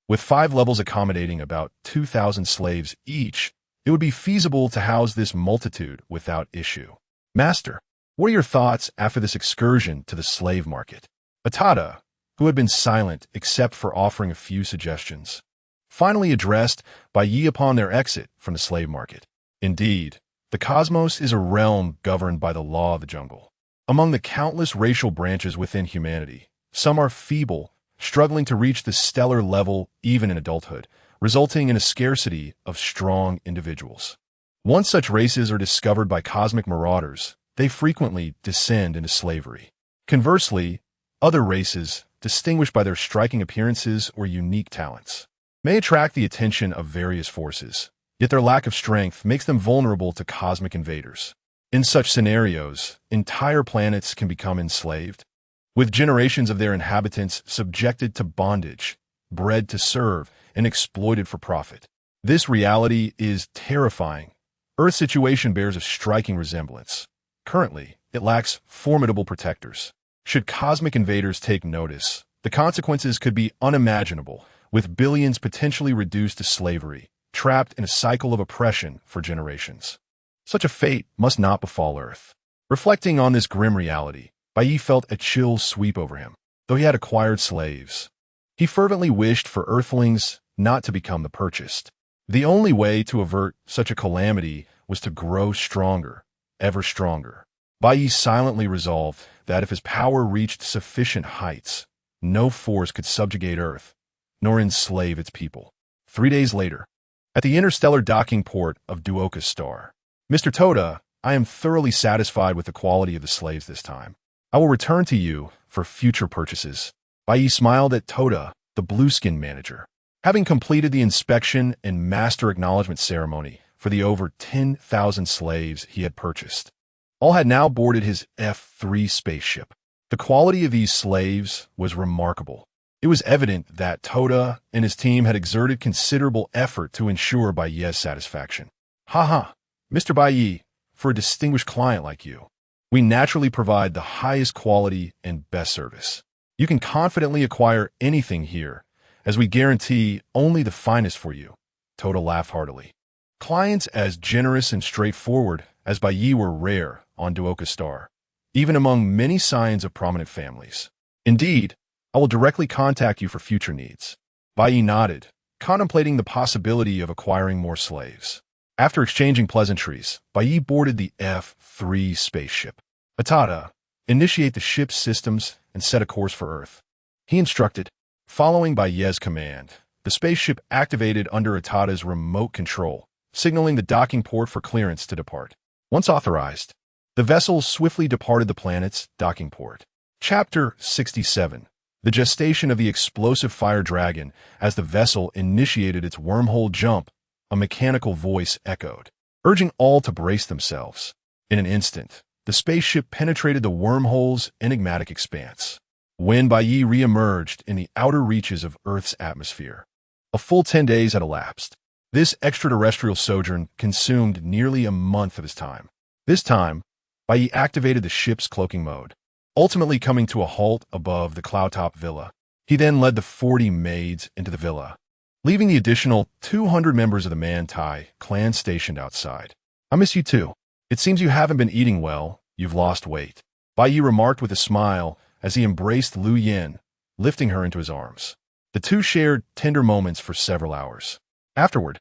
with 5 levels accommodating about 2,000 slaves each, it would be feasible to house this multitude without issue. Master, what are your thoughts after this excursion to the slave market? Atada, who had been silent except for offering a few suggestions, finally addressed Bai Ye upon their exit from the slave market. Indeed, the cosmos is a realm governed by the law of the jungle. Among the countless racial branches within humanity, some are feeble, struggling to reach the stellar level even in adulthood, resulting in a scarcity of strong individuals. Once such races are discovered by cosmic marauders, they frequently descend into slavery. Conversely, other races, distinguished by their striking appearances or unique talents, may attract the attention of various forces, yet their lack of strength makes them vulnerable to cosmic invaders. In such scenarios, entire planets can become enslaved, with generations of their inhabitants subjected to bondage, bred to serve, and exploited for profit. This reality is terrifying. Earth's situation bears a striking resemblance. Currently, it lacks formidable protectors. Should cosmic invaders take notice, the consequences could be unimaginable, with billions potentially reduced to slavery, trapped in a cycle of oppression for generations. Such a fate must not befall Earth. Reflecting on this grim reality, Bai Ye felt a chill sweep over him. Though he had acquired slaves, he fervently wished for Earthlings not to become the purchased. The only way to avert such a calamity was to grow stronger, ever stronger. Bai Ye silently resolved that if his power reached sufficient heights, no force could subjugate Earth, nor enslave its people. 3 days later, at the interstellar docking port of Duoka Star, Mr. Toda, I am thoroughly satisfied with the quality of the slaves this time. I will return to you for future purchases. Bai Ye smiled at Toda, the blue-skin manager. Having completed the inspection and master acknowledgement ceremony for the over 10,000 slaves he had purchased, all had now boarded his F-3 spaceship. The quality of these slaves was remarkable. It was evident that Toda and his team had exerted considerable effort to ensure Bai Ye's satisfaction. Haha, Mr. Bai Ye, for a distinguished client like you, we naturally provide the highest quality and best service. You can confidently acquire anything here, as we guarantee only the finest for you. Toda laughed heartily. Clients as generous and straightforward as Bai Ye were rare on Duoka Star, even among many scions of prominent families. Indeed, I will directly contact you for future needs. Bai Ye nodded, contemplating the possibility of acquiring more slaves. After exchanging pleasantries, Bai Ye boarded the F-3 spaceship. Atada, initiate the ship's systems and set a course for Earth. He instructed. Following Bai Ye's command, the spaceship activated under Atada's remote control, signaling the docking port for clearance to depart. Once authorized, the vessel swiftly departed the planet's docking port. Chapter 67. The gestation of the explosive fire dragon. As the vessel initiated its wormhole jump, a mechanical voice echoed, urging all to brace themselves. In an instant, the spaceship penetrated the wormhole's enigmatic expanse. When Bai Ye re-emerged in the outer reaches of Earth's atmosphere, a full 10 days had elapsed. This extraterrestrial sojourn consumed nearly a month of his time. This time, Bai Ye activated the ship's cloaking mode, ultimately coming to a halt above the Cloudtop Villa. He then led the 40 maids into the villa, leaving the additional 200 members of the Man-Tai clan stationed outside. I miss you too. It seems you haven't been eating well. You've lost weight. Bai Ye remarked with a smile as he embraced Lu Yin, lifting her into his arms. The two shared tender moments for several hours. Afterward,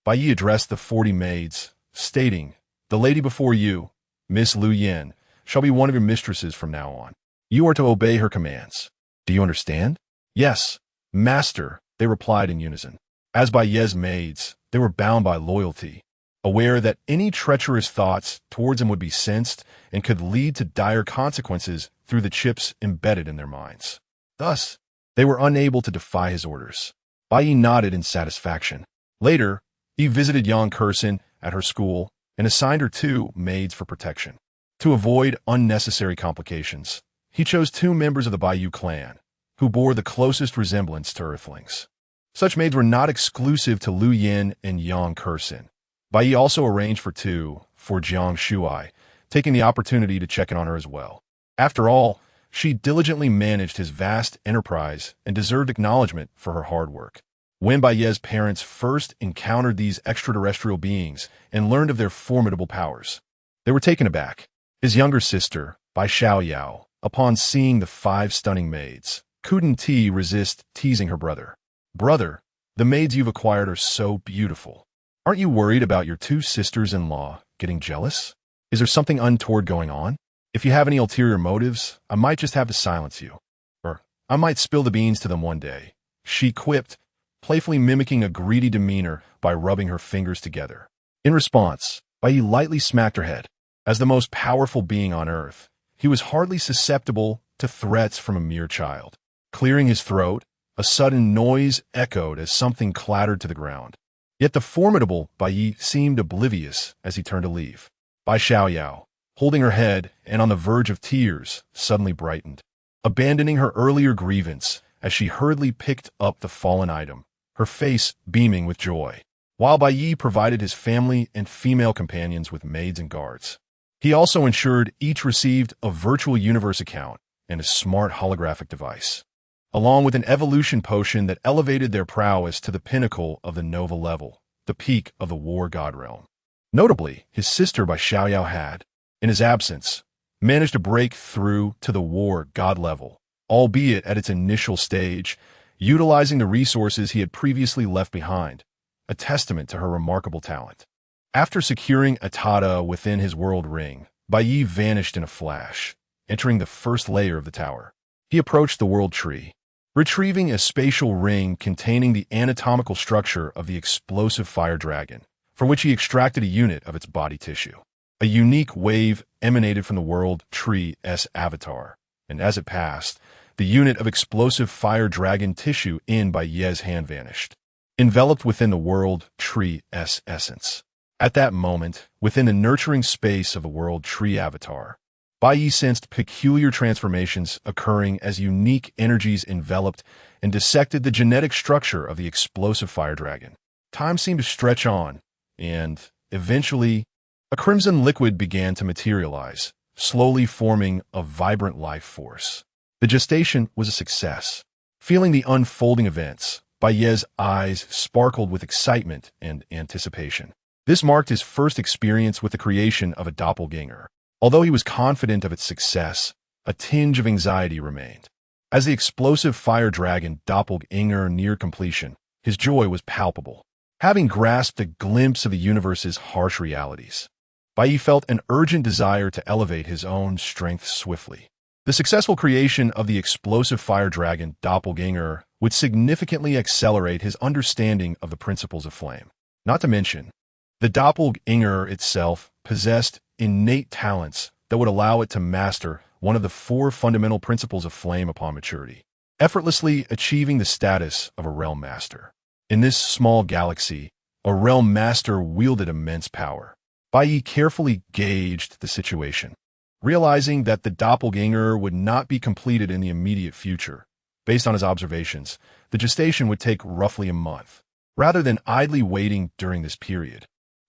Bai Ye addressed the 40 maids, stating, "The lady before you, Miss Lu Yin, shall be one of your mistresses from now on. You are to obey her commands. Do you understand?" "Yes, master," they replied in unison. As Bai Ye's maids, they were bound by loyalty, aware that any treacherous thoughts towards him would be sensed and could lead to dire consequences through the chips embedded in their minds. Thus, they were unable to defy his orders. Bai Ye nodded in satisfaction. Later, he visited Yang Kursin at her school and assigned her 2 maids for protection. To avoid unnecessary complications, he chose 2 members of the Bai Yu clan, who bore the closest resemblance to Earthlings. Such maids were not exclusive to Lu Yin and Yang Kursin. Bai Ye also arranged for 2 for Jiang Shuai, taking the opportunity to check in on her as well. After all, she diligently managed his vast enterprise and deserved acknowledgement for her hard work. When Bai Ye's parents first encountered these extraterrestrial beings and learned of their formidable powers, they were taken aback. His younger sister, Bai Xiaoyao, upon seeing the 5 stunning maids, couldn't resist teasing her brother. "Brother, the maids you've acquired are so beautiful. Aren't you worried about your 2 sisters-in-law getting jealous? Is there something untoward going on? If you have any ulterior motives, I might just have to silence you. Or I might spill the beans to them one day," she quipped, playfully mimicking a greedy demeanor by rubbing her fingers together. In response, Bai Ye lightly smacked her head. As the most powerful being on Earth, he was hardly susceptible to threats from a mere child. Clearing his throat, a sudden noise echoed as something clattered to the ground. Yet the formidable Bai Ye seemed oblivious as he turned to leave. Bai Xiaoyao, holding her head and on the verge of tears, suddenly brightened, abandoning her earlier grievance as she hurriedly picked up the fallen item, her face beaming with joy. While Bai Ye provided his family and female companions with maids and guards, he also ensured each received a virtual universe account and a smart holographic device, along with an evolution potion that elevated their prowess to the pinnacle of the Nova level, the peak of the War God realm. Notably, his sister Bai Xiaoyao had, in his absence, managed to break through to the War God level, albeit at its initial stage, utilizing the resources he had previously left behind, a testament to her remarkable talent. After securing Atada within his world ring, Bai Ye vanished in a flash, entering the first layer of the tower. He approached the world tree, retrieving a spatial ring containing the anatomical structure of the explosive fire dragon, from which he extracted a unit of its body tissue. A unique wave emanated from the world tree's avatar, and as it passed, the unit of explosive fire dragon tissue in Bai Ye's hand vanished, enveloped within the world tree's essence. At that moment, within the nurturing space of the world tree avatar, Bai Ye sensed peculiar transformations occurring as unique energies enveloped and dissected the genetic structure of the explosive fire dragon. Time seemed to stretch on, and, eventually, a crimson liquid began to materialize, slowly forming a vibrant life force. The gestation was a success. Feeling the unfolding events, Bai Ye's eyes sparkled with excitement and anticipation. This marked his first experience with the creation of a doppelganger. Although he was confident of its success, a tinge of anxiety remained. As the explosive fire dragon doppelganger neared completion, his joy was palpable. Having grasped a glimpse of the universe's harsh realities, Bai Ye felt an urgent desire to elevate his own strength swiftly. The successful creation of the explosive fire dragon doppelganger would significantly accelerate his understanding of the principles of flame. Not to mention, the doppelganger itself possessed innate talents that would allow it to master one of the 4 fundamental principles of flame upon maturity, effortlessly achieving the status of a realm master. In this small galaxy, a realm master wielded immense power. Bai Ye carefully gauged the situation, realizing that the doppelganger would not be completed in the immediate future. Based on his observations, the gestation would take roughly a month. Rather than idly waiting during this period,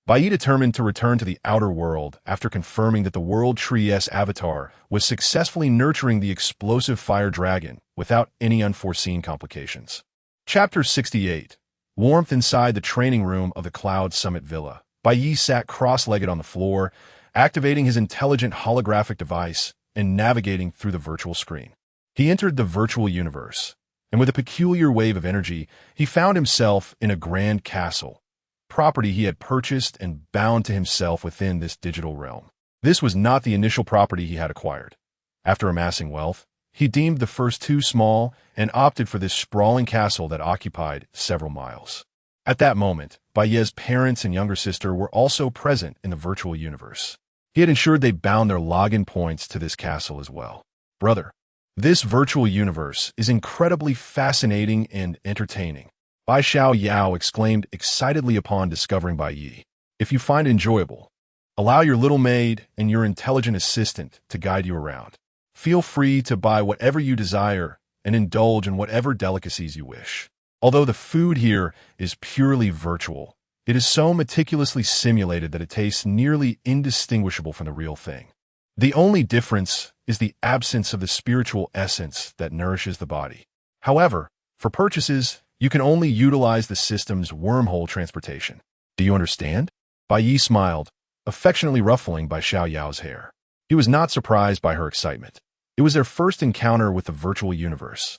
Bai Ye determined to return to the outer world after confirming that the World Tree's avatar was successfully nurturing the explosive fire dragon without any unforeseen complications. Chapter 68. Warmth inside the training room of the Cloud Summit Villa. Bai Ye sat cross-legged on the floor, activating his intelligent holographic device and navigating through the virtual screen. He entered the virtual universe, and with a peculiar wave of energy, he found himself in a grand castle, property he had purchased and bound to himself within this digital realm. This was not the initial property he had acquired. After amassing wealth, he deemed the first too small and opted for this sprawling castle that occupied several miles. At that moment, Bai Ye's parents and younger sister were also present in the virtual universe. He had ensured they bound their login points to this castle as well. Brother, this virtual universe is incredibly fascinating and entertaining, Bai Xiaoyao exclaimed excitedly upon discovering Bai Ye. If you find it enjoyable, allow your little maid and your intelligent assistant to guide you around. Feel free to buy whatever you desire and indulge in whatever delicacies you wish. Although the food here is purely virtual, it is so meticulously simulated that it tastes nearly indistinguishable from the real thing. The only difference is the absence of the spiritual essence that nourishes the body. However, for purchases, you can only utilize the system's wormhole transportation. Do you understand? Bai Ye smiled, affectionately ruffling Bai Xiaoyao's hair. He was not surprised by her excitement. It was their first encounter with the virtual universe.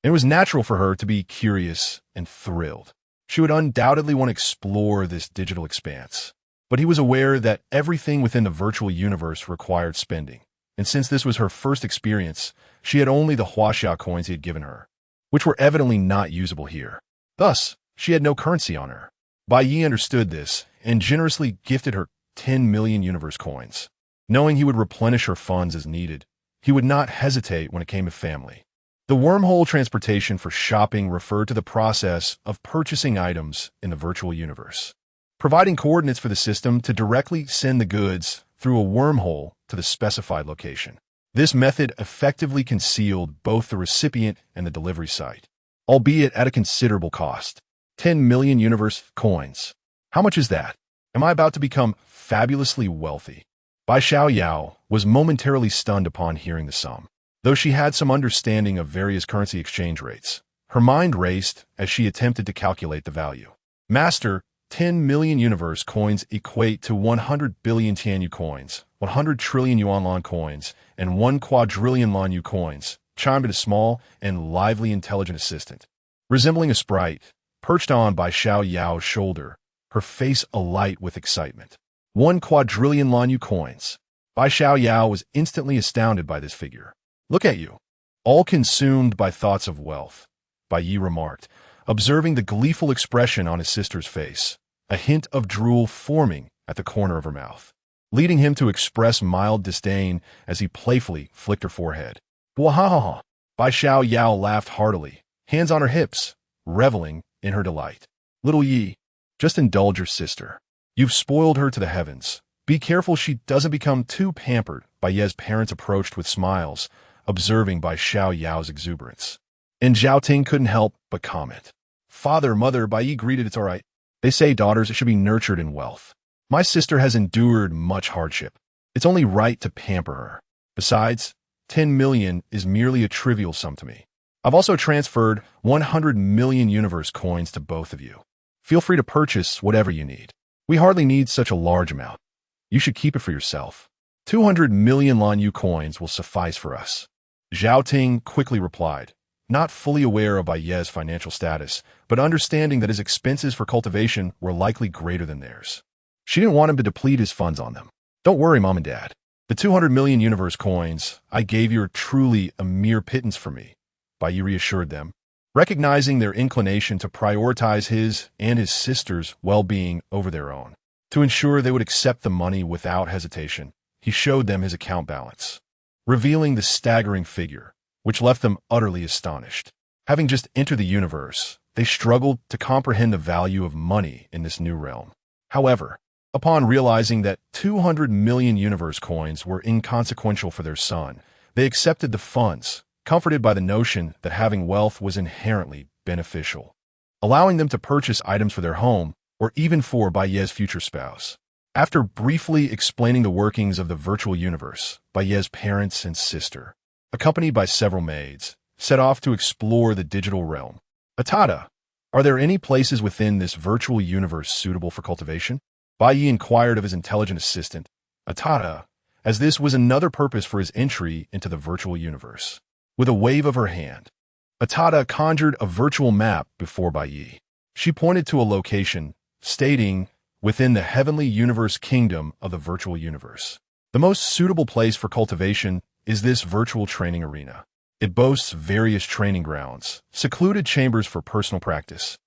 It was natural for her to be curious and thrilled. She would undoubtedly want to explore this digital expanse. But he was aware that everything within the virtual universe required spending. And since this was her first experience, she had only the Huaxia coins he had given her, which were evidently not usable here. Thus, she had no currency on her. Bai Ye understood this and generously gifted her 10 million universe coins. Knowing he would replenish her funds as needed, he would not hesitate when it came to family. The wormhole transportation for shopping referred to the process of purchasing items in the virtual universe, providing coordinates for the system to directly send the goods through a wormhole to the specified location. This method effectively concealed both the recipient and the delivery site, albeit at a considerable cost. 10 million universe coins. How much is that? Am I about to become fabulously wealthy? Bai Xiaoyao was momentarily stunned upon hearing the sum. Though she had some understanding of various currency exchange rates, her mind raced as she attempted to calculate the value. Master, 10 million universe coins equate to 100 billion Tianyu coins, 100 trillion yuanlon coins, and 1 quadrillion Lanyu coins, chimed in a small and lively intelligent assistant. Resembling a sprite, perched on by Xiao Yao's shoulder, her face alight with excitement. 1 quadrillion Lanyu coins. Bai Xiaoyao was instantly astounded by this figure. Look at you, all consumed by thoughts of wealth, Bai Ye remarked, observing the gleeful expression on his sister's face, a hint of drool forming at the corner of her mouth, leading him to express mild disdain as he playfully flicked her forehead. Wahahaha! Bai Xiaoyao laughed heartily, hands on her hips, reveling in her delight. Little Yi, just indulge your sister. You've spoiled her to the heavens. Be careful she doesn't become too pampered Bai Ye's parents approached with smiles, observing Bai Xiao Yao's exuberance. And Zhao Ting couldn't help but comment. Father, mother, Bai Ye greeted, it's all right. They say daughters should be nurtured in wealth. My sister has endured much hardship. It's only right to pamper her. Besides, 10 million is merely a trivial sum to me. I've also transferred 100 million universe coins to both of you. Feel free to purchase whatever you need. We hardly need such a large amount. You should keep it for yourself. 200 million Lan Yu coins will suffice for us. Zhao Ting quickly replied, not fully aware of Bai Ye's financial status, but understanding that his expenses for cultivation were likely greater than theirs. She didn't want him to deplete his funds on them. Don't worry, Mom and Dad. The 200 million universe coins I gave you are truly a mere pittance for me, Bai Ye reassured them. Recognizing their inclination to prioritize his and his sister's well-being over their own. To ensure they would accept the money without hesitation, he showed them his account balance, revealing the staggering figure, which left them utterly astonished. Having just entered the universe, they struggled to comprehend the value of money in this new realm. However, upon realizing that 200 million universe coins were inconsequential for their son, they accepted the funds, comforted by the notion that having wealth was inherently beneficial, allowing them to purchase items for their home or even for Bai Ye's future spouse. After briefly explaining the workings of the virtual universe, Bai Ye's parents and sister, accompanied by several maids, set off to explore the digital realm. Atada, are there any places within this virtual universe suitable for cultivation? Bai Ye inquired of his intelligent assistant, Atada, as this was another purpose for his entry into the virtual universe. With a wave of her hand, Atada conjured a virtual map before Bai Ye. She pointed to a location, stating, within the heavenly universe kingdom of the virtual universe. The most suitable place for cultivation is this virtual training arena. It boasts various training grounds, secluded chambers for personal practice,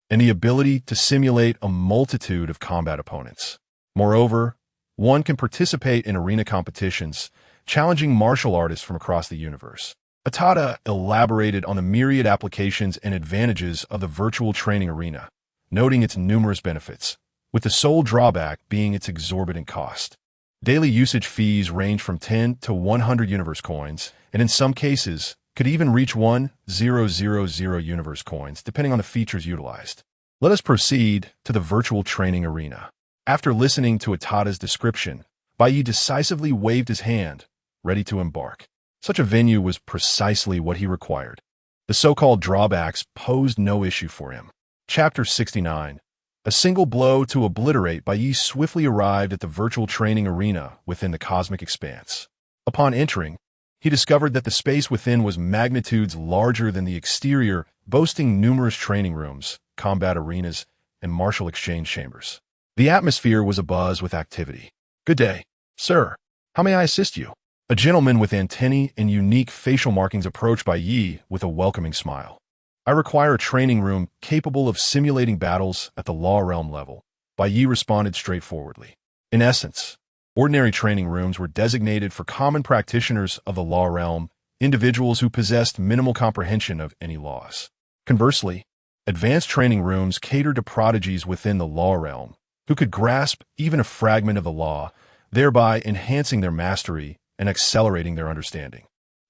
and the ability to simulate a multitude of combat opponents. Moreover, one can participate in arena competitions, challenging martial artists from across the universe. Atada elaborated on the myriad applications and advantages of the virtual training arena, noting its numerous benefits, with the sole drawback being its exorbitant cost. Daily usage fees range from 10 to 100 universe coins, and in some cases, could even reach 1,000 universe coins, depending on the features utilized. Let us proceed to the virtual training arena. After listening to Atada's description, Bai Ye decisively waved his hand, ready to embark. Such a venue was precisely what he required. The so-called drawbacks posed no issue for him. Chapter 69. A single blow to obliterate, Bai Ye swiftly arrived at the virtual training arena within the cosmic expanse. Upon entering, he discovered that the space within was magnitudes larger than the exterior, boasting numerous training rooms, combat arenas, and martial exchange chambers. The atmosphere was abuzz with activity. Good day, sir. How may I assist you? A gentleman with antennae and unique facial markings approached Bai Ye with a welcoming smile. I require a training room capable of simulating battles at the law realm level, Bai Ye responded straightforwardly. In essence, ordinary training rooms were designated for common practitioners of the law realm, individuals who possessed minimal comprehension of any laws. Conversely, advanced training rooms catered to prodigies within the law realm, who could grasp even a fragment of the law, thereby enhancing their mastery and accelerating their understanding.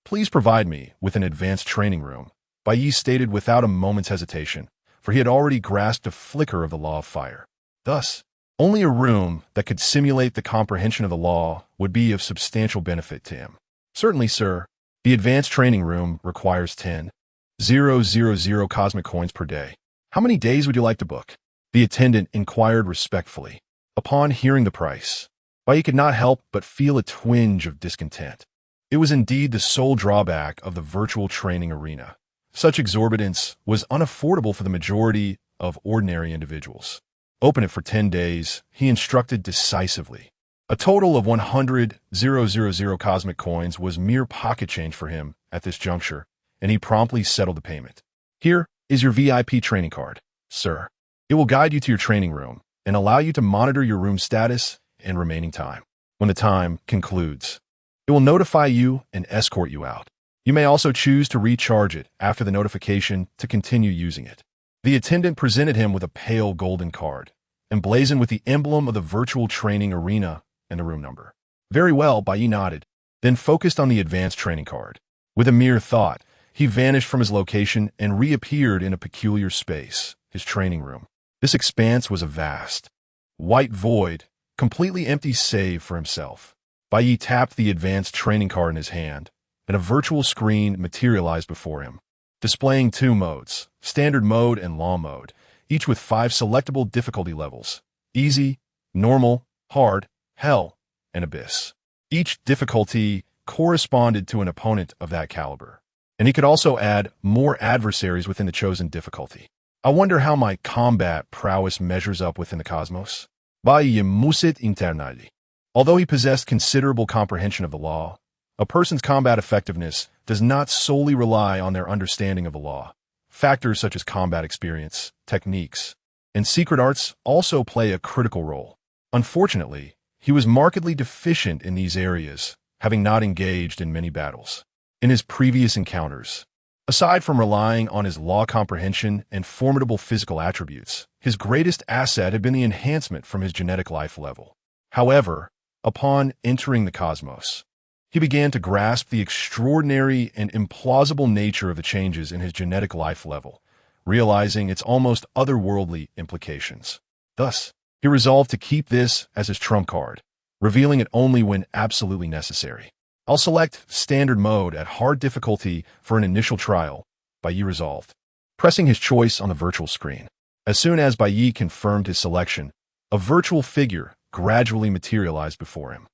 Please provide me with an advanced training room, Bai Ye stated without a moment's hesitation, for he had already grasped a flicker of the law of fire. Thus, only a room that could simulate the comprehension of the law would be of substantial benefit to him. Certainly, sir. The advanced training room requires 10,000 cosmic coins per day. How many days would you like to book? The attendant inquired respectfully. Upon hearing the price, Bai Ye could not help but feel a twinge of discontent. It was indeed the sole drawback of the virtual training arena. Such exorbitance was unaffordable for the majority of ordinary individuals. Open it for 10 days, he instructed decisively. A total of 100,000 cosmic coins was mere pocket change for him at this juncture, and he promptly settled the payment. Here is your VIP training card, sir. It will guide you to your training room and allow you to monitor your room status and remaining time. When the time concludes, it will notify you and escort you out. You may also choose to recharge it after the notification to continue using it. The attendant presented him with a pale golden card, emblazoned with the emblem of the virtual training arena and the room number. Very well, Bai Ye nodded. then focused on the advanced training card. With a mere thought, he vanished from his location and reappeared in a peculiar space, his training room. This expanse was a vast, white void, completely empty save for himself. Bai Ye tapped the advanced training card in his hand, and a virtual screen materialized before him, displaying two modes, standard mode and law mode, each with 5 selectable difficulty levels: easy, normal, hard, hell, and abyss. Each difficulty corresponded to an opponent of that caliber, and he could also add more adversaries within the chosen difficulty. I wonder how my combat prowess measures up within the cosmos. Bai Ye musit internali. Although he possessed considerable comprehension of the law, a person's combat effectiveness does not solely rely on their understanding of the law. Factors such as combat experience, techniques, and secret arts also play a critical role. Unfortunately, he was markedly deficient in these areas, having not engaged in many battles. In his previous encounters, aside from relying on his law comprehension and formidable physical attributes, his greatest asset had been the enhancement from his genetic life level. However, upon entering the cosmos, he began to grasp the extraordinary and implausible nature of the changes in his genetic life level, realizing its almost otherworldly implications. Thus, he resolved to keep this as his trump card, revealing it only when absolutely necessary. I'll select standard mode at hard difficulty for an initial trial, Bai Ye resolved, pressing his choice on the virtual screen. As soon as Bai Ye confirmed his selection, a virtual figure gradually materialized before him.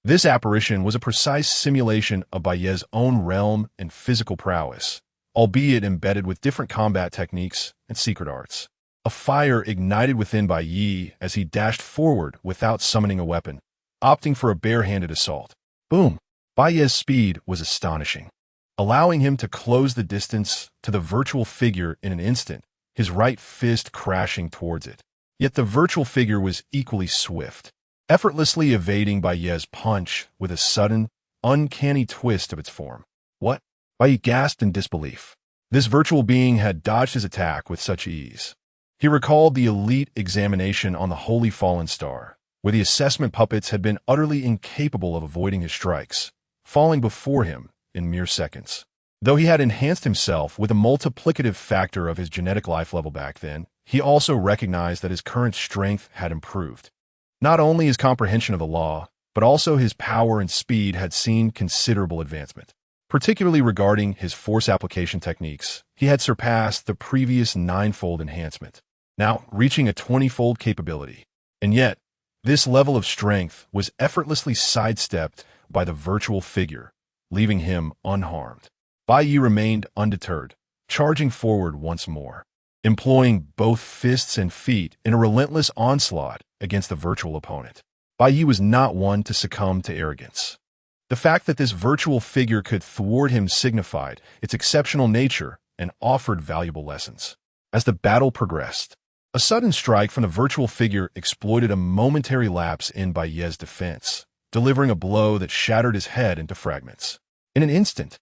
This apparition was a precise simulation of Bai Ye's own realm and physical prowess, albeit embedded with different combat techniques and secret arts. A fire ignited within Bai Ye as he dashed forward without summoning a weapon, opting for a bare-handed assault. Boom! Bai Ye's speed was astonishing, allowing him to close the distance to the virtual figure in an instant, his right fist crashing towards it. Yet the virtual figure was equally swift, effortlessly evading Bai Ye's punch with a sudden, uncanny twist of its form. What? Bai Ye gasped in disbelief. This virtual being had dodged his attack with such ease. He recalled the elite examination on the Holy Fallen Star, where the assessment puppets had been utterly incapable of avoiding his strikes, falling before him in mere seconds. Though he had enhanced himself with a multiplicative factor of his genetic life level back then, he also recognized that his current strength had improved. Not only his comprehension of the law, but also his power and speed had seen considerable advancement. Particularly regarding his force application techniques, he had surpassed the previous 9-fold enhancement, now reaching a 20-fold capability. And yet, this level of strength was effortlessly sidestepped by the virtual figure, leaving him unharmed. Bai Ye remained undeterred, charging forward once more, employing both fists and feet in a relentless onslaught against the virtual opponent. Bai Ye was not one to succumb to arrogance. The fact that this virtual figure could thwart him signified its exceptional nature and offered valuable lessons. As the battle progressed, a sudden strike from the virtual figure exploited a momentary lapse in Bai Ye's defense, delivering a blow that shattered his head into fragments. In an instant,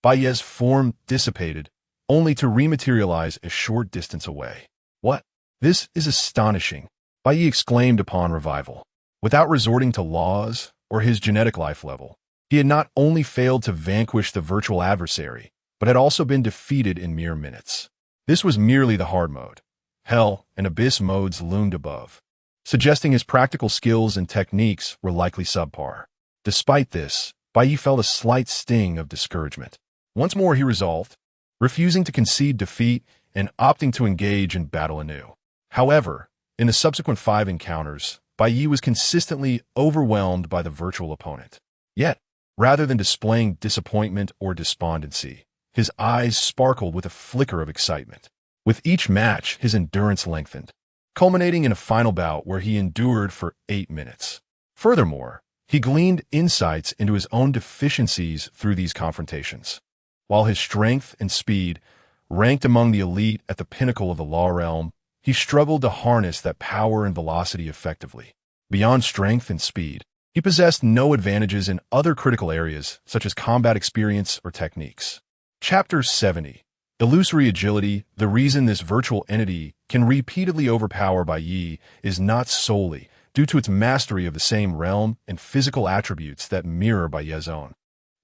Bai Ye's form dissipated, only to rematerialize a short distance away. What? This is astonishing, Bai Ye exclaimed upon revival. Without resorting to laws or his genetic life level, he had not only failed to vanquish the virtual adversary, but had also been defeated in mere minutes. This was merely the hard mode. Hell and abyss modes loomed above, suggesting his practical skills and techniques were likely subpar. Despite this, Bai Ye felt a slight sting of discouragement. Once more he resolved, refusing to concede defeat and opting to engage in battle anew. However, in the subsequent 5 encounters, Bai Ye was consistently overwhelmed by the virtual opponent. Yet, rather than displaying disappointment or despondency, his eyes sparkled with a flicker of excitement. With each match, his endurance lengthened, culminating in a final bout where he endured for 8 minutes. Furthermore, he gleaned insights into his own deficiencies through these confrontations. While his strength and speed ranked among the elite at the pinnacle of the law realm, he struggled to harness that power and velocity effectively. Beyond strength and speed, he possessed no advantages in other critical areas such as combat experience or techniques. Chapter 70. Illusory agility. The reason this virtual entity can repeatedly overpower Bai Ye is not solely due to its mastery of the same realm and physical attributes that mirror Bai Ye's own.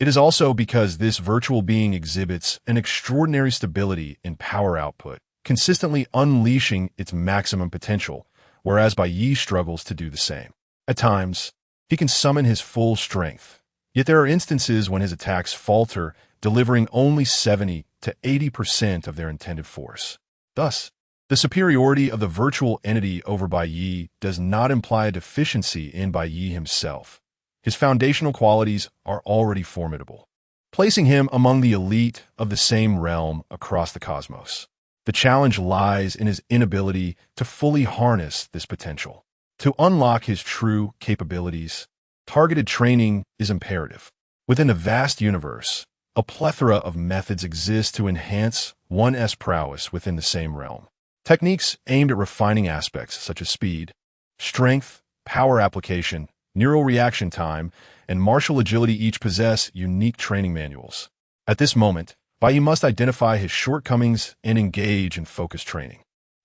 It is also because this virtual being exhibits an extraordinary stability in power output, consistently unleashing its maximum potential, whereas Bai Ye struggles to do the same. At times, he can summon his full strength, yet there are instances when his attacks falter, delivering only 70 to 80% of their intended force. Thus, the superiority of the virtual entity over Bai Ye does not imply a deficiency in Bai Ye himself. His foundational qualities are already formidable, placing him among the elite of the same realm across the cosmos. The challenge lies in his inability to fully harness this potential. To unlock his true capabilities, targeted training is imperative. Within the vast universe, a plethora of methods exist to enhance one's prowess within the same realm. Techniques aimed at refining aspects such as speed, strength, power application, neural reaction time, and martial agility each possess unique training manuals. At this moment, Bai Ye must identify his shortcomings and engage in focused training.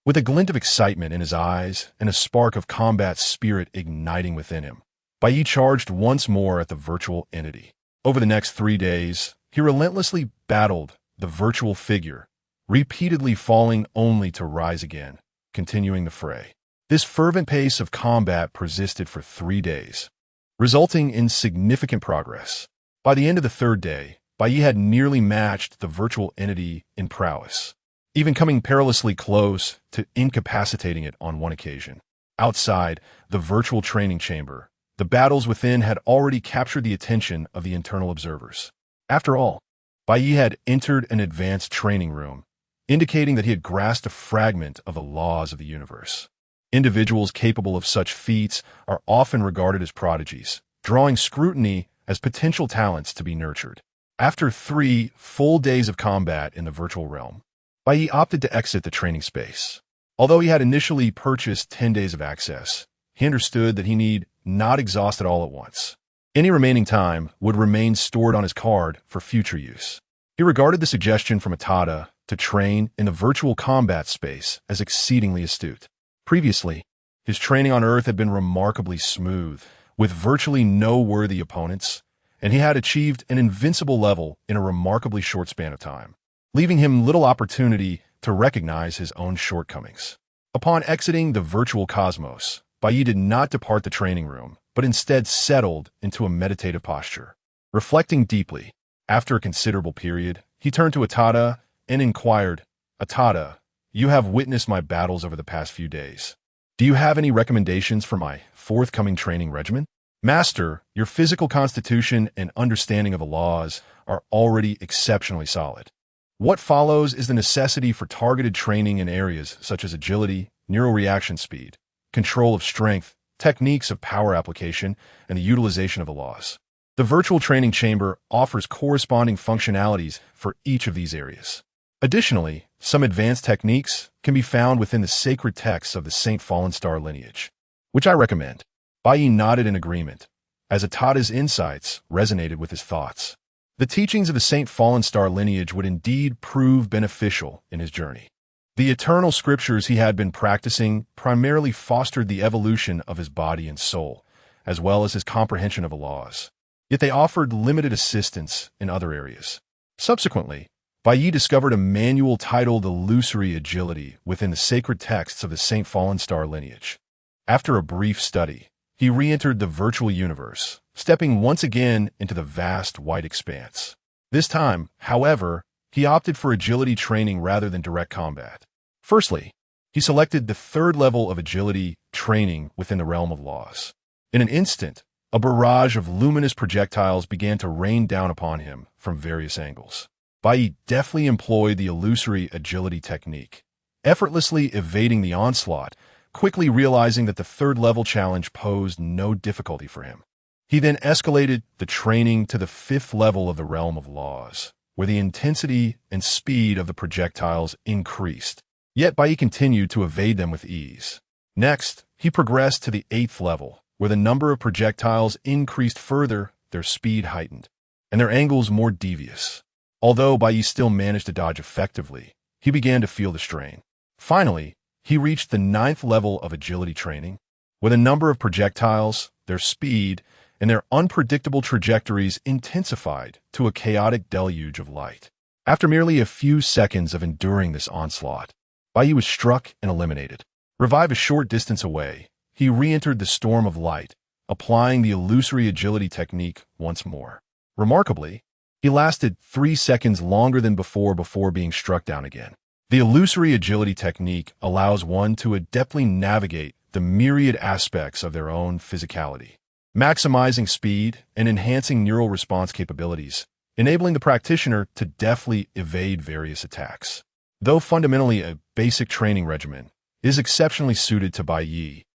With a glint of excitement in his eyes and a spark of combat spirit igniting within him, Bai Ye charged once more at the virtual entity. Over the next 3 days, he relentlessly battled the virtual figure, repeatedly falling only to rise again, continuing the fray. This fervent pace of combat persisted for 3 days, resulting in significant progress. By the end of the 3rd day, Bai Ye had nearly matched the virtual entity in prowess, even coming perilously close to incapacitating it on one occasion. Outside the virtual training chamber, the battles within had already captured the attention of the internal observers. After all, Bai Ye had entered an advanced training room, indicating that he had grasped a fragment of the laws of the universe. Individuals capable of such feats are often regarded as prodigies, drawing scrutiny as potential talents to be nurtured. After 3 full days of combat in the virtual realm, Bai Ye opted to exit the training space. Although he had initially purchased 10 days of access, he understood that he need not exhaust it all at once. Any remaining time would remain stored on his card for future use. He regarded the suggestion from Atada to train in the virtual combat space as exceedingly astute. Previously, his training on Earth had been remarkably smooth, with virtually no worthy opponents, and he had achieved an invincible level in a remarkably short span of time, leaving him little opportunity to recognize his own shortcomings. Upon exiting the virtual cosmos, Bai Ye did not depart the training room, but instead settled into a meditative posture. Reflecting deeply, after a considerable period, he turned to Atada and inquired, "Atada, you have witnessed my battles over the past few days. Do you have any recommendations for my forthcoming training regimen? Master, your physical constitution and understanding of the laws are already exceptionally solid. What follows is the necessity for targeted training in areas such as agility, neural reaction speed, control of strength, techniques of power application, and the utilization of the laws. The virtual training chamber offers corresponding functionalities for each of these areas. Additionally, some advanced techniques can be found within the sacred texts of the Saint Fallen Star lineage, which I recommend." Bai Ye nodded in agreement, as Atada's insights resonated with his thoughts. The teachings of the Saint Fallen Star lineage would indeed prove beneficial in his journey. The eternal scriptures he had been practicing primarily fostered the evolution of his body and soul, as well as his comprehension of the laws. Yet they offered limited assistance in other areas. Subsequently, Bai Ye discovered a manual titled Illusory Agility within the sacred texts of the Saint Fallen Star lineage. After a brief study, he re-entered the virtual universe, stepping once again into the vast white expanse. This time, however, he opted for agility training rather than direct combat. Firstly, he selected the 3rd level of agility training within the realm of laws. In an instant, a barrage of luminous projectiles began to rain down upon him from various angles. Bai Ye deftly employed the illusory agility technique, effortlessly evading the onslaught, quickly realizing that the 3rd level challenge posed no difficulty for him. He then escalated the training to the 5th level of the realm of laws, where the intensity and speed of the projectiles increased. Yet Bai Ye continued to evade them with ease. Next, he progressed to the 8th level, where the number of projectiles increased further, their speed heightened, and their angles more devious. Although Bai Ye still managed to dodge effectively, he began to feel the strain. Finally, he reached the 9th level of agility training, where the number of projectiles, their speed, and their unpredictable trajectories intensified to a chaotic deluge of light. After merely a few seconds of enduring this onslaught, Bai Ye was struck and eliminated. Revived a short distance away, he re-entered the storm of light, applying the illusory agility technique once more. Remarkably, he lasted 3 seconds longer than before being struck down again. The illusory agility technique allows one to adeptly navigate the myriad aspects of their own physicality, maximizing speed and enhancing neural response capabilities, enabling the practitioner to deftly evade various attacks. Though fundamentally a basic training regimen, it is exceptionally suited to Bai Ye,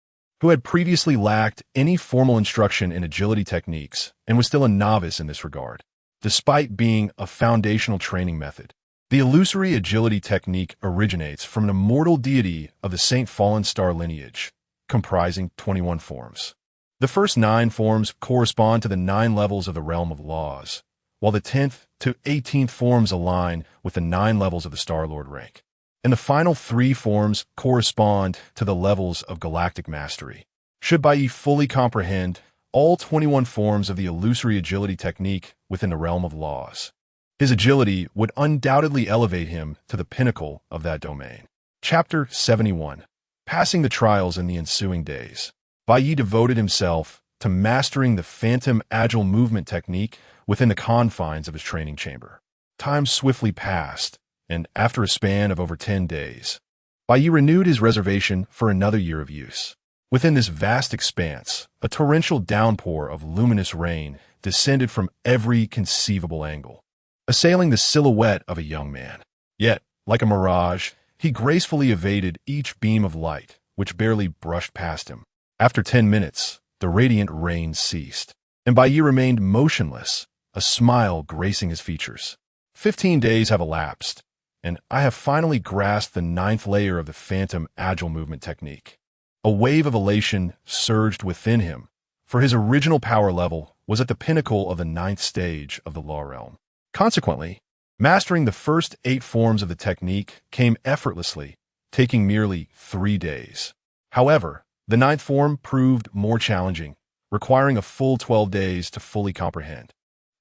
who had previously lacked any formal instruction in agility techniques and was still a novice in this regard. Despite being a foundational training method, the illusory agility technique originates from an immortal deity of the Saint Fallen Star lineage, comprising 21 forms. The first 9 forms correspond to the 9 levels of the realm of laws, while the 10th to 18th forms align with the 9 levels of the Star Lord rank. And the final 3 forms correspond to the levels of galactic mastery. Should Bai Ye fully comprehend all 21 forms of the illusory agility technique within the realm of laws, his agility would undoubtedly elevate him to the pinnacle of that domain. Chapter 71. Passing the trials in the ensuing days, Bai Ye devoted himself to mastering the phantom agile movement technique within the confines of his training chamber. Time swiftly passed, and after a span of over 10 days, Bai Ye renewed his reservation for another year of use. Within this vast expanse, a torrential downpour of luminous rain descended from every conceivable angle, assailing the silhouette of a young man. Yet, like a mirage, he gracefully evaded each beam of light, which barely brushed past him. After 10 minutes, the radiant rain ceased, and Bai Ye remained motionless, a smile gracing his features. 15 days have elapsed, and I have finally grasped the 9th layer of the phantom agile movement technique. A wave of elation surged within him, for his original power level was at the pinnacle of the 9th stage of the law realm. Consequently, mastering the first 8 forms of the technique came effortlessly, taking merely 3 days. However, the 9th form proved more challenging, requiring a full 12 days to fully comprehend.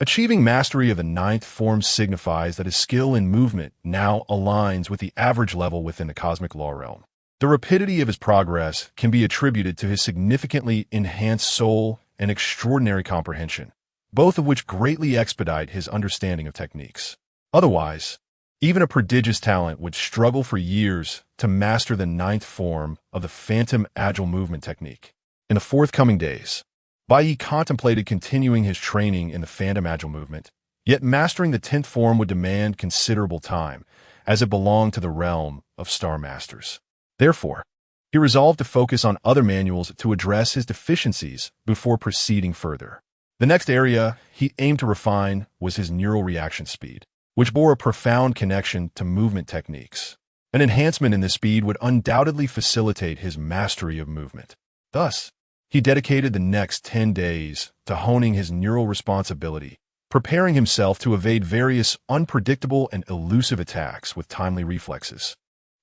Achieving mastery of the 9th form signifies that his skill in movement now aligns with the average level within the cosmic law realm. The rapidity of his progress can be attributed to his significantly enhanced soul and extraordinary comprehension, both of which greatly expedite his understanding of techniques. Otherwise, even a prodigious talent would struggle for years to master the 9th form of the phantom agile movement technique. In the forthcoming days, Bai Ye contemplated continuing his training in the phantom agile movement, yet mastering the 10th form would demand considerable time, as it belonged to the realm of star masters. Therefore, he resolved to focus on other manuals to address his deficiencies before proceeding further. The next area he aimed to refine was his neural reaction speed, which bore a profound connection to movement techniques. An enhancement in this speed would undoubtedly facilitate his mastery of movement. Thus, he dedicated the next 10 days to honing his neural responsibility, preparing himself to evade various unpredictable and elusive attacks with timely reflexes.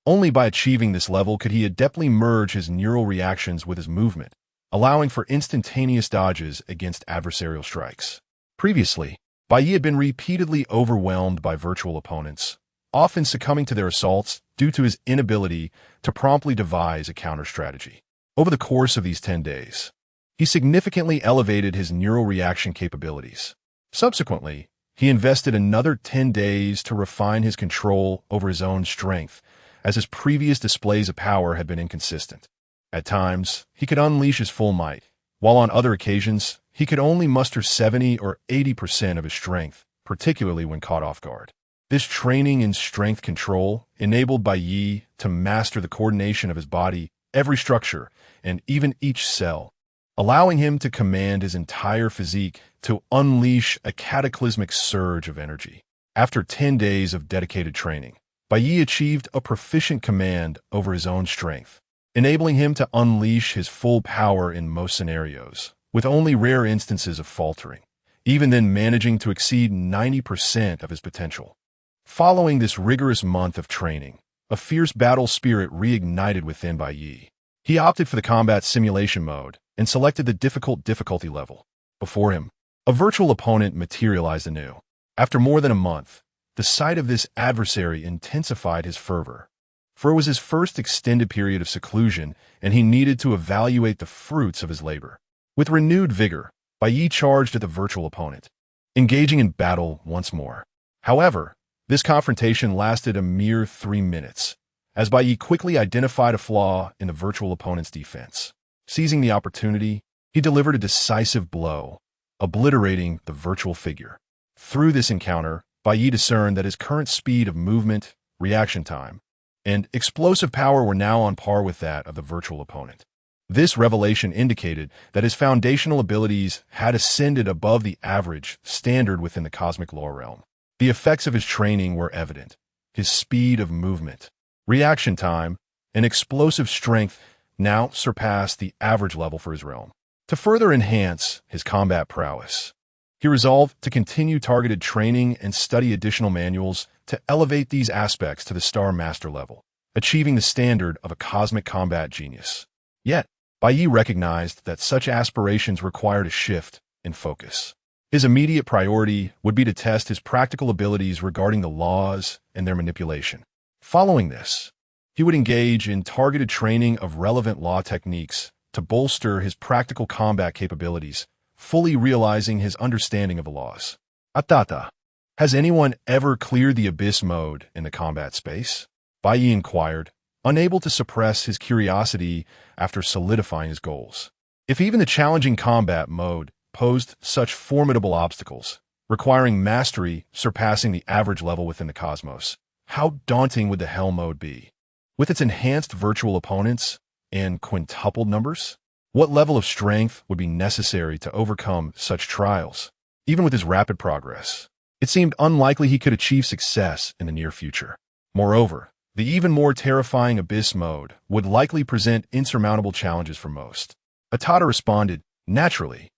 Only by achieving this level could he adeptly merge his neural reactions with his movement, allowing for instantaneous dodges against adversarial strikes. Previously, Bai Ye had been repeatedly overwhelmed by virtual opponents, often succumbing to their assaults due to his inability to promptly devise a counter-strategy. Over the course of these 10 days, he significantly elevated his neural reaction capabilities. Subsequently, he invested another 10 days to refine his control over his own strength, as his previous displays of power had been inconsistent. At times, he could unleash his full might, while on other occasions, he could only muster 70 or 80% of his strength, particularly when caught off guard. This training in strength control enabled Bai Ye to master the coordination of his body, every structure, and even each cell, allowing him to command his entire physique to unleash a cataclysmic surge of energy. After 10 days of dedicated training, Bai Ye achieved a proficient command over his own strength, enabling him to unleash his full power in most scenarios, with only rare instances of faltering, even then managing to exceed 90% of his potential. Following this rigorous month of training, a fierce battle spirit reignited within Bai Ye. He opted for the combat simulation mode and selected the difficult difficulty level. Before him, a virtual opponent materialized anew. After more than a month, the sight of this adversary intensified his fervor. For it was his first extended period of seclusion, and he needed to evaluate the fruits of his labor. With renewed vigor, Bai Ye charged at the virtual opponent, engaging in battle once more. However, this confrontation lasted a mere 3 minutes, as Bai Ye quickly identified a flaw in the virtual opponent's defense. Seizing the opportunity, he delivered a decisive blow, obliterating the virtual figure. Through this encounter, Bai Ye discerned that his current speed of movement, reaction time, and explosive power were now on par with that of the virtual opponent. This revelation indicated that his foundational abilities had ascended above the average standard within the cosmic law realm. The effects of his training were evident. His speed of movement, reaction time, and explosive strength now surpassed the average level for his realm. To further enhance his combat prowess, he resolved to continue targeted training and study additional manuals to elevate these aspects to the Star Master level, achieving the standard of a cosmic combat genius. Yet, Bai Ye recognized that such aspirations required a shift in focus. His immediate priority would be to test his practical abilities regarding the laws and their manipulation. Following this, he would engage in targeted training of relevant law techniques to bolster his practical combat capabilities, fully realizing his understanding of the laws. Atata, has anyone ever cleared the abyss mode in the combat space? Bai Ye inquired, unable to suppress his curiosity after solidifying his goals. If even the challenging combat mode posed such formidable obstacles, requiring mastery surpassing the average level within the cosmos, how daunting would the Hell mode be? With its enhanced virtual opponents and quintupled numbers, what level of strength would be necessary to overcome such trials? Even with his rapid progress, it seemed unlikely he could achieve success in the near future. Moreover, the even more terrifying abyss mode would likely present insurmountable challenges for most. Atata responded, naturally.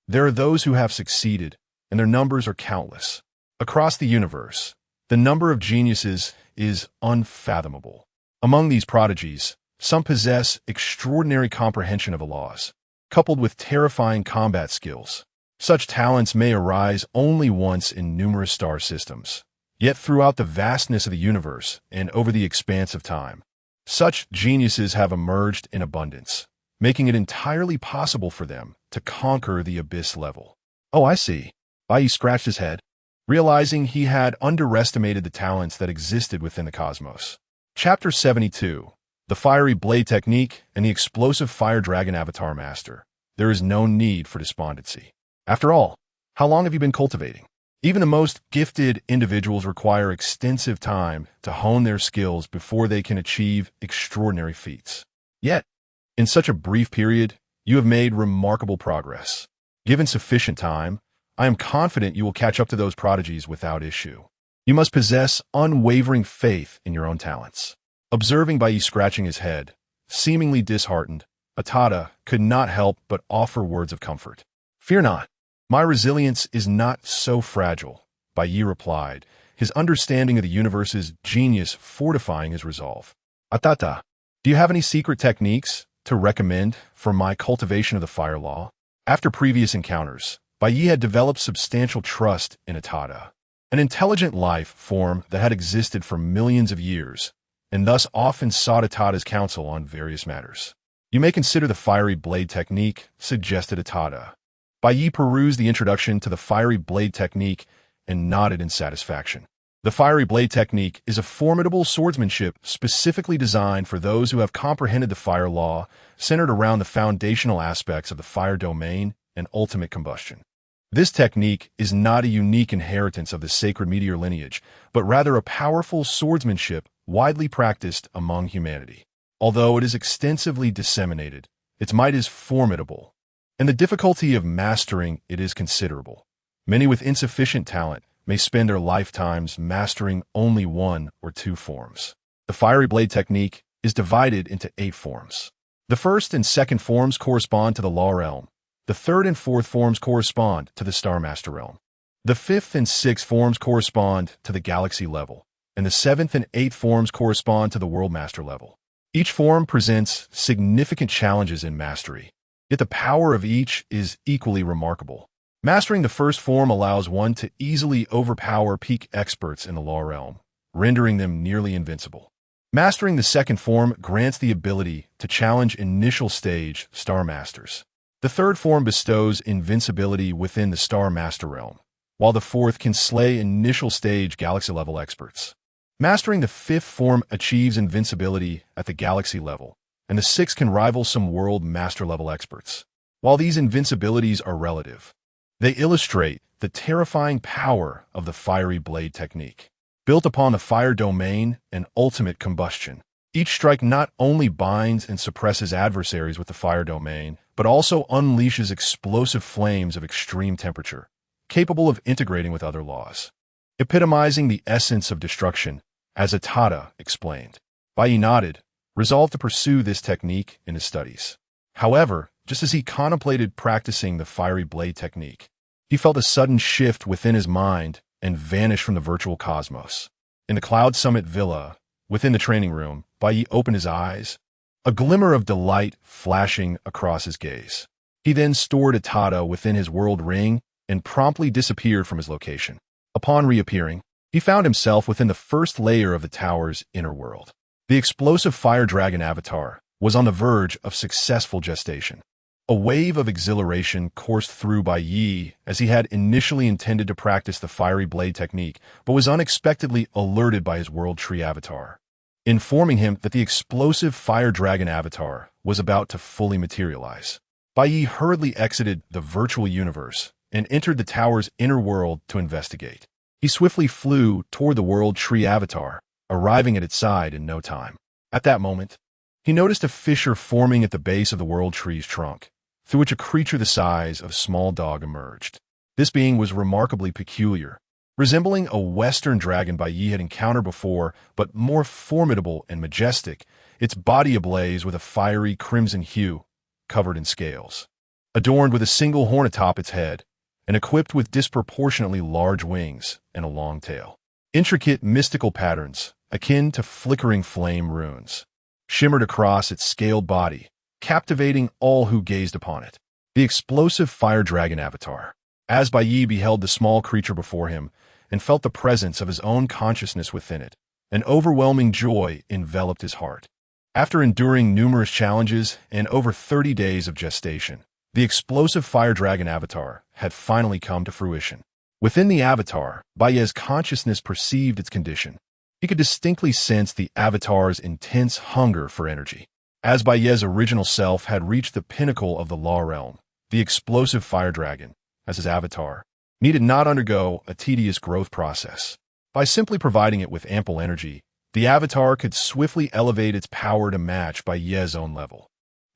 There are those who have succeeded, and their numbers are countless. Across the universe, the number of geniuses is unfathomable. Among these prodigies, some possess extraordinary comprehension of the laws, coupled with terrifying combat skills. Such talents may arise only once in numerous star systems, yet throughout the vastness of the universe and over the expanse of time, such geniuses have emerged in abundance, making it entirely possible for them to conquer the abyss level. Oh, I see. Bai Ye scratched his head, realizing he had underestimated the talents that existed within the cosmos. Chapter 72. The Fiery Blade Technique and the Explosive Fire Dragon Avatar Master. There is no need for despondency. After all, how long have you been cultivating? Even the most gifted individuals require extensive time to hone their skills before they can achieve extraordinary feats. Yet, in such a brief period, you have made remarkable progress. Given sufficient time, I am confident you will catch up to those prodigies without issue. You must possess unwavering faith in your own talents. Observing Bai Ye scratching his head, seemingly disheartened, Atata could not help but offer words of comfort. Fear not. My resilience is not so fragile, Bai Ye replied, his understanding of the universe's genius fortifying his resolve. Atata, do you have any secret techniques to recommend for my cultivation of the fire law? After previous encounters, Bai Ye had developed substantial trust in Atata, an intelligent life form that had existed for millions of years, and thus often sought Atata's counsel on various matters. You may consider the Fiery Blade Technique, suggested Atata. Bai Ye perused the introduction to the Fiery Blade Technique and nodded in satisfaction. The Fiery Blade Technique is a formidable swordsmanship specifically designed for those who have comprehended the fire law, centered around the foundational aspects of the fire domain and ultimate combustion. This technique is not a unique inheritance of the sacred meteor lineage, but rather a powerful swordsmanship widely practiced among humanity. Although it is extensively disseminated, its might is formidable, and the difficulty of mastering it is considerable. Many with insufficient talent may spend their lifetimes mastering only one or two forms. The Fiery Blade Technique is divided into 8 forms. The first and second forms correspond to the Law Realm. The third and fourth forms correspond to the Star Master Realm. The fifth and sixth forms correspond to the Galaxy level, and the seventh and eighth forms correspond to the World Master level. Each form presents significant challenges in mastery, yet the power of each is equally remarkable. Mastering the first form allows one to easily overpower peak experts in the law realm, rendering them nearly invincible. Mastering the second form grants the ability to challenge initial stage Star Masters. The third form bestows invincibility within the Star Master realm, while the fourth can slay initial stage galaxy-level experts. Mastering the fifth form achieves invincibility at the galaxy level, and the sixth can rival some world master-level experts. While these invincibilities are relative, they illustrate the terrifying power of the fiery blade technique. Built upon the fire domain and ultimate combustion, each strike not only binds and suppresses adversaries with the fire domain, but also unleashes explosive flames of extreme temperature, capable of integrating with other laws. Epitomizing the essence of destruction, as Atada explained. Bai Ye nodded, resolved to pursue this technique in his studies. However, just as he contemplated practicing the fiery blade technique, he felt a sudden shift within his mind and vanished from the virtual cosmos. In the Cloud Summit Villa, within the training room, Bai Ye opened his eyes, a glimmer of delight flashing across his gaze. He then stored Atada within his world ring and promptly disappeared from his location. Upon reappearing, he found himself within the first layer of the tower's inner world. The explosive fire dragon avatar was on the verge of successful gestation. A wave of exhilaration coursed through Bai Ye as he had initially intended to practice the fiery blade technique, but was unexpectedly alerted by his world tree avatar, informing him that the explosive fire dragon avatar was about to fully materialize. Bai Ye hurriedly exited the virtual universe and entered the tower's inner world to investigate. He swiftly flew toward the world tree avatar, arriving at its side in no time. At that moment, he noticed a fissure forming at the base of the world tree's trunk, through which a creature the size of a small dog emerged. This being was remarkably peculiar, resembling a western dragon Bai Ye had encountered before, but more formidable and majestic, its body ablaze with a fiery crimson hue, covered in scales. Adorned with a single horn atop its head, and equipped with disproportionately large wings and a long tail. Intricate mystical patterns, akin to flickering flame runes, shimmered across its scaled body, captivating all who gazed upon it. The explosive fire dragon avatar. As Bai Ye beheld the small creature before him and felt the presence of his own consciousness within it, an overwhelming joy enveloped his heart. After enduring numerous challenges and over 30 days of gestation, the explosive fire dragon avatar had finally come to fruition. Within the avatar, Bai Ye's consciousness perceived its condition. He could distinctly sense the avatar's intense hunger for energy. As Bai Ye's original self had reached the pinnacle of the law realm, the explosive fire dragon, as his avatar, needed not undergo a tedious growth process. By simply providing it with ample energy, the avatar could swiftly elevate its power to match Bai Ye's own level.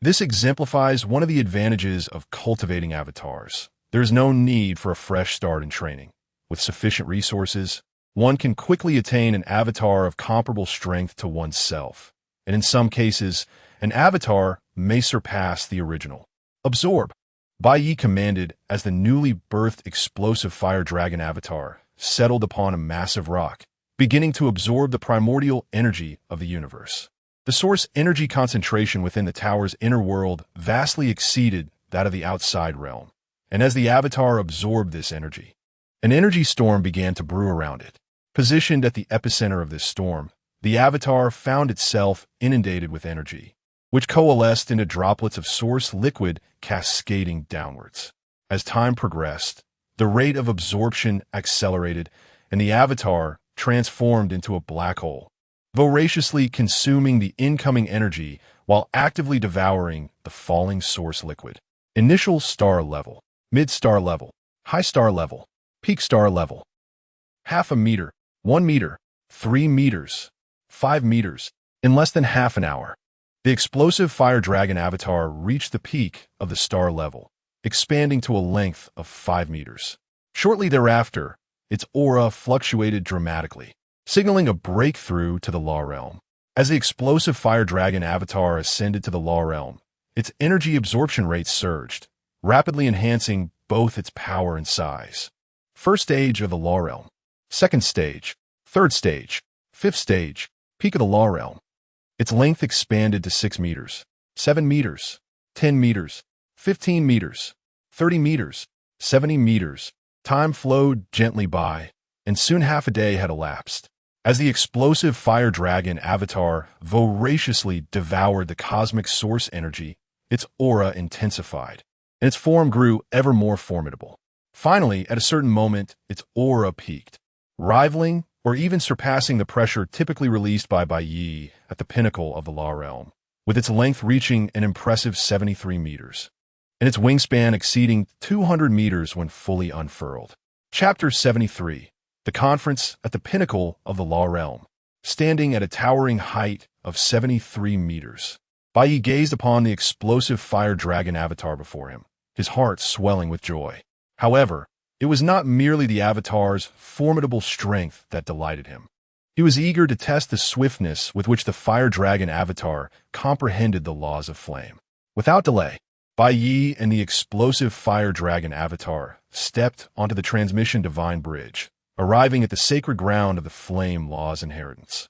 This exemplifies one of the advantages of cultivating avatars. There is no need for a fresh start in training. With sufficient resources, one can quickly attain an avatar of comparable strength to oneself, and in some cases, an avatar may surpass the original. Absorb. Bai Ye commanded as the newly birthed explosive fire dragon avatar settled upon a massive rock, beginning to absorb the primordial energy of the universe. The source energy concentration within the tower's inner world vastly exceeded that of the outside realm, and as the avatar absorbed this energy, an energy storm began to brew around it. Positioned at the epicenter of this storm, the avatar found itself inundated with energy, which coalesced into droplets of source liquid cascading downwards. As time progressed, the rate of absorption accelerated, and the avatar transformed into a black hole, voraciously consuming the incoming energy while actively devouring the falling source liquid. Initial star level, mid-star level, high star level, peak star level. Half a meter, 1 meter, 3 meters, 5 meters, in less than half an hour. The explosive fire dragon avatar reached the peak of the star level, expanding to a length of 5 meters. Shortly thereafter, its aura fluctuated dramatically, signaling a breakthrough to the law realm. As the explosive fire dragon avatar ascended to the law realm, its energy absorption rate surged, rapidly enhancing both its power and size. First stage of the law realm. Second stage. Third stage. Fifth stage. Peak of the law realm. Its length expanded to 6 meters, 7 meters, 10 meters, 15 meters, 30 meters, 70 meters. Time flowed gently by, and soon half a day had elapsed. As the explosive fire dragon avatar voraciously devoured the cosmic source energy, its aura intensified, and its form grew ever more formidable. Finally, at a certain moment, its aura peaked, rivaling or even surpassing the pressure typically released by Bai Ye at the pinnacle of the Law Realm, with its length reaching an impressive 73 meters, and its wingspan exceeding 200 meters when fully unfurled. Chapter 73. The Conference at the Pinnacle of the Law Realm. Standing at a towering height of 73 meters, Bai Ye gazed upon the explosive fire dragon avatar before him, his heart swelling with joy. However, it was not merely the avatar's formidable strength that delighted him. He was eager to test the swiftness with which the fire dragon avatar comprehended the laws of flame. Without delay, Bai Ye and the explosive fire dragon avatar stepped onto the transmission divine bridge, arriving at the sacred ground of the flame law's inheritance.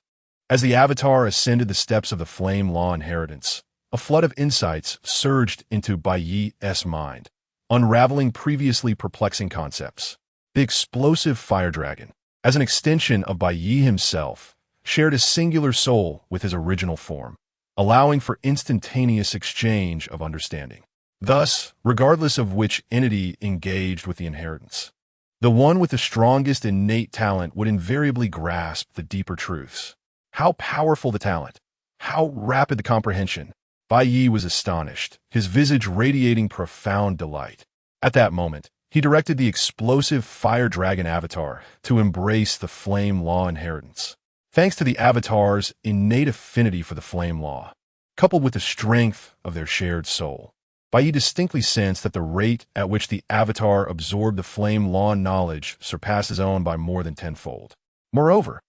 As the avatar ascended the steps of the flame law inheritance, a flood of insights surged into Bai Ye's mind, unraveling previously perplexing concepts. The explosive fire dragon, as an extension of Bai Ye himself, shared a singular soul with his original form, allowing for instantaneous exchange of understanding. Thus, regardless of which entity engaged with the inheritance, the one with the strongest innate talent would invariably grasp the deeper truths. How powerful the talent! How rapid the comprehension! Bai Ye was astonished, his visage radiating profound delight. At that moment, he directed the explosive fire dragon avatar to embrace the flame law inheritance. Thanks to the avatar's innate affinity for the flame law, coupled with the strength of their shared soul, Bai Ye distinctly sensed that the rate at which the avatar absorbed the flame law knowledge surpassed his own by more than tenfold. Moreover,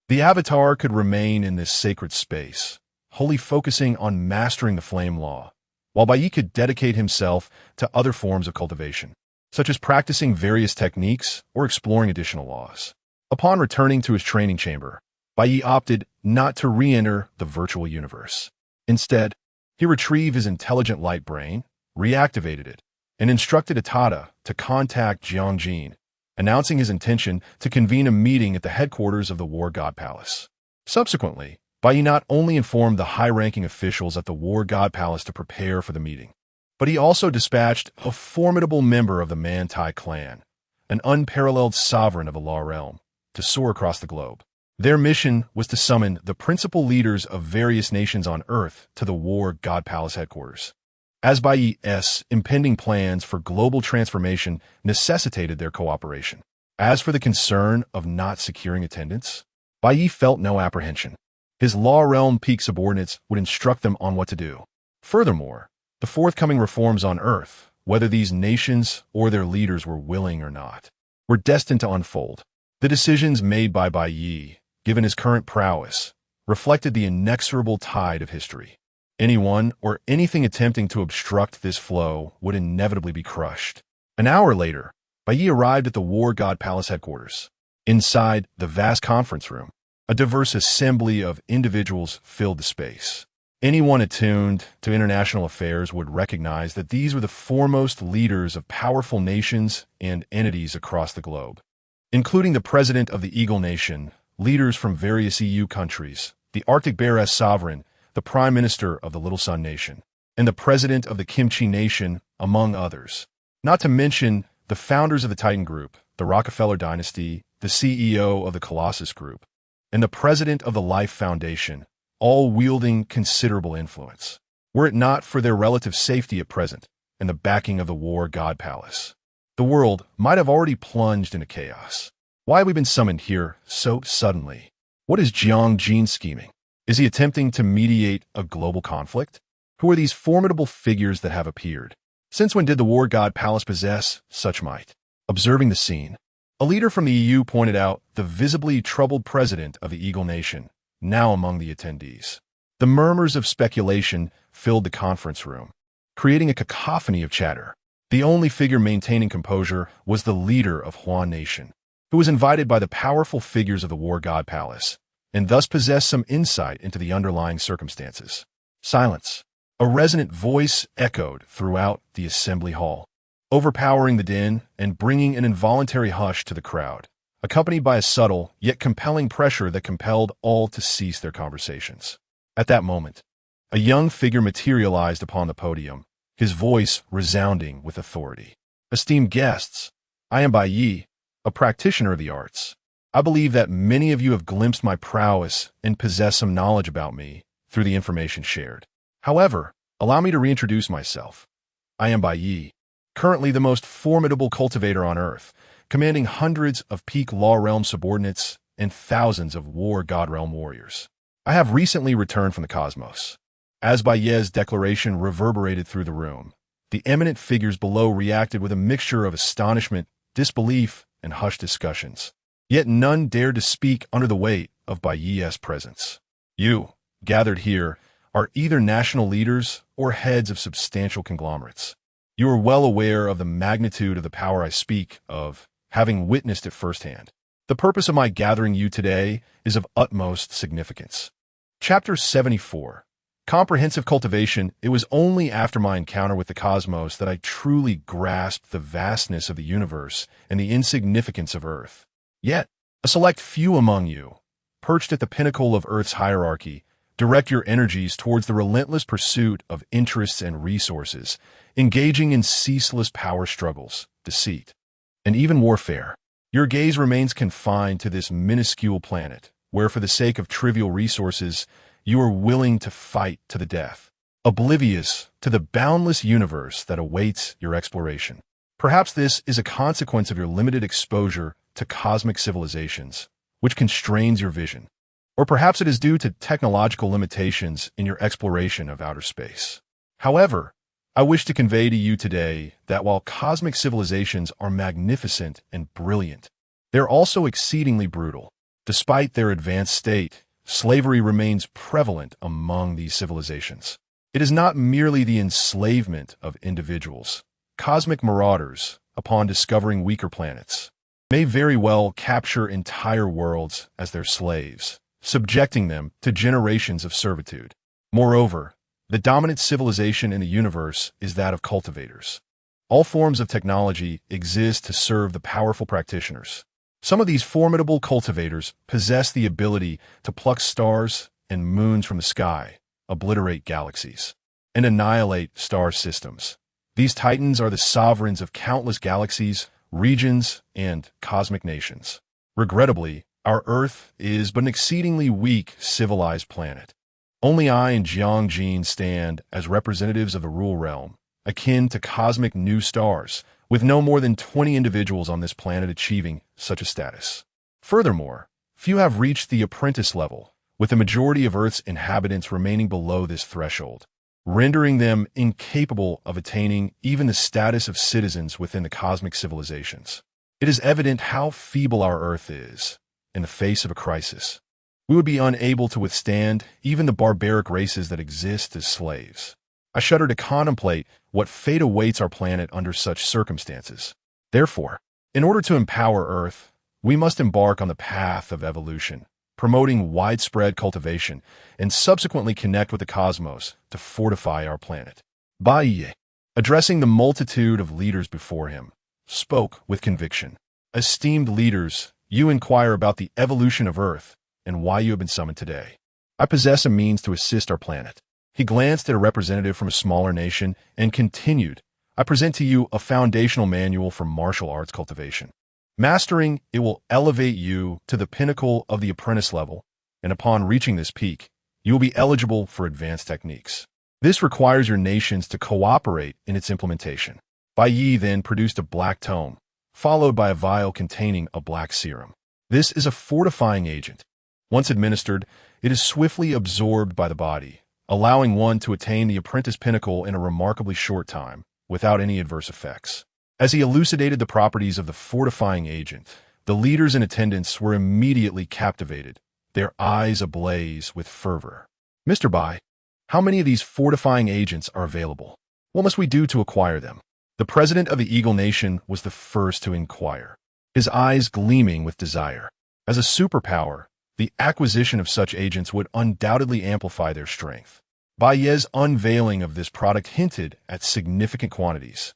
the avatar could remain in this sacred space, wholly focusing on mastering the flame law, while Bai Ye could dedicate himself to other forms of cultivation, such as practicing various techniques or exploring additional laws. Upon returning to his training chamber, Bai Ye opted not to re-enter the virtual universe. Instead, he retrieved his intelligent light brain, reactivated it, and instructed Atada to contact Jiangjin, announcing his intention to convene a meeting at the headquarters of the War God Palace. Subsequently, Bai Ye not only informed the high-ranking officials at the War God Palace to prepare for the meeting, but he also dispatched a formidable member of the Mantai clan, an unparalleled sovereign of the Law Realm, to soar across the globe. Their mission was to summon the principal leaders of various nations on Earth to the War God Palace headquarters, as Bai Ye's impending plans for global transformation necessitated their cooperation. As for the concern of not securing attendance, Bai Ye felt no apprehension. His Law Realm peak subordinates would instruct them on what to do. Furthermore, the forthcoming reforms on Earth, whether these nations or their leaders were willing or not, were destined to unfold. The decisions made by Bai Ye, given his current prowess, reflected the inexorable tide of history. Anyone or anything attempting to obstruct this flow would inevitably be crushed. An hour later, Bai Ye arrived at the War God Palace headquarters. Inside the vast conference room, a diverse assembly of individuals filled the space. Anyone attuned to international affairs would recognize that these were the foremost leaders of powerful nations and entities across the globe, including the president of the Eagle Nation, leaders from various EU countries, the Arctic Bear sovereign, the prime minister of the Little Sun Nation, and the president of the Kimchi Nation, among others. Not to mention the founders of the Titan Group, the Rockefeller dynasty, the CEO of the Colossus Group, and the president of the Life Foundation, all wielding considerable influence. Were it not for their relative safety at present and the backing of the War God Palace, the world might have already plunged into chaos. Why have we been summoned here so suddenly? What is Jiangjin scheming? Is he attempting to mediate a global conflict? Who are these formidable figures that have appeared? Since when did the War God Palace possess such might? Observing the scene, a leader from the EU pointed out the visibly troubled president of the Eagle Nation, now among the attendees. The murmurs of speculation filled the conference room, creating a cacophony of chatter. The only figure maintaining composure was the leader of Hua Nation, who was invited by the powerful figures of the War God Palace, and thus possessed some insight into the underlying circumstances. Silence. A resonant voice echoed throughout the assembly hall. overpowering the din and bringing an involuntary hush to the crowd, accompanied by a subtle yet compelling pressure that compelled all to cease their conversations. At that moment, a young figure materialized upon the podium, his voice resounding with authority. Esteemed guests, I am Bai Ye, a practitioner of the arts. I believe that many of you have glimpsed my prowess and possess some knowledge about me through the information shared. However, allow me to reintroduce myself. I am Bai Ye, currently the most formidable cultivator on Earth, commanding hundreds of peak Law Realm subordinates and thousands of War God Realm warriors. I have recently returned from the cosmos. As Bai Ye's declaration reverberated through the room, the eminent figures below reacted with a mixture of astonishment, disbelief, and hushed discussions. Yet none dared to speak under the weight of Bai Ye's presence. You, gathered here, are either national leaders or heads of substantial conglomerates. You are well aware of the magnitude of the power I speak of, having witnessed it firsthand. The purpose of my gathering you today is of utmost significance. Chapter 74. Comprehensive Cultivation. It was only after my encounter with the cosmos that I truly grasped the vastness of the universe and the insignificance of Earth. Yet, a select few among you, perched at the pinnacle of Earth's hierarchy, direct your energies towards the relentless pursuit of interests and resources, engaging in ceaseless power struggles, deceit, and even warfare. Your gaze remains confined to this minuscule planet, where for the sake of trivial resources, you are willing to fight to the death, oblivious to the boundless universe that awaits your exploration. Perhaps this is a consequence of your limited exposure to cosmic civilizations, which constrains your vision. Or perhaps it is due to technological limitations in your exploration of outer space. However, I wish to convey to you today that while cosmic civilizations are magnificent and brilliant, they're also exceedingly brutal. Despite their advanced state, slavery remains prevalent among these civilizations. It is not merely the enslavement of individuals. Cosmic marauders, upon discovering weaker planets, may very well capture entire worlds as their slaves, subjecting them to generations of servitude. Moreover, the dominant civilization in the universe is that of cultivators. All forms of technology exist to serve the powerful practitioners. Some of these formidable cultivators possess the ability to pluck stars and moons from the sky, obliterate galaxies, and annihilate star systems. These titans are the sovereigns of countless galaxies, regions, and cosmic nations. Regrettably, our Earth is but an exceedingly weak, civilized planet. Only I and Jiang Jin stand as representatives of the Rule Realm, akin to cosmic new stars, with no more than 20 individuals on this planet achieving such a status. Furthermore, few have reached the apprentice level, with the majority of Earth's inhabitants remaining below this threshold, rendering them incapable of attaining even the status of citizens within the cosmic civilizations. It is evident how feeble our Earth is in the face of a crisis. We would be unable to withstand even the barbaric races that exist as slaves. I shudder to contemplate what fate awaits our planet under such circumstances. Therefore, in order to empower Earth, we must embark on the path of evolution, promoting widespread cultivation, and subsequently connect with the cosmos to fortify our planet. Bai Ye, addressing the multitude of leaders before him, spoke with conviction. Esteemed leaders, you inquire about the evolution of Earth and why you have been summoned today. I possess a means to assist our planet. He glanced at a representative from a smaller nation and continued, I present to you a foundational manual for martial arts cultivation. Mastering it will elevate you to the pinnacle of the apprentice level, and upon reaching this peak, you will be eligible for advanced techniques. This requires your nations to cooperate in its implementation. Bai Ye then produced a black tome, followed by a vial containing a black serum. This is a fortifying agent. Once administered, it is swiftly absorbed by the body, allowing one to attain the apprentice pinnacle in a remarkably short time, without any adverse effects. As he elucidated the properties of the fortifying agent, the leaders in attendance were immediately captivated, their eyes ablaze with fervor. Mr. Bai, how many of these fortifying agents are available? What must we do to acquire them? The president of the Eagle Nation was the first to inquire, his eyes gleaming with desire. As a superpower, the acquisition of such agents would undoubtedly amplify their strength. Bai Ye's unveiling of this product hinted at significant quantities.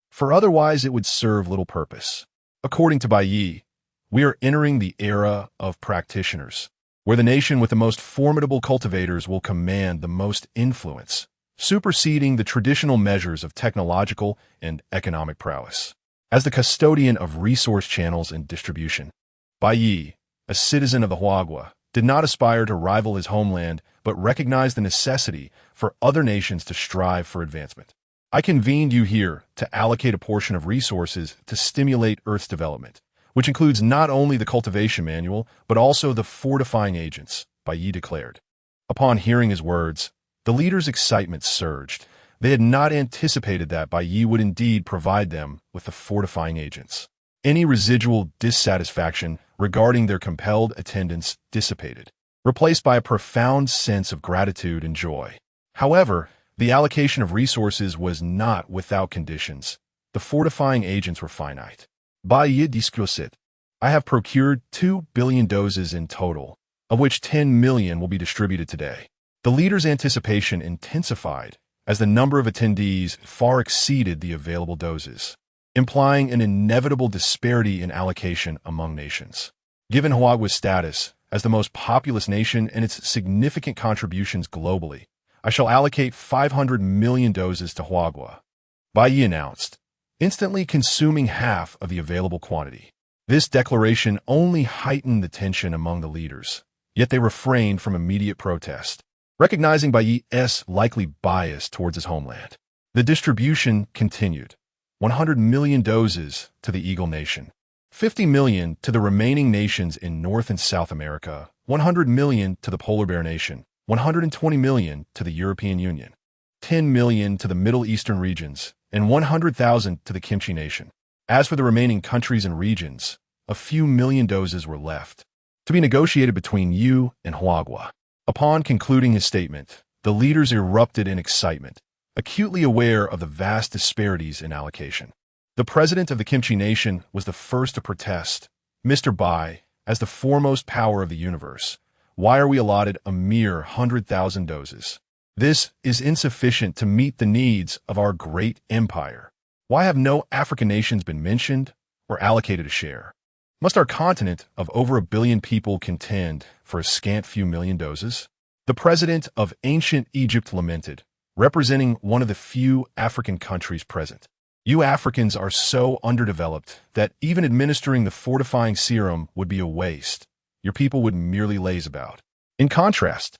for otherwise it would serve little purpose. According to Bai Ye, we are entering the era of practitioners, where the nation with the most formidable cultivators will command the most influence, superseding the traditional measures of technological and economic prowess. As the custodian of resource channels and distribution, Bai Ye, a citizen of the Huagua, did not aspire to rival his homeland, but recognized the necessity for other nations to strive for advancement. I convened you here to allocate a portion of resources to stimulate Earth's development, which includes not only the cultivation manual, but also the fortifying agents, Bai Ye declared. Upon hearing his words, the leaders' excitement surged. They had not anticipated that Bai Ye would indeed provide them with the fortifying agents. Any residual dissatisfaction regarding their compelled attendance dissipated, replaced by a profound sense of gratitude and joy. However, the allocation of resources was not without conditions. The fortifying agents were finite. Bai Ye disclosed, I have procured 2 billion doses in total, of which 10 million will be distributed today. The leaders' anticipation intensified as the number of attendees far exceeded the available doses, implying an inevitable disparity in allocation among nations. Given Huagua's status as the most populous nation and its significant contributions globally, I shall allocate 500 million doses to Huagua, Bai Ye announced, instantly consuming half of the available quantity. This declaration only heightened the tension among the leaders, yet they refrained from immediate protest, recognizing Bai Ye's likely bias towards his homeland. The distribution continued. 100 million doses to the Eagle Nation, 50 million to the remaining nations in North and South America, 100 million to the Polar Bear Nation, 120 million to the European Union, 10 million to the Middle Eastern regions, and 100,000 to the Kimchi Nation. As for the remaining countries and regions, a few million doses were left, to be negotiated between you and Huagua. Upon concluding his statement, the leaders erupted in excitement, acutely aware of the vast disparities in allocation. The president of the Kimchi Nation was the first to protest. Mr. Bai, as the foremost power of the universe, why are we allotted a mere 100,000 doses? This is insufficient to meet the needs of our great empire. Why have no African nations been mentioned or allocated a share? Must our continent of over 1 billion people contend for a scant few million doses? The president of ancient Egypt lamented, representing one of the few African countries present. You Africans are so underdeveloped that even administering the fortifying serum would be a waste. Your people would merely laze about. In contrast,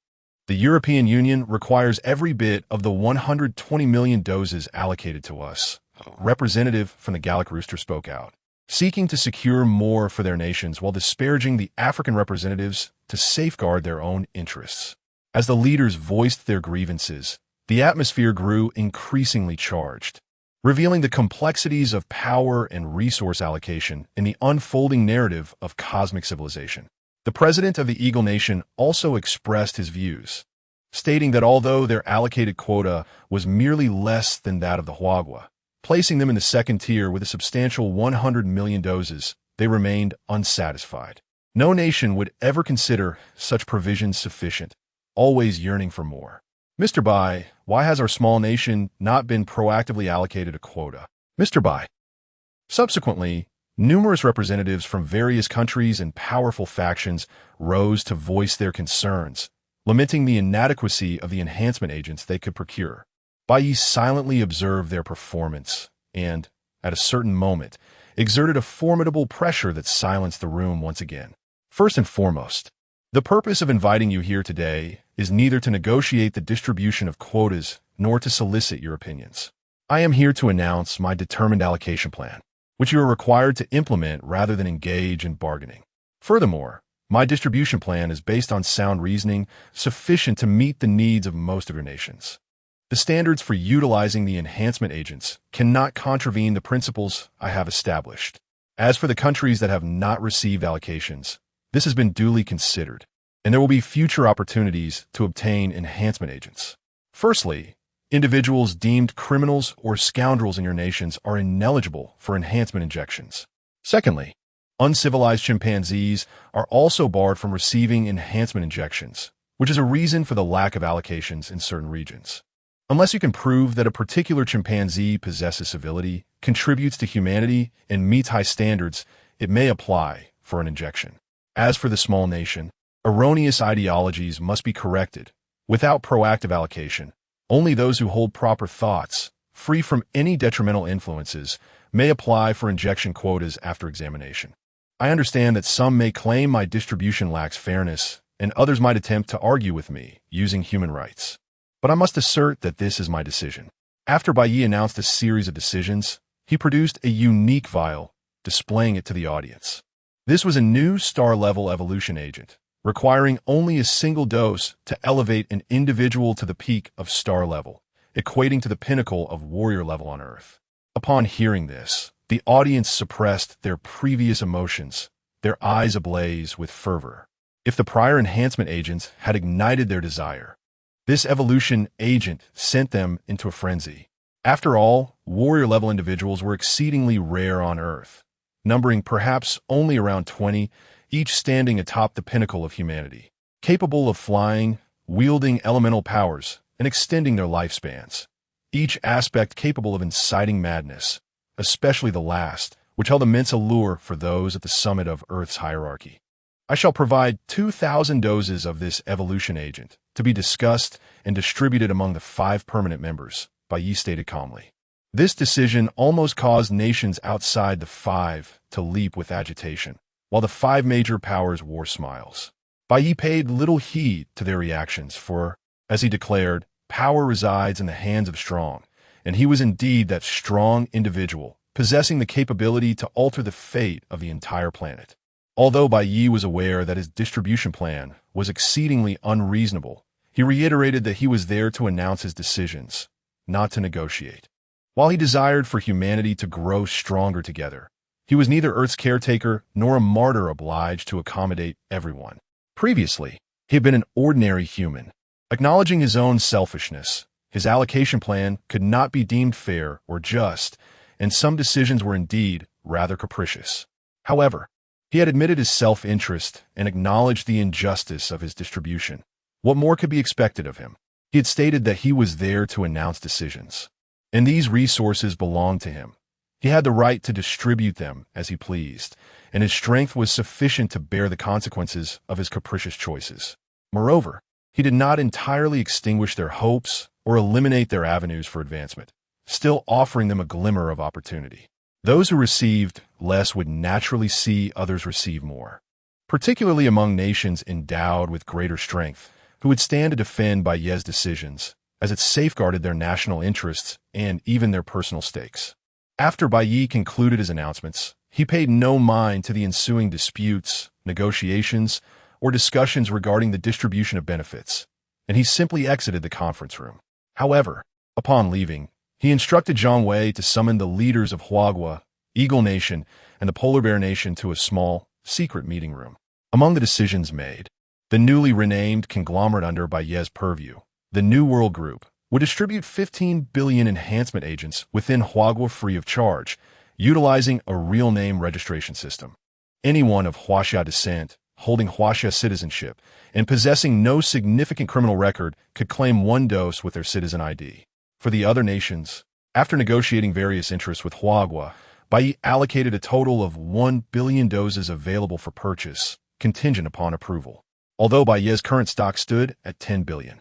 the European Union requires every bit of the 120 million doses allocated to us. A representative from the Gallic Rooster spoke out, seeking to secure more for their nations while disparaging the African representatives to safeguard their own interests. As the leaders voiced their grievances, the atmosphere grew increasingly charged, revealing the complexities of power and resource allocation in the unfolding narrative of cosmic civilization. The president of the Eagle Nation also expressed his views, stating that although their allocated quota was merely less than that of the Huagua, placing them in the second tier with a substantial 100 million doses, they remained unsatisfied. No nation would ever consider such provisions sufficient, always yearning for more. Mr. Bai, why has our small nation not been proactively allocated a quota? Mr. Bai. Subsequently, numerous representatives from various countries and powerful factions rose to voice their concerns, lamenting the inadequacy of the enhancement agents they could procure. Bai Ye silently observed their performance and, at a certain moment, exerted a formidable pressure that silenced the room once again. First and foremost, the purpose of inviting you here today is neither to negotiate the distribution of quotas nor to solicit your opinions. I am here to announce my determined allocation plan, which you are required to implement rather than engage in bargaining. Furthermore, my distribution plan is based on sound reasoning sufficient to meet the needs of most of your nations. The standards for utilizing the enhancement agents cannot contravene the principles I have established. As for the countries that have not received allocations, this has been duly considered, and there will be future opportunities to obtain enhancement agents. Firstly, individuals deemed criminals or scoundrels in your nations are ineligible for enhancement injections. Secondly, uncivilized chimpanzees are also barred from receiving enhancement injections, which is a reason for the lack of allocations in certain regions. Unless you can prove that a particular chimpanzee possesses civility, contributes to humanity, and meets high standards, it may apply for an injection. As for the small nation, erroneous ideologies must be corrected. Without proactive allocation, only those who hold proper thoughts, free from any detrimental influences, may apply for injection quotas after examination. I understand that some may claim my distribution lacks fairness, and others might attempt to argue with me using human rights. But I must assert that this is my decision. After Bai Ye announced a series of decisions, he produced a unique vial, displaying it to the audience. This was a new star-level evolution agent, requiring only a single dose to elevate an individual to the peak of star level, equating to the pinnacle of warrior level on Earth. Upon hearing this, the audience suppressed their previous emotions, their eyes ablaze with fervor. If the prior enhancement agents had ignited their desire, this evolution agent sent them into a frenzy. After all, warrior-level individuals were exceedingly rare on Earth, numbering perhaps only around 20, each standing atop the pinnacle of humanity, capable of flying, wielding elemental powers, and extending their lifespans. Each aspect capable of inciting madness, especially the last, which held immense allure for those at the summit of Earth's hierarchy. I shall provide 2,000 doses of this evolution agent to be discussed and distributed among the 5 permanent members, Bai Ye stated calmly. This decision almost caused nations outside the 5 to leap with agitation, while the 5 major powers wore smiles. Bai Ye paid little heed to their reactions, for, as he declared, power resides in the hands of strong, and he was indeed that strong individual, possessing the capability to alter the fate of the entire planet. Although Bai Ye was aware that his distribution plan was exceedingly unreasonable, he reiterated that he was there to announce his decisions, not to negotiate. While he desired for humanity to grow stronger together, he was neither Earth's caretaker nor a martyr obliged to accommodate everyone. Previously, he had been an ordinary human. Acknowledging his own selfishness, his allocation plan could not be deemed fair or just, and some decisions were indeed rather capricious. However, he had admitted his self-interest and acknowledged the injustice of his distribution. What more could be expected of him? He had stated that he was there to announce decisions, and these resources belonged to him. He had the right to distribute them as he pleased, and his strength was sufficient to bear the consequences of his capricious choices. Moreover, he did not entirely extinguish their hopes or eliminate their avenues for advancement, still offering them a glimmer of opportunity. Those who received less would naturally see others receive more, particularly among nations endowed with greater strength, who would stand to defend Bai Ye's decisions, as it safeguarded their national interests and even their personal stakes. After Bai Ye concluded his announcements, he paid no mind to the ensuing disputes, negotiations, or discussions regarding the distribution of benefits, and he simply exited the conference room. However, upon leaving, he instructed Zhang Wei to summon the leaders of Huagua, Eagle Nation, and the Polar Bear Nation to a small, secret meeting room. Among the decisions made, the newly renamed conglomerate under Bai Ye's purview, the New World Group, would distribute 15 billion enhancement agents within Huagua free of charge, utilizing a real name registration system. Anyone of Huaxia descent, holding Huaxia citizenship, and possessing no significant criminal record could claim 1 dose with their citizen ID. For the other nations, after negotiating various interests with Huagua, Bai Ye allocated a total of 1 billion doses available for purchase, contingent upon approval. Although Bai Ye's current stock stood at 10 billion.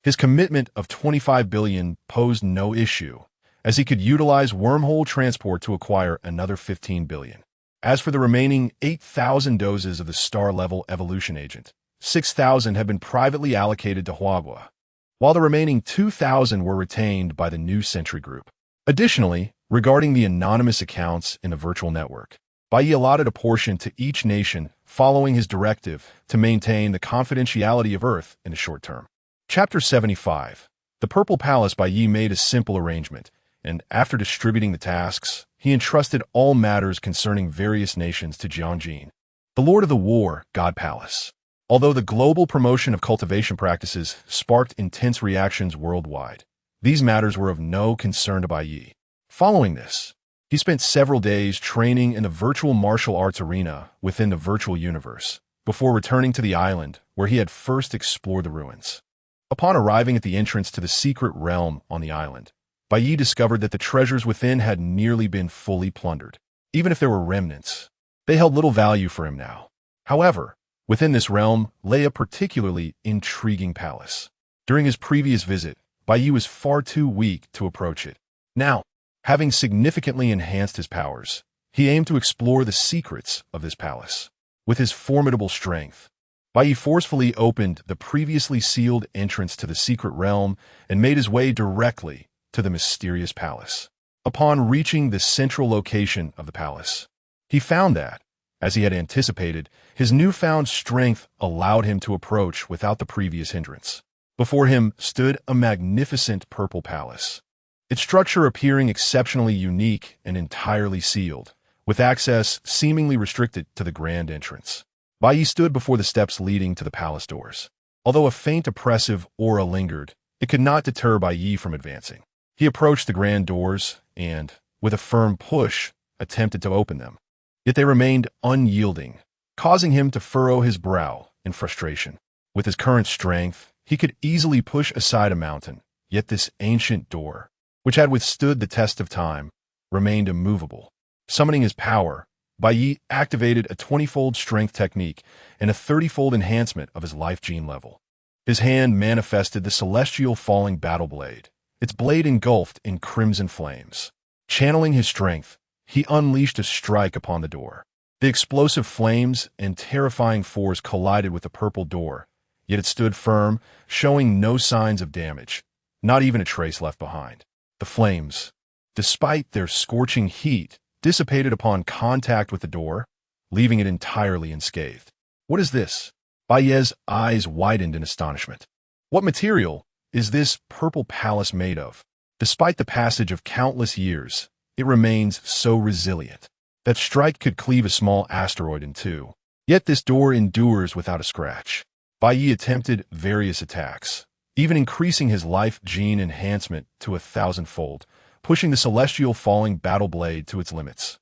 His commitment of 25 billion posed no issue, as he could utilize wormhole transport to acquire another 15 billion. As for the remaining 8,000 doses of the star-level evolution agent, 6,000 had been privately allocated to Huagua, while the remaining 2,000 were retained by the New Century Group. Additionally, regarding the anonymous accounts in the virtual network, Bai Ye allotted a portion to each nation following his directive to maintain the confidentiality of Earth in the short term. Chapter 75. The Purple Palace. Bai Ye made a simple arrangement, and after distributing the tasks, he entrusted all matters concerning various nations to Jiangjin, the Lord of the War God Palace. Although the global promotion of cultivation practices sparked intense reactions worldwide, these matters were of no concern to Bai Ye. Following this, he spent several days training in the virtual martial arts arena within the virtual universe, before returning to the island where he had first explored the ruins. Upon arriving at the entrance to the secret realm on the island, Bai Ye discovered that the treasures within had nearly been fully plundered. Even if there were remnants, they held little value for him now. However, within this realm lay a particularly intriguing palace. During his previous visit, Bai Ye was far too weak to approach it. Now, having significantly enhanced his powers, he aimed to explore the secrets of this palace. With his formidable strength, Bai Ye forcefully opened the previously sealed entrance to the secret realm and made his way directly to the mysterious palace. Upon reaching the central location of the palace, he found that, as he had anticipated, his newfound strength allowed him to approach without the previous hindrance. Before him stood a magnificent purple palace, its structure appearing exceptionally unique and entirely sealed, with access seemingly restricted to the grand entrance. Bai Ye stood before the steps leading to the palace doors. Although a faint oppressive aura lingered, it could not deter Bai Ye from advancing. He approached the grand doors and, with a firm push, attempted to open them. Yet they remained unyielding, causing him to furrow his brow in frustration. With his current strength, he could easily push aside a mountain, yet this ancient door, which had withstood the test of time, remained immovable. Summoning his power, Bai Ye activated a 20-fold strength technique and a 30-fold enhancement of his life gene level. His hand manifested the celestial falling battle blade, its blade engulfed in crimson flames. Channeling his strength, he unleashed a strike upon the door. The explosive flames and terrifying force collided with the purple door, yet it stood firm, showing no signs of damage, not even a trace left behind. The flames, despite their scorching heat, dissipated upon contact with the door, leaving it entirely unscathed. What is this? Bai Ye's eyes widened in astonishment. What material is this purple palace made of? Despite the passage of countless years, it remains so resilient. That strike could cleave a small asteroid in two. Yet this door endures without a scratch. Bai Ye attempted various attacks, even increasing his life gene enhancement to 1,000-fold, pushing the celestial falling battle blade to its limits.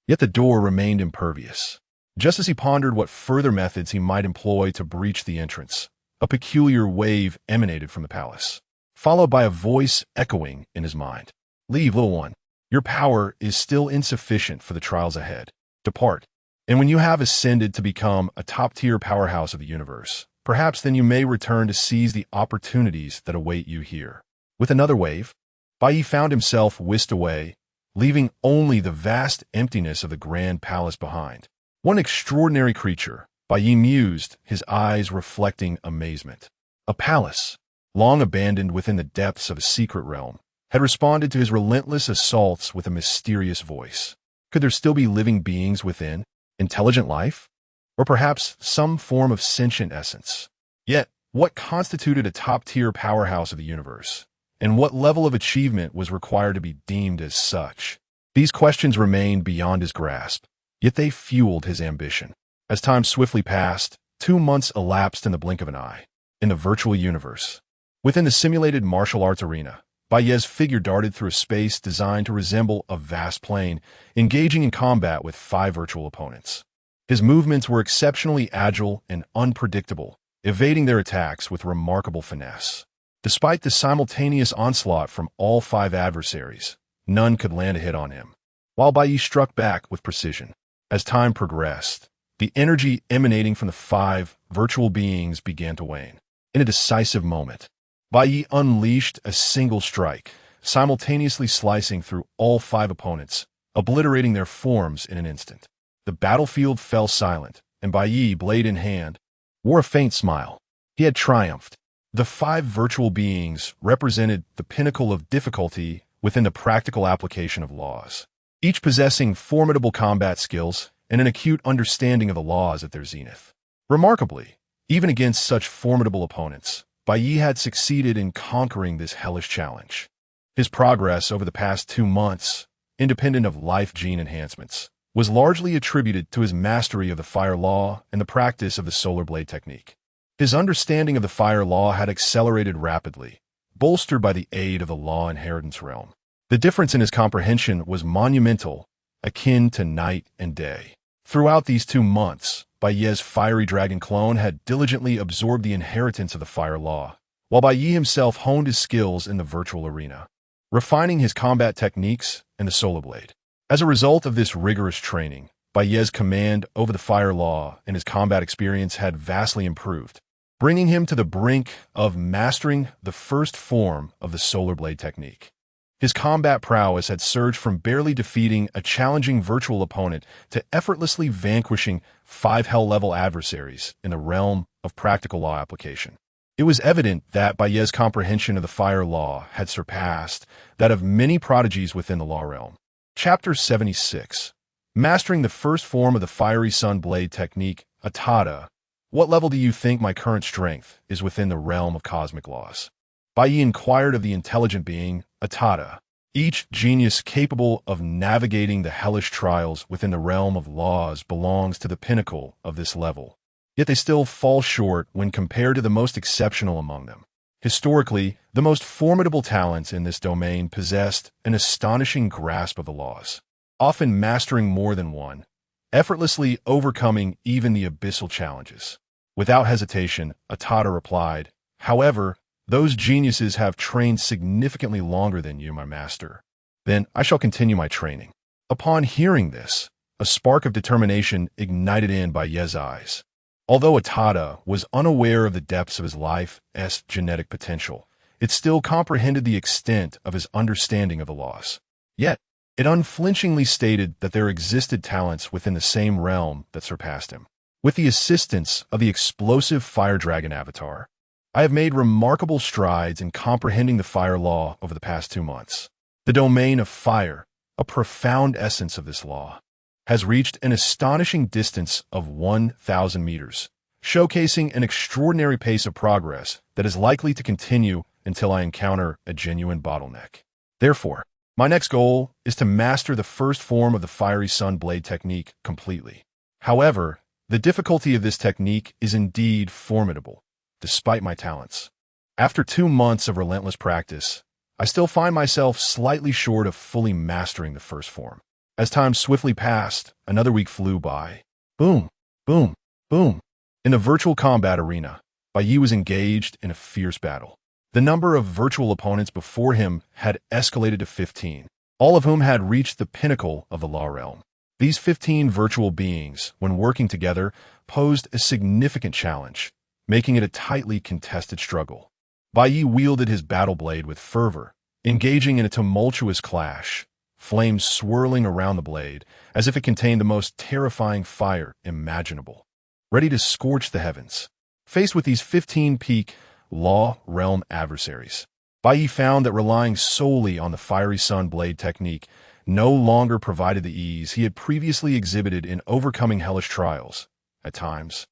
Yet the door remained impervious. Just as he pondered what further methods he might employ to breach the entrance, a peculiar wave emanated from the palace, followed by a voice echoing in his mind. "Leave, little one. Your power is still insufficient for the trials ahead. Depart. And when you have ascended to become a top-tier powerhouse of the universe, perhaps then you may return to seize the opportunities that await you here." With another wave, Bai Ye found himself whisked away, leaving only the vast emptiness of the grand palace behind. One extraordinary creature, Bai Ye mused, his eyes reflecting amazement. A palace, long abandoned within the depths of a secret realm, had responded to his relentless assaults with a mysterious voice. Could there still be living beings within? Intelligent life? Or perhaps some form of sentient essence? Yet, what constituted a top-tier powerhouse of the universe? And what level of achievement was required to be deemed as such? These questions remained beyond his grasp, yet they fueled his ambition. As time swiftly passed, 2 months elapsed in the blink of an eye. In the virtual universe, within the simulated martial arts arena, Bai Ye's figure darted through a space designed to resemble a vast plain, engaging in combat with 5 virtual opponents. His movements were exceptionally agile and unpredictable, evading their attacks with remarkable finesse. Despite the simultaneous onslaught from all 5 adversaries, none could land a hit on him, while Bai Ye struck back with precision. As time progressed, the energy emanating from the 5 virtual beings began to wane. In a decisive moment, Bai Ye unleashed a single strike, simultaneously slicing through all 5 opponents, obliterating their forms in an instant. The battlefield fell silent, and Bai Ye, blade in hand, wore a faint smile. He had triumphed. The 5 virtual beings represented the pinnacle of difficulty within the practical application of laws, each possessing formidable combat skills and an acute understanding of the laws at their zenith. Remarkably, even against such formidable opponents, Bai Ye had succeeded in conquering this hellish challenge. His progress over the past 2 months, independent of life gene enhancements, was largely attributed to his mastery of the fire law and the practice of the solar blade technique. His understanding of the fire law had accelerated rapidly, bolstered by the aid of the law inheritance realm. The difference in his comprehension was monumental, akin to night and day. Throughout these 2 months, Bai Ye's fiery dragon clone had diligently absorbed the inheritance of the fire law, while Bai Ye himself honed his skills in the virtual arena, refining his combat techniques and the solar blade. As a result of this rigorous training, Bai Ye's command over the fire law and his combat experience had vastly improved, bringing him to the brink of mastering the first form of the solar blade technique. His combat prowess had surged from barely defeating a challenging virtual opponent to effortlessly vanquishing 5 hell-level adversaries in the realm of practical law application. It was evident that Bai Ye's comprehension of the fire law had surpassed that of many prodigies within the law realm. Chapter 76. Mastering the first form of the fiery sun blade technique, Atada. What level do you think my current strength is within the realm of cosmic laws? Bai Ye inquired of the intelligent being, Atada. Each genius capable of navigating the hellish trials within the realm of laws belongs to the pinnacle of this level. Yet they still fall short when compared to the most exceptional among them. Historically, the most formidable talents in this domain possessed an astonishing grasp of the laws, often mastering more than one, effortlessly overcoming even the abyssal challenges. Without hesitation, Atada replied, "However, those geniuses have trained significantly longer than you, my master. Then I shall continue my training." Upon hearing this, a spark of determination ignited in Bai Ye's eyes. Although Atada was unaware of the depths of his life's genetic potential, it still comprehended the extent of his understanding of the laws. Yet, it unflinchingly stated that there existed talents within the same realm that surpassed him. With the assistance of the explosive fire dragon avatar, I have made remarkable strides in comprehending the fire law over the past 2 months. The domain of fire, a profound essence of this law, has reached an astonishing distance of 1,000 meters, showcasing an extraordinary pace of progress that is likely to continue until I encounter a genuine bottleneck. Therefore, my next goal is to master the first form of the fiery sun blade technique completely. However, the difficulty of this technique is indeed formidable, despite my talents. After 2 months of relentless practice, I still find myself slightly short of fully mastering the first form. As time swiftly passed, another week flew by. Boom, boom, boom. In the virtual combat arena, Bai Ye was engaged in a fierce battle. The number of virtual opponents before him had escalated to 15, all of whom had reached the pinnacle of the law realm. These 15 virtual beings, when working together, posed a significant challenge, making it a tightly contested struggle. Bai Ye wielded his battle blade with fervor, engaging in a tumultuous clash, flames swirling around the blade as if it contained the most terrifying fire imaginable, ready to scorch the heavens. Faced with these 15 peak law realm adversaries, Bai Ye found that relying solely on the fiery sun blade technique no longer provided the ease he had previously exhibited in overcoming hellish trials. At times,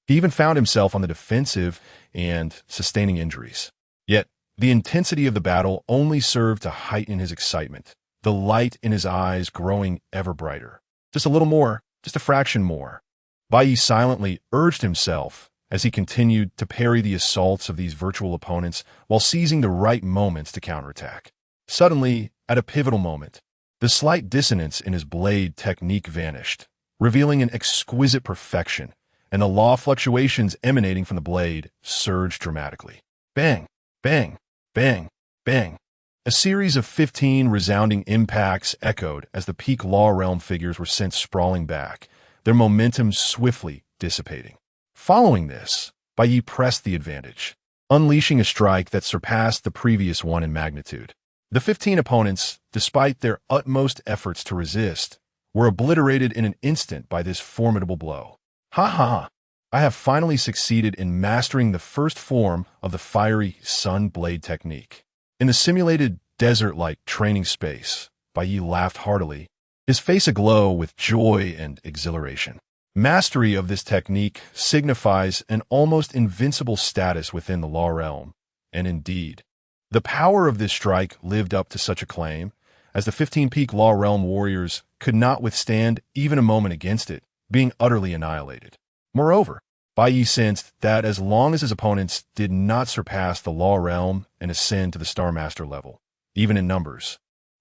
he even found himself on the defensive and sustaining injuries. Yet, the intensity of the battle only served to heighten his excitement, the light in his eyes growing ever brighter. Just a little more, just a fraction more. Bai Ye silently urged himself as he continued to parry the assaults of these virtual opponents while seizing the right moments to counterattack. Suddenly, at a pivotal moment, the slight dissonance in his blade technique vanished, revealing an exquisite perfection, and the law fluctuations emanating from the blade surged dramatically. Bang, bang, bang, bang. A series of 15 resounding impacts echoed as the peak law realm figures were sent sprawling back, their momentum swiftly dissipating. Following this, Bai Ye pressed the advantage, unleashing a strike that surpassed the previous one in magnitude. The 15 opponents, despite their utmost efforts to resist, were obliterated in an instant by this formidable blow. Ha ha ha! I have finally succeeded in mastering the first form of the fiery sun blade technique. In the simulated desert-like training space, Bai Ye laughed heartily, his face aglow with joy and exhilaration. Mastery of this technique signifies an almost invincible status within the law realm, and indeed, the power of this strike lived up to such a claim, as the 15 peak law realm warriors could not withstand even a moment against it, being utterly annihilated. Moreover, Bai Ye sensed that as long as his opponents did not surpass the law realm and ascend to the Star Master level, even in numbers,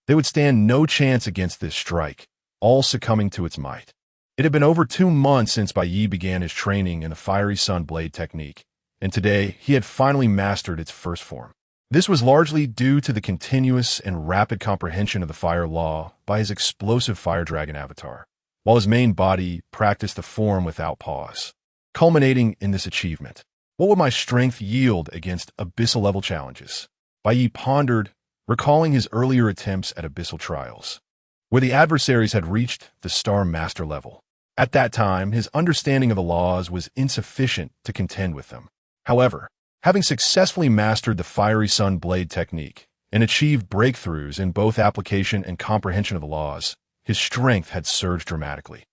they would stand no chance against this strike, all succumbing to its might. It had been over 2 months since Bai Ye began his training in the fiery sun blade technique, and today he had finally mastered its first form. This was largely due to the continuous and rapid comprehension of the fire law by his explosive fire dragon avatar, while his main body practiced the form without pause. Culminating in this achievement, what would my strength yield against abyssal-level challenges? Bai Ye pondered, recalling his earlier attempts at abyssal trials, where the adversaries had reached the Star Master level. At that time, his understanding of the laws was insufficient to contend with them. However, having successfully mastered the Fiery Sun Blade technique and achieved breakthroughs in both application and comprehension of the laws, his strength had surged dramatically.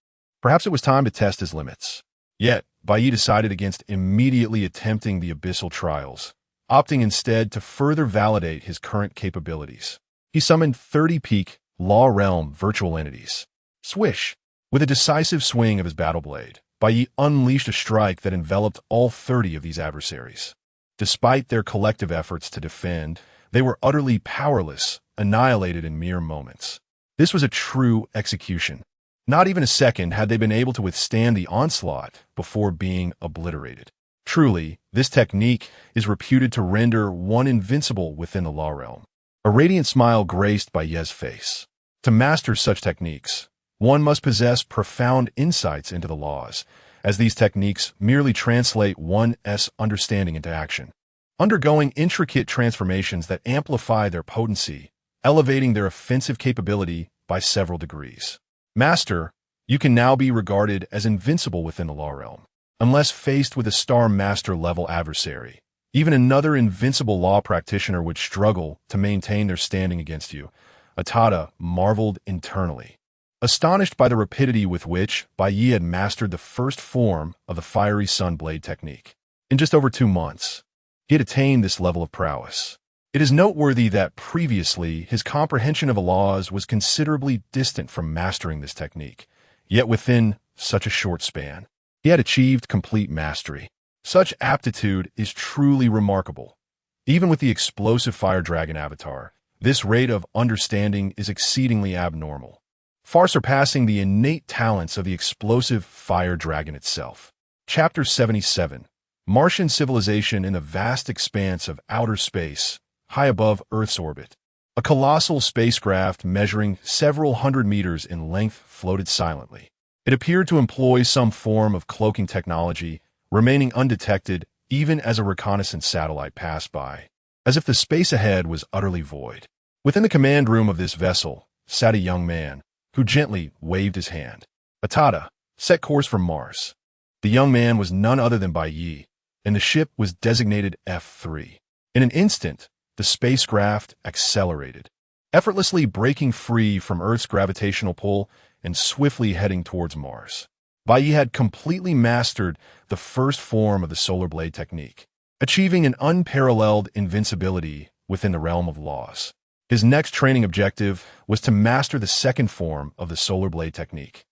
Perhaps it was time to test his limits. Yet, Bai Ye decided against immediately attempting the abyssal trials, opting instead to further validate his current capabilities. He summoned 30 peak Law Realm virtual entities. Swish! With a decisive swing of his battle blade, Bai Ye unleashed a strike that enveloped all 30 of these adversaries. Despite their collective efforts to defend, they were utterly powerless, annihilated in mere moments. This was a true execution. Not even a second had they been able to withstand the onslaught before being obliterated. Truly, this technique is reputed to render one invincible within the Law Realm. A radiant smile graced Bai Ye's face. To master such techniques, one must possess profound insights into the laws, as these techniques merely translate one's understanding into action, undergoing intricate transformations that amplify their potency, elevating their offensive capability by several degrees. Master, you can now be regarded as invincible within the Law Realm. Unless faced with a Star Master level adversary, even another invincible law practitioner would struggle to maintain their standing against you. Atada marveled internally, astonished by the rapidity with which Bai Ye had mastered the first form of the Fiery Sun Blade technique. In just over 2 months, he had attained this level of prowess. It is noteworthy that previously his comprehension of the laws was considerably distant from mastering this technique, yet within such a short span, he had achieved complete mastery. Such aptitude is truly remarkable. Even with the explosive Fire Dragon avatar, this rate of understanding is exceedingly abnormal, far surpassing the innate talents of the explosive Fire Dragon itself. Chapter 77. Martian Civilization in the Vast Expanse of Outer Space, high above Earth's orbit. A colossal spacecraft measuring several hundred meters in length floated silently. It appeared to employ some form of cloaking technology, remaining undetected even as a reconnaissance satellite passed by, as if the space ahead was utterly void. Within the command room of this vessel sat a young man, who gently waved his hand. Atada, set course for Mars. The young man was none other than Bai Ye, and the ship was designated F3. In an instant, the spacecraft accelerated, effortlessly breaking free from Earth's gravitational pull and swiftly heading towards Mars. Bai Ye had completely mastered the first form of the Solar Blade technique, achieving an unparalleled invincibility within the realm of laws. His next training objective was to master the second form of the Solar Blade technique,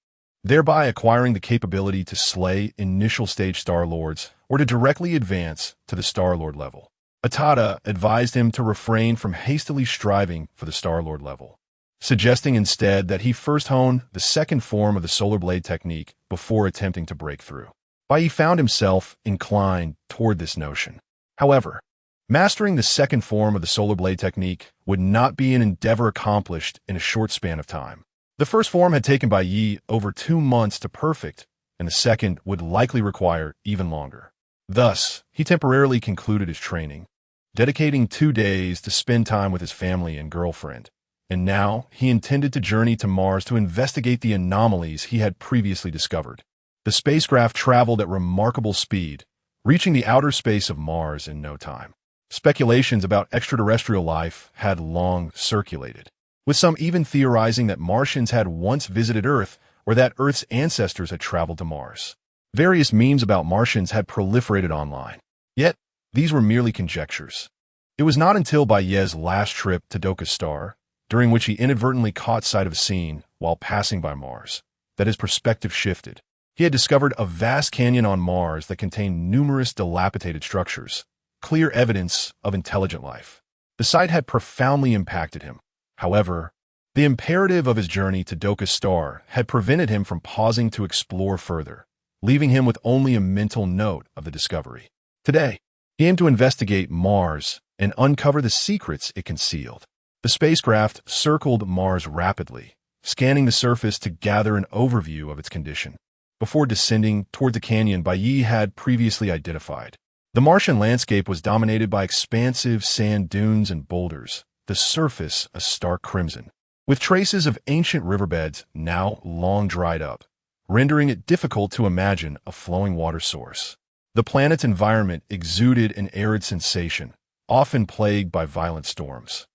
thereby acquiring the capability to slay initial stage Star-Lords or to directly advance to the Star-Lord level. Atada advised him to refrain from hastily striving for the Star-Lord level, suggesting instead that he first hone the second form of the Solar Blade technique before attempting to break through. Bai Ye found himself inclined toward this notion. However, mastering the second form of the Solar Blade technique would not be an endeavor accomplished in a short span of time. The first form had taken Bai Ye over 2 months to perfect, and the second would likely require even longer. Thus, he temporarily concluded his training, dedicating 2 days to spend time with his family and girlfriend. And now he intended to journey to Mars to investigate the anomalies he had previously discovered. The spacecraft traveled at remarkable speed, reaching the outer space of Mars in no time. Speculations about extraterrestrial life had long circulated, with some even theorizing that Martians had once visited Earth or that Earth's ancestors had traveled to Mars. Various memes about Martians had proliferated online, yet these were merely conjectures. It was not until Bai Ye's last trip to Doka's star, during which he inadvertently caught sight of a scene while passing by Mars, that his perspective shifted. He had discovered a vast canyon on Mars that contained numerous dilapidated structures, clear evidence of intelligent life. The sight had profoundly impacted him. However, the imperative of his journey to Doka's star had prevented him from pausing to explore further, leaving him with only a mental note of the discovery. Today, He aimed to investigate Mars and uncover the secrets it concealed. The spacecraft circled Mars rapidly, scanning the surface to gather an overview of its condition. Before descending toward the canyon Bai Ye had previously identified, the Martian landscape was dominated by expansive sand dunes and boulders, the surface a stark crimson, with traces of ancient riverbeds now long dried up, rendering it difficult to imagine a flowing water source. The planet's environment exuded an arid sensation, often plagued by violent storms,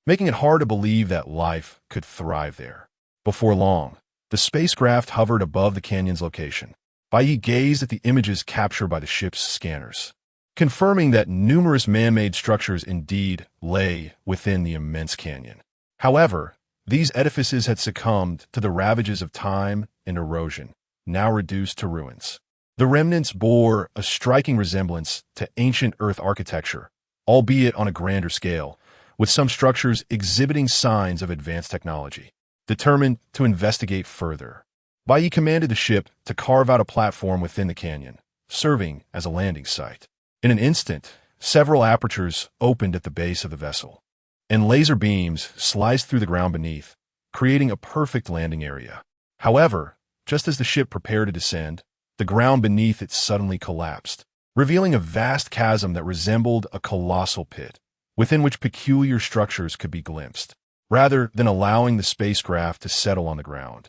making it hard to believe that life could thrive there. Before long, the spacecraft hovered above the canyon's location. Bai Ye gazed at the images captured by the ship's scanners, confirming that numerous man-made structures indeed lay within the immense canyon. However, these edifices had succumbed to the ravages of time and erosion, now reduced to ruins. The remnants bore a striking resemblance to ancient Earth architecture, albeit on a grander scale, with some structures exhibiting signs of advanced technology. Determined to investigate further, Bai Ye commanded the ship to carve out a platform within the canyon, serving as a landing site. In an instant, several apertures opened at the base of the vessel, and laser beams sliced through the ground beneath, creating a perfect landing area. However, just as the ship prepared to descend, the ground beneath it suddenly collapsed, revealing a vast chasm that resembled a colossal pit, within which peculiar structures could be glimpsed. Rather than allowing the spacecraft to settle on the ground,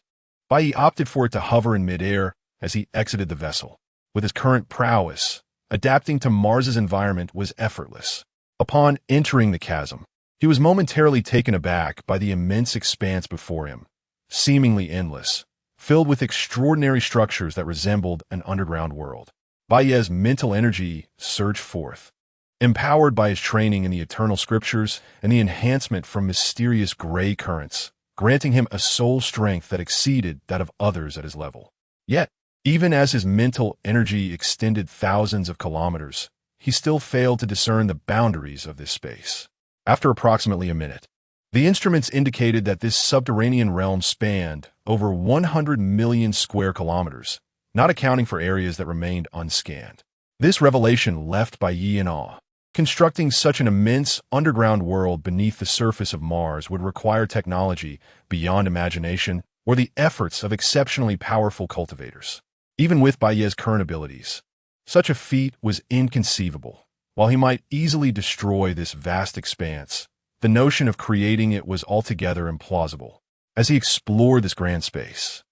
Bai Ye opted for it to hover in midair as he exited the vessel. With his current prowess, adapting to Mars's environment was effortless. Upon entering the chasm, he was momentarily taken aback by the immense expanse before him, seemingly endless, filled with extraordinary structures that resembled an underground world. Bai Ye's mental energy surged forth, empowered by his training in the eternal scriptures and the enhancement from mysterious gray currents, granting him a soul strength that exceeded that of others at his level. Yet, even as his mental energy extended thousands of kilometers, he still failed to discern the boundaries of this space. After approximately a minute, the instruments indicated that this subterranean realm spanned over 100 million square kilometers, not accounting for areas that remained unscanned. This revelation left Bai Ye in awe. Constructing such an immense underground world beneath the surface of Mars would require technology beyond imagination or the efforts of exceptionally powerful cultivators. Even with Bai Ye's current abilities, such a feat was inconceivable. While he might easily destroy this vast expanse, the notion of creating it was altogether implausible. As he explored this grand space,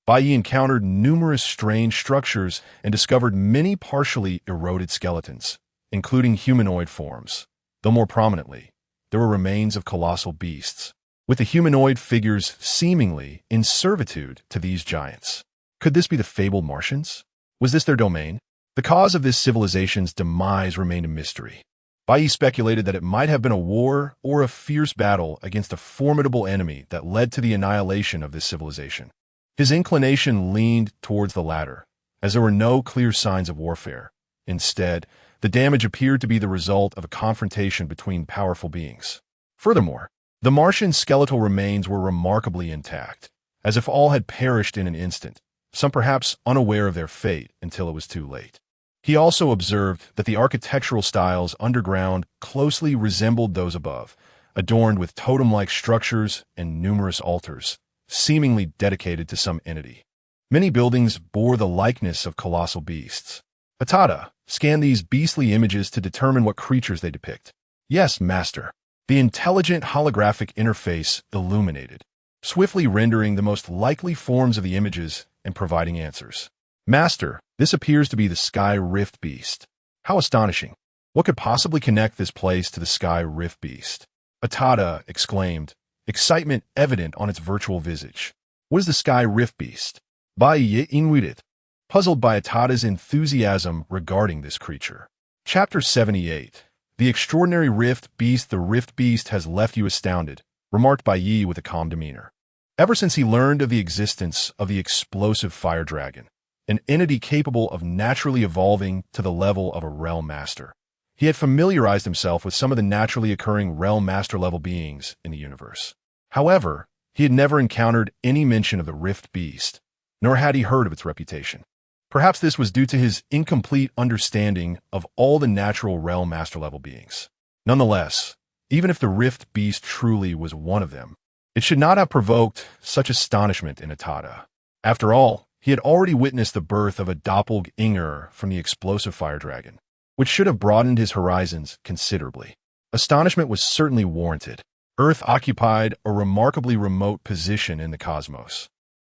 Bai Ye encountered numerous strange structures and discovered many partially eroded skeletons, including humanoid forms. Though more prominently, there were remains of colossal beasts, with the humanoid figures seemingly in servitude to these giants. Could this be the fabled Martians? Was this their domain? The cause of this civilization's demise remained a mystery. Bai Ye speculated that it might have been a war or a fierce battle against a formidable enemy that led to the annihilation of this civilization. His inclination leaned towards the latter, as there were no clear signs of warfare. Instead, the damage appeared to be the result of a confrontation between powerful beings. Furthermore, the Martian skeletal remains were remarkably intact, as if all had perished in an instant, some perhaps unaware of their fate until it was too late. He also observed that the architectural styles underground closely resembled those above, adorned with totem-like structures and numerous altars, seemingly dedicated to some entity. Many buildings bore the likeness of colossal beasts. Atada scanned these beastly images to determine what creatures they depict. Yes, master. The intelligent holographic interface illuminated, swiftly rendering the most likely forms of the images and providing answers. Master, this appears to be the Sky Rift Beast. How astonishing. What could possibly connect this place to the Sky Rift Beast? Atada exclaimed, excitement evident on its virtual visage. What is the Sky Rift Beast? Bai Ye inwitted, puzzled by Atada's enthusiasm regarding this creature. Chapter 78. The extraordinary Rift Beast. The Rift Beast has left you astounded, remarked Bai Ye with a calm demeanor. Ever since he learned of the existence of the explosive fire dragon, an entity capable of naturally evolving to the level of a realm master, he had familiarized himself with some of the naturally occurring realm master level beings in the universe. However, he had never encountered any mention of the Rift Beast, nor had he heard of its reputation. Perhaps this was due to his incomplete understanding of all the natural realm master-level beings. Nonetheless, even if the Rift Beast truly was one of them, it should not have provoked such astonishment in Utada. After all, he had already witnessed the birth of a doppelganger from the explosive fire dragon, which should have broadened his horizons considerably. Astonishment was certainly warranted. Earth occupied a remarkably remote position in the cosmos,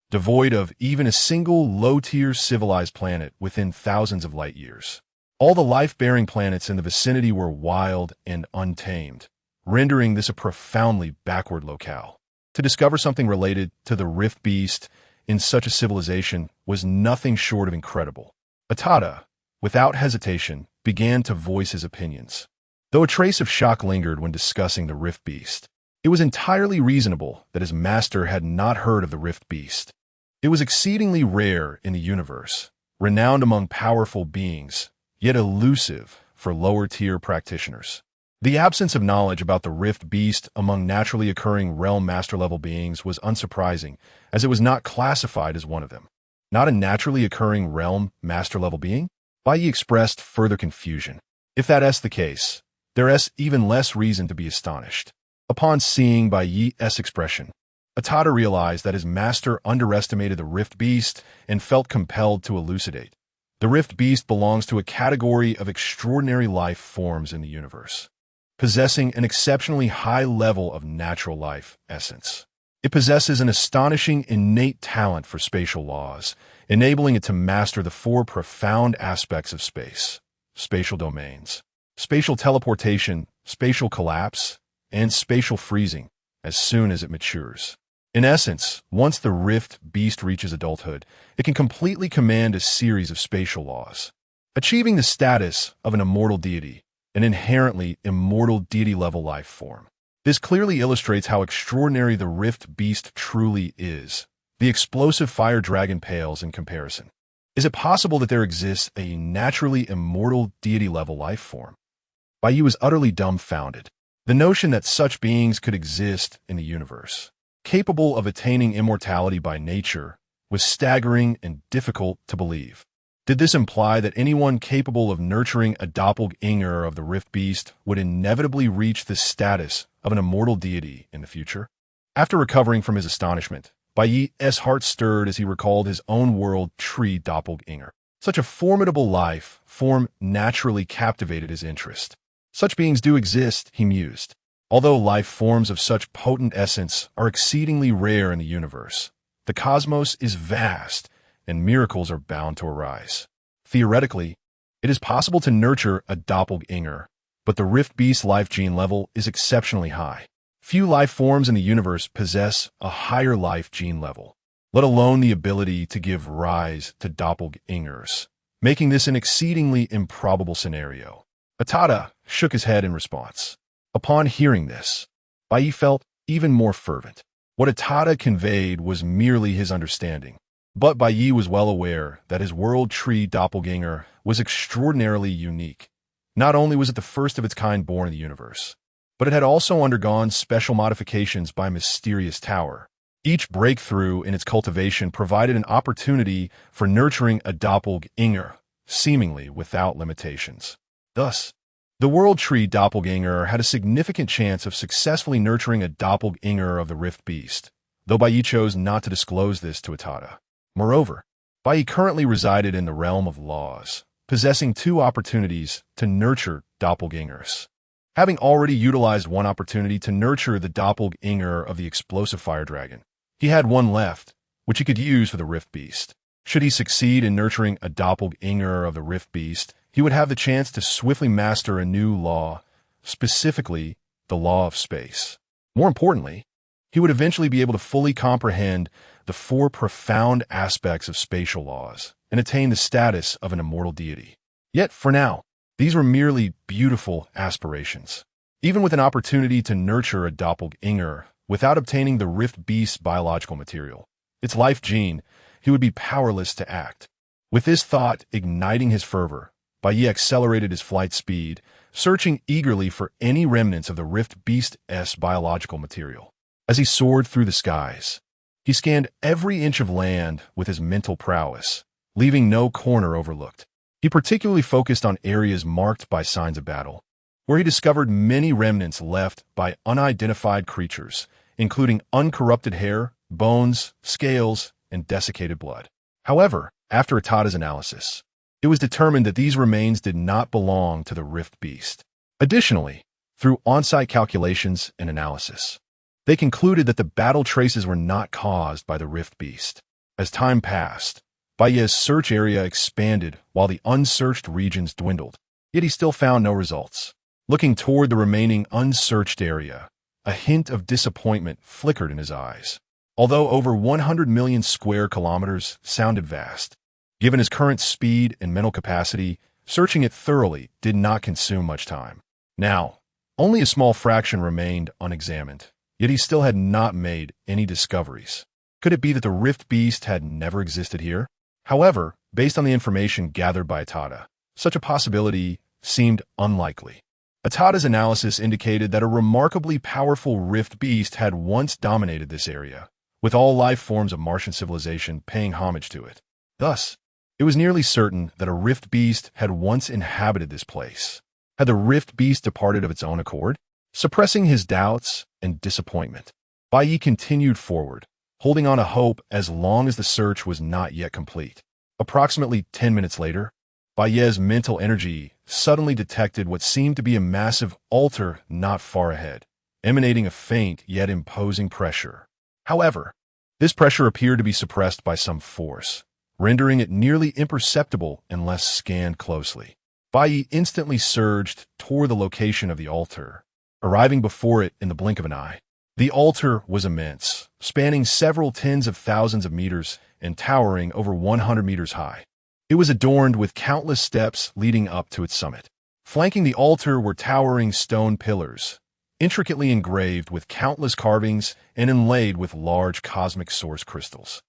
devoid of even a single low-tier civilized planet within thousands of light years. All the life-bearing planets in the vicinity were wild and untamed, rendering this a profoundly backward locale. To discover something related to the Rift Beast in such a civilization was nothing short of incredible. Utada, without hesitation, began to voice his opinions. Though a trace of shock lingered when discussing the Rift Beast, it was entirely reasonable that his master had not heard of the Rift Beast. It was exceedingly rare in the universe, renowned among powerful beings, yet elusive for lower-tier practitioners. The absence of knowledge about the Rift Beast among naturally occurring realm master-level beings was unsurprising, as it was not classified as one of them. Not a naturally occurring realm master-level being? Bai Ye expressed further confusion. If that's the case, there is even less reason to be astonished. Upon seeing Bai Ye's expression, Utada realized that his master underestimated the Rift Beast and felt compelled to elucidate. The Rift Beast belongs to a category of extraordinary life forms in the universe, possessing an exceptionally high level of natural life essence. It possesses an astonishing innate talent for spatial laws, enabling it to master the four profound aspects of space: spatial domains, spatial teleportation, spatial collapse, and spatial freezing as soon as it matures. In essence, once the Rift Beast reaches adulthood, it can completely command a series of spatial laws, achieving the status of an immortal deity, an inherently immortal deity-level life form. This clearly illustrates how extraordinary the Rift Beast truly is. The explosive fire dragon pales in comparison. Is it possible that there exists a naturally immortal deity-level life form? Bai Ye was utterly dumbfounded. The notion that such beings could exist in the universe, capable of attaining immortality by nature, was staggering and difficult to believe. Did this imply that anyone capable of nurturing a doppelganger of the Rift Beast would inevitably reach the status of an immortal deity in the future? After recovering from his astonishment, Bai Ye's heart stirred as he recalled his own world tree doppelganger. Such a formidable life form naturally captivated his interest. Such beings do exist, he mused. Although life forms of such potent essence are exceedingly rare in the universe, the cosmos is vast, and miracles are bound to arise. Theoretically, it is possible to nurture a doppelganger, but the Rift Beast life gene level is exceptionally high. Few life forms in the universe possess a higher life gene level, let alone the ability to give rise to doppelgangers, making this an exceedingly improbable scenario. Utada shook his head in response. Upon hearing this, Bai Ye felt even more fervent. What Utada conveyed was merely his understanding, but Bai Ye was well aware that his world tree doppelganger was extraordinarily unique. Not only was it the first of its kind born in the universe, but it had also undergone special modifications by Mysterious Tower. Each breakthrough in its cultivation provided an opportunity for nurturing a doppelganger, seemingly without limitations. Thus, the World Tree Doppelganger had a significant chance of successfully nurturing a doppelganger of the Rift Beast, though Bai Ye chose not to disclose this to Utada. Moreover, Bai Ye currently resided in the realm of laws, possessing two opportunities to nurture doppelgangers. Having already utilized one opportunity to nurture the doppelganger of the explosive fire dragon, he had one left, which he could use for the Rift Beast. Should he succeed in nurturing a doppelganger of the Rift Beast, he would have the chance to swiftly master a new law, specifically the law of space. More importantly, he would eventually be able to fully comprehend the four profound aspects of spatial laws and attain the status of an immortal deity. Yet, for now, these were merely beautiful aspirations. Even with an opportunity to nurture a doppelganger without obtaining the Rift Beast's biological material, its life gene, he would be powerless to act. With this thought igniting his fervor, Bai Ye accelerated his flight speed, searching eagerly for any remnants of the Rift Beast's biological material. As he soared through the skies, he scanned every inch of land with his mental prowess, leaving no corner overlooked. He particularly focused on areas marked by signs of battle, where he discovered many remnants left by unidentified creatures, including uncorrupted hair, bones, scales, and desiccated blood. However, after Atada's analysis, it was determined that these remains did not belong to the Rift Beast. Additionally, through on-site calculations and analysis, they concluded that the battle traces were not caused by the Rift Beast. As time passed, Bai Ye's search area expanded while the unsearched regions dwindled, yet he still found no results. Looking toward the remaining unsearched area, a hint of disappointment flickered in his eyes. Although over 100 million square kilometers sounded vast, given his current speed and mental capacity, searching it thoroughly did not consume much time. Now, only a small fraction remained unexamined, yet he still had not made any discoveries. Could it be that the Rift Beast had never existed here? However, based on the information gathered by Atada, such a possibility seemed unlikely. Atada's analysis indicated that a remarkably powerful Rift Beast had once dominated this area, with all life forms of Martian civilization paying homage to it. Thus, it was nearly certain that a Rift Beast had once inhabited this place. Had the Rift Beast departed of its own accord? Suppressing his doubts and disappointment, Bai Ye continued forward, holding on to hope as long as the search was not yet complete. Approximately 10 minutes later, Bai Ye's mental energy suddenly detected what seemed to be a massive altar not far ahead, emanating a faint yet imposing pressure. However, this pressure appeared to be suppressed by some force, rendering it nearly imperceptible unless scanned closely. Bai Ye instantly surged toward the location of the altar, arriving before it in the blink of an eye. The altar was immense, spanning several tens of thousands of meters and towering over 100 meters high. It was adorned with countless steps leading up to its summit. Flanking the altar were towering stone pillars, intricately engraved with countless carvings and inlaid with large cosmic source crystals.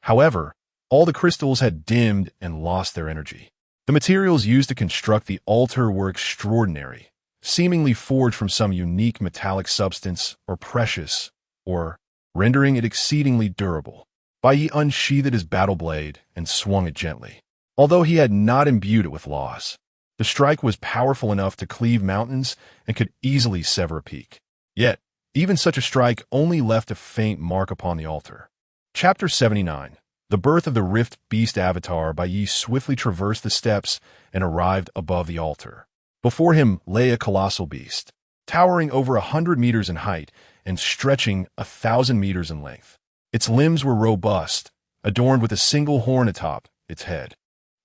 However, all the crystals had dimmed and lost their energy. The materials used to construct the altar were extraordinary, seemingly forged from some unique metallic substance or precious, or rendering it exceedingly durable. Bai Ye unsheathed his battle blade and swung it gently. Although he had not imbued it with laws, the strike was powerful enough to cleave mountains and could easily sever a peak. Yet, even such a strike only left a faint mark upon the altar. Chapter 79. The birth of the Rift Beast Avatar. Bai Ye swiftly traversed the steps and arrived above the altar. Before him lay a colossal beast, towering over 100 meters in height and stretching 1,000 meters in length. Its limbs were robust, adorned with a single horn atop its head,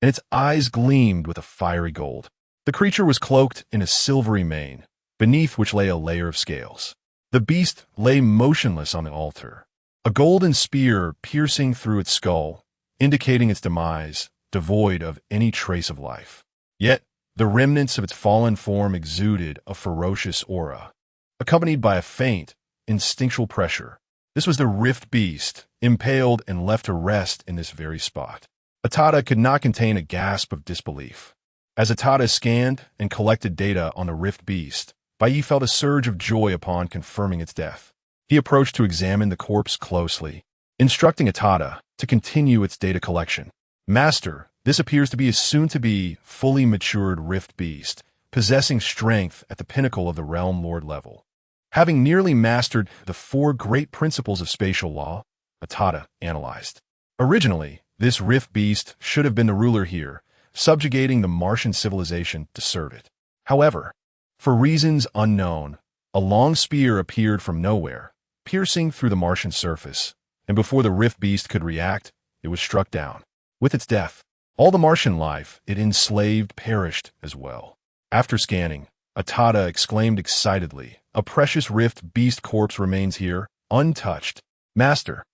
and its eyes gleamed with a fiery gold. The creature was cloaked in a silvery mane, beneath which lay a layer of scales. The beast lay motionless on the altar, a golden spear piercing through its skull, indicating its demise, devoid of any trace of life. Yet, the remnants of its fallen form exuded a ferocious aura, accompanied by a faint, instinctual pressure. This was the Rift Beast, impaled and left to rest in this very spot. Atada could not contain a gasp of disbelief. As Atada scanned and collected data on the Rift Beast, Bai Ye felt a surge of joy upon confirming its death. He approached to examine the corpse closely, instructing Atada to continue its data collection. Master, this appears to be a soon-to-be, fully matured Rift Beast, possessing strength at the pinnacle of the Realm Lord level. Having nearly mastered the 4 great principles of spatial law, Atada analyzed. Originally, this Rift Beast should have been the ruler here, subjugating the Martian civilization to serve it. However, for reasons unknown, a long spear appeared from nowhere, piercing through the Martian surface, and before the Rift Beast could react, it was struck down. With its death, all the Martian life it enslaved perished as well. After scanning, Atada exclaimed excitedly, "A precious Rift Beast corpse remains here, untouched. Master,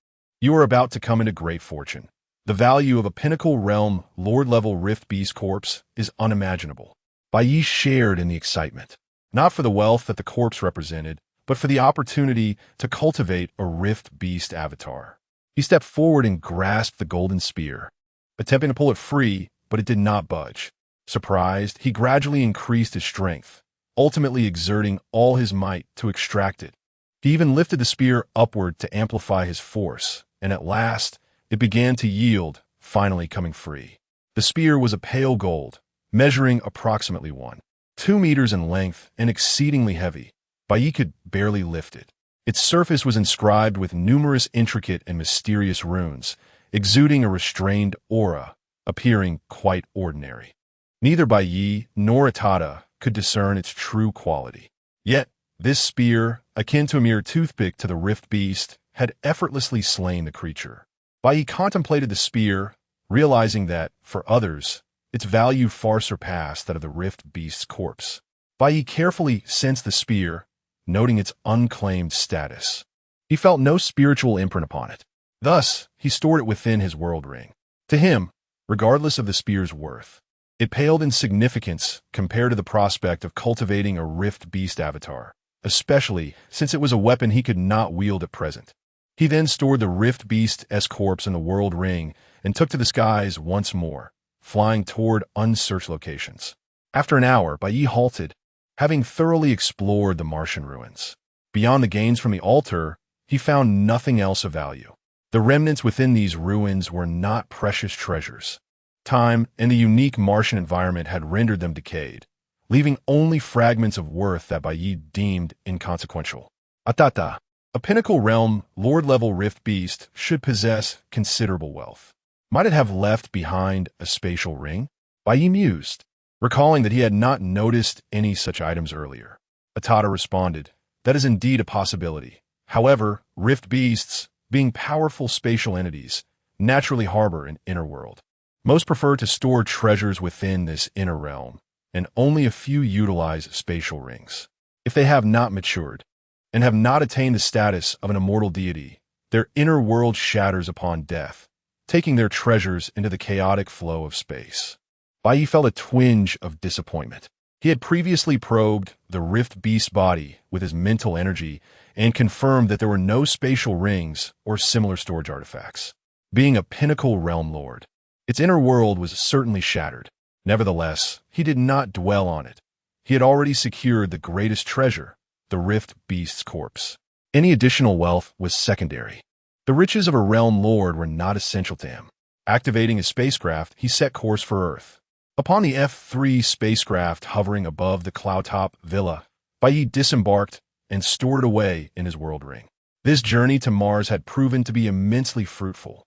you are about to come into great fortune. The value of a pinnacle realm Lord-level Rift Beast corpse is unimaginable." Bai Ye shared in the excitement, not for the wealth that the corpse represented, but for the opportunity to cultivate a Rift Beast avatar. He stepped forward and grasped the golden spear, attempting to pull it free, but it did not budge. Surprised, he gradually increased his strength, ultimately exerting all his might to extract it. He even lifted the spear upward to amplify his force, and at last, it began to yield, finally coming free. The spear was a pale gold, measuring approximately 1.2 meters in length and exceedingly heavy. Bai Ye could barely lift it. Its surface was inscribed with numerous intricate and mysterious runes, exuding a restrained aura, appearing quite ordinary. Neither Bai Ye nor Atada could discern its true quality. Yet, this spear, akin to a mere toothpick to the rift beast, had effortlessly slain the creature. Bai Ye contemplated the spear, realizing that, for others, its value far surpassed that of the rift beast's corpse. Bai Ye carefully sensed the spear, noting its unclaimed status. He felt no spiritual imprint upon it. Thus, he stored it within his world ring. To him, regardless of the spear's worth, it paled in significance compared to the prospect of cultivating a rift beast avatar, especially since it was a weapon he could not wield at present. He then stored the rift beast's corpse in the world ring and took to the skies once more, flying toward unsearched locations. After an hour, Bai Ye halted, having thoroughly explored the Martian ruins. Beyond the gains from the altar, he found nothing else of value. The remnants within these ruins were not precious treasures. Time and the unique Martian environment had rendered them decayed, leaving only fragments of worth that Bai Ye deemed inconsequential. Atata, a pinnacle realm, lord-level rift beast, should possess considerable wealth. Might it have left behind a spatial ring? Bai Ye mused, recalling that he had not noticed any such items earlier. Atada responded, "That is indeed a possibility. However, rift beasts, being powerful spatial entities, naturally harbor an inner world. Most prefer to store treasures within this inner realm, and only a few utilize spatial rings. If they have not matured, and have not attained the status of an immortal deity, their inner world shatters upon death, taking their treasures into the chaotic flow of space." Bai Ye felt a twinge of disappointment. He had previously probed the rift beast body with his mental energy and confirmed that there were no spatial rings or similar storage artifacts. Being a pinnacle realm lord, its inner world was certainly shattered. Nevertheless, he did not dwell on it. He had already secured the greatest treasure, the rift beast's corpse. Any additional wealth was secondary. The riches of a realm lord were not essential to him. Activating his spacecraft, he set course for Earth. Upon the F-3 spacecraft hovering above the cloudtop villa, Bai Ye disembarked and stored it away in his world ring. This journey to Mars had proven to be immensely fruitful,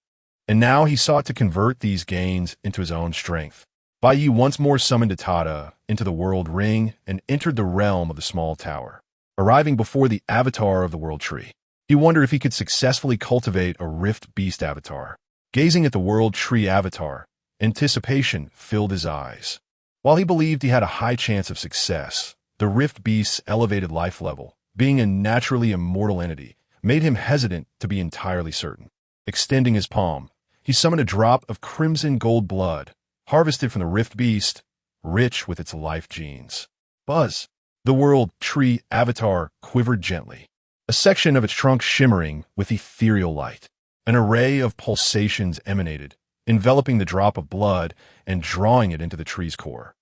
and now he sought to convert these gains into his own strength. Bai Ye once more summoned Atada into the world ring and entered the realm of the small tower. Arriving before the avatar of the world tree, he wondered if he could successfully cultivate a rift beast avatar. Gazing at the world tree avatar, anticipation filled his eyes. While he believed he had a high chance of success, the rift beast's elevated life level, being a naturally immortal entity, made him hesitant to be entirely certain. Extending his palm, he summoned a drop of crimson gold blood, harvested from the rift beast, rich with its life genes. Buzz! The world tree avatar quivered gently, a section of its trunk shimmering with ethereal light. An array of pulsations emanated, enveloping the drop of blood and drawing it into the tree's core.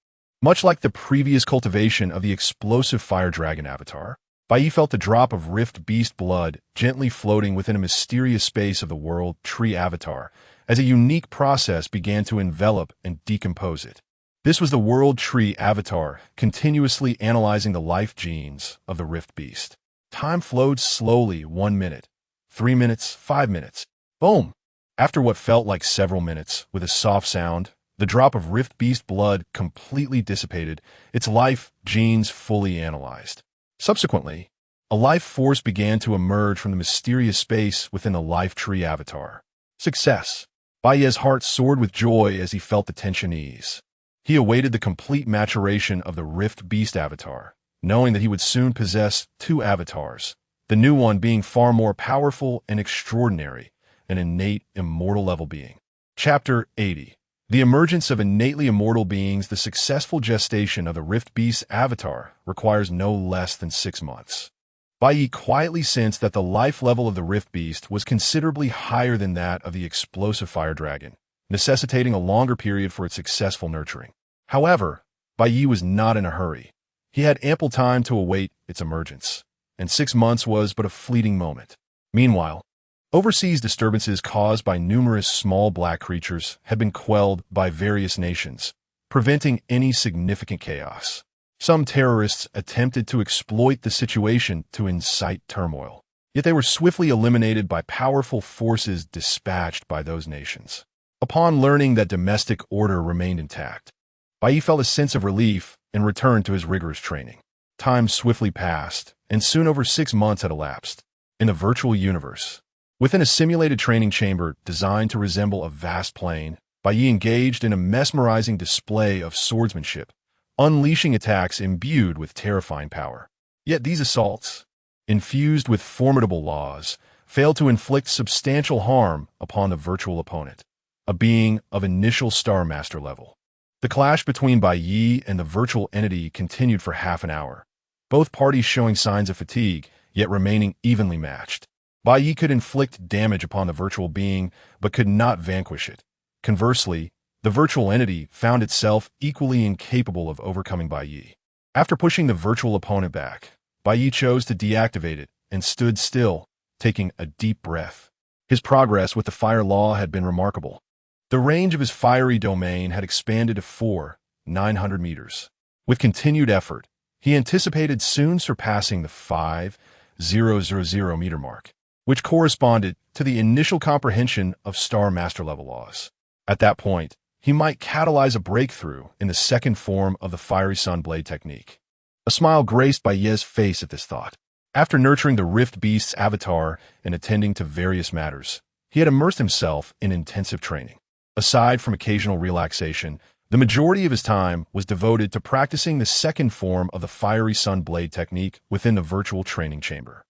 Much like the previous cultivation of the explosive fire dragon avatar, Bai Ye felt the drop of rift beast blood gently floating within a mysterious space of the world tree avatar as a unique process began to envelop and decompose it. This was the world tree avatar continuously analyzing the life genes of the rift beast. Time flowed slowly. 1 minute, 3 minutes, 5 minutes. Boom! After what felt like several minutes, with a soft sound, the drop of rift beast blood completely dissipated, its life genes fully analyzed. Subsequently, a life force began to emerge from the mysterious space within the life tree avatar. Success! Bai Ye's heart soared with joy as he felt the tension ease. He awaited the complete maturation of the rift beast avatar, knowing that he would soon possess 2 avatars, the new one being far more powerful and extraordinary, an innate immortal level being. Chapter 80. The emergence of innately immortal beings. The successful gestation of the rift beast avatar requires no less than 6 months. Bai Ye quietly sensed that the life level of the rift beast was considerably higher than that of the explosive fire dragon, necessitating a longer period for its successful nurturing. However, Bai Ye was not in a hurry. He had ample time to await its emergence, and 6 months was but a fleeting moment. Meanwhile, Overseas disturbances caused by numerous small black creatures had been quelled by various nations, preventing any significant chaos. Some terrorists attempted to exploit the situation to incite turmoil, yet they were swiftly eliminated by powerful forces dispatched by those nations. Upon learning that domestic order remained intact, Bai Ye felt a sense of relief and returned to his rigorous training. Time swiftly passed, and soon over 6 months had elapsed. In the virtual universe, within a simulated training chamber designed to resemble a vast plain, Bai Ye engaged in a mesmerizing display of swordsmanship, unleashing attacks imbued with terrifying power. Yet these assaults, infused with formidable laws, failed to inflict substantial harm upon the virtual opponent, a being of initial Star Master level. The clash between Bai Ye and the virtual entity continued for half an hour, both parties showing signs of fatigue, yet remaining evenly matched. Bai Ye could inflict damage upon the virtual being, but could not vanquish it. Conversely, the virtual entity found itself equally incapable of overcoming Bai Ye. After pushing the virtual opponent back, Bai Ye chose to deactivate it and stood still, taking a deep breath. His progress with the fire law had been remarkable. The range of his fiery domain had expanded to 900 meters. With continued effort, he anticipated soon surpassing the 5,000 meter mark, which corresponded to the initial comprehension of Star Master level laws. At that point, he might catalyze a breakthrough in the second form of the Fiery Sun Blade technique. A smile graced Bai Ye's face at this thought. After nurturing the Rift Beast's avatar and attending to various matters, he had immersed himself in intensive training. Aside from occasional relaxation, the majority of his time was devoted to practicing the second form of the Fiery Sun Blade technique within the virtual training chamber.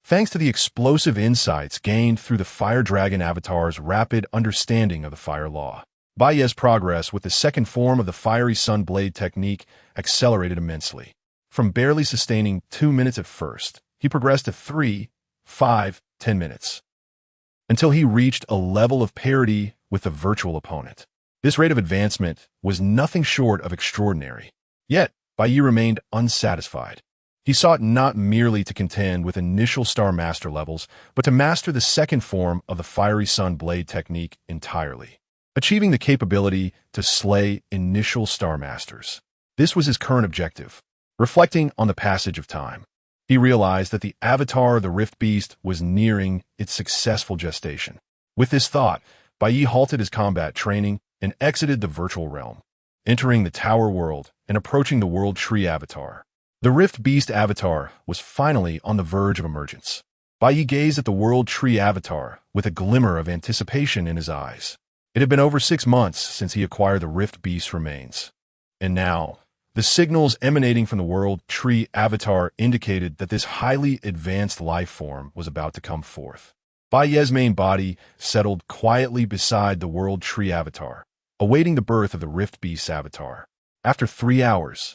Thanks to the explosive insights gained through the Fire Dragon avatar's rapid understanding of the fire law, Bai Ye's progress with the second form of the Fiery Sun Blade technique accelerated immensely. From barely sustaining 2 minutes at first, he progressed to 3, 5, 10 minutes, until he reached a level of parity with the virtual opponent. This rate of advancement was nothing short of extraordinary. Yet, Bai Ye remained unsatisfied. He sought not merely to contend with initial Star Master levels, but to master the second form of the Fiery Sun Blade technique entirely, achieving the capability to slay initial Star Masters. This was his current objective. Reflecting on the passage of time, he realized that the avatar of the Rift Beast was nearing its successful gestation. With this thought, Bai Ye halted his combat training and exited the virtual realm, entering the Tower World and approaching the World Tree avatar. The Rift Beast avatar was finally on the verge of emergence. Bai Ye gazed at the World Tree avatar with a glimmer of anticipation in his eyes. It had been over 6 months since he acquired the Rift Beast's remains. And now, the signals emanating from the World Tree avatar indicated that this highly advanced life form was about to come forth. Bai Ye's main body settled quietly beside the World Tree avatar, awaiting the birth of the Rift Beast's avatar. After 3 hours,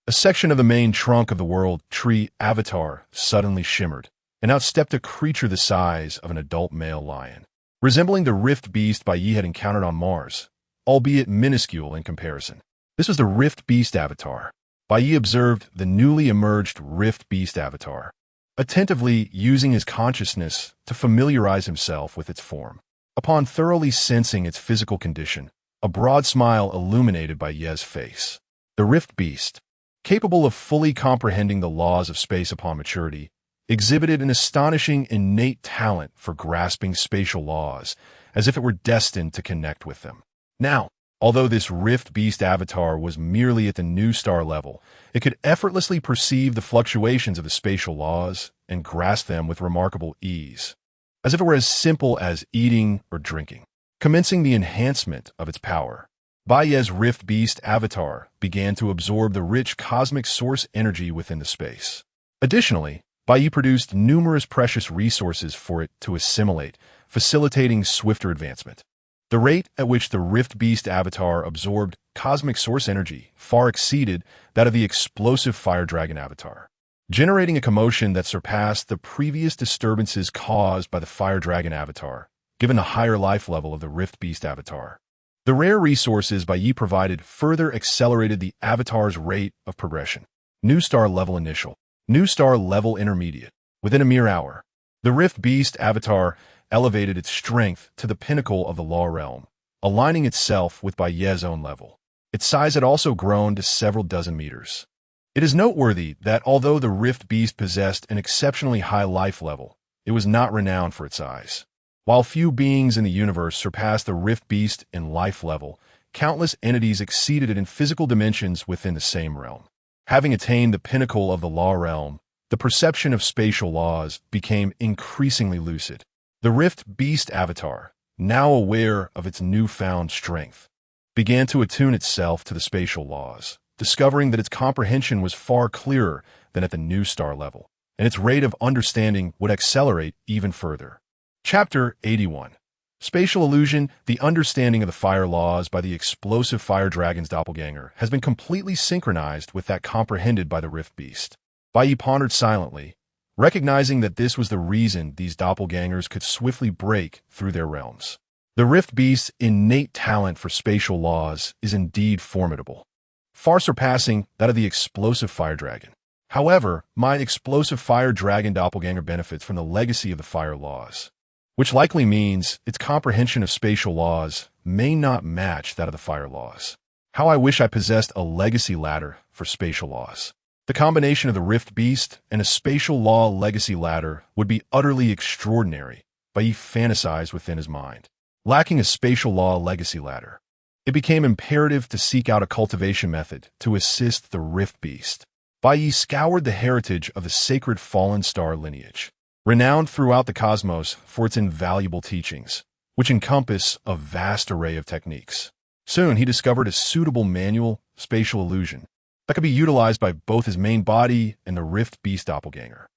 a section of the main trunk of the World Tree avatar suddenly shimmered, and out stepped a creature the size of an adult male lion, resembling the Rift Beast Bai Ye had encountered on Mars, albeit minuscule in comparison. This was the Rift Beast avatar. Bai Ye observed the newly emerged Rift Beast avatar, attentively using his consciousness to familiarize himself with its form. Upon thoroughly sensing its physical condition, a broad smile illuminated Bai Ye's face. The Rift Beast, capable of fully comprehending the laws of space upon maturity, exhibited an astonishing innate talent for grasping spatial laws, as if it were destined to connect with them. Now, although this Rift Beast avatar was merely at the new star level, it could effortlessly perceive the fluctuations of the spatial laws and grasp them with remarkable ease, as if it were as simple as eating or drinking. Commencing the enhancement of its power, Bai Ye's Rift Beast avatar began to absorb the rich cosmic source energy within the space. Additionally, Bai Ye produced numerous precious resources for it to assimilate, facilitating swifter advancement. The rate at which the Rift Beast avatar absorbed cosmic source energy far exceeded that of the explosive Fire Dragon avatar, generating a commotion that surpassed the previous disturbances caused by the Fire Dragon avatar, given the higher life level of the Rift Beast avatar. The rare resources Bai Ye provided further accelerated the avatar's rate of progression. New Star Level Initial, New Star Level Intermediate. Within a mere hour, the Rift Beast avatar elevated its strength to the pinnacle of the law realm, aligning itself with Bai Ye's own level. Its size had also grown to several dozen meters. It is noteworthy that although the Rift Beast possessed an exceptionally high life level, it was not renowned for its size. While few beings in the universe surpassed the Rift Beast in life level, countless entities exceeded it in physical dimensions within the same realm. Having attained the pinnacle of the law realm, the perception of spatial laws became increasingly lucid. The Rift Beast avatar, now aware of its newfound strength, began to attune itself to the spatial laws, discovering that its comprehension was far clearer than at the new star level, and its rate of understanding would accelerate even further. Chapter 81. Spatial Illusion. The understanding of the fire laws by the explosive fire dragon's doppelganger has been completely synchronized with that comprehended by the Rift Beast. Bai Ye pondered silently, recognizing that this was the reason these doppelgangers could swiftly break through their realms. The Rift Beast's innate talent for spatial laws is indeed formidable, far surpassing that of the explosive fire dragon. However, my explosive fire dragon doppelganger benefits from the legacy of the fire laws, which likely means its comprehension of spatial laws may not match that of the fire laws. How I wish I possessed a legacy ladder for spatial laws. The combination of the Rift Beast and a spatial law legacy ladder would be utterly extraordinary, Bai Ye fantasized within his mind. Lacking a spatial law legacy ladder, it became imperative to seek out a cultivation method to assist the Rift Beast. Bai Ye scoured the heritage of the sacred fallen star lineage, renowned throughout the cosmos for its invaluable teachings, which encompass a vast array of techniques. Soon he discovered a suitable manual spatial illusion that could be utilized by both his main body and the Rift Beast doppelganger.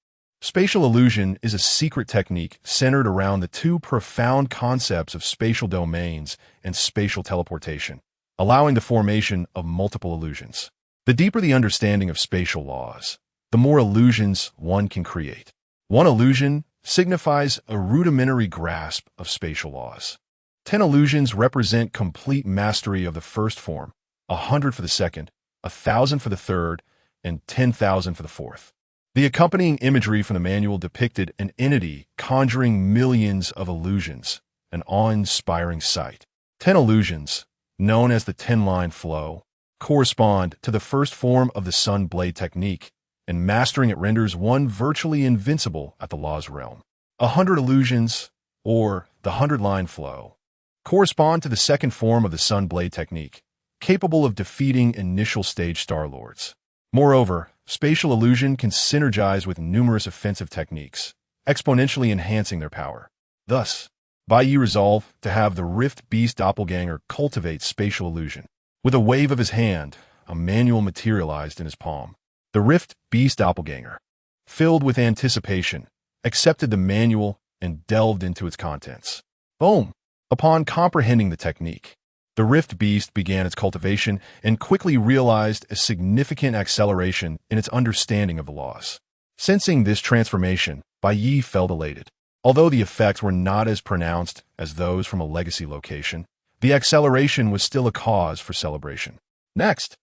Spatial illusion is a secret technique centered around the two profound concepts of spatial domains and spatial teleportation, allowing the formation of multiple illusions. The deeper the understanding of spatial laws, the more illusions one can create. One illusion signifies a rudimentary grasp of spatial laws. 10 illusions represent complete mastery of the first form, 100 for the second, 1,000 for the third, and 10,000 for the fourth. The accompanying imagery from the manual depicted an entity conjuring millions of illusions, an awe-inspiring sight. 10 illusions, known as the 10-line flow, correspond to the first form of the Sun Blade technique, and mastering it renders one virtually invincible at the law's realm. 100 illusions, or the 100-line flow, correspond to the second form of the Sun Blade technique, capable of defeating initial stage Star Lords. Moreover, spatial illusion can synergize with numerous offensive techniques, exponentially enhancing their power. Thus, Bai Ye resolved to have the Rift Beast doppelganger cultivate spatial illusion. With a wave of his hand, a manual materialized in his palm. The Rift Beast doppelganger, filled with anticipation, accepted the manual and delved into its contents. Boom! Upon comprehending the technique, the Rift Beast began its cultivation and quickly realized a significant acceleration in its understanding of the laws. Sensing this transformation, Bai Ye felt elated. Although the effects were not as pronounced as those from a legacy location, the acceleration was still a cause for celebration. Next,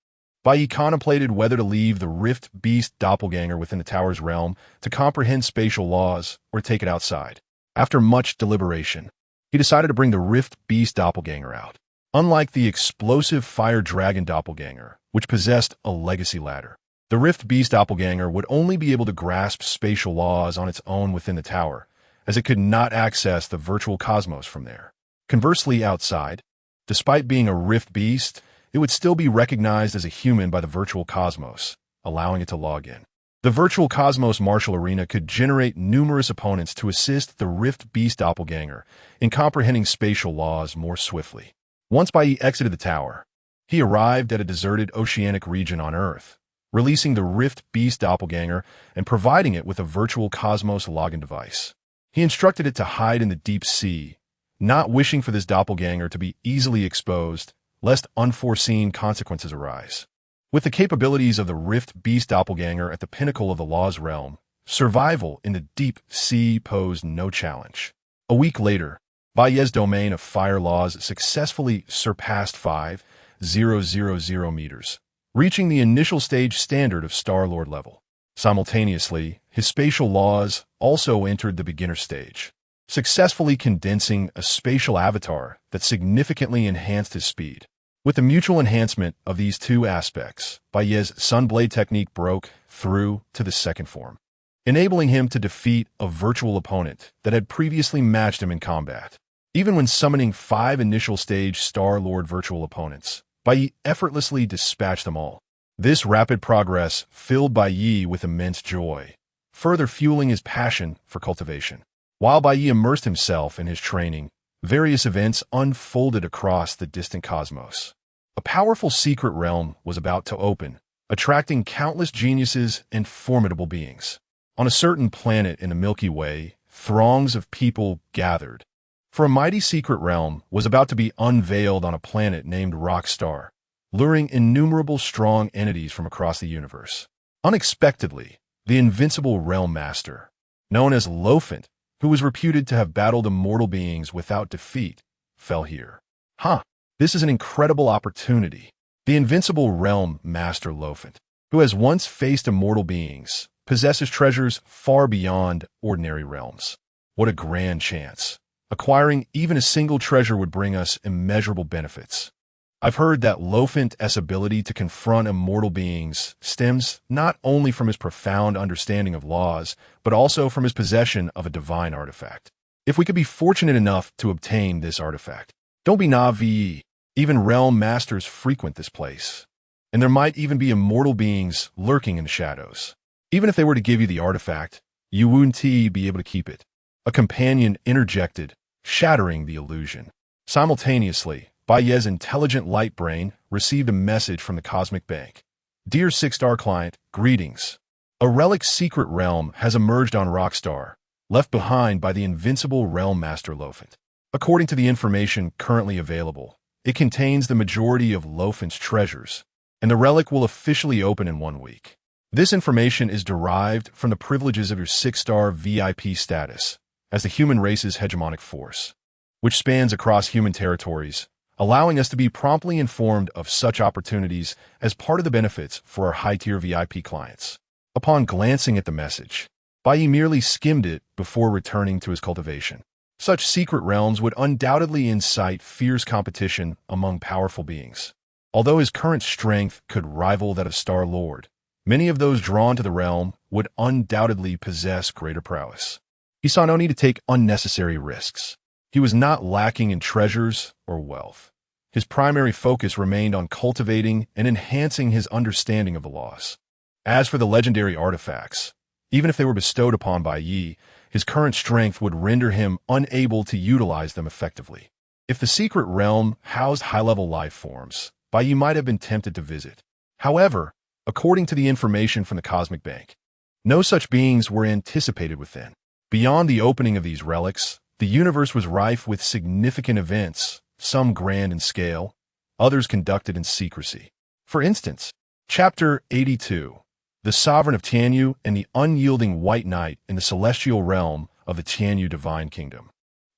Bai Ye contemplated whether to leave the Rift Beast doppelganger within the tower's realm to comprehend spatial laws or take it outside. After much deliberation, he decided to bring the Rift Beast doppelganger out. Unlike the explosive fire dragon doppelganger, which possessed a legacy ladder, the Rift Beast doppelganger would only be able to grasp spatial laws on its own within the tower, as it could not access the virtual cosmos from there. Conversely, outside, despite being a Rift Beast, it would still be recognized as a human by the virtual cosmos, allowing it to log in. The virtual cosmos martial arena could generate numerous opponents to assist the Rift Beast doppelganger in comprehending spatial laws more swiftly. Once Bai Ye exited the tower, he arrived at a deserted oceanic region on Earth, releasing the Rift Beast doppelganger and providing it with a virtual cosmos login device. He instructed it to hide in the deep sea, not wishing for this doppelganger to be easily exposed, lest unforeseen consequences arise. With the capabilities of the Rift Beast doppelganger at the pinnacle of the law's realm, survival in the deep sea posed no challenge. A week later, Bai Ye's domain of fire laws successfully surpassed 5,000 meters, reaching the initial stage standard of Star-Lord level. Simultaneously, his spatial laws also entered the beginner stage. successfully condensing a spatial avatar that significantly enhanced his speed. With the mutual enhancement of these two aspects, Bai Ye's Sunblade technique broke through to the second form, enabling him to defeat a virtual opponent that had previously matched him in combat. Even when summoning 5 initial stage Star Lord virtual opponents, Bai Ye effortlessly dispatched them all. This rapid progress filled Bai Ye with immense joy, further fueling his passion for cultivation. While Bai Ye immersed himself in his training, various events unfolded across the distant cosmos. A powerful secret realm was about to open, attracting countless geniuses and formidable beings. On a certain planet in the Milky Way, throngs of people gathered, for a mighty secret realm was about to be unveiled on a planet named Rockstar, luring innumerable strong entities from across the universe. Unexpectedly, the invincible realm master, known as Lofant, who was reputed to have battled immortal beings without defeat, fell here. This is an incredible opportunity. The invincible realm master Lofant, who has once faced immortal beings, possesses treasures far beyond ordinary realms. What a grand chance. Acquiring even a single treasure would bring us immeasurable benefits. I've heard that Lofant's ability to confront immortal beings stems not only from his profound understanding of laws, but also from his possession of a divine artifact. If we could be fortunate enough to obtain this artifact, don't be naive. Even realm masters frequent this place, and there might even be immortal beings lurking in the shadows. Even if they were to give you the artifact, you wouldn't be able to keep it. A companion interjected, shattering the illusion. Simultaneously, Bai Ye's intelligent light brain received a message from the Cosmic Bank. Dear 6-star client, greetings. A relic secret realm has emerged on Rockstar, left behind by the invincible realm master Lofant. According to the information currently available, it contains the majority of Lofant's treasures, and the relic will officially open in 1 week. This information is derived from the privileges of your 6-star VIP status as the human race's hegemonic force, which spans across human territories, allowing us to be promptly informed of such opportunities as part of the benefits for our high-tier VIP clients. Upon glancing at the message, Bai Ye merely skimmed it before returning to his cultivation. Such secret realms would undoubtedly incite fierce competition among powerful beings. Although his current strength could rival that of Star Lord, many of those drawn to the realm would undoubtedly possess greater prowess. He saw no need to take unnecessary risks. He was not lacking in treasures or wealth. His primary focus remained on cultivating and enhancing his understanding of the laws. As for the legendary artifacts, even if they were bestowed upon Bai Ye, his current strength would render him unable to utilize them effectively. If the secret realm housed high-level life forms, Bai Ye might have been tempted to visit. However, according to the information from the Cosmic Bank, no such beings were anticipated within. Beyond the opening of these relics, the universe was rife with significant events, some grand in scale, others conducted in secrecy. For instance, Chapter 82, the Sovereign of Tianyu and the Unyielding White Knight in the Celestial Realm of the Tianyu Divine Kingdom.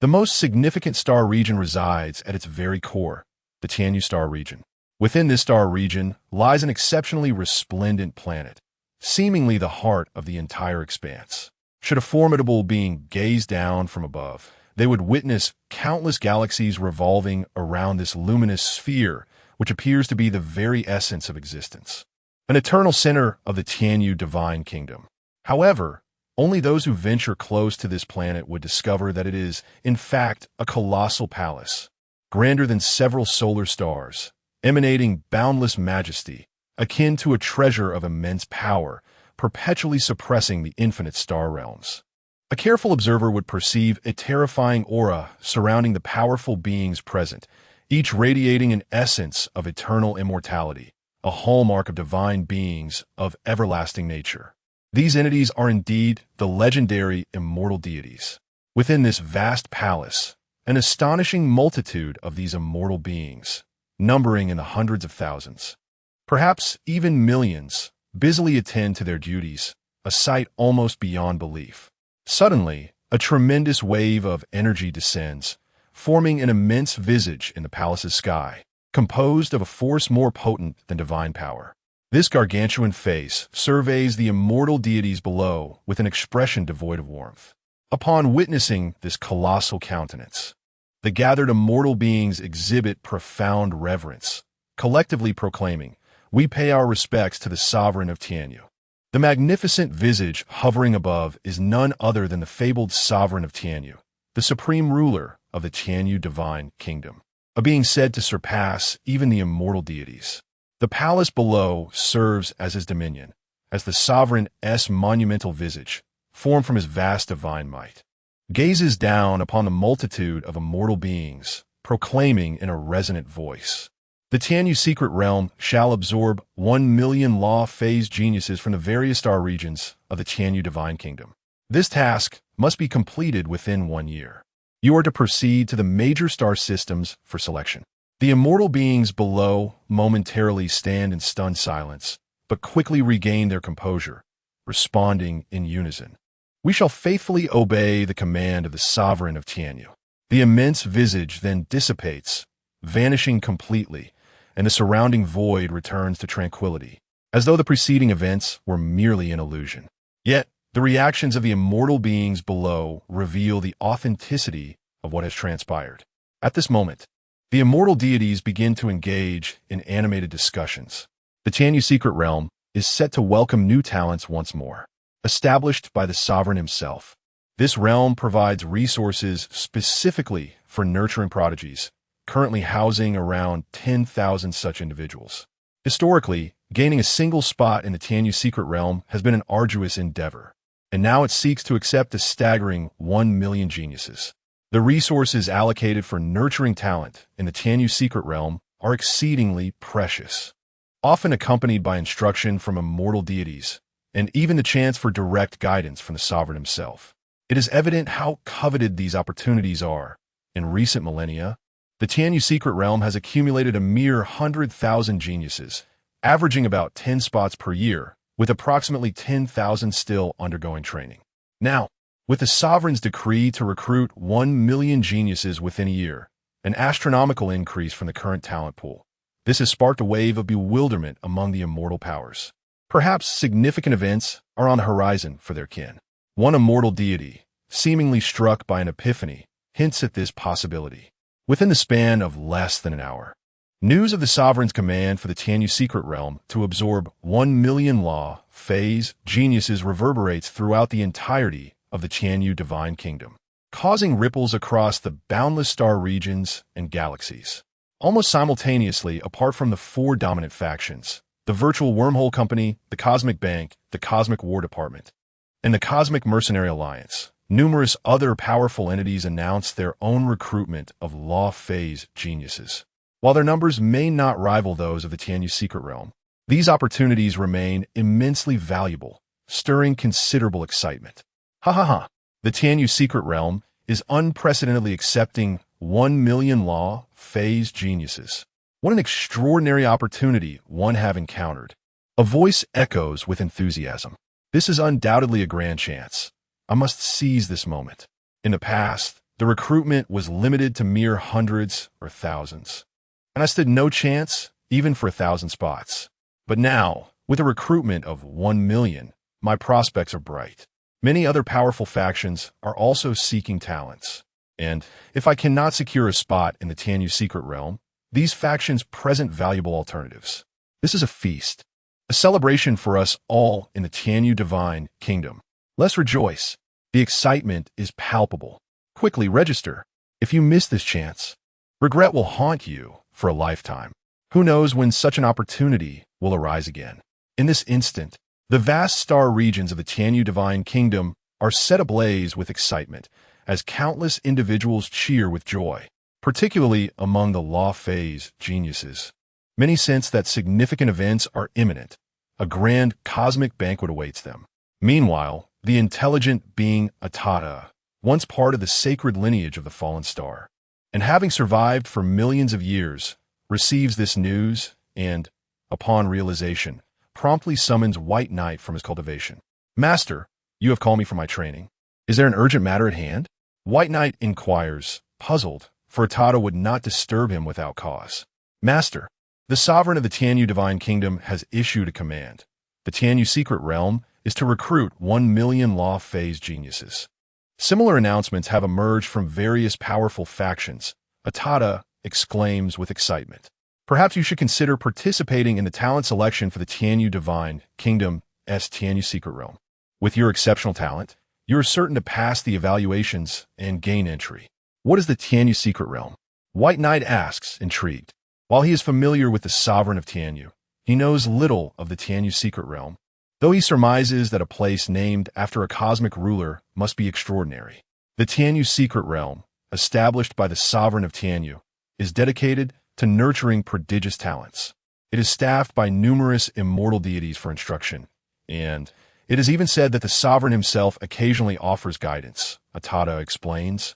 The most significant star region resides at its very core, the Tianyu star region. Within this star region lies an exceptionally resplendent planet, seemingly the heart of the entire expanse. Should a formidable being gaze down from above, they would witness countless galaxies revolving around this luminous sphere, which appears to be the very essence of existence, an eternal center of the Tianyu Divine Kingdom. However, only those who venture close to this planet would discover that it is, in fact, a colossal palace, grander than several solar stars, emanating boundless majesty, akin to a treasure of immense power, perpetually suppressing the infinite star realms. A careful observer would perceive a terrifying aura surrounding the powerful beings present, each radiating an essence of eternal immortality, a hallmark of divine beings of everlasting nature. These entities are indeed the legendary immortal deities. Within this vast palace, an astonishing multitude of these immortal beings, numbering in the hundreds of thousands, perhaps even millions, busily attend to their duties, a sight almost beyond belief. Suddenly, a tremendous wave of energy descends, forming an immense visage in the palace's sky, composed of a force more potent than divine power. This gargantuan face surveys the immortal deities below with an expression devoid of warmth. Upon witnessing this colossal countenance, the gathered immortal beings exhibit profound reverence, collectively proclaiming, "We pay our respects to the sovereign of Tianyu." The magnificent visage hovering above is none other than the fabled sovereign of Tianyu, the supreme ruler of the Tianyu divine kingdom, a being said to surpass even the immortal deities. The palace below serves as his dominion, as the sovereign's monumental visage, formed from his vast divine might, gazes down upon the multitude of immortal beings, proclaiming in a resonant voice, "The Tianyu secret realm shall absorb 1,000,000 law phase geniuses from the various star regions of the Tianyu divine kingdom. This task must be completed within 1 year. You are to proceed to the major star systems for selection." The immortal beings below momentarily stand in stunned silence, but quickly regain their composure, responding in unison. "We shall faithfully obey the command of the sovereign of Tianyu." The immense visage then dissipates, vanishing completely, and the surrounding void returns to tranquility, as though the preceding events were merely an illusion. Yet, the reactions of the immortal beings below reveal the authenticity of what has transpired. At this moment, the immortal deities begin to engage in animated discussions. The Tianyu secret realm is set to welcome new talents once more. Established by the sovereign himself, this realm provides resources specifically for nurturing prodigies, currently housing around 10,000 such individuals. Historically, gaining a single spot in the Tianyu secret realm has been an arduous endeavor, and now it seeks to accept a staggering 1,000,000 geniuses. The resources allocated for nurturing talent in the Tianyu secret realm are exceedingly precious, often accompanied by instruction from immortal deities, and even the chance for direct guidance from the sovereign himself. It is evident how coveted these opportunities are. In recent millennia, the Tianyu secret realm has accumulated a mere 100,000 geniuses, averaging about 10 spots per year, with approximately 10,000 still undergoing training. Now, with the sovereign's decree to recruit 1,000,000 geniuses within a year, an astronomical increase from the current talent pool, this has sparked a wave of bewilderment among the immortal powers. Perhaps significant events are on the horizon for their kin. One immortal deity, seemingly struck by an epiphany, hints at this possibility. Within the span of less than an hour, news of the sovereign's command for the Tianyu secret realm to absorb 1,000,000 law phase geniuses reverberates throughout the entirety of the Tianyu divine kingdom, causing ripples across the boundless star regions and galaxies. Almost simultaneously, apart from the four dominant factions, the Virtual Wormhole Company, the Cosmic Bank, the Cosmic War Department, and the Cosmic Mercenary Alliance, numerous other powerful entities announced their own recruitment of law phase geniuses. While their numbers may not rival those of the Tianyu secret realm, these opportunities remain immensely valuable, stirring considerable excitement. Ha ha ha! The Tianyu secret realm is unprecedentedly accepting 1,000,000 law phase geniuses. What an extraordinary opportunity one have encountered. A voice echoes with enthusiasm. This is undoubtedly a grand chance. I must seize this moment. In the past, the recruitment was limited to mere hundreds or thousands, and I stood no chance even for 1,000 spots. But now, with a recruitment of 1,000,000, my prospects are bright. Many other powerful factions are also seeking talents, and if I cannot secure a spot in the Tianyu secret realm, these factions present valuable alternatives. This is a feast, a celebration for us all in the Tianyu divine kingdom. Let's rejoice. The excitement is palpable. Quickly register. If you miss this chance, regret will haunt you for a lifetime. Who knows when such an opportunity will arise again? In this instant, the vast star regions of the Tianyu divine kingdom are set ablaze with excitement as countless individuals cheer with joy, particularly among the law phase geniuses. Many sense that significant events are imminent. A grand cosmic banquet awaits them. Meanwhile, the intelligent being Atata, once part of the sacred lineage of the fallen star, and having survived for millions of years, receives this news and, upon realization, promptly summons White Knight from his cultivation. "Master, you have called me for my training. Is there an urgent matter at hand?" White Knight inquires, puzzled, for Atata would not disturb him without cause. "Master, the sovereign of the Tianyu divine kingdom has issued a command. The Tianyu secret realm is to recruit 1,000,000 law phase geniuses. Similar announcements have emerged from various powerful factions. Atada exclaims with excitement. Perhaps you should consider participating in the talent selection for the Tianyu Divine Kingdom's Tianyu Secret Realm. With your exceptional talent, you are certain to pass the evaluations and gain entry. What is the Tianyu Secret Realm? White Knight asks, intrigued. While he is familiar with the sovereign of Tianyu, he knows little of the Tianyu Secret Realm, though he surmises that a place named after a cosmic ruler must be extraordinary. The Tianyu Secret Realm, established by the sovereign of Tianyu, is dedicated to nurturing prodigious talents. It is staffed by numerous immortal deities for instruction, and it is even said that the sovereign himself occasionally offers guidance, Atada explains,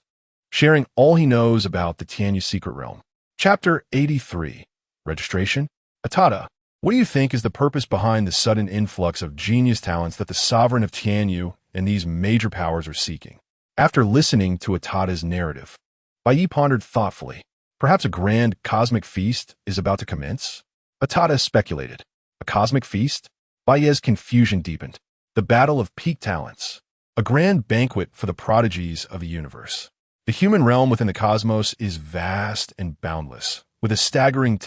sharing all he knows about the Tianyu Secret Realm. Chapter 83. Registration? Atada, what do you think is the purpose behind the sudden influx of genius talents that the sovereign of Tianyu and these major powers are seeking? After listening to Atada's narrative, Bai Ye pondered thoughtfully. Perhaps a grand cosmic feast is about to commence? Atada speculated. A cosmic feast? Bai Ye's confusion deepened. The battle of peak talents. A grand banquet for the prodigies of the universe. The human realm within the cosmos is vast and boundless, with a staggering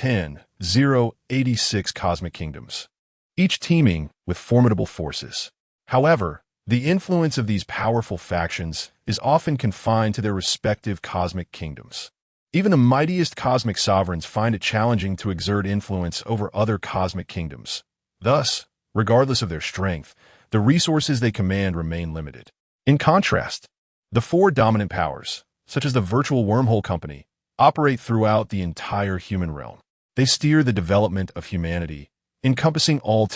86 cosmic kingdoms, each teeming with formidable forces. However, the influence of these powerful factions is often confined to their respective cosmic kingdoms. Even the mightiest cosmic sovereigns find it challenging to exert influence over other cosmic kingdoms. Thus, regardless of their strength, the resources they command remain limited. In contrast, the four dominant powers, such as the virtual wormhole company, operate throughout the entire human realm. They steer the development of humanity, encompassing all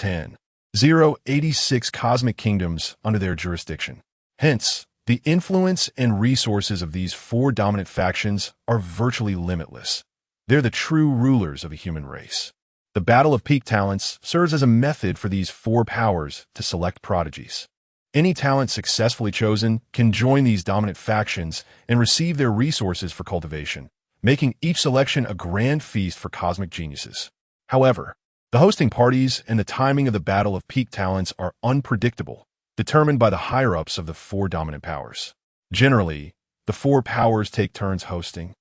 86 cosmic kingdoms under their jurisdiction. Hence, the influence and resources of these four dominant factions are virtually limitless. They're the true rulers of the human race. The Battle of Peak Talents serves as a method for these four powers to select prodigies. Any talent successfully chosen can join these dominant factions and receive their resources for cultivation, making each selection a grand feast for cosmic geniuses. However, the hosting parties and the timing of the Battle of Peak Talents are unpredictable, determined by the higher-ups of the four dominant powers. Generally, the four powers take turns hosting,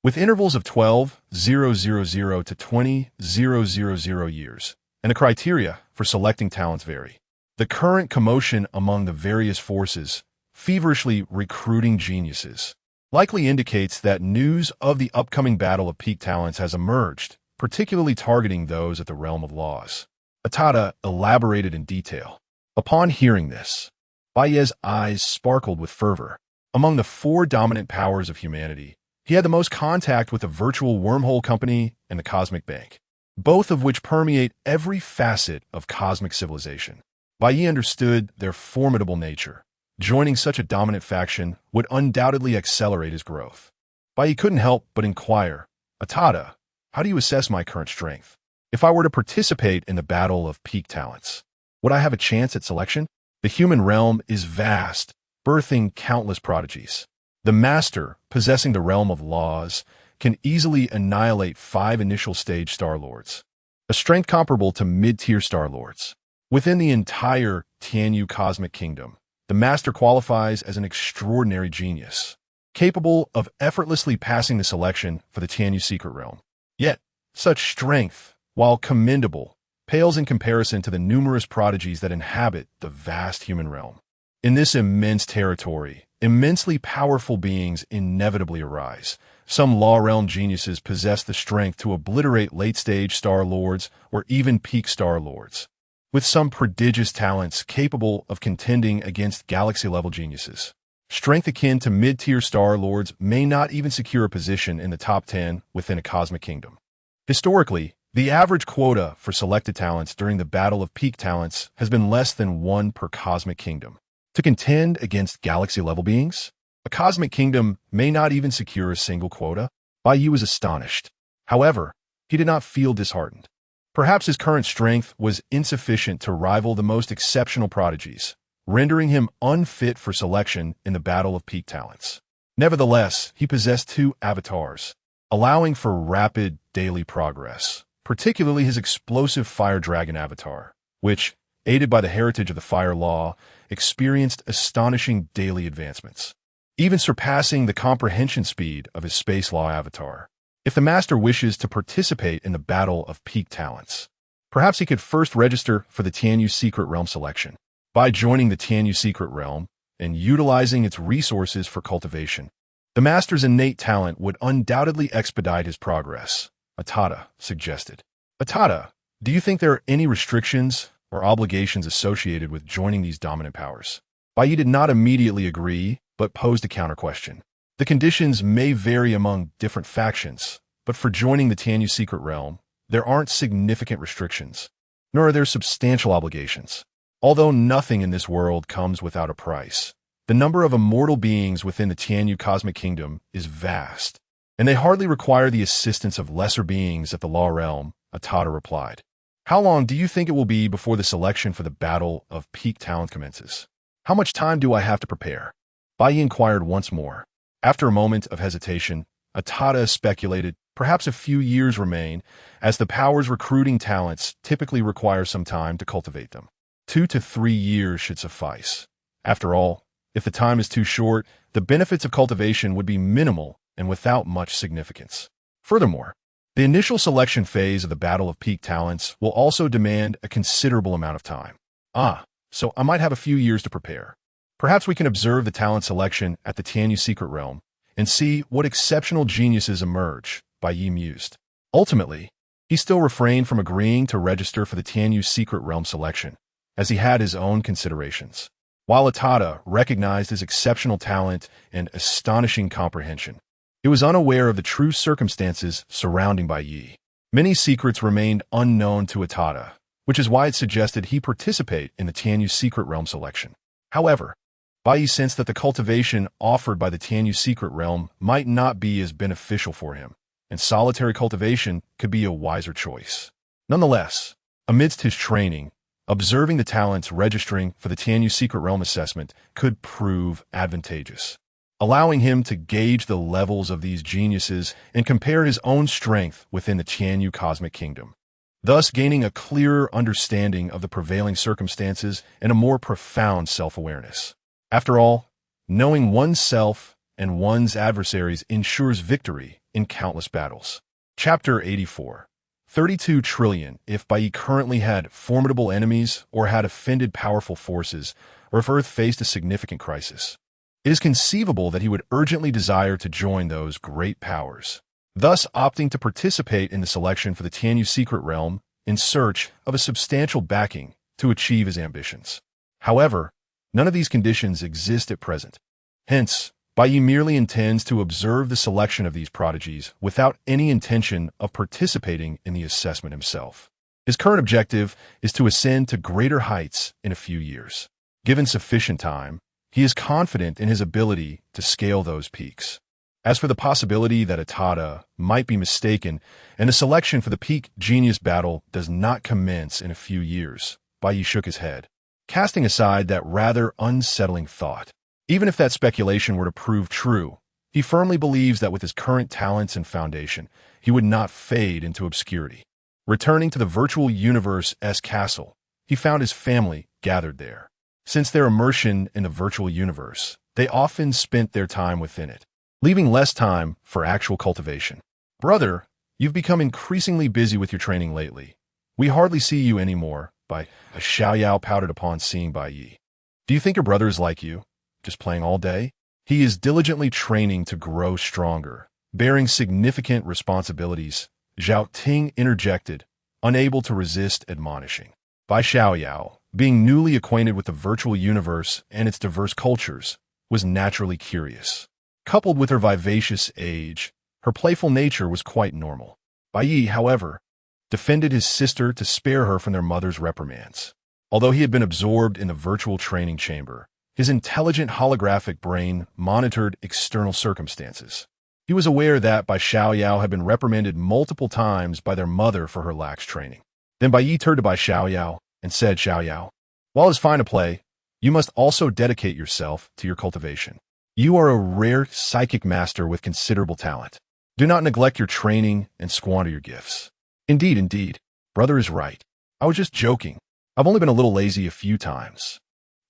with intervals of 12,000 to 20,000 years, and the criteria for selecting talents vary. The current commotion among the various forces, feverishly recruiting geniuses, likely indicates that news of the upcoming Battle of Peak Talents has emerged, particularly targeting those at the realm of laws. Atada elaborated in detail. Upon hearing this, Bai Ye's eyes sparkled with fervor. Among the four dominant powers of humanity, he had the most contact with the virtual wormhole company and the cosmic bank, both of which permeate every facet of cosmic civilization. Bai Ye understood their formidable nature. Joining such a dominant faction would undoubtedly accelerate his growth. Bai Ye couldn't help but inquire, Atada, how do you assess my current strength? If I were to participate in the Battle of Peak Talents, would I have a chance at selection? The human realm is vast, birthing countless prodigies. The master, possessing the realm of laws, can easily annihilate 5 initial stage Star Lords, a strength comparable to mid-tier Star Lords. Within the entire Tianyu Cosmic Kingdom, the Master qualifies as an extraordinary genius, capable of effortlessly passing the selection for the Tianyu Secret Realm. Yet, such strength, while commendable, pales in comparison to the numerous prodigies that inhabit the vast human realm. In this immense territory, immensely powerful beings inevitably arise. Some Law Realm geniuses possess the strength to obliterate late-stage Star Lords or even peak Star Lords, with some prodigious talents capable of contending against galaxy-level geniuses. Strength akin to mid-tier Star Lords may not even secure a position in the top 10 within a cosmic kingdom. Historically, the average quota for selected talents during the Battle of Peak Talents has been less than 1 per cosmic kingdom. To contend against galaxy-level beings, a cosmic kingdom may not even secure a single quota. Bai Ye was astonished. However, he did not feel disheartened. Perhaps his current strength was insufficient to rival the most exceptional prodigies, rendering him unfit for selection in the Battle of Peak Talents. Nevertheless, he possessed 2 avatars, allowing for rapid daily progress, particularly his explosive Fire Dragon avatar, which, aided by the heritage of the Fire Law, experienced astonishing daily advancements. even surpassing the comprehension speed of his space law avatar. If the master wishes to participate in the battle of peak talents, perhaps he could first register for the Tianyu Secret Realm selection. By joining the Tianyu Secret Realm and utilizing its resources for cultivation, the master's innate talent would undoubtedly expedite his progress, Atada suggested. Atada, do you think there are any restrictions or obligations associated with joining these dominant powers? Bai Ye did not immediately agree, but posed a counter-question. The conditions may vary among different factions, but for joining the Tianyu Secret Realm, there aren't significant restrictions, nor are there substantial obligations. Although nothing in this world comes without a price, the number of immortal beings within the Tianyu Cosmic Kingdom is vast, and they hardly require the assistance of lesser beings at the Law Realm, Atada replied. How long do you think it will be before the selection for the Battle of Peak Talent commences? How much time do I have to prepare? Bai Ye inquired once more. After a moment of hesitation, Atada speculated perhaps a few years remain, as the power's recruiting talents typically require some time to cultivate them. 2 to 3 years should suffice. After all, if the time is too short, the benefits of cultivation would be minimal and without much significance. Furthermore, the initial selection phase of the Battle of Peak Talents will also demand a considerable amount of time. So I might have a few years to prepare. Perhaps we can observe the talent selection at the Tianyu Secret Realm and see what exceptional geniuses emerge, Bai Ye mused. Ultimately, he still refrained from agreeing to register for the Tianyu Secret Realm selection, as he had his own considerations. While Atada recognized his exceptional talent and astonishing comprehension, he was unaware of the true circumstances surrounding Bai Ye. Many secrets remained unknown to Atada, which is why it suggested he participate in the Tianyu Secret Realm selection. However, Bai Ye sensed that the cultivation offered by the Tianyu Secret Realm might not be as beneficial for him, and solitary cultivation could be a wiser choice. Nonetheless, amidst his training, observing the talents registering for the Tianyu Secret Realm assessment could prove advantageous, allowing him to gauge the levels of these geniuses and compare his own strength within the Tianyu Cosmic Kingdom, thus gaining a clearer understanding of the prevailing circumstances and a more profound self-awareness. After all, knowing oneself and one's adversaries ensures victory in countless battles. Chapter 84. 32 trillion. If Bai Ye currently had formidable enemies or had offended powerful forces, or if Earth faced a significant crisis, it is conceivable that he would urgently desire to join those great powers, thus opting to participate in the selection for the Tianyu Secret Realm in search of a substantial backing to achieve his ambitions. However, none of these conditions exist at present. Hence, Bai Ye merely intends to observe the selection of these prodigies without any intention of participating in the assessment himself. His current objective is to ascend to greater heights in a few years. Given sufficient time, he is confident in his ability to scale those peaks. As for the possibility that Atada might be mistaken and the selection for the peak genius battle does not commence in a few years, Bai Ye shook his head, casting aside that rather unsettling thought. Even if that speculation were to prove true, he firmly believes that with his current talents and foundation, he would not fade into obscurity. Returning to the virtual universe's castle, he found his family gathered there. Since their immersion in the virtual universe, they often spent their time within it, leaving less time for actual cultivation. Brother, you've become increasingly busy with your training lately. We hardly see you anymore, Xiaoyao pouted upon seeing Bai Ye. Do you think your brother is like you, just playing all day? He is diligently training to grow stronger, bearing significant responsibilities, Zhao Ting interjected, unable to resist admonishing. Bai Xiaoyao, being newly acquainted with the virtual universe and its diverse cultures, was naturally curious. Coupled with her vivacious age, her playful nature was quite normal. Bai Ye, however, defended his sister to spare her from their mother's reprimands. Although he had been absorbed in the virtual training chamber, his intelligent holographic brain monitored external circumstances. He was aware that Bai Xiaoyao had been reprimanded multiple times by their mother for her lax training. Then Bai Ye turned to Bai Xiaoyao and said, Xiaoyao, while it's fine to play, you must also dedicate yourself to your cultivation. You are a rare psychic master with considerable talent. Do not neglect your training and squander your gifts. Indeed, brother is right. I was just joking. I've only been a little lazy a few times.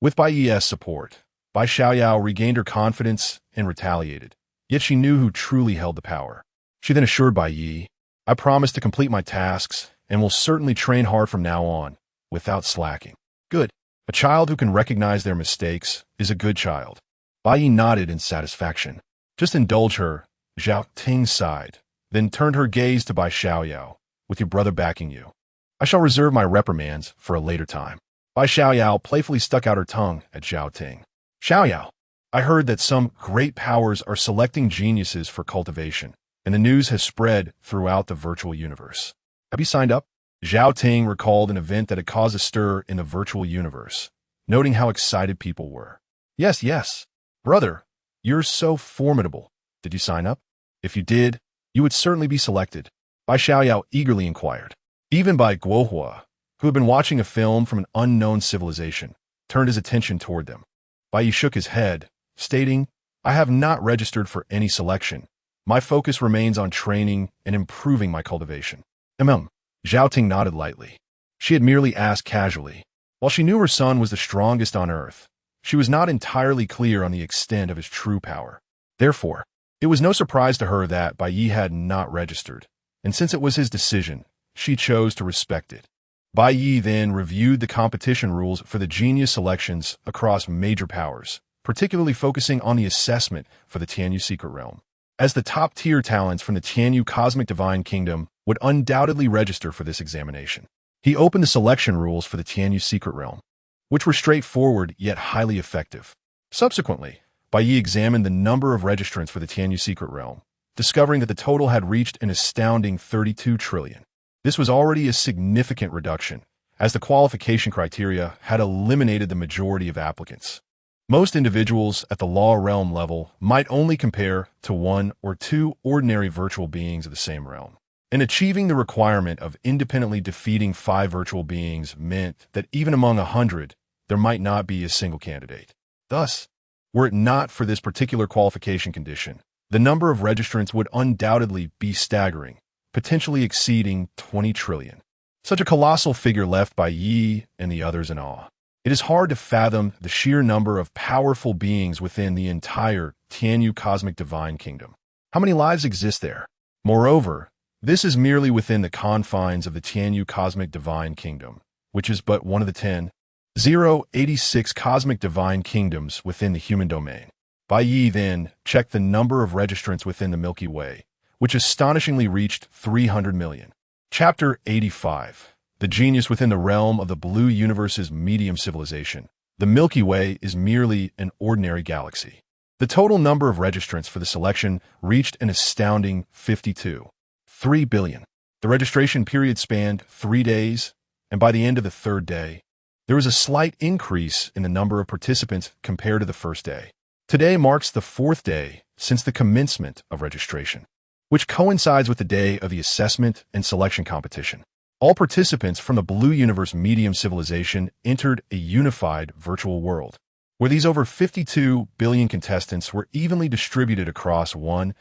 With Bai Ye's support, Bai Xiaoyao regained her confidence and retaliated, yet she knew who truly held the power. She then assured Bai Ye, "I promise to complete my tasks and will certainly train hard from now on, without slacking." Good. A child who can recognize their mistakes is a good child. Bai Ye nodded in satisfaction. Just indulge her, Zhao Ting sighed, then turned her gaze to Bai Xiaoyao, "With your brother backing you, I shall reserve my reprimands for a later time." Bai Xiaoyao playfully stuck out her tongue at Zhao Ting. "Xiaoyao, I heard that some great powers are selecting geniuses for cultivation, and the news has spread throughout the virtual universe. Have you signed up?" Zhao Ting recalled an event that had caused a stir in the virtual universe, noting how excited people were. Yes. Brother, you're so formidable. Did you sign up? If you did, you would certainly be selected." Bai Xiaoyao eagerly inquired. Even Bai Guohua, who had been watching a film from an unknown civilization, turned his attention toward them. Bai Ye shook his head, stating, "I have not registered for any selection. My focus remains on training and improving my cultivation." Among. Zhao Ting nodded lightly. She had merely asked casually. While she knew her son was the strongest on Earth, she was not entirely clear on the extent of his true power. Therefore, it was no surprise to her that Bai Ye had not registered, and since it was his decision, she chose to respect it. Bai Ye then reviewed the competition rules for the genius selections across major powers, particularly focusing on the assessment for the Tianyu Secret Realm, as the top-tier talents from the Tianyu Cosmic Divine Kingdom would undoubtedly register for this examination. He opened the selection rules for the Tianyu Secret Realm, which were straightforward yet highly effective. Subsequently, Bai Ye examined the number of registrants for the Tianyu Secret Realm, discovering that the total had reached an astounding 32 trillion. This was already a significant reduction, as the qualification criteria had eliminated the majority of applicants. Most individuals at the law realm level might only compare to one or two ordinary virtual beings of the same realm. And achieving the requirement of independently defeating 5 virtual beings meant that even among 100, there might not be a single candidate. Thus, were it not for this particular qualification condition, the number of registrants would undoubtedly be staggering, potentially exceeding 20 trillion. Such a colossal figure left Bai Ye and the others in awe. It is hard to fathom the sheer number of powerful beings within the entire Tianyu Cosmic Divine Kingdom. How many lives exist there? Moreover, this is merely within the confines of the Tianyu Cosmic Divine Kingdom, which is but one of the 10,086 Cosmic Divine Kingdoms within the human domain. Bai Ye then checked the number of registrants within the Milky Way, which astonishingly reached 300 million. Chapter 85. The genius within the realm of the blue universe's medium civilization. The Milky Way is merely an ordinary galaxy. The total number of registrants for the selection reached an astounding 52.3 billion. The registration period spanned 3 days, and by the end of the 3rd day, there was a slight increase in the number of participants compared to the first day. Today marks the 4th day since the commencement of registration, which coincides with the day of the assessment and selection competition. All participants from the Blue Universe medium civilization entered a unified virtual world, where these over 52 billion contestants were evenly distributed across 1,000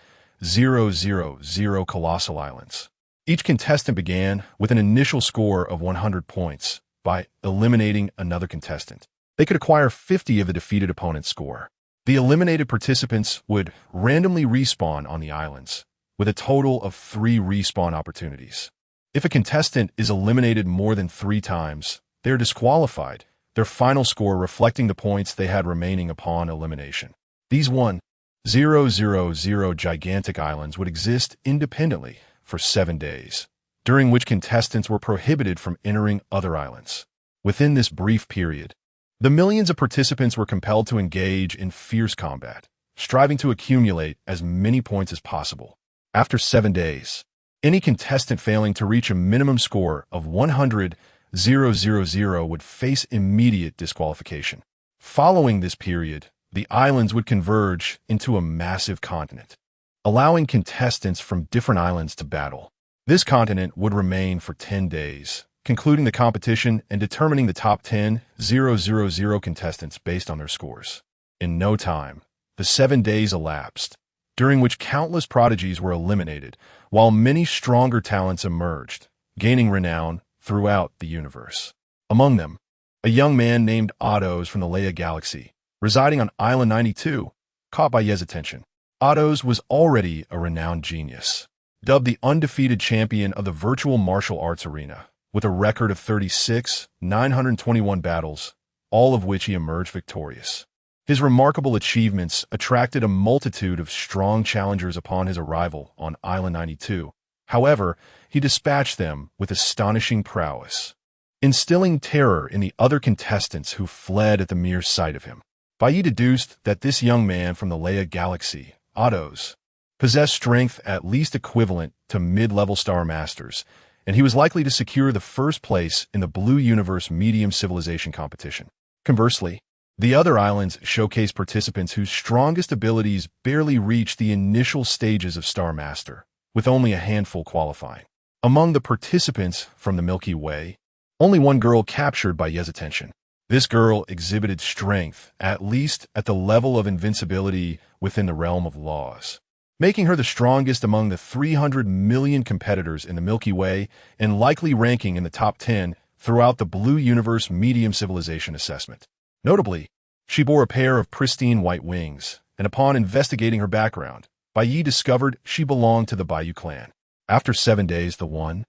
colossal islands. Each contestant began with an initial score of 100 points by eliminating another contestant. They could acquire 50 of the defeated opponent's score. The eliminated participants would randomly respawn on the islands, with a total of 3 respawn opportunities. If a contestant is eliminated more than 3 times, they are disqualified, their final score reflecting the points they had remaining upon elimination. These 1,000 gigantic islands would exist independently for 7 days, during which contestants were prohibited from entering other islands. Within this brief period, the millions of participants were compelled to engage in fierce combat, striving to accumulate as many points as possible. After 7 days, any contestant failing to reach a minimum score of 100,000 would face immediate disqualification. Following this period, the islands would converge into a massive continent, allowing contestants from different islands to battle. This continent would remain for 10 days, concluding the competition and determining the top 10,000 contestants based on their scores. In no time, the 7 days elapsed, during which countless prodigies were eliminated, while many stronger talents emerged, gaining renown throughout the universe. Among them, a young man named Ottos from the Leia Galaxy, residing on Island 92, caught Bai Ye's attention. Otto's was already a renowned genius, dubbed the undefeated champion of the virtual martial arts arena, with a record of 36, 921 battles, all of which he emerged victorious. His remarkable achievements attracted a multitude of strong challengers upon his arrival on Island 92. However, he dispatched them with astonishing prowess, instilling terror in the other contestants who fled at the mere sight of him. Bai Ye deduced that this young man from the Leia galaxy, Otto's, possessed strength at least equivalent to mid-level Star Masters, and he was likely to secure the first place in the Blue Universe Medium Civilization competition. Conversely, the other islands showcased participants whose strongest abilities barely reached the initial stages of Star Master, with only a handful qualifying. Among the participants from the Milky Way, only one girl captured Bai Ye's attention. This girl exhibited strength, at least at the level of invincibility within the realm of laws, making her the strongest among the 300 million competitors in the Milky Way and likely ranking in the top 10 throughout the Blue Universe Medium Civilization assessment. Notably, she bore a pair of pristine white wings, and upon investigating her background, Bai Ye discovered she belonged to the Bai Ye clan. After 7 days, the 1,000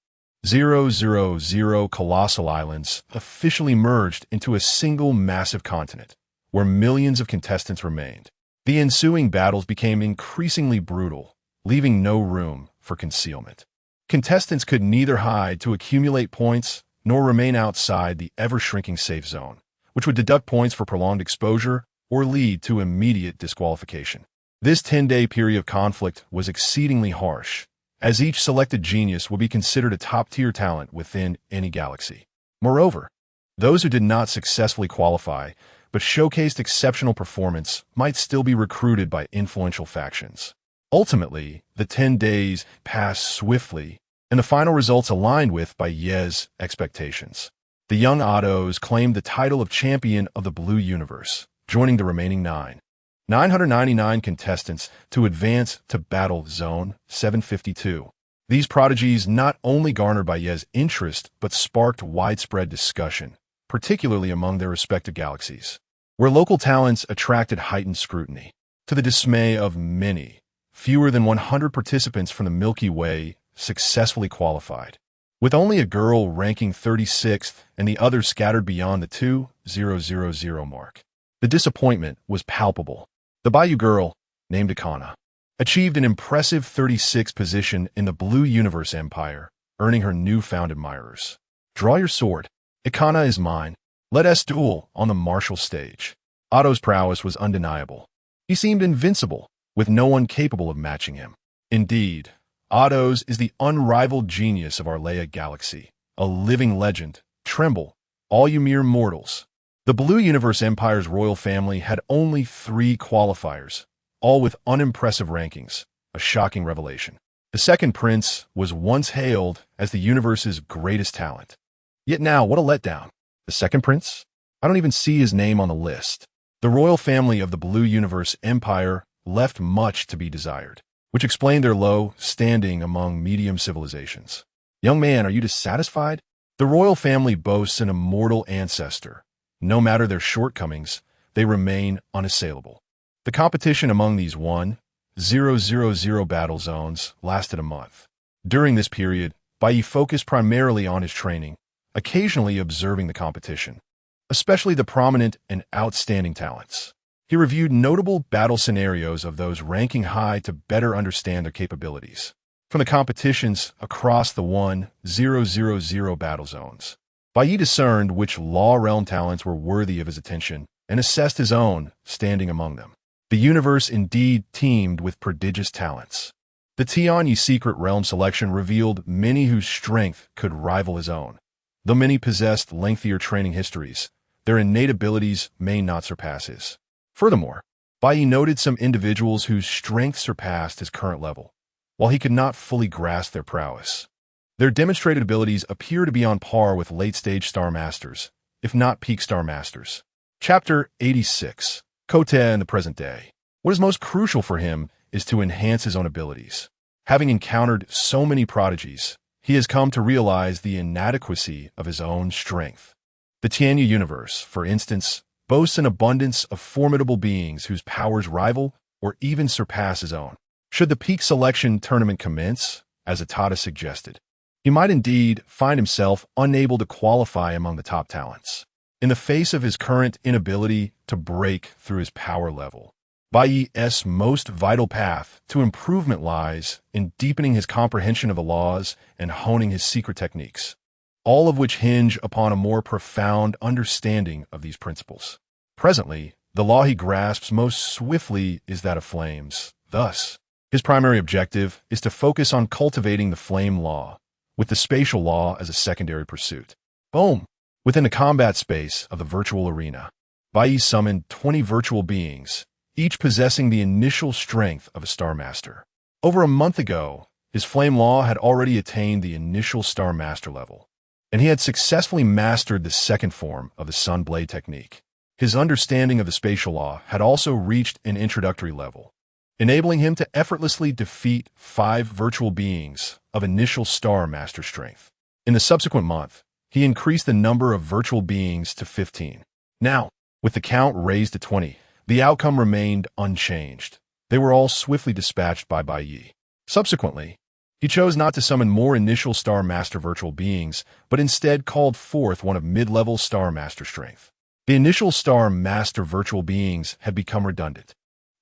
colossal islands officially merged into a single massive continent, where millions of contestants remained. The ensuing battles became increasingly brutal, leaving no room for concealment. Contestants could neither hide to accumulate points nor remain outside the ever-shrinking safe zone, which would deduct points for prolonged exposure or lead to immediate disqualification. This 10-day period of conflict was exceedingly harsh, as each selected genius will be considered a top-tier talent within any galaxy. Moreover, those who did not successfully qualify but showcased exceptional performance might still be recruited by influential factions. Ultimately, the 10 days passed swiftly, and the final results aligned with Bai Ye's expectations. The young Ottos claimed the title of champion of the Blue Universe, joining the remaining 999 contestants to advance to Battle Zone 752. These prodigies not only garnered Bai Ye's interest, but sparked widespread discussion, particularly among their respective galaxies, where local talents attracted heightened scrutiny. To the dismay of many, fewer than 100 participants from the Milky Way successfully qualified, with only a girl ranking 36th and the others scattered beyond the 2,000 mark. The disappointment was palpable. The Bai Ye girl, named Ikana, achieved an impressive 36th position in the Blue Universe Empire, earning her newfound admirers. Draw your sword. Ikana is mine. Let us duel on the martial stage. Otto's prowess was undeniable. He seemed invincible, with no one capable of matching him. Indeed, Otto's is the unrivaled genius of our Leia galaxy, a living legend. Tremble, all you mere mortals. The Blue Universe Empire's royal family had only 3 qualifiers, all with unimpressive rankings, a shocking revelation. The second prince was once hailed as the universe's greatest talent. Yet now, what a letdown. The second prince? I don't even see his name on the list. The royal family of the Blue Universe Empire left much to be desired, which explained their low standing among medium civilizations. Young man, are you dissatisfied? The royal family boasts an immortal ancestor. No matter their shortcomings, they remain unassailable. The competition among these 1,000 battle zones lasted a month. During this period, Bai Ye focused primarily on his training, occasionally observing the competition, especially the prominent and outstanding talents. He reviewed notable battle scenarios of those ranking high to better understand their capabilities. From the competitions across the 1,000 battle zones, Bai Ye discerned which Law Realm talents were worthy of his attention and assessed his own standing among them. The universe indeed teemed with prodigious talents. The Tianyi Secret Realm selection revealed many whose strength could rival his own. Though many possessed lengthier training histories, their innate abilities may not surpass his. Furthermore, Bai Ye noted some individuals whose strength surpassed his current level, while he could not fully grasp their prowess. Their demonstrated abilities appear to be on par with late-stage Star Masters, if not peak Star Masters. Chapter 86. Kote in the present day. What is most crucial for him is to enhance his own abilities. Having encountered so many prodigies, he has come to realize the inadequacy of his own strength. The Tianyi universe, for instance, boasts an abundance of formidable beings whose powers rival or even surpass his own. Should the peak selection tournament commence, as Atada suggested, he might indeed find himself unable to qualify among the top talents. In the face of his current inability to break through his power level, Bai Ye's most vital path to improvement lies in deepening his comprehension of the laws and honing his secret techniques, all of which hinge upon a more profound understanding of these principles. Presently, the law he grasps most swiftly is that of flames. Thus, his primary objective is to focus on cultivating the flame law, with the spatial law as a secondary pursuit. Boom! Within the combat space of the virtual arena, Bai Ye summoned 20 virtual beings, each possessing the initial strength of a Star Master. Over a month ago, his flame law had already attained the initial Star Master level, and he had successfully mastered the second form of the Sun Blade technique. His understanding of the spatial law had also reached an introductory level, enabling him to effortlessly defeat 5 virtual beings of initial Star Master strength. In the subsequent month, he increased the number of virtual beings to 15. Now, with the count raised to 20, the outcome remained unchanged. They were all swiftly dispatched by Bai Ye. Subsequently, he chose not to summon more initial Star Master virtual beings, but instead called forth one of mid-level Star Master strength. The initial Star Master virtual beings had become redundant.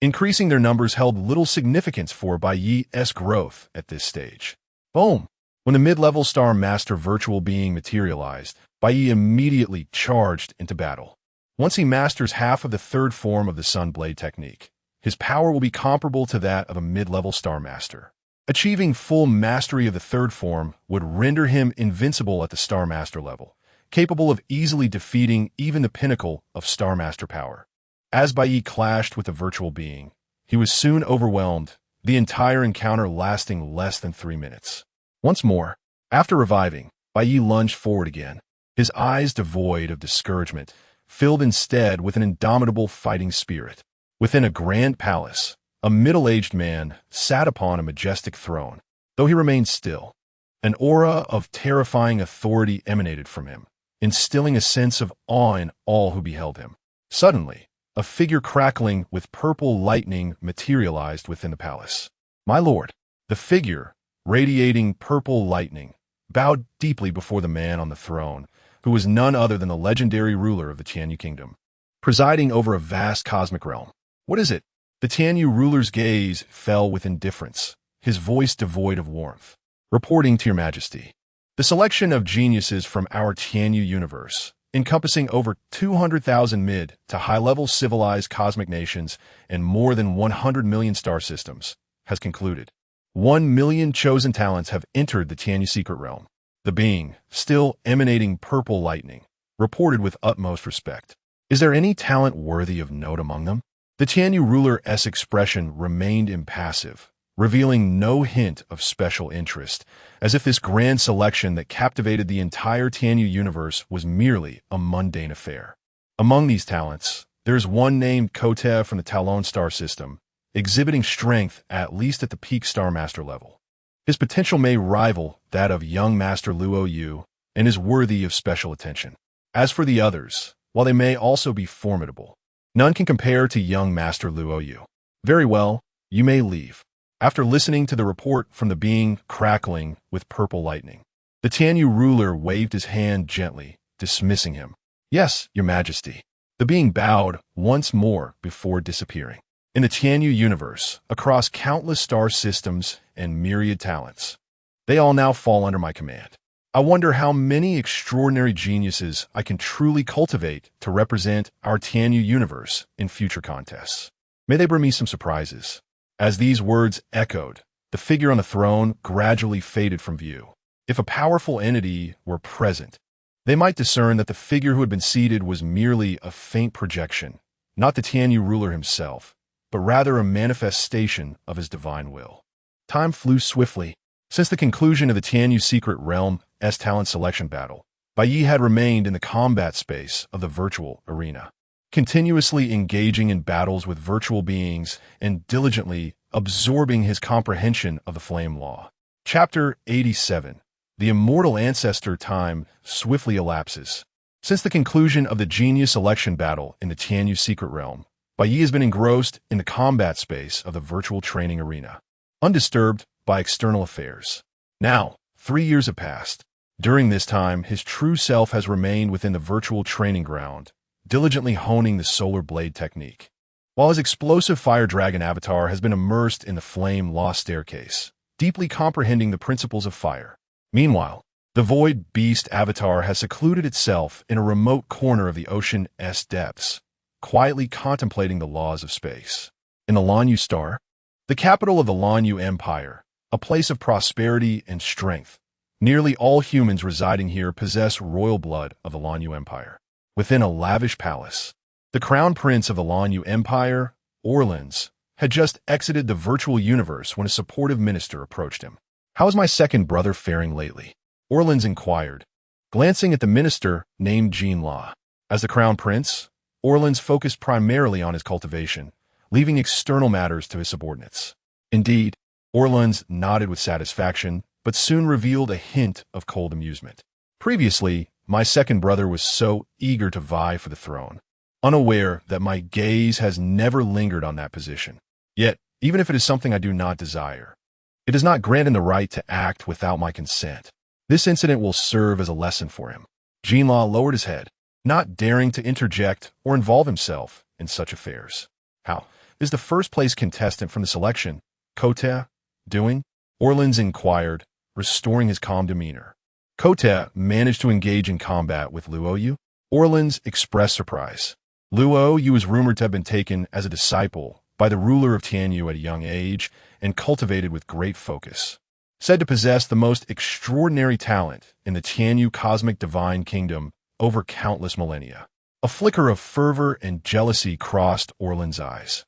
Increasing their numbers held little significance for Bai Ye's growth at this stage. Boom! When the mid-level Star Master virtual being materialized, Bai Ye immediately charged into battle. Once he masters half of the third form of the Sun Blade technique, his power will be comparable to that of a mid-level Star Master. Achieving full mastery of the third form would render him invincible at the Star Master level, capable of easily defeating even the pinnacle of Star Master power. As Bai Ye clashed with the virtual being, he was soon overwhelmed, the entire encounter lasting less than 3 minutes. Once more, after reviving, Bai Ye lunged forward again, his eyes devoid of discouragement, filled instead with an indomitable fighting spirit. Within a grand palace, a middle-aged man sat upon a majestic throne. Though he remained still, an aura of terrifying authority emanated from him, instilling a sense of awe in all who beheld him. Suddenly, a figure crackling with purple lightning materialized within the palace. My lord, the figure, radiating purple lightning, bowed deeply before the man on the throne, who was none other than the legendary ruler of the Tianyu kingdom, presiding over a vast cosmic realm. What is it? The Tianyu ruler's gaze fell with indifference, his voice devoid of warmth. Reporting to your majesty, the selection of geniuses from our Tianyu universe, encompassing over 200,000 mid to high-level civilized cosmic nations and more than 100 million star systems, has concluded. 1 million chosen talents have entered the Tianyu secret realm. The being, still emanating purple lightning, reported with utmost respect. Is there any talent worthy of note among them? The Tianyu ruler's expression remained impassive, revealing no hint of special interest, as if this grand selection that captivated the entire Tianyu universe was merely a mundane affair. Among these talents, there is one named Kote from the Talon star system, exhibiting strength at least at the peak Star Master level. His potential may rival that of young Master Luo Yu and is worthy of special attention. As for the others, while they may also be formidable, none can compare to young Master Luo Yu. Very well, you may leave. After listening to the report from the being crackling with purple lightning, the Tianyu ruler waved his hand gently, dismissing him. Yes, your majesty. The being bowed once more before disappearing. In the Tianyu universe, across countless star systems and myriad talents, they all now fall under my command. I wonder how many extraordinary geniuses I can truly cultivate to represent our Tianyu universe in future contests. May they bring me some surprises. As these words echoed, the figure on the throne gradually faded from view. If a powerful entity were present, they might discern that the figure who had been seated was merely a faint projection, not the Tianyu ruler himself, but rather a manifestation of his divine will. Time flew swiftly. Since the conclusion of the Tianyu Secret Realm's talent selection battle, Bai Ye had remained in the combat space of the virtual arena, continuously engaging in battles with virtual beings and diligently absorbing his comprehension of the flame law. Chapter 87. The immortal ancestor. Time swiftly elapses. Since the conclusion of the genius election battle in the Tianyu secret realm, Bai Ye has been engrossed in the combat space of the virtual training arena, undisturbed by external affairs. Now, 3 years have passed. During this time, his true self has remained within the virtual training ground, diligently honing the solar blade technique, while his explosive fire dragon avatar has been immersed in the flame law staircase, deeply comprehending the principles of fire. Meanwhile, the void beast avatar has secluded itself in a remote corner of the ocean's depths, quietly contemplating the laws of space. In the Lanyu Star, the capital of the Lanyu Empire, a place of prosperity and strength, nearly all humans residing here possess royal blood of the Lanyu Empire. Within a lavish palace, the crown prince of the Lanyu Empire, Orleans, had just exited the virtual universe when a supportive minister approached him. "How is my second brother faring lately?" Orleans inquired, glancing at the minister named Jean La. As the crown prince, Orleans focused primarily on his cultivation, leaving external matters to his subordinates. Indeed, Orleans nodded with satisfaction, but soon revealed a hint of cold amusement. "Previously, my second brother was so eager to vie for the throne, unaware that my gaze has never lingered on that position. Yet, even if it is something I do not desire, it does not grant him the right to act without my consent. This incident will serve as a lesson for him." Jean La lowered his head, not daring to interject or involve himself in such affairs. "How is the first-place contestant from the selection, Kote, doing?" Orleans inquired, restoring his calm demeanor. Kote managed to engage in combat with Luoyu. Orleans expressed surprise. Luoyu is rumored to have been taken as a disciple by the ruler of Tianyu at a young age and cultivated with great focus. Said to possess the most extraordinary talent in the Tianyu cosmic divine kingdom over countless millennia. A flicker of fervor and jealousy crossed Orleans' eyes.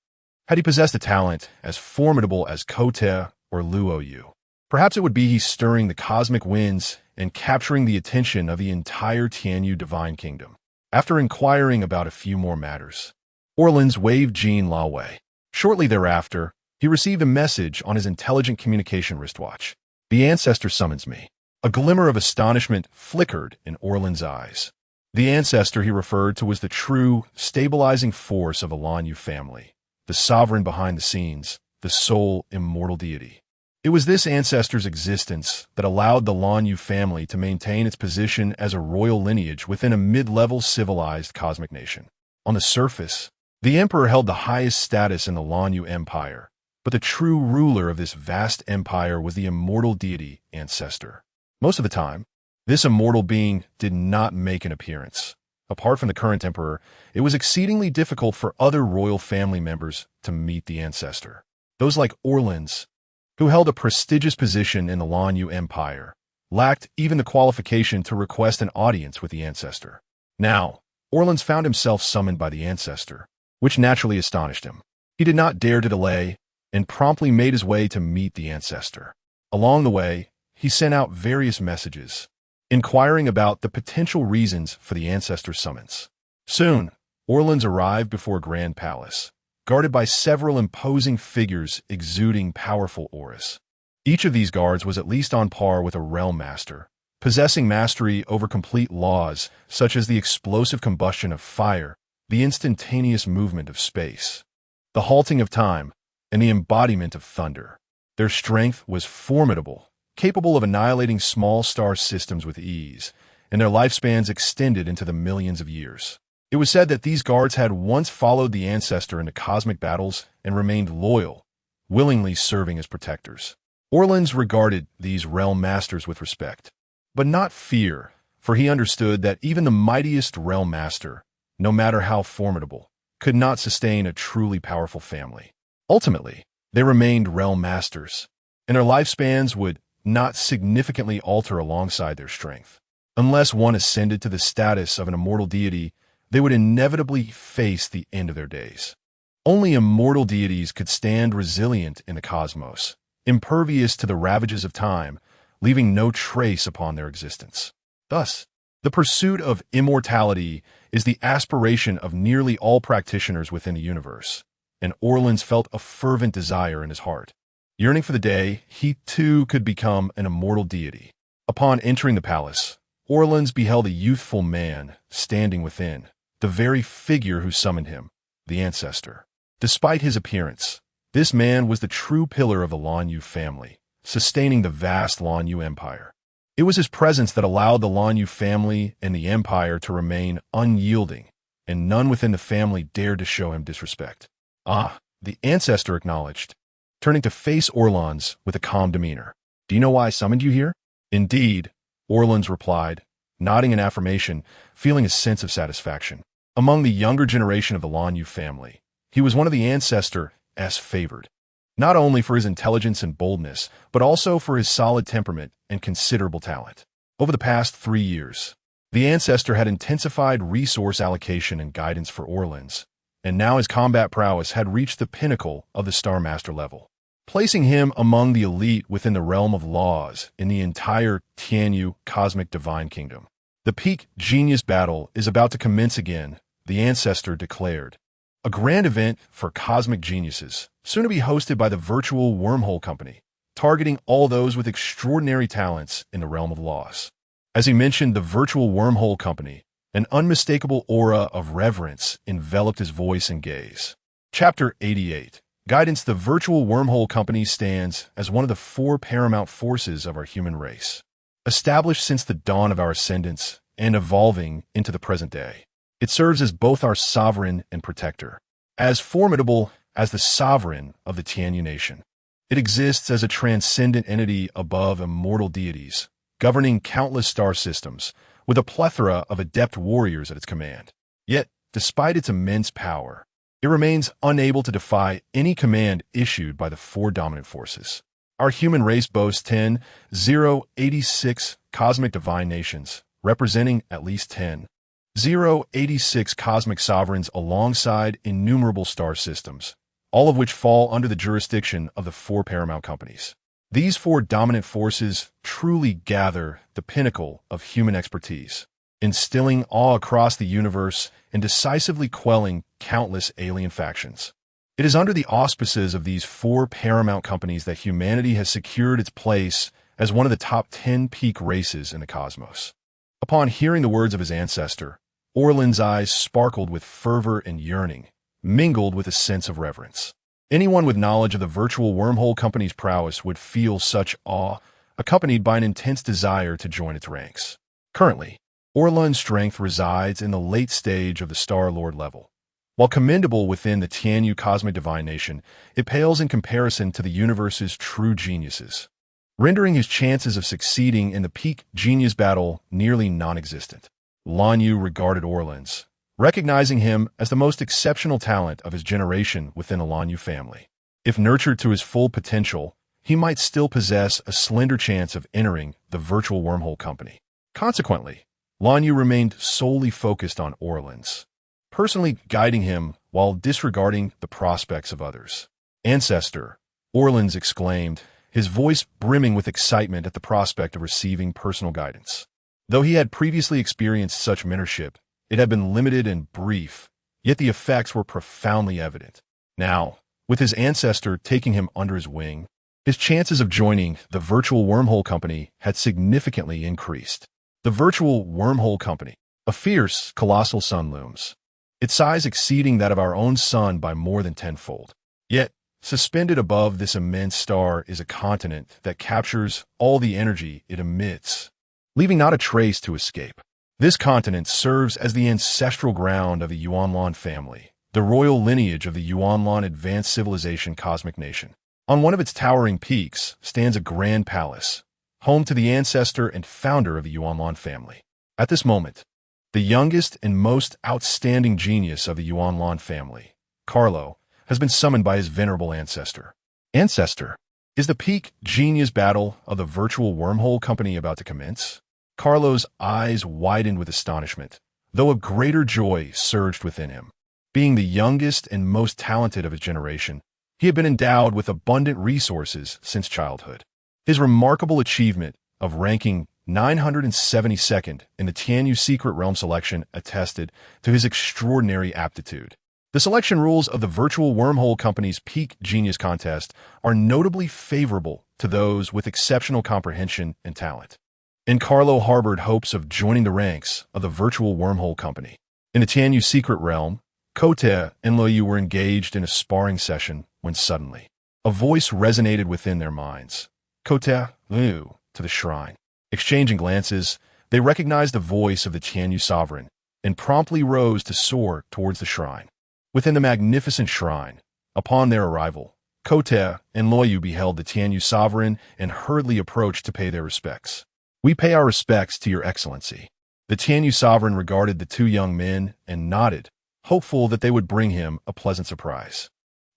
Had he possessed a talent as formidable as Kote or Luoyu, perhaps it would be he stirring the cosmic winds and capturing the attention of the entire Tianyu divine kingdom. After inquiring about a few more matters, Orleans waved Jean La away. Shortly thereafter, he received a message on his intelligent communication wristwatch. "The ancestor summons me." A glimmer of astonishment flickered in Orleans' eyes. The ancestor he referred to was the true, stabilizing force of the Lanyu family, the sovereign behind the scenes, the sole immortal deity. It was this ancestor's existence that allowed the Lanyu family to maintain its position as a royal lineage within a mid-level civilized cosmic nation. On the surface, the emperor held the highest status in the Lanyu Empire, but the true ruler of this vast empire was the immortal deity ancestor. Most of the time, this immortal being did not make an appearance. Apart from the current emperor, it was exceedingly difficult for other royal family members to meet the ancestor. Those like Orleans, who held a prestigious position in the Lanyu Empire, lacked even the qualification to request an audience with the ancestor. Now, Orleans found himself summoned by the ancestor, which naturally astonished him. He did not dare to delay and promptly made his way to meet the ancestor. Along the way, he sent out various messages, inquiring about the potential reasons for the ancestor's summons. Soon, Orleans arrived before a grand palace, guarded by several imposing figures exuding powerful auras. Each of these guards was at least on par with a realm master, possessing mastery over complete laws such as the explosive combustion of fire, the instantaneous movement of space, the halting of time, and the embodiment of thunder. Their strength was formidable, capable of annihilating small star systems with ease, and their lifespans extended into the millions of years. It was said that these guards had once followed the ancestor into cosmic battles and remained loyal, willingly serving as protectors. Orleans regarded these realm masters with respect, but not fear, for he understood that even the mightiest realm master, no matter how formidable, could not sustain a truly powerful family. Ultimately, they remained realm masters, and their lifespans would not significantly alter alongside their strength. Unless one ascended to the status of an immortal deity, they would inevitably face the end of their days. Only immortal deities could stand resilient in the cosmos, impervious to the ravages of time, leaving no trace upon their existence. Thus, the pursuit of immortality is the aspiration of nearly all practitioners within the universe, and Orleans felt a fervent desire in his heart, yearning for the day he too could become an immortal deity. Upon entering the palace, Orleans beheld a youthful man standing within, the very figure who summoned him, the ancestor. Despite his appearance, this man was the true pillar of the Lan Yu family, sustaining the vast Lan Yu empire. It was his presence that allowed the Lan Yu family and the empire to remain unyielding, and none within the family dared to show him disrespect. Ah, the ancestor acknowledged, turning to face Orleans with a calm demeanor. Do you know why I summoned you here? Indeed, Orleans replied, nodding in affirmation, feeling a sense of satisfaction. Among the younger generation of the Lan Yu family, he was one of the ancestor's favored, not only for his intelligence and boldness, but also for his solid temperament and considerable talent. Over the past 3 years, the ancestor had intensified resource allocation and guidance for Orleans, and now his combat prowess had reached the pinnacle of the Star Master level, placing him among the elite within the realm of laws in the entire Tianyu Cosmic Divine Kingdom. The peak genius battle is about to commence again, the ancestor declared. A grand event for cosmic geniuses, soon to be hosted by the Virtual Wormhole Company, targeting all those with extraordinary talents in the realm of laws. As he mentioned the Virtual Wormhole Company, an unmistakable aura of reverence enveloped his voice and gaze. Chapter 88. Guidance. The Virtual Wormhole Company stands as one of the 4 paramount forces of our human race, established since the dawn of our ascendance and evolving into the present day. It serves as both our sovereign and protector. As formidable as the sovereign of the Tianyu nation, it exists as a transcendent entity above immortal deities, governing countless star systems, with a plethora of adept warriors at its command. Yet, despite its immense power, it remains unable to defy any command issued by the 4 dominant forces. Our human race boasts 86 cosmic divine nations, representing at least 86 cosmic sovereigns alongside innumerable star systems, all of which fall under the jurisdiction of the 4 paramount companies. These 4 dominant forces truly gather the pinnacle of human expertise, instilling awe across the universe and decisively quelling countless alien factions. It is under the auspices of these 4 paramount companies that humanity has secured its place as one of the top 10 peak races in the cosmos. Upon hearing the words of his ancestor, Orleans' eyes sparkled with fervor and yearning, mingled with a sense of reverence. Anyone with knowledge of the Virtual Wormhole Company's prowess would feel such awe, accompanied by an intense desire to join its ranks. Currently, Orleans' strength resides in the late stage of the Star Lord level. While commendable within the Tianyu Cosmic Divine Nation, it pales in comparison to the universe's true geniuses, rendering his chances of succeeding in the peak genius battle nearly non-existent. Lan Yu regarded Orleans, recognizing him as the most exceptional talent of his generation within the Lan Yu family. If nurtured to his full potential, he might still possess a slender chance of entering the Virtual Wormhole Company. Consequently, Lan Yu remained solely focused on Orleans, personally guiding him while disregarding the prospects of others. "Ancestor," Orleans exclaimed, his voice brimming with excitement at the prospect of receiving personal guidance. Though he had previously experienced such mentorship, it had been limited and brief, yet the effects were profoundly evident. Now, with his ancestor taking him under his wing, his chances of joining the Virtual Wormhole Company had significantly increased. The Virtual Wormhole Company, a fierce, colossal sun looms, its size exceeding that of our own sun by more than tenfold. Yet, suspended above this immense star is a continent that captures all the energy it emits, leaving not a trace to escape. This continent serves as the ancestral ground of the Yuanlan family, the royal lineage of the Yuanlan advanced civilization cosmic nation. On one of its towering peaks stands a grand palace, home to the ancestor and founder of the Yuanlan family. At this moment, the youngest and most outstanding genius of the Yuanlan family, Carlo, has been summoned by his venerable ancestor. Ancestor, is the peak genius battle of the Virtual Wormhole Company about to commence? Carlo's eyes widened with astonishment, though a greater joy surged within him. Being the youngest and most talented of his generation, he had been endowed with abundant resources since childhood. His remarkable achievement of ranking 972nd in the Tianyu Secret Realm selection attested to his extraordinary aptitude. The selection rules of the Virtual Wormhole Company's Peak Genius Contest are notably favorable to those with exceptional comprehension and talent. and Carlo harbored hopes of joining the ranks of the virtual wormhole company. In the Tianyu secret realm, Kote and Luoyu were engaged in a sparring session when suddenly a voice resonated within their minds. Kote, Luoyu, to the shrine. Exchanging glances, they recognized the voice of the Tianyu sovereign and promptly rose to soar towards the shrine. Within the magnificent shrine, upon their arrival, Kote and Luoyu beheld the Tianyu sovereign and hurriedly approached to pay their respects. "We pay our respects to your excellency." The Tianyu sovereign regarded the two young men and nodded, hopeful that they would bring him a pleasant surprise.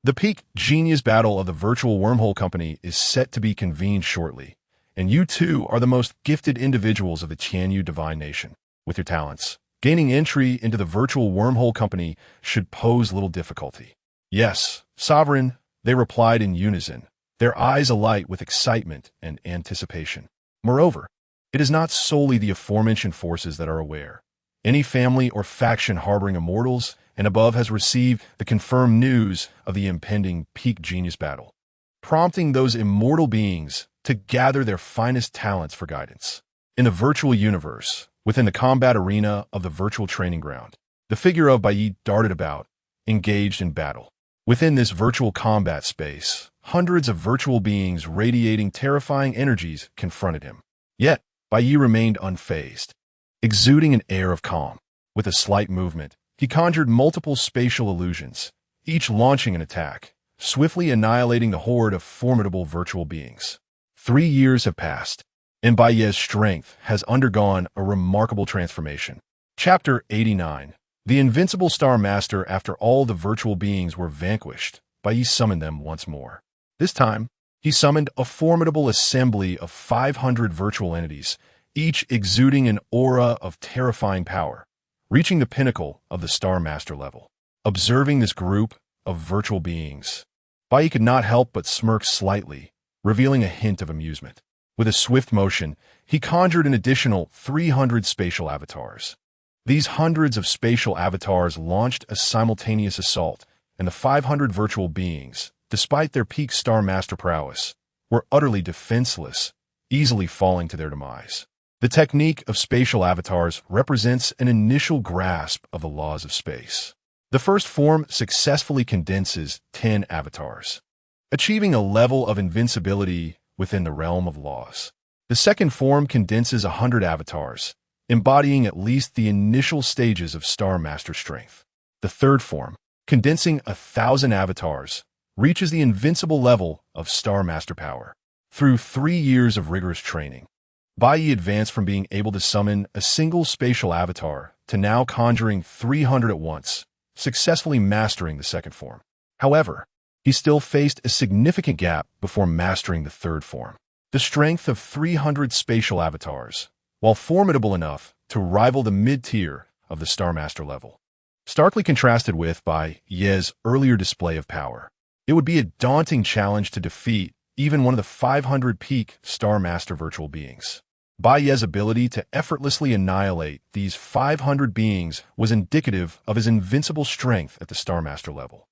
The peak genius battle of the virtual wormhole company is set to be convened shortly, and you two are the most gifted individuals of the Tianyu divine nation. With your talents, gaining entry into the virtual wormhole company should pose little difficulty. "Yes, sovereign," they replied in unison, their eyes alight with excitement and anticipation. Moreover, it is not solely the aforementioned forces that are aware. Any family or faction harboring immortals and above has received the confirmed news of the impending peak genius battle, prompting those immortal beings to gather their finest talents for guidance. In the virtual universe, within the combat arena of the virtual training ground, the figure of Bai Ye darted about, engaged in battle. Within this virtual combat space, hundreds of virtual beings radiating terrifying energies confronted him. Yet, Bai Ye remained unfazed, exuding an air of calm. With a slight movement, he conjured multiple spatial illusions, each launching an attack, swiftly annihilating the horde of formidable virtual beings. 3 years have passed, and Bai Ye's strength has undergone a remarkable transformation. Chapter 89. The Invincible Star Master. After all the virtual beings were vanquished, Bai Ye summoned them once more. This time, he summoned a formidable assembly of 500 virtual entities, each exuding an aura of terrifying power, reaching the pinnacle of the Star Master level. Observing this group of virtual beings, Bai Ye could not help but smirk slightly, revealing a hint of amusement. With a swift motion, he conjured an additional 300 spatial avatars. These hundreds of spatial avatars launched a simultaneous assault, and the 500 virtual beings, despite their peak Star Master prowess, were utterly defenseless, easily falling to their demise. The technique of spatial avatars represents an initial grasp of the laws of space. The first form successfully condenses 10 avatars, achieving a level of invincibility within the realm of laws. The second form condenses 100 avatars, embodying at least the initial stages of Star Master strength. The third form, condensing 1,000 avatars, reaches the invincible level of Star Master power. Through 3 years of rigorous training, Bai Ye advanced from being able to summon a single spatial avatar to now conjuring 300 at once, successfully mastering the second form. However, he still faced a significant gap before mastering the third form. The strength of 300 spatial avatars, while formidable enough to rival the mid-tier of the Star Master level, starkly contrasted with Bai Ye's earlier display of power. It would be a daunting challenge to defeat even one of the 500 peak Star Master virtual beings. Bai Ye's ability to effortlessly annihilate these 500 beings was indicative of his invincible strength at the Star Master level.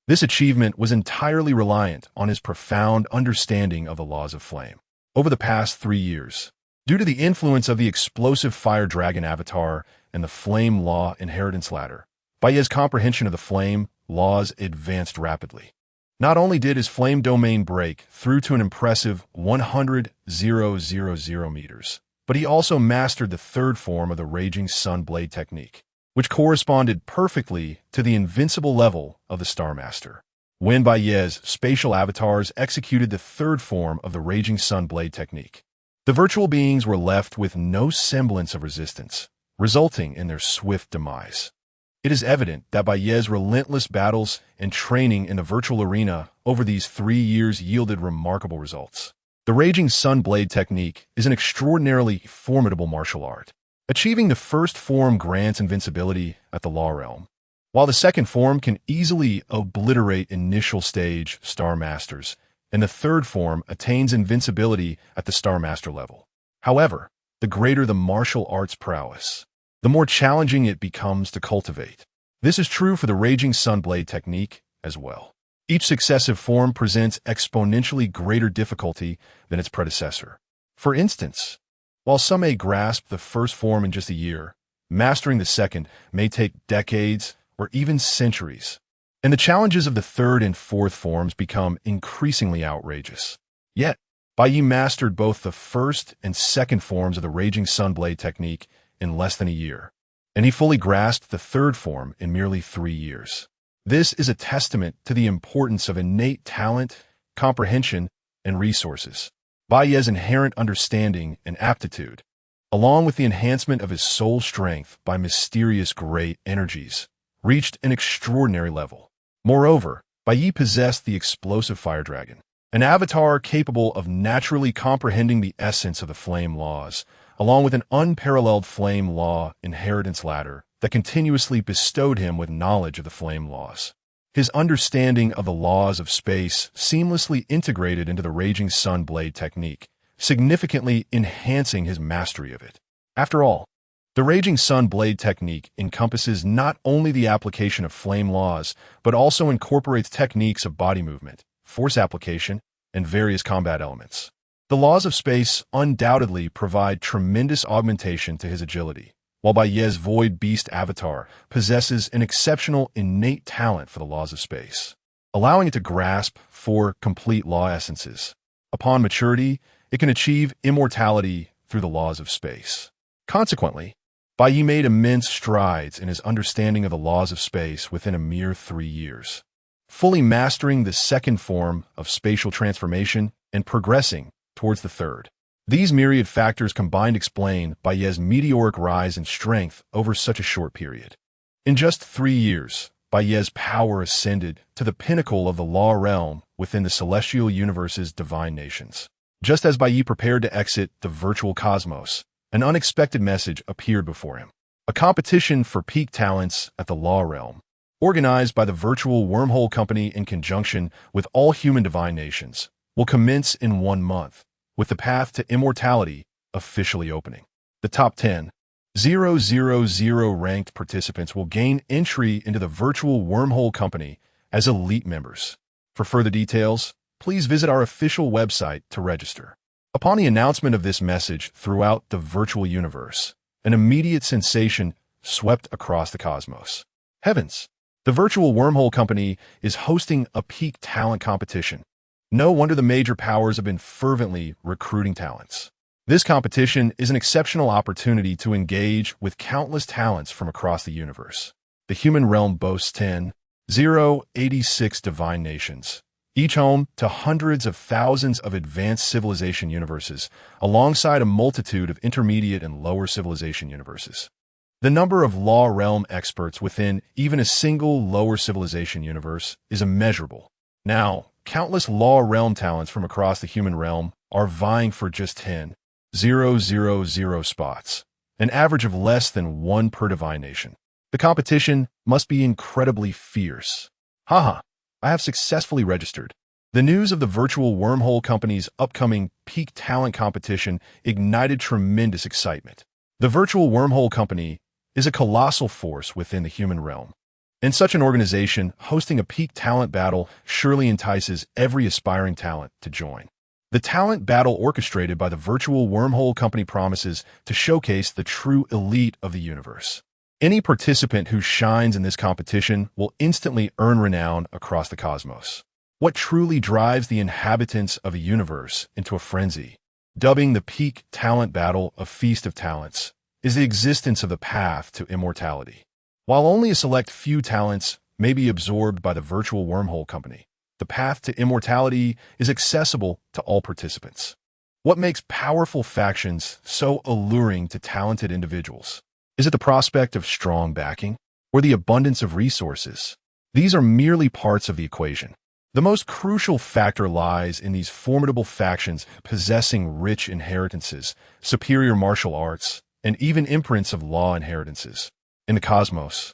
This achievement was entirely reliant on his profound understanding of the laws of flame. Over the past 3 years, due to the influence of the explosive Fire Dragon avatar and the Flame Law Inheritance Ladder, Bai Ye's comprehension of the flame laws advanced rapidly. Not only did his flame domain break through to an impressive 100,000 meters, but he also mastered the third form of the Raging Sun Blade technique, which corresponded perfectly to the invincible level of the Star Master. When Bai Ye's spatial avatars executed the third form of the Raging Sun Blade technique, the virtual beings were left with no semblance of resistance, resulting in their swift demise. It is evident that Bai Ye's relentless battles and training in the virtual arena over these 3 years yielded remarkable results. The Raging Sun Blade technique is an extraordinarily formidable martial art. Achieving the first form grants invincibility at the Law Realm, while the second form can easily obliterate initial stage Star Masters, and the third form attains invincibility at the Star Master level. However, the greater the martial arts prowess, the more challenging it becomes to cultivate. This is true for the Raging Sun Blade technique as well. Each successive form presents exponentially greater difficulty than its predecessor. For instance, While some may grasp the first form in just a year, mastering the second may take decades or even centuries. And the challenges of the third and fourth forms become increasingly outrageous. Yet, Bai Ye mastered both the first and second forms of the Raging Sun Blade technique in less than a year, and he fully grasped the third form in merely 3 years. This is a testament to the importance of innate talent, comprehension, and resources. Bai Ye's inherent understanding and aptitude, along with the enhancement of his soul strength by mysterious great energies, reached an extraordinary level. Moreover, Bai Ye possessed the explosive fire dragon, an avatar capable of naturally comprehending the essence of the flame laws, along with an unparalleled flame law inheritance ladder that continuously bestowed him with knowledge of the flame laws. His understanding of the laws of space seamlessly integrated into the Raging Sun Blade technique, significantly enhancing his mastery of it. After all, the Raging Sun Blade technique encompasses not only the application of flame laws, but also incorporates techniques of body movement, force application, and various combat elements. The laws of space undoubtedly provide tremendous augmentation to his agility, while Bai Ye's Void Beast avatar possesses an exceptional innate talent for the laws of space, allowing it to grasp 4 complete law essences. Upon maturity, it can achieve immortality through the laws of space. Consequently, Bai Ye made immense strides in his understanding of the laws of space within a mere 3 years, fully mastering the second form of spatial transformation and progressing towards the third. These myriad factors combined explain Bai Ye's meteoric rise in strength over such a short period. In just 3 years, Bai Ye's power ascended to the pinnacle of the law realm within the celestial universe's divine nations. Just as Bai Ye prepared to exit the virtual cosmos, an unexpected message appeared before him. A competition for peak talents at the law realm, organized by the Virtual Wormhole Company in conjunction with all human divine nations, will commence in 1 month, with the path to immortality officially opening. The top 10,000 ranked participants will gain entry into the Virtual Wormhole Company as elite members. For further details, please visit our official website to register. Upon the announcement of this message throughout the virtual universe, an immediate sensation swept across the cosmos. Heavens! The Virtual Wormhole Company is hosting a peak talent competition. No wonder the major powers have been fervently recruiting talents. This competition is an exceptional opportunity to engage with countless talents from across the universe. The human realm boasts 10,086 divine nations, each home to hundreds of thousands of advanced civilization universes, alongside a multitude of intermediate and lower civilization universes. The number of law realm experts within even a single lower civilization universe is immeasurable. Now, countless law realm talents from across the human realm are vying for just 10,000 spots, an average of less than 1 per divine nation. The competition must be incredibly fierce. Haha, I have successfully registered. The news of the Virtual Wormhole Company's upcoming peak talent competition ignited tremendous excitement. The Virtual Wormhole Company is a colossal force within the human realm, and such an organization hosting a peak talent battle surely entices every aspiring talent to join. The talent battle orchestrated by the Virtual Wormhole Company promises to showcase the true elite of the universe. Any participant who shines in this competition will instantly earn renown across the cosmos. What truly drives the inhabitants of a universe into a frenzy, dubbing the peak talent battle a feast of talents, is the existence of the path to immortality. While only a select few talents may be absorbed by the Virtual Wormhole Company, the path to immortality is accessible to all participants. What makes powerful factions so alluring to talented individuals? Is it the prospect of strong backing, or the abundance of resources? These are merely parts of the equation. The most crucial factor lies in these formidable factions possessing rich inheritances, superior martial arts, and even imprints of law inheritances. In the cosmos,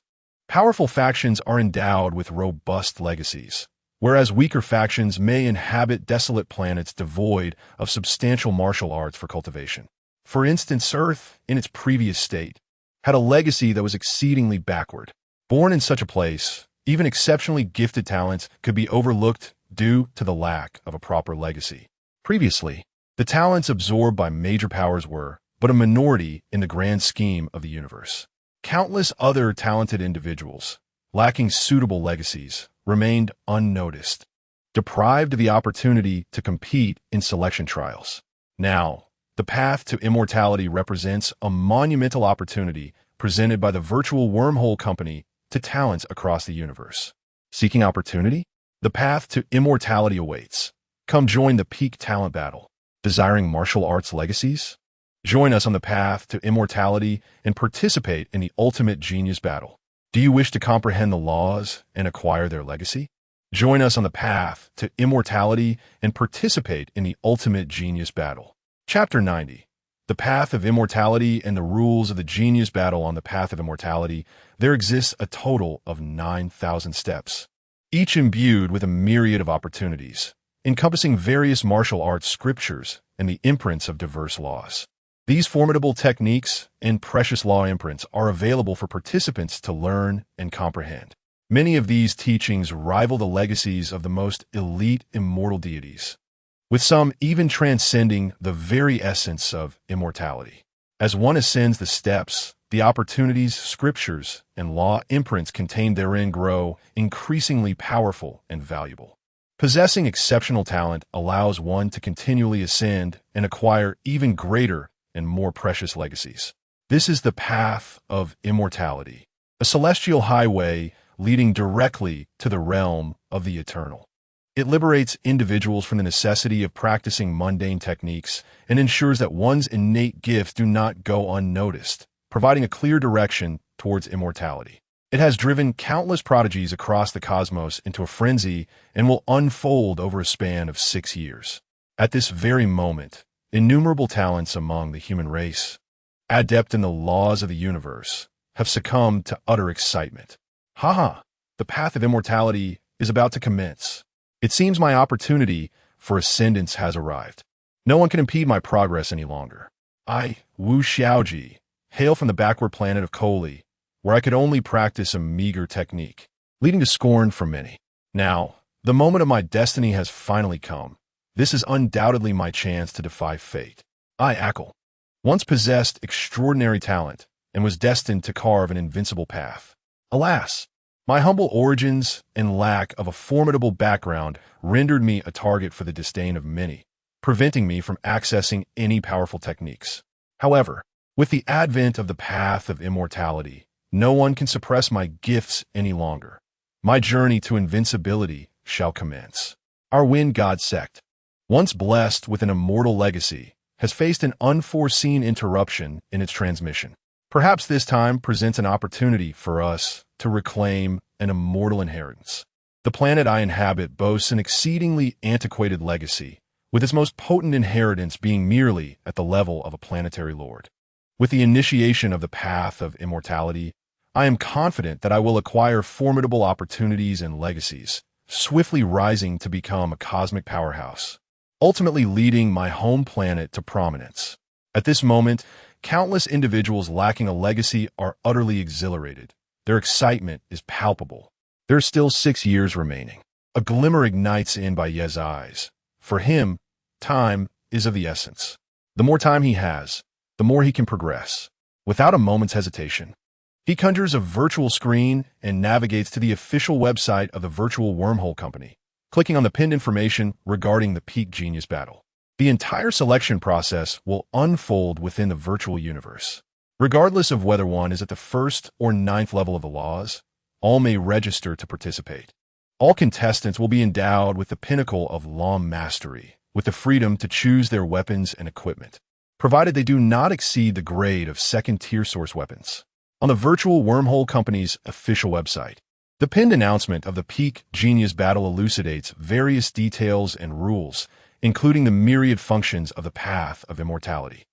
powerful factions are endowed with robust legacies, whereas weaker factions may inhabit desolate planets devoid of substantial martial arts for cultivation. For instance, Earth, in its previous state, had a legacy that was exceedingly backward. Born in such a place, even exceptionally gifted talents could be overlooked due to the lack of a proper legacy. Previously, the talents absorbed by major powers were, but a minority in the grand scheme of the universe. Countless other talented individuals, lacking suitable legacies, remained unnoticed, deprived of the opportunity to compete in selection trials. Now, the path to immortality represents a monumental opportunity presented by the virtual wormhole company to talents across the universe. Seeking opportunity? The path to immortality awaits. Come join the peak talent battle. Desiring martial arts legacies? Join us on the path to immortality and participate in the ultimate genius battle. Do you wish to comprehend the laws and acquire their legacy? Join us on the path to immortality and participate in the ultimate genius battle. Chapter 90. The Path of Immortality and the Rules of the Genius Battle. On the path of immortality, there exists a total of 9,000 steps, each imbued with a myriad of opportunities, encompassing various martial arts scriptures and the imprints of diverse laws. These formidable techniques and precious law imprints are available for participants to learn and comprehend. Many of these teachings rival the legacies of the most elite immortal deities, with some even transcending the very essence of immortality. As one ascends the steps, the opportunities, scriptures, and law imprints contained therein grow increasingly powerful and valuable. Possessing exceptional talent allows one to continually ascend and acquire even greater and more precious legacies. This is the path of immortality, a celestial highway leading directly to the realm of the eternal. It liberates individuals from the necessity of practicing mundane techniques and ensures that one's innate gifts do not go unnoticed, providing a clear direction towards immortality. It has driven countless prodigies across the cosmos into a frenzy and will unfold over a span of 6 years. At this very moment, innumerable talents among the human race, adept in the laws of the universe, have succumbed to utter excitement. The path of immortality is about to commence. It seems my opportunity for ascendance has arrived. No one can impede my progress any longer. I, Wu Xiaoji, hail from the backward planet of Koli, where I could only practice a meager technique, leading to scorn from many. Now, the moment of my destiny has finally come. This is undoubtedly my chance to defy fate. I, Akil, once possessed extraordinary talent and was destined to carve an invincible path. Alas, my humble origins and lack of a formidable background rendered me a target for the disdain of many, preventing me from accessing any powerful techniques. However, with the advent of the path of immortality, no one can suppress my gifts any longer. My journey to invincibility shall commence. Our wind god sect, once blessed with an immortal legacy, has faced an unforeseen interruption in its transmission. Perhaps this time presents an opportunity for us to reclaim an immortal inheritance. The planet I inhabit boasts an exceedingly antiquated legacy, with its most potent inheritance being merely at the level of a planetary lord. With the initiation of the path of immortality, I am confident that I will acquire formidable opportunities and legacies, swiftly rising to become a cosmic powerhouse, ultimately leading my home planet to prominence. At this moment, countless individuals lacking a legacy are utterly exhilarated. Their excitement is palpable. There are still 6 years remaining. A glimmer ignites in Bai Ye's eyes. For him, time is of the essence. The more time he has, the more he can progress. Without a moment's hesitation, he conjures a virtual screen and navigates to the official website of the virtual wormhole company, clicking on the pinned information regarding the peak genius battle. The entire selection process will unfold within the virtual universe. Regardless of whether one is at the 1st or 9th level of the laws, all may register to participate. All contestants will be endowed with the pinnacle of law mastery, with the freedom to choose their weapons and equipment, provided they do not exceed the grade of 2nd-tier source weapons. On the virtual wormhole company's official website, the pinned announcement of the peak genius battle elucidates various details and rules, including the myriad functions of the path of immortality.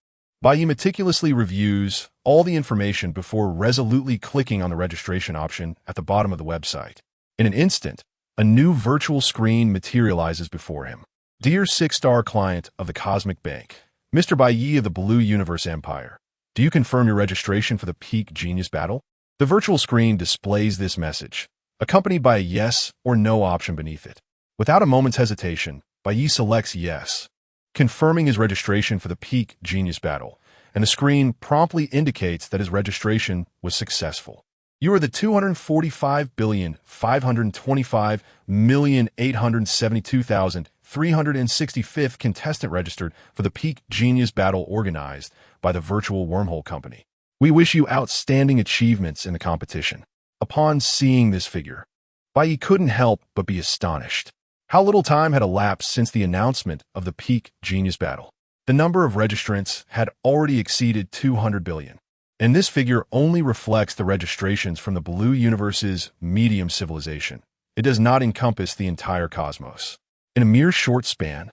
Bai Ye meticulously reviews all the information before resolutely clicking on the registration option at the bottom of the website. In an instant, a new virtual screen materializes before him. Dear 6-star client of the Cosmic Bank, Mr. Bai Ye of the Blue Universe Empire, do you confirm your registration for the peak genius battle? The virtual screen displays this message, accompanied by a yes or no option beneath it. Without a moment's hesitation, Bai Ye selects yes, confirming his registration for the peak genius battle, and the screen promptly indicates that his registration was successful. You are the 245,525,872,365th contestant registered for the Peak Genius Battle organized by the Virtual Wormhole Company. We wish you outstanding achievements in the competition. Upon seeing this figure, Bai Ye couldn't help but be astonished. How little time had elapsed since the announcement of the Peak Genius Battle. The number of registrants had already exceeded 200 billion. And this figure only reflects the registrations from the Blue Universe's medium civilization. It does not encompass the entire cosmos. In a mere short span,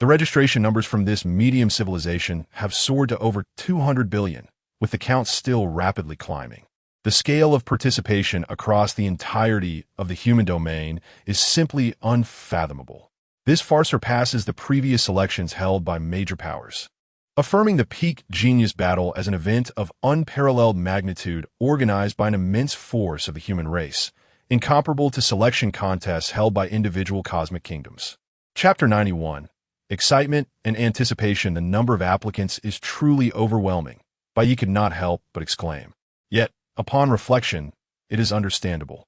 the registration numbers from this medium civilization have soared to over 200 billion, with the count still rapidly climbing. The scale of participation across the entirety of the human domain is simply unfathomable. This far surpasses the previous selections held by major powers. Affirming the Peak Genius Battle as an event of unparalleled magnitude organized by an immense force of the human race, incomparable to selection contests held by individual cosmic kingdoms. Chapter 91. Excitement and anticipation. The number of applicants is truly overwhelming. Bai Ye could not help but exclaim. Yet, upon reflection, it is understandable.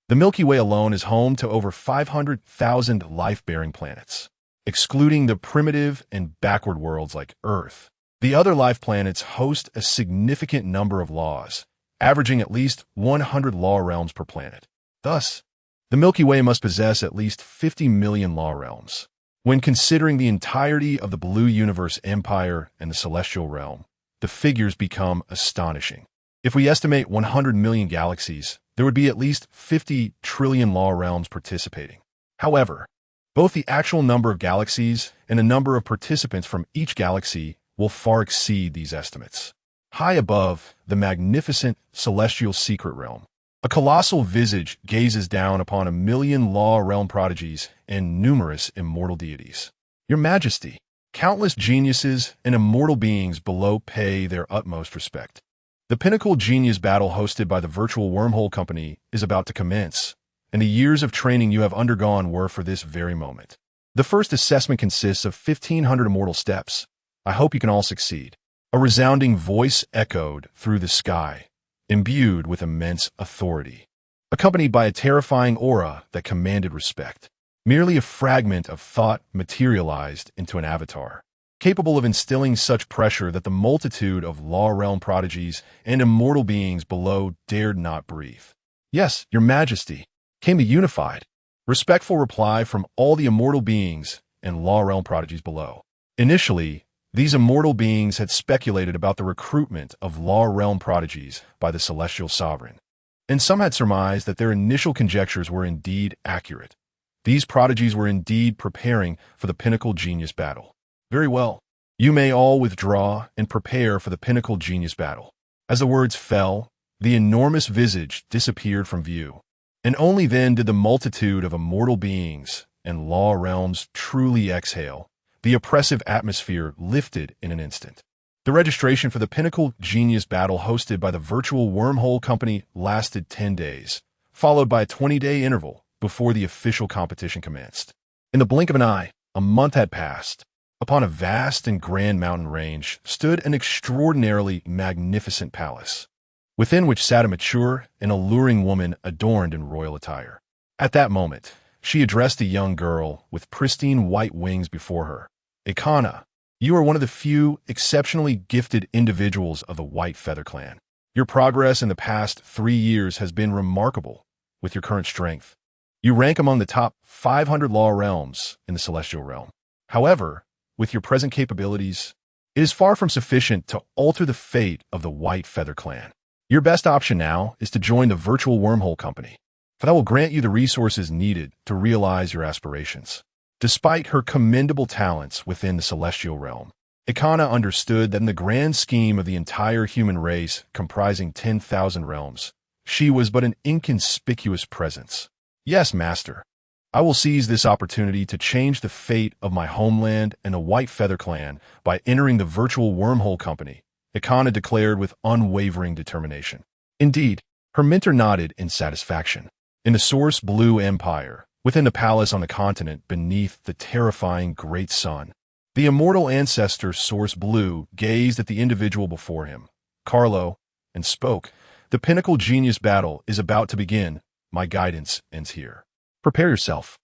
The Milky Way alone is home to over 500,000 life-bearing planets. Excluding the primitive and backward worlds like Earth, the other life planets host a significant number of laws, averaging at least 100 law realms per planet. Thus, the Milky Way must possess at least 50 million law realms. When considering the entirety of the Blue Universe Empire and the Celestial Realm, the figures become astonishing. If we estimate 100 million galaxies, there would be at least 50 trillion law realms participating. However, both the actual number of galaxies and the number of participants from each galaxy will far exceed these estimates. High above the magnificent celestial secret realm, a colossal visage gazes down upon a million law realm prodigies and numerous immortal deities. Your Majesty, countless geniuses and immortal beings below pay their utmost respect. The Pinnacle Genius Battle hosted by the Virtual Wormhole Company is about to commence, and the years of training you have undergone were for this very moment. The first assessment consists of 1,500 immortal steps. I hope you can all succeed. A resounding voice echoed through the sky, imbued with immense authority, accompanied by a terrifying aura that commanded respect. Merely a fragment of thought materialized into an avatar, capable of instilling such pressure that the multitude of law realm prodigies and immortal beings below dared not breathe. Yes, Your Majesty, came the unified, respectful reply from all the immortal beings and law realm prodigies below. Initially, these immortal beings had speculated about the recruitment of law realm prodigies by the celestial sovereign, and some had surmised that their initial conjectures were indeed accurate. These prodigies were indeed preparing for the Pinnacle Genius Battle. Very well. You may all withdraw and prepare for the Pinnacle Genius Battle. As the words fell, the enormous visage disappeared from view, and only then did the multitude of immortal beings and law realms truly exhale. The oppressive atmosphere lifted in an instant. The registration for the Pinnacle Genius Battle hosted by the Virtual Wormhole Company lasted 10 days, followed by a 20-day interval before the official competition commenced. In the blink of an eye, a month had passed. Upon a vast and grand mountain range stood an extraordinarily magnificent palace, within which sat a mature and alluring woman adorned in royal attire. At that moment, she addressed a young girl with pristine white wings before her. Ikana, you are one of the few exceptionally gifted individuals of the White Feather Clan. Your progress in the past 3 years has been remarkable with your current strength. You rank among the top 500 law realms in the Celestial Realm. However, with your present capabilities, it is far from sufficient to alter the fate of the White Feather Clan. Your best option now is to join the Virtual Wormhole Company, for that will grant you the resources needed to realize your aspirations. Despite her commendable talents within the Celestial Realm, Ikana understood that in the grand scheme of the entire human race comprising 10,000 realms, she was but an inconspicuous presence. Yes, Master. I will seize this opportunity to change the fate of my homeland and the White Feather Clan by entering the Virtual Wormhole Company, Ikana declared with unwavering determination. Indeed, her mentor nodded in satisfaction. In the Source Blue Empire, within the palace on the continent beneath the terrifying Great Sun, The immortal ancestor Source Blue gazed at the individual before him, Carlo, and spoke. The pinnacle genius battle is about to begin. My guidance ends here. Prepare yourself.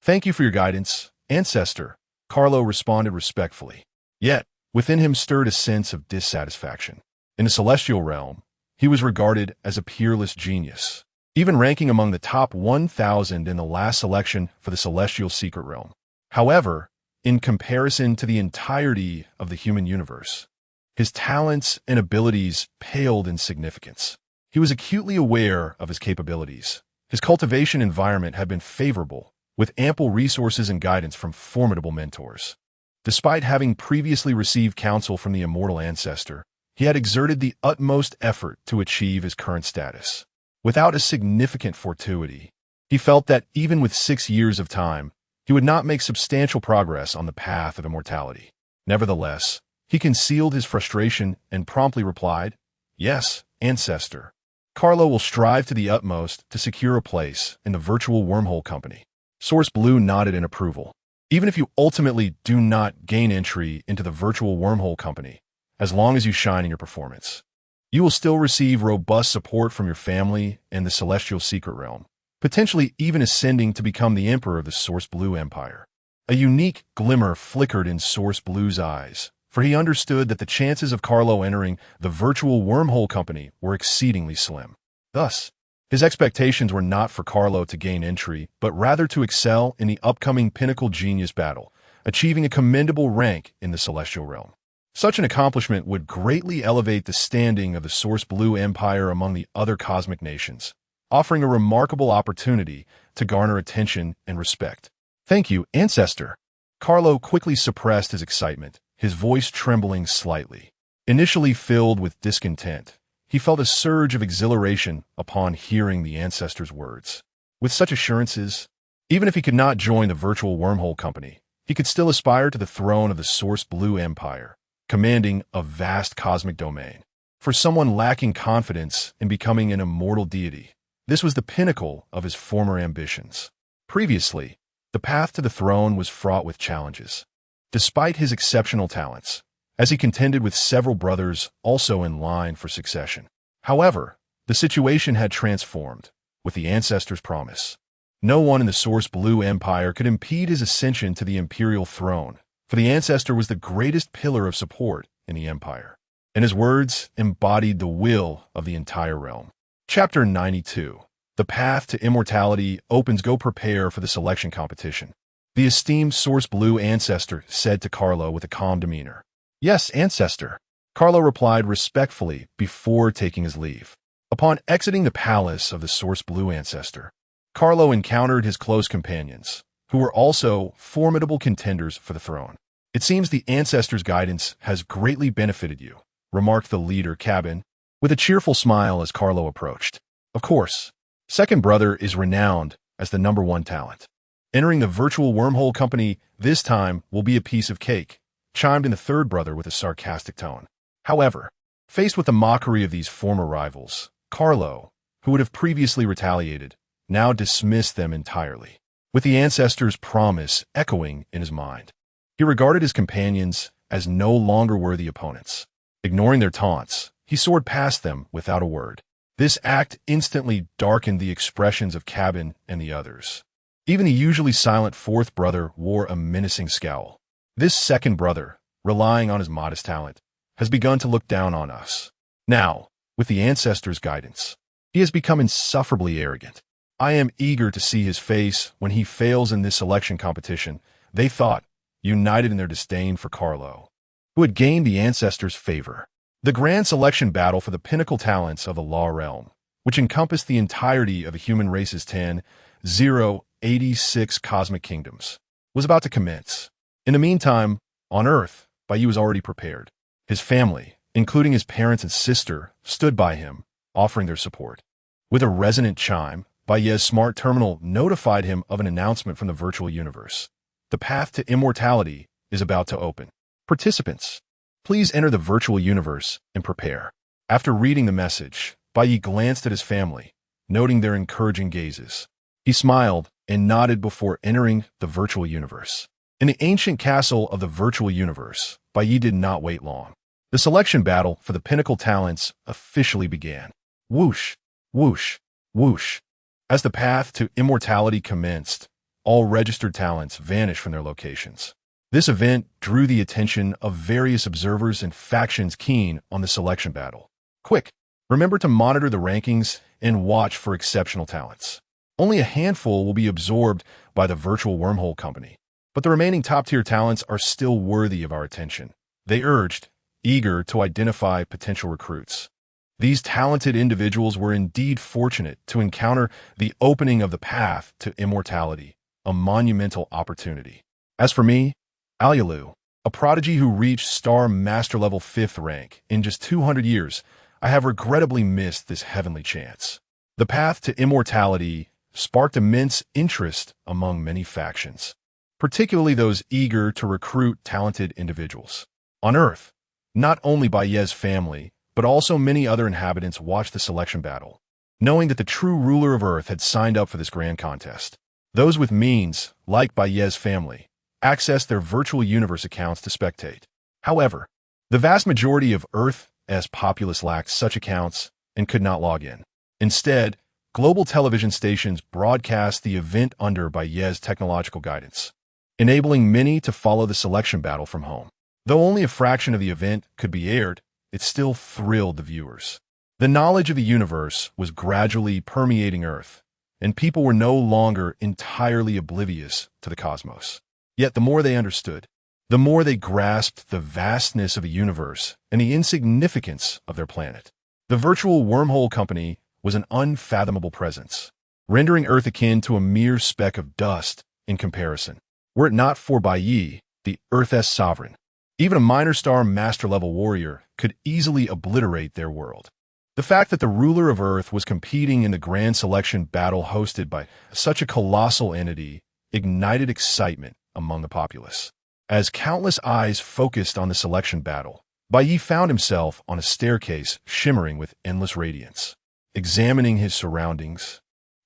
Thank you for your guidance, ancestor, Carlo responded respectfully. Yet, within him stirred a sense of dissatisfaction. In the celestial realm, he was regarded as a peerless genius, even ranking among the top 1,000 in the last selection for the celestial secret realm. However, in comparison to the entirety of the human universe, his talents and abilities paled in significance. He was acutely aware of his capabilities. His cultivation environment had been favorable, with ample resources and guidance from formidable mentors. Despite having previously received counsel from the immortal ancestor, he had exerted the utmost effort to achieve his current status. Without a significant fortuity, he felt that even with 6 years of time, he would not make substantial progress on the path of immortality. Nevertheless, he concealed his frustration and promptly replied, "Yes, ancestor. Carlo will strive to the utmost to secure a place in the virtual wormhole company." Source Blue nodded in approval. "Even if you ultimately do not gain entry into the virtual wormhole company, as long as you shine in your performance, you will still receive robust support from your family and the celestial secret realm, potentially even ascending to become the emperor of the Source Blue Empire." A unique glimmer flickered in Source Blue's eyes, for he understood that the chances of Carlo entering the virtual wormhole company were exceedingly slim. Thus, his expectations were not for Carlo to gain entry, but rather to excel in the upcoming pinnacle genius battle, achieving a commendable rank in the celestial realm. Such an accomplishment would greatly elevate the standing of the Source Blue Empire among the other cosmic nations, offering a remarkable opportunity to garner attention and respect. "Thank you, ancestor." Carlo quickly suppressed his excitement, his voice trembling slightly. Initially filled with discontent, he felt a surge of exhilaration upon hearing the ancestor's words. With such assurances, even if he could not join the virtual wormhole company, he could still aspire to the throne of the Source Blue Empire, commanding a vast cosmic domain. For someone lacking confidence in becoming an immortal deity, this was the pinnacle of his former ambitions. Previously, the path to the throne was fraught with challenges. Despite his exceptional talents, as he contended with several brothers also in line for succession. However, the situation had transformed, with the ancestor's promise. No one in the Source Blue Empire could impede his ascension to the imperial throne, for the ancestor was the greatest pillar of support in the empire, and his words embodied the will of the entire realm. Chapter 92. The path to immortality opens. Go prepare for the selection competition. The esteemed Source Blue ancestor said to Carlo with a calm demeanor. "Yes, ancestor," Carlo replied respectfully before taking his leave. Upon exiting the palace of the Source Blue ancestor, Carlo encountered his close companions, who were also formidable contenders for the throne. "It seems the ancestor's guidance has greatly benefited you," remarked the leader Cabin, with a cheerful smile as Carlo approached. "Of course, second brother is renowned as the #1 talent. Entering the virtual wormhole company this time will be a piece of cake," chimed in the third brother with a sarcastic tone. However, faced with the mockery of these former rivals, Carlo, who would have previously retaliated, now dismissed them entirely, with the ancestor's promise echoing in his mind. He regarded his companions as no longer worthy opponents. Ignoring their taunts, he soared past them without a word. This act instantly darkened the expressions of Cabin and the others. Even the usually silent fourth brother wore a menacing scowl. This second brother, relying on his modest talent, has begun to look down on us. Now, with the ancestor's guidance, he has become insufferably arrogant. I am eager to see his face when he fails in this selection competition. They thought, united in their disdain for Carlo, who had gained the ancestor's favor. The grand selection battle for the pinnacle talents of the law realm, which encompassed the entirety of the human race's 86 cosmic kingdoms, was about to commence. In the meantime, on Earth, Bai Ye was already prepared. His family, including his parents and sister, stood by him, offering their support. With a resonant chime, Bai Ye's smart terminal notified him of an announcement from the virtual universe. The path to immortality is about to open. Participants, please enter the virtual universe and prepare. After reading the message, Bai Ye glanced at his family, noting their encouraging gazes. He smiled and nodded before entering the virtual universe. In the ancient castle of the virtual universe, Bai Ye did not wait long. The selection battle for the pinnacle talents officially began. Whoosh, whoosh, whoosh. As the path to immortality commenced, all registered talents vanished from their locations. This event drew the attention of various observers and factions keen on the selection battle. Quick, remember to monitor the rankings and watch for exceptional talents. Only a handful will be absorbed by the virtual wormhole company, but the remaining top-tier talents are still worthy of our attention, they urged, eager to identify potential recruits. These talented individuals were indeed fortunate to encounter the opening of the path to immortality, a monumental opportunity. As for me, Alyalu, a prodigy who reached Star Master Level 5th rank in just 200 years, I have regrettably missed this heavenly chance. The path to immortality sparked immense interest among many factions, particularly those eager to recruit talented individuals. On Earth, not only Bai Ye's family, but also many other inhabitants watched the selection battle, knowing that the true ruler of Earth had signed up for this grand contest. Those with means, like Bai Ye's family, accessed their virtual universe accounts to spectate. However, the vast majority of Earth's populace lacked such accounts and could not log in. Instead, global television stations broadcast the event under Bai Ye's technological guidance, enabling many to follow the selection battle from home. Though only a fraction of the event could be aired, it still thrilled the viewers. The knowledge of the universe was gradually permeating Earth, and people were no longer entirely oblivious to the cosmos. Yet the more they understood, the more they grasped the vastness of the universe and the insignificance of their planet. The virtual wormhole company was an unfathomable presence, rendering Earth akin to a mere speck of dust in comparison. Were it not for Bai Ye, the Earth's sovereign, even a minor Star Master level warrior could easily obliterate their world. The fact that the ruler of Earth was competing in the grand selection battle hosted by such a colossal entity ignited excitement among the populace. As countless eyes focused on the selection battle, Bai Ye found himself on a staircase shimmering with endless radiance. Examining his surroundings,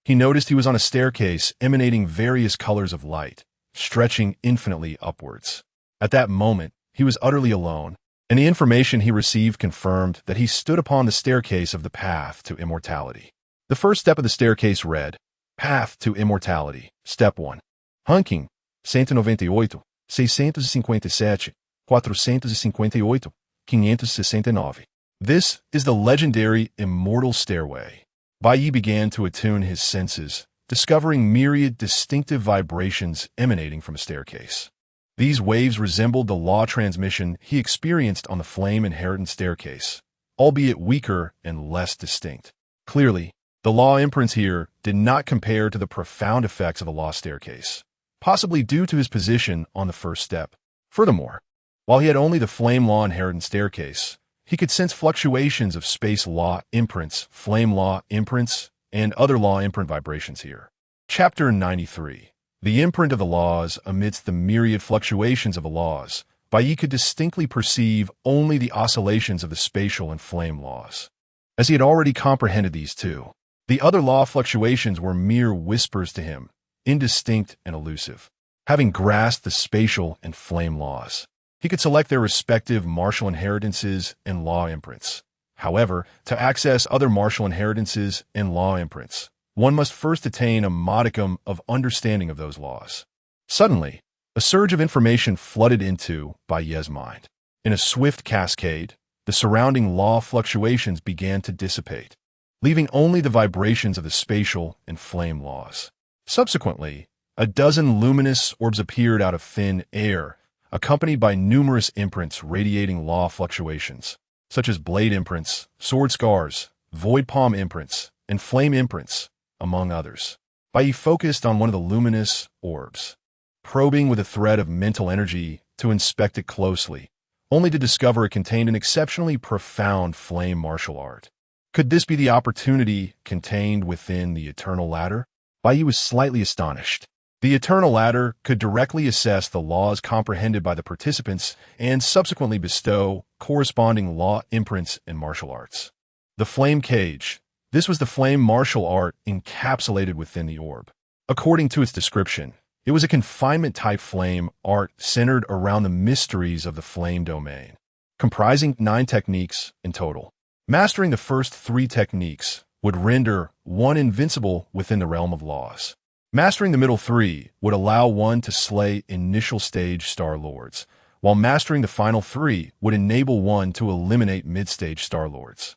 he noticed he was on a staircase emanating various colors of light, stretching infinitely upwards. At that moment, he was utterly alone, and the information he received confirmed that he stood upon the staircase of the path to immortality. The first step of the staircase read, Path to Immortality, Step 1. Ranking, 198, 657, 458, 569. This is the legendary Immortal Stairway. Bai Ye began to attune his senses, discovering myriad distinctive vibrations emanating from a staircase. These waves resembled the law transmission he experienced on the Flame Inheritance staircase, albeit weaker and less distinct. Clearly, the law imprints here did not compare to the profound effects of the law staircase, possibly due to his position on the first step. Furthermore, while he had only the Flame Law Inheritance staircase, he could sense fluctuations of space law imprints, flame law imprints, and other law imprint vibrations here. Chapter 93. The imprint of the laws. Amidst the myriad fluctuations of the laws, Bai Ye could distinctly perceive only the oscillations of the spatial and flame laws. As he had already comprehended these two, the other law fluctuations were mere whispers to him, indistinct and elusive. Having grasped the spatial and flame laws, he could select their respective martial inheritances and law imprints. However, to access other martial inheritances and law imprints, one must first attain a modicum of understanding of those laws. Suddenly, a surge of information flooded into Bai Ye's mind. In a swift cascade, the surrounding law fluctuations began to dissipate, leaving only the vibrations of the spatial and flame laws. Subsequently, a dozen luminous orbs appeared out of thin air, accompanied by numerous imprints radiating law fluctuations, such as blade imprints, sword scars, void palm imprints, and flame imprints, among others. Bai Ye focused on one of the luminous orbs, probing with a thread of mental energy to inspect it closely, only to discover it contained an exceptionally profound flame martial art. Could this be the opportunity contained within the Eternal Ladder? Bai Ye was slightly astonished. The Eternal Ladder could directly assess the laws comprehended by the participants and subsequently bestow corresponding law imprints and martial arts. The Flame Cage. This was the flame martial art encapsulated within the orb. According to its description, It was a confinement-type flame art centered around the mysteries of the flame domain, comprising 9 techniques in total. Mastering the first 3 techniques would render one invincible within the realm of laws. Mastering the middle 3 would allow one to slay initial stage Star Lords, while mastering the final 3 would enable one to eliminate mid-stage Star Lords.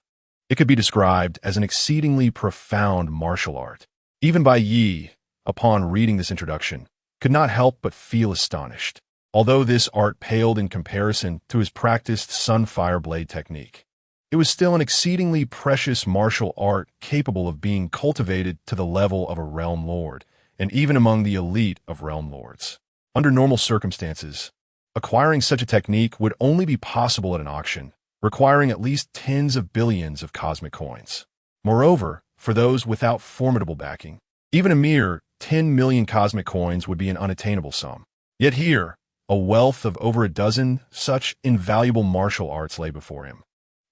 It could be described as an exceedingly profound martial art. Even Bai Ye, upon reading this introduction, could not help but feel astonished, although this art paled in comparison to his practiced Sunfire Blade technique. It was still an exceedingly precious martial art capable of being cultivated to the level of a Realm Lord, and even among the elite of Realm Lords. Under normal circumstances, acquiring such a technique would only be possible at an auction, requiring at least tens of billions of cosmic coins. Moreover, for those without formidable backing, even a mere 10 million cosmic coins would be an unattainable sum. Yet here, a wealth of over a dozen such invaluable martial arts lay before him,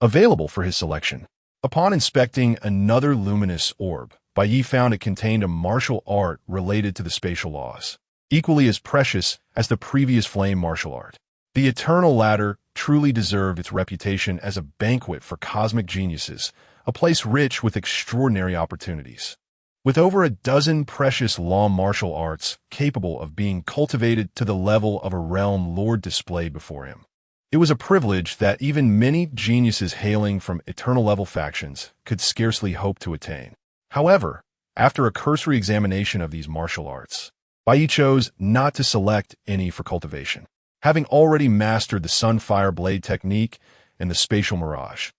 available for his selection. Upon inspecting another luminous orb, Bai Ye found it contained a martial art related to the spatial laws, equally as precious as the previous flame martial art. The Eternal Ladder truly deserved its reputation as a banquet for cosmic geniuses, a place rich with extraordinary opportunities. With over a dozen precious law martial arts capable of being cultivated to the level of a Realm Lord displayed before him, it was a privilege that even many geniuses hailing from eternal-level factions could scarcely hope to attain. However, after a cursory examination of these martial arts, Bai Ye chose not to select any for cultivation, having already mastered the Sunfire Blade technique and the Spatial Mirage.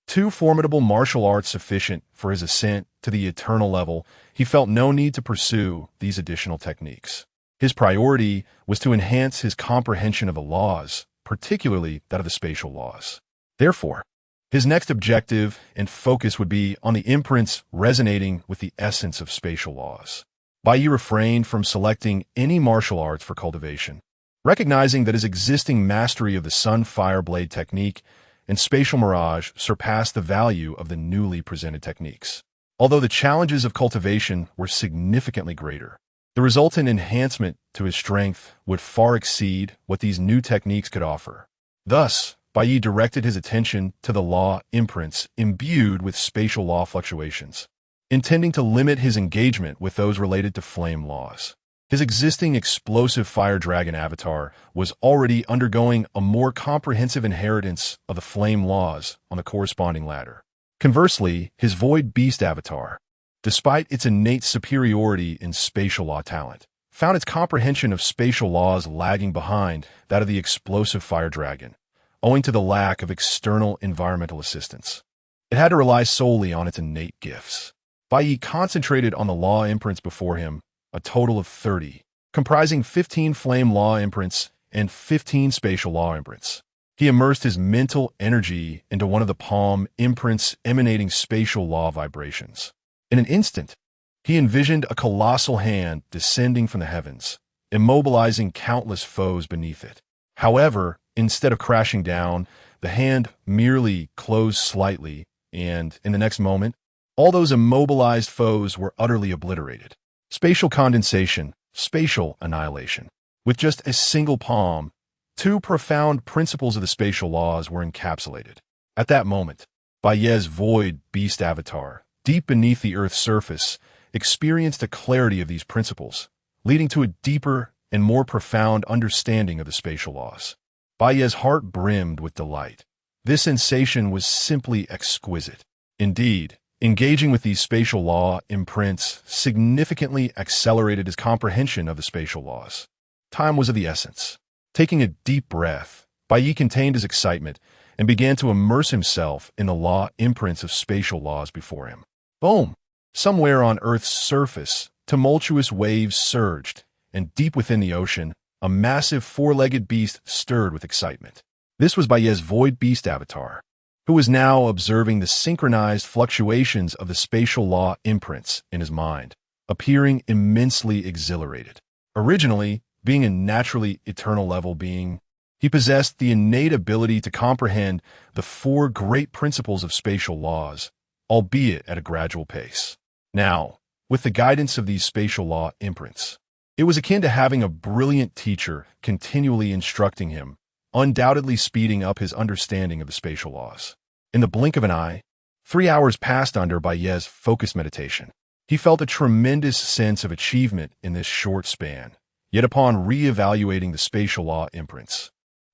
2 formidable martial arts sufficient for his ascent to the eternal level, he felt no need to pursue these additional techniques. His priority was to enhance his comprehension of the laws, particularly that of the spatial laws. Therefore, his next objective and focus would be on the imprints resonating with the essence of spatial laws. Bai Ye refrained from selecting any martial arts for cultivation, recognizing that his existing mastery of the Sunfire Blade technique and Spatial Mirage surpassed the value of the newly presented techniques. Although the challenges of cultivation were significantly greater, the resultant enhancement to his strength would far exceed what these new techniques could offer. Thus, Bai Ye directed his attention to the law imprints imbued with spatial law fluctuations, intending to limit his engagement with those related to flame laws. His existing explosive fire dragon avatar was already undergoing a more comprehensive inheritance of the flame laws on the corresponding ladder. Conversely, his void beast avatar, despite its innate superiority in spatial law talent, found its comprehension of spatial laws lagging behind that of the explosive fire dragon, owing to the lack of external environmental assistance. It had to rely solely on its innate gifts. Bai Ye concentrated on the law imprints before him, a total of 30, comprising 15 flame law imprints and 15 spatial law imprints. He immersed his mental energy into one of the palm imprints emanating spatial law vibrations. In an instant, he envisioned a colossal hand descending from the heavens, immobilizing countless foes beneath it. However, instead of crashing down, the hand merely closed slightly, and in the next moment, all those immobilized foes were utterly obliterated. Spatial condensation, spatial annihilation. With just a single palm, 2 profound principles of the spatial laws were encapsulated. At that moment, Bai Ye's void beast avatar, deep beneath the Earth's surface, experienced a clarity of these principles, leading to a deeper and more profound understanding of the spatial laws. Bai Ye's heart brimmed with delight. This sensation was simply exquisite. Indeed, engaging with these spatial law imprints significantly accelerated his comprehension of the spatial laws. Time was of the essence. Taking a deep breath, Bai Ye contained his excitement and began to immerse himself in the law imprints of spatial laws before him. Boom! Somewhere on Earth's surface, tumultuous waves surged, and deep within the ocean, a massive 4-legged beast stirred with excitement. This was Bai Ye's void beast avatar, who was now observing the synchronized fluctuations of the spatial law imprints in his mind, appearing immensely exhilarated. Originally, being a naturally eternal-level being, he possessed the innate ability to comprehend the 4 great principles of spatial laws, albeit at a gradual pace. Now, with the guidance of these spatial law imprints, It was akin to having a brilliant teacher continually instructing him, undoubtedly speeding up his understanding of the spatial laws. In the blink of an eye, 3 hours passed under Bai Ye's focused meditation. He felt a tremendous sense of achievement in this short span, yet upon re-evaluating the spatial law imprints,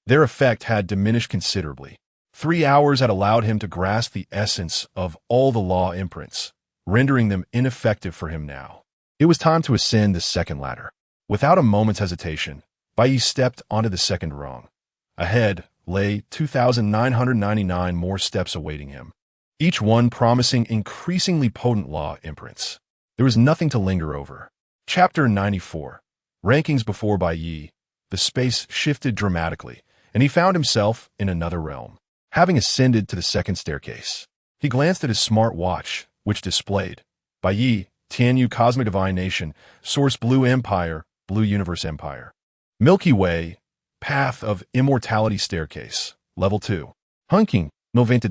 their effect had diminished considerably. 3 hours had allowed him to grasp the essence of all the law imprints, rendering them ineffective for him now. It was time to ascend the second ladder. Without a moment's hesitation, Bai Ye stepped onto the second rung. Ahead lay 2,999 more steps awaiting him, each one promising increasingly potent law imprints. There was nothing to linger over. Chapter 94. Rankings before Bai Ye. The space shifted dramatically, and he found himself in another realm. Having ascended to the second staircase, he glanced at his smart watch, which displayed Bai Ye, Tianyu Cosmic Divine Nation, Source Blue Empire, Blue Universe Empire. Milky Way, Path of Immortality Staircase, Level 2. Ranking 92,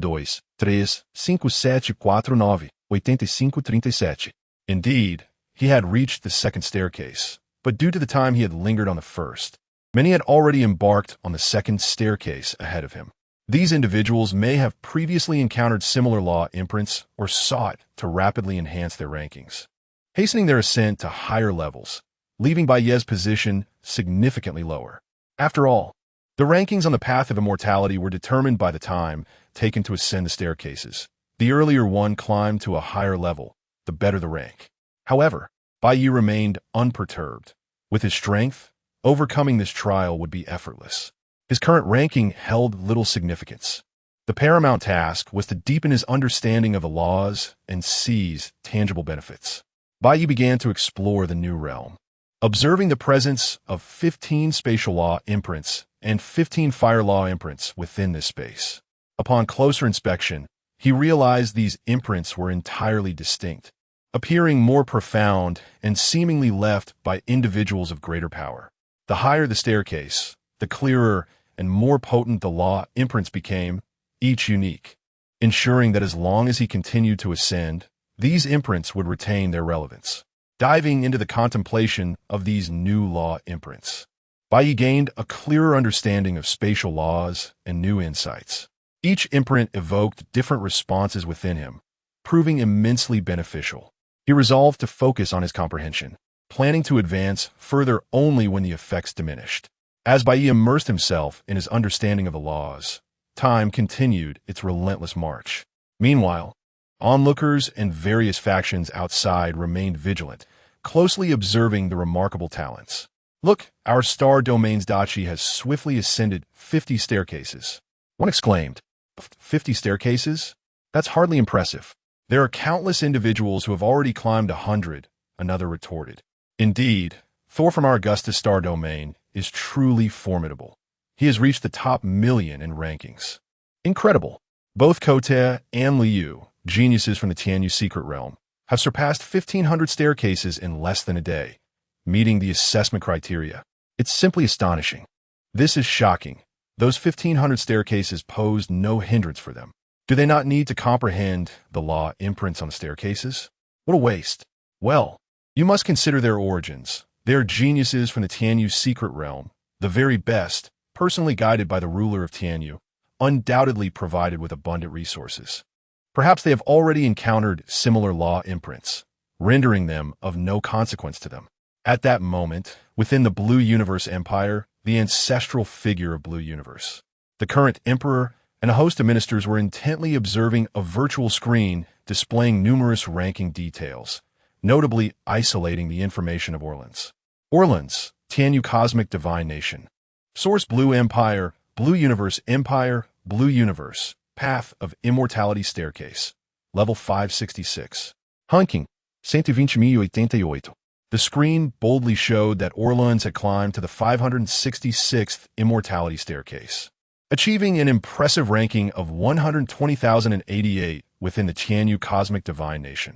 3, 5, 7, 4, 9, 85, 37. Indeed, he had reached the second staircase, but due to the time he had lingered on the first, many had already embarked on the second staircase ahead of him. These individuals may have previously encountered similar law imprints or sought to rapidly enhance their rankings, hastening their ascent to higher levels, leaving Bai Ye's position significantly lower. After all, the rankings on the path of immortality were determined by the time taken to ascend the staircases. The earlier one climbed to a higher level, the better the rank. However, Bai Ye remained unperturbed. With his strength, overcoming this trial would be effortless. His current ranking held little significance. The paramount task was to deepen his understanding of the laws and seize tangible benefits. Bai Ye began to explore the new realm, observing the presence of 15 spatial law imprints and 15 fire law imprints within this space. Upon closer inspection, he realized these imprints were entirely distinct, appearing more profound and seemingly left by individuals of greater power. The higher the staircase, the clearer and more potent the law imprints became, each unique, ensuring that as long as he continued to ascend, these imprints would retain their relevance. Diving into the contemplation of these new law imprints, Bai Ye gained a clearer understanding of spatial laws and new insights. Each imprint evoked different responses within him, proving immensely beneficial. He resolved to focus on his comprehension, planning to advance further only when the effects diminished. As Bai Ye immersed himself in his understanding of the laws, time continued its relentless march. Meanwhile, onlookers and various factions outside remained vigilant, closely observing the remarkable talents. Look, our star domain's Dachi has swiftly ascended 50 staircases. One exclaimed, 50 staircases? That's hardly impressive. There are countless individuals who have already climbed 100, another retorted. Indeed, Thor from our Augustus star domain is truly formidable. He has reached the top 1,000,000 in rankings. Incredible. Both Kote and Liu, geniuses from the Tianyu secret realm, have surpassed 1,500 staircases in less than a day, meeting the assessment criteria. It's simply astonishing. This is shocking. Those 1,500 staircases posed no hindrance for them. Do they not need to comprehend the law imprints on the staircases? What a waste. Well, you must consider their origins. They are geniuses from the Tianyu secret realm, the very best, personally guided by the ruler of Tianyu, undoubtedly provided with abundant resources. Perhaps they have already encountered similar law imprints, rendering them of no consequence to them. At that moment, within the Blue Universe Empire, the ancestral figure of Blue Universe, the current emperor, and a host of ministers were intently observing a virtual screen displaying numerous ranking details, notably isolating the information of Orlan's. Orlan's, Tianyu Cosmic Divine Nation. Source Blue Empire, Blue Universe Empire, Blue Universe, Path of Immortality Staircase, Level 566. Ranking 120.088. The screen boldly showed that Orlan's had climbed to the 566th Immortality Staircase, achieving an impressive ranking of 120,088 within the Tianyu Cosmic Divine Nation.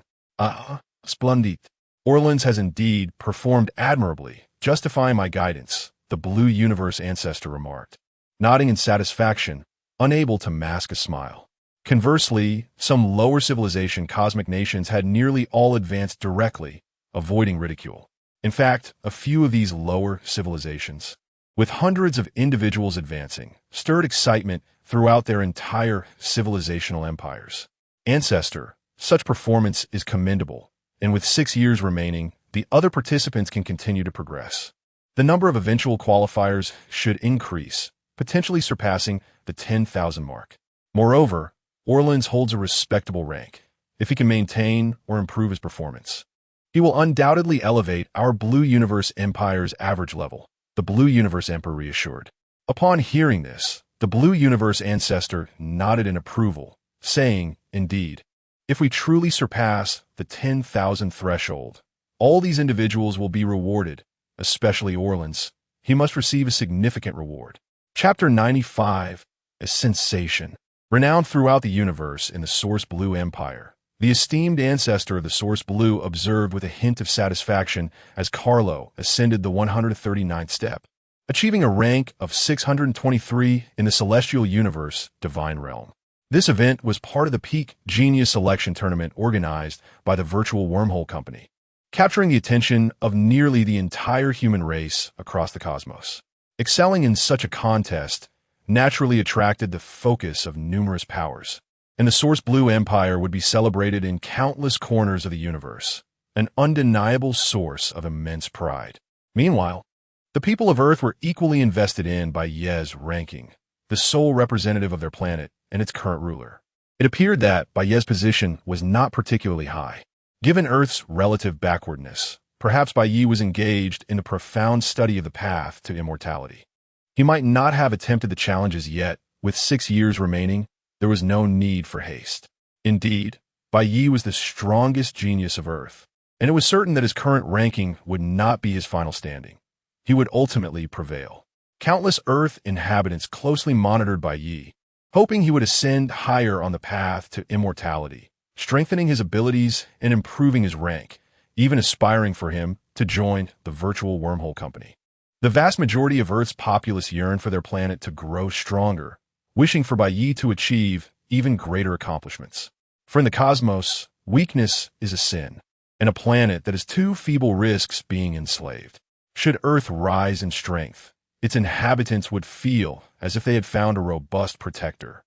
Splendid. Orlan's has indeed performed admirably, justifying my guidance, the Blue Universe ancestor remarked, nodding in satisfaction, unable to mask a smile. Conversely, some lower civilization cosmic nations had nearly all advanced directly, avoiding ridicule. In fact, a few of these lower civilizations, with hundreds of individuals advancing, stirred excitement throughout their entire civilizational empires. Ancestor, such performance is commendable, and with 6 years remaining, the other participants can continue to progress. The number of eventual qualifiers should increase, potentially surpassing the 10,000 mark. Moreover, Orleans holds a respectable rank, if he can maintain or improve his performance. He will undoubtedly elevate our Blue Universe Empire's average level, the Blue Universe Emperor reassured. Upon hearing this, the Blue Universe Ancestor nodded in approval, saying, "Indeed, if we truly surpass the 10,000 threshold, all these individuals will be rewarded, especially Orleans. He must receive a significant reward." Chapter 95, A Sensation. Renowned throughout the universe in the Source Blue Empire, the esteemed ancestor of the Source Blue observed with a hint of satisfaction as Carlo ascended the 139th step, achieving a rank of 623 in the Celestial Universe Divine Realm. This event was part of the Peak Genius Selection Tournament organized by the Virtual Wormhole Company, capturing the attention of nearly the entire human race across the cosmos. Excelling in such a contest naturally attracted the focus of numerous powers, and the Source Blue Empire would be celebrated in countless corners of the universe, an undeniable source of immense pride. Meanwhile, the people of Earth were equally invested in Bai Ye's ranking, the sole representative of their planet and its current ruler. It appeared that Bai Ye's position was not particularly high. Given Earth's relative backwardness, perhaps Bai Ye was engaged in a profound study of the path to immortality. He might not have attempted the challenges yet. With 6 years remaining, there was no need for haste. Indeed, Bai Ye was the strongest genius of Earth, and it was certain that his current ranking would not be his final standing. He would ultimately prevail. Countless Earth inhabitants closely monitored Bai Ye, hoping he would ascend higher on the path to immortality, strengthening his abilities and improving his rank, even aspiring for him to join the Virtual Wormhole Company. The vast majority of Earth's populace yearned for their planet to grow stronger, wishing for Bai Ye to achieve even greater accomplishments. For in the cosmos, weakness is a sin, and a planet that is too feeble risks being enslaved. Should Earth rise in strength, its inhabitants would feel as if they had found a robust protector.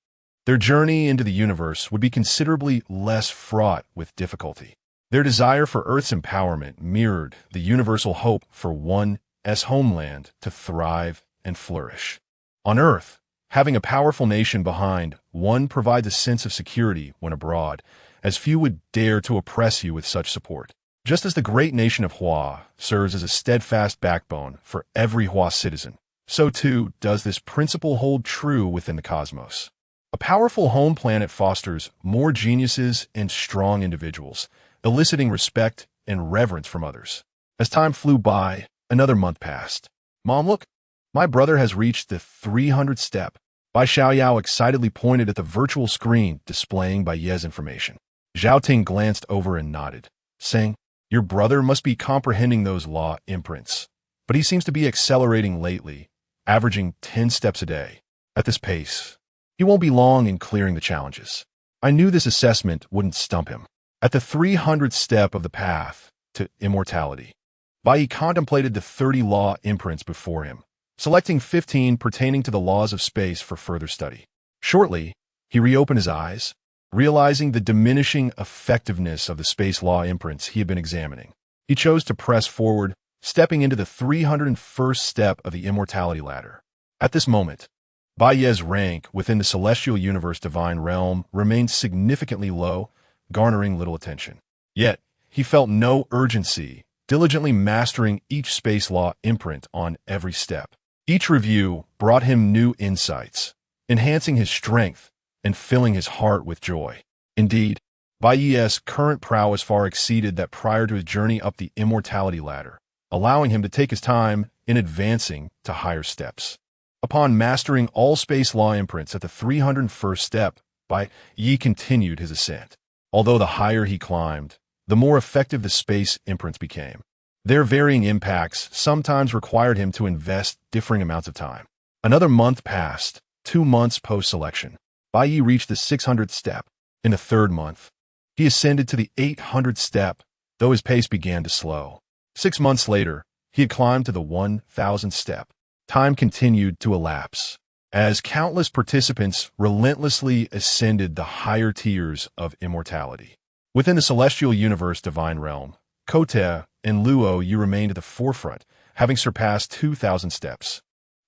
Their journey into the universe would be considerably less fraught with difficulty. Their desire for Earth's empowerment mirrored the universal hope for one's homeland to thrive and flourish. On Earth, having a powerful nation behind one provides a sense of security when abroad, as few would dare to oppress you with such support. Just as the great nation of Hua serves as a steadfast backbone for every Hua citizen, so too does this principle hold true within the cosmos. A powerful home planet fosters more geniuses and strong individuals, eliciting respect and reverence from others. As time flew by, another month passed. "Mom, look, my brother has reached the 300th step." Bai Xiaoyao excitedly pointed at the virtual screen displaying Bai Ye's information. Zhao Ting glanced over and nodded, saying, "Your brother must be comprehending those law imprints, but he seems to be accelerating lately, averaging 10 steps a day. At this pace, he won't be long in clearing the challenges." I knew this assessment wouldn't stump him. At the 300th step of the path to immortality, Bai Ye contemplated the 30 law imprints before him, selecting 15 pertaining to the laws of space for further study. Shortly, he reopened his eyes, realizing the diminishing effectiveness of the space law imprints he had been examining. He chose to press forward, stepping into the 301st step of the immortality ladder. At this moment, Bai Ye's rank within the Celestial Universe Divine Realm remained significantly low, garnering little attention. Yet, he felt no urgency, diligently mastering each space law imprint on every step. Each review brought him new insights, enhancing his strength and filling his heart with joy. Indeed, Bai Ye's current prowess far exceeded that prior to his journey up the immortality ladder, allowing him to take his time in advancing to higher steps. Upon mastering all space law imprints at the 301st step, Bai Ye continued his ascent. Although the higher he climbed, the more effective the space imprints became. Their varying impacts sometimes required him to invest differing amounts of time. Another month passed, 2 months post-selection. Bai Ye reached the 600th step. In the 3rd month, he ascended to the 800th step, though his pace began to slow. 6 months later, he had climbed to the 1,000th step. Time continued to elapse, as countless participants relentlessly ascended the higher tiers of immortality. Within the celestial universe divine realm, Kote and Luo Yu remained at the forefront, having surpassed 2,000 steps.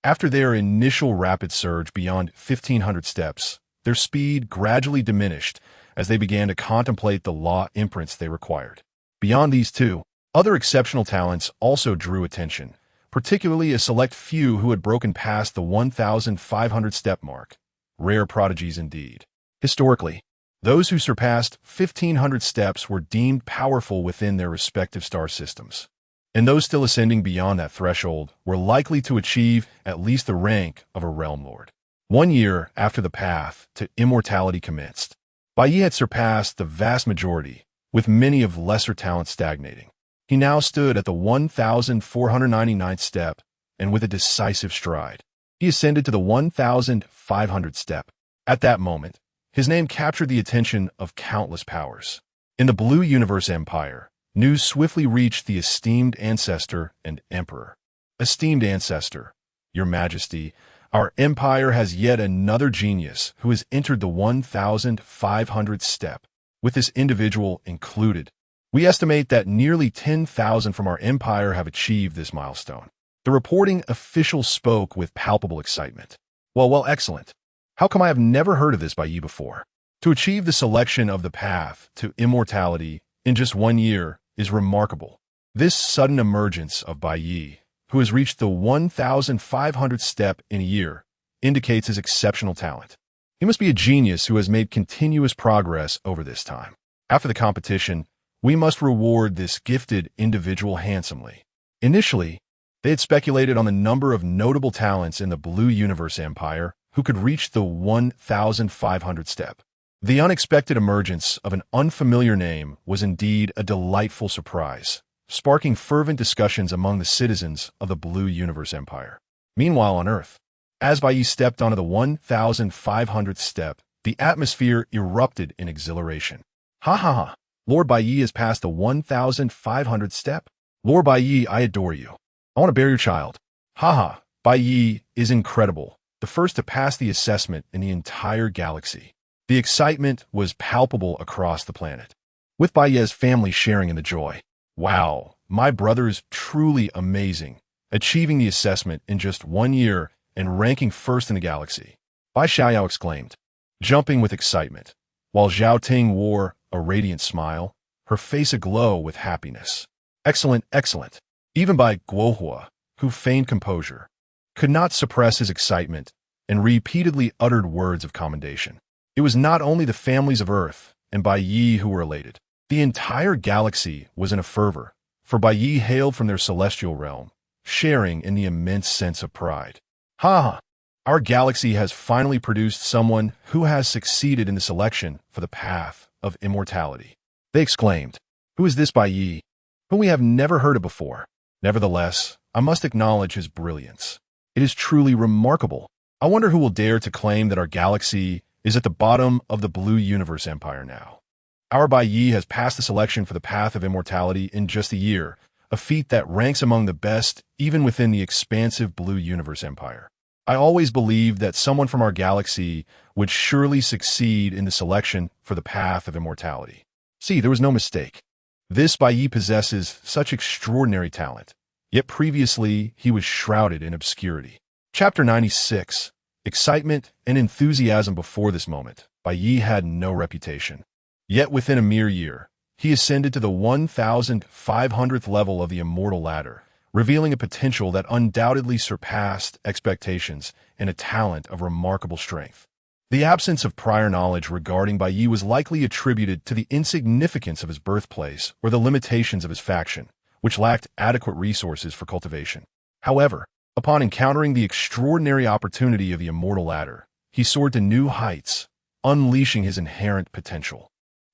After their initial rapid surge beyond 1,500 steps, their speed gradually diminished as they began to contemplate the law imprints they required. Beyond these two, other exceptional talents also drew attention, particularly a select few who had broken past the 1,500 step mark. Rare prodigies indeed. Historically, those who surpassed 1,500 steps were deemed powerful within their respective star systems, and those still ascending beyond that threshold were likely to achieve at least the rank of a realm lord. 1 year after the path to immortality commenced, Bai Ye had surpassed the vast majority, with many of lesser talents stagnating. He now stood at the 1,499th step, and with a decisive stride, he ascended to the 1,500th step. At that moment, his name captured the attention of countless powers. In the Blue Universe Empire, news swiftly reached the esteemed ancestor and emperor. Esteemed ancestor, your majesty, our empire has yet another genius who has entered the 1,500th step, with this individual included. We estimate that nearly 10,000 from our empire have achieved this milestone. The reporting official spoke with palpable excitement. Well, excellent. How come I have never heard of this Bai Ye before? To achieve the selection of the path to immortality in just 1 year is remarkable. This sudden emergence of Bai Ye, who has reached the 1,500th step in a year, indicates his exceptional talent. He must be a genius who has made continuous progress over this time. After the competition, we must reward this gifted individual handsomely. Initially, they had speculated on the number of notable talents in the Blue Universe Empire who could reach the 1,500th step. The unexpected emergence of an unfamiliar name was indeed a delightful surprise, sparking fervent discussions among the citizens of the Blue Universe Empire. Meanwhile on Earth, as Bai Ye stepped onto the 1,500th step, the atmosphere erupted in exhilaration. Ha! Lord Bai Ye has passed the 1,500th step. Lord Bai Ye, I adore you. I want to bear your child. Ha! Bai Ye is incredible, the first to pass the assessment in the entire galaxy. The excitement was palpable across the planet, with Bai Ye's family sharing in the joy. Wow, my brother is truly amazing, achieving the assessment in just 1 year and ranking first in the galaxy. Bai Xiaoyao exclaimed, jumping with excitement, while Zhao Ting wore a radiant smile, her face aglow with happiness. Excellent. Even Bai Guohua, who feigned composure, could not suppress his excitement and repeatedly uttered words of commendation. It was not only the families of Earth and Bai Ye who were elated. The entire galaxy was in a fervor, for Bai Ye hailed from their celestial realm, sharing in the immense sense of pride. Ha! Our galaxy has finally produced someone who has succeeded in the selection for the path of immortality. They exclaimed, Who is this Bai Ye, whom we have never heard of before? Nevertheless, I must acknowledge his brilliance. It is truly remarkable. I wonder who will dare to claim that our galaxy is at the bottom of the Blue Universe Empire now. Our Bai Ye has passed the selection for the path of immortality in just a year, a feat that ranks among the best even within the expansive Blue Universe Empire. I always believed that someone from our galaxy would surely succeed in the selection for the path of immortality. See, there was no mistake. This Bai Ye possesses such extraordinary talent, yet previously he was shrouded in obscurity. Chapter 96. Excitement and enthusiasm before this moment. Bai Ye had no reputation. Yet within a mere year, he ascended to the 1,500th level of the immortal ladder, revealing a potential that undoubtedly surpassed expectations and a talent of remarkable strength. The absence of prior knowledge regarding Bai Ye was likely attributed to the insignificance of his birthplace or the limitations of his faction, which lacked adequate resources for cultivation. However, upon encountering the extraordinary opportunity of the immortal ladder, he soared to new heights, unleashing his inherent potential.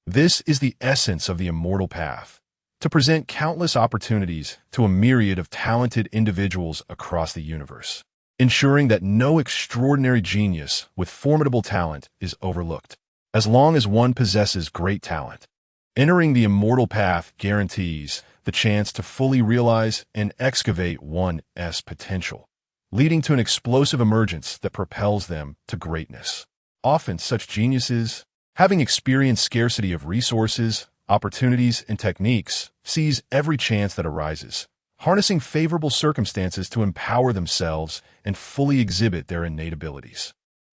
This is the essence of the immortal path, to present countless opportunities to a myriad of talented individuals across the universe, ensuring that no extraordinary genius with formidable talent is overlooked. As long as one possesses great talent, entering the immortal path guarantees the chance to fully realize and excavate one's potential, leading to an explosive emergence that propels them to greatness. Often, such geniuses, having experienced scarcity of resources, opportunities, and techniques, seize every chance that arises, harnessing favorable circumstances to empower themselves and fully exhibit their innate abilities.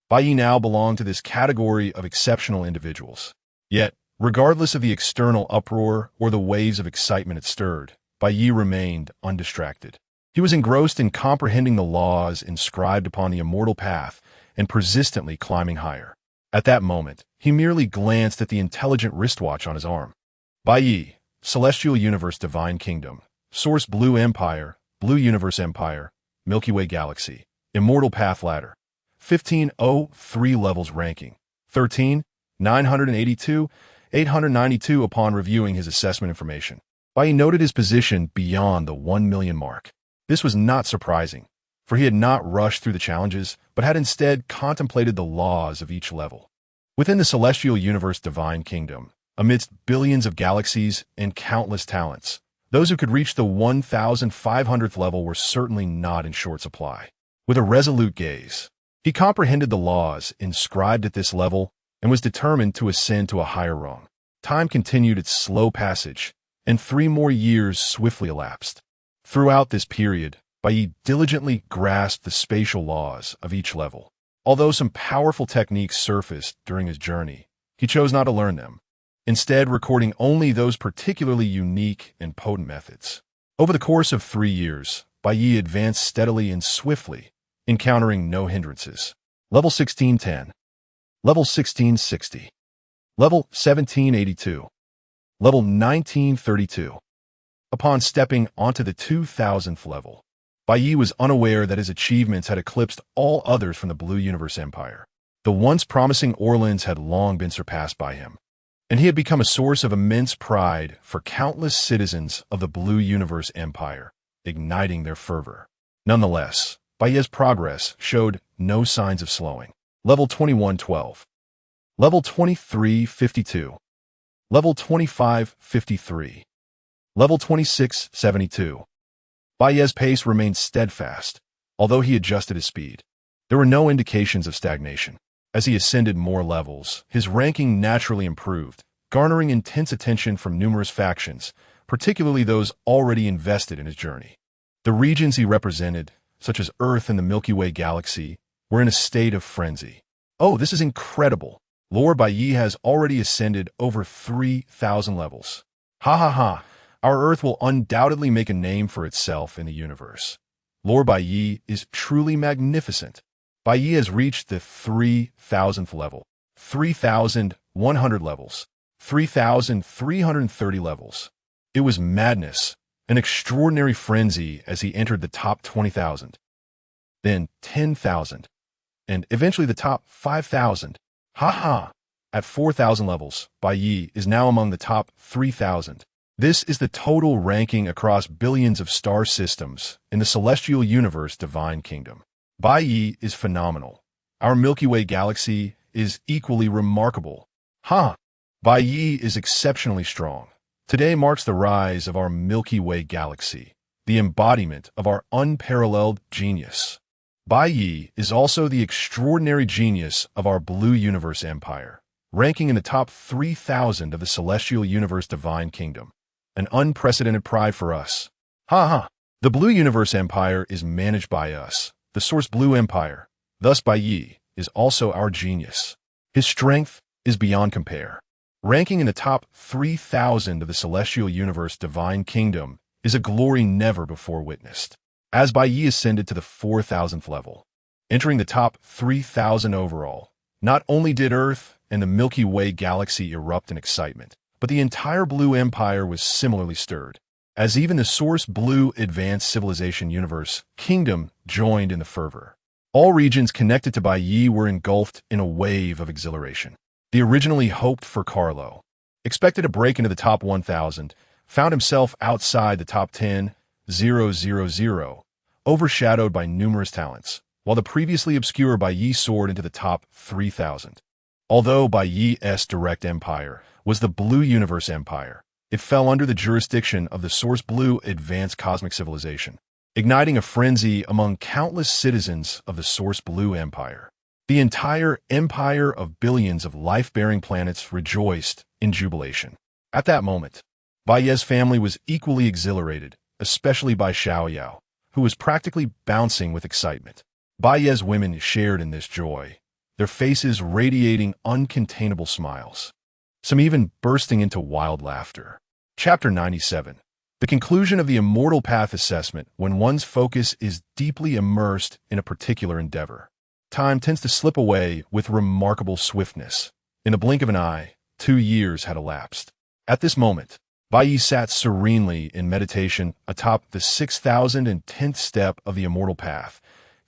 Bai Ye now belonged to this category of exceptional individuals. Yet, regardless of the external uproar or the waves of excitement it stirred, Bai Ye remained undistracted. He was engrossed in comprehending the laws inscribed upon the immortal path and persistently climbing higher. At that moment, he merely glanced at the intelligent wristwatch on his arm. Bai Ye, Celestial Universe Divine Kingdom, Source Blue Empire, Blue Universe Empire, Milky Way Galaxy, Immortal Path Ladder, 1503 levels ranking, 13, 982, 892 upon reviewing his assessment information. Bai Ye noted his position beyond the 1 million mark. This was not surprising, for he had not rushed through the challenges, but had instead contemplated the laws of each level. Within the Celestial Universe Divine Kingdom, amidst billions of galaxies and countless talents, those who could reach the 1,500th level were certainly not in short supply. With a resolute gaze, he comprehended the laws inscribed at this level and was determined to ascend to a higher rung. Time continued its slow passage, and 3 more years swiftly elapsed. Throughout this period, Bai Ye diligently grasped the spatial laws of each level. Although some powerful techniques surfaced during his journey, he chose not to learn them, instead recording only those particularly unique and potent methods. Over the course of 3 years, Bai Ye advanced steadily and swiftly, encountering no hindrances. Level 1610, Level 1660, Level 1782, Level 1932. Upon stepping onto the 2000th level, Bai Ye was unaware that his achievements had eclipsed all others from the Blue Universe Empire. The once promising Orleans had long been surpassed by him, and he had become a source of immense pride for countless citizens of the Blue Universe Empire, igniting their fervor. Nonetheless, Bai Ye's progress showed no signs of slowing. Level 2112, Level 2352, Level 2553, Level 2672. Bai Ye's pace remained steadfast, although he adjusted his speed. There were no indications of stagnation. As he ascended more levels, his ranking naturally improved, garnering intense attention from numerous factions, particularly those already invested in his journey. The regions he represented, such as Earth and the Milky Way Galaxy, were in a state of frenzy. "Oh, this is incredible! Lord Bai Ye has already ascended over 3,000 levels. Ha ha ha! Our Earth will undoubtedly make a name for itself in the universe. Lord Bai Ye is truly magnificent." Bai Ye has reached the 3,000th level, 3,100 levels, 3,330 levels. It was madness, an extraordinary frenzy as he entered the top 20,000, then 10,000, and eventually the top 5,000. Ha ha! At 4,000 levels, Bai Ye is now among the top 3,000. This is the total ranking across billions of star systems in the Celestial Universe Divine Kingdom. Bai Ye is phenomenal. Our Milky Way Galaxy is equally remarkable. Bai Ye is exceptionally strong. Today marks the rise of our Milky Way Galaxy, the embodiment of our unparalleled genius. Bai Ye is also the extraordinary genius of our Blue Universe Empire, ranking in the top 3,000 of the Celestial Universe Divine Kingdom. An unprecedented pride for us. The Blue Universe Empire is managed by us, the Source Blue Empire. Thus Bai Ye is also our genius. His strength is beyond compare. Ranking in the top 3,000 of the Celestial Universe Divine Kingdom is a glory never before witnessed. As Bai Ye ascended to the 4,000th level, entering the top 3,000 overall, not only did Earth and the Milky Way Galaxy erupt in excitement, but the entire Blue Empire was similarly stirred, as even the Source Blue Advanced Civilization Universe Kingdom joined in the fervor. All regions connected to Bai Ye were engulfed in a wave of exhilaration. The originally hoped-for Carlo, expected to break into the top 1,000, found himself outside the top 10,000, overshadowed by numerous talents, while the previously obscure Bai Ye soared into the top 3,000. Although Bai Ye's direct empire was the Blue Universe Empire, it fell under the jurisdiction of the Source Blue Advanced Cosmic Civilization, igniting a frenzy among countless citizens of the Source Blue Empire. The entire empire of billions of life-bearing planets rejoiced in jubilation. At that moment, Bai Ye's family was equally exhilarated, especially by Xiaoyao, who was practically bouncing with excitement. Bai Ye's women shared in this joy, their faces radiating uncontainable smiles, some even bursting into wild laughter. Chapter 97. The conclusion of the Immortal Path assessment when one's focus is deeply immersed in a particular endeavor. Time tends to slip away with remarkable swiftness. In the blink of an eye, 2 years had elapsed. At this moment, Bai Ye sat serenely in meditation atop the 6,010th step of the Immortal Path,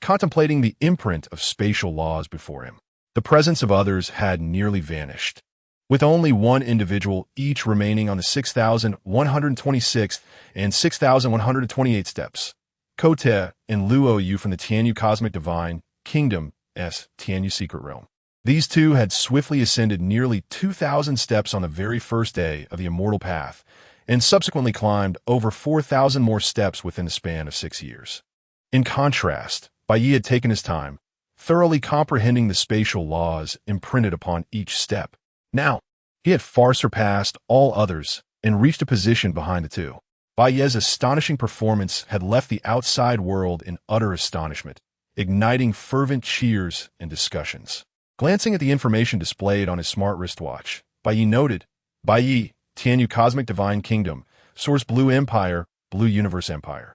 contemplating the imprint of spatial laws before him. The presence of others had nearly vanished, with only one individual each remaining on the 6,126th and 6,128 steps. Kote and Luo Yu from the Tianyu Cosmic Divine Kingdom's Tianyu Secret Realm. These two had swiftly ascended nearly 2,000 steps on the very first day of the Immortal Path, and subsequently climbed over 4,000 more steps within the span of 6 years. In contrast, Bai Ye had taken his time, thoroughly comprehending the spatial laws imprinted upon each step. Now, he had far surpassed all others and reached a position behind the two. Bai Ye's astonishing performance had left the outside world in utter astonishment, igniting fervent cheers and discussions. Glancing at the information displayed on his smart wristwatch, Bai Ye noted, Bai Ye, Tianyu Cosmic Divine Kingdom, Source Blue Empire, Blue Universe Empire.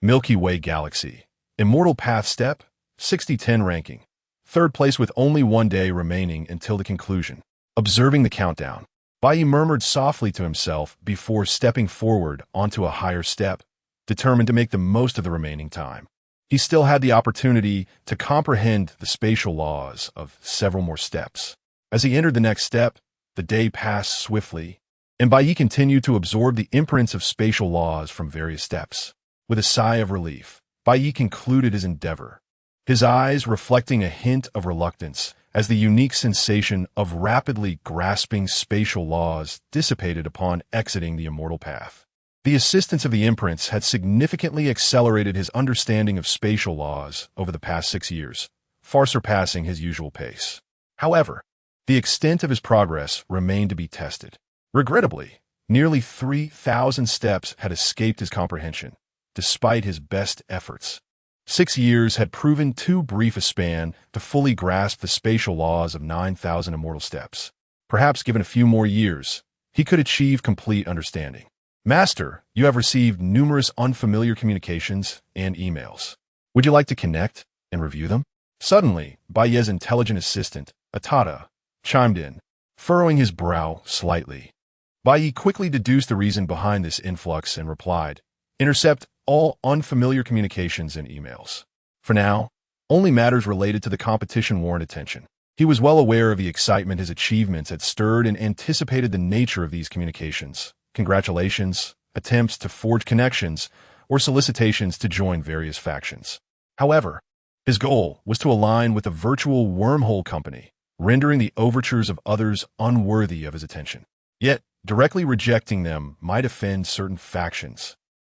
Milky Way Galaxy. Immortal Path Step, 60-10 ranking. 3rd place with only 1 day remaining until the conclusion. Observing the countdown, Bai Ye murmured softly to himself before stepping forward onto a higher step, determined to make the most of the remaining time. He still had the opportunity to comprehend the spatial laws of several more steps. As he entered the next step, the day passed swiftly, and Bai Ye continued to absorb the imprints of spatial laws from various steps. With a sigh of relief, Bai Ye concluded his endeavor, his eyes reflecting a hint of reluctance as the unique sensation of rapidly grasping spatial laws dissipated upon exiting the Immortal Path. The assistance of the imprints had significantly accelerated his understanding of spatial laws over the past 6 years, far surpassing his usual pace. However, the extent of his progress remained to be tested. Regrettably, nearly 3,000 steps had escaped his comprehension, despite his best efforts. 6 years had proven too brief a span to fully grasp the spatial laws of 9,000 immortal steps. Perhaps given a few more years, he could achieve complete understanding. Master, you have received numerous unfamiliar communications and emails. Would you like to connect and review them? Suddenly, Bai Ye's intelligent assistant, Atata, chimed in, furrowing his brow slightly. Bai Ye quickly deduced the reason behind this influx and replied, intercept all unfamiliar communications and emails. For now, only matters related to the competition warrant attention. He was well aware of the excitement his achievements had stirred and anticipated the nature of these communications. Congratulations, attempts to forge connections, or solicitations to join various factions. However, his goal was to align with a virtual wormhole company, rendering the overtures of others unworthy of his attention. Yet, directly rejecting them might offend certain factions.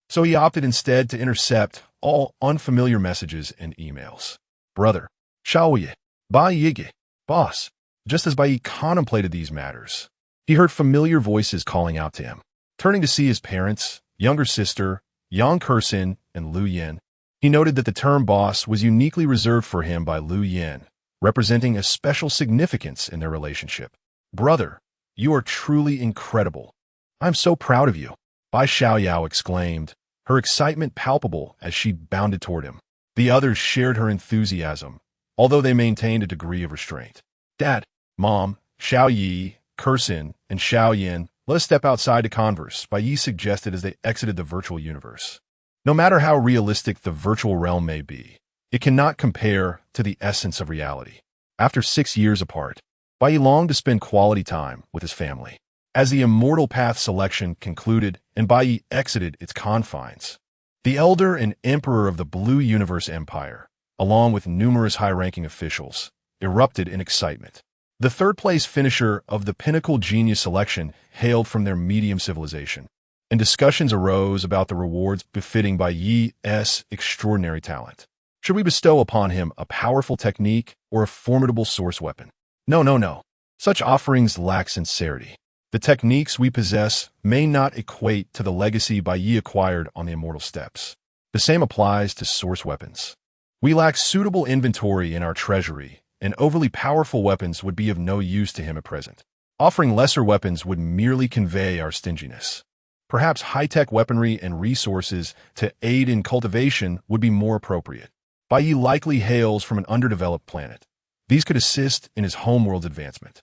So he opted instead to intercept all unfamiliar messages and emails. Brother, Xiaoye, Bai Ye, boss. Just as Bai Ye contemplated these matters, he heard familiar voices calling out to him. Turning to see his parents, younger sister, Yang Kursin, and Lu Yin, he noted that the term boss was uniquely reserved for him by Lu Yin, representing a special significance in their relationship. Brother, you are truly incredible. I'm so proud of you, Bai Xiaoyao exclaimed, her excitement palpable as she bounded toward him. The others shared her enthusiasm, although they maintained a degree of restraint. Dad, Mom, Xiao Yi, Kursin, and Xiao Yin, let us step outside to converse, Bai Ye suggested as they exited the virtual universe. No matter how realistic the virtual realm may be, it cannot compare to the essence of reality. After 6 years apart, Bai Ye longed to spend quality time with his family. As the Immortal Path selection concluded and Bai Ye exited its confines, the Elder and Emperor of the Blue Universe Empire, along with numerous high-ranking officials, erupted in excitement. The third-place finisher of the Pinnacle Genius selection hailed from their medium civilization, and discussions arose about the rewards befitting Bai Ye's extraordinary talent. Should we bestow upon him a powerful technique or a formidable source weapon? No, no, no. Such offerings lack sincerity. The techniques we possess may not equate to the legacy Bai Ye acquired on the immortal steps. The same applies to source weapons. We lack suitable inventory in our treasury, and overly powerful weapons would be of no use to him at present. Offering lesser weapons would merely convey our stinginess. Perhaps high-tech weaponry and resources to aid in cultivation would be more appropriate. Bai Ye likely hails from an underdeveloped planet. These could assist in his homeworld's advancement.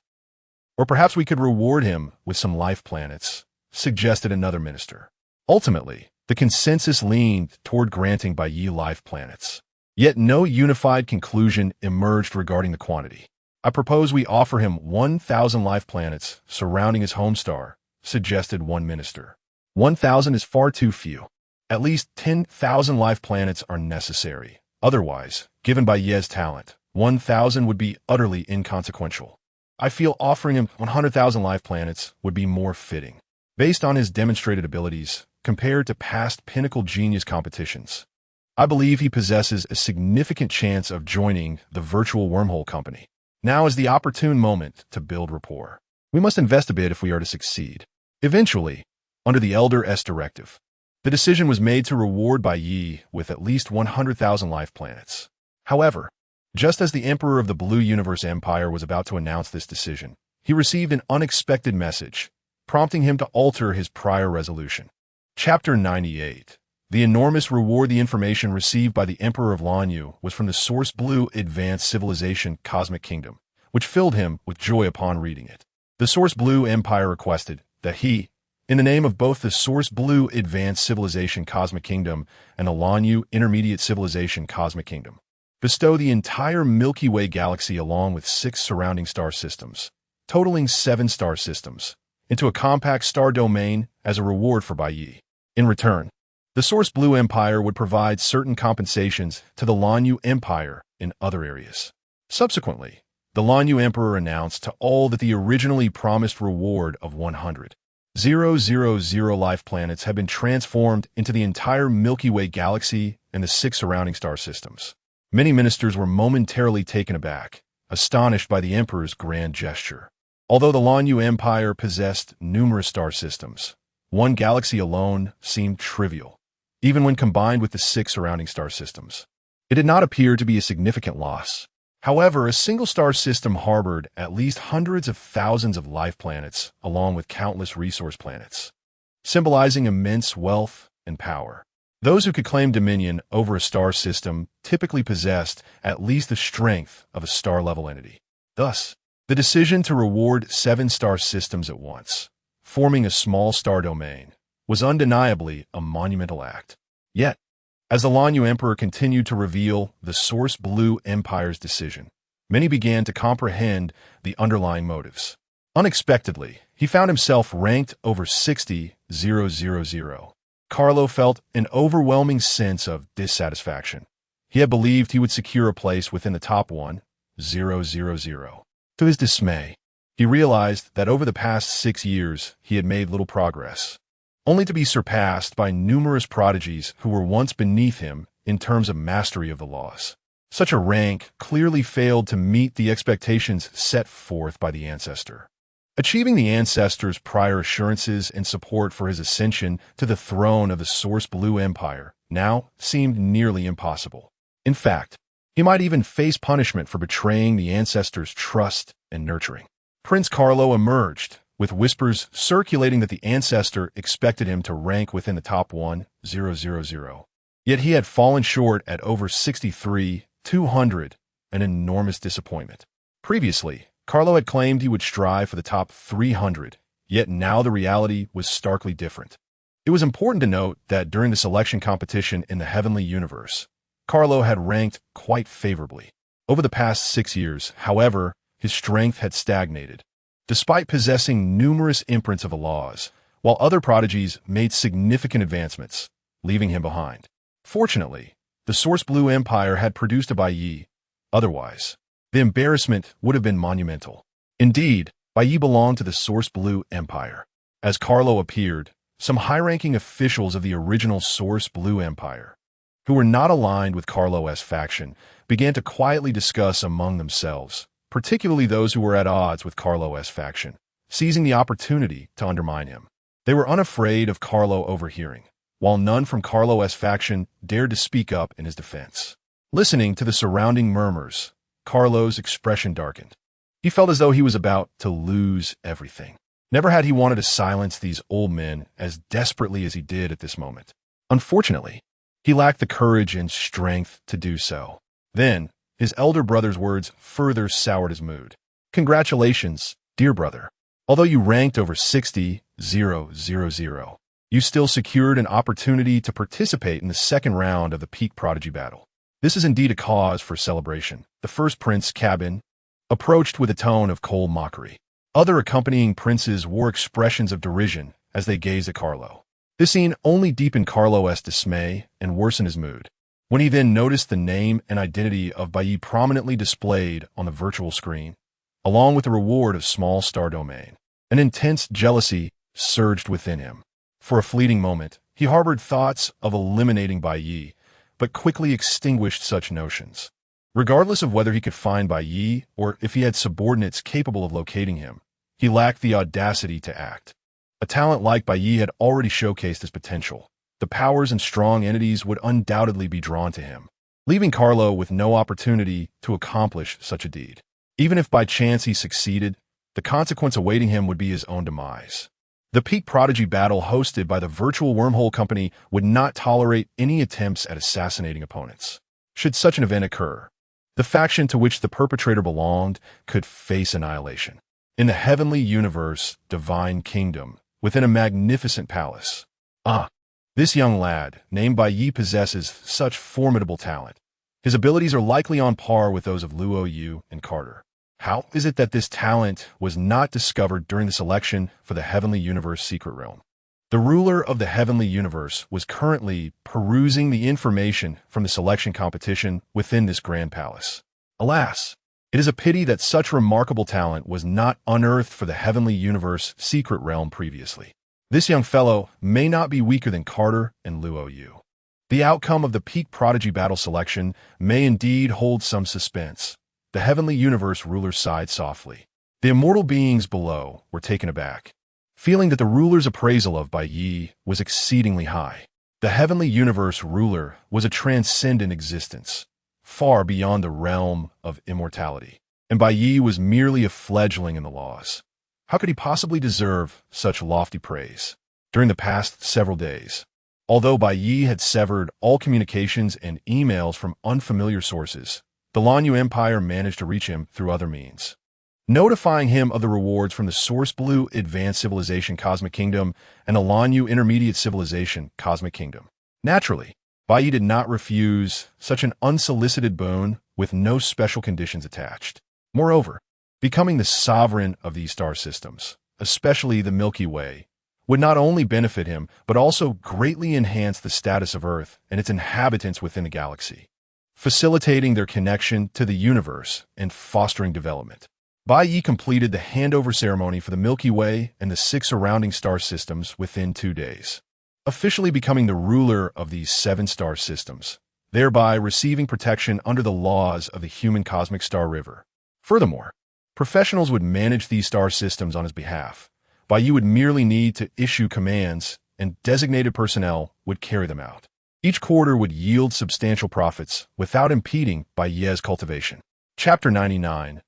Or perhaps we could reward him with some life planets, suggested another minister. Ultimately, the consensus leaned toward granting Bai Ye life planets. Yet no unified conclusion emerged regarding the quantity. I propose we offer him 1,000 life planets surrounding his home star, suggested one minister. 1,000 is far too few. At least 10,000 life planets are necessary. Otherwise, given Bai Ye's talent, 1,000 would be utterly inconsequential. I feel offering him 100,000 life planets would be more fitting, based on his demonstrated abilities compared to past Pinnacle Genius competitions. I believe he possesses a significant chance of joining the virtual wormhole company. Now is the opportune moment to build rapport. We must invest a bit if we are to succeed. Eventually, under the Elder S directive, the decision was made to reward Bai Ye with at least 100,000 life planets. However, just as the Emperor of the Blue Universe Empire was about to announce this decision, he received an unexpected message, prompting him to alter his prior resolution. Chapter 98. The enormous reward. The information received by the Emperor of Lanyu was from the Source Blue Advanced Civilization Cosmic Kingdom, which filled him with joy upon reading it. The Source Blue Empire requested that he, in the name of both the Source Blue Advanced Civilization Cosmic Kingdom and the Lanyu Intermediate Civilization Cosmic Kingdom, bestow the entire Milky Way galaxy along with 6 surrounding star systems, totaling 7 star systems, into a compact star domain as a reward for Bai Ye. In return, the Source Blue Empire would provide certain compensations to the Lanyu Empire in other areas. Subsequently, the Lanyu Emperor announced to all that the originally promised reward of 100,000 life planets had been transformed into the entire Milky Way galaxy and the 6 surrounding star systems. Many ministers were momentarily taken aback, astonished by the Emperor's grand gesture. Although the Lanyu Empire possessed numerous star systems, one galaxy alone seemed trivial, even when combined with the 6 surrounding star systems. It did not appear to be a significant loss. However, a single star system harbored at least hundreds of thousands of life planets, along with countless resource planets, symbolizing immense wealth and power. Those who could claim dominion over a star system typically possessed at least the strength of a star-level entity. Thus, the decision to reward 7 star systems at once, forming a small star domain, was undeniably a monumental act. Yet, as the Lanyu Emperor continued to reveal the Source Blue Empire's decision, many began to comprehend the underlying motives. Unexpectedly, he found himself ranked over 60,000. Carlo felt an overwhelming sense of dissatisfaction. He had believed he would secure a place within the top 1,000. To his dismay, he realized that over the past 6 years he had made little progress, only to be surpassed by numerous prodigies who were once beneath him in terms of mastery of the laws. Such a rank clearly failed to meet the expectations set forth by the ancestor. Achieving the ancestor's prior assurances and support for his ascension to the throne of the Source Blue Empire now seemed nearly impossible. In fact, he might even face punishment for betraying the ancestor's trust and nurturing. Prince Carlo emerged, with whispers circulating that the ancestor expected him to rank within the top 1,000. Yet he had fallen short at over 63,200, an enormous disappointment. Previously, Carlo had claimed he would strive for the top 300, yet now the reality was starkly different. It was important to note that during the selection competition in the heavenly universe, Carlo had ranked quite favorably. Over the past 6 years, however, his strength had stagnated, despite possessing numerous imprints of the laws, while other prodigies made significant advancements, leaving him behind. Fortunately, the Source Blue Empire had produced a Bai Ye. Otherwise, the embarrassment would have been monumental. Indeed, Bai Ye belonged to the Source Blue Empire. As Carlo appeared, some high-ranking officials of the original Source Blue Empire, who were not aligned with Carlo's faction, began to quietly discuss among themselves, particularly those who were at odds with Carlo's faction, seizing the opportunity to undermine him. They were unafraid of Carlo overhearing, while none from Carlo's faction dared to speak up in his defense. Listening to the surrounding murmurs, Carlo's expression darkened. He felt as though he was about to lose everything. Never had he wanted to silence these old men as desperately as he did at this moment. Unfortunately, he lacked the courage and strength to do so. Then, his elder brother's words further soured his mood. Congratulations, dear brother. Although you ranked over 60,000, you still secured an opportunity to participate in the second round of the Peak Prodigy battle. This is indeed a cause for celebration. The first Prince Cabin approached with a tone of cold mockery. Other accompanying princes wore expressions of derision as they gazed at Carlo. This scene only deepened Carlo's dismay and worsened his mood. When he then noticed the name and identity of Bai Ye prominently displayed on the virtual screen, along with the reward of small star domain, an intense jealousy surged within him. For a fleeting moment, he harbored thoughts of eliminating Bai Ye, but quickly extinguished such notions. Regardless of whether he could find Bai Ye or if he had subordinates capable of locating him, he lacked the audacity to act. A talent like Bai Ye had already showcased his potential. The powers and strong entities would undoubtedly be drawn to him, leaving Carlo with no opportunity to accomplish such a deed. Even if by chance he succeeded, the consequence awaiting him would be his own demise. The Peak Prodigy battle hosted by the Virtual Wormhole Company would not tolerate any attempts at assassinating opponents. Should such an event occur, the faction to which the perpetrator belonged could face annihilation. In the heavenly universe, divine kingdom, within a magnificent palace. This young lad, named Bai Ye, possesses such formidable talent. His abilities are likely on par with those of Luo Yu and Carter. How is it that this talent was not discovered during the selection for the Heavenly Universe Secret Realm? The ruler of the Heavenly Universe was currently perusing the information from the selection competition within this grand palace. Alas, it is a pity that such remarkable talent was not unearthed for the Heavenly Universe Secret Realm previously. This young fellow may not be weaker than Carter and Luo Yu. The outcome of the Peak Prodigy battle selection may indeed hold some suspense. The Heavenly Universe ruler sighed softly. The immortal beings below were taken aback, feeling that the ruler's appraisal of Bai Ye was exceedingly high. The Heavenly Universe ruler was a transcendent existence, far beyond the realm of immortality, and Bai Ye was merely a fledgling in the laws. How could he possibly deserve such lofty praise? During the past several days, although Bai Ye had severed all communications and emails from unfamiliar sources, the Lanyu Empire managed to reach him through other means, notifying him of the rewards from the Source Blue Advanced Civilization Cosmic Kingdom and the Lanyu Intermediate Civilization Cosmic Kingdom. Naturally, Bai Ye did not refuse such an unsolicited boon with no special conditions attached. Moreover, becoming the sovereign of these star systems, especially the Milky Way, would not only benefit him, but also greatly enhance the status of Earth and its inhabitants within the galaxy, facilitating their connection to the universe and fostering development. Bai Ye completed the handover ceremony for the Milky Way and the 6 surrounding star systems within 2 days, officially becoming the ruler of these 7 star systems, thereby receiving protection under the laws of the human cosmic star river. Furthermore, professionals would manage these star systems on his behalf. Bai Ye would merely need to issue commands, and designated personnel would carry them out. Each quarter would yield substantial profits without impeding Bai Ye's cultivation. Chapter 99.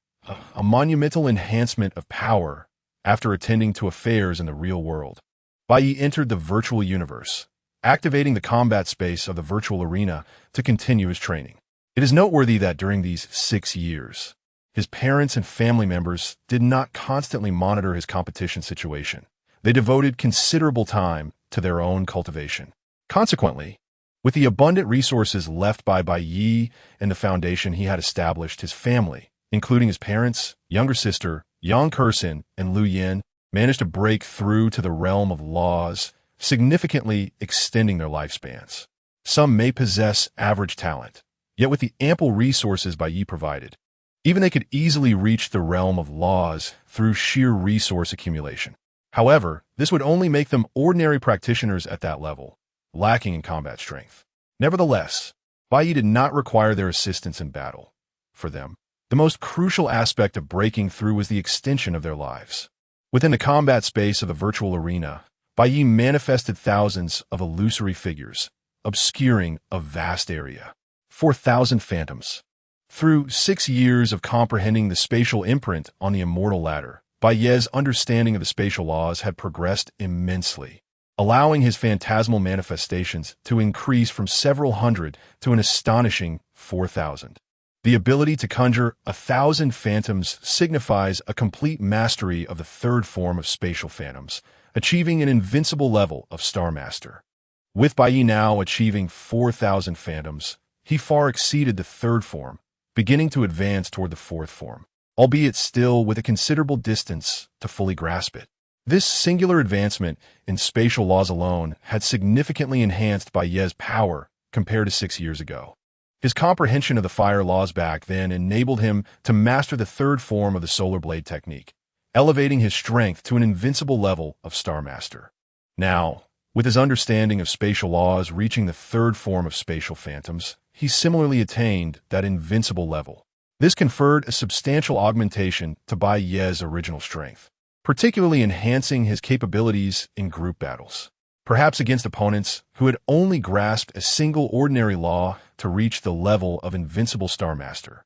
A monumental enhancement of power after attending to affairs in the real world. Bai Ye entered the virtual universe, activating the combat space of the virtual arena to continue his training. It is noteworthy that during these 6 years, his parents and family members did not constantly monitor his competition situation. They devoted considerable time to their own cultivation. Consequently, with the abundant resources left by Bai Ye and the foundation he had established, his family, including his parents, younger sister, Yang Kursin, and Lu Yin, managed to break through to the realm of laws, significantly extending their lifespans. Some may possess average talent, yet with the ample resources Bai Ye provided, Even they could easily reach the realm of laws through sheer resource accumulation. However, this would only make them ordinary practitioners at that level, lacking in combat strength. Nevertheless, Bai Ye did not require their assistance in battle. For them, the most crucial aspect of breaking through was the extension of their lives. Within the combat space of the virtual arena, Bai Ye manifested thousands of illusory figures, obscuring a vast area. 4,000 phantoms. Through 6 years of comprehending the spatial imprint on the immortal ladder, Bai Ye's understanding of the spatial laws had progressed immensely, allowing his phantasmal manifestations to increase from several hundred to an astonishing 4,000. The ability to conjure 1,000 phantoms signifies a complete mastery of the third form of spatial phantoms, achieving an invincible level of Star Master. With Bai Ye now achieving 4,000 phantoms, he far exceeded the third form, beginning to advance toward the fourth form, albeit still with a considerable distance to fully grasp it. This singular advancement in spatial laws alone had significantly enhanced Bai Ye's power compared to 6 years ago. His comprehension of the fire laws back then enabled him to master the third form of the solar blade technique, elevating his strength to an invincible level of Star Master. Now, with his understanding of spatial laws reaching the third form of spatial phantoms, he similarly attained that invincible level. This conferred a substantial augmentation to Bai Ye's original strength, particularly enhancing his capabilities in group battles, perhaps against opponents who had only grasped a single ordinary law to reach the level of invincible Star Master.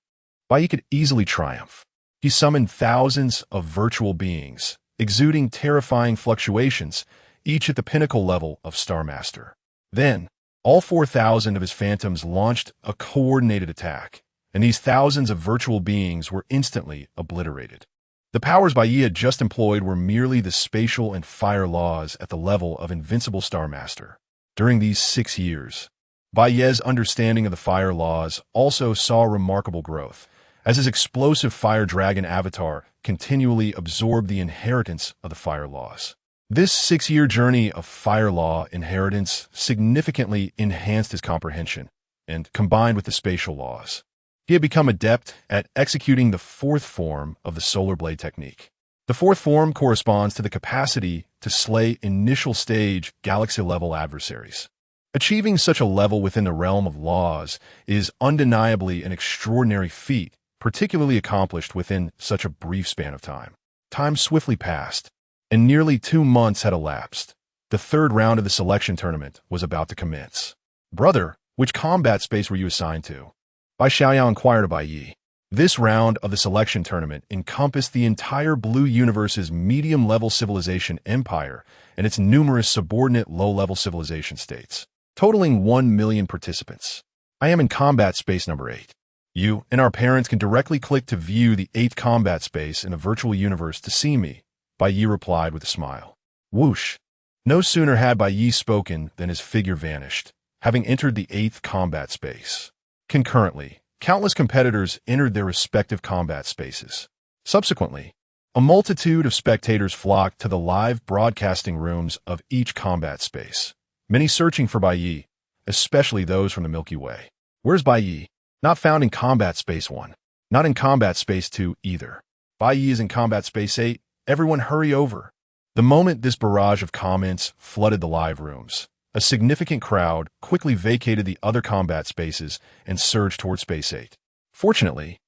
Bai Ye could easily triumph. He summoned thousands of virtual beings, exuding terrifying fluctuations, each at the pinnacle level of Star Master. Then, all 4,000 of his phantoms launched a coordinated attack, and these thousands of virtual beings were instantly obliterated. The powers Bai Ye had just employed were merely the spatial and fire laws at the level of invincible Star Master. During these 6 years, Bai Ye's understanding of the fire laws also saw remarkable growth, as his explosive fire dragon avatar continually absorbed the inheritance of the fire laws. This 6-year journey of fire law inheritance significantly enhanced his comprehension, and combined with the spatial laws, he had become adept at executing the fourth form of the solar blade technique. The fourth form corresponds to the capacity to slay initial stage galaxy-level adversaries. Achieving such a level within the realm of laws is undeniably an extraordinary feat, particularly accomplished within such a brief span of time. Time swiftly passed, and nearly 2 months had elapsed. The third round of the selection tournament was about to commence. "Brother, which combat space were you assigned to?" Bai Xiaoyao inquired of Bai Ye. This round of the selection tournament encompassed the entire Blue Universe's medium-level civilization empire and its numerous subordinate low-level civilization states, totaling 1 million participants. "I am in combat space number 8. You and our parents can directly click to view the 8th combat space in a virtual universe to see me," Bai Ye replied with a smile. Whoosh! No sooner had Bai Ye spoken than his figure vanished, having entered the 8th combat space. Concurrently, countless competitors entered their respective combat spaces. Subsequently, a multitude of spectators flocked to the live broadcasting rooms of each combat space, many searching for Bai Ye, especially those from the Milky Way. "Where's Bai Ye?" "Not found in combat space 1. Not in combat space 2 either." "Bai Ye is in combat space 8. Everyone hurry over." The moment this barrage of comments flooded the live rooms, a significant crowd quickly vacated the other combat spaces and surged toward Space 8. Fortunately,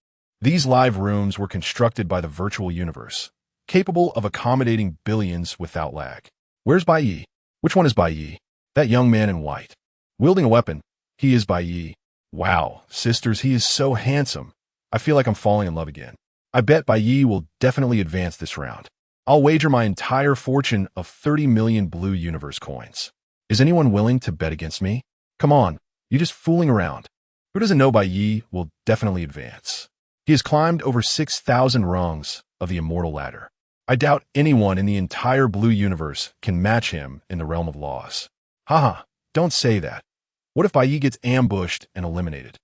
these live rooms were constructed by the virtual universe, capable of accommodating billions without lag. "Where's Bai Ye?" "Which one is Bai Ye?" "That young man in white, wielding a weapon. He is Bai Ye." "Wow, sisters, he is so handsome. I feel like I'm falling in love again. I bet Bai Ye will definitely advance this round. I'll wager my entire fortune of 30 million Blue Universe coins. Is anyone willing to bet against me? Come on, you just fooling around. Who doesn't know Bai Ye will definitely advance? He has climbed over 6,000 rungs of the immortal ladder. I doubt anyone in the entire Blue Universe can match him in the realm of laws." "Haha, don't say that. What if Bai Ye gets ambushed and eliminated?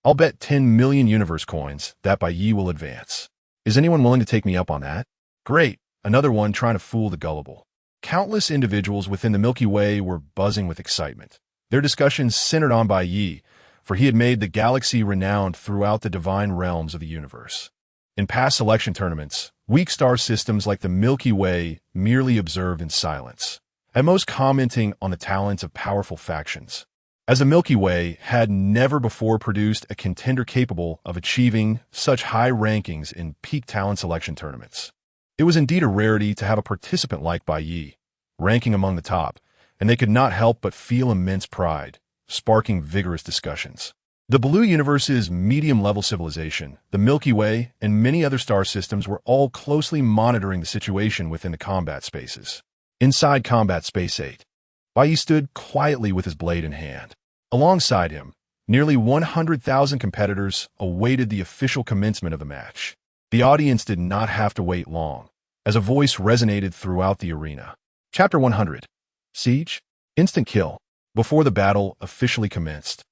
I'll bet 10 million universe coins that Bai Ye will advance. Is anyone willing to take me up on that?" "Great, another one trying to fool the gullible." Countless individuals within the Milky Way were buzzing with excitement. Their discussions centered on Bai Ye, for he had made the galaxy renowned throughout the divine realms of the universe. In past selection tournaments, weak star systems like the Milky Way merely observed in silence, at most commenting on the talents of powerful factions, as the Milky Way had never before produced a contender capable of achieving such high rankings in peak talent selection tournaments. It was indeed a rarity to have a participant like Bai Ye, ranking among the top, and they could not help but feel immense pride, sparking vigorous discussions. The Blue Universe's medium-level civilization, the Milky Way, and many other star systems were all closely monitoring the situation within the combat spaces. Inside Combat Space 8, Bai Ye stood quietly with his blade in hand. Alongside him, nearly 100,000 competitors awaited the official commencement of the match. The audience did not have to wait long, as a voice resonated throughout the arena. Chapter 100. Siege? Instant kill. Before the battle officially commenced,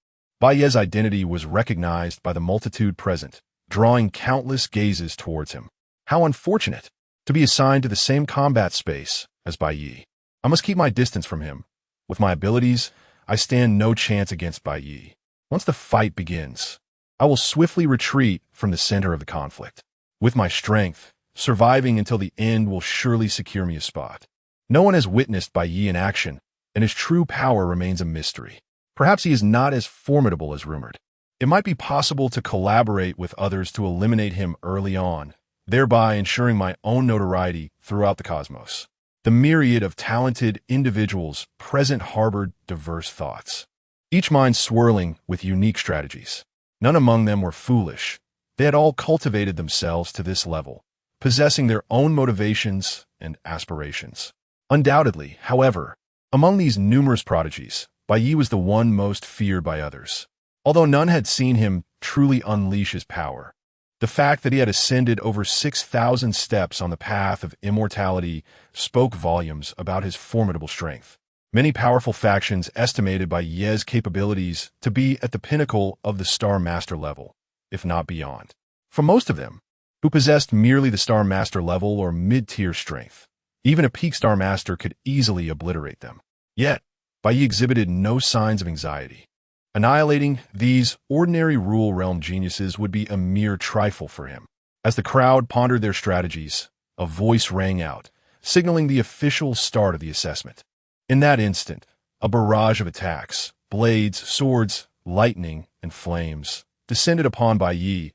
Bai Ye's identity was recognized by the multitude present, drawing countless gazes towards him. How unfortunate to be assigned to the same combat space as Bai Ye. I must keep my distance from him. With my abilities, I stand no chance against Bai Ye. Once the fight begins, I will swiftly retreat from the center of the conflict. With my strength, surviving until the end will surely secure me a spot. No one has witnessed Bai Ye in action, and his true power remains a mystery. Perhaps he is not as formidable as rumored. It might be possible to collaborate with others to eliminate him early on, thereby ensuring my own notoriety throughout the cosmos. The myriad of talented individuals present harbored diverse thoughts, each mind swirling with unique strategies. None among them were foolish. They had all cultivated themselves to this level, possessing their own motivations and aspirations. Undoubtedly, however, among these numerous prodigies, Bai Ye was the one most feared by others. Although none had seen him truly unleash his power, the fact that he had ascended over 6,000 steps on the path of immortality spoke volumes about his formidable strength. Many powerful factions estimated Bai Ye's capabilities to be at the pinnacle of the Star Master level, if not beyond. For most of them, who possessed merely the Star Master level or mid-tier strength, even a peak Star Master could easily obliterate them. Yet, Bai Ye exhibited no signs of anxiety. Annihilating these ordinary rule realm geniuses would be a mere trifle for him. As the crowd pondered their strategies, a voice rang out, signaling the official start of the assessment. In that instant, a barrage of attacks, blades, swords, lightning, and flames descended upon Bai Ye,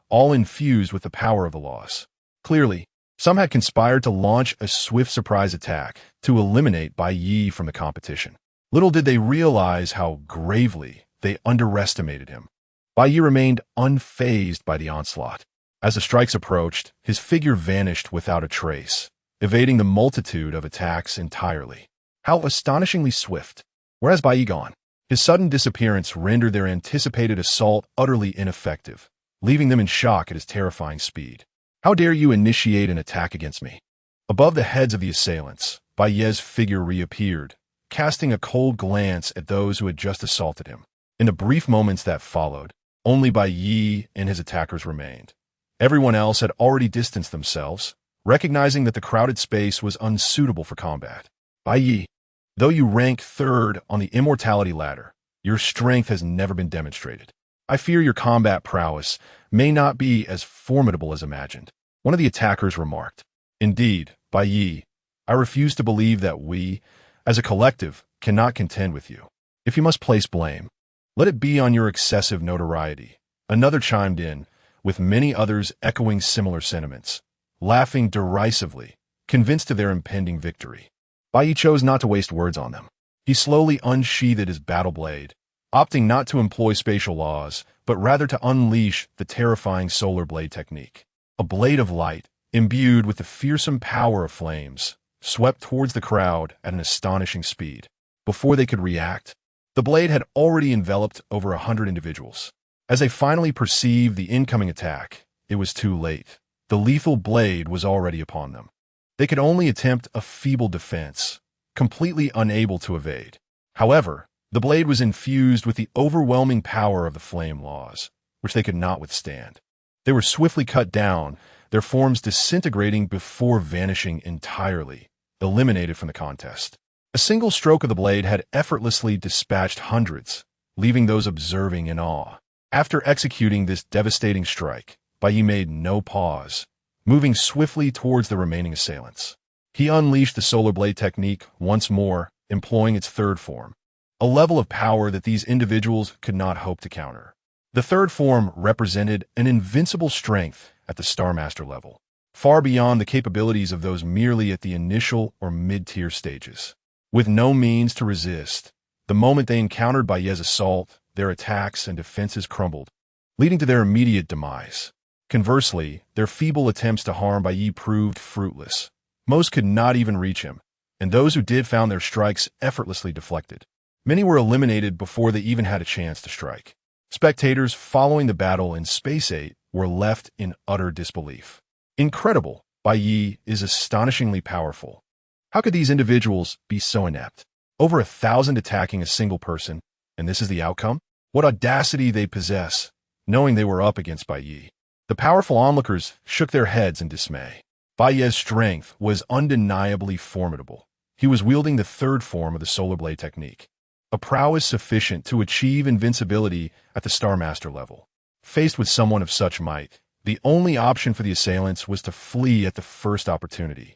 all infused with the power of the laws. Clearly, some had conspired to launch a swift surprise attack to eliminate Bai Ye from the competition. Little did they realize how gravely they underestimated him. Bai Ye remained unfazed by the onslaught. As the strikes approached, his figure vanished without a trace, evading the multitude of attacks entirely. How astonishingly swift! Whereas Bai Ye gone, his sudden disappearance rendered their anticipated assault utterly ineffective, leaving them in shock at his terrifying speed. How dare you initiate an attack against me? Above the heads of the assailants, Bai Ye's figure reappeared, casting a cold glance at those who had just assaulted him. In the brief moments that followed, only Bai Ye and his attackers remained. Everyone else had already distanced themselves, recognizing that the crowded space was unsuitable for combat. Bai Ye, though you rank third on the immortality ladder, your strength has never been demonstrated. I fear your combat prowess may not be as formidable as imagined. One of the attackers remarked. Indeed, Bai Ye, I refuse to believe that we, as a collective, cannot contend with you. If you must place blame, let it be on your excessive notoriety. Another chimed in, with many others echoing similar sentiments, laughing derisively, convinced of their impending victory. Bai Ye chose not to waste words on them. He slowly unsheathed his battle blade, opting not to employ spatial laws, but rather to unleash the terrifying solar blade technique. A blade of light, imbued with the fearsome power of flames, swept towards the crowd at an astonishing speed. Before they could react, the blade had already enveloped over 100 individuals. As they finally perceived the incoming attack, it was too late. The lethal blade was already upon them. They could only attempt a feeble defense, completely unable to evade. However, the blade was infused with the overwhelming power of the flame laws, which they could not withstand. They were swiftly cut down, their forms disintegrating before vanishing entirely, eliminated from the contest. A single stroke of the blade had effortlessly dispatched hundreds, leaving those observing in awe. After executing this devastating strike, Bai Ye made no pause, moving swiftly towards the remaining assailants. He unleashed the solar blade technique once more, employing its third form, a level of power that these individuals could not hope to counter. The third form represented an invincible strength at the Star Master level, far beyond the capabilities of those merely at the initial or mid-tier stages. With no means to resist, the moment they encountered Bai Ye's assault, their attacks and defenses crumbled, leading to their immediate demise. Conversely, their feeble attempts to harm Bai Ye proved fruitless. Most could not even reach him, and those who did found their strikes effortlessly deflected. Many were eliminated before they even had a chance to strike. Spectators following the battle in Space 8 were left in utter disbelief. Incredible! Bai Ye is astonishingly powerful. How could these individuals be so inept? Over 1,000 attacking a single person, and this is the outcome? What audacity they possess, knowing they were up against Bai Ye. The powerful onlookers shook their heads in dismay. Bai Ye's strength was undeniably formidable. He was wielding the third form of the solar blade technique, a prowess sufficient to achieve invincibility at the Star Master level. Faced with someone of such might, the only option for the assailants was to flee at the first opportunity,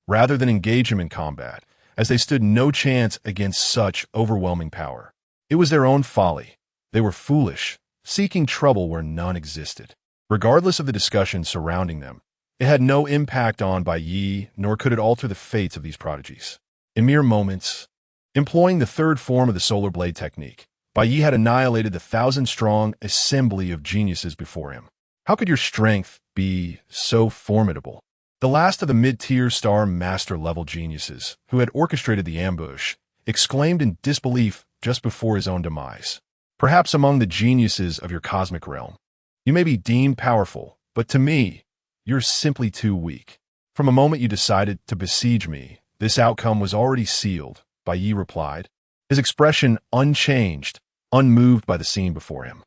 rather than engage him in combat, as they stood no chance against such overwhelming power. It was their own folly. They were foolish, seeking trouble where none existed. Regardless of the discussion surrounding them, it had no impact on Bai Ye, nor could it alter the fates of these prodigies. In mere moments, employing the third form of the solar blade technique, Bai Ye had annihilated the 1,000-strong assembly of geniuses before him. How could your strength be so formidable? The last of the mid-tier Star Master level geniuses, who had orchestrated the ambush, exclaimed in disbelief just before his own demise. Perhaps among the geniuses of your cosmic realm, you may be deemed powerful, but to me, you're simply too weak. From a moment you decided to besiege me, this outcome was already sealed, Bai Ye replied, his expression unchanged, unmoved by the scene before him.